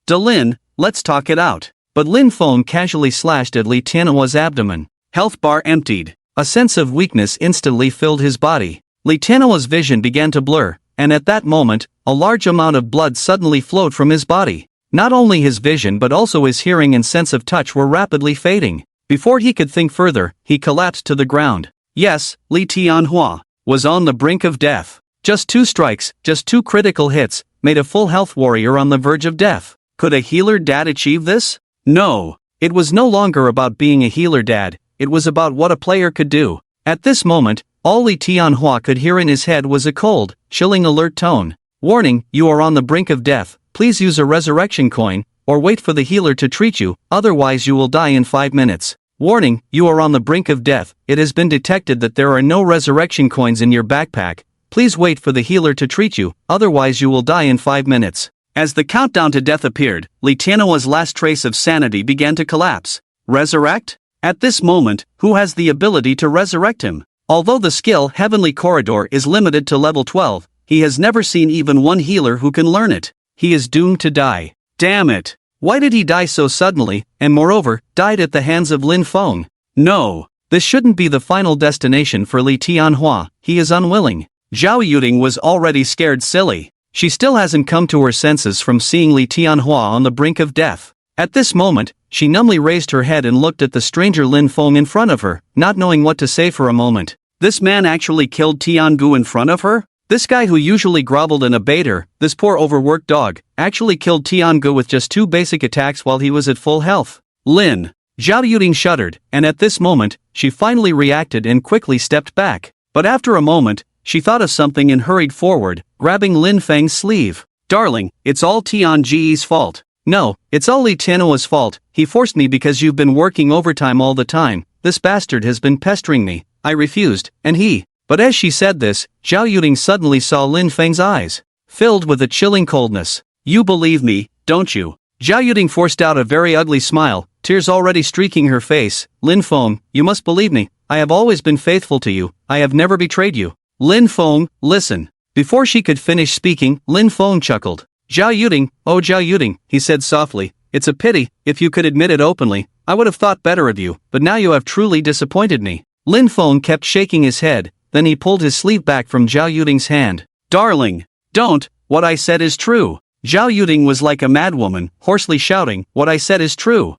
A: Lin, let's talk it out. But Lin Feng casually slashed at Li Tianhua's abdomen. Health bar emptied. A sense of weakness instantly filled his body. Li Tianhua's vision began to blur, and at that moment, a large amount of blood suddenly flowed from his body. Not only his vision but also his hearing and sense of touch were rapidly fading. Before he could think further, he collapsed to the ground. Yes, Li Tianhua was on the brink of death. Just 2 strikes, just 2 critical hits, made a full health warrior on the verge of death. Could a healer dad achieve this? No. It was no longer about being a healer dad, it was about what a player could do. At this moment, all Li Tianhua could hear in his head was a cold, chilling alert tone. Warning, you are on the brink of death, please use a resurrection coin, or wait for the healer to treat you, otherwise you will die in 5 minutes. Warning, you are on the brink of death, it has been detected that there are no resurrection coins in your backpack, please wait for the healer to treat you, otherwise you will die in 5 minutes. As the countdown to death appeared, Li Tianhua's last trace of sanity began to collapse. Resurrect? At this moment, who has the ability to resurrect him? Although the skill Heavenly Corridor is limited to level 12, he has never seen even one healer who can learn it. He is doomed to die. Damn it! Why did he die so suddenly, and moreover, died at the hands of Lin Feng? No! This shouldn't be the final destination for Li Tianhua, he is unwilling. Zhao Yuding was already scared silly. She still hasn't come to her senses from seeing Li Tianhua on the brink of death. At this moment, she numbly raised her head and looked at the stranger Lin Feng in front of her, not knowing what to say for a moment. This man actually killed Tiangu in front of her? This guy who usually groveled and obeyed her, this poor overworked dog, actually killed Tiangu with just 2 basic attacks while he was at full health. Lin. Zhao Yuding shuddered, and at this moment, she finally reacted and quickly stepped back. But after a moment, she thought of something and hurried forward, grabbing Lin Feng's sleeve. Darling, it's all Tianji's fault. No, it's all Li Tianhua's fault. He forced me because you've been working overtime all the time. This bastard has been pestering me. I refused, and he. But as she said this, Zhao Yuding suddenly saw Lin Feng's eyes, filled with a chilling coldness. You believe me, don't you? Zhao Yuding forced out a very ugly smile, tears already streaking her face. Lin Feng, you must believe me. I have always been faithful to you. I have never betrayed you. Lin Feng, listen. Before she could finish speaking, Lin Feng chuckled. Zhao Yuding, oh Zhao Yuding, he said softly. It's a pity, if you could admit it openly, I would have thought better of you, but now you have truly disappointed me. Lin Feng kept shaking his head, then he pulled his sleeve back from Zhao Yuding's hand. Darling, don't, what I said is true. Zhao Yuding was like a madwoman, hoarsely shouting, what I said is true.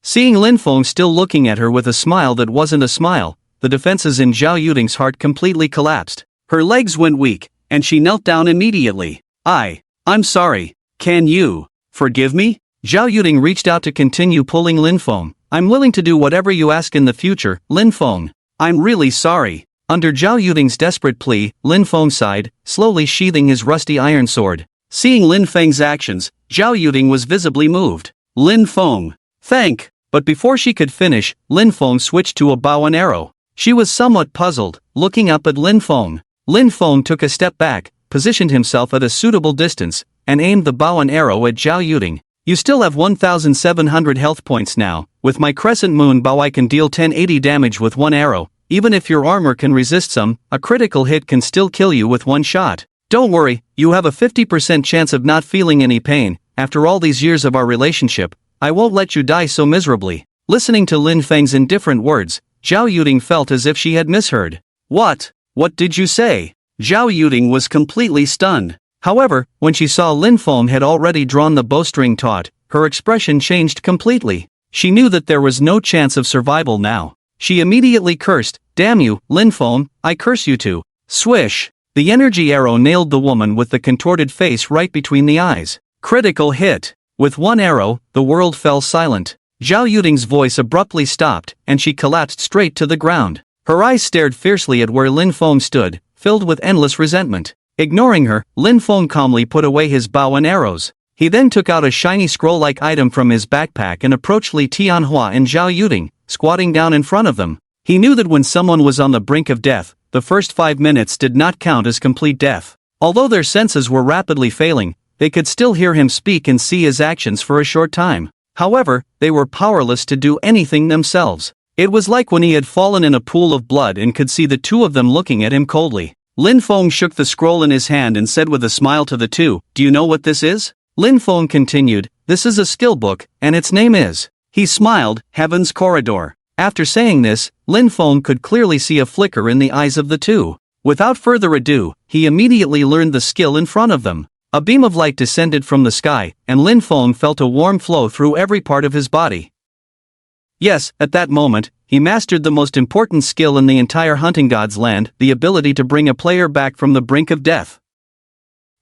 A: Seeing Lin Feng still looking at her with a smile that wasn't a smile, the defenses in Zhao Yuding's heart completely collapsed. Her legs went weak, and she knelt down immediately. I'm sorry. Can you forgive me? Zhao Yuding reached out to continue pulling Lin Feng. I'm willing to do whatever you ask in the future, Lin Feng. I'm really sorry. Under Zhao Yuding's desperate plea, Lin Feng sighed, slowly sheathing his rusty iron sword. Seeing Lin Feng's actions, Zhao Yuding was visibly moved. Lin Feng. But before she could finish, Lin Feng switched to a bow and arrow. She was somewhat puzzled, looking up at Lin Feng. Lin Feng took a step back, positioned himself at a suitable distance, and aimed the bow and arrow at Zhao Yuding. You still have 1,700 health points now. With my crescent moon bow I can deal 1080 damage with one arrow. Even if your armor can resist some, a critical hit can still kill you with one shot. Don't worry, you have a 50% chance of not feeling any pain. After all these years of our relationship, I won't let you die so miserably. Listening to Lin Feng's indifferent words, Zhao Yuding felt as if she had misheard. What did you say? Zhao Yuding was completely stunned. However, when she saw Lin Feng had already drawn the bowstring taut, her expression changed completely. She knew that there was no chance of survival now. She immediately cursed, damn you, Lin Feng, I curse you too. Swish! The energy arrow nailed the woman with the contorted face right between the eyes. Critical hit. With one arrow, the world fell silent. Zhao Yuding's voice abruptly stopped, and she collapsed straight to the ground. Her eyes stared fiercely at where Lin Feng stood, filled with endless resentment. Ignoring her, Lin Feng calmly put away his bow and arrows. He then took out a shiny scroll-like item from his backpack and approached Li Tianhua and Zhao Yuding, squatting down in front of them. He knew that when someone was on the brink of death, the first 5 minutes did not count as complete death. Although their senses were rapidly failing, they could still hear him speak and see his actions for a short time. However, they were powerless to do anything themselves. It was like when he had fallen in a pool of blood and could see the two of them looking at him coldly. Lin Feng shook the scroll in his hand and said with a smile to the two, do you know what this is? Lin Feng continued, this is a skill book, and its name is. He smiled, Heaven's Corridor. After saying this, Lin Feng could clearly see a flicker in the eyes of the two. Without further ado, he immediately learned the skill in front of them. A beam of light descended from the sky, and Lin Feng felt a warm flow through every part of his body. Yes, at that moment, he mastered the most important skill in the entire Hunting God's land, the ability to bring a player back from the brink of death.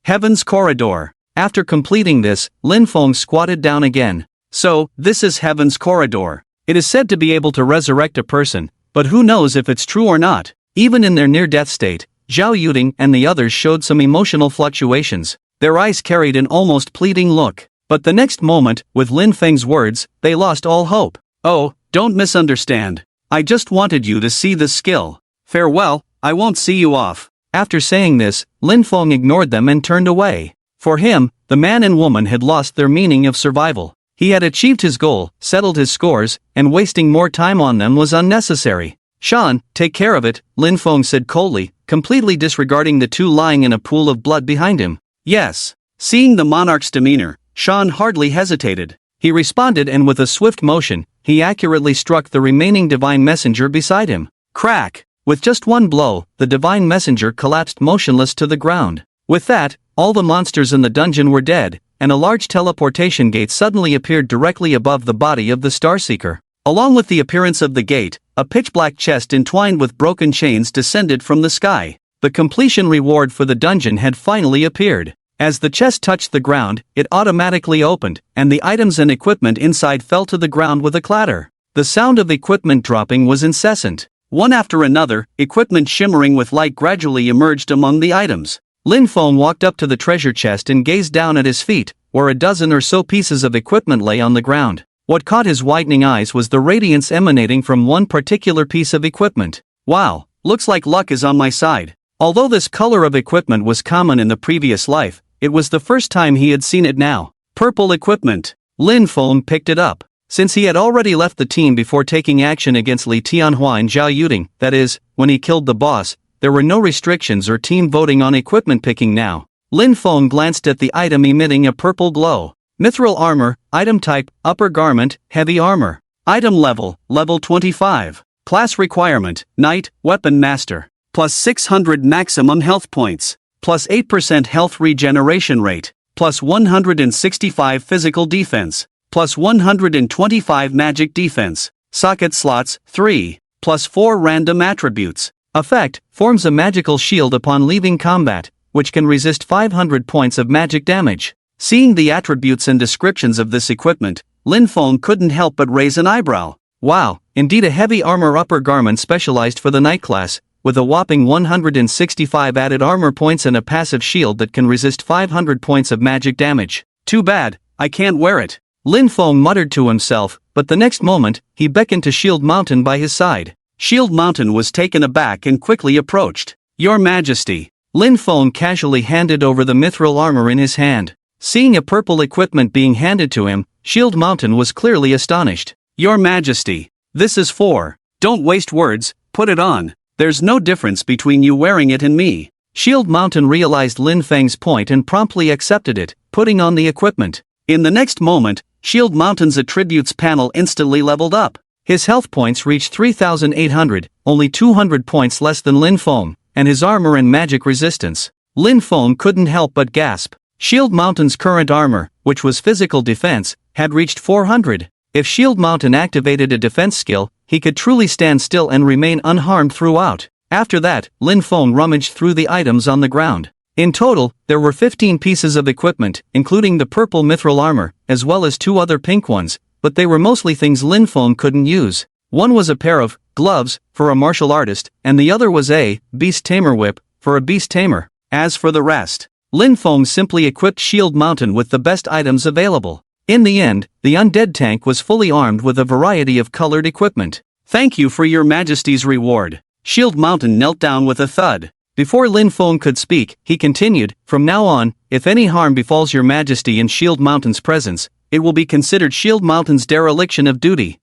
A: Heaven's Corridor. After completing this, Lin Feng squatted down again. So, this is Heaven's Corridor. It is said to be able to resurrect a person, but who knows if it's true or not. Even in their near-death state, Zhao Yuding and the others showed some emotional fluctuations. Their eyes carried an almost pleading look. But the next moment, with Lin Feng's words, they lost all hope. Oh, don't misunderstand. I just wanted you to see this skill. Farewell, I won't see you off. After saying this, Lin Feng ignored them and turned away. For him, The man and woman had lost their meaning of survival. He had achieved his goal, settled his scores, and wasting more time on them was unnecessary. Sean, take care of it, Lin Feng said coldly, completely disregarding the two lying in a pool of blood behind him. Yes. Seeing the monarch's demeanor, Sean hardly hesitated. He responded, and with a swift motion, he accurately struck the remaining divine messenger beside him. Crack! With just one blow, the divine messenger collapsed motionless to the ground. With that, all the monsters in the dungeon were dead, and a large teleportation gate suddenly appeared directly above the body of the Starseeker. Along with the appearance of the gate, a pitch-black chest entwined with broken chains descended from the sky. The completion reward for the dungeon had finally appeared. As the chest touched the ground, it automatically opened, and the items and equipment inside fell to the ground with a clatter. The sound of equipment dropping was incessant. One after another, equipment shimmering with light gradually emerged among the items. Lin Feng walked up to the treasure chest and gazed down at his feet, where a dozen or so pieces of equipment lay on the ground. What caught his widening eyes was the radiance emanating from one particular piece of equipment. Wow, looks like luck is on my side. Although this color of equipment was common in the previous life, it was the first time he had seen it now. Purple equipment. Lin Feng picked it up. Since he had already left the team before taking action against Li Tianhua and Zhao Yuding, that is, when he killed the boss, there were no restrictions or team voting on equipment picking now. Lin Feng glanced at the item emitting a purple glow. Mithril armor, item type, upper garment, heavy armor. Item level, level 25. Class requirement, Knight, Weapon Master. Plus 600 maximum health points. Plus 8% health regeneration rate. Plus 165 physical defense. Plus 125 magic defense. Socket slots, 3. Plus 4 random attributes. Effect, forms a magical shield upon leaving combat, which can resist 500 points of magic damage. Seeing the attributes and descriptions of this equipment, Lin Feng couldn't help but raise an eyebrow. Wow, indeed a heavy armor upper garment specialized for the Knight class, with a whopping 165 added armor points and a passive shield that can resist 500 points of magic damage. Too bad, I can't wear it. Lin Feng muttered to himself, but the next moment, he beckoned to Shield Mountain by his side. Shield Mountain was taken aback and quickly approached. Your Majesty. Lin Feng casually handed over the mithril armor in his hand. Seeing a purple equipment being handed to him, Shield Mountain was clearly astonished. Your Majesty. This is for. Don't waste words, put it on. There's no difference between you wearing it and me. Shield Mountain realized Lin Feng's point and promptly accepted it, putting on the equipment. In the next moment, Shield Mountain's attributes panel instantly leveled up. His health points reached 3,800, only 200 points less than Lin Feng, and his armor and magic resistance. Lin Feng couldn't help but gasp. Shield Mountain's current armor, which was physical defense, had reached 400. If Shield Mountain activated a defense skill, he could truly stand still and remain unharmed throughout. After that, Lin Feng rummaged through the items on the ground. In total, there were 15 pieces of equipment, including the purple mithril armor, as well as 2 other pink ones, but they were mostly things Lin Feng couldn't use. One was a pair of gloves for a martial artist, and the other was a beast tamer whip for a beast tamer. As for the rest, Lin Feng simply equipped Shield Mountain with the best items available. In the end, the undead tank was fully armed with a variety of colored equipment. Thank you for your Majesty's reward. Shield Mountain knelt down with a thud. Before Lin Feng could speak, he continued, from now on, if any harm befalls your Majesty in Shield Mountain's presence, it will be considered Shield Mountain's dereliction of duty.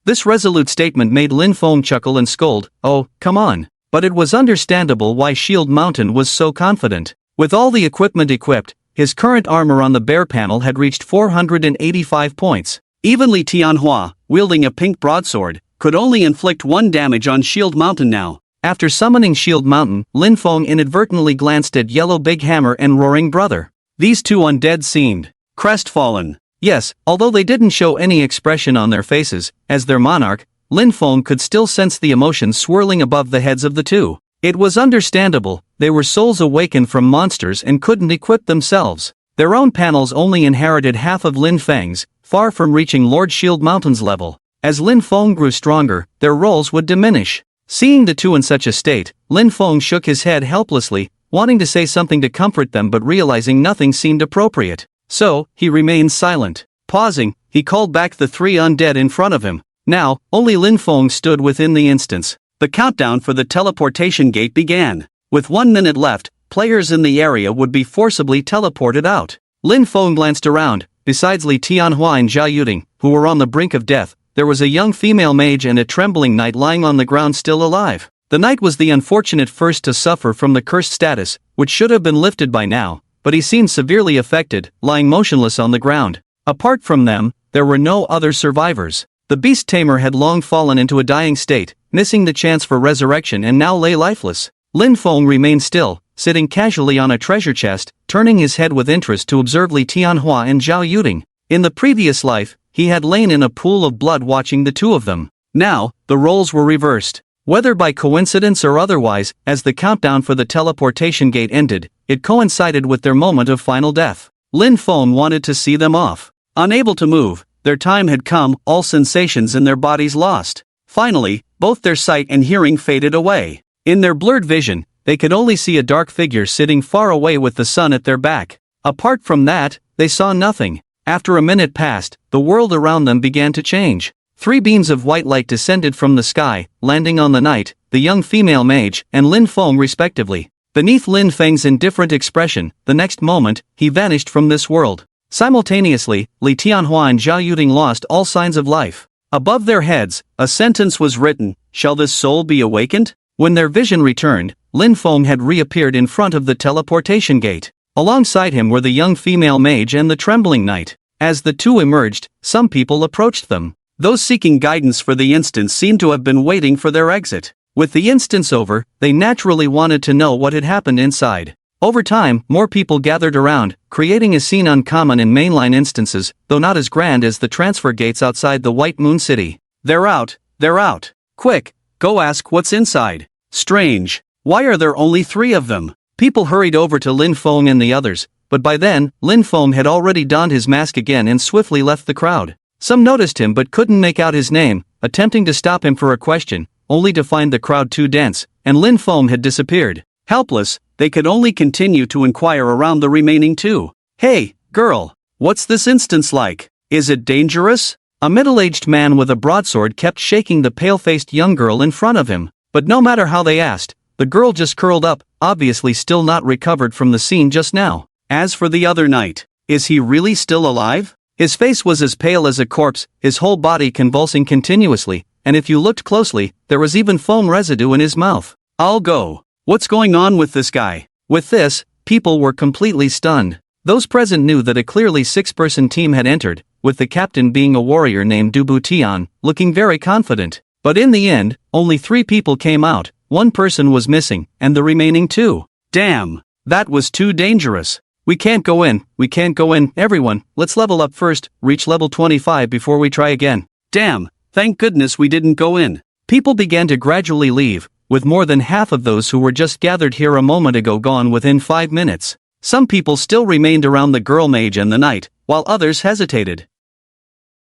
A: This resolute statement made Lin Feng chuckle and scold, oh, come on. But it was understandable why Shield Mountain was so confident. With all the equipment equipped, his current armor on the bear panel had reached 485 points. Even Li Tianhua, wielding a pink broadsword, could only inflict 1 damage on Shield Mountain now. After summoning Shield Mountain, Lin Feng inadvertently glanced at Yellow Big Hammer and Roaring Brother. These 2 undead seemed crestfallen. Yes, although they didn't show any expression on their faces, as their monarch, Lin Feng could still sense the emotions swirling above the heads of the 2. It was understandable, they were souls awakened from monsters and couldn't equip themselves. Their own panels only inherited half of Lin Feng's, far from reaching Lord Shield Mountain's level. As Lin Feng grew stronger, their roles would diminish. Seeing the 2 in such a state, Lin Feng shook his head helplessly, wanting to say something to comfort them but realizing nothing seemed appropriate. So, he remained silent. Pausing, he called back the 3 undead in front of him. Now, only Lin Feng stood within the instance. The countdown for the teleportation gate began. With 1 minute left, players in the area would be forcibly teleported out. Lin Feng glanced around. Besides Li Tianhua and Zhao Yuding, who were on the brink of death, there was a young female mage and a trembling knight lying on the ground still alive. The knight was the unfortunate first to suffer from the cursed status, which should have been lifted by now, but he seemed severely affected, lying motionless on the ground. Apart from them, there were no other survivors. The beast tamer had long fallen into a dying state, missing the chance for resurrection and now lay lifeless. Lin Feng remained still, sitting casually on a treasure chest, turning his head with interest to observe Li Tianhua and Zhao Yuding. In the previous life, he had lain in a pool of blood watching the two of them. Now, the roles were reversed. Whether by coincidence or otherwise, as the countdown for the teleportation gate ended, it coincided with their moment of final death. Lin Feng wanted to see them off. Unable to move, their time had come, all sensations in their bodies lost. Finally, both their sight and hearing faded away. In their blurred vision, they could only see a dark figure sitting far away with the sun at their back. Apart from that, they saw nothing. After a minute passed, the world around them began to change. 3 beams of white light descended from the sky, landing on the knight, the young female mage, and Lin Feng respectively. Beneath Lin Feng's indifferent expression, the next moment, he vanished from this world. Simultaneously, Li Tianhua and Zhao Yuding lost all signs of life. Above their heads, a sentence was written, "Shall this soul be awakened?" When their vision returned, Lin Feng had reappeared in front of the teleportation gate. Alongside him were the young female mage and the trembling knight. As the two emerged, some people approached them. Those seeking guidance for the instance seemed to have been waiting for their exit. With the instance over, they naturally wanted to know what had happened inside. Over time, more people gathered around, creating a scene uncommon in mainline instances, though not as grand as the transfer gates outside the White Moon City. "They're out, they're out. Quick, go ask what's inside." "Strange. Why are there only 3 of them?" People hurried over to Lin Feng and the others, but by then, Lin Feng had already donned his mask again and swiftly left the crowd. Some noticed him but couldn't make out his name, attempting to stop him for a question, only to find the crowd too dense, and Lin Feng had disappeared. Helpless, they could only continue to inquire around the remaining 2. "Hey, girl, what's this instance like? Is it dangerous?" A middle-aged man with a broadsword kept shaking the pale-faced young girl in front of him, but no matter how they asked, the girl just curled up, obviously still not recovered from the scene just now. As for the other knight, is he really still alive? His face was as pale as a corpse, his whole body convulsing continuously, and if you looked closely, there was even foam residue in his mouth. "I'll go. What's going on with this guy?" With this, people were completely stunned. Those present knew that a clearly 6-person team had entered, with the captain being a warrior named Dubu Tian, looking very confident. But in the end, only 3 people came out, 1 person was missing, and the remaining 2. Damn, that was too dangerous. We can't go in, everyone, let's level up first, reach level 25 before we try again." "Damn, thank goodness we didn't go in." People began to gradually leave, with more than half of those who were just gathered here a moment ago gone within 5 minutes. Some people still remained around the girl mage and the knight, while others hesitated.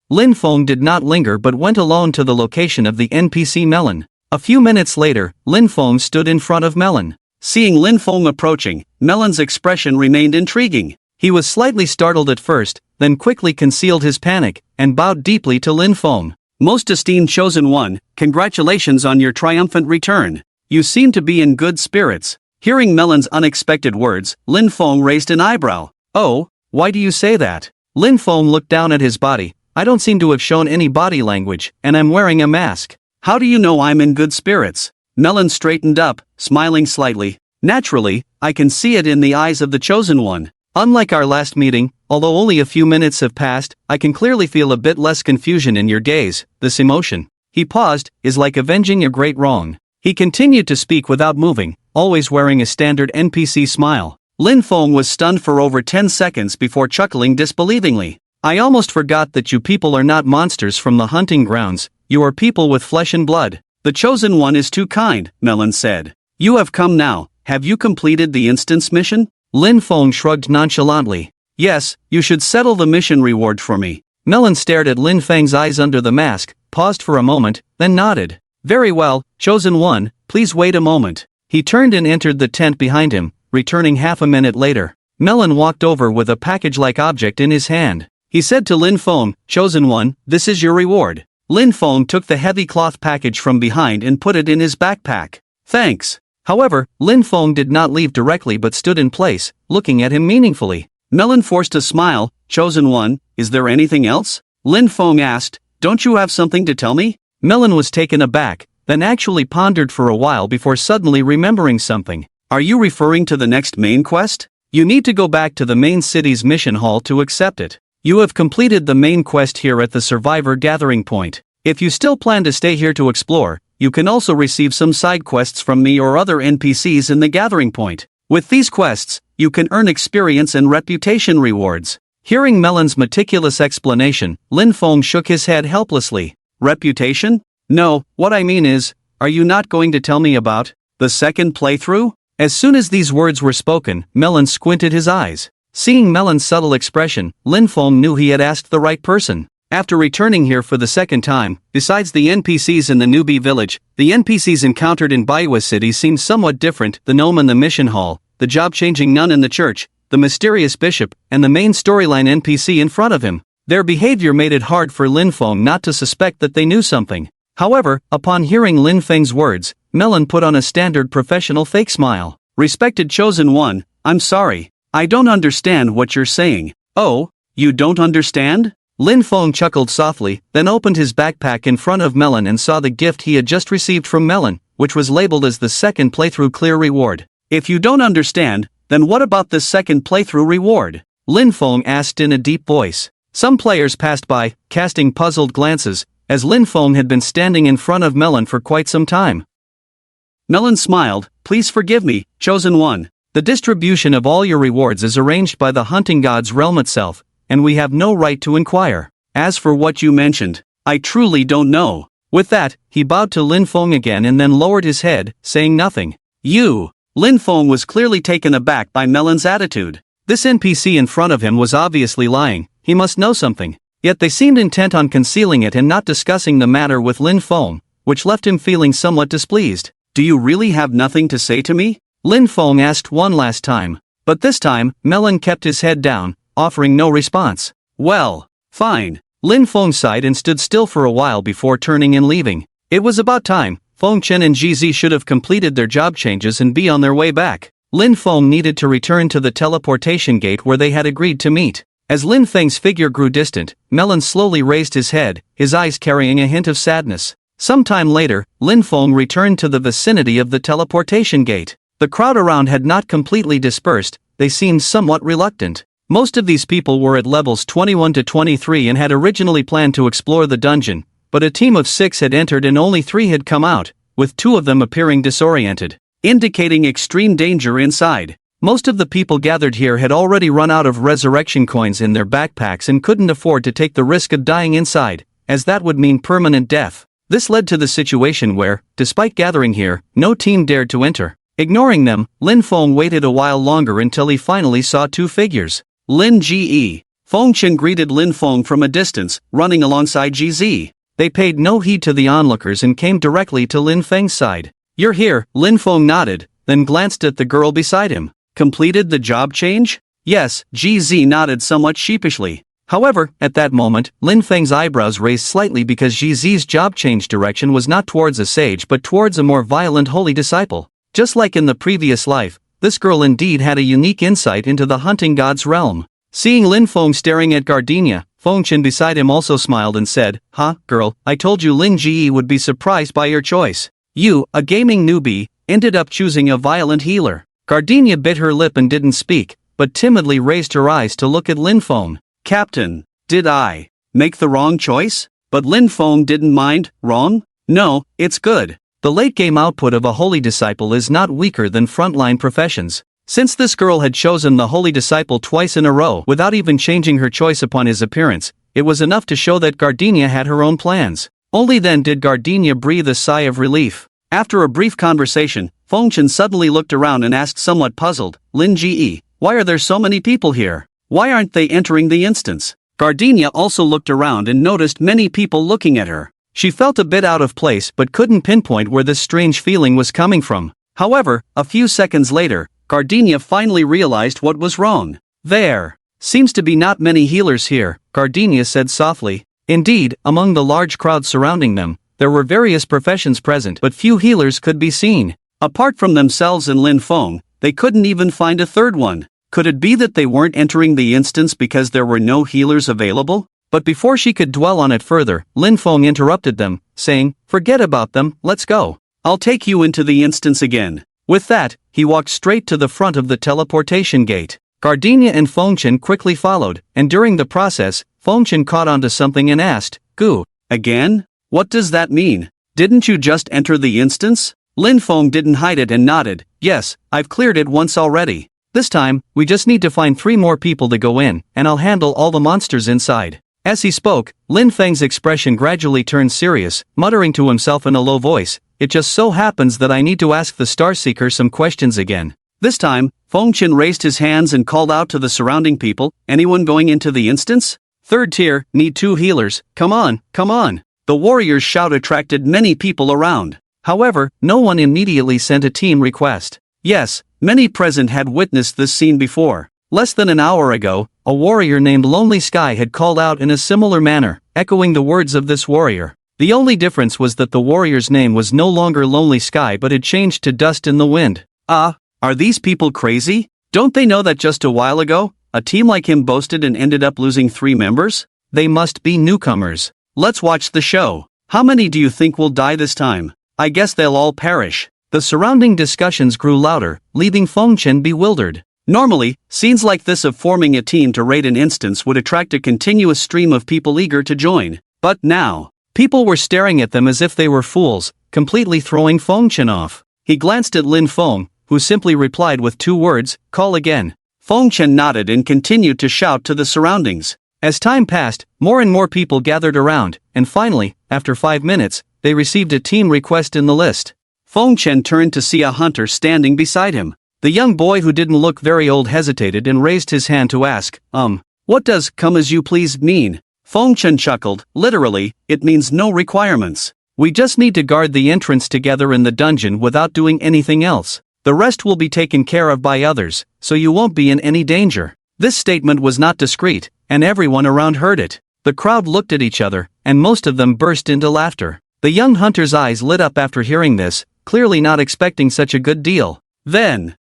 A: Lin Feng did not linger but went alone to the location of the NPC Melon. A few minutes later, Lin Feng stood in front of Melon. Seeing Lin Feng approaching, Melon's expression remained intriguing. He was slightly startled at first, then quickly concealed his panic, and bowed deeply to Lin Feng. "Most esteemed Chosen One, congratulations on your triumphant return. You seem to be in good spirits." Hearing Melon's unexpected words, Lin Feng raised an eyebrow. "Oh, why do you say that?" Lin Feng looked down at his body. "I don't seem to have shown any body language, and I'm wearing a mask." "How do you know I'm in good spirits?" Melon straightened up, smiling slightly. "Naturally, I can see it in the eyes of the Chosen One. Unlike our last meeting, although only a few minutes have passed, I can clearly feel a bit less confusion in your gaze. This emotion," he paused, "is like avenging a great wrong." He continued to speak without moving, always wearing a standard NPC smile. Lin Feng was stunned for over 10 seconds before chuckling disbelievingly. "I almost forgot that you people are not monsters from the hunting grounds, you are people with flesh and blood." "The Chosen One is too kind," Melon said. "You have come now, have you completed the instance mission?" Lin Feng shrugged nonchalantly. "Yes, you should settle the mission reward for me." Melon stared at Lin Feng's eyes under the mask, paused for a moment, then nodded. "Very well, Chosen One, please wait a moment." He turned and entered the tent behind him, returning half a minute later. Melon walked over with a package-like object in his hand. He said to Lin Feng, "Chosen One, this is your reward." Lin Feng took the heavy cloth package from behind and put it in his backpack. "Thanks." However, Lin Feng did not leave directly but stood in place, looking at him meaningfully. Melon forced a smile. Chosen one, is there anything else? Lin Feng asked, don't you have something to tell me? Melon was taken aback, then actually pondered for a while before suddenly remembering something. Are you referring to the next main quest? You need to go back to the main city's mission hall to accept it. You have completed the main quest here at the survivor gathering point. If you still plan to stay here to explore, you can also receive some side quests from me or other NPCs in the gathering point. With these quests, you can earn experience and reputation rewards. Hearing Melon's meticulous explanation, Lin Feng shook his head helplessly. Reputation? No, what I mean is, are you not going to tell me about the second playthrough? As soon as these words were spoken, Melon squinted his eyes. Seeing Melon's subtle expression, Lin Feng knew he had asked the right person. After returning here for the second time, besides the NPCs in the newbie village, the NPCs encountered in Baiwa City seemed somewhat different. The gnome in the mission hall, the job-changing nun in the church, the mysterious bishop, and the main storyline NPC in front of him. Their behavior made it hard for Lin Feng not to suspect that they knew something. However, upon hearing Lin Feng's words, Melon put on a standard professional fake smile. Respected Chosen One, I'm sorry. I don't understand what you're saying. Oh, you don't understand? Lin Feng chuckled softly, then opened his backpack in front of Melon and saw the gift he had just received from Melon, which was labeled as the second playthrough clear reward. If you don't understand, then what about this second playthrough reward? Lin Feng asked in a deep voice. Some players passed by, casting puzzled glances, as Lin Feng had been standing in front of Melon for quite some time. Melon smiled, please forgive me, Chosen One. The distribution of all your rewards is arranged by the hunting god's realm itself, and we have no right to inquire. As for what you mentioned, I truly don't know. With that, he bowed to Lin Feng again and then lowered his head, saying nothing. You! Lin Feng was clearly taken aback by Melon's attitude. This NPC in front of him was obviously lying. He must know something. Yet they seemed intent on concealing it and not discussing the matter with Lin Feng, which left him feeling somewhat displeased. Do you really have nothing to say to me? Lin Feng asked one last time. But this time, Melon kept his head down, offering no response. Well, fine. Lin Feng sighed and stood still for a while before turning and leaving. It was about time. Feng Chen and GZ should have completed their job changes and be on their way back. Lin Feng needed to return to the teleportation gate where they had agreed to meet. As Lin Feng's figure grew distant, Melon slowly raised his head, his eyes carrying a hint of sadness. Sometime later, Lin Feng returned to the vicinity of the teleportation gate. The crowd around had not completely dispersed. They seemed somewhat reluctant. Most of these people were at levels 21 to 23 and had originally planned to explore the dungeon, but a team of 6 had entered and only 3 had come out, with 2 of them appearing disoriented, indicating extreme danger inside. Most of the people gathered here had already run out of resurrection coins in their backpacks and couldn't afford to take the risk of dying inside, as that would mean permanent death. This led to the situation where, despite gathering here, no team dared to enter. Ignoring them, Lin Feng waited a while longer until he finally saw 2 figures. Lin Ge. Feng Chen greeted Lin Feng from a distance, running alongside GZ. They paid no heed to the onlookers and came directly to Lin Feng's side. You're here, Lin Feng nodded, then glanced at the girl beside him. Completed the job change? Yes, GZ nodded somewhat sheepishly. However, at that moment, Lin Feng's eyebrows raised slightly because GZ's job change direction was not towards a sage but towards a more violent holy disciple. Just like in the previous life, this girl indeed had a unique insight into the hunting god's realm. Seeing Lin Feng staring at Gardenia, Feng Chen beside him also smiled and said, girl, I told you Lin Ge would be surprised by your choice. You, a gaming newbie, ended up choosing a violent healer. Gardenia bit her lip and didn't speak, but timidly raised her eyes to look at Lin Feng. Captain, did I make the wrong choice? But Lin Feng didn't mind. Wrong? No, it's good. The late-game output of a holy disciple is not weaker than frontline professions. Since this girl had chosen the holy disciple twice in a row without even changing her choice upon his appearance, it was enough to show that Gardenia had her own plans. Only then did Gardenia breathe a sigh of relief. After a brief conversation, Feng Chen suddenly looked around and asked somewhat puzzled, Lin Ge, why are there so many people here? Why aren't they entering the instance? Gardenia also looked around and noticed many people looking at her. She felt a bit out of place but couldn't pinpoint where this strange feeling was coming from. However, a few seconds later, Gardenia finally realized what was wrong. There seems to be not many healers here, Gardenia said softly. Indeed, among the large crowd surrounding them, there were various professions present but few healers could be seen. Apart from themselves and Lin Feng, they couldn't even find a third one. Could it be that they weren't entering the instance because there were no healers available? But before she could dwell on it further, Lin Feng interrupted them, saying, "Forget about them, let's go. I'll take you into the instance again." With that, he walked straight to the front of the teleportation gate. Gardenia and Fengchen quickly followed, and during the process, Fengchen caught onto something and asked, "Goo, again? What does that mean? Didn't you just enter the instance?" Lin Feng didn't hide it and nodded, "Yes, I've cleared it once already. This time, we just need to find 3 more people to go in, and I'll handle all the monsters inside." As he spoke, Lin Feng's expression gradually turned serious, muttering to himself in a low voice, "It just so happens that I need to ask the Starseeker some questions again." This time, Fengchen raised his hands and called out to the surrounding people, "Anyone going into the instance? 3rd tier, need 2 healers, come on, come on." The warrior's shout attracted many people around. However, no one immediately sent a team request. Yes, many present had witnessed this scene before. Less than an hour ago, a warrior named Lonely Sky had called out in a similar manner, echoing the words of this warrior. The only difference was that the warrior's name was no longer Lonely Sky but had changed to Dust in the Wind. Are these people crazy? Don't they know that just a while ago, a team like him boasted and ended up losing 3 members? They must be newcomers. Let's watch the show. How many do you think will die this time? I guess they'll all perish. The surrounding discussions grew louder, leaving Fengchen bewildered. Normally, scenes like this of forming a team to raid an instance would attract a continuous stream of people eager to join. But now, people were staring at them as if they were fools, completely throwing Fengchen off. He glanced at Lin Feng, who simply replied with 2 words, "Call again." Fengchen nodded and continued to shout to the surroundings. As time passed, more and more people gathered around, and finally, after 5 minutes, they received a team request in the list. Fengchen turned to see a hunter standing beside him. The young boy who didn't look very old hesitated and raised his hand to ask, what does "come as you please" mean? Fengchen chuckled, "Literally, it means no requirements. We just need to guard the entrance together in the dungeon without doing anything else. The rest will be taken care of by others, so you won't be in any danger." This statement was not discreet, and everyone around heard it. The crowd looked at each other, and most of them burst into laughter. The young hunter's eyes lit up after hearing this, clearly not expecting such a good deal. Then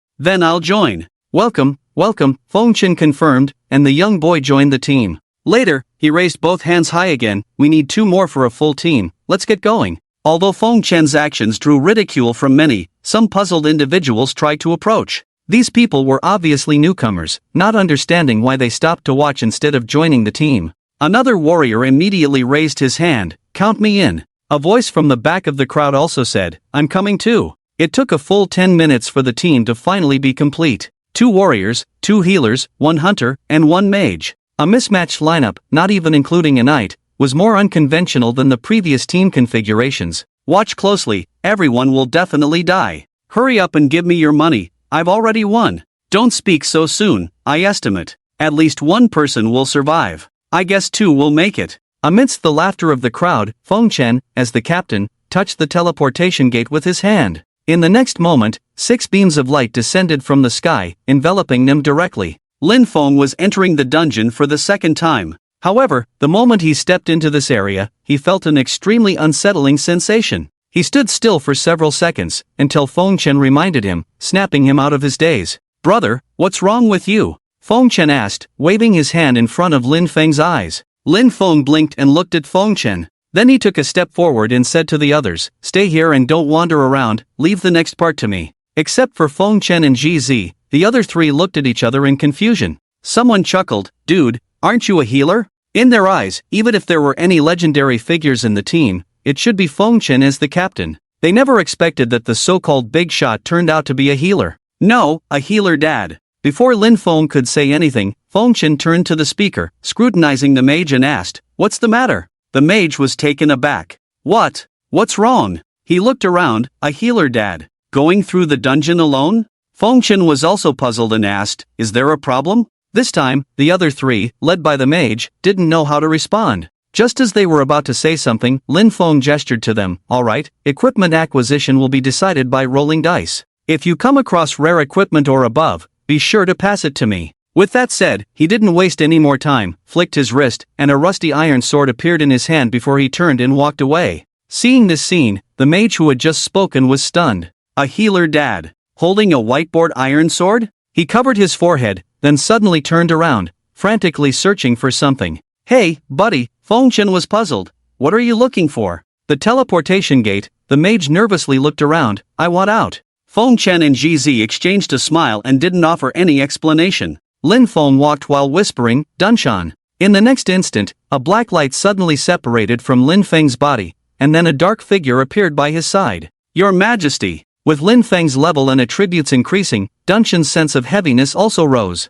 A: I'll join. Welcome, Fengchen confirmed, and the young boy joined the team. Later, he raised both hands high again, "We need 2 more for a full team, let's get going." Although Fengchen's actions drew ridicule from many, some puzzled individuals tried to approach. These people were obviously newcomers, not understanding why they stopped to watch instead of joining the team. Another warrior immediately raised his hand, "Count me in." A voice from the back of the crowd also said, "I'm coming too." It took a full 10 minutes for the team to finally be complete. 2 warriors, 2 healers, 1 hunter, and 1 mage. A mismatched lineup, not even including a knight, was more unconventional than the previous team configurations. Watch closely, everyone will definitely die. Hurry up and give me your money, I've already won. Don't speak so soon, I estimate. At least 1 person will survive. I guess 2 will make it. Amidst the laughter of the crowd, Fengchen, as the captain, touched the teleportation gate with his hand. In the next moment, 6 beams of light descended from the sky, enveloping them directly. Lin Feng was entering the dungeon for the 2nd time. However, the moment he stepped into this area, he felt an extremely unsettling sensation. He stood still for several seconds, until Fengchen reminded him, snapping him out of his daze. "Brother, what's wrong with you?" Fengchen asked, waving his hand in front of Lin Feng's eyes. Lin Feng blinked and looked at Fengchen. Then he took a step forward and said to the others, "Stay here and don't wander around, leave the next part to me." Except for Fengchen and GZ, the other 3 looked at each other in confusion. Someone chuckled, "Dude, aren't you a healer?" In their eyes, even if there were any legendary figures in the team, it should be Fengchen as the captain. They never expected that the so-called big shot turned out to be a healer. "No, a healer, Dad." Before Lin Feng could say anything, Fengchen turned to the speaker, scrutinizing the mage and asked, "What's the matter?" The mage was taken aback. What's wrong?" He looked around, "A healer, Dad. Going through the dungeon alone?" Fengchen was also puzzled and asked, "Is there a problem?" This time, the other 3, led by the mage, didn't know how to respond. Just as they were about to say something, Lin Feng gestured to them, "Alright, equipment acquisition will be decided by rolling dice. If you come across rare equipment or above, be sure to pass it to me." With that said, he didn't waste any more time, flicked his wrist, and a rusty iron sword appeared in his hand before he turned and walked away. Seeing this scene, the mage who had just spoken was stunned. A healer dad. Holding a whiteboard iron sword? He covered his forehead, then suddenly turned around, frantically searching for something. Hey, buddy, Fengchen was puzzled. What are you looking for? The teleportation gate. The mage nervously looked around. I want out. Fengchen and GZ exchanged a smile and didn't offer any explanation. Lin Feng walked while whispering, Dunshan. In the next instant, a black light suddenly separated from Lin Feng's body, and then a dark figure appeared by his side. Your Majesty. With Lin Feng's level and attributes increasing, Dunshan's sense of heaviness also rose.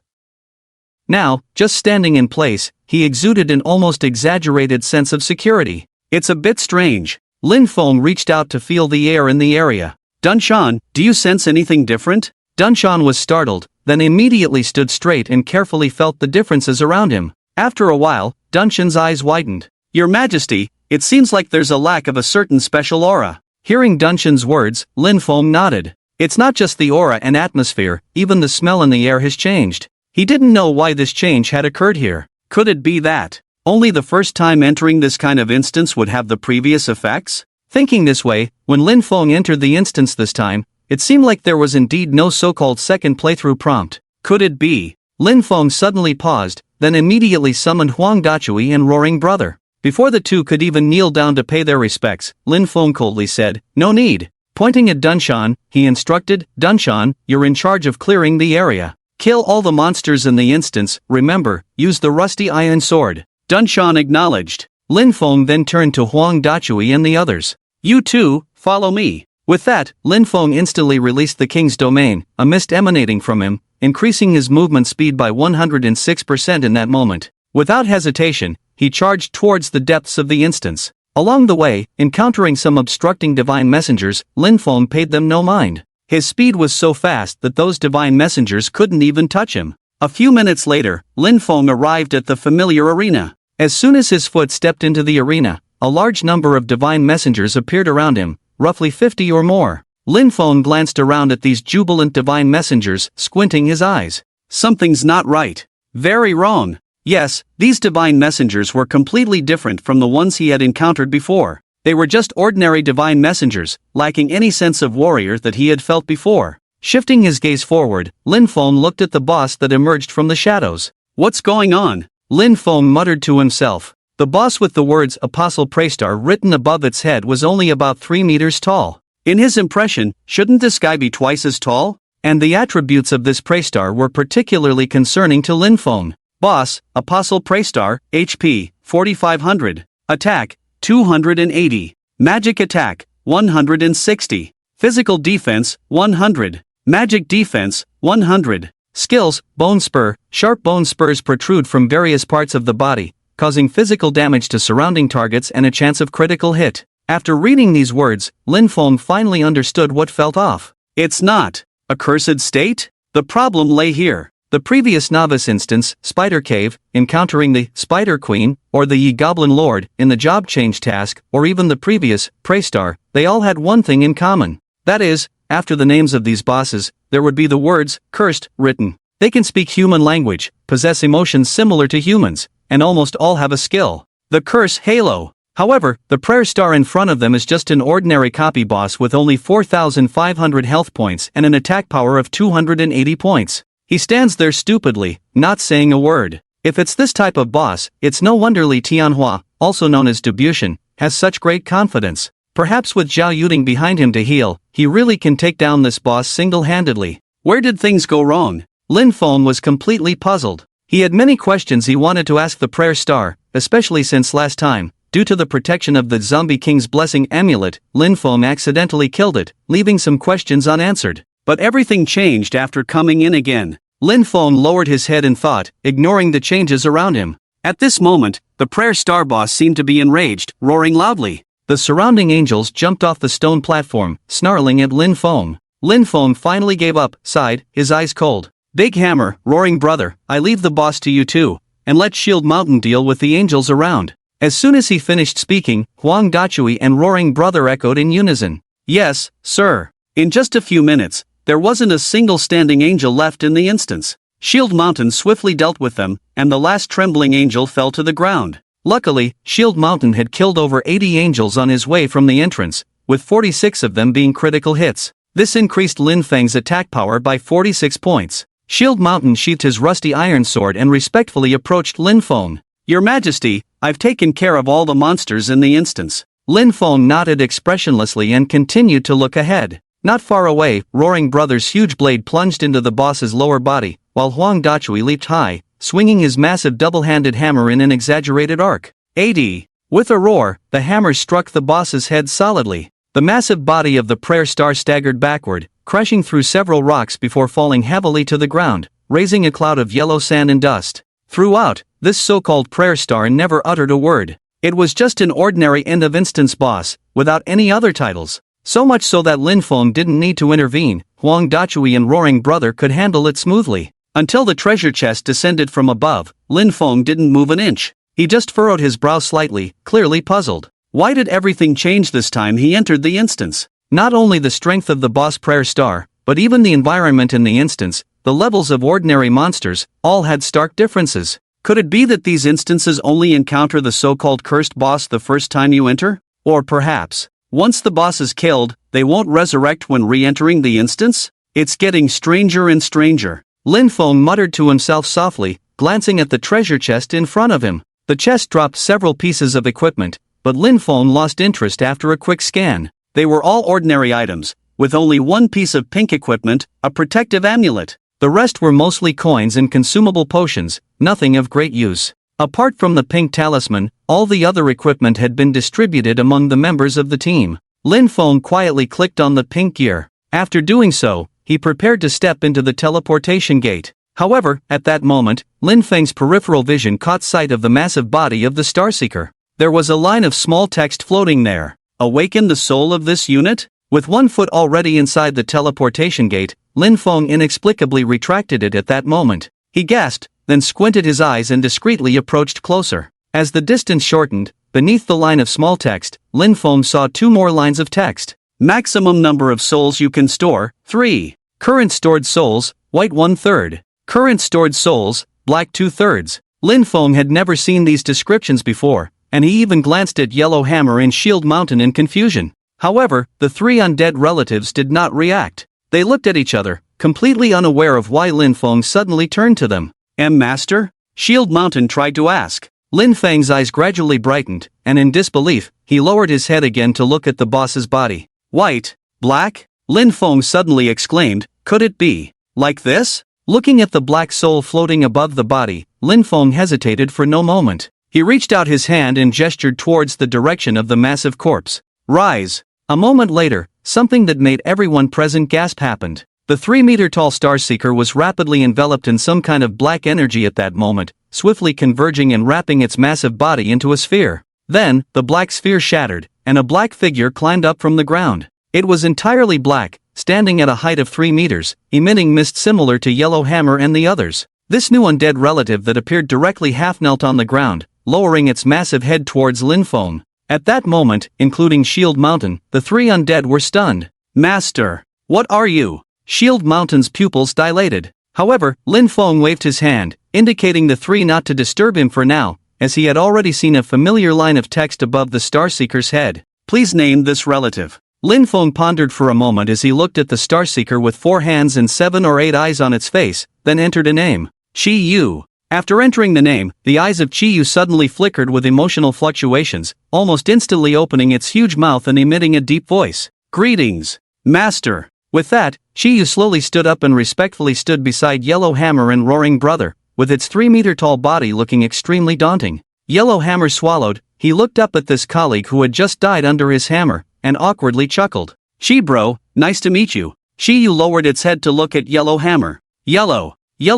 A: Now, just standing in place, he exuded an almost exaggerated sense of security. It's a bit strange. Lin Feng reached out to feel the air in the area. Dunshan, do you sense anything different? Dunshan was startled, then immediately stood straight and carefully felt the differences around him. After a while, Dunshan's eyes widened. Your Majesty, it seems like there's a lack of a certain special aura. Hearing Dunshan's words, Lin Feng nodded. It's not just the aura and atmosphere, even the smell in the air has changed. He didn't know why this change had occurred here. Could it be that only the first time entering this kind of instance would have the previous effects? Thinking this way, when Lin Feng entered the instance this time, it seemed like there was indeed no so-called second playthrough prompt. Could it be? Lin Feng suddenly paused, then immediately summoned Huang Dachui and Roaring Brother. Before the two could even kneel down to pay their respects, Lin Feng coldly said, No need. Pointing at Dunshan, he instructed, Dunshan, you're in charge of clearing the area. Kill all the monsters in the instance, remember, use the rusty iron sword. Dunshan acknowledged. Lin Feng then turned to Huang Dachui and the others. You two, follow me. With that, Lin Feng instantly released the king's domain, a mist emanating from him, increasing his movement speed by 106% in that moment. Without hesitation, he charged towards the depths of the instance. Along the way, encountering some obstructing divine messengers, Lin Feng paid them no mind. His speed was so fast that those divine messengers couldn't even touch him. A few minutes later, Lin Feng arrived at the familiar arena. As soon as his foot stepped into the arena, a large number of divine messengers appeared around him, roughly 50 or more. Lin Feng glanced around at these jubilant divine messengers, squinting his eyes. Something's not right. Very wrong. Yes, these divine messengers were completely different from the ones he had encountered before. They were just ordinary divine messengers, lacking any sense of warrior that he had felt before. Shifting his gaze forward, Lin Feng looked at the boss that emerged from the shadows. What's going on? Lin Feng muttered to himself. The boss with the words Apostle Praestar written above its head was only about 3 meters tall. In his impression, shouldn't this guy be twice as tall? And the attributes of this Praestar were particularly concerning to Lin Feng. Boss, Apostle Praestar, HP, 4500. Attack, 280. Magic attack, 160. Physical defense, 100. Magic defense, 100. Skills, bone spur. Sharp bone spurs protrude from various parts of the body, causing physical damage to surrounding targets and a chance of critical hit. After reading these words, Lin Feng finally understood what felt off. It's not a cursed state? The problem lay here. The previous novice instance, Spider Cave, encountering the Spider Queen, or the Ye Goblin Lord, in the job change task, or even the previous, Praestar, they all had one thing in common. That is, after the names of these bosses, there would be the words, cursed, written. They can speak human language, possess emotions similar to humans, and almost all have a skill. The curse halo. However, the prayer star in front of them is just an ordinary copy boss with only 4,500 health points and an attack power of 280 points. He stands there stupidly, not saying a word. If it's this type of boss, it's no wonder Li Tianhua, also known as Dubushan, has such great confidence. Perhaps with Zhao Yuding behind him to heal, he really can take down this boss single-handedly. Where did things go wrong? Lin Feng was completely puzzled. He had many questions he wanted to ask the prayer star, especially since last time, due to the protection of the Zombie King's Blessing amulet, Lin Feng accidentally killed it, leaving some questions unanswered. But everything changed after coming in again. Lin Feng lowered his head in thought, ignoring the changes around him. At this moment, the prayer star boss seemed to be enraged, roaring loudly. The surrounding angels jumped off the stone platform, snarling at Lin Feng. Lin Feng finally gave up, sighed, his eyes cold. Big Hammer, Roaring Brother, I leave the boss to you two, and let Shield Mountain deal with the angels around. As soon as he finished speaking, Huang Dachui and Roaring Brother echoed in unison. Yes, sir. In just a few minutes, there wasn't a single standing angel left in the instance. Shield Mountain swiftly dealt with them, and the last trembling angel fell to the ground. Luckily, Shield Mountain had killed over 80 angels on his way from the entrance, with 46 of them being critical hits. This increased Lin Feng's attack power by 46 points. Shield Mountain sheathed his rusty iron sword and respectfully approached Lin Feng. "Your Majesty, I've taken care of all the monsters in the instance." Lin Feng nodded expressionlessly and continued to look ahead. Not far away, Roaring Brother's huge blade plunged into the boss's lower body, while Huang Dachui leaped high, swinging his massive double-handed hammer in an exaggerated arc. AD. With a roar, the hammer struck the boss's head solidly. The massive body of the prayer star staggered backward, crashing through several rocks before falling heavily to the ground, raising a cloud of yellow sand and dust. Throughout, this so-called prayer star never uttered a word. It was just an ordinary end-of-instance boss, without any other titles. So much so that Lin Feng didn't need to intervene. Huang Dachui and Roaring Brother could handle it smoothly. Until the treasure chest descended from above, Lin Feng didn't move an inch. He just furrowed his brow slightly, clearly puzzled. Why did everything change this time he entered the instance? Not only the strength of the boss prayer star, but even the environment in the instance, the levels of ordinary monsters, all had stark differences. Could it be that these instances only encounter the so-called cursed boss the first time you enter? Or perhaps, once the boss is killed, they won't resurrect when re-entering the instance? It's getting stranger and stranger. Lin Feng muttered to himself softly, glancing at the treasure chest in front of him. The chest dropped several pieces of equipment, but Lin Feng lost interest after a quick scan. They were all ordinary items, with only one piece of pink equipment, a protective amulet. The rest were mostly coins and consumable potions, nothing of great use. Apart from the pink talisman, all the other equipment had been distributed among the members of the team. Lin Feng quietly clicked on the pink gear. After doing so, he prepared to step into the teleportation gate. However, at that moment, Lin Feng's peripheral vision caught sight of the massive body of the Starseeker. There was a line of small text floating there. "Awaken the soul of this unit?" With one foot already inside the teleportation gate, Lin Feng inexplicably retracted it at that moment. He gasped, then squinted his eyes and discreetly approached closer. As the distance shortened, beneath the line of small text, Lin Feng saw two more lines of text. "Maximum number of souls you can store, 3. Current stored souls, white 1/3. Current stored souls, black 2/3. Lin Feng had never seen these descriptions before, and he even glanced at Yellow Hammer and Shield Mountain in confusion. However, the three undead relatives did not react. They looked at each other, completely unaware of why Lin Feng suddenly turned to them. "Master?" Shield Mountain tried to ask. Lin Feng's eyes gradually brightened, and in disbelief, he lowered his head again to look at the boss's body. "White? Black?" Lin Feng suddenly exclaimed, "Could it be like this?" Looking at the black soul floating above the body, Lin Feng hesitated for no moment. He reached out his hand and gestured towards the direction of the massive corpse. "Rise." A moment later, something that made everyone present gasp happened. The 3-meter-tall Starseeker was rapidly enveloped in some kind of black energy at that moment, swiftly converging and wrapping its massive body into a sphere. Then, the black sphere shattered, and a black figure climbed up from the ground. It was entirely black, standing at a height of 3 meters, emitting mist similar to Yellow Hammer and the others. This new undead relative that appeared directly half-knelt on the ground, lowering its massive head towards Lin Feng. At that moment, including Shield Mountain, the 3 undead were stunned. "Master, what are you?" Shield Mountain's pupils dilated. However, Lin Feng waved his hand, indicating the 3 not to disturb him for now, as he had already seen a familiar line of text above the Starseeker's head. "Please name this relative." Lin Feng pondered for a moment as he looked at the Starseeker with 4 hands and 7 or 8 eyes on its face, then entered a name. Chi Yu. After entering the name, the eyes of Chi Yu suddenly flickered with emotional fluctuations, almost instantly opening its huge mouth and emitting a deep voice. "Greetings, Master." With that, Chi Yu slowly stood up and respectfully stood beside Yellow Hammer and Roaring Brother, with its 3-meter-tall body looking extremely daunting. Yellow Hammer swallowed. He looked up at this colleague who had just died under his hammer, and awkwardly chuckled. "Chi bro, nice to meet you." Chi Yu lowered its head to look at Yellow Hammer. Yellow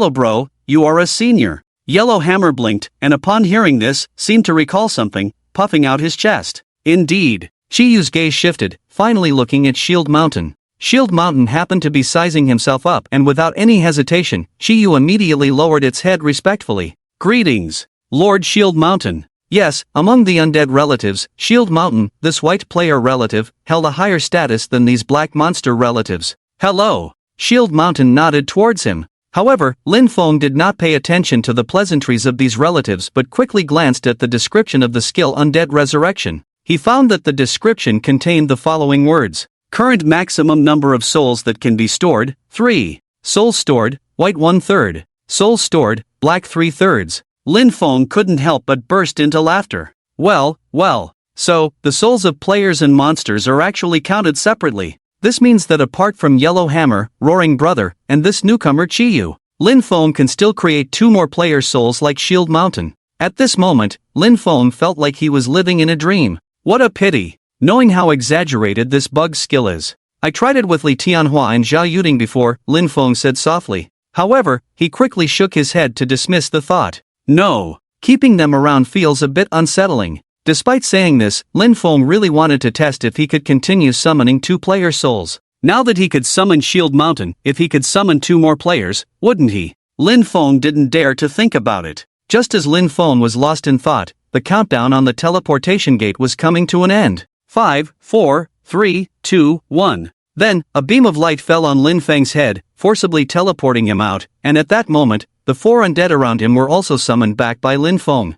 A: bro, you are a senior." Yellow Hammer blinked, and upon hearing this, seemed to recall something, puffing out his chest. "Indeed." Chi Yu's gaze shifted, finally looking at Shield Mountain. Shield Mountain happened to be sizing himself up, and without any hesitation, Chi Yu immediately lowered its head respectfully. "Greetings, Lord Shield Mountain." Yes, among the undead relatives, Shield Mountain, this white player relative, held a higher status than these black monster relatives. "Hello." Shield Mountain nodded towards him. However, Lin Feng did not pay attention to the pleasantries of these relatives but quickly glanced at the description of the skill Undead Resurrection. He found that the description contained the following words. Current maximum number of souls that can be stored, 3. Souls stored, white 1/3. Souls stored, black 3/3. Lin Feng couldn't help but burst into laughter. Well, so, the souls of players and monsters are actually counted separately. This means that apart from Yellow Hammer, Roaring Brother, and this newcomer Chiyu, Lin Feng can still create 2 more player souls like Shield Mountain. At this moment, Lin Feng felt like he was living in a dream. What a pity. Knowing how exaggerated this bug's skill is. I tried it with Li Tianhua and Zhao Yuding before, Lin Feng said softly. However, he quickly shook his head to dismiss the thought. No, keeping them around feels a bit unsettling. Despite saying this, Lin Feng really wanted to test if he could continue summoning 2 player souls. Now that he could summon Shield Mountain, if he could summon 2 more players, wouldn't he? Lin Feng didn't dare to think about it. Just as Lin Feng was lost in thought, the countdown on the teleportation gate was coming to an end. 5, 4, 3, 2, 1. Then, a beam of light fell on Lin Feng's head, forcibly teleporting him out, and at that moment, the 4 undead around him were also summoned back by Lin Feng.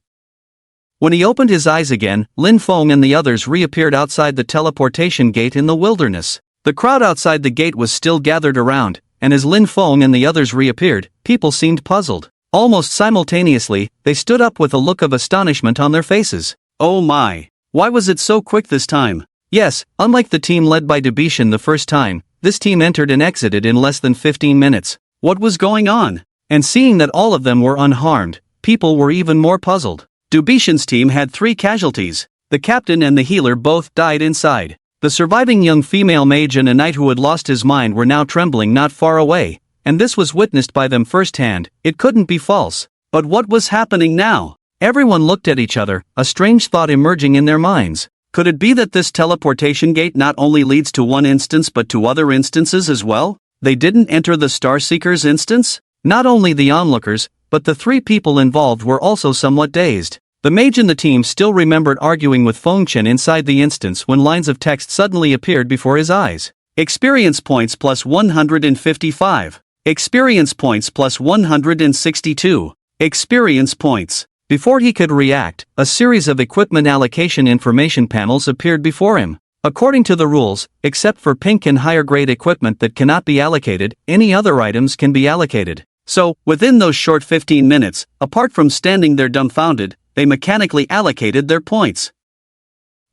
A: When he opened his eyes again, Lin Feng and the others reappeared outside the teleportation gate in the wilderness. The crowd outside the gate was still gathered around, and as Lin Feng and the others reappeared, people seemed puzzled. Almost simultaneously, they stood up with a look of astonishment on their faces. Oh my! Why was it so quick this time? Yes, unlike the team led by Dubishin the first time, this team entered and exited in less than 15 minutes. What was going on? And seeing that all of them were unharmed, people were even more puzzled. Dubishin's team had 3 casualties. The captain and the healer both died inside. The surviving young female mage and a knight who had lost his mind were now trembling not far away, and this was witnessed by them firsthand. It couldn't be false. But what was happening now? Everyone looked at each other, a strange thought emerging in their minds. Could it be that this teleportation gate not only leads to one instance but to other instances as well? They didn't enter the Starseeker's instance? Not only the onlookers, but the 3 people involved were also somewhat dazed. The mage in the team still remembered arguing with Fengchen inside the instance when lines of text suddenly appeared before his eyes. Experience points plus 155. Experience points plus 162. Experience points. Before he could react, a series of equipment allocation information panels appeared before him. According to the rules, except for pink and higher grade equipment that cannot be allocated, any other items can be allocated. So, within those short 15 minutes, apart from standing there dumbfounded, they mechanically allocated their points.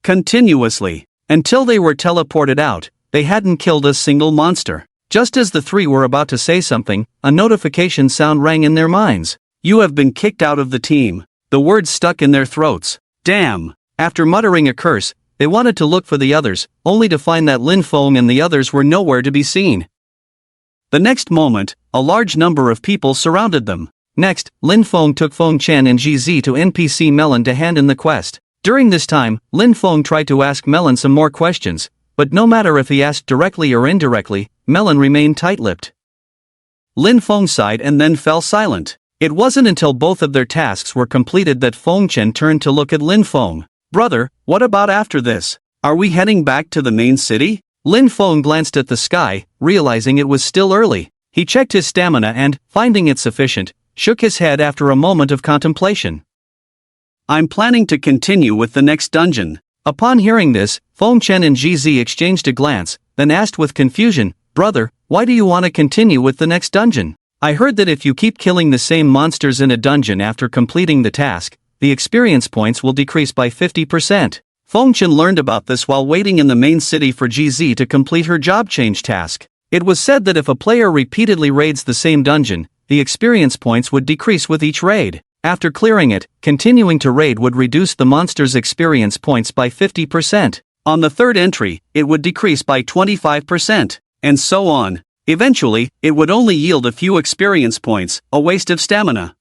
A: Continuously. Until they were teleported out, they hadn't killed a single monster. Just as the 3 were about to say something, a notification sound rang in their minds. You have been kicked out of the team. The words stuck in their throats. Damn. After muttering a curse, they wanted to look for the others, only to find that Lin Feng and the others were nowhere to be seen. The next moment, a large number of people surrounded them. Next, Lin Feng took Feng Chen and GZ to NPC Melon to hand in the quest. During this time, Lin Feng tried to ask Melon some more questions, but no matter if he asked directly or indirectly, Melon remained tight-lipped. Lin Feng sighed and then fell silent. It wasn't until both of their tasks were completed that Feng Chen turned to look at Lin Feng. Brother, what about after this? Are we heading back to the main city? Lin Feng glanced at the sky, realizing it was still early. He checked his stamina and, finding it sufficient, shook his head after a moment of contemplation. I'm planning to continue with the next dungeon. Upon hearing this, Feng Chen and GZ exchanged a glance, then asked with confusion, Brother, why do you want to continue with the next dungeon? I heard that if you keep killing the same monsters in a dungeon after completing the task, the experience points will decrease by 50%. Feng Chen learned about this while waiting in the main city for GZ to complete her job change task. It was said that if a player repeatedly raids the same dungeon, the experience points would decrease with each raid. After clearing it, continuing to raid would reduce the monster's experience points by 50%. On the 3rd entry, it would decrease by 25%, and so on. Eventually, it would only yield a few experience points, a waste of stamina.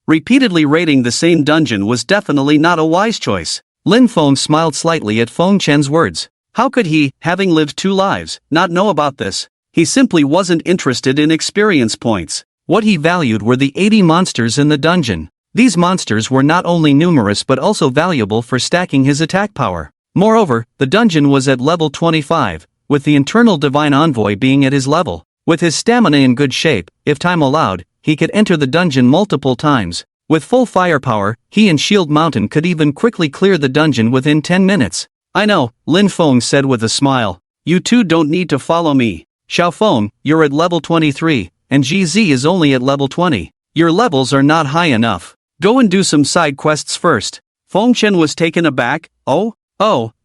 A: Repeatedly raiding the same dungeon was definitely not a wise choice. Lin Feng smiled slightly at Feng Chen's words. How could he, having lived 2 lives, not know about this? He simply wasn't interested in experience points. What he valued were the 80 monsters in the dungeon. These monsters were not only numerous but also valuable for stacking his attack power. Moreover, the dungeon was at level 25, with the internal divine envoy being at his level. With his stamina in good shape, if time allowed, he could enter the dungeon multiple times. With full firepower, he and Shield Mountain could even quickly clear the dungeon within 10 minutes. I know, Lin Feng said with a smile. You two don't need to follow me. Xiaofeng, you're at level 23, and GZ is only at level 20. Your levels are not high enough. Go and do some side quests first. Fengchen was taken aback. Oh,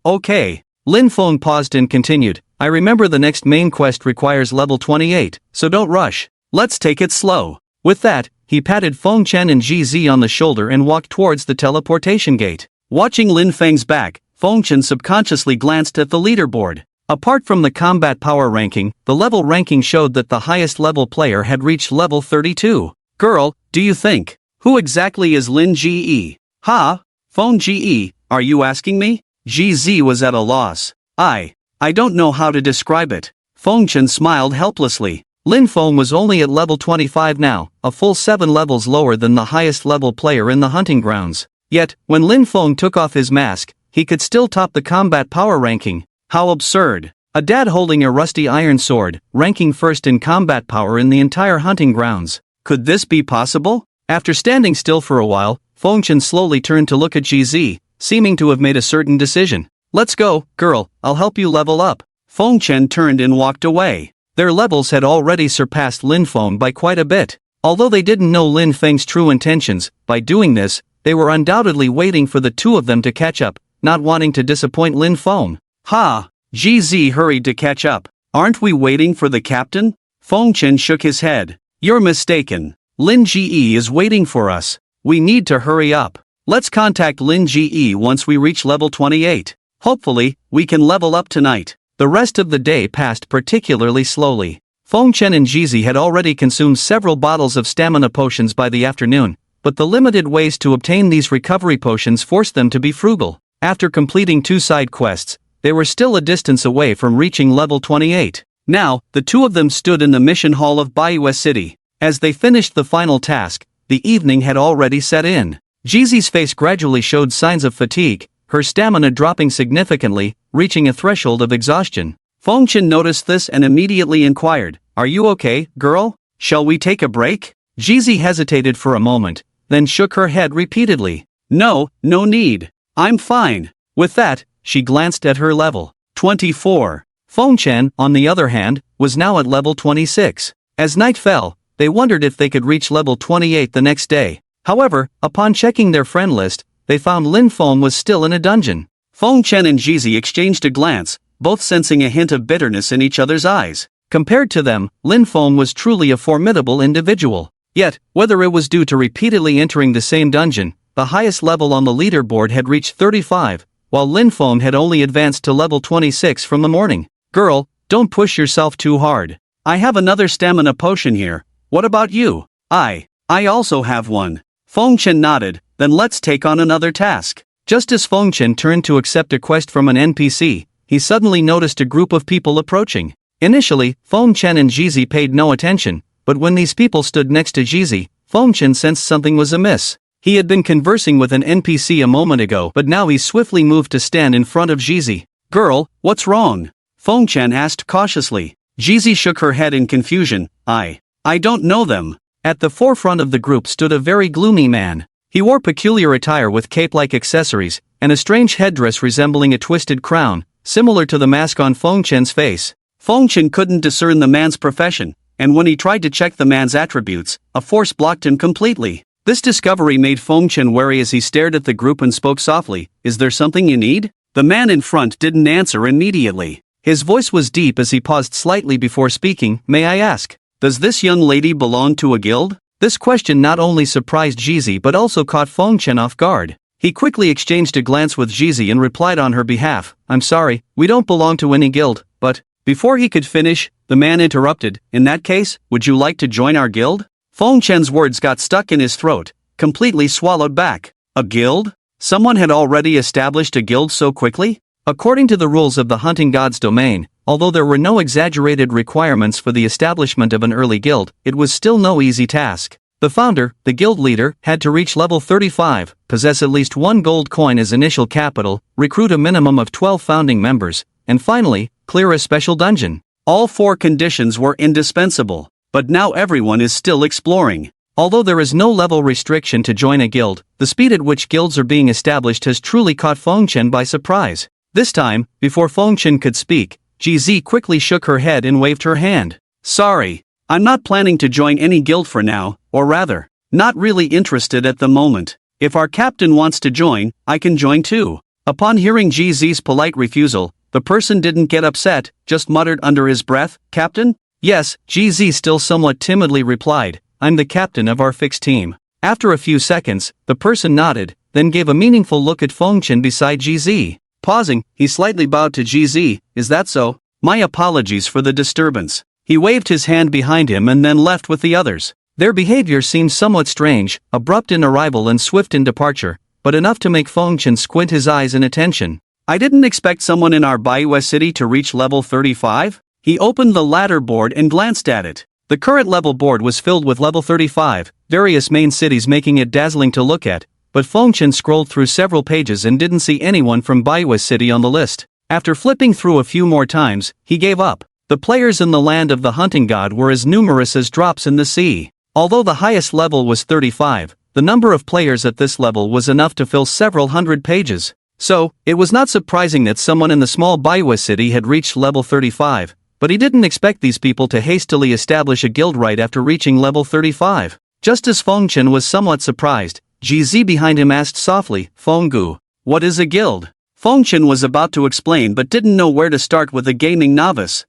A: okay. Lin Feng paused and continued. I remember the next main quest requires level 28, so don't rush. Let's take it slow. With that, he patted Fengchen and GZ on the shoulder and walked towards the teleportation gate. Watching Lin Feng's back, Fengchen subconsciously glanced at the leaderboard. Apart from the combat power ranking, the level ranking showed that the highest level player had reached level 32. Girl, do you think? Who exactly is Lin Ge? Ha? Phone Ge, are you asking me? GZ was at a loss. I don't know how to describe it. Fengchen smiled helplessly. Lin Feng was only at level 25 now, a full 7 levels lower than the highest level player in the hunting grounds. Yet, when Lin Feng took off his mask, he could still top the combat power ranking. How absurd. A dad holding a rusty iron sword, ranking first in combat power in the entire hunting grounds. Could this be possible? After standing still for a while, Fengchen slowly turned to look at GZ, seeming to have made a certain decision. Let's go, girl, I'll help you level up. Fengchen turned and walked away. Their levels had already surpassed Lin Feng by quite a bit. Although they didn't know Lin Feng's true intentions, by doing this, they were undoubtedly waiting for the two of them to catch up, not wanting to disappoint Lin Feng. Ha! GZ hurried to catch up. Aren't we waiting for the captain? Fengchen shook his head. You're mistaken. Lin Ge is waiting for us. We need to hurry up. Let's contact Lin Ge once we reach level 28. Hopefully, we can level up tonight. The rest of the day passed particularly slowly. Fengchen and GZ had already consumed several bottles of stamina potions by the afternoon, but the limited ways to obtain these recovery potions forced them to be frugal. After completing 2 side quests, they were still a distance away from reaching level 28. Now, the two of them stood in the mission hall of Baiue City. As they finished the final task, the evening had already set in. GZ's face gradually showed signs of fatigue, her stamina dropping significantly, reaching a threshold of exhaustion. Fengchen noticed this and immediately inquired, "Are you okay, girl? Shall we take a break?" GZ hesitated for a moment, then shook her head repeatedly. No need. I'm fine. With that, she glanced at her level. 24. Fengchen, on the other hand, was now at level 26. As night fell, they wondered if they could reach level 28 the next day. However, upon checking their friend list, they found Lin Feng was still in a dungeon. Fengchen and GZ exchanged a glance, both sensing a hint of bitterness in each other's eyes. Compared to them, Lin Feng was truly a formidable individual. Yet, whether it was due to repeatedly entering the same dungeon, the highest level on the leaderboard had reached 35, while Lin Feng had only advanced to level 26 from the morning. Girl, don't push yourself too hard. I have another stamina potion here. What about you? I also have one. Fengchen nodded, then let's take on another task. Just as Fengchen turned to accept a quest from an NPC, he suddenly noticed a group of people approaching. Initially, Fengchen and GZ paid no attention, but when these people stood next to GZ, Fengchen sensed something was amiss. He had been conversing with an NPC a moment ago, but now he swiftly moved to stand in front of GZ. Girl, what's wrong? Fengchen asked cautiously. GZ shook her head in confusion. I don't know them. At the forefront of the group stood a very gloomy man. He wore peculiar attire with cape-like accessories, and a strange headdress resembling a twisted crown, similar to the mask on Fengchen's face. Fengchen couldn't discern the man's profession, and when he tried to check the man's attributes, a force blocked him completely. This discovery made Fengchen wary as he stared at the group and spoke softly, "Is there something you need?" The man in front didn't answer immediately. His voice was deep as he paused slightly before speaking. "May I ask, does this young lady belong to a guild?" This question not only surprised GZ but also caught Fengchen off guard. He quickly exchanged a glance with GZ and replied on her behalf, "I'm sorry, we don't belong to any guild, but..." Before he could finish, the man interrupted, "In that case, would you like to join our guild?" Fengchen's words got stuck in his throat, completely swallowed back. A guild? Someone had already established a guild so quickly? According to the rules of the hunting god's domain, although there were no exaggerated requirements for the establishment of an early guild, it was still no easy task. The founder, the guild leader, had to reach level 35, possess at least 1 gold coin as initial capital, recruit a minimum of 12 founding members, and finally, clear a special dungeon. All 4 conditions were indispensable, but now everyone is still exploring. Although there is no level restriction to join a guild, the speed at which guilds are being established has truly caught Fengchen by surprise. This time, before Fengchen could speak, GZ quickly shook her head and waved her hand. Sorry. I'm not planning to join any guild for now, or rather, not really interested at the moment. If our captain wants to join, I can join too. Upon hearing GZ's polite refusal, the person didn't get upset, just muttered under his breath, Captain? Yes, GZ still somewhat timidly replied, I'm the captain of our fixed team. After a few seconds, the person nodded, then gave a meaningful look at Fengchen beside GZ. Pausing, he slightly bowed to GZ, is that so? My apologies for the disturbance. He waved his hand behind him and then left with the others. Their behavior seemed somewhat strange, abrupt in arrival and swift in departure, but enough to make Fengchen squint his eyes in attention. I didn't expect someone in our Baiwa city to reach level 35. He opened the ladder board and glanced at it. The current level board was filled with level 35, various main cities making it dazzling to look at, but Fengchen scrolled through several pages and didn't see anyone from Baiwa city on the list. After flipping through a few more times, he gave up. The players in the land of the hunting god were as numerous as drops in the sea. Although the highest level was 35, the number of players at this level was enough to fill several hundred pages. So, it was not surprising that someone in the small Baiwa city had reached level 35, but he didn't expect these people to hastily establish a guild right after reaching level 35. Just as Fengchen was somewhat surprised, GZ behind him asked softly, Fenggu, what is a guild? Fengchen was about to explain but didn't know where to start with a gaming novice.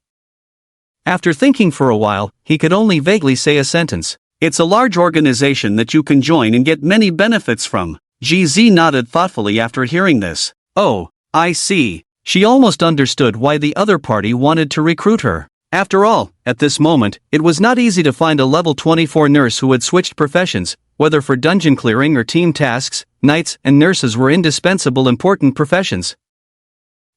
A: After thinking for a while, he could only vaguely say a sentence. It's a large organization that you can join and get many benefits from. GZ nodded thoughtfully after hearing this. Oh, I see. She almost understood why the other party wanted to recruit her. After all, at this moment, it was not easy to find a level 24 nurse who had switched professions, whether for dungeon clearing or team tasks. Knights and nurses were indispensable important professions.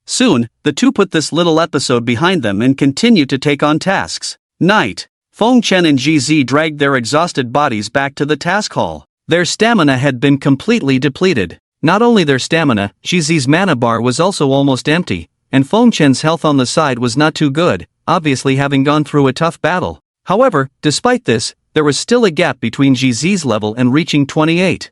A: Soon, the two put this little episode behind them and continued to take on tasks. Night. Fengchen and GZ dragged their exhausted bodies back to the task hall. Their stamina had been completely depleted. Not only their stamina, GZ's mana bar was also almost empty, and Fengchen's health on the side was not too good, obviously having gone through a tough battle. However, despite this, there was still a gap between GZ's level and reaching 28.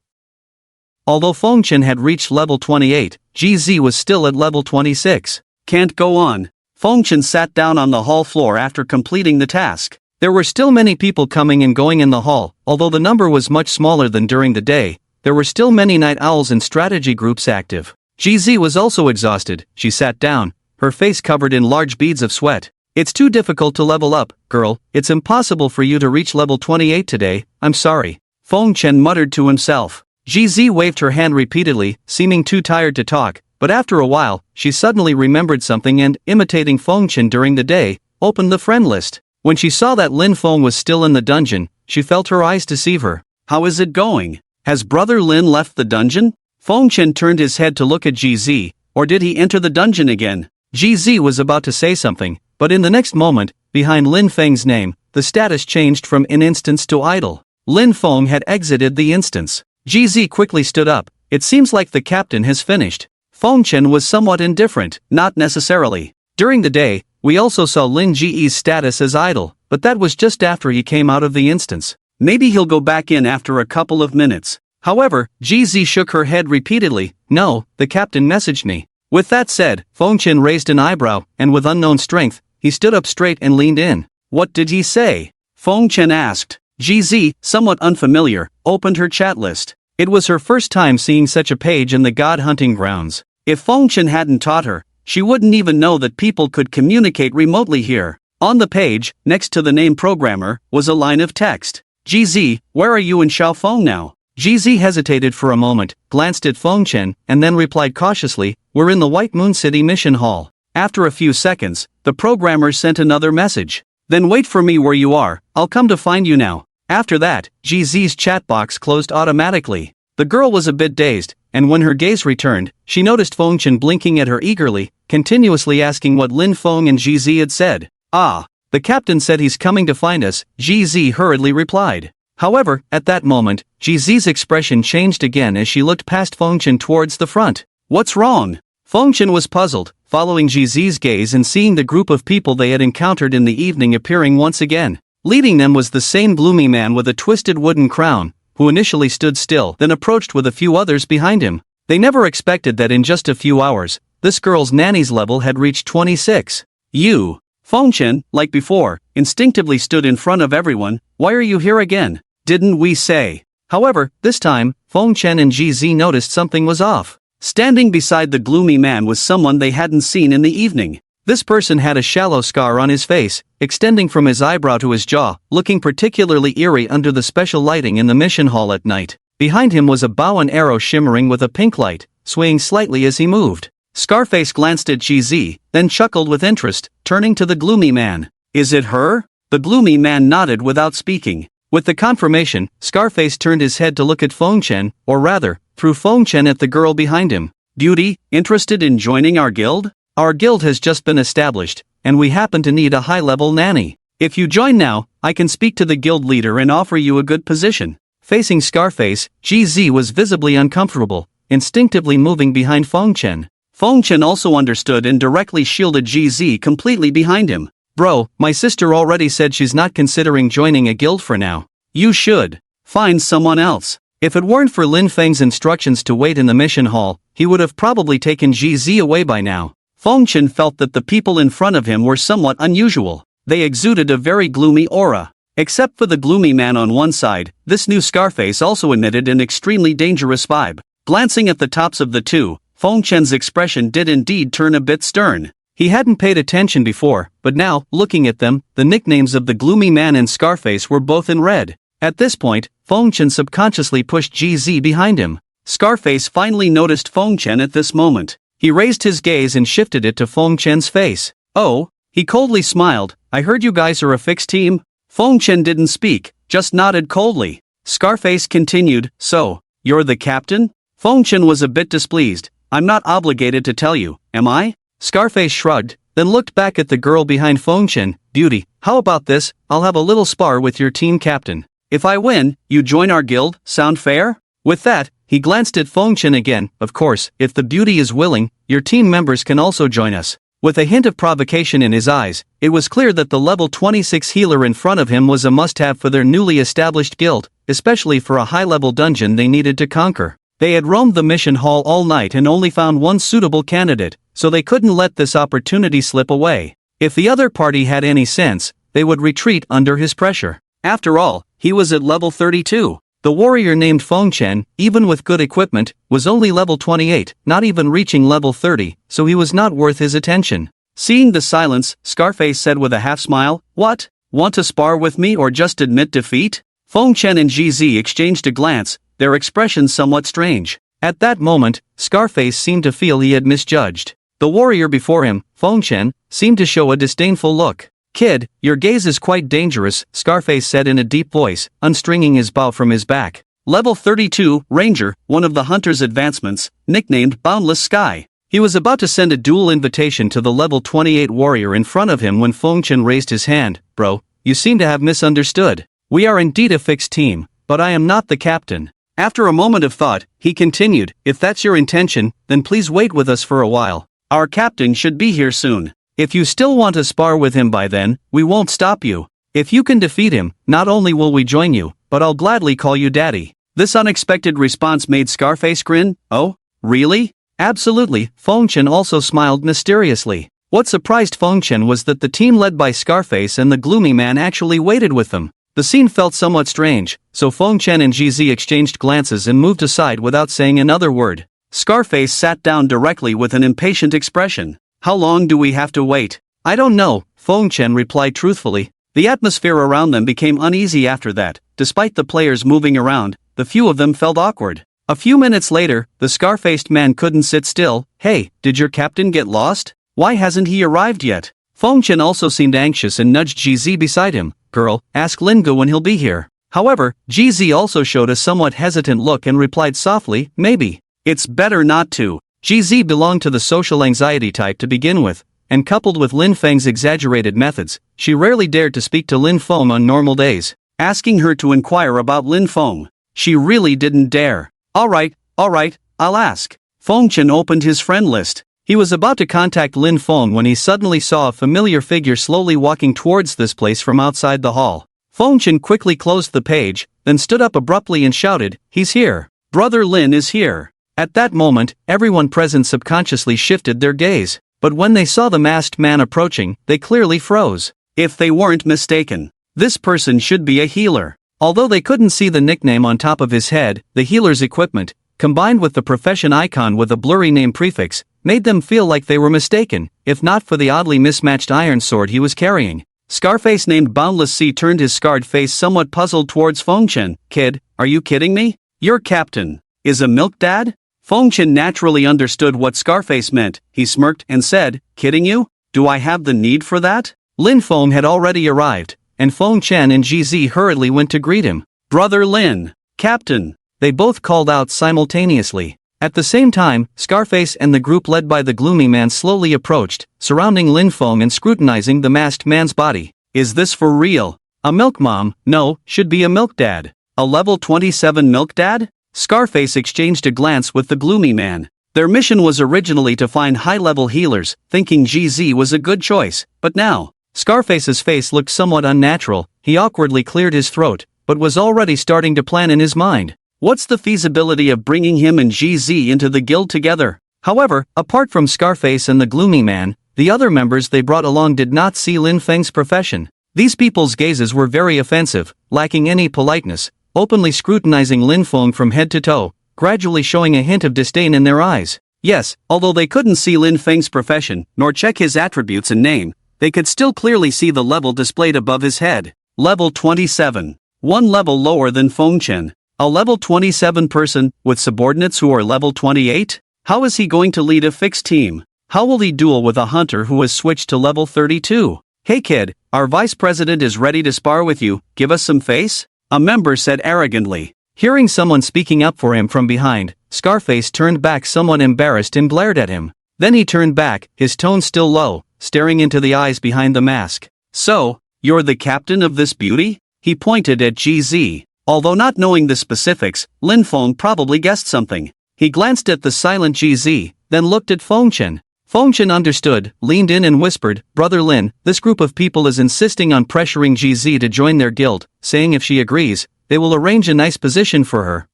A: Although Fengchen had reached level 28, GZ was still at level 26. Can't go on. Fengchen sat down on the hall floor after completing the task. There were still many people coming and going in the hall, although the number was much smaller than during the day. There were still many night owls and strategy groups active. GZ was also exhausted. She sat down, her face covered in large beads of sweat. It's too difficult to level up, girl. It's impossible for you to reach level 28 today. I'm sorry. Fengchen muttered to himself. GZ waved her hand repeatedly, seeming too tired to talk, but after a while, she suddenly remembered something and, imitating Fengchen during the day, opened the friend list. When she saw that Lin Feng was still in the dungeon, she felt her eyes deceive her. How is it going? Has brother Lin left the dungeon? Fengchen turned his head to look at GZ, or did he enter the dungeon again? GZ was about to say something, but in the next moment, behind Lin Feng's name, the status changed from in instance to idle. Lin Feng had exited the instance. GZ quickly stood up. It seems like the captain has finished. Fengchen was somewhat indifferent, not necessarily. During the day, we also saw Lin Ge's status as idle, but that was just after he came out of the instance. Maybe he'll go back in after a couple of minutes. However, GZ shook her head repeatedly. No, the captain messaged me. With that said, Fengchen raised an eyebrow, and with unknown strength, he stood up straight and leaned in. What did he say? Fengchen asked. GZ, somewhat unfamiliar, opened her chat list. It was her first time seeing such a page in the god hunting grounds. If Fengchen hadn't taught her, she wouldn't even know that people could communicate remotely here. On the page, next to the name programmer, was a line of text. GZ, where are you in Shaofeng now? GZ hesitated for a moment, glanced at Fengchen, and then replied cautiously, we're in the White Moon City Mission Hall. After a few seconds, the programmer sent another message. Then wait for me where you are, I'll come to find you now. After that, GZ's chat box closed automatically. The girl was a bit dazed, and when her gaze returned, she noticed Fengchen blinking at her eagerly, continuously asking what Lin Feng and GZ had said. Ah, the captain said he's coming to find us, GZ hurriedly replied. However, at that moment, GZ's expression changed again as she looked past Fengchen towards the front. What's wrong? Fengchen was puzzled, following GZ's gaze and seeing the group of people they had encountered in the evening appearing once again. Leading them was the same gloomy man with a twisted wooden crown, who initially stood still, then approached with a few others behind him. They never expected that in just a few hours, this girl's nanny's level had reached 26. You. Fengchen, like before, instinctively stood in front of everyone. Why are you here again? Didn't we say? However, this time, Fengchen and GZ noticed something was off. Standing beside the gloomy man was someone they hadn't seen in the evening. This person had a shallow scar on his face, extending from his eyebrow to his jaw, looking particularly eerie under the special lighting in the mission hall at night. Behind him was a bow and arrow shimmering with a pink light, swaying slightly as he moved. Scarface glanced at GZ, then chuckled with interest, turning to the gloomy man. Is it her? The gloomy man nodded without speaking. With the confirmation, Scarface turned his head to look at Fengchen, or rather, through Fengchen at the girl behind him. Beauty, interested in joining our guild? Our guild has just been established, and we happen to need a high-level nanny. If you join now, I can speak to the guild leader and offer you a good position. Facing Scarface, GZ was visibly uncomfortable, instinctively moving behind Fengchen. Fengchen also understood and directly shielded GZ completely behind him. Bro, my sister already said she's not considering joining a guild for now. You should find someone else. If it weren't for Lin Feng's instructions to wait in the mission hall, he would have probably taken GZ away by now. Fengchen felt that the people in front of him were somewhat unusual. They exuded a very gloomy aura. Except for the gloomy man on one side, this new Scarface also emitted an extremely dangerous vibe. Glancing at the tops of the two, Fengchen's expression did indeed turn a bit stern. He hadn't paid attention before, but now, looking at them, the nicknames of the gloomy man and Scarface were both in red. At this point, Fengchen subconsciously pushed GZ behind him. Scarface finally noticed Fengchen at this moment. He raised his gaze and shifted it to Fengchen's face. Oh, he coldly smiled. I heard you guys are a fixed team? Fengchen didn't speak, just nodded coldly. Scarface continued, so, you're the captain? Fengchen was a bit displeased. I'm not obligated to tell you, am I? Scarface shrugged, then looked back at the girl behind Fengchen. Beauty, how about this? I'll have a little spar with your team captain. If I win, you join our guild, sound fair? With that, he glanced at Fengchen again. Of course, if the beauty is willing, your team members can also join us. With a hint of provocation in his eyes, it was clear that the level 26 healer in front of him was a must-have for their newly established guild, especially for a high-level dungeon they needed to conquer. They had roamed the mission hall all night and only found one suitable candidate, so they couldn't let this opportunity slip away. If the other party had any sense, they would retreat under his pressure. After all, he was at level 32. The warrior named Fengchen, even with good equipment, was only level 28, not even reaching level 30, so he was not worth his attention. Seeing the silence, Scarface said with a half-smile, What? Want to spar with me or just admit defeat? Fengchen and GZ exchanged a glance, their expressions somewhat strange. At that moment, Scarface seemed to feel he had misjudged. The warrior before him, Fengchen, seemed to show a disdainful look. Kid, your gaze is quite dangerous, Scarface said in a deep voice, unstringing his bow from his back. Level 32, Ranger, one of the hunter's advancements, nicknamed Boundless Sky. He was about to send a duel invitation to the level 28 warrior in front of him when Fengchen raised his hand. Bro, you seem to have misunderstood. We are indeed a fixed team, but I am not the captain. After a moment of thought, he continued, If that's your intention, then please wait with us for a while. Our captain should be here soon. If you still want to spar with him by then, we won't stop you. If you can defeat him, not only will we join you, but I'll gladly call you daddy. This unexpected response made Scarface grin. Oh, really? Absolutely. Fengchen also smiled mysteriously. What surprised Fengchen was that the team led by Scarface and the gloomy man actually waited with them. The scene felt somewhat strange, so Fengchen and GZ exchanged glances and moved aside without saying another word. Scarface sat down directly with an impatient expression. How long do we have to wait? I don't know, Fengchen replied truthfully. The atmosphere around them became uneasy after that. Despite the players moving around, the few of them felt awkward. A few minutes later, the scar-faced man couldn't sit still. Hey, did your captain get lost? Why hasn't he arrived yet? Fengchen also seemed anxious and nudged GZ beside him. Girl, ask Lingo when he'll be here. However, GZ also showed a somewhat hesitant look and replied softly, maybe. It's better not to. GZ belonged to the social anxiety type to begin with, and coupled with Lin Feng's exaggerated methods, she rarely dared to speak to Lin Feng on normal days. Asking her to inquire about Lin Feng, she really didn't dare. Alright, I'll ask. Fengchen opened his friend list. He was about to contact Lin Feng when he suddenly saw a familiar figure slowly walking towards this place from outside the hall. Fengchen quickly closed the page, then stood up abruptly and shouted, He's here. Brother Lin is here. At that moment, everyone present subconsciously shifted their gaze. But when they saw the masked man approaching, they clearly froze. If they weren't mistaken, this person should be a healer. Although they couldn't see the nickname on top of his head, the healer's equipment, combined with the profession icon with a blurry name prefix, made them feel like they were mistaken, if not for the oddly mismatched iron sword he was carrying. Scarface named Boundless Sea turned his scarred face somewhat puzzled towards Fengchen. Kid, are you kidding me? Your captain is a milk dad? Fengchen naturally understood what Scarface meant. He smirked and said, kidding you? Do I have the need for that? Lin Feng had already arrived, and Feng Chen and GZ hurriedly went to greet him. Brother Lin, Captain, they both called out simultaneously. At the same time, Scarface and the group led by the gloomy man slowly approached, surrounding Lin Feng and scrutinizing the masked man's body. Is this for real? A milk mom? No, should be a milk dad. A level 27 milk dad? Scarface exchanged a glance with the gloomy man. Their mission was originally to find high-level healers, thinking GZ was a good choice, but now, Scarface's face looked somewhat unnatural. He awkwardly cleared his throat, but was already starting to plan in his mind. What's the feasibility of bringing him and GZ into the guild together? However, apart from Scarface and the gloomy man, the other members they brought along did not see Lin Feng's profession. These people's gazes were very offensive, lacking any politeness, openly scrutinizing Lin Feng from head to toe, gradually showing a hint of disdain in their eyes. Yes, although they couldn't see Lin Feng's profession, nor check his attributes and name, they could still clearly see the level displayed above his head. Level 27. One level lower than Feng Chen. A level 27 person, with subordinates who are level 28? How is he going to lead a fixed team? How will he duel with a hunter who has switched to level 32? Hey kid, our vice president is ready to spar with you, give us some face? A member said arrogantly. Hearing someone speaking up for him from behind, Scarface turned back somewhat embarrassed and glared at him. Then he turned back, his tone still low, staring into the eyes behind the mask. So, you're the captain of this beauty? He pointed at GZ. Although not knowing the specifics, Lin Feng probably guessed something. He glanced at the silent GZ, then looked at Fengchen. Fengchen understood, leaned in and whispered, Brother Lin, this group of people is insisting on pressuring GZ to join their guild, saying if she agrees, they will arrange a nice position for her.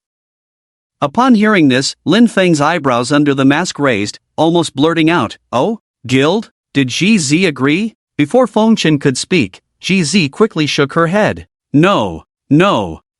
A: Upon hearing this, Lin Feng's eyebrows under the mask raised, almost blurting out, Oh? Guild? Did GZ agree? Before Fengchen could speak, GZ quickly shook her head. No.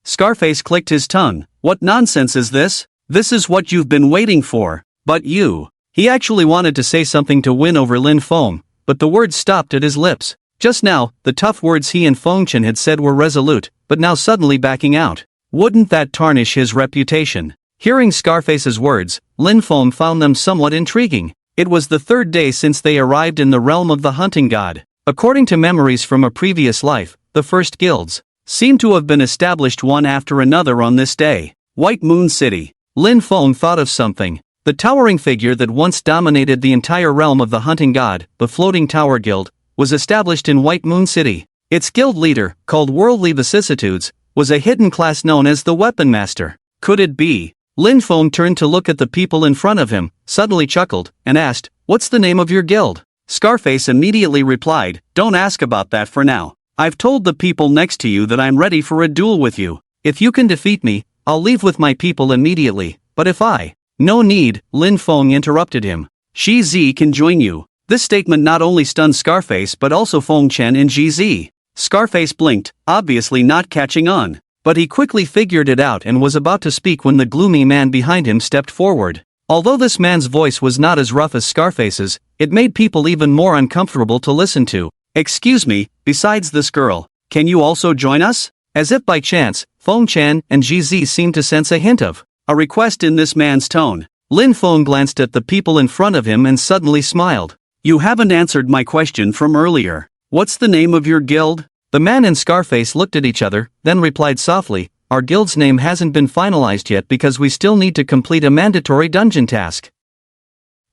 A: Scarface clicked his tongue. What nonsense is this? This is what you've been waiting for. But you. He actually wanted to say something to win over Lin Feng, but the words stopped at his lips. Just now, the tough words he and Fengchen had said were resolute, but now suddenly backing out. Wouldn't that tarnish his reputation? Hearing Scarface's words, Lin Feng found them somewhat intriguing. It was the third day since they arrived in the realm of the hunting god. According to memories from a previous life, the first guilds seemed to have been established one after another on this day. White Moon City. Lin Feng thought of something. The towering figure that once dominated the entire realm of the hunting god, the Floating Tower Guild, was established in White Moon City. Its guild leader, called Worldly Vicissitudes, was a hidden class known as the Weapon Master. Could it be? Lin Feng turned to look at the people in front of him, suddenly chuckled, and asked, What's the name of your guild? Scarface immediately replied, Don't ask about that for now. I've told the people next to you that I'm ready for a duel with you. If you can defeat me, I'll leave with my people immediately, but if No need, Lin Feng interrupted him. GZ can join you. This statement not only stunned Scarface but also Fengchen and GZ. Scarface blinked, obviously not catching on. But he quickly figured it out and was about to speak when the gloomy man behind him stepped forward. Although this man's voice was not as rough as Scarface's, it made people even more uncomfortable to listen to. Excuse me, besides this girl, can you also join us? As if by chance, Fengchen and GZ seemed to sense a hint of a request in this man's tone. Lin Feng glanced at the people in front of him and suddenly smiled. You haven't answered my question from earlier. What's the name of your guild? The man and Scarface looked at each other, then replied softly, Our guild's name hasn't been finalized yet because we still need to complete a mandatory dungeon task.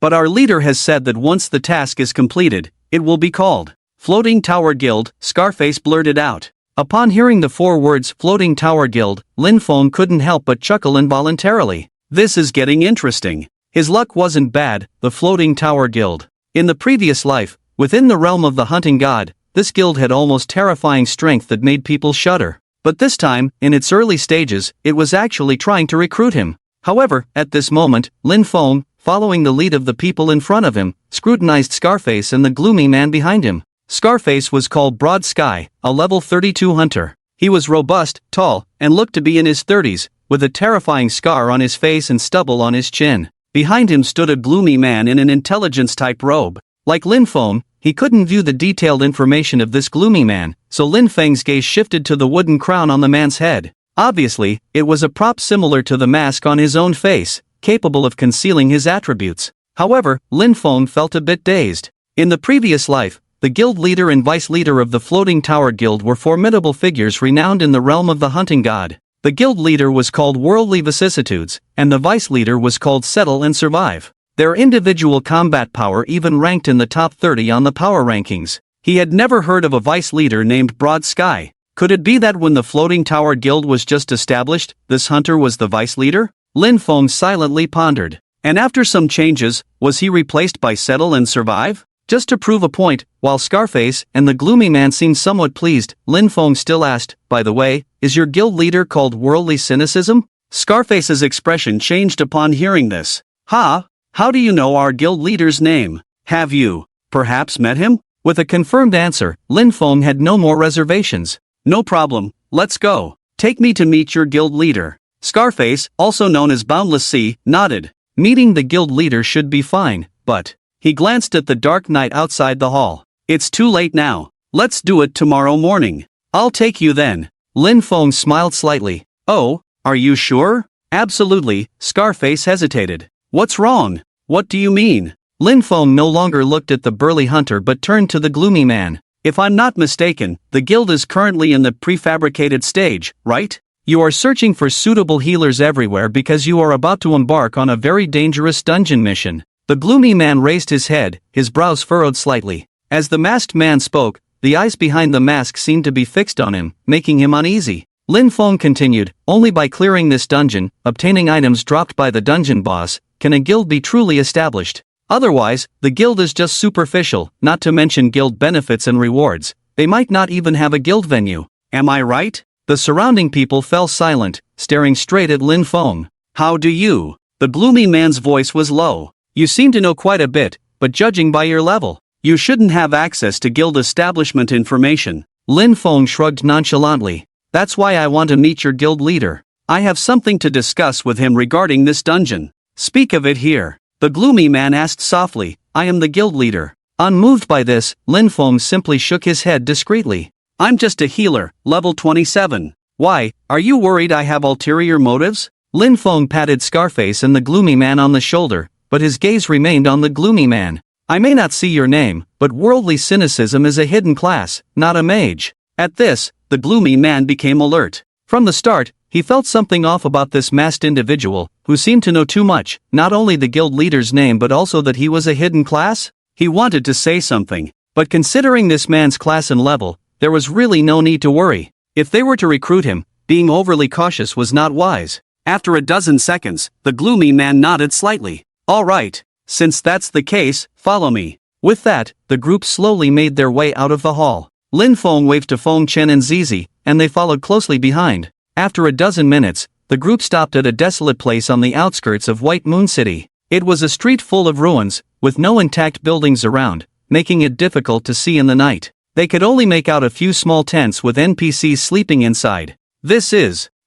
A: But our leader has said that once the task is completed, it will be called Floating Tower Guild, Scarface blurted out. Upon hearing the 4 words Floating Tower Guild, Lin Feng couldn't help but chuckle involuntarily. This is getting interesting. His luck wasn't bad, the Floating Tower Guild. In the previous life, within the realm of the hunting god, this guild had almost terrifying strength that made people shudder. But this time, in its early stages, it was actually trying to recruit him. However, at this moment, Lin Feng, following the lead of the people in front of him, scrutinized Scarface and the gloomy man behind him. Scarface was called Broad Sky, a level 32 hunter. He was robust, tall, and looked to be in his 30s, with a terrifying scar on his face and stubble on his chin. Behind him stood a gloomy man in an intelligence-type robe. Like Lin Feng, he couldn't view the detailed information of this gloomy man, so Lin Feng's gaze shifted to the wooden crown on the man's head. Obviously, it was a prop similar to the mask on his own face, capable of concealing his attributes. However, Lin Feng felt a bit dazed. In the previous life, the guild leader and vice leader of the Floating Tower Guild were formidable figures renowned in the realm of the hunting god. The guild leader was called Worldly Vicissitudes, and the vice leader was called Settle and Survive. Their individual combat power even ranked in the top 30 on the power rankings. He had never heard of a vice leader named Broad Sky. Could it be that when the Floating Tower Guild was just established, this hunter was the vice leader? Lin Feng silently pondered. And after some changes, was he replaced by Settle and Survive? Just to prove a point, while Scarface and the gloomy man seemed somewhat pleased, Lin Feng still asked, "By the way, is your guild leader called Worldly Cynicism?" Scarface's expression changed upon hearing this. "Ha? How do you know our guild leader's name? Have you, perhaps, met him?" With a confirmed answer, Lin Feng had no more reservations. "No problem, let's go. Take me to meet your guild leader." Scarface, also known as Boundless Sea, nodded. Meeting the guild leader should be fine, but... He glanced at the dark night outside the hall. "It's too late now. Let's do it tomorrow morning. I'll take you then." Lin Feng smiled slightly. "Oh, are you sure?" "Absolutely." Scarface hesitated. "What's wrong? What do you mean?" Lin Feng no longer looked at the burly hunter but turned to the gloomy man. "If I'm not mistaken, the guild is currently in the prefabricated stage, right? You are searching for suitable healers everywhere because you are about to embark on a very dangerous dungeon mission." The gloomy man raised his head, his brows furrowed slightly. As the masked man spoke, the eyes behind the mask seemed to be fixed on him, making him uneasy. Lin Feng continued, "Only by clearing this dungeon, obtaining items dropped by the dungeon boss, can a guild be truly established. Otherwise, the guild is just superficial, not to mention guild benefits and rewards. They might not even have a guild venue. Am I right?" The surrounding people fell silent, staring straight at Lin Feng. "How do you?" The gloomy man's voice was low. "You seem to know quite a bit, but judging by your level, you shouldn't have access to guild establishment information." Lin Feng shrugged nonchalantly. "That's why I want to meet your guild leader. I have something to discuss with him regarding this dungeon." "Speak of it here." The gloomy man asked softly. "I am the guild leader." Unmoved by this, Lin Feng simply shook his head discreetly. "I'm just a healer, level 27. Why, are you worried I have ulterior motives?" Lin Feng patted Scarface and the gloomy man on the shoulder, but his gaze remained on the gloomy man. "I may not see your name, but Worldly Cynicism is a hidden class, not a mage." At this, the gloomy man became alert. From the start, he felt something off about this masked individual, who seemed to know too much, not only the guild leader's name but also that he was a hidden class? He wanted to say something, but considering this man's class and level, there was really no need to worry. If they were to recruit him, being overly cautious was not wise. After a dozen seconds, the gloomy man nodded slightly. "All right, since that's the case, follow me." With that, the group slowly made their way out of the hall. Lin Feng waved to Feng Chen and Zizi, and they followed closely behind. After a dozen minutes, the group stopped at a desolate place on the outskirts of White Moon City. It was a street full of ruins, with no intact buildings around, making it difficult to see in the night. They could only make out a few small tents with NPCs sleeping inside.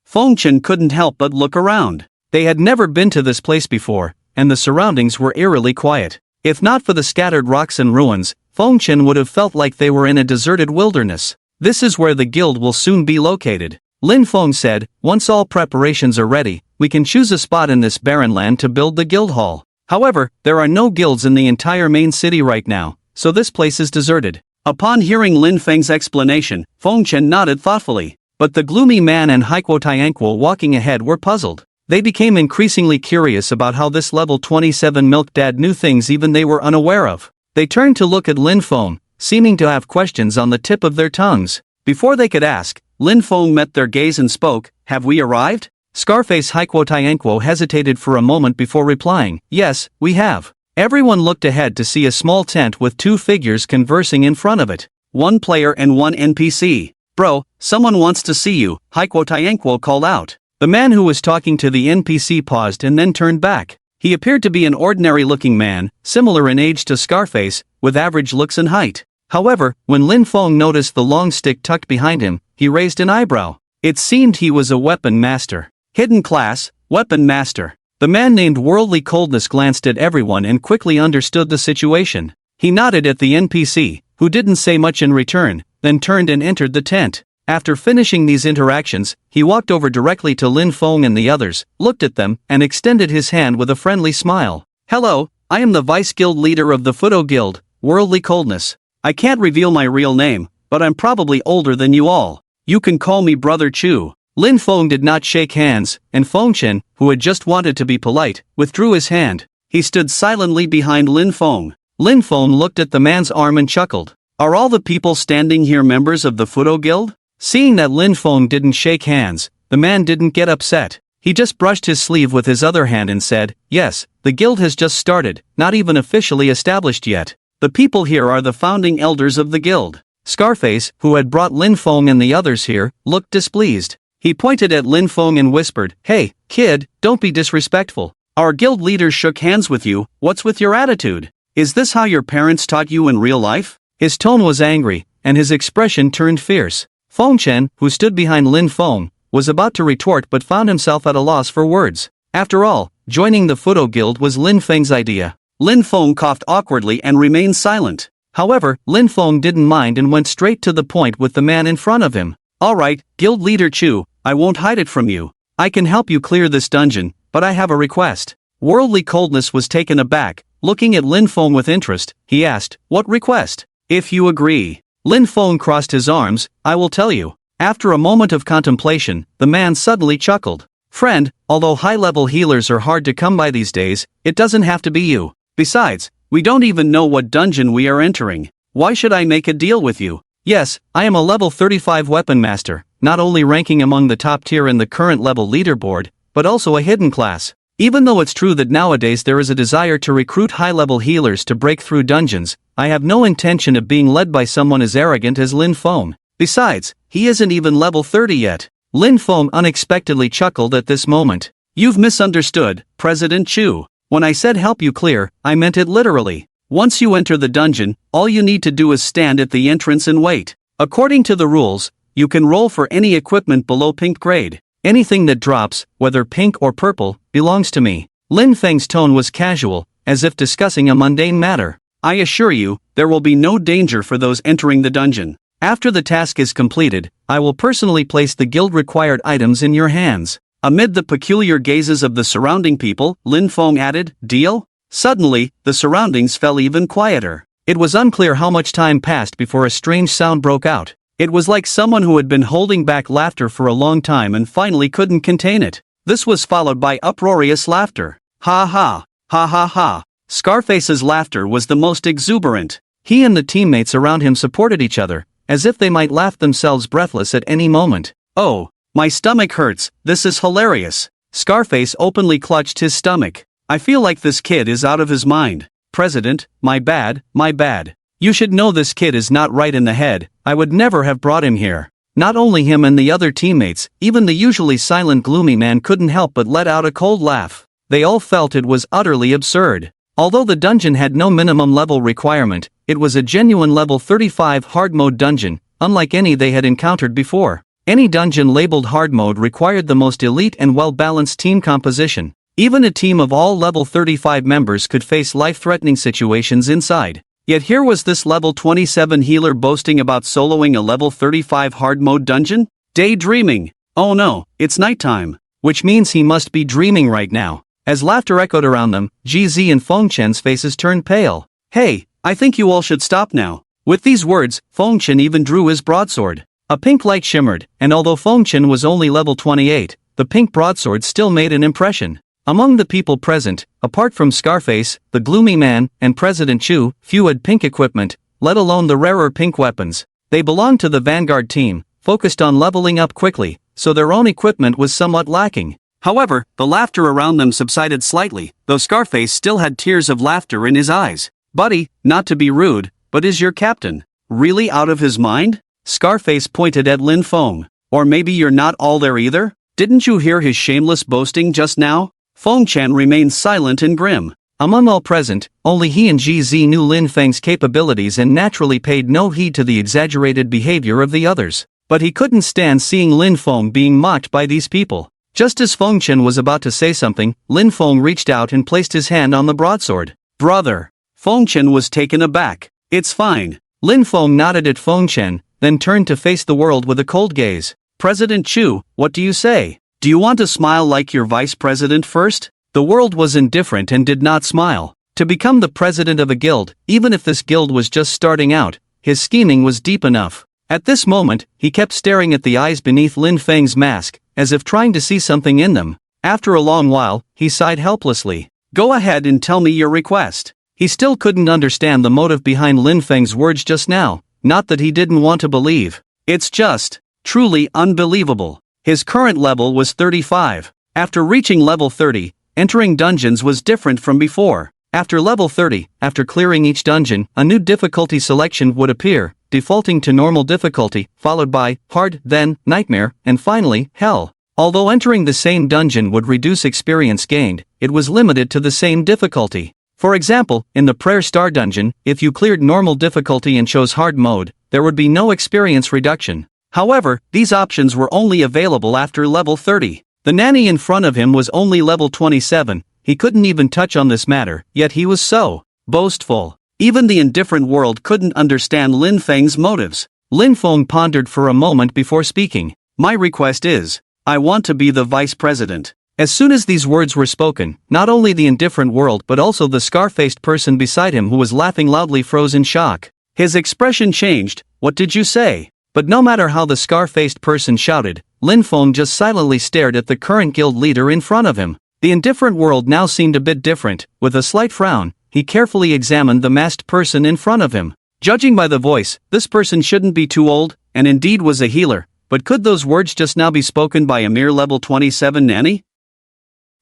A: Feng Chen couldn't help but look around. They had never been to this place before, and the surroundings were eerily quiet. If not for the scattered rocks and ruins, Feng Chen would have felt like they were in a deserted wilderness. "This is where the guild will soon be located," Lin Feng said. "Once all preparations are ready, we can choose a spot in this barren land to build the guild hall. However, there are no guilds in the entire main city right now, so this place is deserted." Upon hearing Lin Feng's explanation, Feng Chen nodded thoughtfully. But the gloomy man and Haikuo Tianquo walking ahead were puzzled. They became increasingly curious about how this level 27 milk dad knew things even they were unaware of. They turned to look at Lin Feng, seeming to have questions on the tip of their tongues. Before they could ask, Lin Feng met their gaze and spoke. "Have we arrived?" Scarface Haikuo Tianquo hesitated for a moment before replying, "Yes, we have." Everyone looked ahead to see a small tent with two figures conversing in front of it. One player and one NPC. "Bro, someone wants to see you," Haikuo Tianquo called out. The man who was talking to the NPC paused and then turned back. He appeared to be an ordinary-looking man, similar in age to Scarface, with average looks and height. However, when Lin Feng noticed the long stick tucked behind him, he raised an eyebrow. It seemed he was a weapon master. Hidden class, weapon master. The man named Worldly Coldness glanced at everyone and quickly understood the situation. He nodded at the NPC, who didn't say much in return, then turned and entered the tent. After finishing these interactions, he walked over directly to Lin Feng and the others, looked at them, and extended his hand with a friendly smile. "Hello, I am the Vice Guild leader of the Fudo Guild, Worldly Coldness. I can't reveal my real name, but I'm probably older than you all. You can call me Brother Chu." Lin Feng did not shake hands, and Feng Chen, who had just wanted to be polite, withdrew his hand. He stood silently behind Lin Feng. Lin Feng looked at the man's arm and chuckled. "Are all the people standing here members of the Fudo Guild?" Seeing that Lin Feng didn't shake hands, the man didn't get upset. He just brushed his sleeve with his other hand and said, "Yes, the guild has just started, not even officially established yet. The people here are the founding elders of the guild." Scarface, who had brought Lin Feng and the others here, looked displeased. He pointed at Lin Feng and whispered, "Hey, kid, don't be disrespectful. Our guild leaders shook hands with you, what's with your attitude? Is this how your parents taught you in real life?" His tone was angry, and his expression turned fierce. Feng Chen, who stood behind Lin Feng, was about to retort but found himself at a loss for words. After all, joining the Fudo Guild was Lin Feng's idea. Lin Feng coughed awkwardly and remained silent. However, Lin Feng didn't mind and went straight to the point with the man in front of him. "Alright, Guild Leader Chu, I won't hide it from you. I can help you clear this dungeon, but I have a request." Worldly Coldness was taken aback. Looking at Lin Feng with interest, he asked, "What request?" "If you agree." Lin Feng crossed his arms, "I will tell you." After a moment of contemplation, the man suddenly chuckled. "Friend, although high-level healers are hard to come by these days, it doesn't have to be you. Besides, we don't even know what dungeon we are entering. Why should I make a deal with you? Yes, I am a level 35 weapon master, not only ranking among the top tier in the current level leaderboard, but also a hidden class. Even though it's true that nowadays there is a desire to recruit high-level healers to break through dungeons, I have no intention of being led by someone as arrogant as Lin Feng. Besides, he isn't even level 30 yet." Lin Feng unexpectedly chuckled at this moment. "You've misunderstood, President Chu. When I said help you clear, I meant it literally. Once you enter the dungeon, all you need to do is stand at the entrance and wait. According to the rules, you can roll for any equipment below pink grade. Anything that drops, whether pink or purple, belongs to me." Lin Feng's tone was casual, as if discussing a mundane matter. "I assure you, there will be no danger for those entering the dungeon. After the task is completed, I will personally place the guild-required items in your hands." Amid the peculiar gazes of the surrounding people, Lin Feng added, "Deal?" Suddenly, the surroundings fell even quieter. It was unclear how much time passed before a strange sound broke out. It was like someone who had been holding back laughter for a long time and finally couldn't contain it. This was followed by uproarious laughter. "Ha ha, ha ha ha." Scarface's laughter was the most exuberant. He and the teammates around him supported each other, as if they might laugh themselves breathless at any moment. "Oh, my stomach hurts, this is hilarious." Scarface openly clutched his stomach. "I feel like this kid is out of his mind. President, my bad, my bad. You should know this kid is not right in the head, I would never have brought him here." Not only him and the other teammates, even the usually silent gloomy man couldn't help but let out a cold laugh. They all felt it was utterly absurd. Although the dungeon had no minimum level requirement, it was a genuine level 35 hard mode dungeon, unlike any they had encountered before. Any dungeon labeled hard mode required the most elite and well-balanced team composition. Even a team of all level 35 members could face life-threatening situations inside. Yet here was this level 27 healer boasting about soloing a level 35 hard mode dungeon? Daydreaming. Oh no, it's nighttime. Which means he must be dreaming right now. As laughter echoed around them, GZ and Feng Chen's faces turned pale. "Hey, I think you all should stop now." With these words, Feng Chen even drew his broadsword. A pink light shimmered, and although Feng Chen was only level 28, the pink broadsword still made an impression. Among the people present, apart from Scarface, the gloomy man, and President Chu, few had pink equipment, let alone the rarer pink weapons. They belonged to the Vanguard team, focused on leveling up quickly, so their own equipment was somewhat lacking. However, the laughter around them subsided slightly, though Scarface still had tears of laughter in his eyes. "Buddy, not to be rude, but is your captain really out of his mind?" Scarface pointed at Lin Feng. "Or maybe you're not all there either? Didn't you hear his shameless boasting just now? Feng Chen remained silent and grim. Among all present, only he and GZ knew Lin Feng's capabilities and naturally paid no heed to the exaggerated behavior of the others. But he couldn't stand seeing Lin Feng being mocked by these people. Just as Feng Chen was about to say something, Lin Feng reached out and placed his hand on the broadsword. Brother! Feng Chen was taken aback. It's fine. Lin Feng nodded at Feng Chen, then turned to face the world with a cold gaze. President Chu, what do you say? Do you want to smile like your vice president first? The world was indifferent and did not smile. To become the president of a guild, even if this guild was just starting out, his scheming was deep enough. At this moment, he kept staring at the eyes beneath Lin Feng's mask, as if trying to see something in them. After a long while, he sighed helplessly. Go ahead and tell me your request. He still couldn't understand the motive behind Lin Feng's words just now, not that he didn't want to believe. It's just truly unbelievable. His current level was 35. After reaching level 30, entering dungeons was different from before. After level 30, after clearing each dungeon, a new difficulty selection would appear, defaulting to normal difficulty, followed by hard, then nightmare, and finally hell. Although entering the same dungeon would reduce experience gained, it was limited to the same difficulty. For example, in the Prayer Star dungeon, if you cleared normal difficulty and chose hard mode, there would be no experience reduction. However, these options were only available after level 30. The nanny in front of him was only level 27, he couldn't even touch on this matter, yet he was so boastful. Even the indifferent world couldn't understand Lin Feng's motives. Lin Feng pondered for a moment before speaking. My request is, I want to be the vice president. As soon as these words were spoken, not only the indifferent world but also the scar-faced person beside him who was laughing loudly froze in shock. His expression changed. What did you say? But no matter how the scar-faced person shouted, Lin Feng just silently stared at the current guild leader in front of him. The indifferent world now seemed a bit different. With a slight frown, he carefully examined the masked person in front of him. Judging by the voice, this person shouldn't be too old, and indeed was a healer, but could those words just now be spoken by a mere level 27 nanny?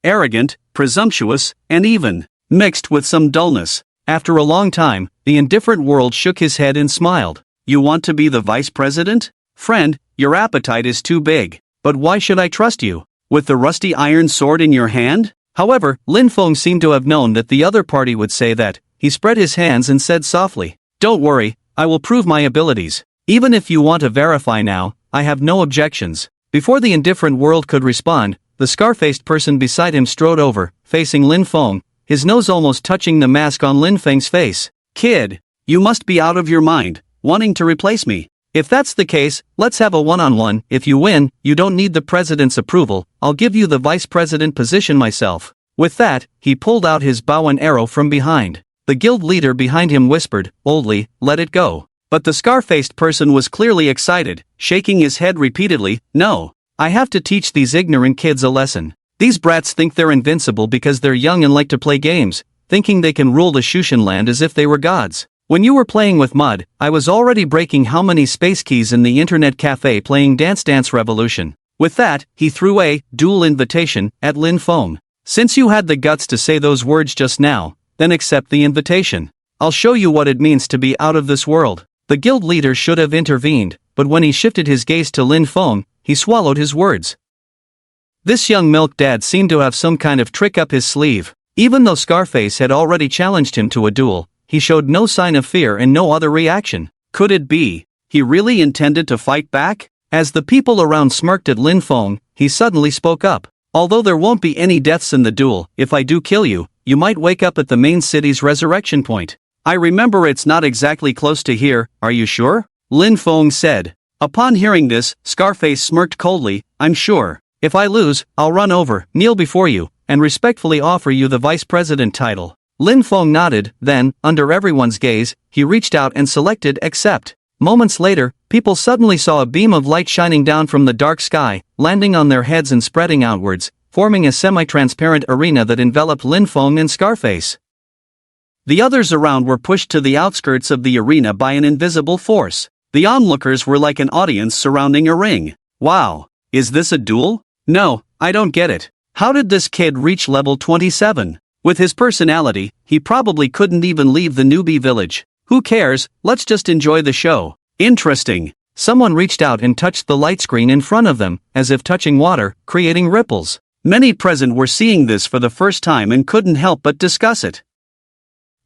A: Arrogant, presumptuous, and even mixed with some dullness. After a long time, the indifferent world shook his head and smiled. You want to be the vice president? Friend, your appetite is too big. But why should I trust you? With the rusty iron sword in your hand? However, Lin Feng seemed to have known that the other party would say that. He spread his hands and said softly, Don't worry, I will prove my abilities. Even if you want to verify now, I have no objections. Before the indifferent world could respond, the scar-faced person beside him strode over, facing Lin Feng, his nose almost touching the mask on Lin Feng's face. Kid, you must be out of your mind, wanting to replace me. If that's the case, let's have a one-on-one. If you win, you don't need the president's approval, I'll give you the vice president position myself. With that, he pulled out his bow and arrow from behind. The guild leader behind him whispered, boldly, let it go. But the scar-faced person was clearly excited, shaking his head repeatedly, no. I have to teach these ignorant kids a lesson. These brats think they're invincible because they're young and like to play games, thinking they can rule the Shushan land as if they were gods. When you were playing with mud, I was already breaking how many space keys in the internet cafe playing Dance Dance Revolution. With that, he threw a dual invitation at Lin Feng. Since you had the guts to say those words just now, then accept the invitation. I'll show you what it means to be out of this world. The guild leader should have intervened, but when he shifted his gaze to Lin Feng, he swallowed his words. This young milk dad seemed to have some kind of trick up his sleeve. Even though Scarface had already challenged him to a duel, he showed no sign of fear and no other reaction. Could it be he really intended to fight back? As the people around smirked at Lin Feng, he suddenly spoke up. Although there won't be any deaths in the duel, if I do kill you, you might wake up at the main city's resurrection point. I remember it's not exactly close to here, are you sure? Lin Feng said. Upon hearing this, Scarface smirked coldly, I'm sure. If I lose, I'll run over, kneel before you, and respectfully offer you the vice president title. Lin Feng nodded, then, under everyone's gaze, he reached out and selected accept. Moments later, people suddenly saw a beam of light shining down from the dark sky, landing on their heads and spreading outwards, forming a semi-transparent arena that enveloped Lin Feng and Scarface. The others around were pushed to the outskirts of the arena by an invisible force. The onlookers were like an audience surrounding a ring. Wow, is this a duel? No, I don't get it. How did this kid reach level 27? With his personality, he probably couldn't even leave the newbie village. Who cares, let's just enjoy the show. Interesting. Someone reached out and touched the light screen in front of them, as if touching water, creating ripples. Many present were seeing this for the first time and couldn't help but discuss it.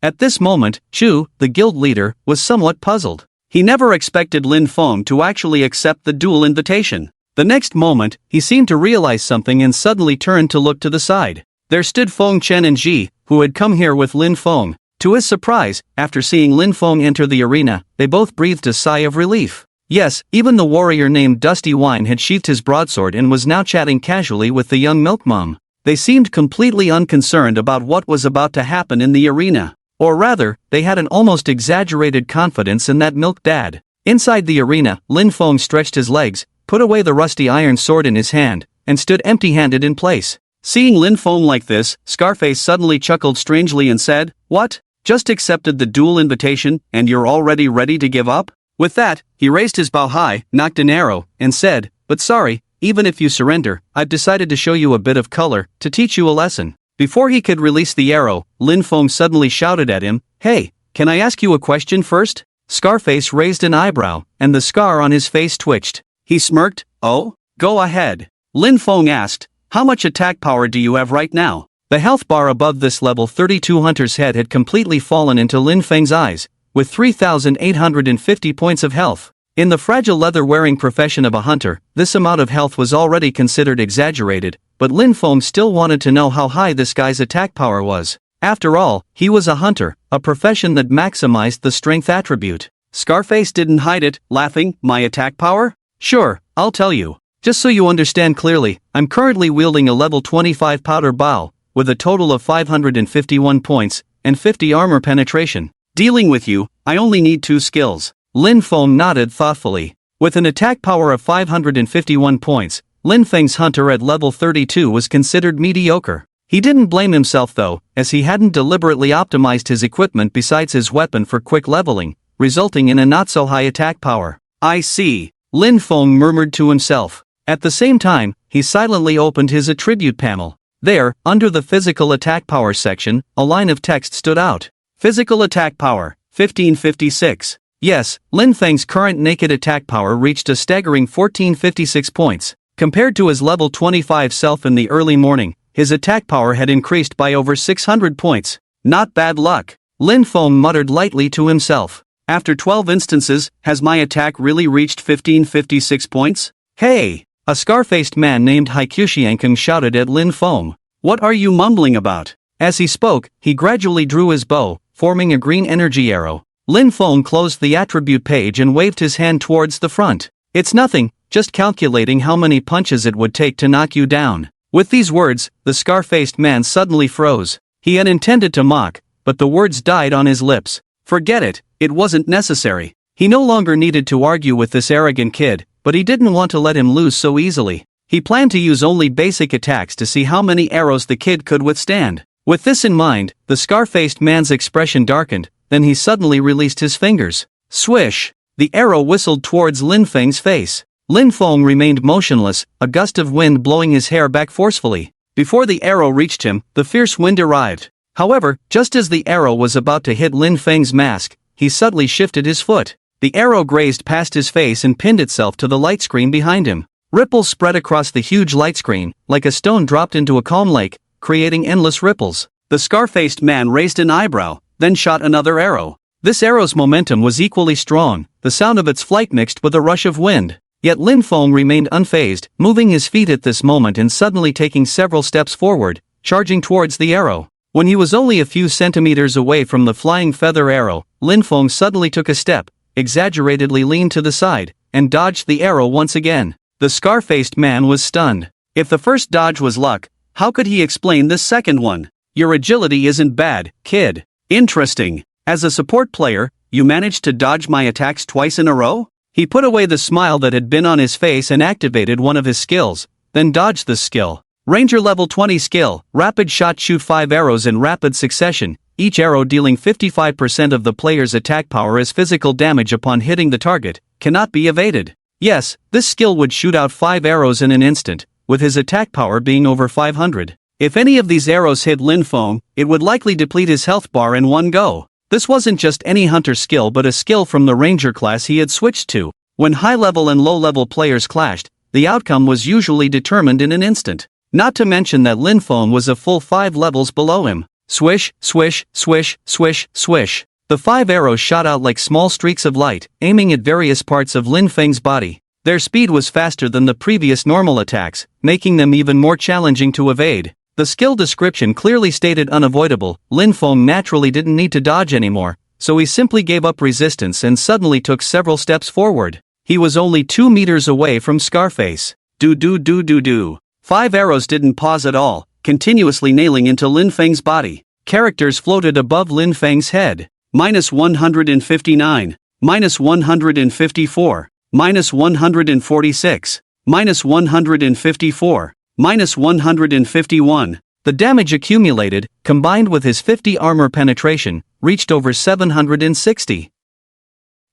A: At this moment, Chu, the guild leader, was somewhat puzzled. He never expected Lin Feng to actually accept the duel invitation. The next moment, he seemed to realize something and suddenly turned to look to the side. There stood Feng Chen and Ji, who had come here with Lin Feng. To his surprise, after seeing Lin Feng enter the arena, they both breathed a sigh of relief. Yes, even the warrior named Dusty Wine had sheathed his broadsword and was now chatting casually with the young milk mom. They seemed completely unconcerned about what was about to happen in the arena. Or rather, they had an almost exaggerated confidence in that milk dad. Inside the arena, Lin Feng stretched his legs, put away the rusty iron sword in his hand, and stood empty-handed in place. Seeing Lin Feng like this, Scarface suddenly chuckled strangely and said, "What? Just accepted the duel invitation, and you're already ready to give up?" With that, he raised his bow high, knocked an arrow, and said, "But sorry, even if you surrender, I've decided to show you a bit of color, to teach you a lesson." Before he could release the arrow, Lin Feng suddenly shouted at him, "Hey, can I ask you a question first?" Scarface raised an eyebrow, and the scar on his face twitched. He smirked, "Oh? Go ahead." Lin Feng asked, "How much attack power do you have right now?" The health bar above this level 32 hunter's head had completely fallen into Lin Feng's eyes, with 3,850 points of health. In the fragile leather-wearing profession of a hunter, this amount of health was already considered exaggerated, but Lin Feng still wanted to know how high this guy's attack power was. After all, he was a hunter, a profession that maximized the strength attribute. Scarface didn't hide it, laughing, "My attack power? Sure, I'll tell you. Just so you understand clearly, I'm currently wielding a level 25 powder bow, with a total of 551 points, and 50 armor penetration. Dealing with you, I only need 2 skills. Lin Feng nodded thoughtfully. With an attack power of 551 points, Lin Feng's hunter at level 32 was considered mediocre. He didn't blame himself though, as he hadn't deliberately optimized his equipment besides his weapon for quick leveling, resulting in a not-so-high attack power. "I see," Lin Feng murmured to himself. At the same time, he silently opened his attribute panel. There, under the physical attack power section, a line of text stood out. Physical attack power, 1556. Yes, Lin Feng's current naked attack power reached a staggering 1456 points. Compared to his level 25 self in the early morning, his attack power had increased by over 600 points. Not bad luck, Lin Feng muttered lightly to himself. After 12 instances, has my attack really reached 1556 points? Hey! A scar-faced man named Haikushiankung shouted at Lin Feng. "What are you mumbling about?" As he spoke, he gradually drew his bow, forming a green energy arrow. Lin Feng closed the attribute page and waved his hand towards the front. "It's nothing, just calculating how many punches it would take to knock you down." With these words, the scar-faced man suddenly froze. He had intended to mock, but the words died on his lips. Forget it, it wasn't necessary. He no longer needed to argue with this arrogant kid, but he didn't want to let him lose so easily. He planned to use only basic attacks to see how many arrows the kid could withstand. With this in mind, the scar-faced man's expression darkened, then he suddenly released his fingers. Swish! The arrow whistled towards Lin Feng's face. Lin Feng remained motionless, a gust of wind blowing his hair back forcefully. Before the arrow reached him, the fierce wind arrived. However, just as the arrow was about to hit Lin Feng's mask, he suddenly shifted his foot. The arrow grazed past his face and pinned itself to the light screen behind him. Ripples spread across the huge light screen, like a stone dropped into a calm lake, creating endless ripples. The scar-faced man raised an eyebrow, then shot another arrow. This arrow's momentum was equally strong, the sound of its flight mixed with a rush of wind. Yet Lin Feng remained unfazed, moving his feet at this moment and suddenly taking several steps forward, charging towards the arrow. When he was only a few centimeters away from the flying feather arrow, Lin Feng suddenly took a step, exaggeratedly leaned to the side, and dodged the arrow once again. The scar-faced man was stunned. If the first dodge was luck, how could he explain this second one? Your agility isn't bad, kid. Interesting. As a support player, you managed to dodge my attacks twice in a row? He put away the smile that had been on his face and activated one of his skills, then dodged this skill. Ranger level 20 skill, rapid shot, shoot 5 arrows in rapid succession, each arrow dealing 55% of the player's attack power as physical damage upon hitting the target, cannot be evaded. Yes, this skill would shoot out 5 arrows in an instant, with his attack power being over 500. If any of these arrows hit Lin Feng, it would likely deplete his health bar in one go. This wasn't just any hunter skill but a skill from the ranger class he had switched to. When high-level and low-level players clashed, the outcome was usually determined in an instant. Not to mention that Lin Feng was a full 5 levels below him. Swish, swish, swish, swish, swish. The 5 arrows shot out like small streaks of light, aiming at various parts of Lin Feng's body. Their speed was faster than the previous normal attacks, making them even more challenging to evade. The skill description clearly stated unavoidable. Lin Feng naturally didn't need to dodge anymore, so he simply gave up resistance and suddenly took several steps forward. He was only 2 meters away from Scarface. Do. 5 arrows didn't pause at all, continuously nailing into Lin Feng's body. Characters floated above Lin Feng's head. -159, -154, -146, -154, -151. The damage accumulated, combined with his 50 armor penetration, reached over 760.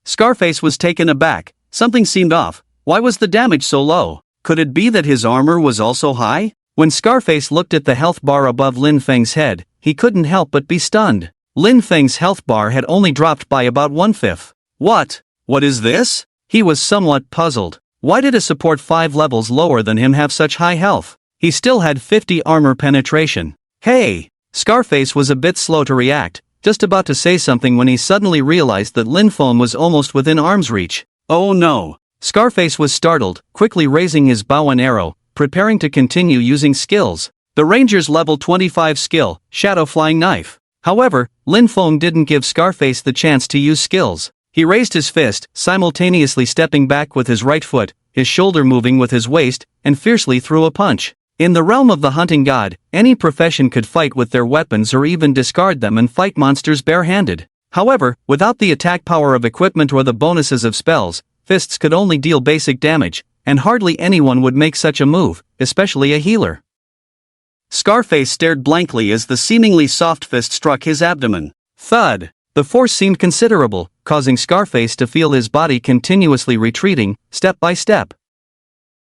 A: Scarface was taken aback. Something seemed off. Why was the damage so low? Could it be that his armor was also high? When Scarface looked at the health bar above Lin Feng's head, he couldn't help but be stunned. Lin Feng's health bar had only dropped by about 1/5. What is this? He was somewhat puzzled. Why did a support 5 levels lower than him have such high health? He still had 50 armor penetration. Hey! Scarface was a bit slow to react, just about to say something when he suddenly realized that Lin Feng was almost within arm's reach. Oh no! Scarface was startled, quickly raising his bow and arrow, preparing to continue using skills. The Ranger's level 25 skill, Shadow Flying Knife. However, Lin Feng didn't give Scarface the chance to use skills. He raised his fist, simultaneously stepping back with his right foot, his shoulder moving with his waist, and fiercely threw a punch. In the realm of the hunting god, any profession could fight with their weapons or even discard them and fight monsters barehanded. However, without the attack power of equipment or the bonuses of spells, fists could only deal basic damage, and hardly anyone would make such a move, especially a healer. Scarface stared blankly as the seemingly soft fist struck his abdomen. Thud! The force seemed considerable, causing Scarface to feel his body continuously retreating, step by step.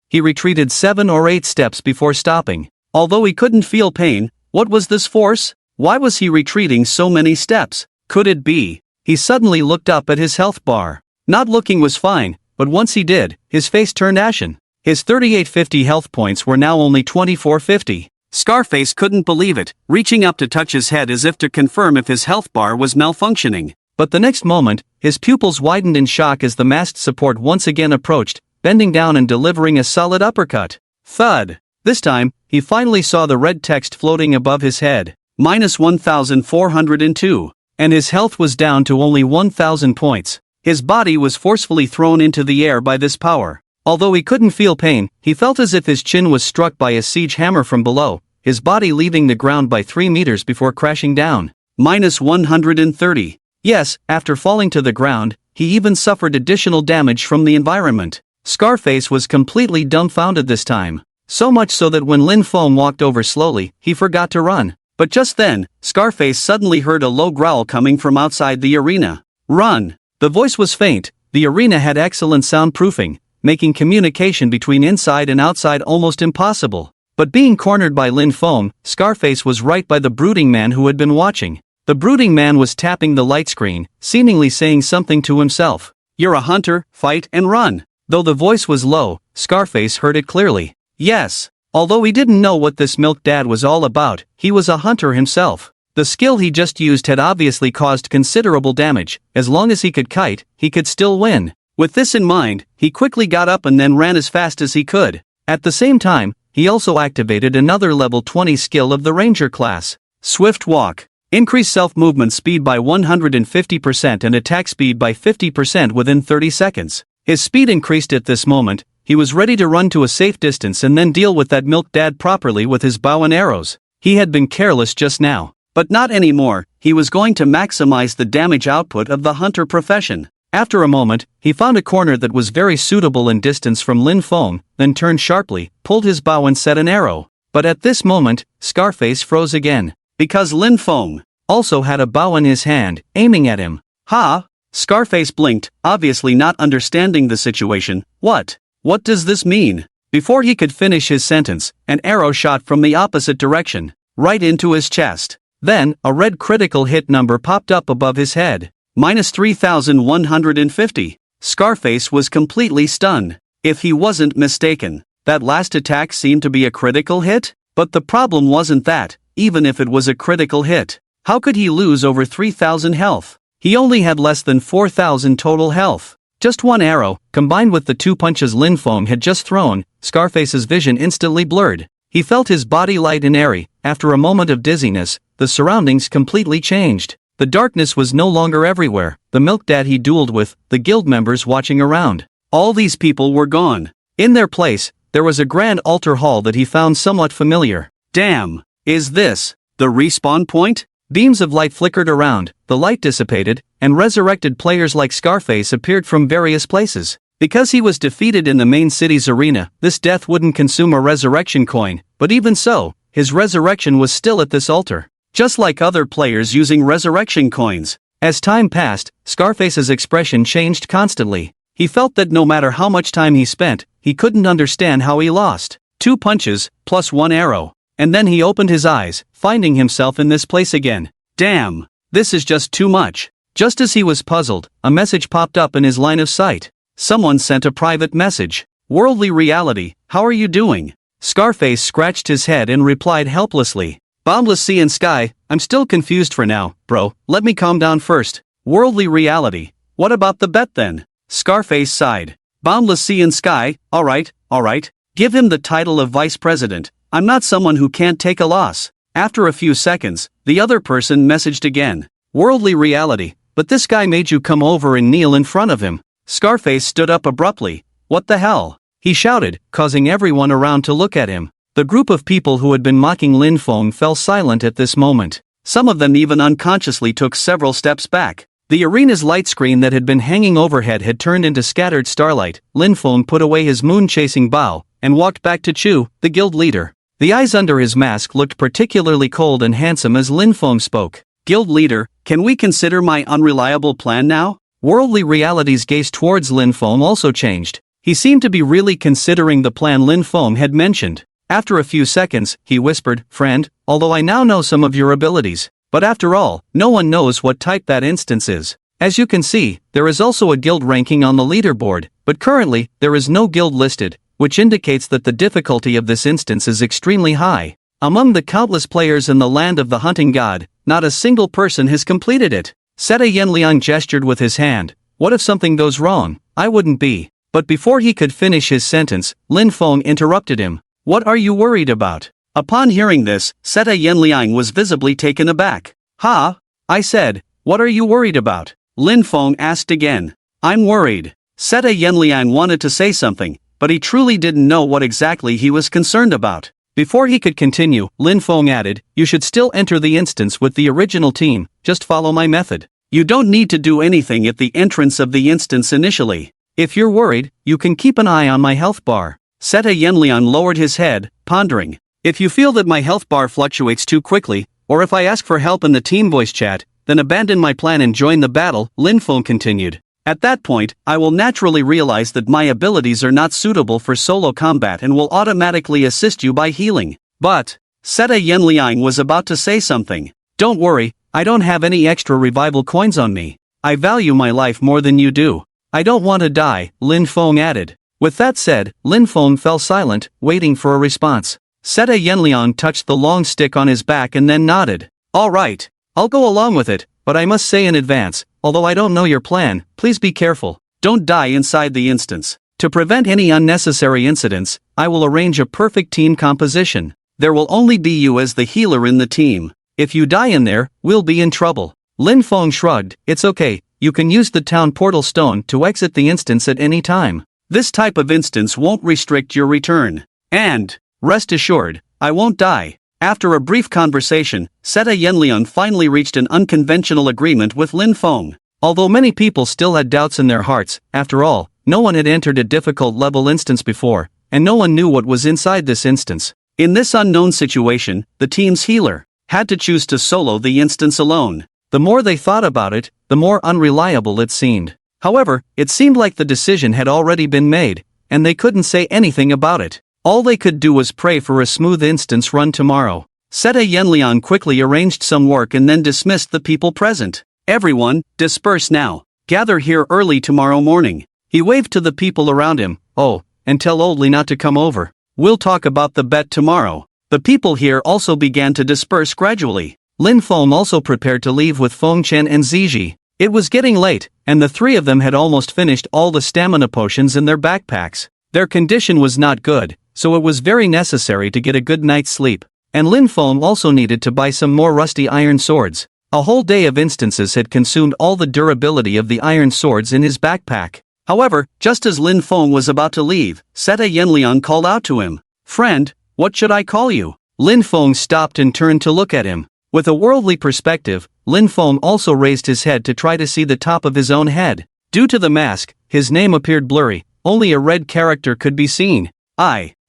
A: He retreated 7 or 8 steps before stopping. Although he couldn't feel pain, what was this force? Why was he retreating so many steps? Could it be? He suddenly looked up at his health bar. Not looking was fine, but once he did, his face turned ashen. His 3850 health points were now only 2450. Scarface couldn't believe it, reaching up to touch his head as if to confirm if his health bar was malfunctioning. But the next moment, his pupils widened in shock as the masked support once again approached, bending down and delivering a solid uppercut. Thud! This time, he finally saw the red text floating above his head. -1402. And his health was down to only 1000 points. His body was forcefully thrown into the air by this power. Although he couldn't feel pain, he felt as if his chin was struck by a siege hammer from below, his body leaving the ground by 3 meters before crashing down. -130. Yes, after falling to the ground, he even suffered additional damage from the environment. Scarface was completely dumbfounded this time. So much so that when Lin Feng walked over slowly, he forgot to run. But just then, Scarface suddenly heard a low growl coming from outside the arena. Run! The voice was faint. The arena had excellent soundproofing, making communication between inside and outside almost impossible. But being cornered by Lin Feng, Scarface was right by the brooding man who had been watching. The brooding man was tapping the light screen, seemingly saying something to himself. You're a hunter, fight and run. Though the voice was low, Scarface heard it clearly. Yes. Although he didn't know what this milk dad was all about, he was a hunter himself. The skill he just used had obviously caused considerable damage. As long as he could kite, he could still win. With this in mind, he quickly got up and then ran as fast as he could. At the same time, he also activated another level 20 skill of the Ranger class. Swift Walk. Increase self-movement speed by 150% and attack speed by 50% within 30 seconds. His speed increased at this moment. He was ready to run to a safe distance and then deal with that milk dad properly with his bow and arrows. He had been careless just now. But not anymore. He was going to maximize the damage output of the hunter profession. After a moment, he found a corner that was very suitable in distance from Lin Feng, then turned sharply, pulled his bow and set an arrow. But at this moment, Scarface froze again. Because Lin Feng also had a bow in his hand, aiming at him. Ha! Scarface blinked, obviously not understanding the situation. What does this mean? Before he could finish his sentence, an arrow shot from the opposite direction, right into his chest. Then, a red critical hit number popped up above his head. -3150. Scarface was completely stunned. If he wasn't mistaken, That last attack seemed to be a critical hit? But the problem wasn't that, even if it was a critical hit. How could he lose over 3,000 health? He only had less than 4,000 total health. Just one arrow, combined with the 2 punches Lin Feng had just thrown, Scarface's vision instantly blurred. He felt his body light and airy. After a moment of dizziness, the surroundings completely changed. The darkness was no longer everywhere, the milk dad he dueled with, the guild members watching around. All these people were gone. In their place, there was a grand altar hall that he found somewhat familiar. Damn! Is this the respawn point? Beams of light flickered around, the light dissipated, and resurrected players like Scarface appeared from various places. Because he was defeated in the main city's arena, this death wouldn't consume a resurrection coin, but even so, his resurrection was still at this altar. Just like other players using resurrection coins. As time passed, Scarface's expression changed constantly. He felt that no matter how much time he spent, he couldn't understand how he lost. 2 punches, plus 1 arrow. And then he opened his eyes, finding himself in this place again. Damn, this is just too much. Just as he was puzzled, a message popped up in his line of sight. Someone sent a private message. Worldly reality, how are you doing? Scarface scratched his head and replied helplessly. Boundless sea and sky, I'm still confused for now, bro, let me calm down first. Worldly reality, what about the bet then? Scarface sighed. Boundless sea and sky, alright. Give him the title of vice president. I'm not someone who can't take a loss. After a few seconds, the other person messaged again. Worldly reality, but this guy made you come over and kneel in front of him. Scarface stood up abruptly. What the hell? He shouted, causing everyone around to look at him. The group of people who had been mocking Lin Feng fell silent at this moment. Some of them even unconsciously took several steps back. The arena's light screen that had been hanging overhead had turned into scattered starlight. Lin Feng put away his moon-chasing bow and walked back to Chu, the guild leader. The eyes under his mask looked particularly cold and handsome as Lin Feng spoke. Guild leader, can we consider my unreliable plan now? Worldly reality's gaze towards Lin Feng also changed. He seemed to be really considering the plan Lin Feng had mentioned. After a few seconds, he whispered, friend, although I now know some of your abilities, but after all, no one knows what type that instance is. As you can see, there is also a guild ranking on the leaderboard, but currently, there is no guild listed, which indicates that the difficulty of this instance is extremely high. Among the countless players in the land of the hunting god, not a single person has completed it. Seta Yenliang gestured with his hand. What if something goes wrong? I wouldn't be. But before he could finish his sentence, Lin Feng interrupted him. What are you worried about? Upon hearing this, Seta Yenliang was visibly taken aback. Ha? I said, what are you worried about? Lin Feng asked again. I'm worried. Seta Yenliang wanted to say something, but he truly didn't know what exactly he was concerned about. Before he could continue, Lin Feng added, you should still enter the instance with the original team, just follow my method. You don't need to do anything at the entrance of the instance initially. If you're worried, you can keep an eye on my health bar. Seta Yenliang lowered his head, pondering. If you feel that my health bar fluctuates too quickly, or if I ask for help in the team voice chat, then abandon my plan and join the battle, Lin Feng continued. At that point, I will naturally realize that my abilities are not suitable for solo combat and will automatically assist you by healing. But, Seta Yenliang was about to say something. Don't worry, I don't have any extra revival coins on me. I value my life more than you do. I don't want to die, Lin Feng added. With that said, Lin Feng fell silent, waiting for a response. Seta Yenliang touched the long stick on his back and then nodded. Alright, I'll go along with it, but I must say in advance, although I don't know your plan, please be careful. Don't die inside the instance. To prevent any unnecessary incidents, I will arrange a perfect team composition. There will only be you as the healer in the team. If you die in there, we'll be in trouble. Lin Feng shrugged, it's okay, you can use the town portal stone to exit the instance at any time. This type of instance won't restrict your return. And, rest assured, I won't die. After a brief conversation, Seta Yenliang finally reached an unconventional agreement with Lin Feng. Although many people still had doubts in their hearts, after all, no one had entered a difficult level instance before, and no one knew what was inside this instance. In this unknown situation, the team's healer had to choose to solo the instance alone. The more they thought about it, the more unreliable it seemed. However, it seemed like the decision had already been made, and they couldn't say anything about it. All they could do was pray for a smooth instance run tomorrow. Seta Yenliang quickly arranged some work and then dismissed the people present. Everyone, disperse now. Gather here early tomorrow morning. He waved to the people around him. Oh, and tell Oldly not to come over. We'll talk about the bet tomorrow. The people here also began to disperse gradually. Lin Feng also prepared to leave with Feng Chen and Ziji. It was getting late, and the three of them had almost finished all the stamina potions in their backpacks. Their condition was not good, so it was very necessary to get a good night's sleep. And Lin Feng also needed to buy some more rusty iron swords. A whole day of instances had consumed all the durability of the iron swords in his backpack. However, just as Lin Feng was about to leave, Seta Yenliang called out to him. "Friend, what should I call you?" Lin Feng stopped and turned to look at him. With a worldly perspective, Lin Feng also raised his head to try to see the top of his own head. Due to the mask, his name appeared blurry, only a red character could be seen.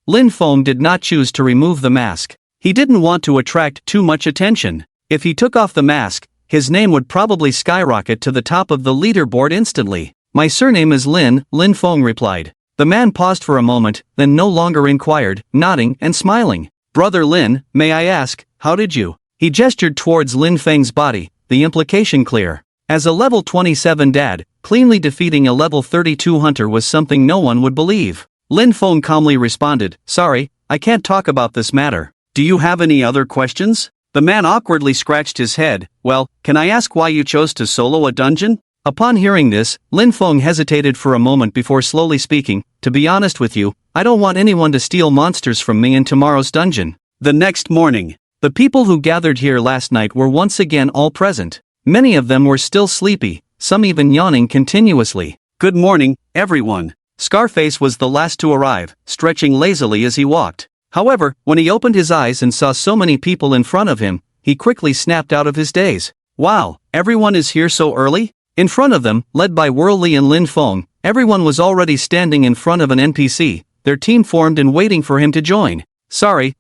A: Lin Feng did not choose to remove the mask. He didn't want to attract too much attention. If he took off the mask, his name would probably skyrocket to the top of the leaderboard instantly. "My surname is Lin," Lin Feng replied. The man paused for a moment, then no longer inquired, nodding and smiling. "Brother Lin, may I ask, how did you?" He gestured towards Lin Feng's body, the implication clear. As a level 27 dad, cleanly defeating a level 32 hunter was something no one would believe. Lin Feng calmly responded, "Sorry, I can't talk about this matter. Do you have any other questions?" The man awkwardly scratched his head. "Well, can I ask why you chose to solo a dungeon?" Upon hearing this, Lin Feng hesitated for a moment before slowly speaking. "To be honest with you, I don't want anyone to steal monsters from me in tomorrow's dungeon." The next morning, the people who gathered here last night were once again all present. Many of them were still sleepy, some even yawning continuously. "Good morning, everyone." Scarface was the last to arrive, stretching lazily as he walked. However, when he opened his eyes and saw so many people in front of him, he quickly snapped out of his daze. "Wow, everyone is here so early?" In front of them, led by Worldly and Lin Feng, everyone was already standing in front of an NPC, their team formed and waiting for him to join. Sorry,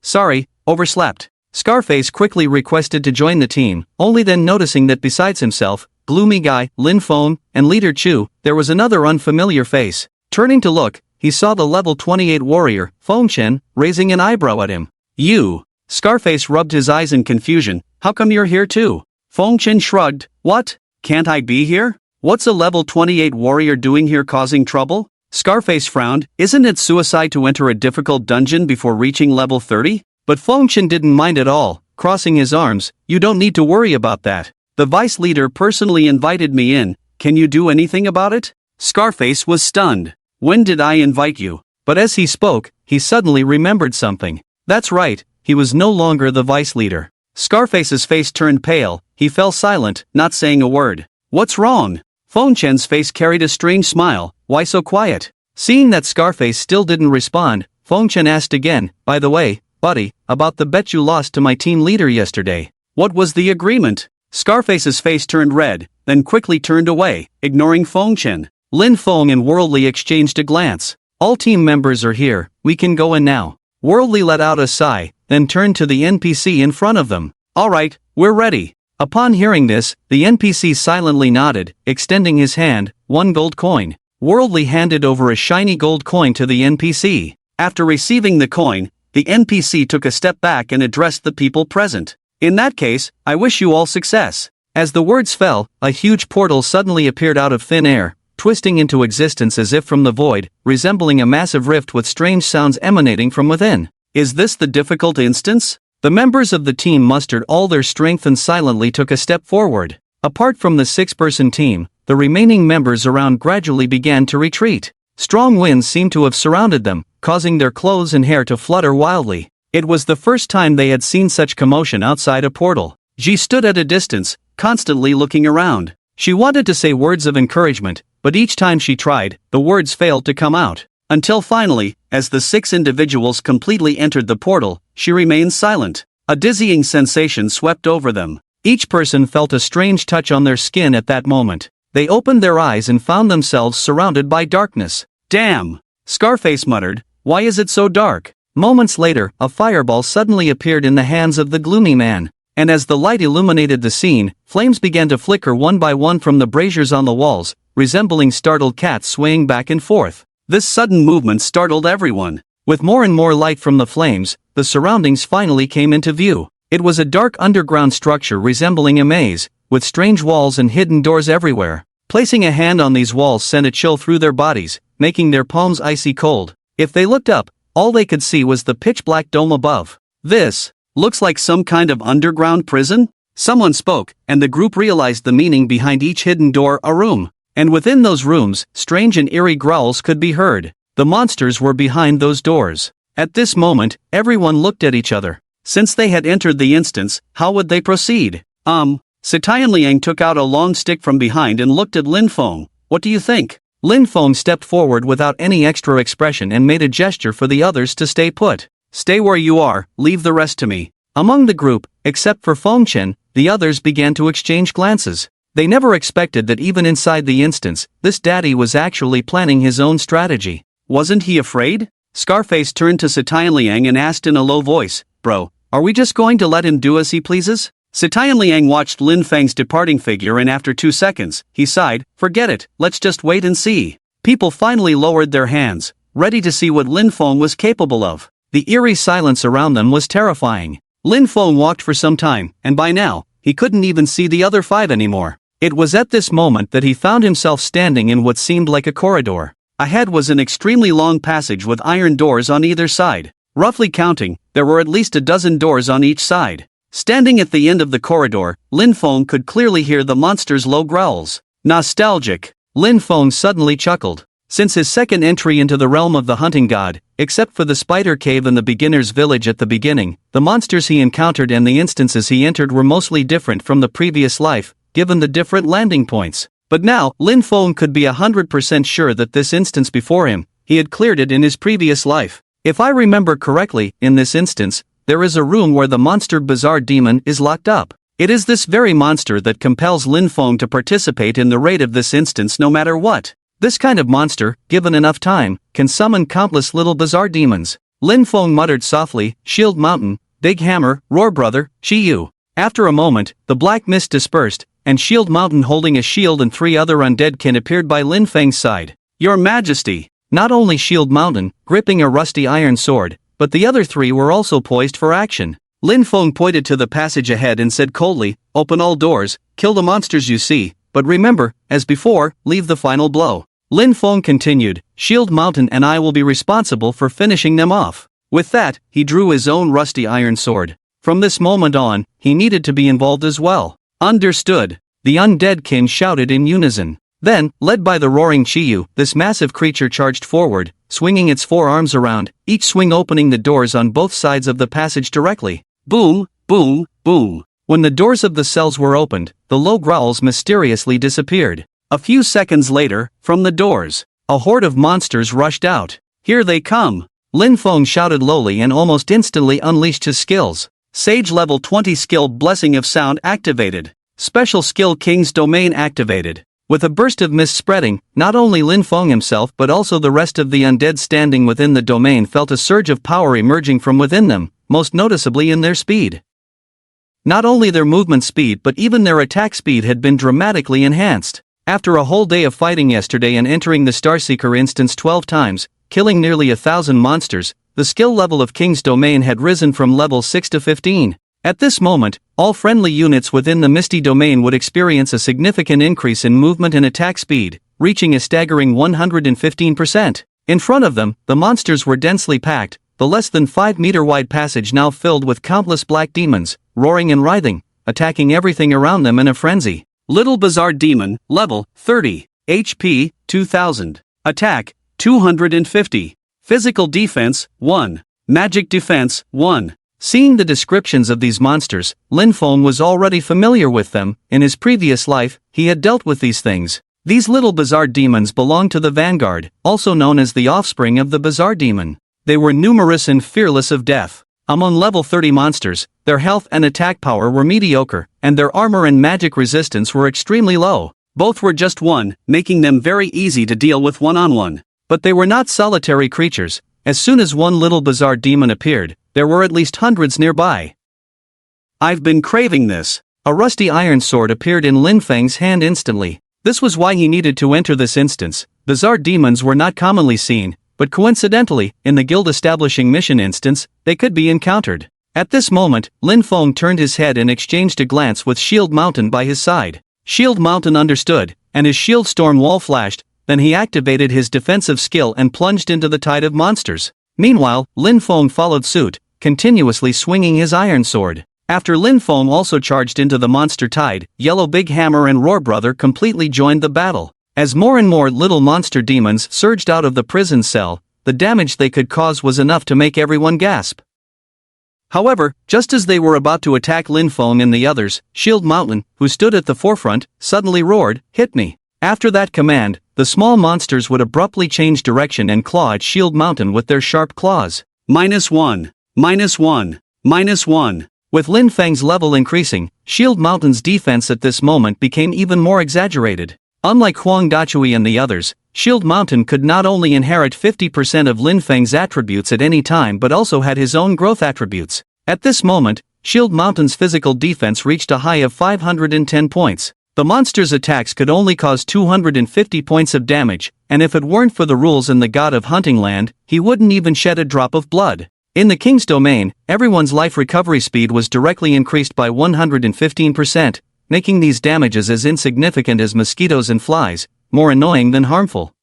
A: overslept." Scarface quickly requested to join the team, only then noticing that besides himself, Gloomy Guy, Lin Feng, and Leader Chu, there was another unfamiliar face. Turning to look, he saw the level 28 warrior, Feng Chen, raising an eyebrow at him. "You?" Scarface rubbed his eyes in confusion. "How come you're here too?" Feng Chen shrugged. "What? Can't I be here? What's a level 28 warrior doing here causing trouble?" Scarface frowned. "Isn't it suicide to enter a difficult dungeon before reaching level 30? But Feng Chen didn't mind at all, crossing his arms. "You don't need to worry about that. The vice leader personally invited me in. Can you do anything about it?" Scarface was stunned. "When did I invite you?" But as he spoke, he suddenly remembered something. That's right, he was no longer the vice leader. Scarface's face turned pale, he fell silent, not saying a word. "What's wrong?" Feng Chen's face carried a strange smile. "Why so quiet?" Seeing that Scarface still didn't respond, Feng Chen asked again, "By the way, buddy, about the bet you lost to my team leader yesterday. What was the agreement?" Scarface's face turned red, then quickly turned away, ignoring Feng Chen. Lin Feng and Worldly exchanged a glance. "All team members are here, we can go in now." Worldly let out a sigh, then turned to the NPC in front of them. "Alright, we're ready." Upon hearing this, the NPC silently nodded, extending his hand, 1 gold coin. Worldly handed over a shiny gold coin to the NPC. After receiving the coin, the NPC took a step back and addressed the people present. "In that case, I wish you all success." As the words fell, a huge portal suddenly appeared out of thin air, twisting into existence as if from the void, resembling a massive rift with strange sounds emanating from within. "Is this the difficult instance?" The members of the team mustered all their strength and silently took a step forward. Apart from the 6-person team, the remaining members around gradually began to retreat. Strong winds seemed to have surrounded them, causing their clothes and hair to flutter wildly. It was the first time they had seen such commotion outside a portal. Ji stood at a distance, constantly looking around. She wanted to say words of encouragement, but each time she tried, the words failed to come out. Until finally, as the 6 individuals completely entered the portal, she remained silent. A dizzying sensation swept over them. Each person felt a strange touch on their skin at that moment. They opened their eyes and found themselves surrounded by darkness. "Damn!" Scarface muttered, "Why is it so dark?" Moments later, a fireball suddenly appeared in the hands of the gloomy man. And as the light illuminated the scene, flames began to flicker one by one from the braziers on the walls, resembling startled cats swaying back and forth. This sudden movement startled everyone. With more and more light from the flames, the surroundings finally came into view. It was a dark underground structure resembling a maze, with strange walls and hidden doors everywhere. Placing a hand on these walls sent a chill through their bodies, making their palms icy cold. If they looked up, All they could see was the pitch-black dome above. "This looks like some kind of underground prison?" Someone spoke, and the group realized the meaning behind each hidden door, a room. And within those rooms, strange and eerie growls could be heard. The monsters were behind those doors. At this moment, everyone looked at each other. Since they had entered the instance, how would they proceed? Sitayan Liang took out a long stick from behind and looked at Lin Feng. "What do you think?" Lin Feng stepped forward without any extra expression and made a gesture for the others to stay put. "Stay where you are, leave the rest to me." Among the group, except for Feng Chen, the others began to exchange glances. They never expected that even inside the instance, this daddy was actually planning his own strategy. Wasn't he afraid? Scarface turned to Sitayan Liang and asked in a low voice, "Bro, are we just going to let him do as he pleases?" Sitayan Liang watched Lin Feng's departing figure and after 2 seconds, he sighed, "Forget it, let's just wait and see." People finally lowered their hands, ready to see what Lin Feng was capable of. The eerie silence around them was terrifying. Lin Feng walked for some time, and by now, he couldn't even see the other 5 anymore. It was at this moment that he found himself standing in what seemed like a corridor. Ahead was an extremely long passage with iron doors on either side. Roughly counting, there were at least a dozen doors on each side. Standing at the end of the corridor, Lin Feng could clearly hear the monster's low growls. Nostalgic. Lin Feng suddenly chuckled. Since his second entry into the realm of the hunting god, except for the spider cave and the beginner's village at the beginning, the monsters he encountered and the instances he entered were mostly different from the previous life, given the different landing points. But now, Lin Feng could be 100% sure that this instance before him, he had cleared it in his previous life. If I remember correctly, in this instance, there is a room where the monster Bizarre Demon is locked up. It is this very monster that compels Lin Feng to participate in the raid of this instance no matter what. This kind of monster, given enough time, can summon countless little bizarre demons. Lin Feng muttered softly, "Shield Mountain, Big Hammer, Roar Brother, Shiyu." After a moment, the black mist dispersed, and Shield Mountain holding a shield and 3 other undead kin appeared by Lin Feng's side. "Your Majesty!" Not only Shield Mountain, gripping a rusty iron sword, but the other 3 were also poised for action. Lin Feng pointed to the passage ahead and said coldly, "Open all doors, kill the monsters you see, but remember, as before, leave the final blow." Lin Feng continued, "Shield Mountain and I will be responsible for finishing them off." With that, he drew his own rusty iron sword. From this moment on, he needed to be involved as well. "Understood," the undead kin shouted in unison. Then, led by the roaring Chiyu, this massive creature charged forward, swinging its 4 arms around, each swing opening the doors on both sides of the passage directly. Boom, boom, boom. When the doors of the cells were opened, the low growls mysteriously disappeared. A few seconds later, from the doors, a horde of monsters rushed out. "Here they come!" Lin Feng shouted lowly and almost instantly unleashed his skills. Sage level 20 skill Blessing of Sound activated. Special skill King's Domain activated. With a burst of mist spreading, not only Lin Feng himself but also the rest of the undead standing within the domain felt a surge of power emerging from within them, most noticeably in their speed. Not only their movement speed but even their attack speed had been dramatically enhanced. After a whole day of fighting yesterday and entering the Starseeker instance 12 times, killing nearly 1,000 monsters, the skill level of King's Domain had risen from level 6 to 15. At this moment, all friendly units within the Misty Domain would experience a significant increase in movement and attack speed, reaching a staggering 115%. In front of them, the monsters were densely packed, the less than 5-meter wide passage now filled with countless black demons, roaring and writhing, attacking everything around them in a frenzy. Little Bizarre Demon, level 30, HP 2000, attack 250, physical defense 1, magic defense 1. Seeing the descriptions of these monsters, Lin Feng was already familiar with them. In his previous life, he had dealt with these things. These little bizarre demons belonged to the Vanguard, also known as the offspring of the Bizarre Demon. They were numerous and fearless of death. Among level 30 monsters, their health and attack power were mediocre, and their armor and magic resistance were extremely low. Both were just 1, making them very easy to deal with one-on-one. But they were not solitary creatures. As soon as one little bizarre demon appeared, there were at least hundreds nearby. "I've been craving this." A rusty iron sword appeared in Lin Feng's hand instantly. This was why he needed to enter this instance. Bizarre demons were not commonly seen, but coincidentally, in the guild establishing mission instance, they could be encountered. At this moment, Lin Feng turned his head and exchanged a glance with Shield Mountain by his side. Shield Mountain understood, and his shield storm wall flashed. Then he activated his defensive skill and plunged into the tide of monsters. Meanwhile, Lin Feng followed suit, continuously swinging his iron sword. After Lin Feng also charged into the monster tide, Yellow Big Hammer and Roar Brother completely joined the battle. As more and more little monster demons surged out of the prison cell, the damage they could cause was enough to make everyone gasp. However, just as they were about to attack Lin Feng and the others, Shield Mountain, who stood at the forefront, suddenly roared, "Hit me!" After that command, the small monsters would abruptly change direction and claw at Shield Mountain with their sharp claws. -1, -1, -1. With Lin Feng's level increasing, Shield Mountain's defense at this moment became even more exaggerated. Unlike Huang Dachui and the others, Shield Mountain could not only inherit 50% of Lin Feng's attributes at any time but also had his own growth attributes. At this moment, Shield Mountain's physical defense reached a high of 510 points. The monster's attacks could only cause 250 points of damage, and if it weren't for the rules in the God of Hunting Land, he wouldn't even shed a drop of blood. In the King's domain, everyone's life recovery speed was directly increased by 115%, making these damages as insignificant as mosquitoes and flies, more annoying than harmful.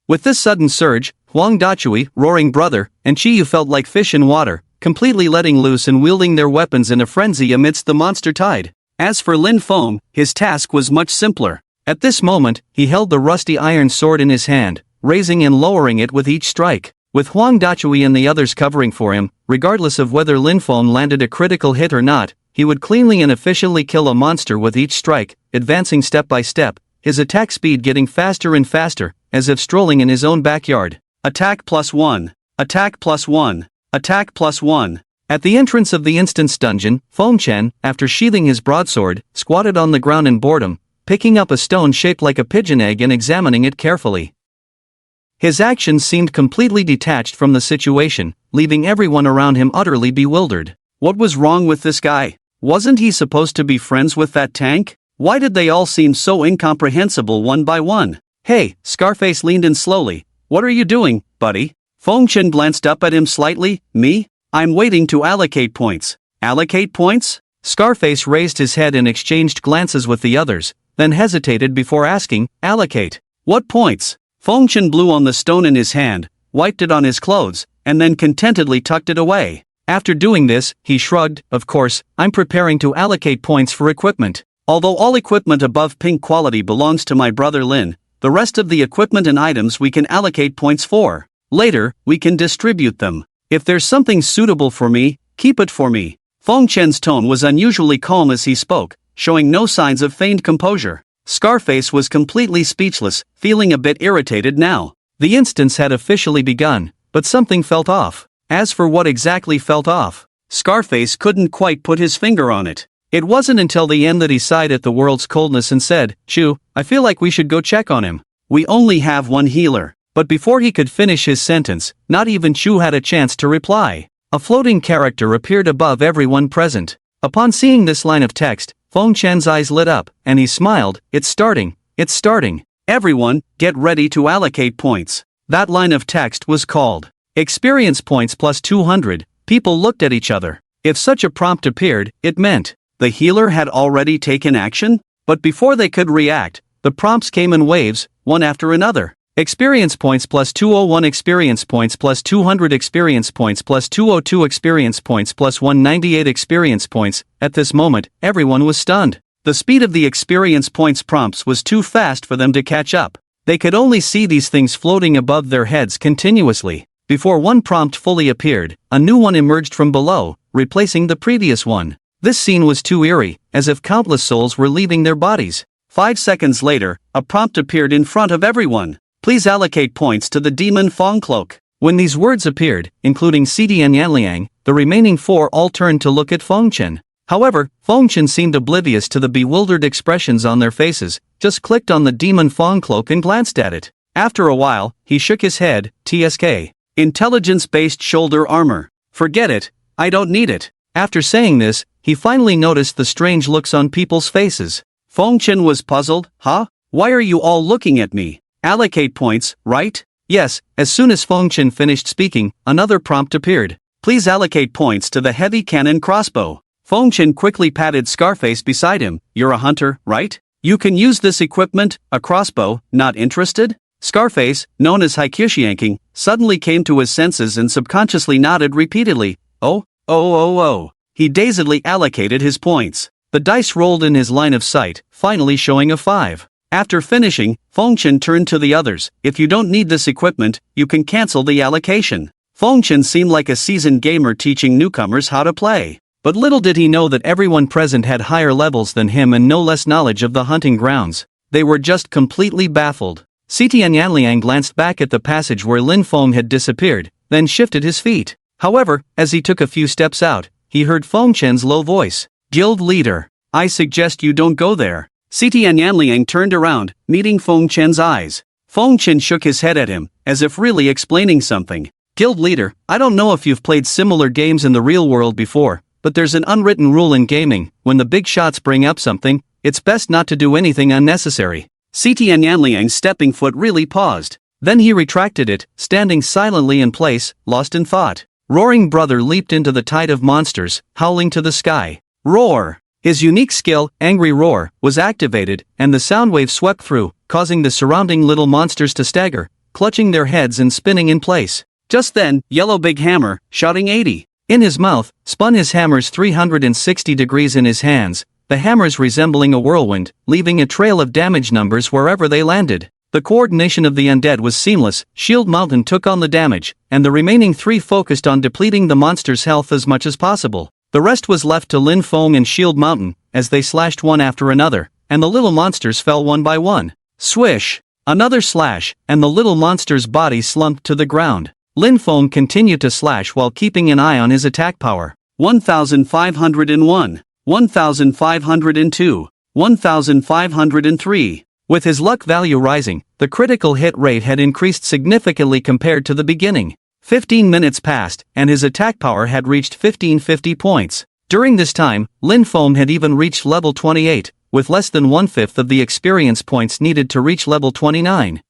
A: With this sudden surge, Huang Dachui, Roaring Brother, and Chiyu felt like fish in water, completely letting loose and wielding their weapons in a frenzy amidst the monster tide. As for Lin Feng, his task was much simpler. At this moment, he held the rusty iron sword in his hand, raising and lowering it with each strike. With Huang Dachui and the others covering for him, regardless of whether Lin Feng landed a critical hit or not, he would cleanly and efficiently kill a monster with each strike, advancing step by step, his attack speed getting faster and faster, as if strolling in his own backyard. Attack +1, attack +1, attack +1. At the entrance of the instance dungeon, Feng Chen, after sheathing his broadsword, squatted on the ground in boredom, picking up a stone shaped like a pigeon egg and examining it carefully. His actions seemed completely detached from the situation, leaving everyone around him utterly bewildered. What was wrong with this guy? Wasn't he supposed to be friends with that tank? Why did they all seem so incomprehensible one by one? Hey, Scarface leaned in slowly. What are you doing, buddy? Feng Chen glanced up at him slightly. Me? I'm waiting to allocate points. Allocate points? Scarface raised his head and exchanged glances with the others, then hesitated before asking, allocate. What points? Feng Chen blew on the stone in his hand, wiped it on his clothes, and then contentedly tucked it away. After doing this, he shrugged. Of course, I'm preparing to allocate points for equipment. Although all equipment above pink quality belongs to my brother Lin, the rest of the equipment and items we can allocate points for. Later, we can distribute them. If there's something suitable for me, keep it for me. Feng Chen's tone was unusually calm as he spoke, showing no signs of feigned composure. Scarface was completely speechless, feeling a bit irritated now. The instance had officially begun, but something felt off. As for what exactly felt off, Scarface couldn't quite put his finger on it. It wasn't until the end that he sighed at the world's coldness and said, Chu, I feel like we should go check on him. We only have one healer. But before he could finish his sentence, not even Chu had a chance to reply. A floating character appeared above everyone present. Upon seeing this line of text, Feng Chen's eyes lit up, and he smiled. It's starting. It's starting. Everyone, get ready to allocate points. That line of text was called Experience Points plus 200. People looked at each other. If such a prompt appeared, it meant the healer had already taken action? But before they could react, the prompts came in waves, one after another. Experience Points plus 201 Experience Points plus 200 Experience Points plus 202 Experience Points plus 198 Experience Points. At this moment, everyone was stunned. The speed of the Experience Points prompts was too fast for them to catch up. They could only see these things floating above their heads continuously. Before one prompt fully appeared, a new one emerged from below, replacing the previous one. This scene was too eerie, as if countless souls were leaving their bodies. 5 seconds later, a prompt appeared in front of everyone. Please allocate points to the Demon Fong Cloak. When these words appeared, including Cidi and Yanliang, the remaining four all turned to look at Feng Chen. However, Feng Chen seemed oblivious to the bewildered expressions on their faces, just clicked on the Demon Fong Cloak and glanced at it. After a while, he shook his head. TSK. Intelligence-based shoulder armor. Forget it, I don't need it. After saying this, he finally noticed the strange looks on people's faces. Feng Chen was puzzled. Huh? Why are you all looking at me? Allocate points, right? Yes. As soon as Feng Chen finished speaking, another prompt appeared. Please allocate points to the heavy cannon crossbow. Feng Chen quickly patted Scarface beside him. You're a hunter, right? You can use this equipment, a crossbow. Not interested? Scarface, known as Haikyushianking, suddenly came to his senses and subconsciously nodded repeatedly. Oh. He dazedly allocated his points. The dice rolled in his line of sight, finally showing a 5. After finishing, Fengchen turned to the others. If you don't need this equipment, you can cancel the allocation. Fengchen seemed like a seasoned gamer teaching newcomers how to play. But little did he know that everyone present had higher levels than him and no less knowledge of the hunting grounds. They were just completely baffled. Yanliang glanced back at the passage where Lin Feng had disappeared, then shifted his feet. However, as he took a few steps out, he heard Fengchen's low voice. Guild leader, I suggest you don't go there. Yanliang turned around, meeting Fengchen's eyes. Fengchen shook his head at him, as if really explaining something. Guild leader, I don't know if you've played similar games in the real world before, but there's an unwritten rule in gaming: when the big shots bring up something, it's best not to do anything unnecessary. Yanliang's stepping foot really paused. Then he retracted it, standing silently in place, lost in thought. Roaring Brother leaped into the tide of monsters, howling to the sky. Roar! His unique skill, Angry Roar, was activated, and the sound wave swept through, causing the surrounding little monsters to stagger, clutching their heads and spinning in place. Just then, Yellow Big Hammer, shouting 80, in his mouth, spun his hammers 360 degrees in his hands, the hammers resembling a whirlwind, leaving a trail of damage numbers wherever they landed. The coordination of the undead was seamless. Shield Mountain took on the damage, and the remaining 3 focused on depleting the monster's health as much as possible. The rest was left to Lin Feng and Shield Mountain, as they slashed one after another, and the little monsters fell one by one. Swish! Another slash, and the little monster's body slumped to the ground. Lin Feng continued to slash while keeping an eye on his attack power. 1501, 1502, 1503. With his luck value rising, the critical hit rate had increased significantly compared to the beginning. 15 minutes passed, and his attack power had reached 1550 points. During this time, Lin Feng had even reached level 28, with less than 1/5 of the experience points needed to reach level 29.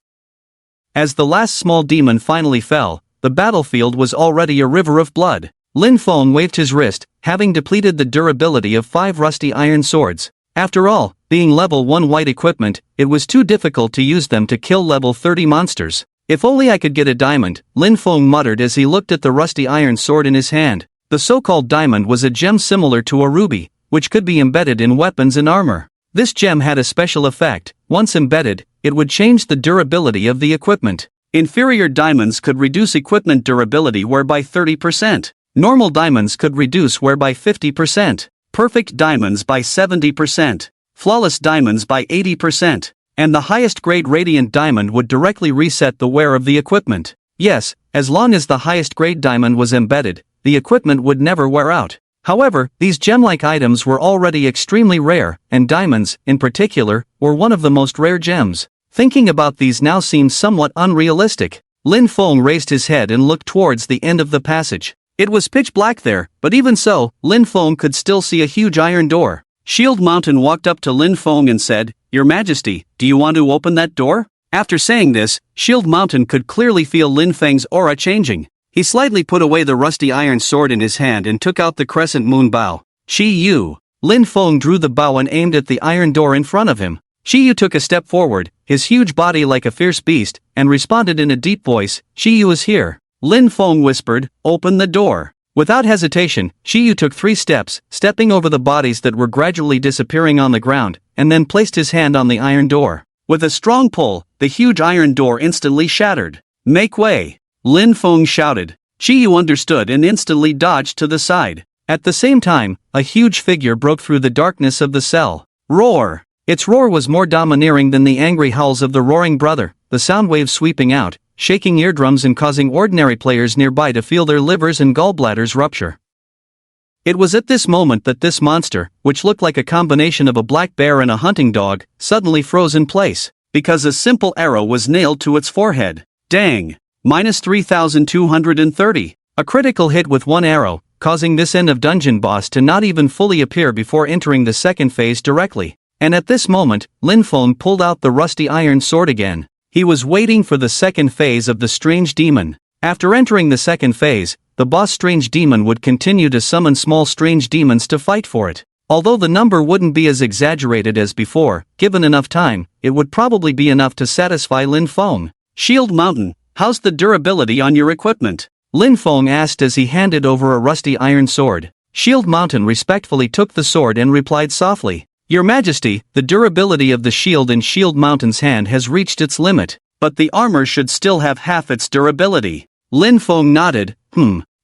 A: As the last small demon finally fell, the battlefield was already a river of blood. Lin Feng waved his wrist, having depleted the durability of 5 rusty iron swords. After all, being level 1 white equipment, it was too difficult to use them to kill level 30 monsters. If only I could get a diamond, Lin Feng muttered as he looked at the rusty iron sword in his hand. The so-called diamond was a gem similar to a ruby, which could be embedded in weapons and armor. This gem had a special effect. Once embedded, it would change the durability of the equipment. Inferior diamonds could reduce equipment durability wear by 30%. Normal diamonds could reduce wear by 50%. Perfect diamonds by 70%. Flawless diamonds by 80%. And the highest grade radiant diamond would directly reset the wear of the equipment. Yes, as long as the highest grade diamond was embedded, the equipment would never wear out. However, these gem-like items were already extremely rare, and diamonds, in particular, were one of the most rare gems. Thinking about these now seemed somewhat unrealistic. Lin Feng raised his head and looked towards the end of the passage. It was pitch black there, but even so, Lin Feng could still see a huge iron door. Shield Mountain walked up to Lin Feng and said, "Your Majesty, do you want to open that door?" After saying this, Shield Mountain could clearly feel Lin Feng's aura changing. He slightly put away the rusty iron sword in his hand and took out the crescent moon bow. Chi Yu. Lin Feng drew the bow and aimed at the iron door in front of him. Chi Yu took a step forward, his huge body like a fierce beast, and responded in a deep voice, "Chi Yu is here." Lin Feng whispered, "Open the door." Without hesitation, Chi Yu took 3 steps, stepping over the bodies that were gradually disappearing on the ground, and then placed his hand on the iron door. With a strong pull, the huge iron door instantly shattered. "Make way!" Lin Feng shouted. Chi Yu understood and instantly dodged to the side. At the same time, a huge figure broke through the darkness of the cell. Roar! Its roar was more domineering than the angry howls of the Roaring Brother, the sound waves sweeping out, shaking eardrums and causing ordinary players nearby to feel their livers and gallbladders rupture. It was at this moment that this monster, which looked like a combination of a black bear and a hunting dog, suddenly froze in place, because a simple arrow was nailed to its forehead. Dang! Minus 3,230. A critical hit with 1 arrow, causing this end of dungeon boss to not even fully appear before entering the second phase directly. And at this moment, Lin Feng pulled out the rusty iron sword again. He was waiting for the second phase of the strange demon. After entering the second phase, the boss strange demon would continue to summon small strange demons to fight for it. Although the number wouldn't be as exaggerated as before, given enough time, it would probably be enough to satisfy Lin Feng. Shield Mountain, how's the durability on your equipment? Lin Feng asked as he handed over a rusty iron sword. Shield Mountain respectfully took the sword and replied softly, Your Majesty, the durability of the shield in Shield Mountain's hand has reached its limit, but the armor should still have half its durability. Lin Feng nodded,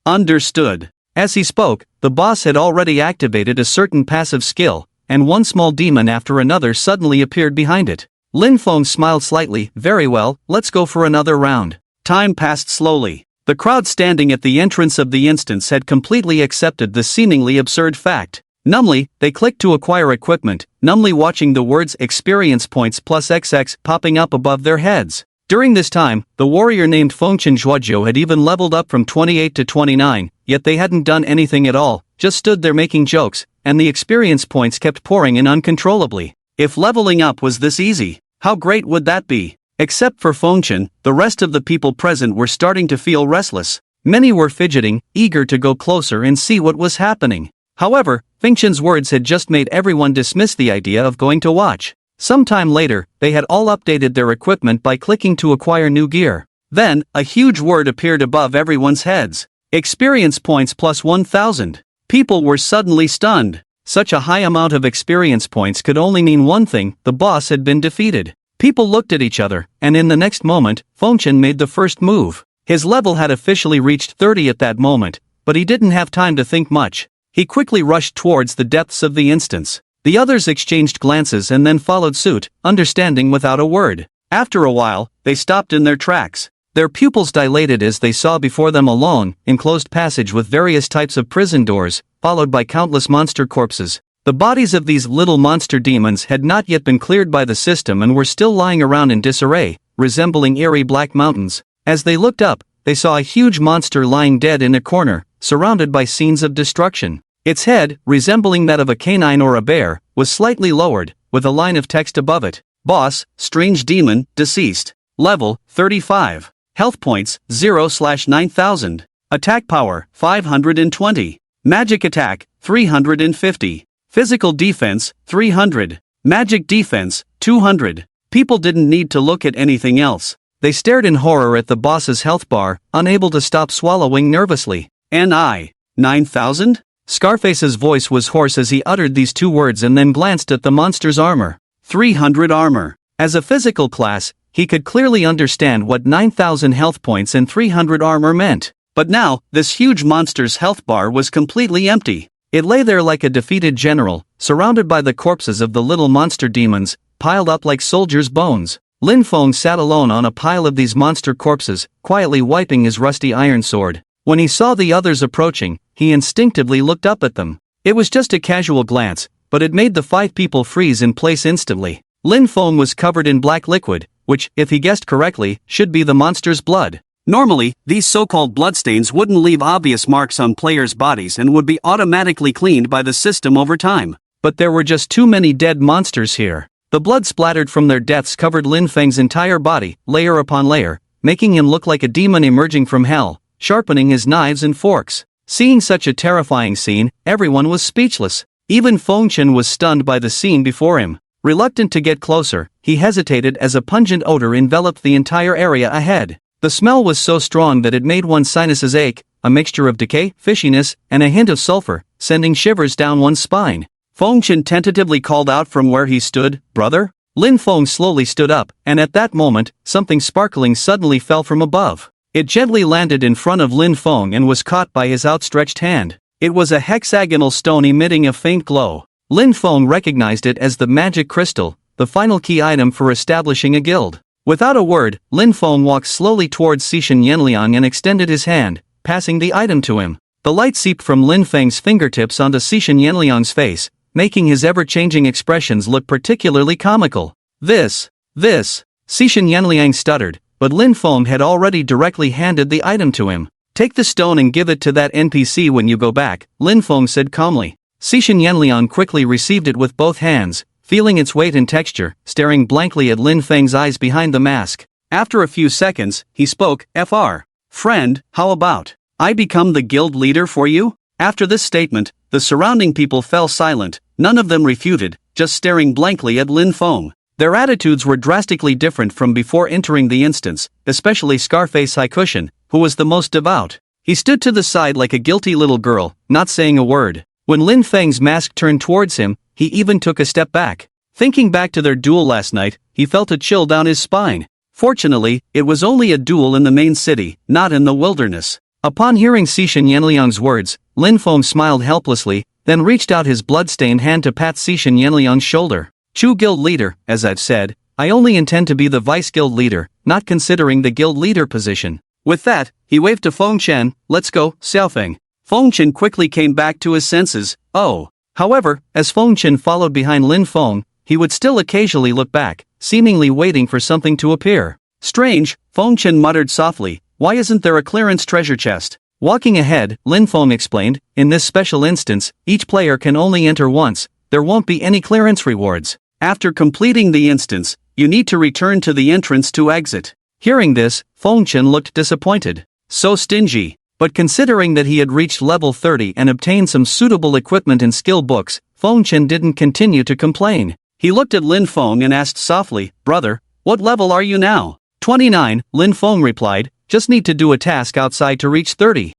A: understood. As he spoke, the boss had already activated a certain passive skill, and one small demon after another suddenly appeared behind it. Lin Feng smiled slightly, very well, let's go for another round. Time passed slowly. The crowd standing at the entrance of the instance had completely accepted the seemingly absurd fact. Numbly, they clicked to acquire equipment, numbly watching the words experience points plus XX popping up above their heads. During this time, the warrior named Fengchen Zhuozhou had even leveled up from 28 to 29, yet they hadn't done anything at all, just stood there making jokes, and the experience points kept pouring in uncontrollably. If leveling up was this easy, how great would that be? Except for Fengchen, the rest of the people present were starting to feel restless. Many were fidgeting, eager to go closer and see what was happening. However, Fengchen's words had just made everyone dismiss the idea of going to watch. Sometime later, they had all updated their equipment by clicking to acquire new gear. Then, a huge word appeared above everyone's heads. Experience points plus 1,000. People were suddenly stunned. Such a high amount of experience points could only mean one thing, the boss had been defeated. People looked at each other, and in the next moment, Fengchen made the first move. His level had officially reached 30 at that moment, but he didn't have time to think much. He quickly rushed towards the depths of the instance. The others exchanged glances and then followed suit, understanding without a word. After a while, they stopped in their tracks. Their pupils dilated as they saw before them a long, enclosed passage with various types of prison doors, followed by countless monster corpses. The bodies of these little monster demons had not yet been cleared by the system and were still lying around in disarray, resembling eerie black mountains. As they looked up, they saw a huge monster lying dead in a corner, surrounded by scenes of destruction. Its head, resembling that of a canine or a bear, was slightly lowered, with a line of text above it. Boss, strange demon, deceased. Level, 35. Health points, 0/9000. Attack power, 520. Magic attack, 350. Physical defense, 300. Magic defense, 200. People didn't need to look at anything else. They stared in horror at the boss's health bar, unable to stop swallowing nervously. NI, 9,000? Scarface's voice was hoarse as he uttered these two words and then glanced at the monster's armor. 300 armor. As a physical class, he could clearly understand what 9,000 health points and 300 armor meant. But now, this huge monster's health bar was completely empty. It lay there like a defeated general, surrounded by the corpses of the little monster demons, piled up like soldiers' bones. Lin Feng sat alone on a pile of these monster corpses, quietly wiping his rusty iron sword. When he saw the others approaching, he instinctively looked up at them. It was just a casual glance, but it made the 5 people freeze in place instantly. Lin Feng was covered in black liquid, which, if he guessed correctly, should be the monster's blood. Normally, these so-called bloodstains wouldn't leave obvious marks on players' bodies and would be automatically cleaned by the system over time. But there were just too many dead monsters here. The blood splattered from their deaths covered Lin Feng's entire body, layer upon layer, making him look like a demon emerging from hell, sharpening his knives and forks. Seeing such a terrifying scene, everyone was speechless. Even Fengchen was stunned by the scene before him. Reluctant to get closer, he hesitated as a pungent odor enveloped the entire area ahead. The smell was so strong that it made one's sinuses ache, a mixture of decay, fishiness, and a hint of sulfur, sending shivers down one's spine. Fengchen tentatively called out from where he stood, "Brother?" Lin Feng slowly stood up, and at that moment, something sparkling suddenly fell from above. It gently landed in front of Lin Feng and was caught by his outstretched hand. It was a hexagonal stone emitting a faint glow. Lin Feng recognized it as the magic crystal, the final key item for establishing a guild. Without a word, Lin Feng walked slowly towards Xishan Yanliang and extended his hand, passing the item to him. The light seeped from Lin Feng's fingertips onto Xishan Yanliang's face, making his ever-changing expressions look particularly comical. This, Xishan Yanliang stuttered, but Lin Feng had already directly handed the item to him. "Take the stone and give it to that NPC when you go back," Lin Feng said calmly. Xishan Yanliang quickly received it with both hands, feeling its weight and texture, staring blankly at Lin Feng's eyes behind the mask. After a few seconds, he spoke, "Fr. Friend, how about I become the guild leader for you?" After this statement, the surrounding people fell silent, None of them refuted, just staring blankly at Lin Feng. Their attitudes were drastically different from before entering the instance, especially Scarface Haikushin, who was the most devout. He stood to the side like a guilty little girl, not saying a word. When Lin Feng's mask turned towards him, he even took a step back. Thinking back to their duel last night, he felt a chill down his spine. Fortunately, it was only a duel in the main city, not in the wilderness. Upon hearing Xishan Yanliang's words, Lin Feng smiled helplessly, then reached out his blood-stained hand to pat Xishan Yanliang's shoulder. Chu guild leader, as I've said, I only intend to be the vice guild leader, not considering the guild leader position. With that, he waved to Feng Chen, let's go, Xiaofeng. Feng Chen quickly came back to his senses, oh. However, as Feng Chen followed behind Lin Feng, he would still occasionally look back, seemingly waiting for something to appear. Strange, Feng Chen muttered softly, why isn't there a clearance treasure chest? Walking ahead, Lin Feng explained, in this special instance, each player can only enter once, there won't be any clearance rewards. After completing the instance, you need to return to the entrance to exit. Hearing this, Feng Chen looked disappointed. So stingy. But considering that he had reached level 30 and obtained some suitable equipment and skill books, Feng Chen didn't continue to complain. He looked at Lin Feng and asked softly, brother, what level are you now? 29, Lin Feng replied, just need to do a task outside to reach 30.